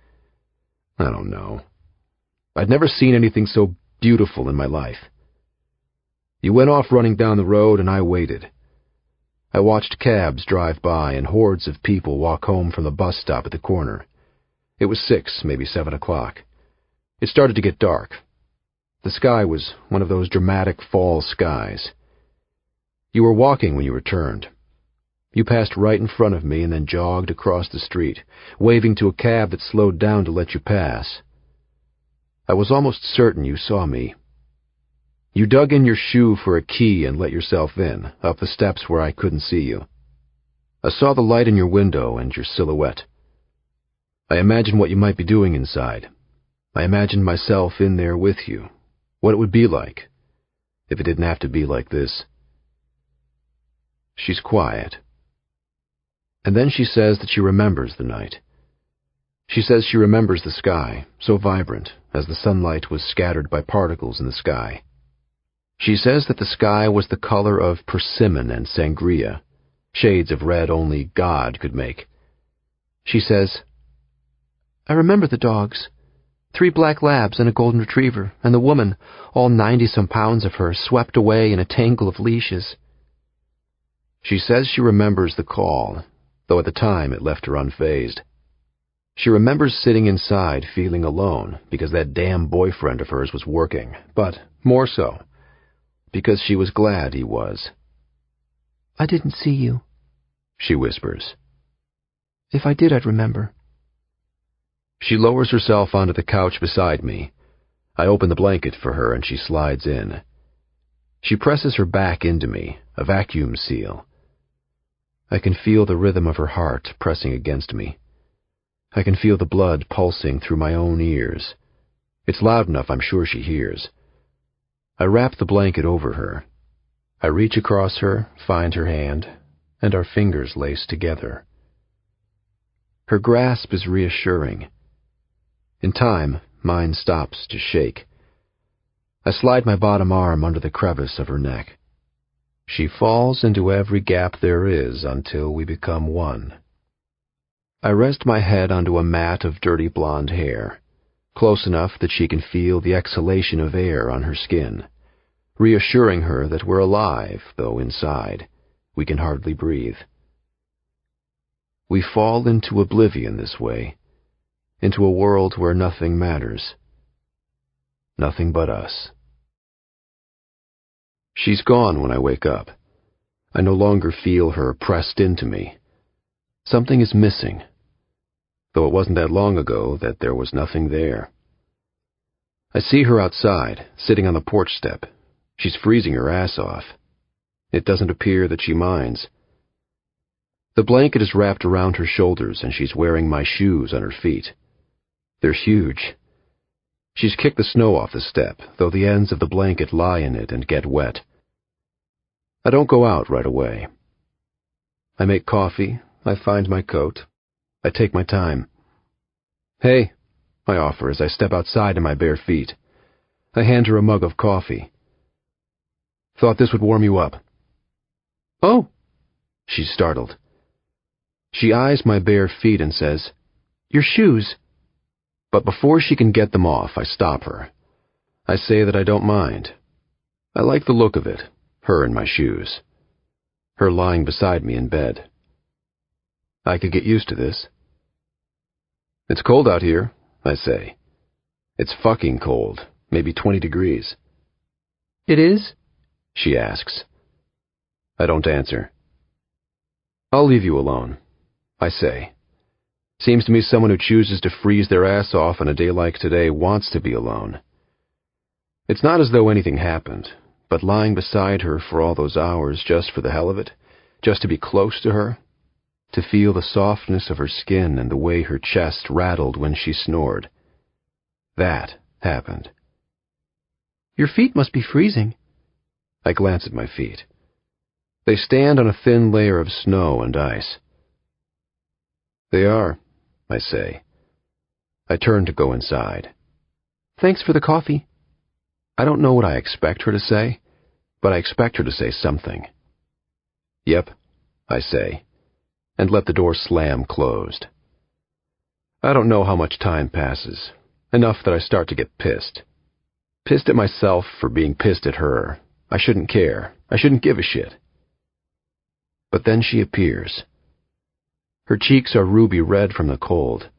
I don't know. I'd never seen anything so beautiful in my life. You went off running down the road and I waited. I watched cabs drive by and hordes of people walk home from the bus stop at the corner. It was 6, maybe 7 o'clock. It started to get dark. The sky was one of those dramatic fall skies. You were walking when you returned. You passed right in front of me and then jogged across the street, waving to a cab that slowed down to let you pass. I was almost certain you saw me. You dug in your shoe for a key and let yourself in, up the steps where I couldn't see you. I saw the light in your window and your silhouette. I imagined what you might be doing inside. I imagined myself in there with you, what it would be like, if it didn't have to be like this. She's quiet. And then she says that she remembers the night. She says she remembers the sky, so vibrant, as the sunlight was scattered by particles in the sky. She says that the sky was the color of persimmon and sangria, shades of red only God could make. She says, I remember the dogs, 3 black labs and a golden retriever, and the woman, all 90-some pounds of her, swept away in a tangle of leashes. She says she remembers the call, though at the time it left her unfazed. She remembers sitting inside feeling alone because that damn boyfriend of hers was working, but more so, because she was glad he was. I didn't see you, she whispers. If I did, I'd remember. She lowers herself onto the couch beside me. I open the blanket for her and she slides in. She presses her back into me, a vacuum seal. I can feel the rhythm of her heart pressing against me. I can feel the blood pulsing through my own ears. It's loud enough I'm sure she hears. I wrap the blanket over her. I reach across her, find her hand, and our fingers lace together. Her grasp is reassuring. In time, mine stops to shake. I slide my bottom arm under the crevice of her neck. She falls into every gap there is until we become one. I rest my head onto a mat of dirty blonde hair, close enough that she can feel the exhalation of air on her skin, reassuring her that we're alive, though inside we can hardly breathe. We fall into oblivion this way, into a world where nothing matters. Nothing but us. She's gone when I wake up. I no longer feel her pressed into me. Something is missing, though it wasn't that long ago that there was nothing there. I see her outside, sitting on the porch step. She's freezing her ass off. It doesn't appear that she minds. The blanket is wrapped around her shoulders and she's wearing my shoes on her feet. They're huge. She's kicked the snow off the step, though the ends of the blanket lie in it and get wet. I don't go out right away. I make coffee, I find my coat, I take my time. "Hey," I offer as I step outside in my bare feet. I hand her a mug of coffee. "Thought this would warm you up." "Oh." She's startled. She eyes my bare feet and says, "Your shoes." but before she can get them off, I stop her. I say that I don't mind. I like the look of it, her in my shoes. Her lying beside me in bed. I could get used to this. "It's cold out here," I say. "It's fucking cold, maybe 20 degrees. "It is?" she asks. I don't answer. "I'll leave you alone," I say. Seems to me someone who chooses to freeze their ass off on a day like today wants to be alone. It's not as though anything happened, but lying beside her for all those hours just for the hell of it, just to be close to her, to feel the softness of her skin and the way her chest rattled when she snored. That happened. "Your feet must be freezing." I glance at my feet. They stand on a thin layer of snow and ice. "They are," I say. I turn to go inside. "Thanks for the coffee." I don't know what I expect her to say, but I expect her to say something. "Yep," I say, and let the door slam closed. I don't know how much time passes, enough that I start to get pissed. Pissed at myself for being pissed at her. I shouldn't care. I shouldn't give a shit. But then she appears. Her cheeks are ruby red from the cold.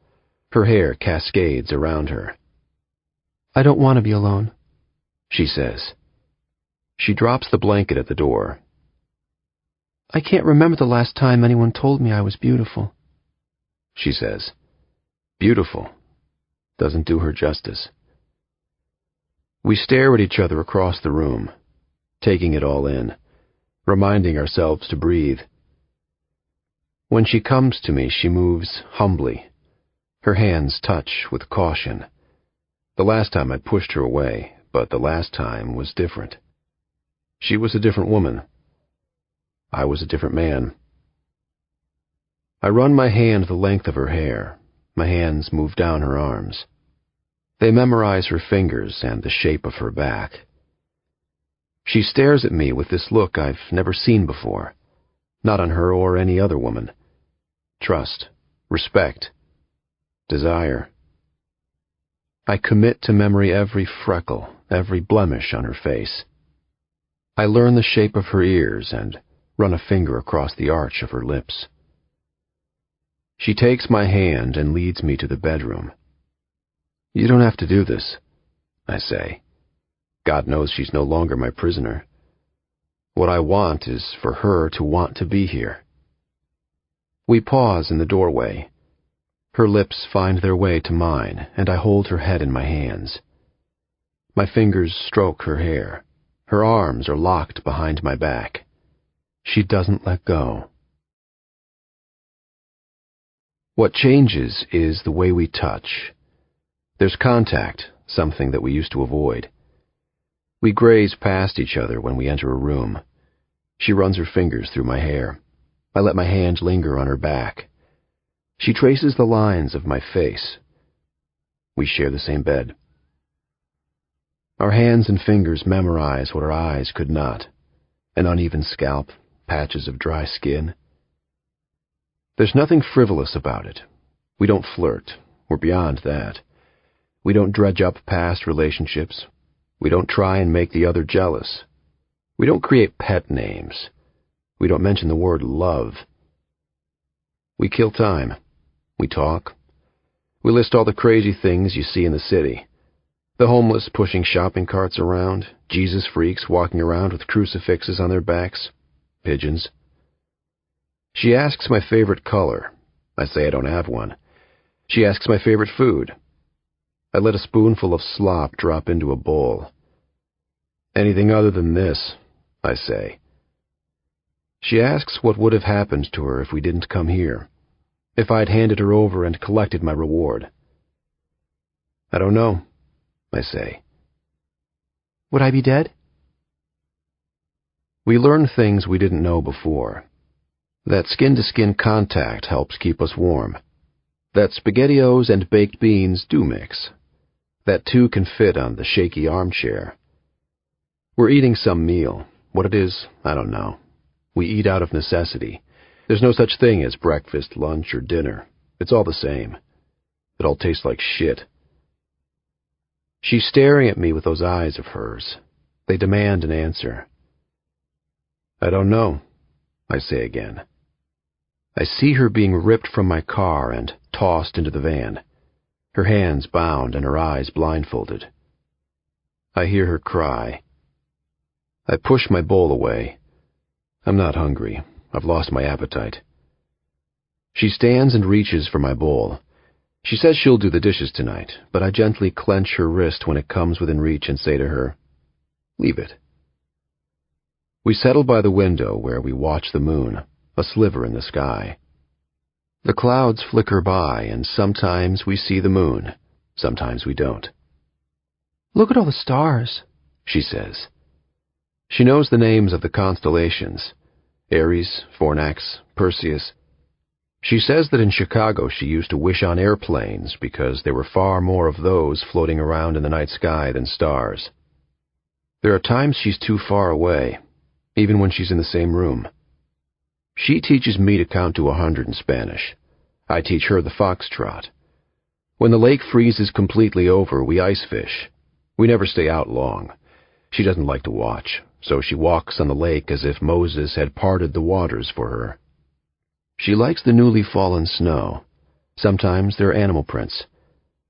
Her hair cascades around her. "I don't want to be alone," she says. She drops the blanket at the door. "I can't remember the last time anyone told me I was beautiful," she says. Beautiful doesn't do her justice. We stare at each other across the room, taking it all in, reminding ourselves to breathe. When she comes to me, she moves humbly. Her hands touch with caution. The last time I pushed her away, but the last time was different. She was a different woman. I was a different man. I run my hand the length of her hair. My hands move down her arms. They memorize her fingers and the shape of her back. She stares at me with this look I've never seen before, not on her or any other woman. Trust, respect, desire. I commit to memory every freckle, every blemish on her face. I learn the shape of her ears and run a finger across the arch of her lips. She takes my hand and leads me to the bedroom. "You don't have to do this," I say. God knows she's no longer my prisoner. What I want is for her to want to be here. We pause in the doorway. Her lips find their way to mine, and I hold her head in my hands. My fingers stroke her hair. Her arms are locked behind my back. She doesn't let go. What changes is the way we touch. There's contact, something that we used to avoid. We graze past each other when we enter a room. She runs her fingers through my hair. I let my hand linger on her back. She traces the lines of my face. We share the same bed. Our hands and fingers memorize what our eyes could not. An uneven scalp, patches of dry skin. There's nothing frivolous about it. We don't flirt. We're beyond that. We don't dredge up past relationships. We don't try and make the other jealous. We don't create pet names. We don't mention the word love. We kill time. We talk. We list all the crazy things you see in the city. The homeless pushing shopping carts around, Jesus freaks walking around with crucifixes on their backs, pigeons. She asks my favorite color. I say I don't have one. She asks my favorite food. I let a spoonful of slop drop into a bowl. Anything other than this, I say. She asks what would have happened to her if we didn't come here, if I'd handed her over and collected my reward. I don't know. I say. Would I be dead? We learn things we didn't know before. That skin-to-skin contact helps keep us warm. That SpaghettiOs and baked beans do mix. That two can fit on the shaky armchair. We're eating some meal. What it is, I don't know. We eat out of necessity. There's no such thing as breakfast, lunch, or dinner. It's all the same. It all tastes like shit. She's staring at me with those eyes of hers. They demand an answer. I don't know, I say again. I see her being ripped from my car and tossed into the van, her hands bound and her eyes blindfolded. I hear her cry. I push my bowl away. I'm not hungry. I've lost my appetite. She stands and reaches for my bowl. She says she'll do the dishes tonight, but I gently clench her wrist when it comes within reach and say to her, "Leave it." We settle by the window where we watch the moon, a sliver in the sky. The clouds flicker by, and sometimes we see the moon, sometimes we don't. Look at all the stars, she says. She knows the names of the constellations, Aries, Fornax, Perseus. She says that in Chicago she used to wish on airplanes because there were far more of those floating around in the night sky than stars. There are times she's too far away, even when she's in the same room. She teaches me to count to 100 in Spanish. I teach her the foxtrot. When the lake freezes completely over, we ice fish. We never stay out long. She doesn't like to watch, so she walks on the lake as if Moses had parted the waters for her. She likes the newly fallen snow. Sometimes there are animal prints.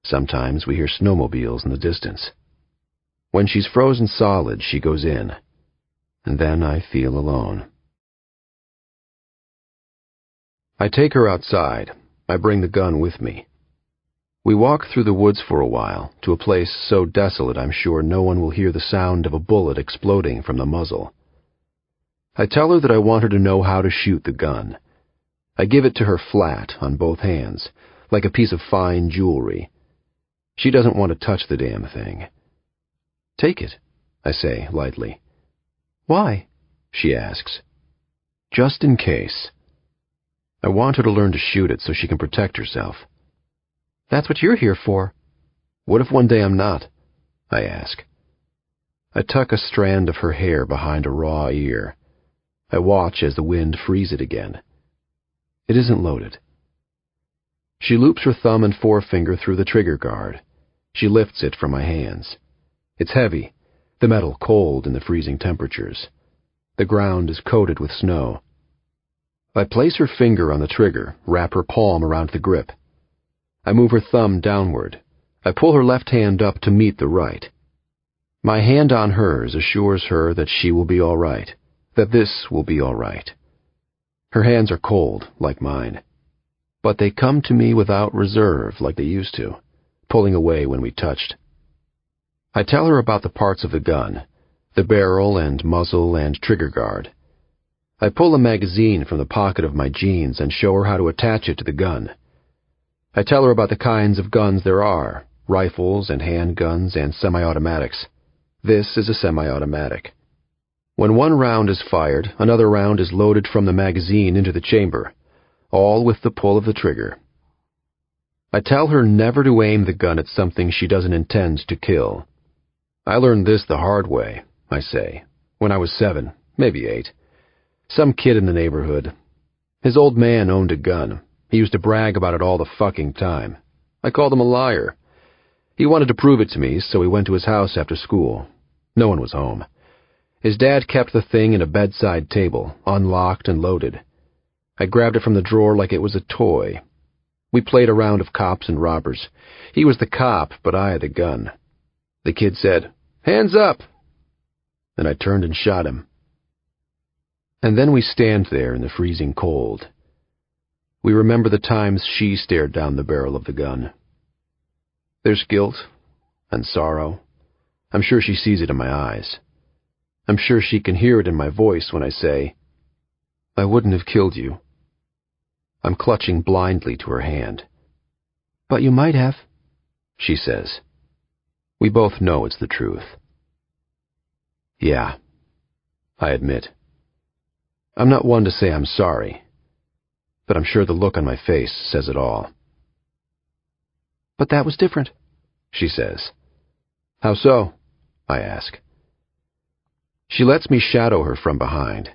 Sometimes we hear snowmobiles in the distance. When she's frozen solid, she goes in. And then I feel alone. I take her outside. I bring the gun with me. We walk through the woods for a while, to a place so desolate I'm sure no one will hear the sound of a bullet exploding from the muzzle. I tell her that I want her to know how to shoot the gun. I give it to her flat on both hands, like a piece of fine jewelry. She doesn't want to touch the damn thing. Take it, I say lightly. Why? She asks. Just in case. I want her to learn to shoot it so she can protect herself. That's what you're here for. What if one day I'm not? I ask. I tuck a strand of her hair behind a raw ear. I watch as the wind frees it again. It isn't loaded. She loops her thumb and forefinger through the trigger guard. She lifts it from my hands. It's heavy, the metal cold in the freezing temperatures. The ground is coated with snow. I place her finger on the trigger, wrap her palm around the grip. I move her thumb downward. I pull her left hand up to meet the right. My hand on hers assures her that she will be all right, that this will be all right. Her hands are cold, like mine, but they come to me without reserve like they used to, pulling away when we touched. I tell her about the parts of the gun, the barrel and muzzle and trigger guard. I pull a magazine from the pocket of my jeans and show her how to attach it to the gun. I tell her about the kinds of guns there are, rifles and handguns and semi-automatics. This is a semi-automatic. When one round is fired, another round is loaded from the magazine into the chamber, all with the pull of the trigger. I tell her never to aim the gun at something she doesn't intend to kill. I learned this the hard way, I say, when I was 7, maybe 8. Some kid in the neighborhood. His old man owned a gun. He used to brag about it all the fucking time. I called him a liar. He wanted to prove it to me, so we went to his house after school. No one was home. His dad kept the thing in a bedside table, unlocked and loaded. I grabbed it from the drawer like it was a toy. We played a round of cops and robbers. He was the cop, but I had the gun. The kid said, "Hands up!" And I turned and shot him. And then we stand there in the freezing cold. We remember the times she stared down the barrel of the gun. There's guilt and sorrow. I'm sure she sees it in my eyes. I'm sure she can hear it in my voice when I say, "I wouldn't have killed you." I'm clutching blindly to her hand. But you might have, she says. We both know it's the truth. Yeah, I admit. I'm not one to say I'm sorry, but I'm sure the look on my face says it all. But that was different, she says. How so? I ask. She lets me shadow her from behind.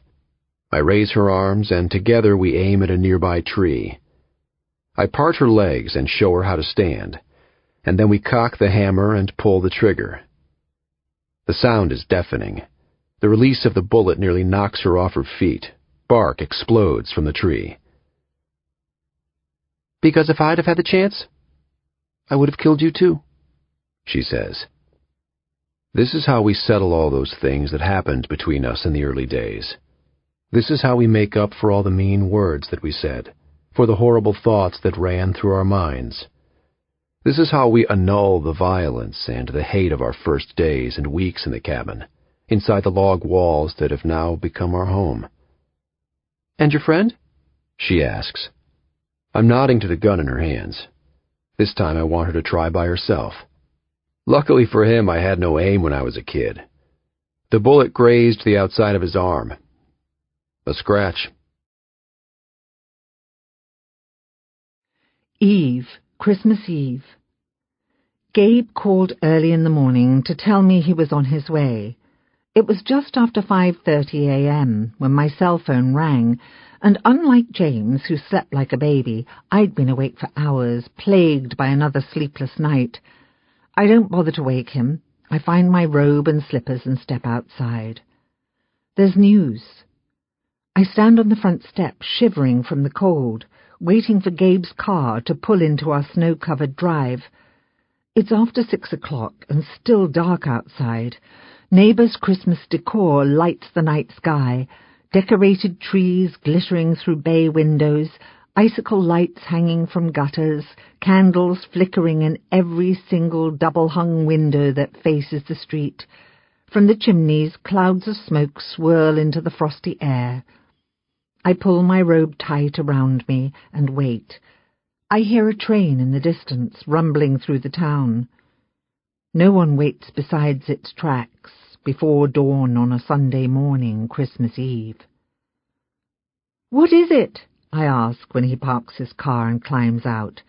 I raise her arms, and together we aim at a nearby tree. I part her legs and show her how to stand, and then we cock the hammer and pull the trigger. The sound is deafening. The release of the bullet nearly knocks her off her feet. Bark explodes from the tree. Because if I'd have had the chance, I would have killed you too, she says. This is how we settle all those things that happened between us in the early days. This is how we make up for all the mean words that we said, for the horrible thoughts that ran through our minds. This is how we annul the violence and the hate of our first days and weeks in the cabin, inside the log walls that have now become our home. And your friend? She asks. I'm nodding to the gun in her hands. This time I want her to try by herself. Luckily for him, I had no aim when I was a kid. The bullet grazed the outside of his arm. A scratch. Eve, Christmas Eve. Gabe called early in the morning to tell me he was on his way. It was just after 5:30 a.m. when my cell phone rang, and unlike James, who slept like a baby, I'd been awake for hours, plagued by another sleepless night. I don't bother to wake him. I find my robe and slippers and step outside. There's news. I stand on the front step, shivering from the cold, waiting for Gabe's car to pull into our snow-covered drive. It's after 6 o'clock and still dark outside. Neighbours' Christmas decor lights the night sky, decorated trees glittering through bay windows, icicle lights hanging from gutters, candles flickering in every single double-hung window that faces the street. From the chimneys, clouds of smoke swirl into the frosty air. I pull my robe tight around me and wait. I hear a train in the distance, rumbling through the town. No one waits besides its tracks before dawn on a Sunday morning, Christmas Eve. "What is it?" I ask when he parks his car and climbs out.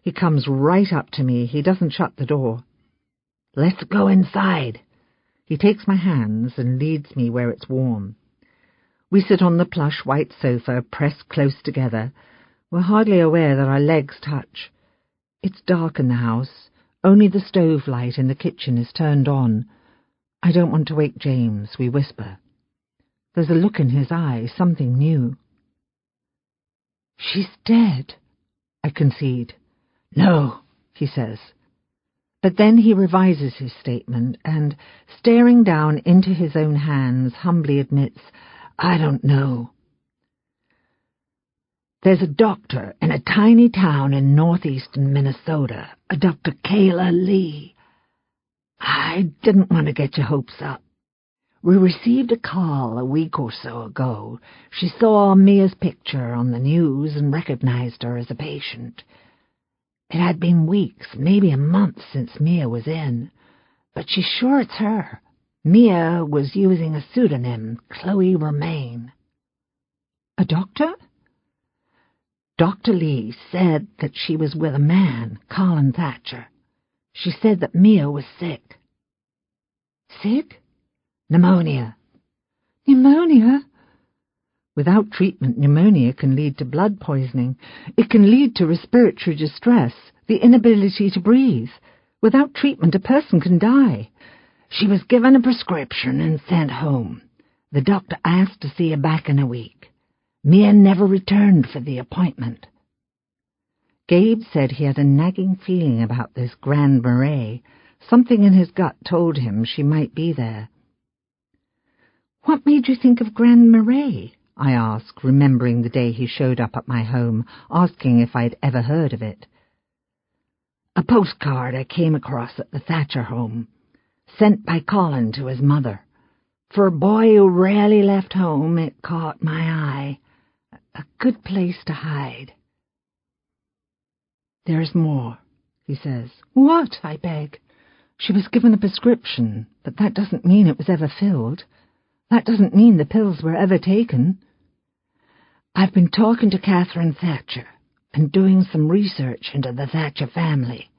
He comes right up to me. He doesn't shut the door. "Let's go inside." He takes my hands and leads me where it's warm. We sit on the plush white sofa, pressed close together. We're hardly aware that our legs touch. It's dark in the house. Only the stove light in the kitchen is turned on. I don't want to wake James, we whisper. There's a look in his eye, something new. "She's dead," I concede. "No," he says. But then he revises his statement and, staring down into his own hands, humbly admits, "I don't know. There's a doctor in a tiny town in northeastern Minnesota, a Dr. Kayla Lee. I didn't want to get your hopes up. We received a call a week or so ago. She saw Mia's picture on the news and recognized her as a patient. It had been weeks, maybe a month since Mia was in, but she's sure it's her. Mia was using a pseudonym, Chloe Romaine." "A doctor?" "Dr. Lee said that she was with a man, Colin Thatcher. She said that Mia was sick." "Sick?" "Pneumonia." "Pneumonia?" Without treatment, pneumonia can lead to blood poisoning. It can lead to respiratory distress, the inability to breathe. Without treatment, a person can die. She was given a prescription and sent home. The doctor asked to see her back in a week. Mia never returned for the appointment." Gabe said he had a nagging feeling about this Grande Marais. Something in his gut told him she might be there. "What made you think of Grande Marais?" I asked, remembering the day he showed up at my home, asking if I'd ever heard of it. "A postcard I came across at the Thatcher home, sent by Colin to his mother. For a boy who rarely left home, it caught my eye. A good place to hide." "There's more," he says. "What?" I beg. She was given a prescription, but that doesn't mean it was ever filled. That doesn't mean the pills were ever taken. I've been talking to Catherine Thatcher and doing some research into the Thatcher family.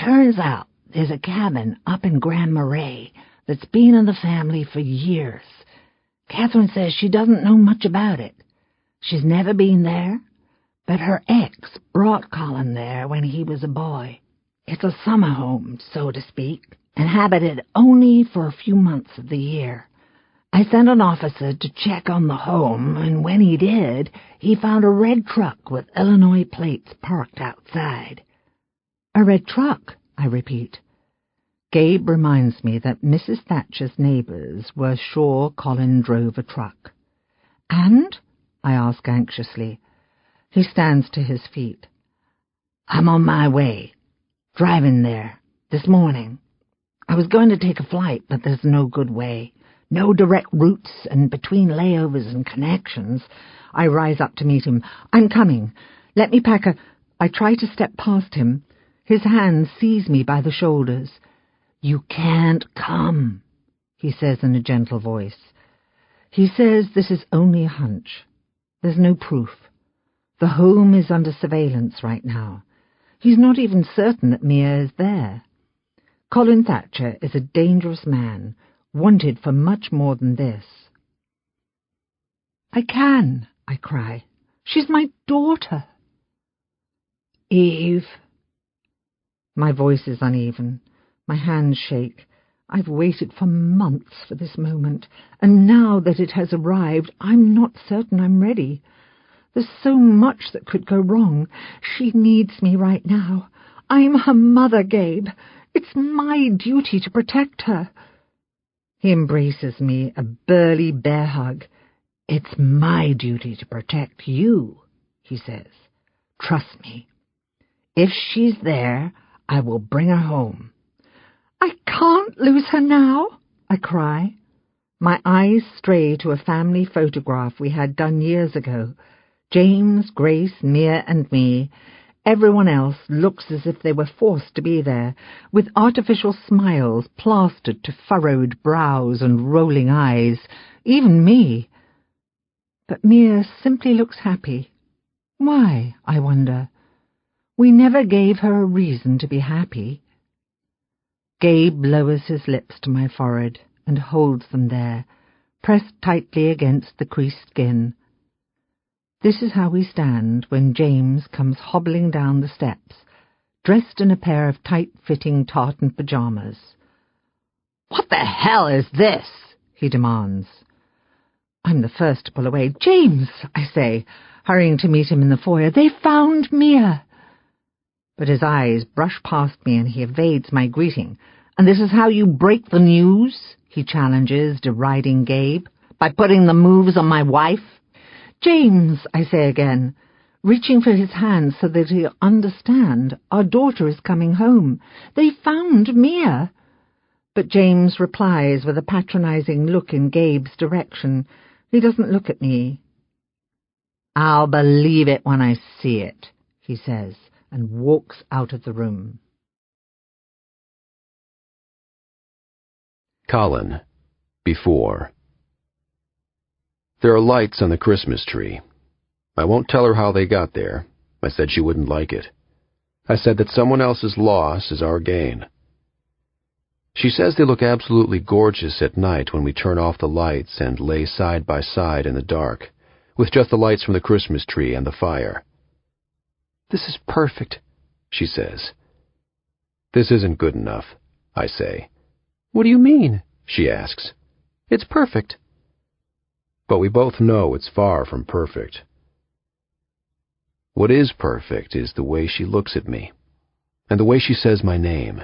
Turns out there's a cabin up in Grand Marais that's been in the family for years. Catherine says she doesn't know much about it. She's never been there, but her ex brought Colin there when he was a boy. It's a summer home, so to speak, inhabited only for a few months of the year. I sent an officer to check on the home, and when he did, he found a red truck with Illinois plates parked outside. A red truck, I repeat. Gabe reminds me that Mrs. Thatcher's neighbours were sure Colin drove a truck. And? I ask anxiously. He stands to his feet. I'm on my way. Driving there. This morning. I was going to take a flight, but there's no good way. No direct routes, and between layovers and connections. I rise up to meet him. I'm coming. Let me pack a... I try to step past him. His hand seize me by the shoulders. You can't come, he says in a gentle voice. He says this is only a hunch. There's no proof. The home is under surveillance right now. He's not even certain that Mia is there. Colin Thatcher is a dangerous man, wanted for much more than this. I can, I cry. She's my daughter. Eve. My voice is uneven. My hands shake. I've waited for months for this moment, and now that it has arrived, I'm not certain I'm ready. There's so much that could go wrong. She needs me right now. I'm her mother, Gabe. It's my duty to protect her. He embraces me, a burly bear hug. It's my duty to protect you, he says. Trust me. If she's there, I will bring her home. I can't lose her now, I cry. My eyes stray to a family photograph we had done years ago. James, Grace, Mia, and me. Everyone else looks as if they were forced to be there, with artificial smiles plastered to furrowed brows and rolling eyes. Even me. But Mia simply looks happy. Why, I wonder? We never gave her a reason to be happy. Gabe lowers his lips to my forehead and holds them there, pressed tightly against the creased skin. This is how we stand when James comes hobbling down the steps, dressed in a pair of tight-fitting tartan pyjamas. "What the hell is this?" he demands. I'm the first to pull away. "James," I say, hurrying to meet him in the foyer, "they found Mia." But his eyes brush past me and he evades my greeting. "And this is how you break the news?" he challenges, deriding Gabe. "By putting the moves on my wife?" "James," I say again, reaching for his hand so that he'll understand. "Our daughter is coming home. They found Mia." But James replies with a patronizing look in Gabe's direction. He doesn't look at me. "I'll believe it when I see it," he says, and walks out of the room. Colin. Before. There are lights on the Christmas tree. I won't tell her how they got there. I said she wouldn't like it. I said that someone else's loss is our gain. She says they look absolutely gorgeous at night when we turn off the lights and lay side by side in the dark, with just the lights from the Christmas tree and the fire. "This is perfect," she says. "This isn't good enough," I say. "What do you mean?" she asks. "It's perfect." But we both know it's far from perfect. What is perfect is the way she looks at me, and the way she says my name,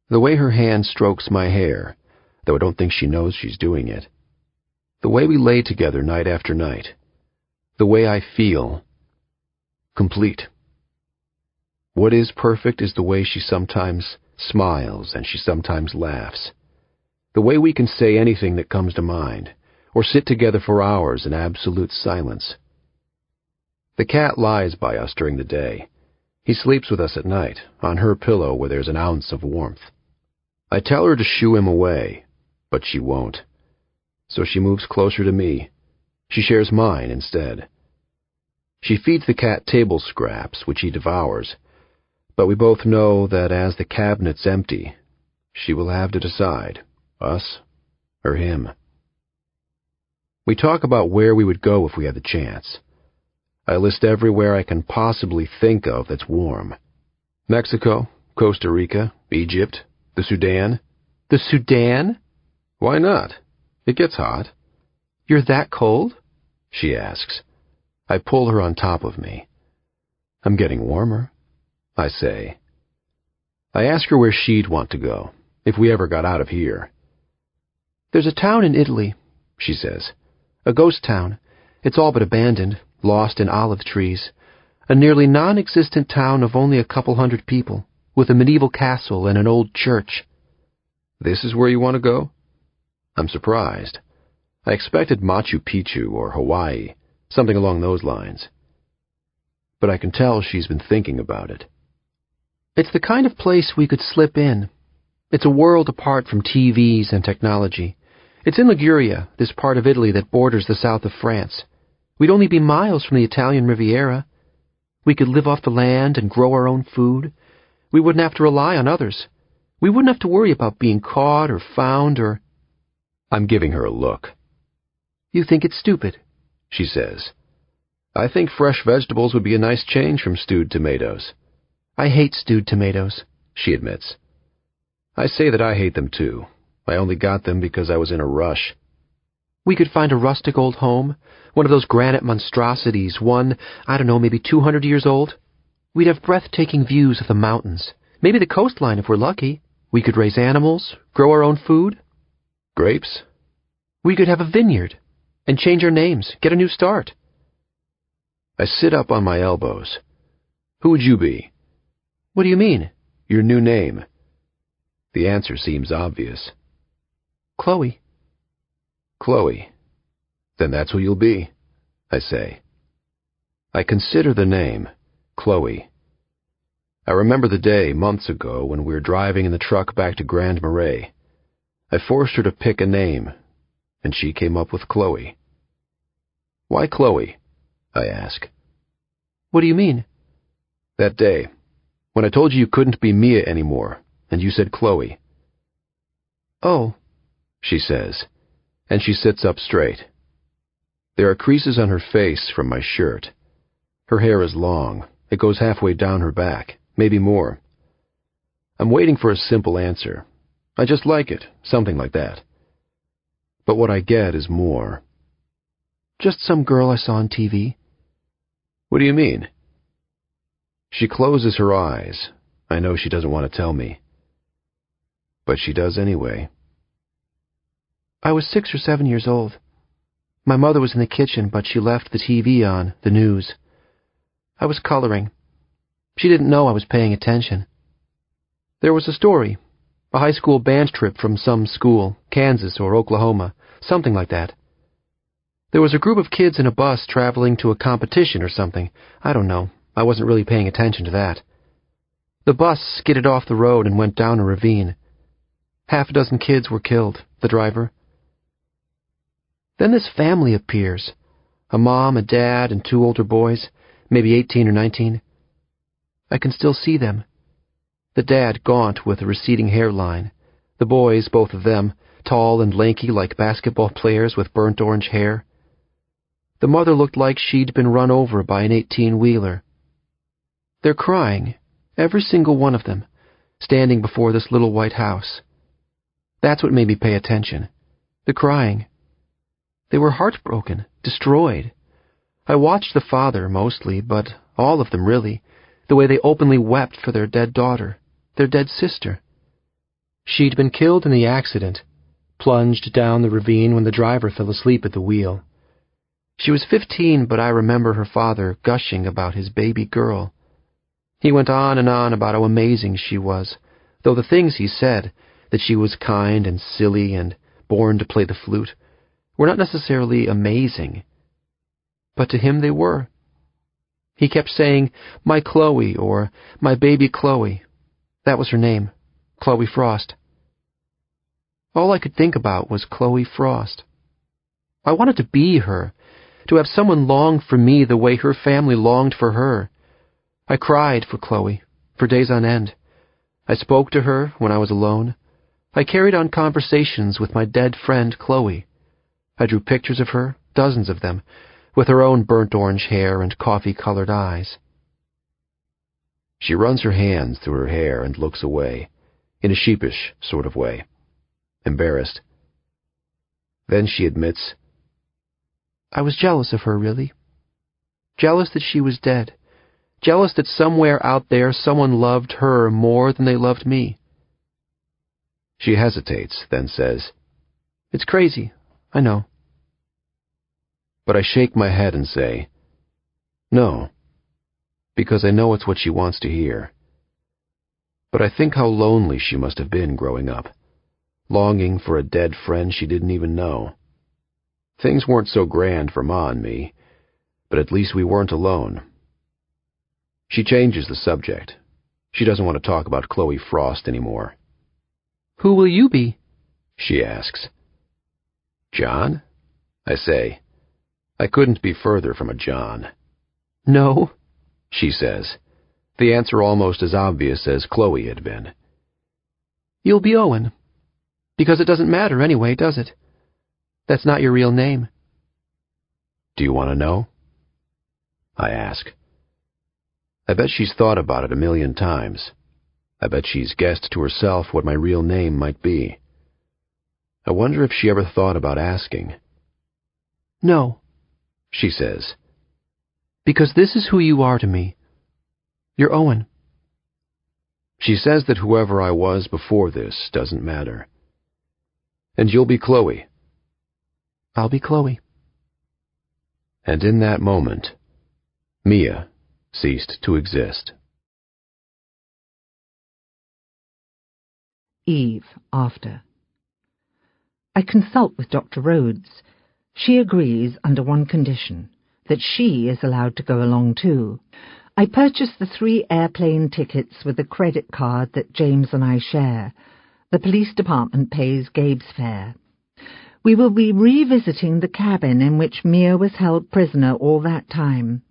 the way her hand strokes my hair, though I don't think she knows she's doing it, the way we lay together night after night, the way I feel complete. What is perfect is the way she sometimes smiles and she sometimes laughs, the way we can say anything that comes to mind, or sit together for hours in absolute silence. The cat lies by us during the day. He sleeps with us at night, on her pillow where there's an ounce of warmth. I tell her to shoo him away, but she won't. So she moves closer to me. She shares mine instead. She feeds the cat table scraps, which he devours, but we both know that as the cabinet's empty, she will have to decide, us or him. We talk about where we would go if we had the chance. I list everywhere I can possibly think of that's warm. Mexico, Costa Rica, Egypt, the Sudan. The Sudan? Why not? It gets hot. You're that cold? She asks. I pull her on top of me. I'm getting warmer, I say. I ask her where she'd want to go, if we ever got out of here. There's a town in Italy, she says. A ghost town. It's all but abandoned, lost in olive trees. A nearly non-existent town of only a couple hundred people, with a medieval castle and an old church. This is where you want to go? I'm surprised. I expected Machu Picchu or Hawaii, something along those lines. But I can tell she's been thinking about it. It's the kind of place we could slip in. It's a world apart from TVs and technology. It's in Liguria, this part of Italy that borders the south of France. We'd only be miles from the Italian Riviera. We could live off the land and grow our own food. We wouldn't have to rely on others. We wouldn't have to worry about being caught or found or... I'm giving her a look. You think it's stupid, she says. I think fresh vegetables would be a nice change from stewed tomatoes. I hate stewed tomatoes, she admits. I say that I hate them too. I only got them because I was in a rush. We could find a rustic old home, one of those granite monstrosities, one, I don't know, maybe 200 years old. We'd have breathtaking views of the mountains, maybe the coastline if we're lucky. We could raise animals, grow our own food. Grapes? We could have a vineyard and change our names, get a new start. I sit up on my elbows. Who would you be? What do you mean? Your new name. The answer seems obvious. Chloe. Chloe. Then that's who you'll be, I say. I consider the name, Chloe. I remember the day, months ago, when we were driving in the truck back to Grand Marais. I forced her to pick a name, and she came up with Chloe. Why Chloe? I ask. What do you mean? That day, when I told you couldn't be Mia anymore, and you said Chloe. Oh, she says, and she sits up straight. There are creases on her face from my shirt. Her hair is long. It goes halfway down her back, maybe more. I'm waiting for a simple answer. I just like it, something like that. But what I get is more. Just some girl I saw on TV. What do you mean? She closes her eyes. I know she doesn't want to tell me. But she does anyway. I was 6 or 7 years old. My mother was in the kitchen, but she left the TV on, the news. I was coloring. She didn't know I was paying attention. There was a story, a high school band trip from some school, Kansas or Oklahoma, something like that. There was a group of kids in a bus traveling to a competition or something. I don't know. I wasn't really paying attention to that. The bus skidded off the road and went down a ravine. Half a dozen kids were killed, the driver. Then this family appears. A mom, a dad, and 2 older boys, maybe 18 or 19. I can still see them. The dad gaunt with a receding hairline. The boys, both of them, tall and lanky like basketball players with burnt orange hair. The mother looked like she'd been run over by an 18-wheeler. They're crying, every single one of them, standing before this little white house. That's what made me pay attention. The crying. They were heartbroken, destroyed. I watched the father, mostly, but all of them, really, the way they openly wept for their dead daughter, their dead sister. She'd been killed in the accident, plunged down the ravine when the driver fell asleep at the wheel. She was 15, but I remember her father gushing about his baby girl. He went on and on about how amazing she was, though the things he said, that she was kind and silly and born to play the flute, were not necessarily amazing. But to him they were. He kept saying, "My Chloe," or "My baby Chloe." That was her name, Chloe Frost. All I could think about was Chloe Frost. I wanted to be her, to have someone long for me the way her family longed for her. I cried for Chloe, for days on end. I spoke to her when I was alone. I carried on conversations with my dead friend Chloe. I drew pictures of her, dozens of them, with her own burnt orange hair and coffee-colored eyes. She runs her hands through her hair and looks away, in a sheepish sort of way, embarrassed. Then she admits, I was jealous of her, really. Jealous that she was dead. Jealous that somewhere out there someone loved her more than they loved me. She hesitates, then says, It's crazy, I know. But I shake my head and say, no, because I know it's what she wants to hear. But I think how lonely she must have been growing up, longing for a dead friend she didn't even know. Things weren't so grand for Ma and me, but at least we weren't alone. She changes the subject. She doesn't want to talk about Chloe Frost anymore. Who will you be? She asks. John? I say. I couldn't be further from a John. No, she says, the answer almost as obvious as Chloe had been. You'll be Owen. Because it doesn't matter anyway, does it? That's not your real name. Do you want to know? I ask. I bet she's thought about it 1,000,000 times. I bet she's guessed to herself what my real name might be. I wonder if she ever thought about asking. No, she says. Because this is who you are to me. You're Owen. She says that whoever I was before this doesn't matter. And you'll be Chloe. I'll be Chloe. And in that moment, Mia ceased to exist. Eve, after. I consult with Dr. Rhodes. She agrees under one condition, that she is allowed to go along too. I purchase the 3 airplane tickets with a credit card that James and I share. The police department pays Gabe's fare. We will be revisiting the cabin in which Mia was held prisoner all that time.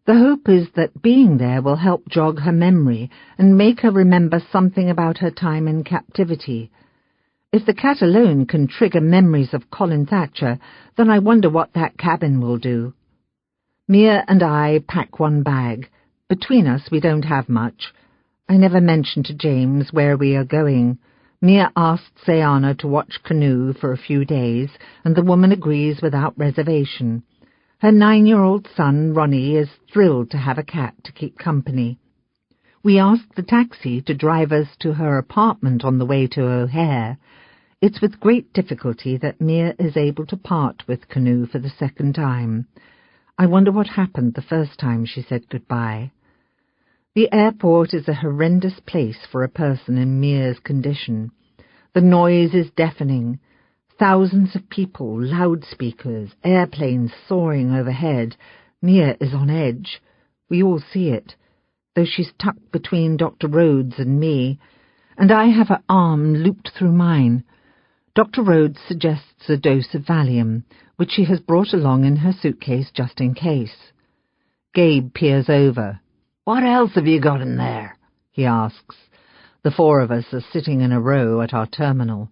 The hope is that being there will help jog her memory and make her remember something about her time in captivity. If the cat alone can trigger memories of Colin Thatcher, then I wonder what that cabin will do. Mia and I pack one bag. Between us we don't have much. I never mention to James where we are going. Mia asks Sayana to watch Canoe for a few days, and the woman agrees without reservation. Her 9-year-old son, Ronnie, is thrilled to have a cat to keep company. We ask the taxi to drive us to her apartment on the way to O'Hare. It's with great difficulty that Mia is able to part with Canoe for the second time. I wonder what happened the first time she said goodbye. The airport is a horrendous place for a person in Mia's condition. The noise is deafening. Thousands of people, loudspeakers, airplanes soaring overhead. Mia is on edge. We all see it, though she's tucked between Dr. Rhodes and me, and I have her arm looped through mine. Dr. Rhodes suggests a dose of Valium, which she has brought along in her suitcase just in case. Gabe peers over. "What else have you got in there?" he asks. The 4 of us are sitting in a row at our terminal.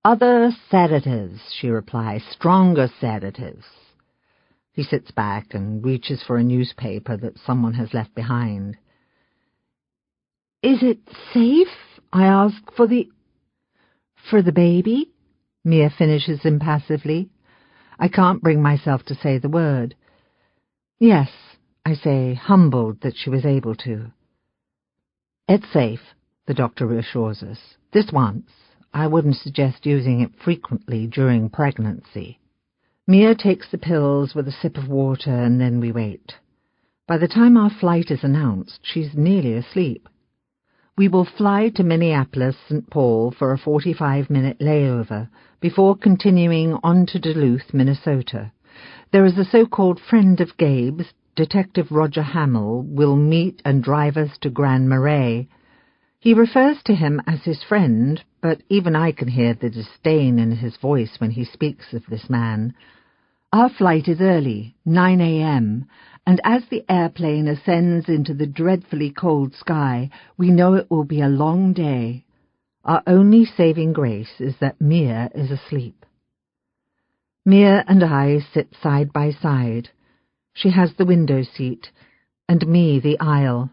"Other sedatives," she replies, "stronger sedatives." He sits back and reaches for a newspaper that someone has left behind. "Is it safe?" I ask. For the baby?" Mia finishes impassively. I can't bring myself to say the word. "Yes," I say, humbled that she was able to. "It's safe," the doctor assures us. "This once. I wouldn't suggest using it frequently during pregnancy." Mia takes the pills with a sip of water, and then we wait. By the time our flight is announced, she's nearly asleep. We will fly to Minneapolis-St. Paul for a 45-minute layover before continuing on to Duluth, Minnesota. There is a so-called friend of Gabe's, Detective Roger Hamill, will meet and drive us to Grand Marais. He refers to him as his friend, but even I can hear the disdain in his voice when he speaks of this man. Our flight is early, 9 a.m., and as the airplane ascends into the dreadfully cold sky, we know it will be a long day. Our only saving grace is that Mia is asleep. Mia and I sit side by side. She has the window seat, and me the aisle.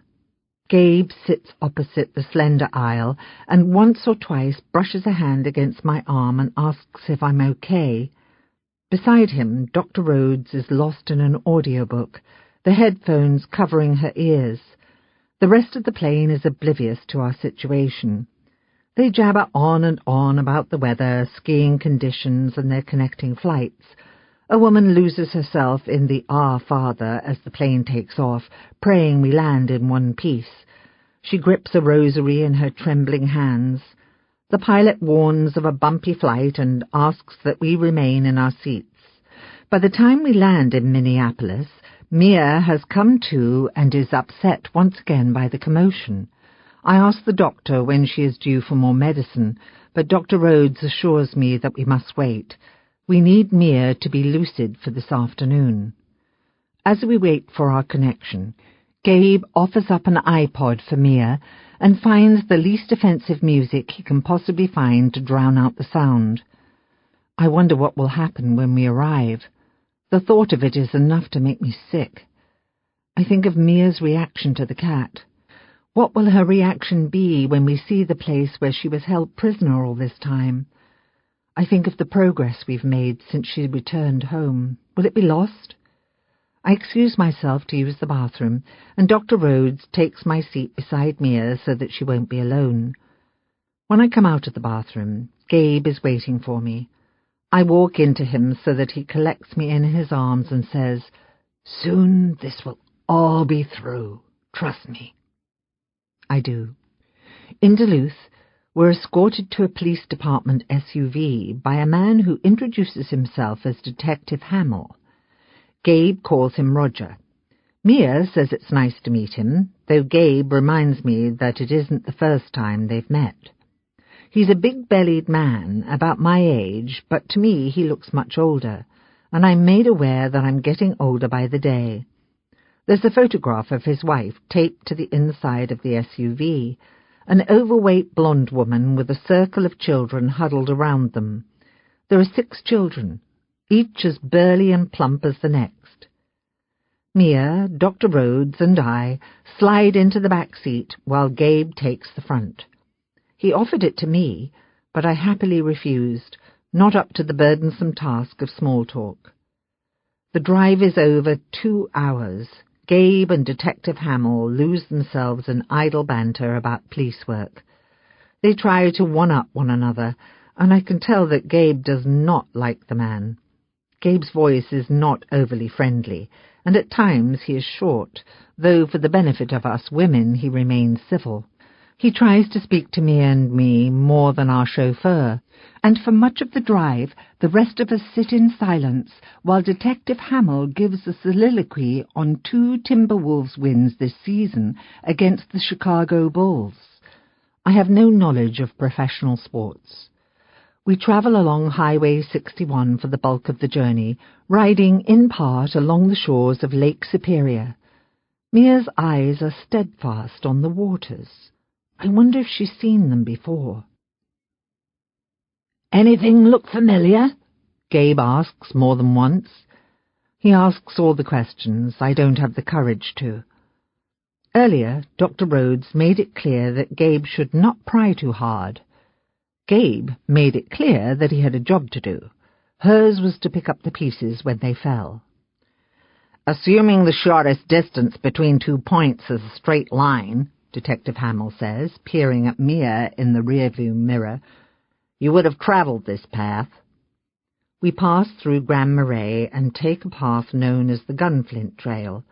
Gabe sits opposite the slender aisle, and once or twice brushes a hand against my arm and asks if I'm okay. Beside him, Dr. Rhodes is lost in an audiobook, the headphones covering her ears. The rest of the plane is oblivious to our situation. They jabber on and on about the weather, skiing conditions, and their connecting flights. A woman loses herself in the Our Father as the plane takes off, praying we land in one piece. She grips a rosary in her trembling hands. The pilot warns of a bumpy flight and asks that we remain in our seats. By the time we land in Minneapolis, Mia has come to and is upset once again by the commotion. I ask the doctor when she is due for more medicine, but Dr. Rhodes assures me that we must wait. We need Mia to be lucid for this afternoon. As we wait for our connection, Gabe offers up an iPod for Mia and finds the least offensive music he can possibly find to drown out the sound. I wonder what will happen when we arrive. The thought of it is enough to make me sick. I think of Mia's reaction to the cat. What will her reaction be when we see the place where she was held prisoner all this time? I think of the progress we've made since she returned home. Will it be lost? I excuse myself to use the bathroom, and Dr. Rhodes takes my seat beside Mia so that she won't be alone. When I come out of the bathroom, Gabe is waiting for me. I walk into him so that he collects me in his arms and says, "Soon this will all be through. Trust me." I do. In Duluth, we're escorted to a police department SUV by a man who introduces himself as Detective Hamill. Gabe calls him Roger. Mia says it's nice to meet him, though Gabe reminds me that it isn't the first time they've met. He's a big-bellied man, about my age, but to me he looks much older, and I'm made aware that I'm getting older by the day. There's a photograph of his wife taped to the inside of the SUV, an overweight blonde woman with a circle of children huddled around them. There are 6 children, each as burly and plump as the next. Mia, Dr. Rhodes, and I slide into the back seat while Gabe takes the front. He offered it to me, but I happily refused, not up to the burdensome task of small talk. The drive is over 2 hours. Gabe and Detective Hamill lose themselves in idle banter about police work. They try to one-up one another, and I can tell that Gabe does not like the man. Gabe's voice is not overly friendly, and at times he is short, though for the benefit of us women he remains civil. He tries to speak to Mia and me more than our chauffeur, and for much of the drive the rest of us sit in silence while Detective Hamill gives a soliloquy on 2 Timberwolves wins this season against the Chicago Bulls. I have no knowledge of professional sports. We travel along Highway 61 for the bulk of the journey, riding in part along the shores of Lake Superior. Mia's eyes are steadfast on the waters. I wonder if she's seen them before. "Anything look familiar?" Gabe asks more than once. He asks all the questions I don't have the courage to. Earlier, Dr. Rhodes made it clear that Gabe should not pry too hard. Gabe made it clear that he had a job to do. Hers was to pick up the pieces when they fell. "Assuming the shortest distance between 2 points is a straight line," Detective Hamill says, peering at Mia in the rearview mirror, "you would have traveled this path." We pass through Grand Marais and take a path known as the Gunflint Trail.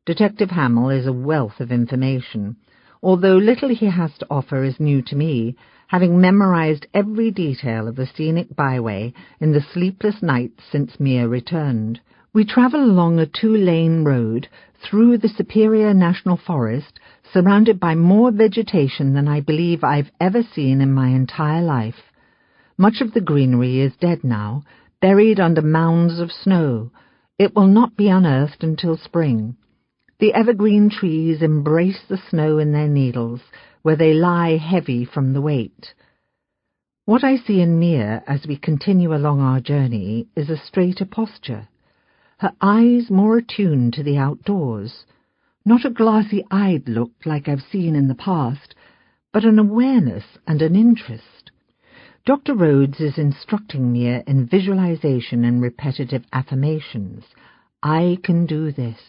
Detective Hamill is a wealth of information, although little he has to offer is new to me, having memorized every detail of the scenic byway in the sleepless nights since Mia returned. We travel along a 2-lane road through the Superior National Forest, surrounded by more vegetation than I believe I've ever seen in my entire life. Much of the greenery is dead now, buried under mounds of snow. It will not be unearthed until spring. The evergreen trees embrace the snow in their needles, where they lie heavy from the weight. What I see in Mia as we continue along our journey is a straighter posture, her eyes more attuned to the outdoors, not a glassy-eyed look like I've seen in the past, but an awareness and an interest. Dr. Rhodes is instructing Mia in visualization and repetitive affirmations. I can do this.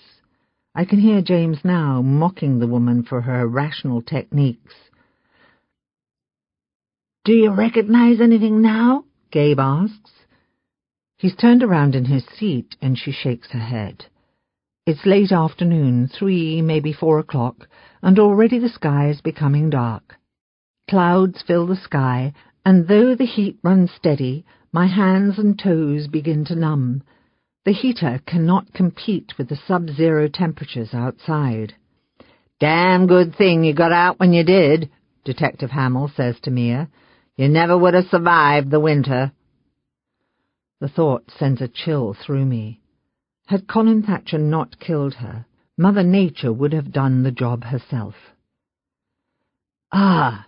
I can hear James now mocking the woman for her irrational techniques. "Do you recognize anything now?" Gabe asks. He's turned around in his seat and she shakes her head. It's late afternoon, 3, maybe 4 o'clock, and already the sky is becoming dark. Clouds fill the sky, and though the heat runs steady, my hands and toes begin to numb. The heater cannot compete with the sub-zero temperatures outside. "Damn good thing you got out when you did," Detective Hamill says to Mia. "You never would have survived the winter." The thought sends a chill through me. Had Colin Thatcher not killed her, Mother Nature would have done the job herself. "Ah,"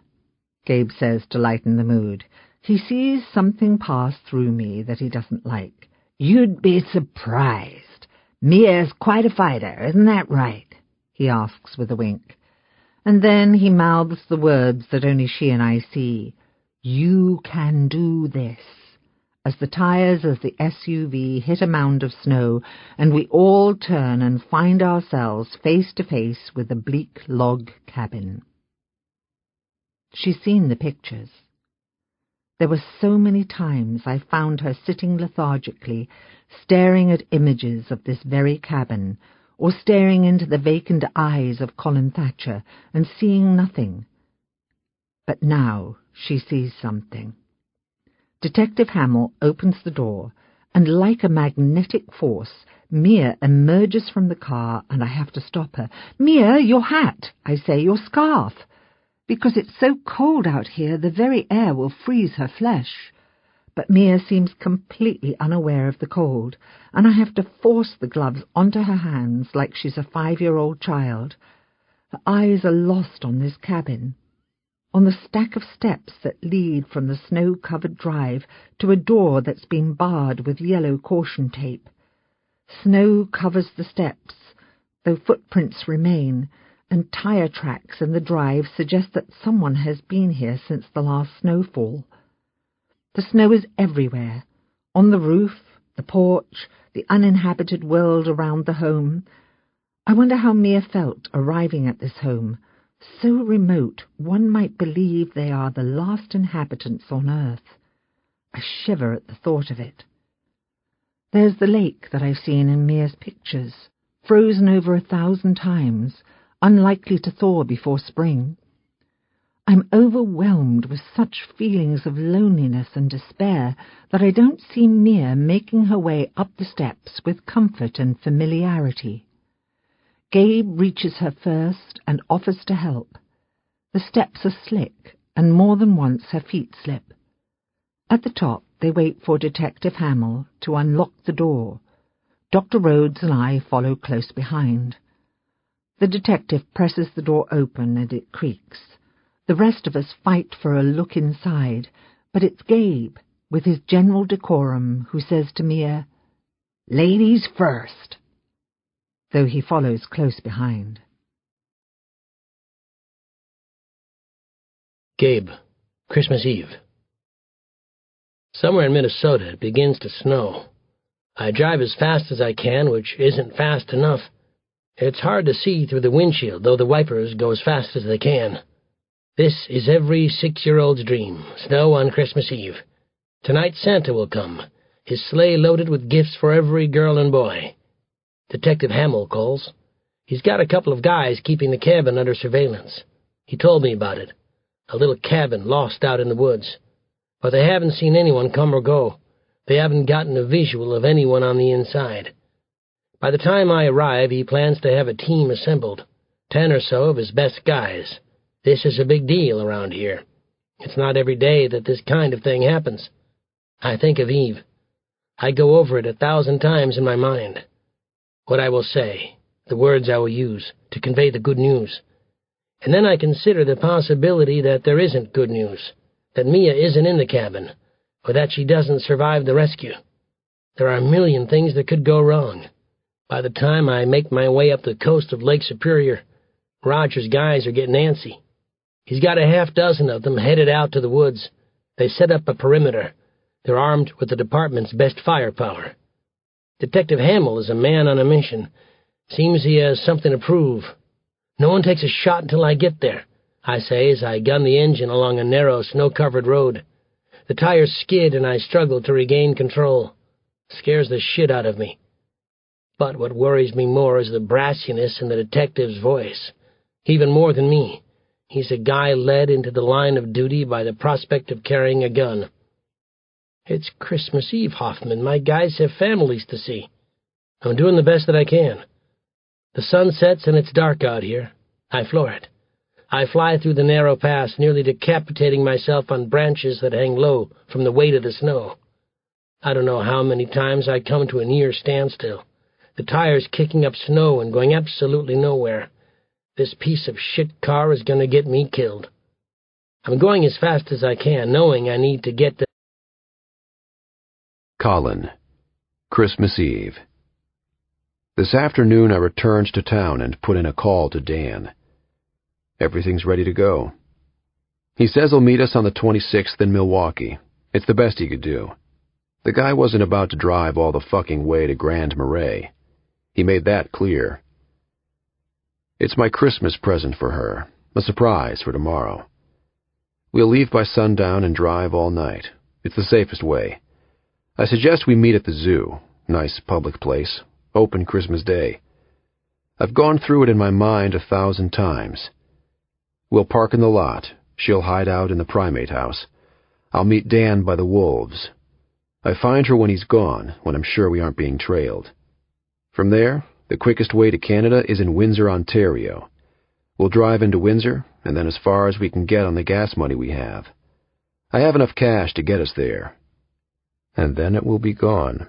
Gabe says to lighten the mood. He sees something pass through me that he doesn't like. "You'd be surprised. Mia's quite a fighter, isn't that right?" he asks with a wink. And then he mouths the words that only she and I see. "You can do this," as the tires of the SUV hit a mound of snow, and we all turn and find ourselves face to face with a bleak log cabin. She's seen the pictures. There were so many times I found her sitting lethargically, staring at images of this very cabin, or staring into the vacant eyes of Colin Thatcher and seeing nothing. But now she sees something. Detective Hamill opens the door, and like a magnetic force, Mia emerges from the car, and I have to stop her. "Mia, your hat," I say, "your scarf." Because it's so cold out here, the very air will freeze her flesh. But Mia seems completely unaware of the cold, and I have to force the gloves onto her hands like she's a 5-year-old child. Her eyes are lost on this cabin, on the stack of steps that lead from the snow-covered drive to a door that's been barred with yellow caution tape. Snow covers the steps, though footprints remain, and tire tracks in the drive suggest that someone has been here since the last snowfall. The snow is everywhere, on the roof, the porch, the uninhabited world around the home. I wonder how Mia felt arriving at this home, so remote one might believe they are the last inhabitants on earth. I shiver at the thought of it. There's the lake that I've seen in Mia's pictures, frozen over 1,000 times, unlikely to thaw before spring. I'm overwhelmed with such feelings of loneliness and despair that I don't see Mia making her way up the steps with comfort and familiarity. Gabe reaches her first and offers to help. The steps are slick, and more than once her feet slip. At the top, they wait for Detective Hamill to unlock the door. Dr. Rhodes and I follow close behind. The detective presses the door open and it creaks. The rest of us fight for a look inside, but it's Gabe, with his general decorum, who says to Mia, "Ladies first," though he follows close behind. Gabe, Christmas Eve. Somewhere in Minnesota it begins to snow. I drive as fast as I can, which isn't fast enough. It's hard to see through the windshield, though the wipers go as fast as they can. This is every 6-year-old's dream, snow on Christmas Eve. Tonight Santa will come, his sleigh loaded with gifts for every girl and boy. Detective Hamill calls. He's got a couple of guys keeping the cabin under surveillance. He told me about it. A little cabin lost out in the woods. But they haven't seen anyone come or go. They haven't gotten a visual of anyone on the inside. By the time I arrive, he plans to have a team assembled, 10 or so of his best guys. This is a big deal around here. It's not every day that this kind of thing happens. I think of Eve. I go over it 1,000 times in my mind. What I will say, the words I will use to convey the good news. And then I consider the possibility that there isn't good news, that Mia isn't in the cabin, or that she doesn't survive the rescue. There are a million things that could go wrong. By the time I make my way up the coast of Lake Superior, Roger's guys are getting antsy. He's got a half dozen of them headed out to the woods. They set up a perimeter. They're armed with the department's best firepower. Detective Hamill is a man on a mission. Seems he has something to prove. No one takes a shot until I get there, I say as I gun the engine along a narrow, snow-covered road. The tires skid and I struggle to regain control. Scares the shit out of me. But what worries me more is the brassiness in the detective's voice. Even more than me. He's a guy led into the line of duty by the prospect of carrying a gun. It's Christmas Eve, Hoffman. My guys have families to see. I'm doing the best that I can. The sun sets and it's dark out here. I floor it. I fly through the narrow pass, nearly decapitating myself on branches that hang low from the weight of the snow. I don't know how many times I come to a near standstill. The tires kicking up snow and going absolutely nowhere. This piece of shit car is going to get me killed. I'm going as fast as I can, knowing I need to get to... Colin. Christmas Eve. This afternoon I returned to town and put in a call to Dan. Everything's ready to go. He says he'll meet us on the 26th in Milwaukee. It's the best he could do. The guy wasn't about to drive all the fucking way to Grand Marais. He made that clear. It's my Christmas present for her, a surprise for tomorrow. We'll leave by sundown and drive all night. It's the safest way. I suggest we meet at the zoo. Nice public place. Open Christmas Day. I've gone through it in my mind 1,000 times. We'll park in the lot. She'll hide out in the primate house. I'll meet Dan by the wolves. I find her when he's gone, when I'm sure we aren't being trailed. From there, the quickest way to Canada is in Windsor, Ontario. We'll drive into Windsor, and then as far as we can get on the gas money we have. I have enough cash to get us there. And then it will be gone.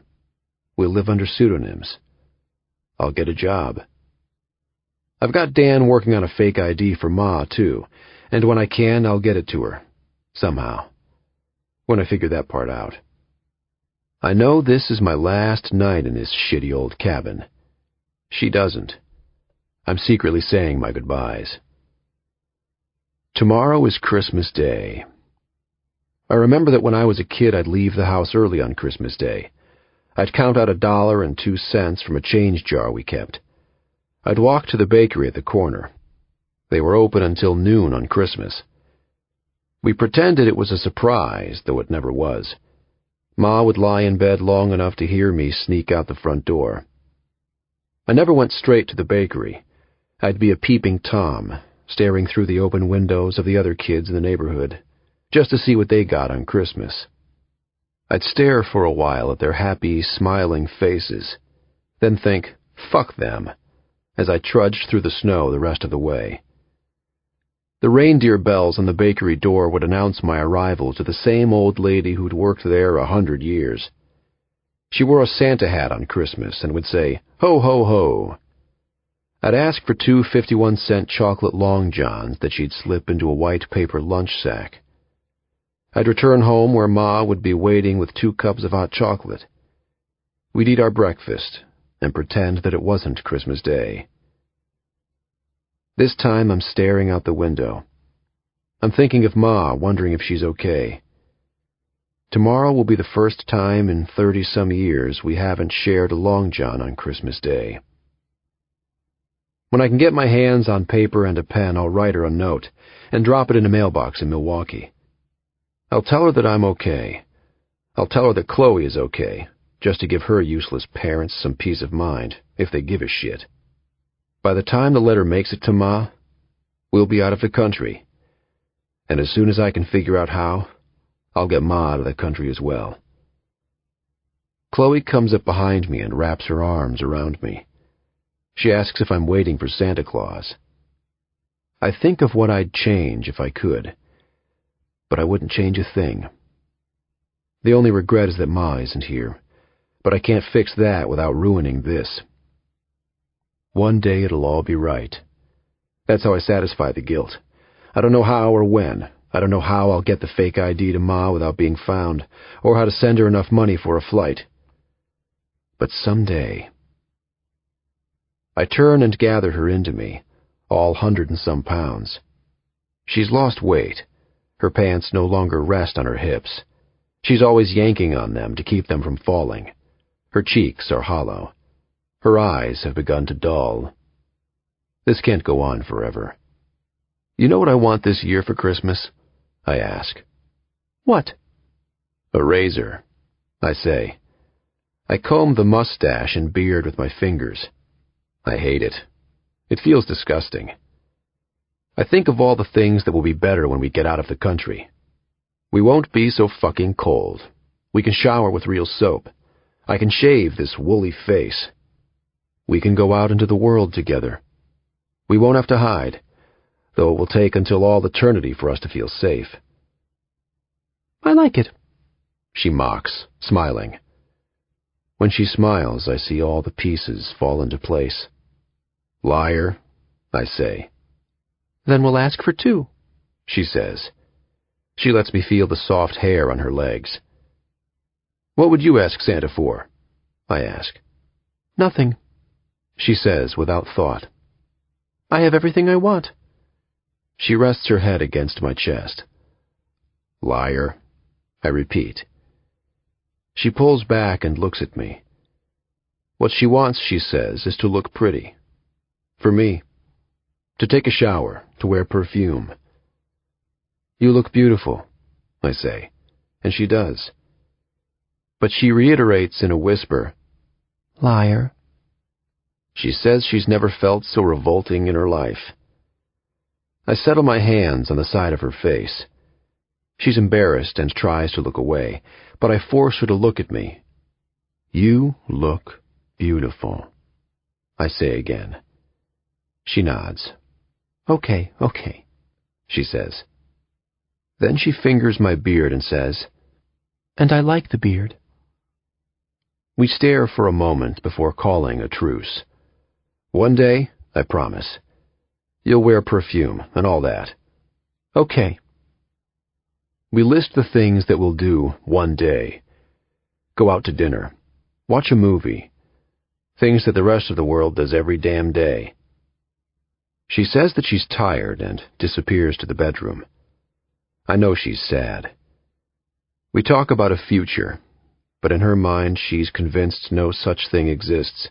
We'll live under pseudonyms. I'll get a job. I've got Dan working on a fake ID for Ma, too, and when I can, I'll get it to her. Somehow. When I figure that part out. I know this is my last night in this shitty old cabin. She doesn't. I'm secretly saying my goodbyes. Tomorrow is Christmas Day. I remember that when I was a kid, I'd leave the house early on Christmas Day. I'd count out $1.02 from a change jar we kept. I'd walk to the bakery at the corner. They were open until noon on Christmas. We pretended it was a surprise, though it never was. Ma would lie in bed long enough to hear me sneak out the front door. I never went straight to the bakery. I'd be a peeping Tom, staring through the open windows of the other kids in the neighborhood, just to see what they got on Christmas. I'd stare for a while at their happy, smiling faces, then think, fuck them, as I trudged through the snow the rest of the way. The reindeer bells on the bakery door would announce my arrival to the same old lady who'd worked there 100 years. She wore a Santa hat on Christmas and would say, "Ho, ho, ho." I'd ask for 2 51-cent chocolate long johns that she'd slip into a white paper lunch sack. I'd return home where Ma would be waiting with 2 cups of hot chocolate. We'd eat our breakfast and pretend that it wasn't Christmas Day. This time I'm staring out the window. I'm thinking of Ma, wondering if she's okay. Tomorrow will be the first time in 30-some years we haven't shared a long john on Christmas Day. When I can get my hands on paper and a pen, I'll write her a note and drop it in a mailbox in Milwaukee. I'll tell her that I'm okay. I'll tell her that Chloe is okay, just to give her useless parents some peace of mind, if they give a shit. By the time the letter makes it to Ma, we'll be out of the country. And as soon as I can figure out how, I'll get Ma out of the country as well. Chloe comes up behind me and wraps her arms around me. She asks if I'm waiting for Santa Claus. I think of what I'd change if I could, but I wouldn't change a thing. The only regret is that Ma isn't here, but I can't fix that without ruining this. One day it'll all be right. That's how I satisfy the guilt. I don't know how or when. I don't know how I'll get the fake ID to Ma without being found, or how to send her enough money for a flight. But someday... I turn and gather her into me, all 100 and some pounds. She's lost weight. Her pants no longer rest on her hips. She's always yanking on them to keep them from falling. Her cheeks are hollow. Her eyes have begun to dull. This can't go on forever. You know what I want this year for Christmas? I ask. What? A razor, I say. I comb the mustache and beard with my fingers. I hate it. It feels disgusting. I think of all the things that will be better when we get out of the country. We won't be so fucking cold. We can shower with real soap. I can shave this woolly face. We can go out into the world together. We won't have to hide, though it will take until all eternity for us to feel safe. I like it, she mocks, smiling. When she smiles, I see all the pieces fall into place. Liar, I say. Then we'll ask for 2, she says. She lets me feel the soft hair on her legs. What would you ask Santa for? I ask. Nothing, she says without thought. I have everything I want. She rests her head against my chest. Liar, I repeat. She pulls back and looks at me. What she wants, she says, is to look pretty. For me. To take a shower, to wear perfume. You look beautiful, I say, and she does. But she reiterates in a whisper, Liar. She says she's never felt so revolting in her life. I settle my hands on the side of her face. She's embarrassed and tries to look away, but I force her to look at me. You look beautiful, I say again. She nods. Okay, she says. Then she fingers my beard and says, And I like the beard. We stare for a moment before calling a truce. One day, I promise, you'll wear perfume and all that. Okay. We list the things that we'll do one day. Go out to dinner. Watch a movie. Things that the rest of the world does every damn day. She says that she's tired and disappears to the bedroom. I know she's sad. We talk about a future, but in her mind she's convinced no such thing exists.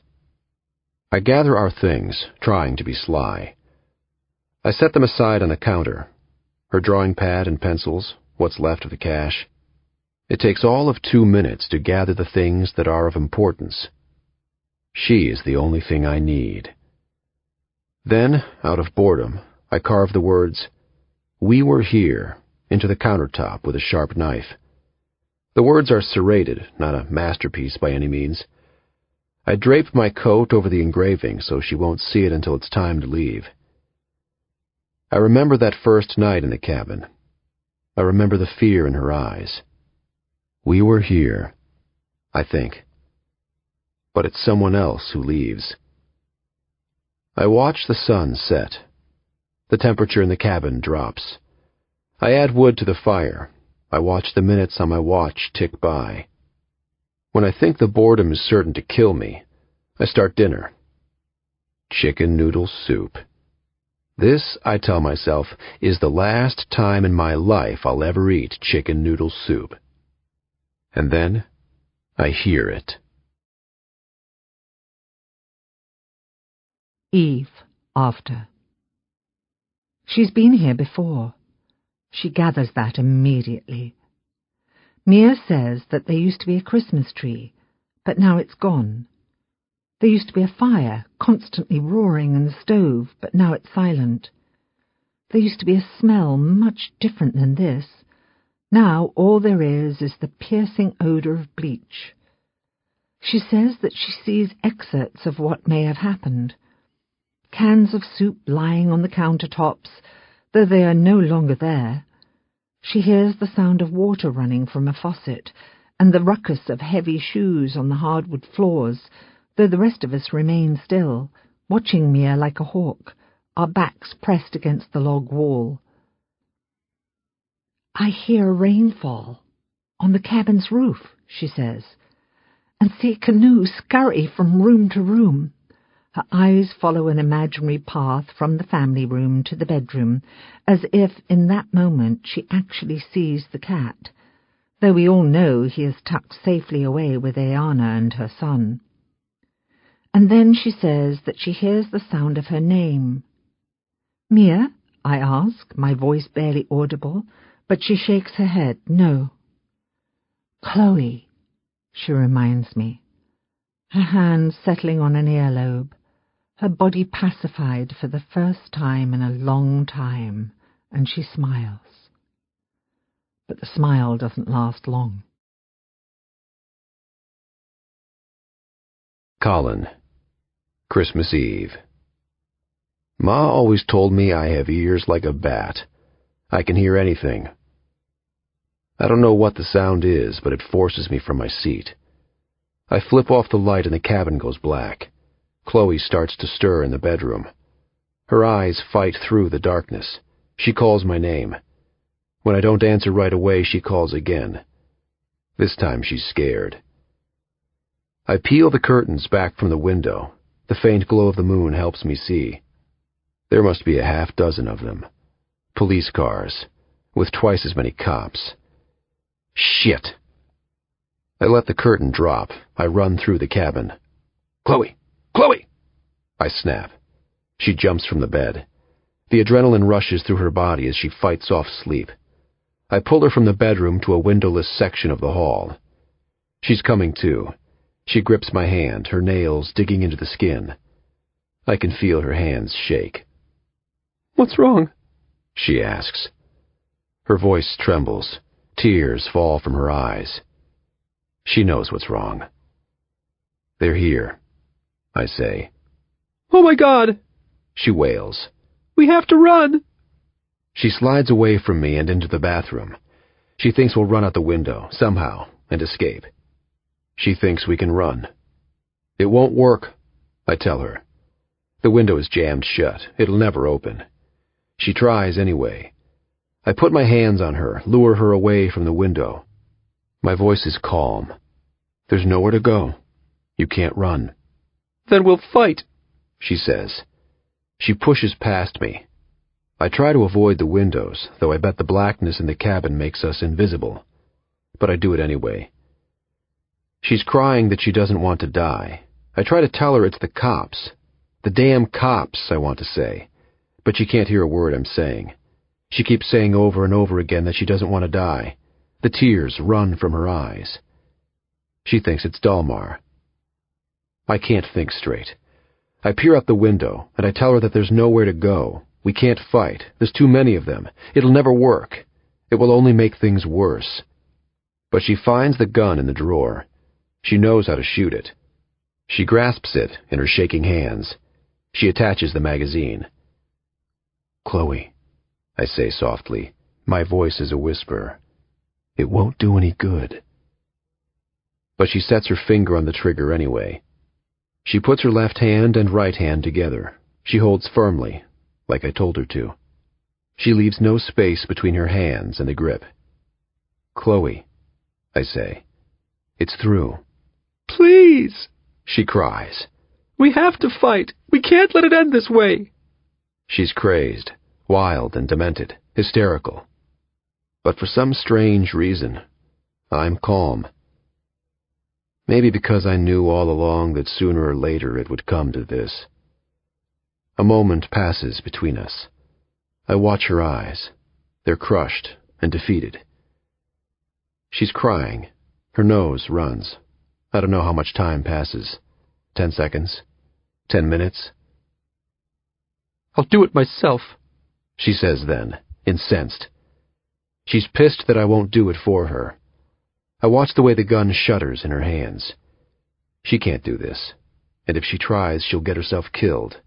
I gather our things, trying to be sly. I set them aside on the counter. Her drawing pad and pencils, what's left of the cash. It takes all of 2 minutes to gather the things that are of importance. She is the only thing I need. Then, out of boredom, I carve the words, "We were here," into the countertop with a sharp knife. The words are serrated, not a masterpiece by any means. I drape my coat over the engraving so she won't see it until it's time to leave. I remember that first night in the cabin. I remember the fear in her eyes. We were here, I think. But it's someone else who leaves. I watch the sun set. The temperature in the cabin drops. I add wood to the fire. I watch the minutes on my watch tick by. When I think the boredom is certain to kill me, I start dinner. Chicken noodle soup. This, I tell myself, is the last time in my life I'll ever eat chicken noodle soup. And then I hear it. Eve, after. She's been here before. She gathers that immediately. Mia says that there used to be a Christmas tree, but now it's gone. There used to be a fire, constantly roaring in the stove, but now it's silent. There used to be a smell much different than this. Now all there is the piercing odour of bleach. She says that she sees excerpts of what may have happened. Cans of soup lying on the countertops, though they are no longer there. She hears the sound of water running from a faucet, and the ruckus of heavy shoes on the hardwood floors, though the rest of us remain still, watching Mia like a hawk, our backs pressed against the log wall. I hear rainfall on the cabin's roof, she says, and see a canoe scurry from room to room. Her eyes follow an imaginary path from the family room to the bedroom, as if in that moment she actually sees the cat, though we all know he is tucked safely away with Ayana and her son. And then she says that she hears the sound of her name. Mia? I ask, my voice barely audible, but she shakes her head. No. Chloe, she reminds me, her hand settling on an earlobe, her body pacified for the first time in a long time, and she smiles. But the smile doesn't last long. Colin. Christmas Eve. Ma always told me I have ears like a bat. I can hear anything. I don't know what the sound is, but it forces me from my seat. I flip off the light and the cabin goes black. Chloe starts to stir in the bedroom. Her eyes fight through the darkness. She calls my name. When I don't answer right away, she calls again. This time she's scared. I peel the curtains back from the window. The faint glow of the moon helps me see. There must be a half dozen of them. Police cars, with twice as many cops. Shit! I let the curtain drop. I run through the cabin. Chloe! Chloe! I snap. She jumps from the bed. The adrenaline rushes through her body as she fights off sleep. I pull her from the bedroom to a windowless section of the hall. She's coming to. She grips my hand, her nails digging into the skin. I can feel her hands shake. "What's wrong?" she asks. Her voice trembles. Tears fall from her eyes. She knows what's wrong. "They're here," I say. "Oh my God!" she wails. "We have to run!" She slides away from me and into the bathroom. She thinks we'll run out the window, somehow, and escape. She thinks we can run. "It won't work," I tell her. "The window is jammed shut. It'll never open." She tries anyway. I put my hands on her, lure her away from the window. My voice is calm. "There's nowhere to go. You can't run." "Then we'll fight," she says. She pushes past me. I try to avoid the windows, though I bet the blackness in the cabin makes us invisible. But I do it anyway. She's crying that she doesn't want to die. I try to tell her it's the cops. The damn cops, I want to say. But she can't hear a word I'm saying. She keeps saying over and over again that she doesn't want to die. The tears run from her eyes. She thinks it's Dalmar. I can't think straight. I peer out the window, and I tell her that there's nowhere to go. We can't fight. There's too many of them. It'll never work. It will only make things worse. But she finds the gun in the drawer. She knows how to shoot it. She grasps it in her shaking hands. She attaches the magazine. "Chloe," I say softly. My voice is a whisper. "It won't do any good." But she sets her finger on the trigger anyway. She puts her left hand and right hand together. She holds firmly, like I told her to. She leaves no space between her hands and the grip. "Chloe," I say. "It's through." "Please," she cries. "We have to fight. We can't let it end this way." She's crazed, wild and demented, hysterical. But for some strange reason, I'm calm. Maybe because I knew all along that sooner or later it would come to this. A moment passes between us. I watch her eyes. They're crushed and defeated. She's crying. Her nose runs. I don't know how much time passes. 10 seconds? 10 minutes? "I'll do it myself," she says then, incensed. She's pissed that I won't do it for her. I watch the way the gun shudders in her hands. She can't do this, and if she tries, she'll get herself killed.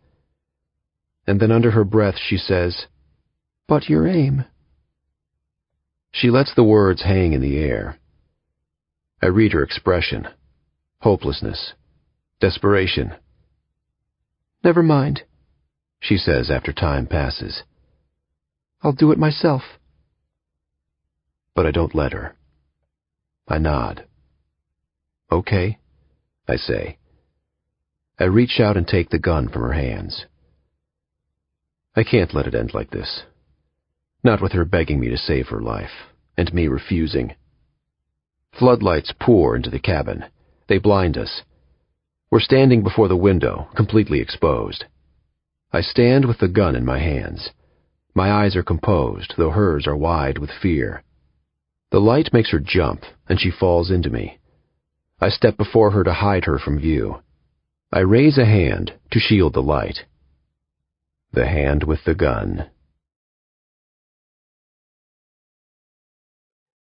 And then under her breath she says, "But your aim." She lets the words hang in the air. I read her expression. Hopelessness. Desperation. "Never mind," she says after time passes. "I'll do it myself." But I don't let her. I nod. "Okay," I say. I reach out and take the gun from her hands. I can't let it end like this. Not with her begging me to save her life, and me refusing. Floodlights pour into the cabin. They blind us. We're standing before the window, completely exposed. I stand with the gun in my hands. My eyes are composed, though hers are wide with fear. The light makes her jump, and she falls into me. I step before her to hide her from view. I raise a hand to shield the light. The hand with the gun.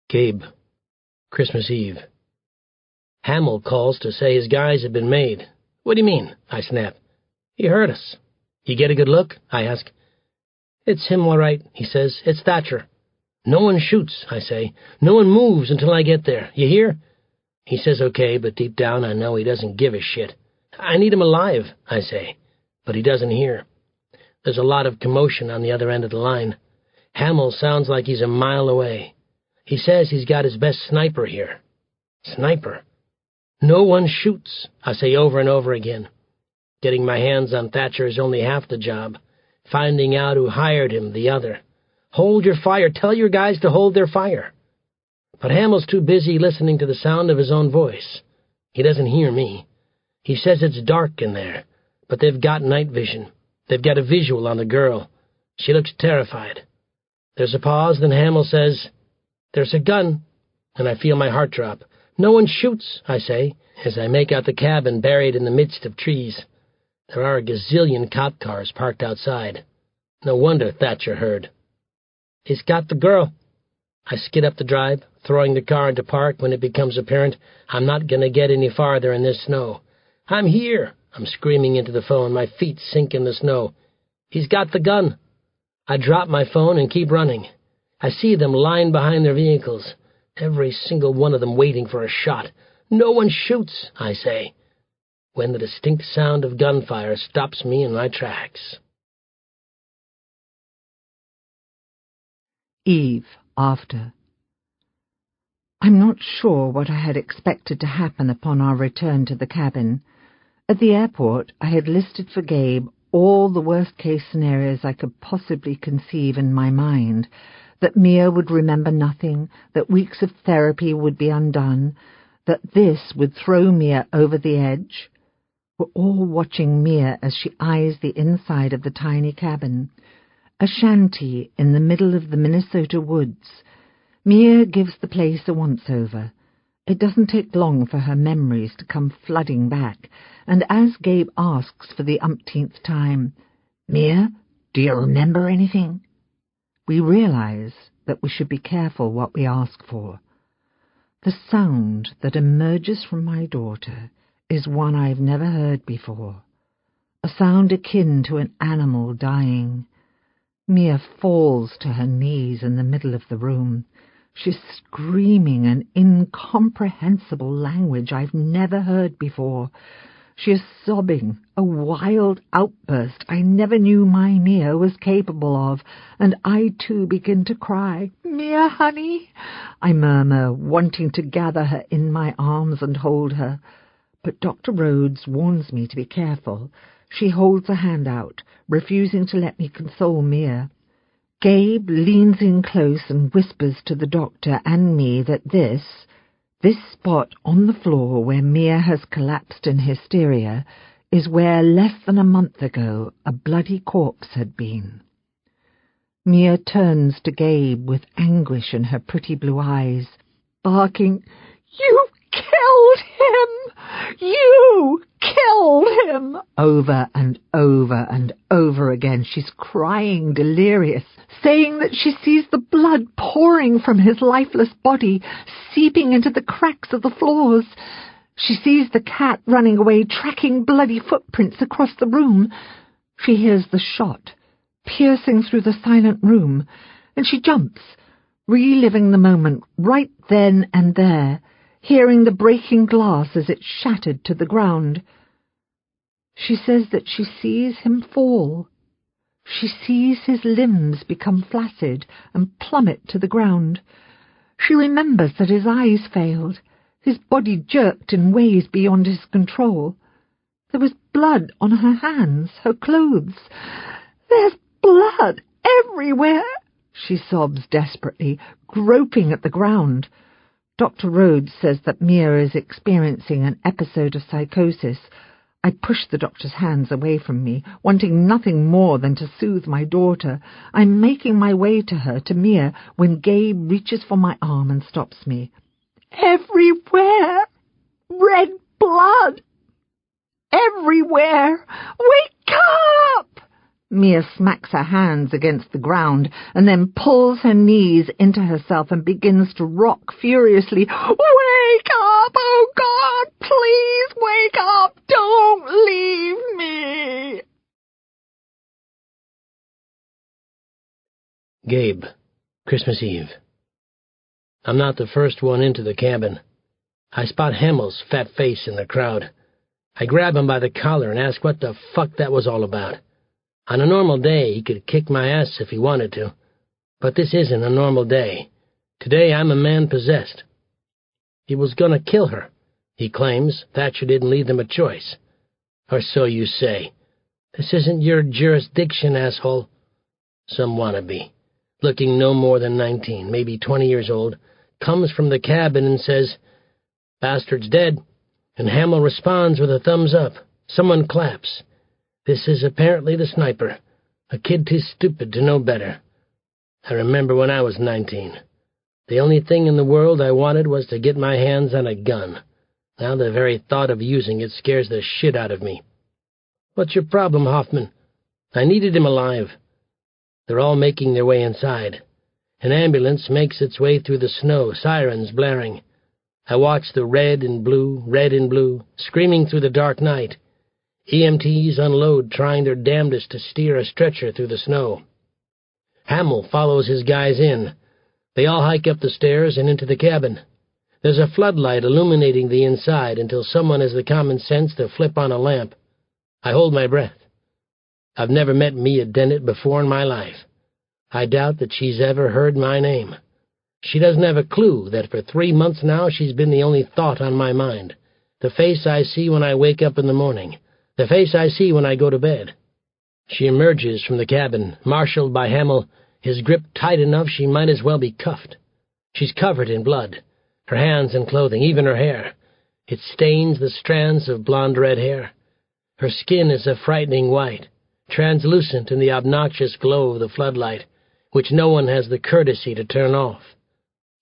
Gabe, Christmas Eve. Hamill calls to say his guys have been made. What do you mean? I snap. He heard us. You get a good look? I ask. It's him all right, he says. It's Thatcher. No one shoots, I say. No one moves until I get there. You hear? He says okay, but deep down I know he doesn't give a shit. I need him alive, I say, but he doesn't hear. There's a lot of commotion on the other end of the line. Hamill sounds like he's a mile away. He says he's got his best sniper here. Sniper? No one shoots, I say over and over again. Getting my hands on Thatcher is only half the job. Finding out who hired him, the other. Hold your fire. Tell your guys to hold their fire. But Hamill's too busy listening to the sound of his own voice. He doesn't hear me. He says it's dark in there, but they've got night vision. They've got a visual on the girl. She looks terrified. There's a pause, then Hamill says, "There's a gun," and I feel my heart drop. "No one shoots," I say, as I make out the cabin buried in the midst of trees. There are a gazillion cop cars parked outside. No wonder Thatcher heard. He's got the girl. I skid up the drive, throwing the car into park when it becomes apparent I'm not going to get any farther in this snow. "I'm here," I'm screaming into the phone. My feet sink in the snow. He's got the gun. I drop my phone and keep running. I see them lying behind their vehicles, every single one of them waiting for a shot. "No one shoots," I say, when the distinct sound of gunfire stops me in my tracks. Eve, after. I'm not sure what I had expected to happen upon our return to the cabin. At the airport, I had listed for Gabe all the worst-case scenarios I could possibly conceive in my mind, that Mia would remember nothing, that weeks of therapy would be undone, that this would throw Mia over the edge. We're all watching Mia as she eyes the inside of the tiny cabin. A shanty in the middle of the Minnesota woods. Mia gives the place a once-over. It doesn't take long for her memories to come flooding back, and as Gabe asks for the umpteenth time, "Mia, do you remember anything?" we realize that we should be careful what we ask for. The sound that emerges from my daughter is one I've never heard before, a sound akin to an animal dying. Mia falls to her knees in the middle of the room. She's screaming an incomprehensible language I've never heard before. She is sobbing, a wild outburst I never knew my Mia was capable of, and I too begin to cry. "Mia, honey," I murmur, wanting to gather her in my arms and hold her. But Dr. Rhodes warns me to be careful. She holds a hand out, refusing to let me console Mia. Gabe leans in close and whispers to the doctor and me that this spot on the floor where Mia has collapsed in hysteria is where less than a month ago a bloody corpse had been. Mia turns to Gabe with anguish in her pretty blue eyes, barking, "You killed him! You killed him!" over and over and over again. She's crying delirious, saying that she sees the blood pouring from his lifeless body, seeping into the cracks of the floors. She sees the cat running away, tracking bloody footprints across the room. She hears the shot, piercing through the silent room, and she jumps, reliving the moment right then and there, hearing the breaking glass as it shattered to the ground. She says that she sees him fall. She sees his limbs become flaccid and plummet to the ground. She remembers that his eyes failed. His body jerked in ways beyond his control. There was blood on her hands, her clothes. "There's blood everywhere," she sobs desperately, groping at the ground. Dr. Rhodes says that Mia is experiencing an episode of psychosis. I push the doctor's hands away from me, wanting nothing more than to soothe my daughter. I'm making my way to her, to Mia, when Gabe reaches for my arm and stops me. "Everywhere! Red blood! Everywhere! Wake up!" Mia smacks her hands against the ground and then pulls her knees into herself and begins to rock furiously. "Wake up! Oh, God, please wake up! Don't leave me!" Gabe, Christmas Eve. I'm not the first one into the cabin. I spot Hamill's fat face in the crowd. I grab him by the collar and ask what the fuck that was all about. On a normal day, he could kick my ass if he wanted to. But this isn't a normal day. Today, I'm a man possessed. He was gonna kill her, he claims. Thatcher didn't leave them a choice. Or so you say. This isn't your jurisdiction, asshole. Some wannabe, looking no more than 19, maybe 20 years old, comes from the cabin and says, "Bastard's dead," and Hamill responds with a thumbs up. Someone claps. This is apparently the sniper, a kid too stupid to know better. I remember when I was 19. The only thing in the world I wanted was to get my hands on a gun. Now the very thought of using it scares the shit out of me. What's your problem, Hoffman? I needed him alive. They're all making their way inside. An ambulance makes its way through the snow, sirens blaring. I watch the red and blue, screaming through the dark night. EMTs unload, trying their damnedest to steer a stretcher through the snow. Hamill follows his guys in. They all hike up the stairs and into the cabin. There's a floodlight illuminating the inside until someone has the common sense to flip on a lamp. I hold my breath. I've never met Mia Dennett before in my life. I doubt that she's ever heard my name. She doesn't have a clue that for 3 months now she's been the only thought on my mind. The face I see when I wake up in the morning. The face I see when I go to bed. She emerges from the cabin, marshaled by Hamill, his grip tight enough she might as well be cuffed. She's covered in blood, her hands and clothing, even her hair. It stains the strands of blonde red hair. Her skin is a frightening white, translucent in the obnoxious glow of the floodlight, which no one has the courtesy to turn off.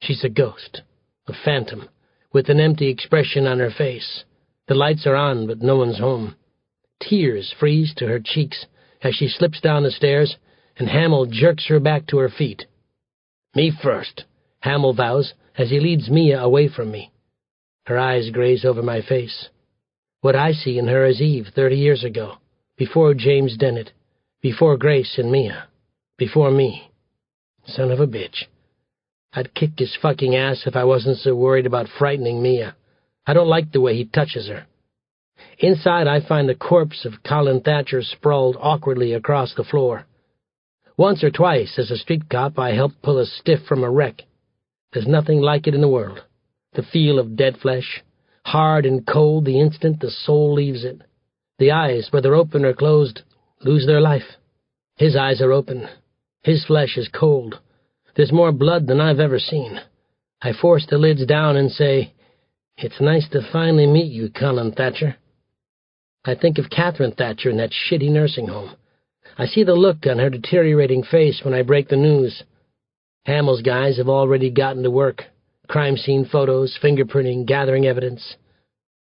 She's a ghost, a phantom, with an empty expression on her face. The lights are on, but no one's home. Tears freeze to her cheeks as she slips down the stairs, and Hamill jerks her back to her feet. "Me first," Hamill vows as he leads Mia away from me. Her eyes graze over my face. What I see in her is Eve 30 years ago, before James Dennett, before Grace and Mia, before me. Son of a bitch. I'd kick his fucking ass if I wasn't so worried about frightening Mia. I don't like the way he touches her. Inside, I find the corpse of Colin Thatcher sprawled awkwardly across the floor. Once or twice, as a street cop, I helped pull a stiff from a wreck. There's nothing like it in the world. The feel of dead flesh, hard and cold the instant the soul leaves it. The eyes, whether open or closed, lose their life. His eyes are open. His flesh is cold. There's more blood than I've ever seen. I force the lids down and say, "It's nice to finally meet you, Colin Thatcher." I think of Catherine Thatcher in that shitty nursing home. I see the look on her deteriorating face when I break the news. Hamill's guys have already gotten to work. Crime scene photos, fingerprinting, gathering evidence.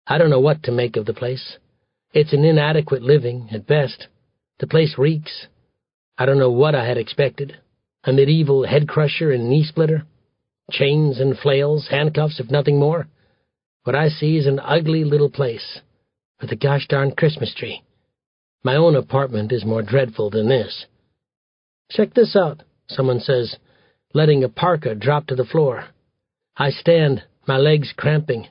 I don't know what to make of the place. It's an inadequate living, at best. The place reeks. I don't know what I had expected. A medieval head crusher and knee splitter? Chains and flails, handcuffs, if nothing more? What I see is an ugly little place with a gosh darn Christmas tree. My own apartment is more dreadful than this. Check this out, someone says, letting a parka drop to the floor. I stand, my legs cramping.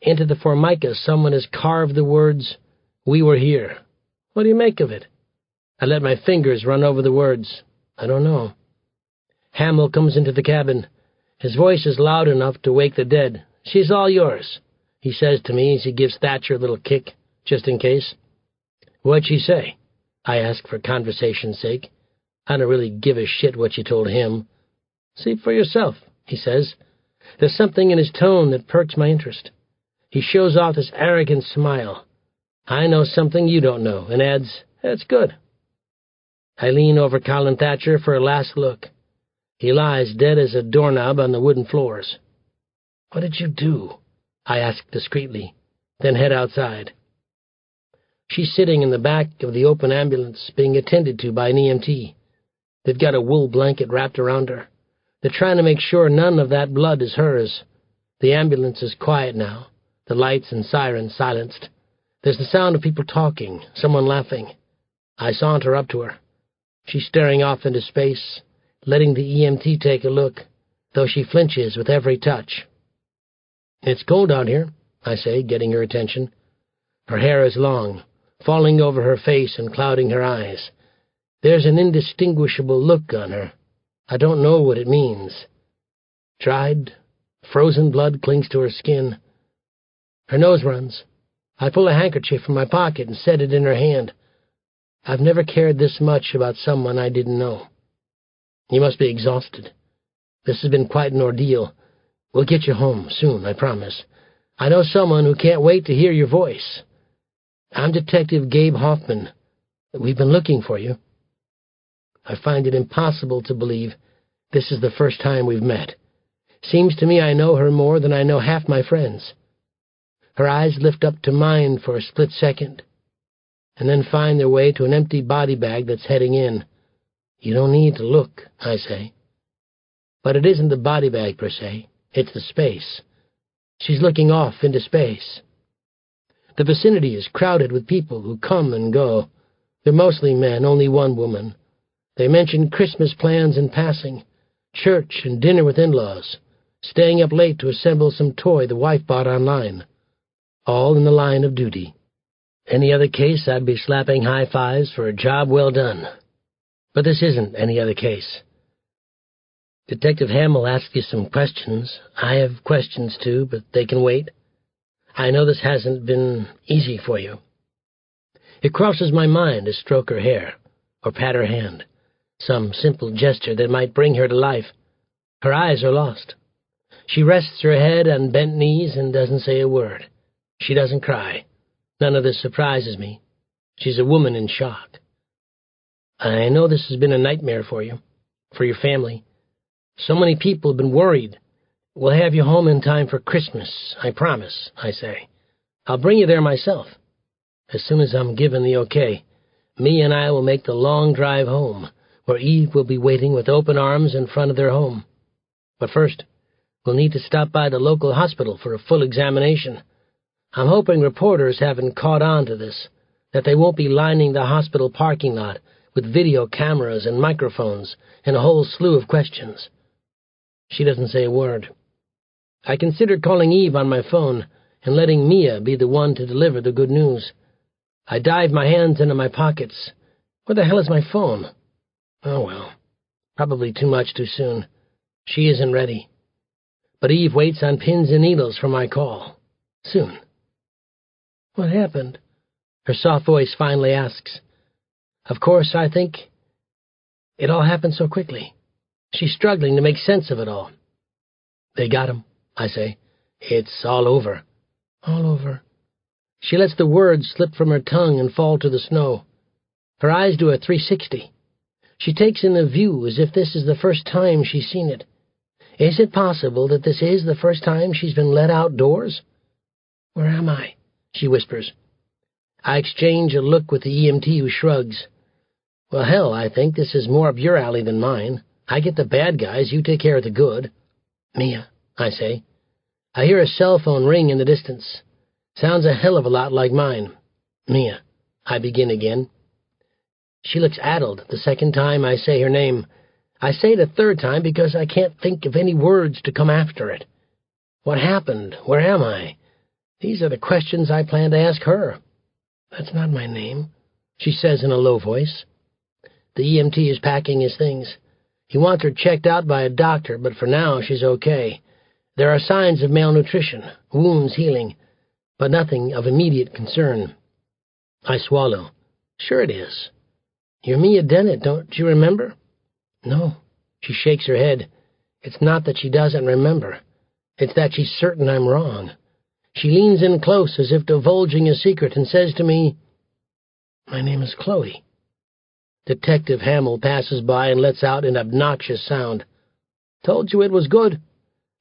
Into the formica someone has carved the words, "We were here." What do you make of it? I let my fingers run over the words. I don't know. Hamill comes into the cabin. His voice is loud enough to wake the dead. "She's all yours," he says to me as he gives Thatcher a little kick, just in case. "What'd she say?" I ask for conversation's sake. I don't really give a shit what you told him. "See for yourself," he says. There's something in his tone that perks my interest. He shows off this arrogant smile. I know something you don't know, and adds, "That's good." I lean over Colin Thatcher for a last look. He lies dead as a doorknob on the wooden floors. "What did you do?" I ask discreetly, then head outside. She's sitting in the back of the open ambulance, being attended to by an EMT. They've got a wool blanket wrapped around her. They're trying to make sure none of that blood is hers. The ambulance is quiet now, the lights and sirens silenced. There's the sound of people talking, someone laughing. I saunter up to her. She's staring off into space, letting the EMT take a look, though she flinches with every touch. "It's cold out here," I say, getting her attention. Her hair is long, falling over her face and clouding her eyes. There's an indistinguishable look on her. I don't know what it means. Dried, frozen blood clings to her skin. Her nose runs. I pull a handkerchief from my pocket and set it in her hand. I've never cared this much about someone I didn't know. "You must be exhausted. This has been quite an ordeal. We'll get you home soon, I promise. I know someone who can't wait to hear your voice. I'm Detective Gabe Hoffman. We've been looking for you." I find it impossible to believe this is the first time we've met. Seems to me I know her more than I know half my friends. Her eyes lift up to mine for a split second, and then find their way to an empty body bag that's heading in. "You don't need to look," I say. But it isn't the body bag per se, it's the space. She's looking off into space. The vicinity is crowded with people who come and go. They're mostly men, only one woman. They mention Christmas plans in passing, church and dinner with in-laws, staying up late to assemble some toy the wife bought online. All in the line of duty. Any other case, I'd be slapping high fives for a job well done. But this isn't any other case. Detective Hamill asked you some questions. I have questions too, but they can wait. I know this hasn't been easy for you. It crosses my mind to stroke her hair, or pat her hand. Some simple gesture that might bring her to life. Her eyes are lost. She rests her head on bent knees and doesn't say a word. She doesn't cry. None of this surprises me. She's a woman in shock. I know this has been a nightmare for you, for your family. So many people have been worried. We'll have you home in time for Christmas, I promise, I say. I'll bring you there myself. As soon as I'm given the okay, me and I will make the long drive home, where Eve will be waiting with open arms in front of their home. But first, we'll need to stop by the local hospital for a full examination. I'm hoping reporters haven't caught on to this, that they won't be lining the hospital parking lot with video cameras and microphones and a whole slew of questions. She doesn't say a word. I considered calling Eve on my phone and letting Mia be the one to deliver the good news. I dive my hands into my pockets. Where the hell is my phone? Oh, well, probably too much too soon. She isn't ready. But Eve waits on pins and needles for my call. Soon. What happened? Her soft voice finally asks. Of course, I think it all happened so quickly. She's struggling to make sense of it all. They got him, I say. It's all over. All over. She lets the words slip from her tongue and fall to the snow. Her eyes do a 360. She takes in the view as if this is the first time she's seen it. Is it possible that this is the first time she's been let outdoors? Where am I? She whispers. I exchange a look with the EMT, who shrugs. Well, hell, I think this is more up your alley than mine. I get the bad guys, you take care of the good. Mia, I say. I hear a cell phone ring in the distance. Sounds a hell of a lot like mine. Mia, I begin again. She looks addled the second time I say her name. I say it a third time because I can't think of any words to come after it. What happened? Where am I? These are the questions I plan to ask her. That's not my name, she says in a low voice. The EMT is packing his things. He wants her checked out by a doctor, but for now she's okay. There are signs of malnutrition, wounds healing, but nothing of immediate concern. I swallow. Sure it is. You're Mia Dennett, don't you remember? No. She shakes her head. It's not that she doesn't remember. It's that she's certain I'm wrong. She leans in close as if divulging a secret and says to me, "My name is Chloe." Detective Hamill passes by and lets out an obnoxious sound. "Told you it was good,"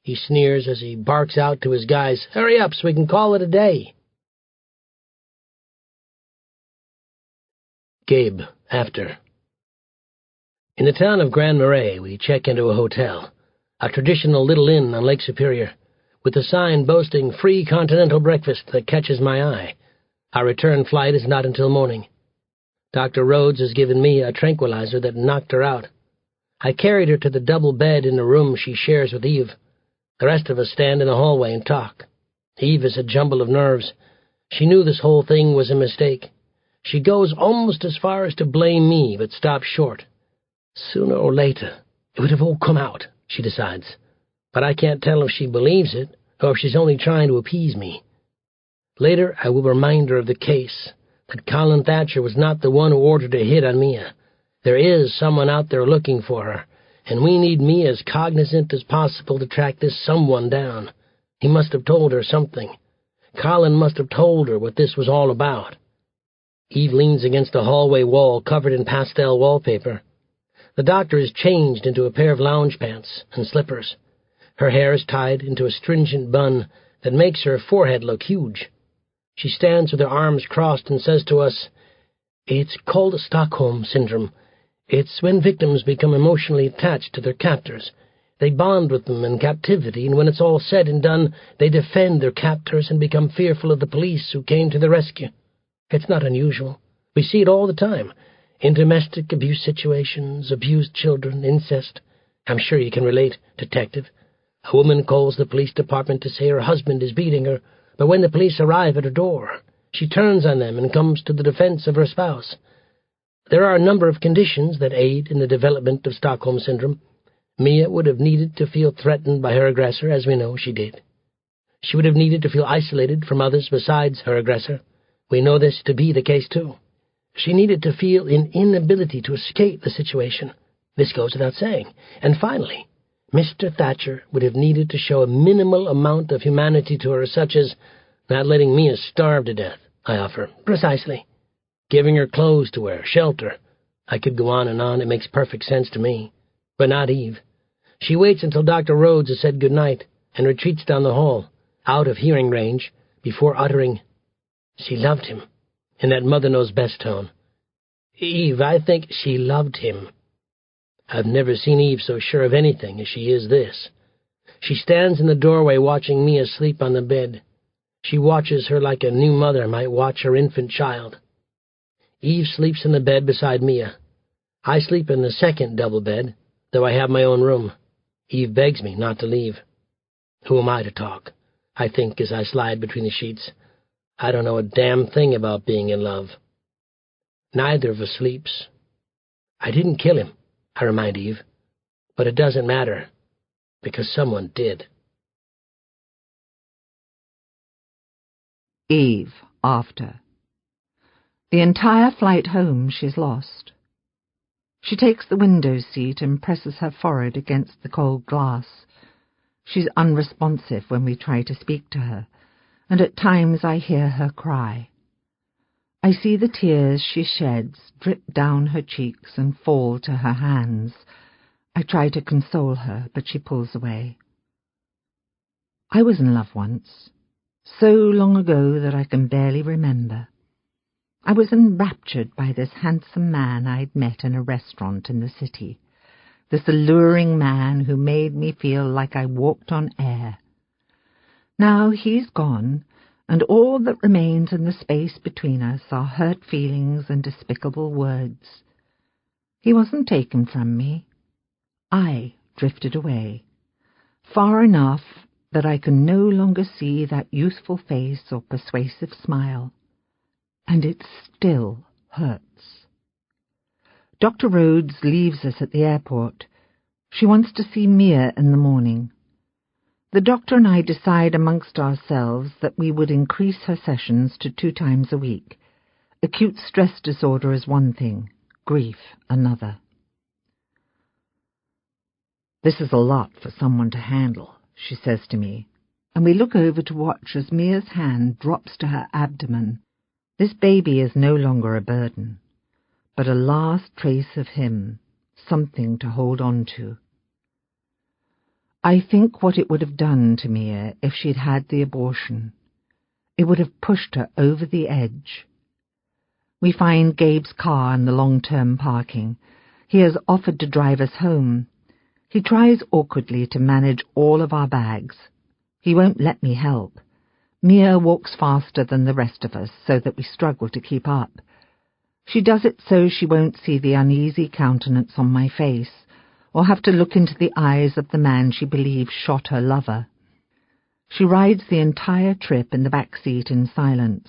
he sneers as he barks out to his guys. "Hurry up so we can call it a day." Gabe, after. In the town of Grand Marais, we check into a hotel, a traditional little inn on Lake Superior, with a sign boasting free continental breakfast that catches my eye. Our return flight is not until morning. Dr. Rhodes has given me a tranquilizer that knocked her out. I carried her to the double bed in the room she shares with Eve. The rest of us stand in the hallway and talk. Eve is a jumble of nerves. She knew this whole thing was a mistake. She goes almost as far as to blame me, but stops short. Sooner or later, it would have all come out, she decides. But I can't tell if she believes it, or if she's only trying to appease me. Later, I will remind her of the case, that Colin Thatcher was not the one who ordered a hit on Mia. There is someone out there looking for her, and we need Mia as cognizant as possible to track this someone down. He must have told her something. Colin must have told her what this was all about. Eve leans against the hallway wall covered in pastel wallpaper. The doctor is changed into a pair of lounge pants and slippers. Her hair is tied into a stringent bun that makes her forehead look huge. She stands with her arms crossed and says to us, "It's called Stockholm Syndrome. It's when victims become emotionally attached to their captors. They bond with them in captivity, and when it's all said and done, they defend their captors and become fearful of the police who came to the rescue. It's not unusual. We see it all the time. In domestic abuse situations, abused children, incest. I'm sure you can relate, detective. A woman calls the police department to say her husband is beating her, but when the police arrive at her door, she turns on them and comes to the defense of her spouse. There are a number of conditions that aid in the development of Stockholm Syndrome. Mia would have needed to feel threatened by her aggressor, as we know she did. She would have needed to feel isolated from others besides her aggressor. We know this to be the case, too. She needed to feel an inability to escape the situation. This goes without saying. And finally, Mr. Thatcher would have needed to show a minimal amount of humanity to her, such as not letting Mia starve to death, I offer. Precisely. Giving her clothes to wear, shelter. I could go on and on. It makes perfect sense to me. But not Eve. She waits until Dr. Rhodes has said good night and retreats down the hall, out of hearing range, before uttering, "She loved him," in that mother-knows-best tone. "Eve, I think she loved him." I've never seen Eve so sure of anything as she is this. She stands in the doorway watching Mia sleep on the bed. She watches her like a new mother might watch her infant child. Eve sleeps in the bed beside Mia. I sleep in the second double bed, though I have my own room. Eve begs me not to leave. Who am I to talk? I think as I slide between the sheets. I don't know a damn thing about being in love. Neither of us sleeps. I didn't kill him, I remind Eve, but it doesn't matter, because someone did. Eve, after. The entire flight home she's lost. She takes the window seat and presses her forehead against the cold glass. She's unresponsive when we try to speak to her, and at times I hear her cry. I see the tears she sheds drip down her cheeks and fall to her hands. I try to console her, but she pulls away. I was in love once, so long ago that I can barely remember. I was enraptured by this handsome man I'd met in a restaurant in the city, this alluring man who made me feel like I walked on air. Now he's gone, and all that remains in the space between us are hurt feelings and despicable words. He wasn't taken from me. I drifted away, far enough that I can no longer see that youthful face or persuasive smile, and it still hurts. Dr. Rhodes leaves us at the airport. She wants to see Mia in the morning. The doctor and I decide amongst ourselves that we would increase her sessions to 2 times a week. Acute stress disorder is one thing, grief another. "This is a lot for someone to handle," she says to me, and we look over to watch as Mia's hand drops to her abdomen. This baby is no longer a burden, but a last trace of him, something to hold on to. I think what it would have done to Mia if she'd had the abortion. It would have pushed her over the edge. We find Gabe's car in the long-term parking. He has offered to drive us home. He tries awkwardly to manage all of our bags. He won't let me help. Mia walks faster than the rest of us, so that we struggle to keep up. She does it so she won't see the uneasy countenance on my face, or have to look into the eyes of the man she believes shot her lover. She rides the entire trip in the back seat in silence.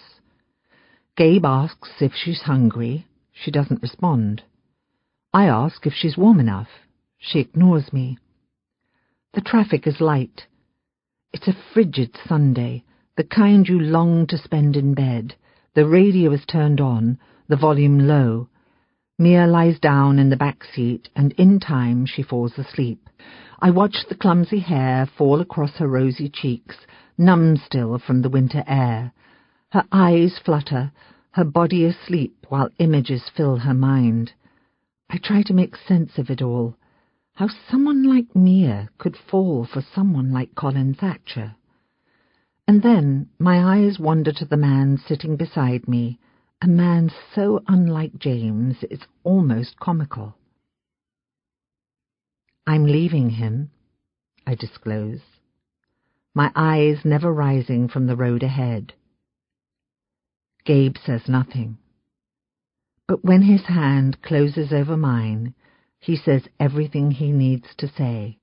Gabe asks if she's hungry. She doesn't respond. I ask if she's warm enough. She ignores me. The traffic is light. It's a frigid Sunday, the kind you long to spend in bed. The radio is turned on, the volume low. Mia lies down in the back seat, and in time she falls asleep. I watch the clumsy hair fall across her rosy cheeks, numb still from the winter air. Her eyes flutter, her body asleep while images fill her mind. I try to make sense of it all. How someone like Mia could fall for someone like Colin Thatcher. And then my eyes wander to the man sitting beside me, a man so unlike James it's almost comical. "I'm leaving him," I disclose, my eyes never rising from the road ahead. Gabe says nothing, but when his hand closes over mine, he says everything he needs to say.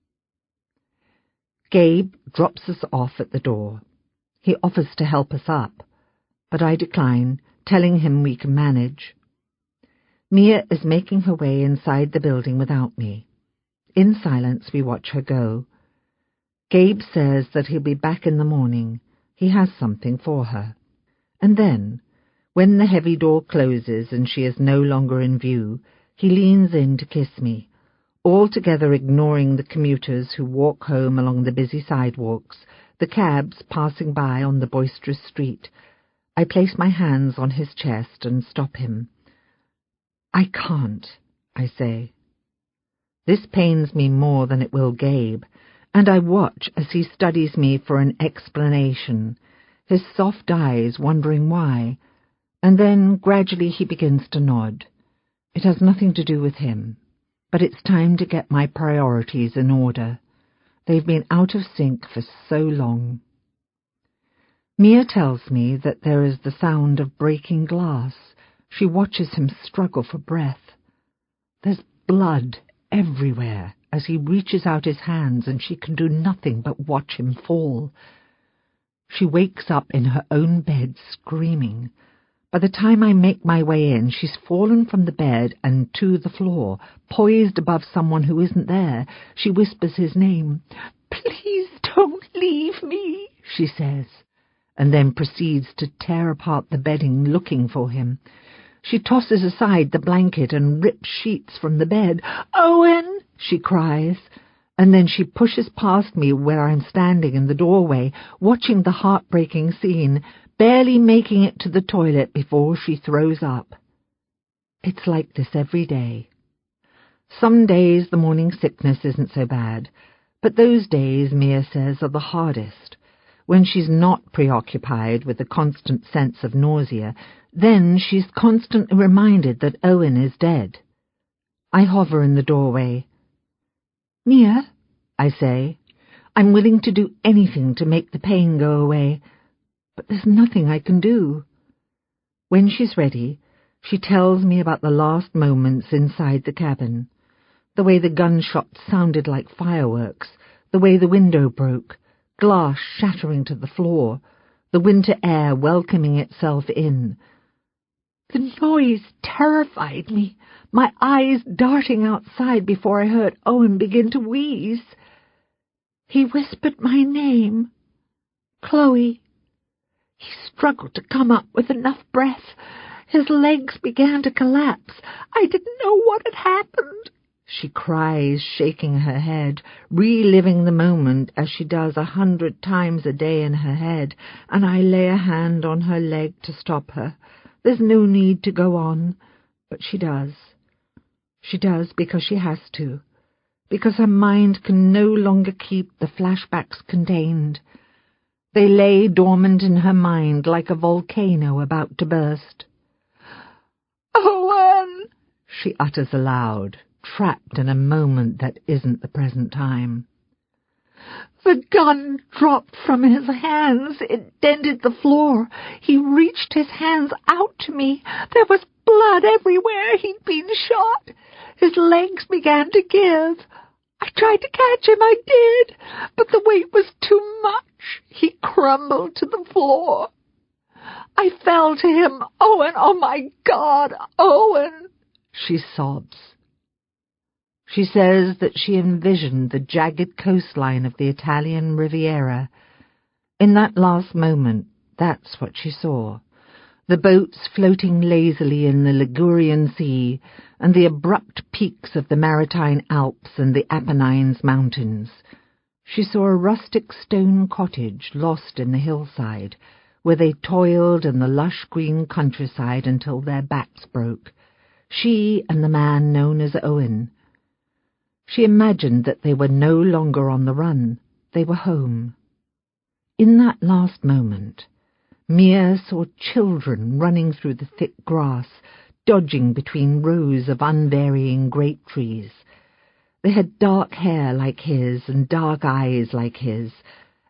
Gabe drops us off at the door. He offers to help us up, but I decline, telling him we can manage. Mia is making her way inside the building without me. In silence we watch her go. Gabe says that he'll be back in the morning. He has something for her. And then, when the heavy door closes and she is no longer in view, he leans in to kiss me, altogether ignoring the commuters who walk home along the busy sidewalks, the cabs passing by on the boisterous street. I place my hands on his chest and stop him. "I can't," I say. This pains me more than it will Gabe, and I watch as he studies me for an explanation, his soft eyes wondering why, and then gradually he begins to nod. It has nothing to do with him, but it's time to get my priorities in order. They've been out of sync for so long. Mia tells me that there is the sound of breaking glass. She watches him struggle for breath. There's blood everywhere as he reaches out his hands, and she can do nothing but watch him fall. She wakes up in her own bed screaming. By the time I make my way in, she's fallen from the bed and to the floor, poised above someone who isn't there. She whispers his name. "Please don't leave me," she says, and then proceeds to tear apart the bedding looking for him. She tosses aside the blanket and rips sheets from the bed. "Owen!" she cries, and then she pushes past me where I'm standing in the doorway, watching the heartbreaking scene, barely making it to the toilet before she throws up. It's like this every day. Some days the morning sickness isn't so bad, but those days, Mia says, are the hardest. When she's not preoccupied with the constant sense of nausea, then she's constantly reminded that Owen is dead. I hover in the doorway. "Mia," I say, I'm willing to do anything to make the pain go away, but there's nothing I can do. When she's ready, she tells me about the last moments inside the cabin, the way the gunshots sounded like fireworks, the way the window broke, glass shattering to the floor, the winter air welcoming itself in. The noise terrified me, my eyes darting outside before I heard Owen begin to wheeze. He whispered my name, Chloe. He struggled to come up with enough breath. His legs began to collapse. I didn't know what had happened. She cries, shaking her head, reliving the moment as she does 100 times a day in her head, and I lay a hand on her leg to stop her. There's no need to go on, but she does. She does because she has to, because her mind can no longer keep the flashbacks contained. They lay dormant in her mind like a volcano about to burst. "Owen!" she utters aloud, trapped in a moment that isn't the present time. The gun dropped from his hands. It dented the floor. He reached his hands out to me. There was blood everywhere. He'd been shot. His legs began to give. I tried to catch him, I did, but the weight was too much. He crumbled to the floor. I fell to him. "Owen, oh my God, Owen!" she sobs. She says that she envisioned the jagged coastline of the Italian Riviera. In that last moment, that's what she saw. The boats floating lazily in the Ligurian Sea, and the abrupt peaks of the Maritime Alps and the Apennines Mountains. She saw a rustic stone cottage lost in the hillside, where they toiled in the lush green countryside until their backs broke, she and the man known as Owen. She imagined that they were no longer on the run. They were home. In that last moment, Mia saw children running through the thick grass, dodging between rows of unvarying grape trees. They had dark hair like his and dark eyes like his,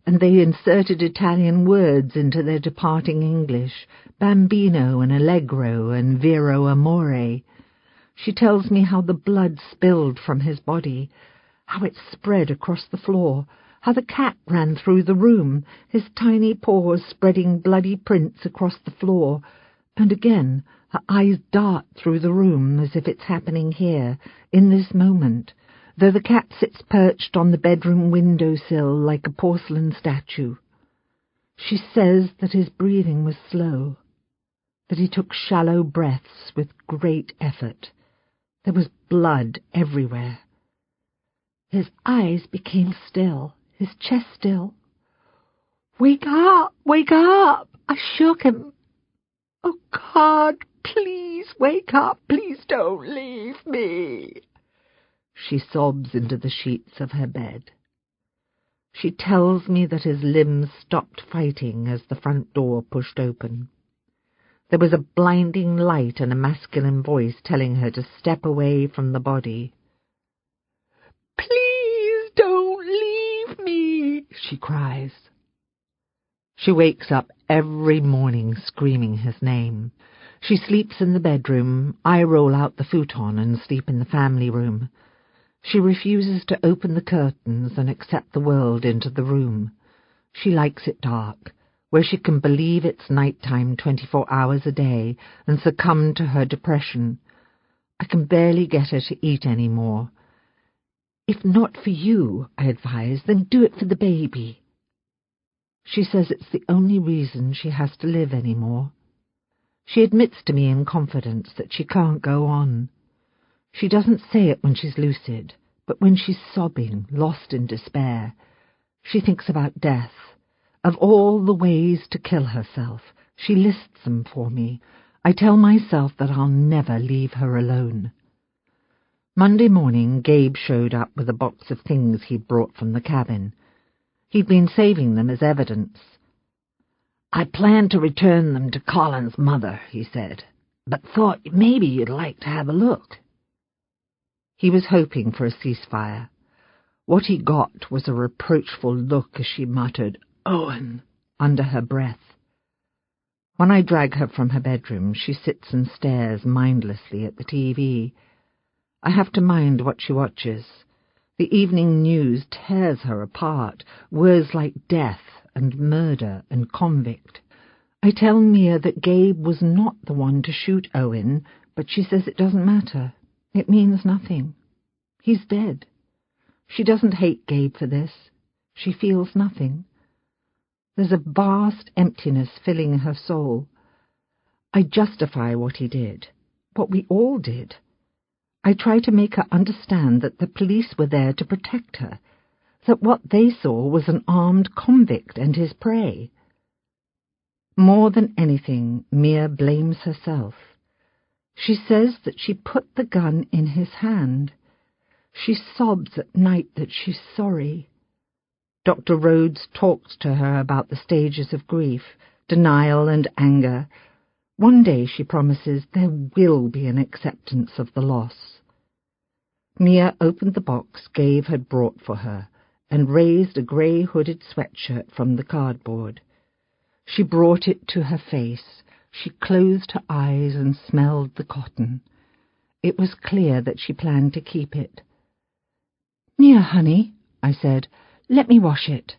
and they inserted Italian words into their departing English, bambino and allegro and vero amore. She tells me how the blood spilled from his body, how it spread across the floor, how the cat ran through the room, his tiny paws spreading bloody prints across the floor, and again her eyes dart through the room as if it's happening here, in this moment, though the cat sits perched on the bedroom window-sill like a porcelain statue. She says that his breathing was slow, that he took shallow breaths with great effort. There was blood everywhere. His eyes became still, his chest still. Wake up! Wake up! I shook him. Oh, God, please wake up. Please don't leave me. She sobs into the sheets of her bed. She tells me that his limbs stopped fighting as the front door pushed open. There was a blinding light and a masculine voice telling her to step away from the body. "Please don't leave me," she cries. She wakes up every morning screaming his name. She sleeps in the bedroom. I roll out the futon and sleep in the family room. She refuses to open the curtains and accept the world into the room. She likes it dark, where she can believe it's night-time 24 hours a day and succumb to her depression. I can barely get her to eat any more. "If not for you," I advise, "then do it for the baby." She says it's the only reason she has to live any more. She admits to me in confidence that she can't go on. She doesn't say it when she's lucid, but when she's sobbing, lost in despair. She thinks about death. Of all the ways to kill herself, she lists them for me. I tell myself that I'll never leave her alone. Monday morning, Gabe showed up with a box of things he'd brought from the cabin. He'd been saving them as evidence. "I planned to return them to Colin's mother," he said, "but thought maybe you'd like to have a look." He was hoping for a ceasefire. What he got was a reproachful look as she muttered, "Owen," under her breath. When I drag her from her bedroom, she sits and stares mindlessly at the TV. I have to mind what she watches. The evening news tears her apart, words like death and murder and convict. I tell Mia that Gabe was not the one to shoot Owen, but she says it doesn't matter. It means nothing. He's dead. She doesn't hate Gabe for this. She feels nothing. There's a vast emptiness filling her soul. I justify what he did, what we all did. I try to make her understand that the police were there to protect her, that what they saw was an armed convict and his prey. More than anything, Mia blames herself. She says that she put the gun in his hand. She sobs at night that she's sorry. Dr. Rhodes talks to her about the stages of grief, denial and anger. One day, she promises, there will be an acceptance of the loss. Mia opened the box Gabe had brought for her and raised a grey hooded sweatshirt from the cardboard. She brought it to her face. She closed her eyes and smelled the cotton. It was clear that she planned to keep it. "Mia, honey," I said, "let me wash it."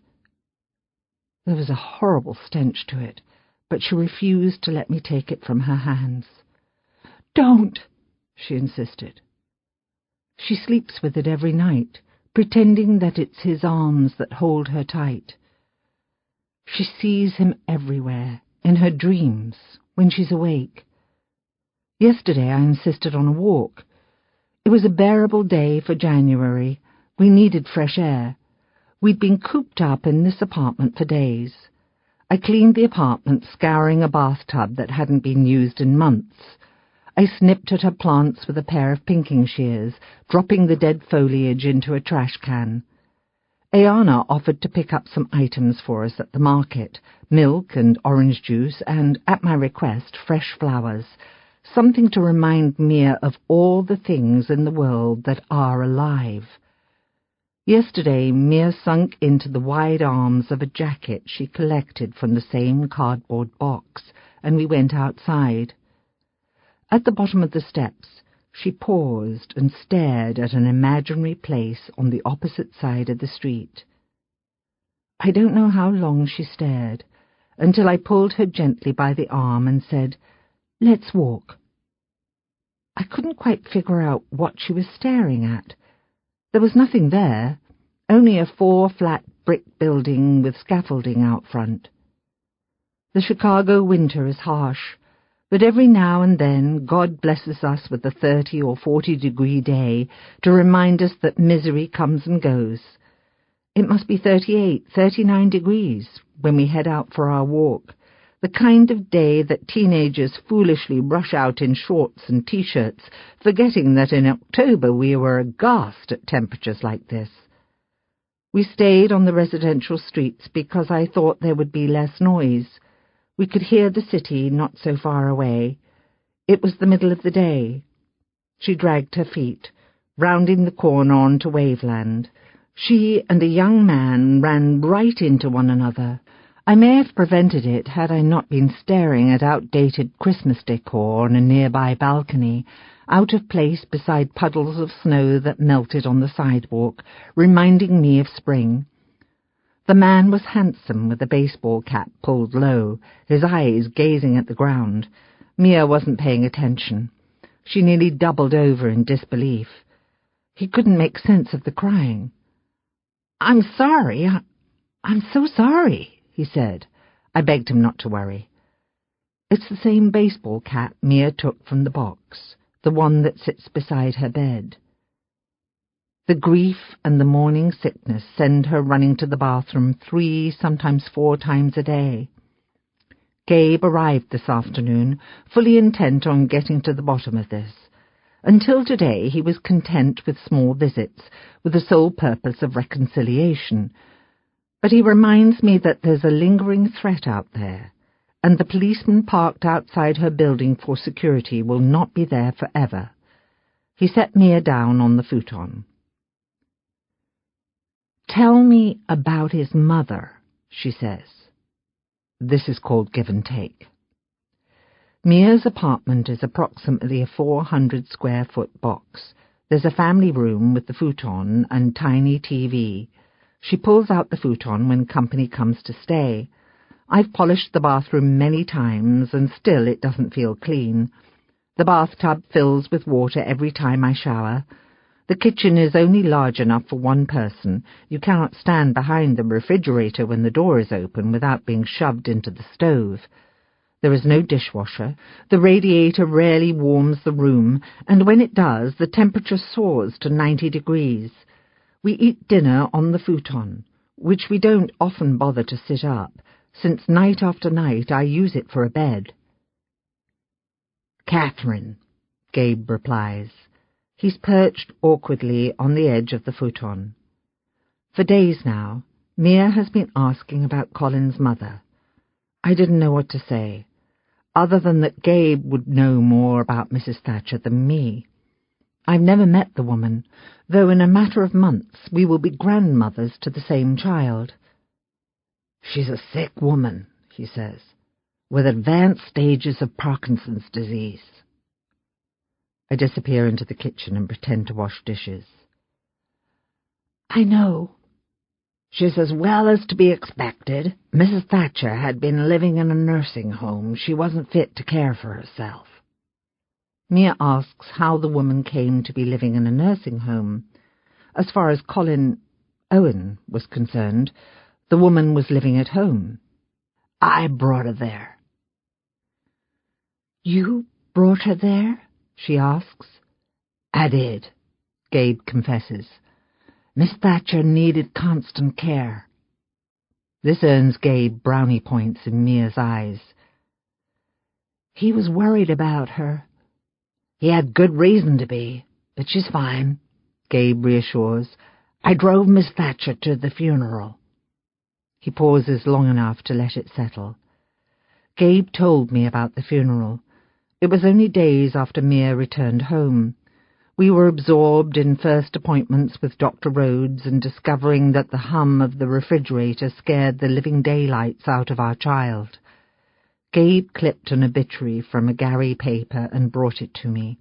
There was a horrible stench to it, but she refused to let me take it from her hands. "Don't," she insisted. She sleeps with it every night, pretending that it's his arms that hold her tight. She sees him everywhere, in her dreams, when she's awake. Yesterday I insisted on a walk. It was a bearable day for January. We needed fresh air. We'd been cooped up in this apartment for days. I cleaned the apartment, scouring a bathtub that hadn't been used in months. I snipped at her plants with a pair of pinking shears, dropping the dead foliage into a trash can. Ayana offered to pick up some items for us at the market, milk and orange juice, and, at my request, fresh flowers, something to remind Mia of all the things in the world that are alive. Yesterday, Mia sunk into the wide arms of a jacket she collected from the same cardboard box, and we went outside. At the bottom of the steps, she paused and stared at an imaginary place on the opposite side of the street. I don't know how long she stared, until I pulled her gently by the arm and said, "Let's walk." I couldn't quite figure out what she was staring at. There was nothing there, only a 4-flat brick building with scaffolding out front. The Chicago winter is harsh, but every now and then God blesses us with a 30 or 40-degree day to remind us that misery comes and goes. It must be 38, 39 degrees when we head out for our walk, the kind of day that teenagers foolishly rush out in shorts and T-shirts, forgetting that in October we were aghast at temperatures like this. We stayed on the residential streets because I thought there would be less noise. We could hear the city not so far away. It was the middle of the day. She dragged her feet, rounding the corner onto Waveland. She and a young man ran right into one another. I may have prevented it had I not been staring at outdated Christmas decor on a nearby balcony, out of place beside puddles of snow that melted on the sidewalk, reminding me of spring. The man was handsome, with a baseball cap pulled low, his eyes gazing at the ground. Mia wasn't paying attention. She nearly doubled over in disbelief. He couldn't make sense of the crying. "I'm sorry. I'm so sorry," he said. I begged him not to worry. It's the same baseball cap Mia took from the box, the one that sits beside her bed. The grief and the morning sickness send her running to the bathroom 3, sometimes 4 times a day. Gabe arrived this afternoon, fully intent on getting to the bottom of this. Until today he was content with small visits, with the sole purpose of reconciliation. But he reminds me that there's a lingering threat out there, and the policeman parked outside her building for security will not be there forever. He set Mia down on the futon. Tell me about his mother, she says. This is called give and take. Mia's apartment is approximately a 400-square-foot box. There's a family room with the futon and tiny TV. She pulls out the futon when company comes to stay. I've polished the bathroom many times, and still it doesn't feel clean. The bathtub fills with water every time I shower. The kitchen is only large enough for one person. You cannot stand behind the refrigerator when the door is open without being shoved into the stove. There is no dishwasher. The radiator rarely warms the room, and when it does, the temperature soars to 90 degrees. We eat dinner on the futon, which we don't often bother to sit up, since night after night I use it for a bed. Catherine, Gabe replies. He's perched awkwardly on the edge of the futon. For days now, Mia has been asking about Colin's mother. I didn't know what to say, other than that Gabe would know more about Mrs. Thatcher than me. I've never met the woman, though in a matter of months we will be grandmothers to the same child. She's a sick woman, he says, with advanced stages of Parkinson's disease. I disappear into the kitchen and pretend to wash dishes. I know. She's as well as to be expected. Mrs. Thatcher had been living in a nursing home. She wasn't fit to care for herself. Mia asks how the woman came to be living in a nursing home. As far as Owen was concerned, the woman was living at home. I brought her there. You brought her there? She asks. I did, Gabe confesses. Miss Thatcher needed constant care. This earns Gabe brownie points in Mia's eyes. He was worried about her. He had good reason to be, but she's fine, Gabe reassures. I drove Miss Thatcher to the funeral. He pauses long enough to let it settle. Gabe told me about the funeral. It was only days after Mia returned home. We were absorbed in first appointments with Dr. Rhodes and discovering that the hum of the refrigerator scared the living daylights out of our child. Gabe clipped an obituary from a Gary paper and brought it to me.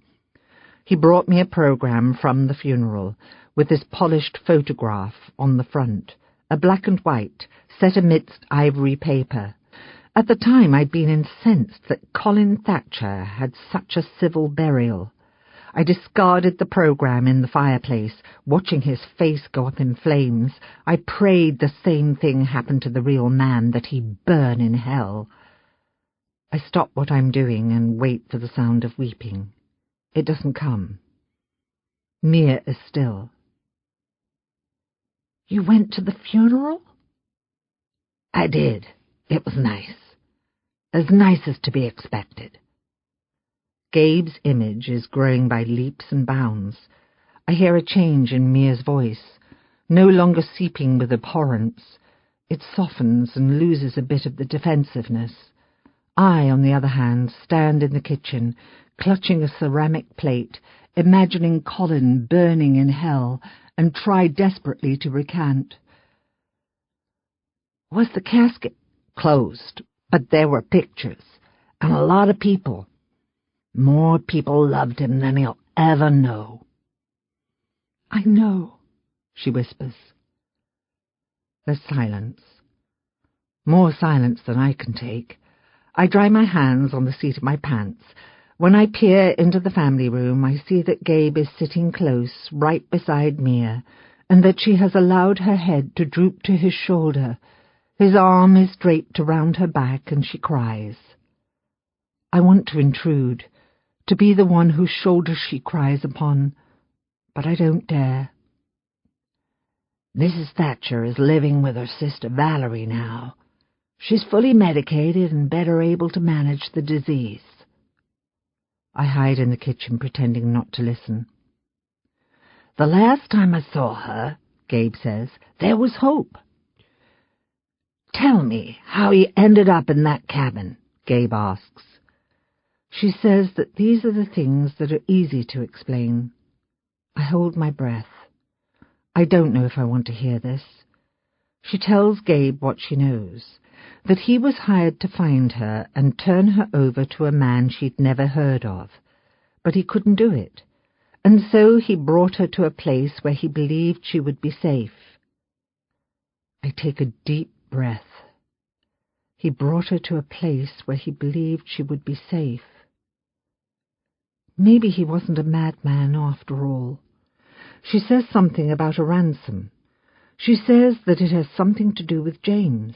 He brought me a program from the funeral, with this polished photograph on the front, a black and white, set amidst ivory paper. At the time I'd been incensed that Colin Thatcher had such a civil burial. I discarded the program in the fireplace, watching his face go up in flames. I prayed the same thing happened to the real man, that he burn in hell. I stop what I'm doing and wait for the sound of weeping. It doesn't come. Mia is still. You went to the funeral? I did. It was nice. As nice as to be expected. Gabe's image is growing by leaps and bounds. I hear a change in Mia's voice, no longer seeping with abhorrence. It softens and loses a bit of the defensiveness. I, on the other hand, stand in the kitchen, clutching a ceramic plate, imagining Colin burning in hell, and try desperately to recant. Was the casket closed? But there were pictures, and a lot of people. More people loved him than he'll ever know. I know, she whispers. There's silence. More silence than I can take. I dry my hands on the seat of my pants. When I peer into the family room, I see that Gabe is sitting close, right beside Mia, and that she has allowed her head to droop to his shoulder. His arm is draped around her back, and she cries. I want to intrude, to be the one whose shoulder she cries upon, but I don't dare. Mrs. Thatcher is living with her sister Valerie now. She's fully medicated and better able to manage the disease. I hide in the kitchen, pretending not to listen. The last time I saw her, Gabe says, there was hope. Tell me how you ended up in that cabin, Gabe asks. She says that these are the things that are easy to explain. I hold my breath. I don't know if I want to hear this. She tells Gabe what she knows, that he was hired to find her and turn her over to a man she'd never heard of, but he couldn't do it, and so he brought her to a place where he believed she would be safe. I take a deep breath. He brought her to a place where he believed she would be safe. Maybe he wasn't a madman after all. She says something about a ransom. She says that it has something to do with James.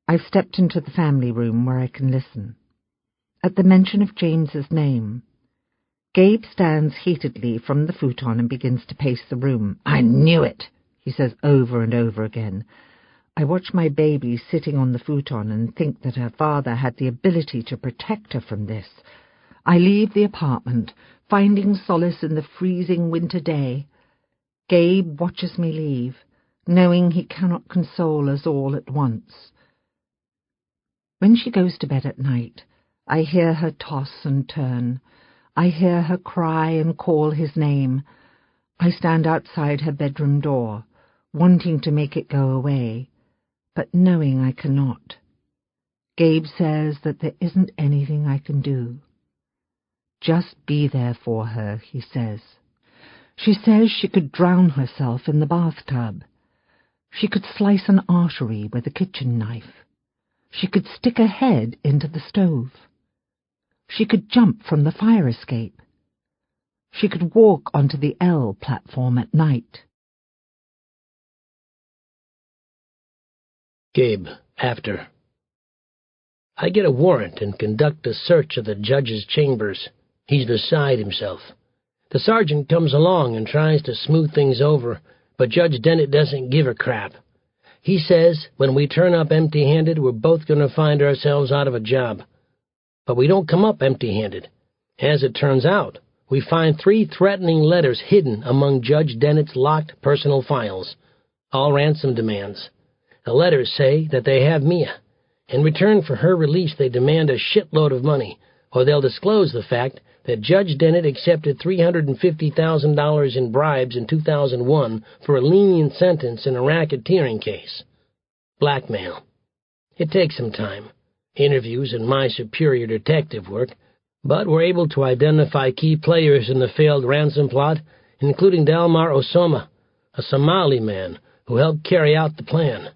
I've stepped into the family room where I can listen. At the mention of James's name, Gabe stands heatedly from the futon and begins to pace the room. "I knew it," he says over and over again. I watch my baby sitting on the futon and think that her father had the ability to protect her from this. I leave the apartment, finding solace in the freezing winter day. Gabe watches me leave, knowing he cannot console us all at once. When she goes to bed at night, I hear her toss and turn. I hear her cry and call his name. I stand outside her bedroom door, wanting to make it go away, but knowing I cannot. Gabe says that there isn't anything I can do. Just be there for her, he says. She says she could drown herself in the bathtub. She could slice an artery with a kitchen knife. She could stick her head into the stove. She could jump from the fire escape. She could walk onto the L platform at night. Gabe, after. I get a warrant and conduct a search of the judge's chambers. He's beside himself. The sergeant comes along and tries to smooth things over, but Judge Dennett doesn't give a crap. He says when we turn up empty-handed, we're both going to find ourselves out of a job. But we don't come up empty-handed. As it turns out, we find 3 threatening letters hidden among Judge Dennett's locked personal files, all ransom demands. The letters say that they have Mia. In return for her release, they demand a shitload of money, or they'll disclose the fact that Judge Dennett accepted $350,000 in bribes in 2001 for a lenient sentence in a racketeering case. Blackmail. It takes some time, interviews and my superior detective work, but we're able to identify key players in the failed ransom plot, including Dalmar Osoma, a Somali man who helped carry out the plan.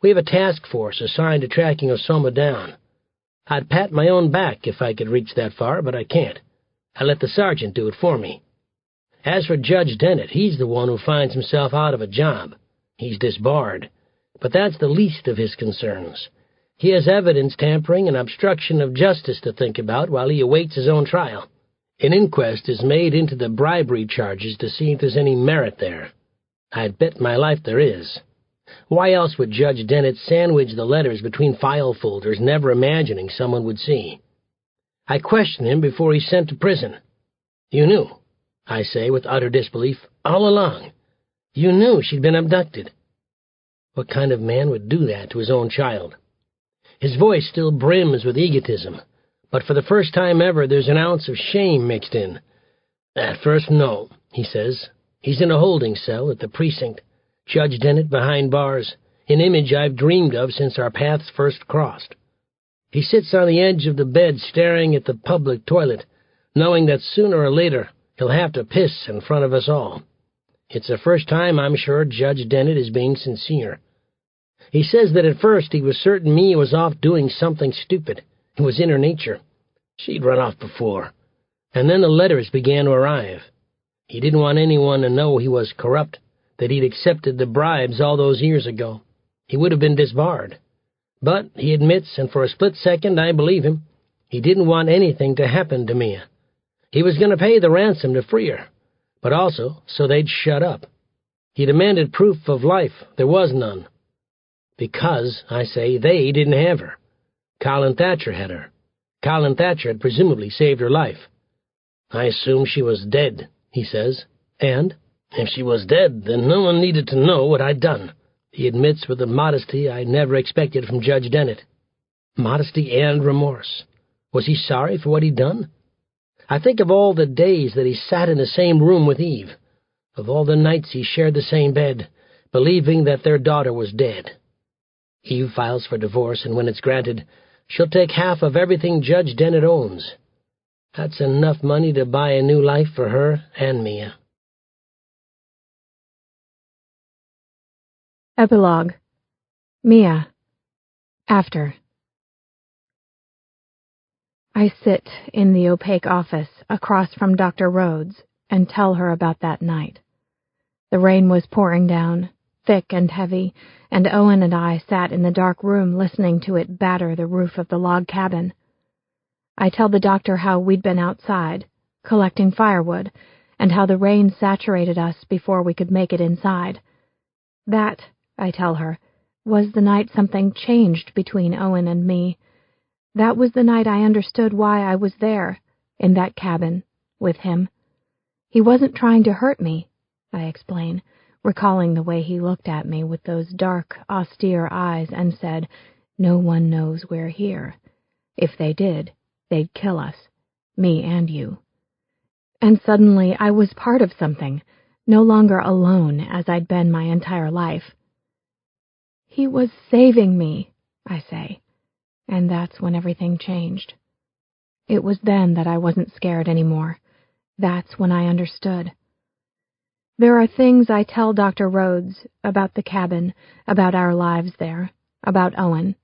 We have a task force assigned to tracking Osoma down. I'd pat my own back if I could reach that far, but I can't. I let the sergeant do it for me. As for Judge Dennett, he's the one who finds himself out of a job. He's disbarred, but that's the least of his concerns. He has evidence tampering and obstruction of justice to think about while he awaits his own trial. An inquest is made into the bribery charges to see if there's any merit there. I'd bet my life there is. Why else would Judge Dennett sandwich the letters between file folders, never imagining someone would see? I question him before he's sent to prison. "You knew," I say with utter disbelief, "all along. You knew she'd been abducted." What kind of man would do that to his own child? His voice still brims with egotism, but for the first time ever there's an ounce of shame mixed in. "At first, no," he says. He's in a holding cell at the precinct. Judge Dennett behind bars, an image I've dreamed of since our paths first crossed. He sits on the edge of the bed staring at the public toilet, knowing that sooner or later he'll have to piss in front of us all. It's the first time I'm sure Judge Dennett is being sincere. He says that at first he was certain Mia was off doing something stupid. It was in her nature. She'd run off before. And then the letters began to arrive. He didn't want anyone to know he was corrupt, that he'd accepted the bribes all those years ago. He would have been disbarred. But, he admits, and for a split second I believe him, he didn't want anything to happen to Mia. He was going to pay the ransom to free her, but also so they'd shut up. He demanded proof of life. There was none. Because, I say, they didn't have her. Colin Thatcher had her. Colin Thatcher had presumably saved her life. I assume she was dead, he says, and if she was dead, then no one needed to know what I'd done. He admits with a modesty I never expected from Judge Dennett. Modesty and remorse. Was he sorry for what he'd done? I think of all the days that he sat in the same room with Eve, of all the nights he shared the same bed, believing that their daughter was dead. Eve files for divorce, and when it's granted, she'll take half of everything Judge Dennett owns. That's enough money to buy a new life for her and Mia. Epilogue. Mia. After. I sit in the opaque office across from Dr. Rhodes and tell her about that night. The rain was pouring down, thick and heavy, and Owen and I sat in the dark room listening to it batter the roof of the log cabin. I tell the doctor how we'd been outside, collecting firewood, and how the rain saturated us before we could make it inside. That, I tell her, was the night something changed between Owen and me. That was the night I understood why I was there, in that cabin, with him. He wasn't trying to hurt me, I explain, recalling the way he looked at me with those dark, austere eyes and said, "No one knows we're here. If they did, they'd kill us, me and you." And suddenly I was part of something, no longer alone as I'd been my entire life. "He was saving me," I say, and that's when everything changed. It was then that I wasn't scared anymore. That's when I understood. There are things I tell Dr. Rhodes about the cabin, about our lives there, about Owen.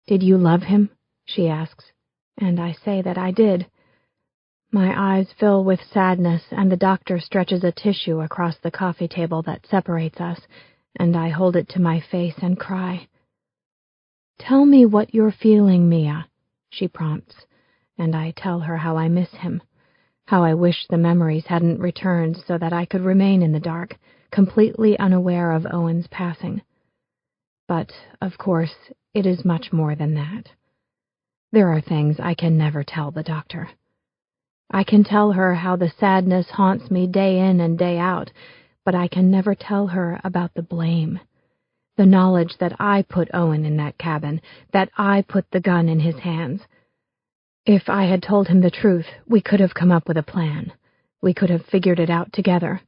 "Did you love him?" she asks, and I say that I did. My eyes fill with sadness, and the doctor stretches a tissue across the coffee table that separates us, and I hold it to my face and cry. "Tell me what you're feeling, Mia," she prompts, and I tell her how I miss him, how I wish the memories hadn't returned so that I could remain in the dark, completely unaware of Owen's passing. But, of course, it is much more than that. There are things I can never tell the doctor. I can tell her how the sadness haunts me day in and day out, but I can never tell her about the blame. The knowledge that I put Owen in that cabin, that I put the gun in his hands. If I had told him the truth, we could have come up with a plan. We could have figured it out together.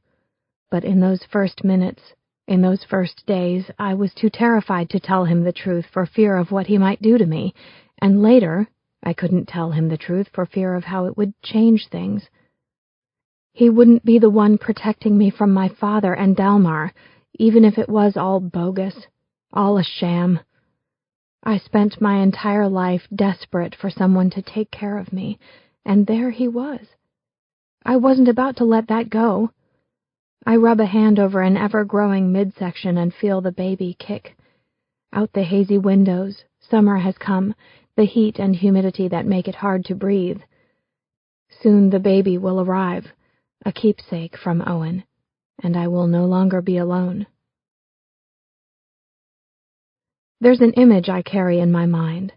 But in those first minutes, in those first days, I was too terrified to tell him the truth for fear of what he might do to me, and later I couldn't tell him the truth for fear of how it would change things. He wouldn't be the one protecting me from my father and Dalmar, even if it was all bogus, all a sham. I spent my entire life desperate for someone to take care of me, and there he was. I wasn't about to let that go. I rub a hand over an ever-growing midsection and feel the baby kick. Out the hazy windows, summer has come, the heat and humidity that make it hard to breathe. Soon the baby will arrive, a keepsake from Owen, and I will no longer be alone. There's an image I carry in my mind.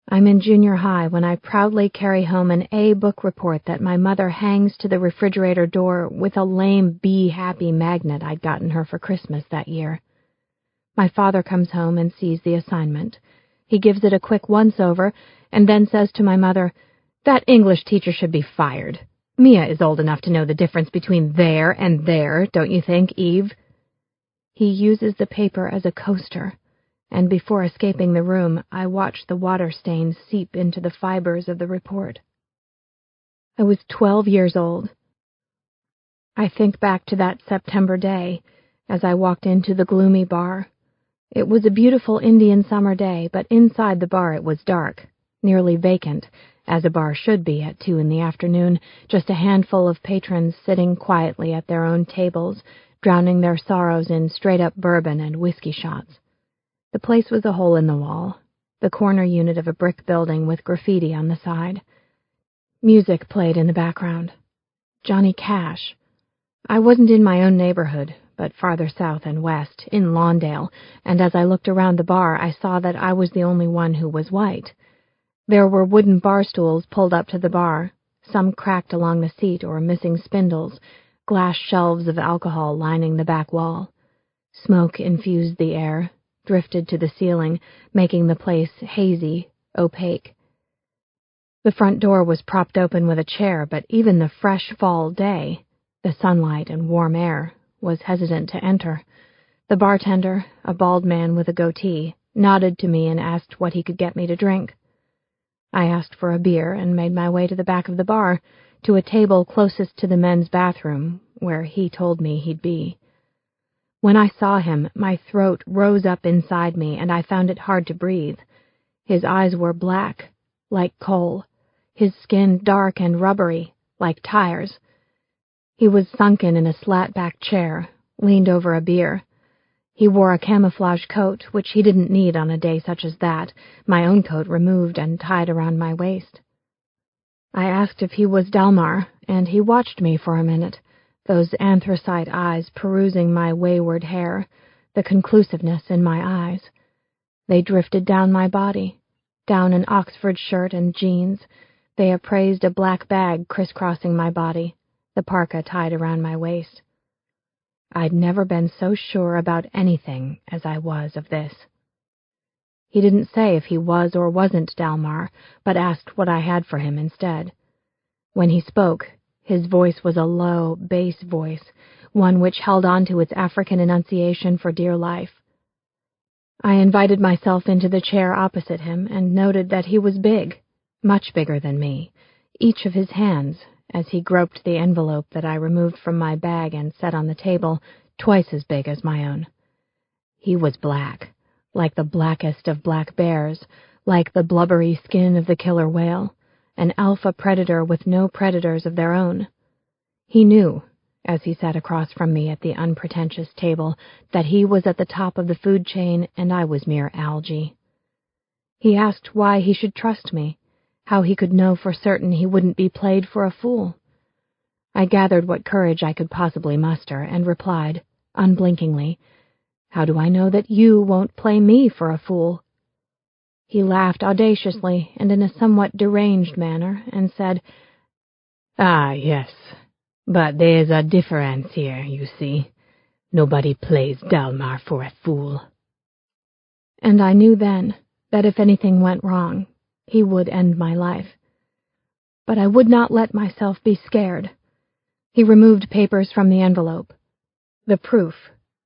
I'm in junior high when I proudly carry home an A book report that my mother hangs to the refrigerator door with a lame Be Happy magnet I'd gotten her for Christmas that year. My father comes home and sees the assignment. He gives it a quick once-over and then says to my mother, "That English teacher should be fired. Mia is old enough to know the difference between there and there, don't you think, Eve?" He uses the paper as a coaster, and before escaping the room, I watch the water stains seep into the fibers of the report. I was 12 years old. I think back to that September day as I walked into the gloomy bar. It was a beautiful Indian summer day, but inside the bar it was dark, nearly vacant, as a bar should be at 2 p.m, just a handful of patrons sitting quietly at their own tables, drowning their sorrows in straight-up bourbon and whiskey shots. The place was a hole in the wall, the corner unit of a brick building with graffiti on the side. Music played in the background. Johnny Cash. I wasn't in my own neighborhood, but farther south and west, in Lawndale, and as I looked around the bar, I saw that I was the only one who was white. There were wooden bar stools pulled up to the bar, some cracked along the seat or missing spindles, glass shelves of alcohol lining the back wall. Smoke infused the air, drifted to the ceiling, making the place hazy, opaque. The front door was propped open with a chair, but even the fresh fall day, The sunlight and warm air was hesitant to enter. The bartender, a bald man with a goatee, nodded to me and asked what he could get me to drink. I asked for a beer and made my way to the back of the bar, to a table closest to the men's bathroom, where he told me he'd be. When I saw him, my throat rose up inside me, and I found it hard to breathe. His eyes were black, like coal, his skin dark and rubbery, like tires. He was sunken in a slat-back chair, leaned over a beer. He wore a camouflage coat, which he didn't need on a day such as that, my own coat removed and tied around my waist. I asked if he was Delmar, and he watched me for a minute, those anthracite eyes perusing my wayward hair, the conclusiveness in my eyes. They drifted down my body, down an Oxford shirt and jeans. They appraised a black bag crisscrossing my body, the parka tied around my waist. I'd never been so sure about anything as I was of this. He didn't say if he was or wasn't Delmar, but asked what I had for him instead. When he spoke, his voice was a low, bass voice, one which held on to its African enunciation for dear life. I invited myself into the chair opposite him and noted that he was big, much bigger than me, each of his hands, as he groped the envelope that I removed from my bag and set on the table, twice as big as my own. He was black, like the blackest of black bears, like the blubbery skin of the killer whale, an alpha predator with no predators of their own. He knew, as he sat across from me at the unpretentious table, that he was at the top of the food chain and I was mere algae. He asked why he should trust me, how he could know for certain he wouldn't be played for a fool. I gathered what courage I could possibly muster and replied, unblinkingly, "How do I know that you won't play me for a fool?" He laughed audaciously and in a somewhat deranged manner and said, "Ah, yes, but there's a difference here, you see. Nobody plays Delmar for a fool." And I knew then that if anything went wrong, he would end my life. But I would not let myself be scared. He removed papers from the envelope. The proof,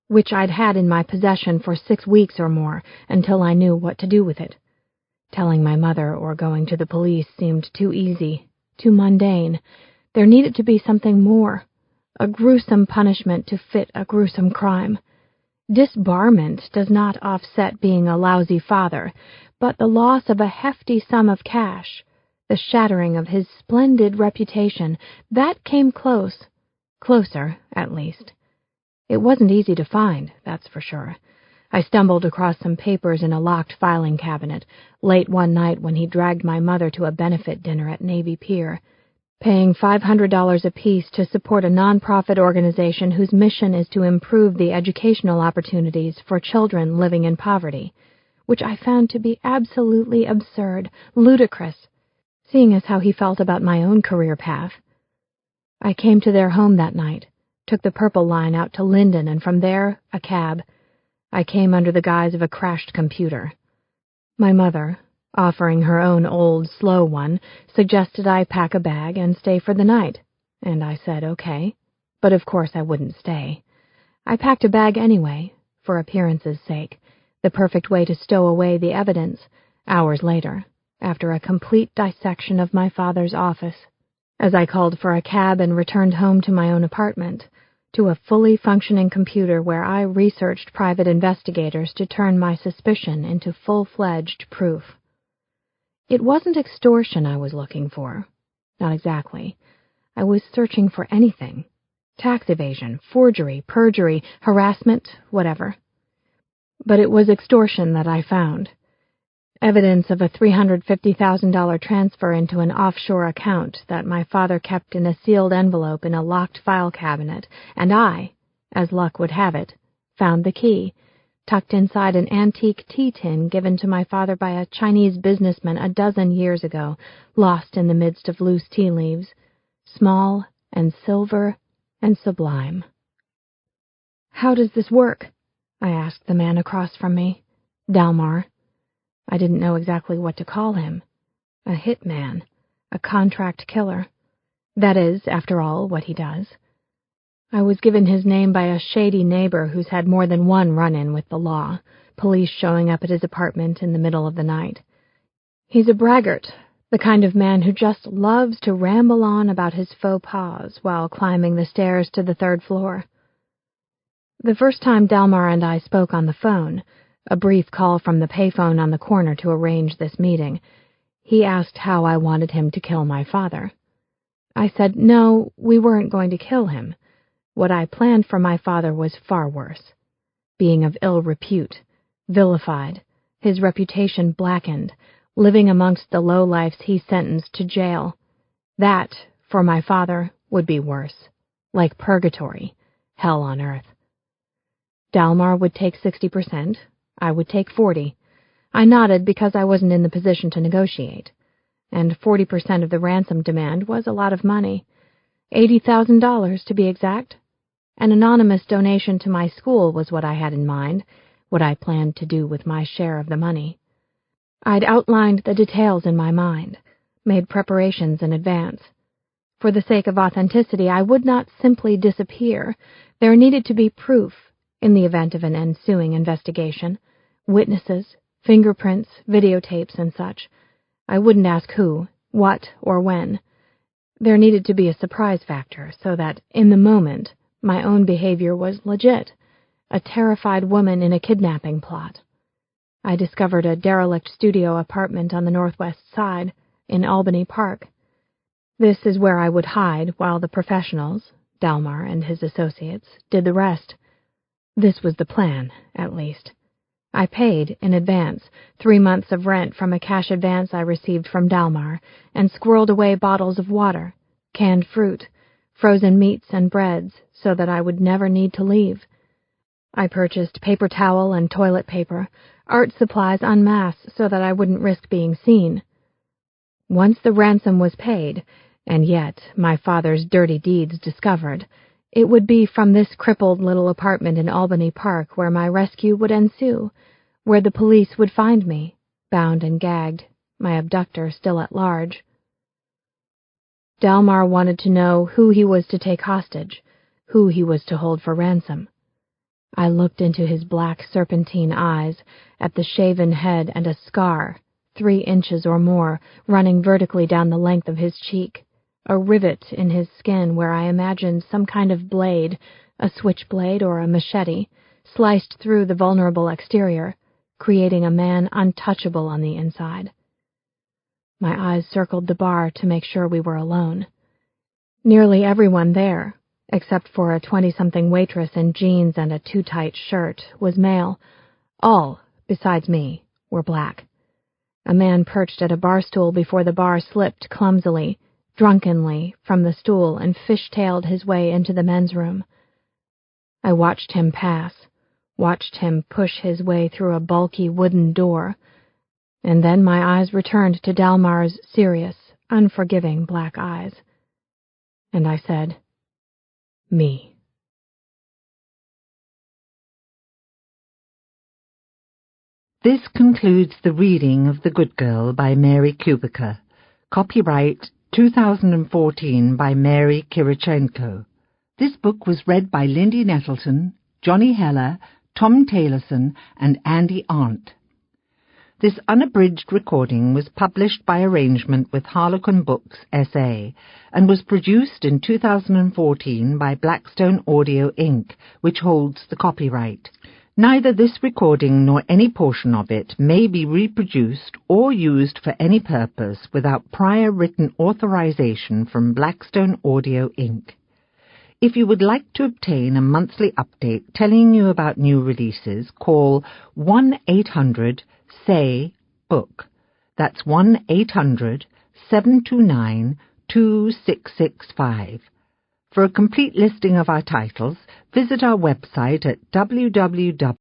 which I'd had in my possession for 6 weeks or more, until I knew what to do with it. Telling my mother or going to the police seemed too easy, too mundane. There needed to be something more, a gruesome punishment to fit a gruesome crime. Disbarment does not offset being a lousy father, but the loss of a hefty sum of cash, the shattering of his splendid reputation, that came close, closer, at least. It wasn't easy to find, that's for sure. I stumbled across some papers in a locked filing cabinet, late one night when he dragged my mother to a benefit dinner at Navy Pier, paying $500 apiece to support a nonprofit organization whose mission is to improve the educational opportunities for children living in poverty, which I found to be absolutely absurd, ludicrous, seeing as how he felt about my own career path. I came to their home that night, took the Purple Line out to Linden, and from there, a cab. I came under the guise of a crashed computer. My mother, offering her own old, slow one, suggested I pack a bag and stay for the night, and I said okay, but of course I wouldn't stay. I packed a bag anyway, for appearance's sake, the perfect way to stow away the evidence, hours later, after a complete dissection of my father's office. As I called for a cab and returned home to my own apartment, to a fully functioning computer where I researched private investigators to turn my suspicion into full-fledged proof. It wasn't extortion I was looking for. Not exactly. I was searching for anything. Tax evasion, forgery, perjury, harassment, whatever. But it was extortion that I found. Evidence of a $350,000 transfer into an offshore account that my father kept in a sealed envelope in a locked file cabinet, and I, as luck would have it, found the key, tucked inside an antique tea tin given to my father by a Chinese businessman a dozen years ago, lost in the midst of loose tea leaves, small and silver and sublime. "How does this work?" I asked the man across from me. Delmar. I didn't know exactly what to call him. A hitman, a contract killer. That is, after all, what he does. I was given his name by a shady neighbor who's had more than one run-in with the law, police showing up at his apartment in the middle of the night. He's a braggart, the kind of man who just loves to ramble on about his faux pas while climbing the stairs to the 3rd floor. The first time Dalmar and I spoke on the phone, a brief call from the payphone on the corner to arrange this meeting, he asked how I wanted him to kill my father. I said no, we weren't going to kill him. What I planned for my father was far worse. Being of ill repute, vilified, his reputation blackened, living amongst the lowlifes he sentenced to jail. That, for my father, would be worse. Like purgatory, hell on earth. Dalmar would take 60%, I would take 40%. I nodded because I wasn't in the position to negotiate. And 40% of the ransom demand was a lot of money. $80,000 to be exact. An anonymous donation to my school was what I had in mind, what I planned to do with my share of the money. I'd outlined the details in my mind, made preparations in advance. For the sake of authenticity, I would not simply disappear. There needed to be proof, in the event of an ensuing investigation, witnesses, fingerprints, videotapes, and such. I wouldn't ask who, what, or when. There needed to be a surprise factor so that, in the moment, my own behavior was legit, a terrified woman in a kidnapping plot. I discovered a derelict studio apartment on the northwest side, in Albany Park. This is where I would hide while the professionals, Dalmar and his associates, did the rest. This was the plan, at least. I paid, in advance, 3 months of rent from a cash advance I received from Dalmar, and squirreled away bottles of water, canned fruit, frozen meats and breads, so that I would never need to leave. I purchased paper towel and toilet paper, art supplies en masse so that I wouldn't risk being seen. Once the ransom was paid, and yet my father's dirty deeds discovered, it would be from this crippled little apartment in Albany Park where my rescue would ensue, where the police would find me, bound and gagged, my abductor still at large. Dalmar wanted to know who he was to take hostage, who he was to hold for ransom. I looked into his black serpentine eyes, at the shaven head and a scar, 3 inches or more, running vertically down the length of his cheek, a rivet in his skin where I imagined some kind of blade, a switchblade or a machete, sliced through the vulnerable exterior, creating a man untouchable on the inside. My eyes circled the bar to make sure we were alone. Nearly everyone there, except for a 20-something waitress in jeans and a too-tight shirt, was male. All, besides me, were black. A man perched at a bar stool before the bar slipped clumsily, drunkenly, from the stool and fish-tailed his way into the men's room. I watched him pass, watched him push his way through a bulky wooden door, and then my eyes returned to Dalmar's serious, unforgiving black eyes. And I said, "Me." This concludes the reading of The Good Girl by Mary Kubica. Copyright 2014 by Mary Kirichenko. This book was read by Lindy Nettleton, Johnny Heller, Tom Taylorson, and Andy Arndt. This unabridged recording was published by arrangement with Harlequin Books, S.A., and was produced in 2014 by Blackstone Audio, Inc., which holds the copyright. Neither this recording nor any portion of it may be reproduced or used for any purpose without prior written authorization from Blackstone Audio, Inc. If you would like to obtain a monthly update telling you about new releases, call 1-800-SAY-BOOK. That's 1-800-729-2665. For a complete listing of our titles, visit our website at www.blackstone.com.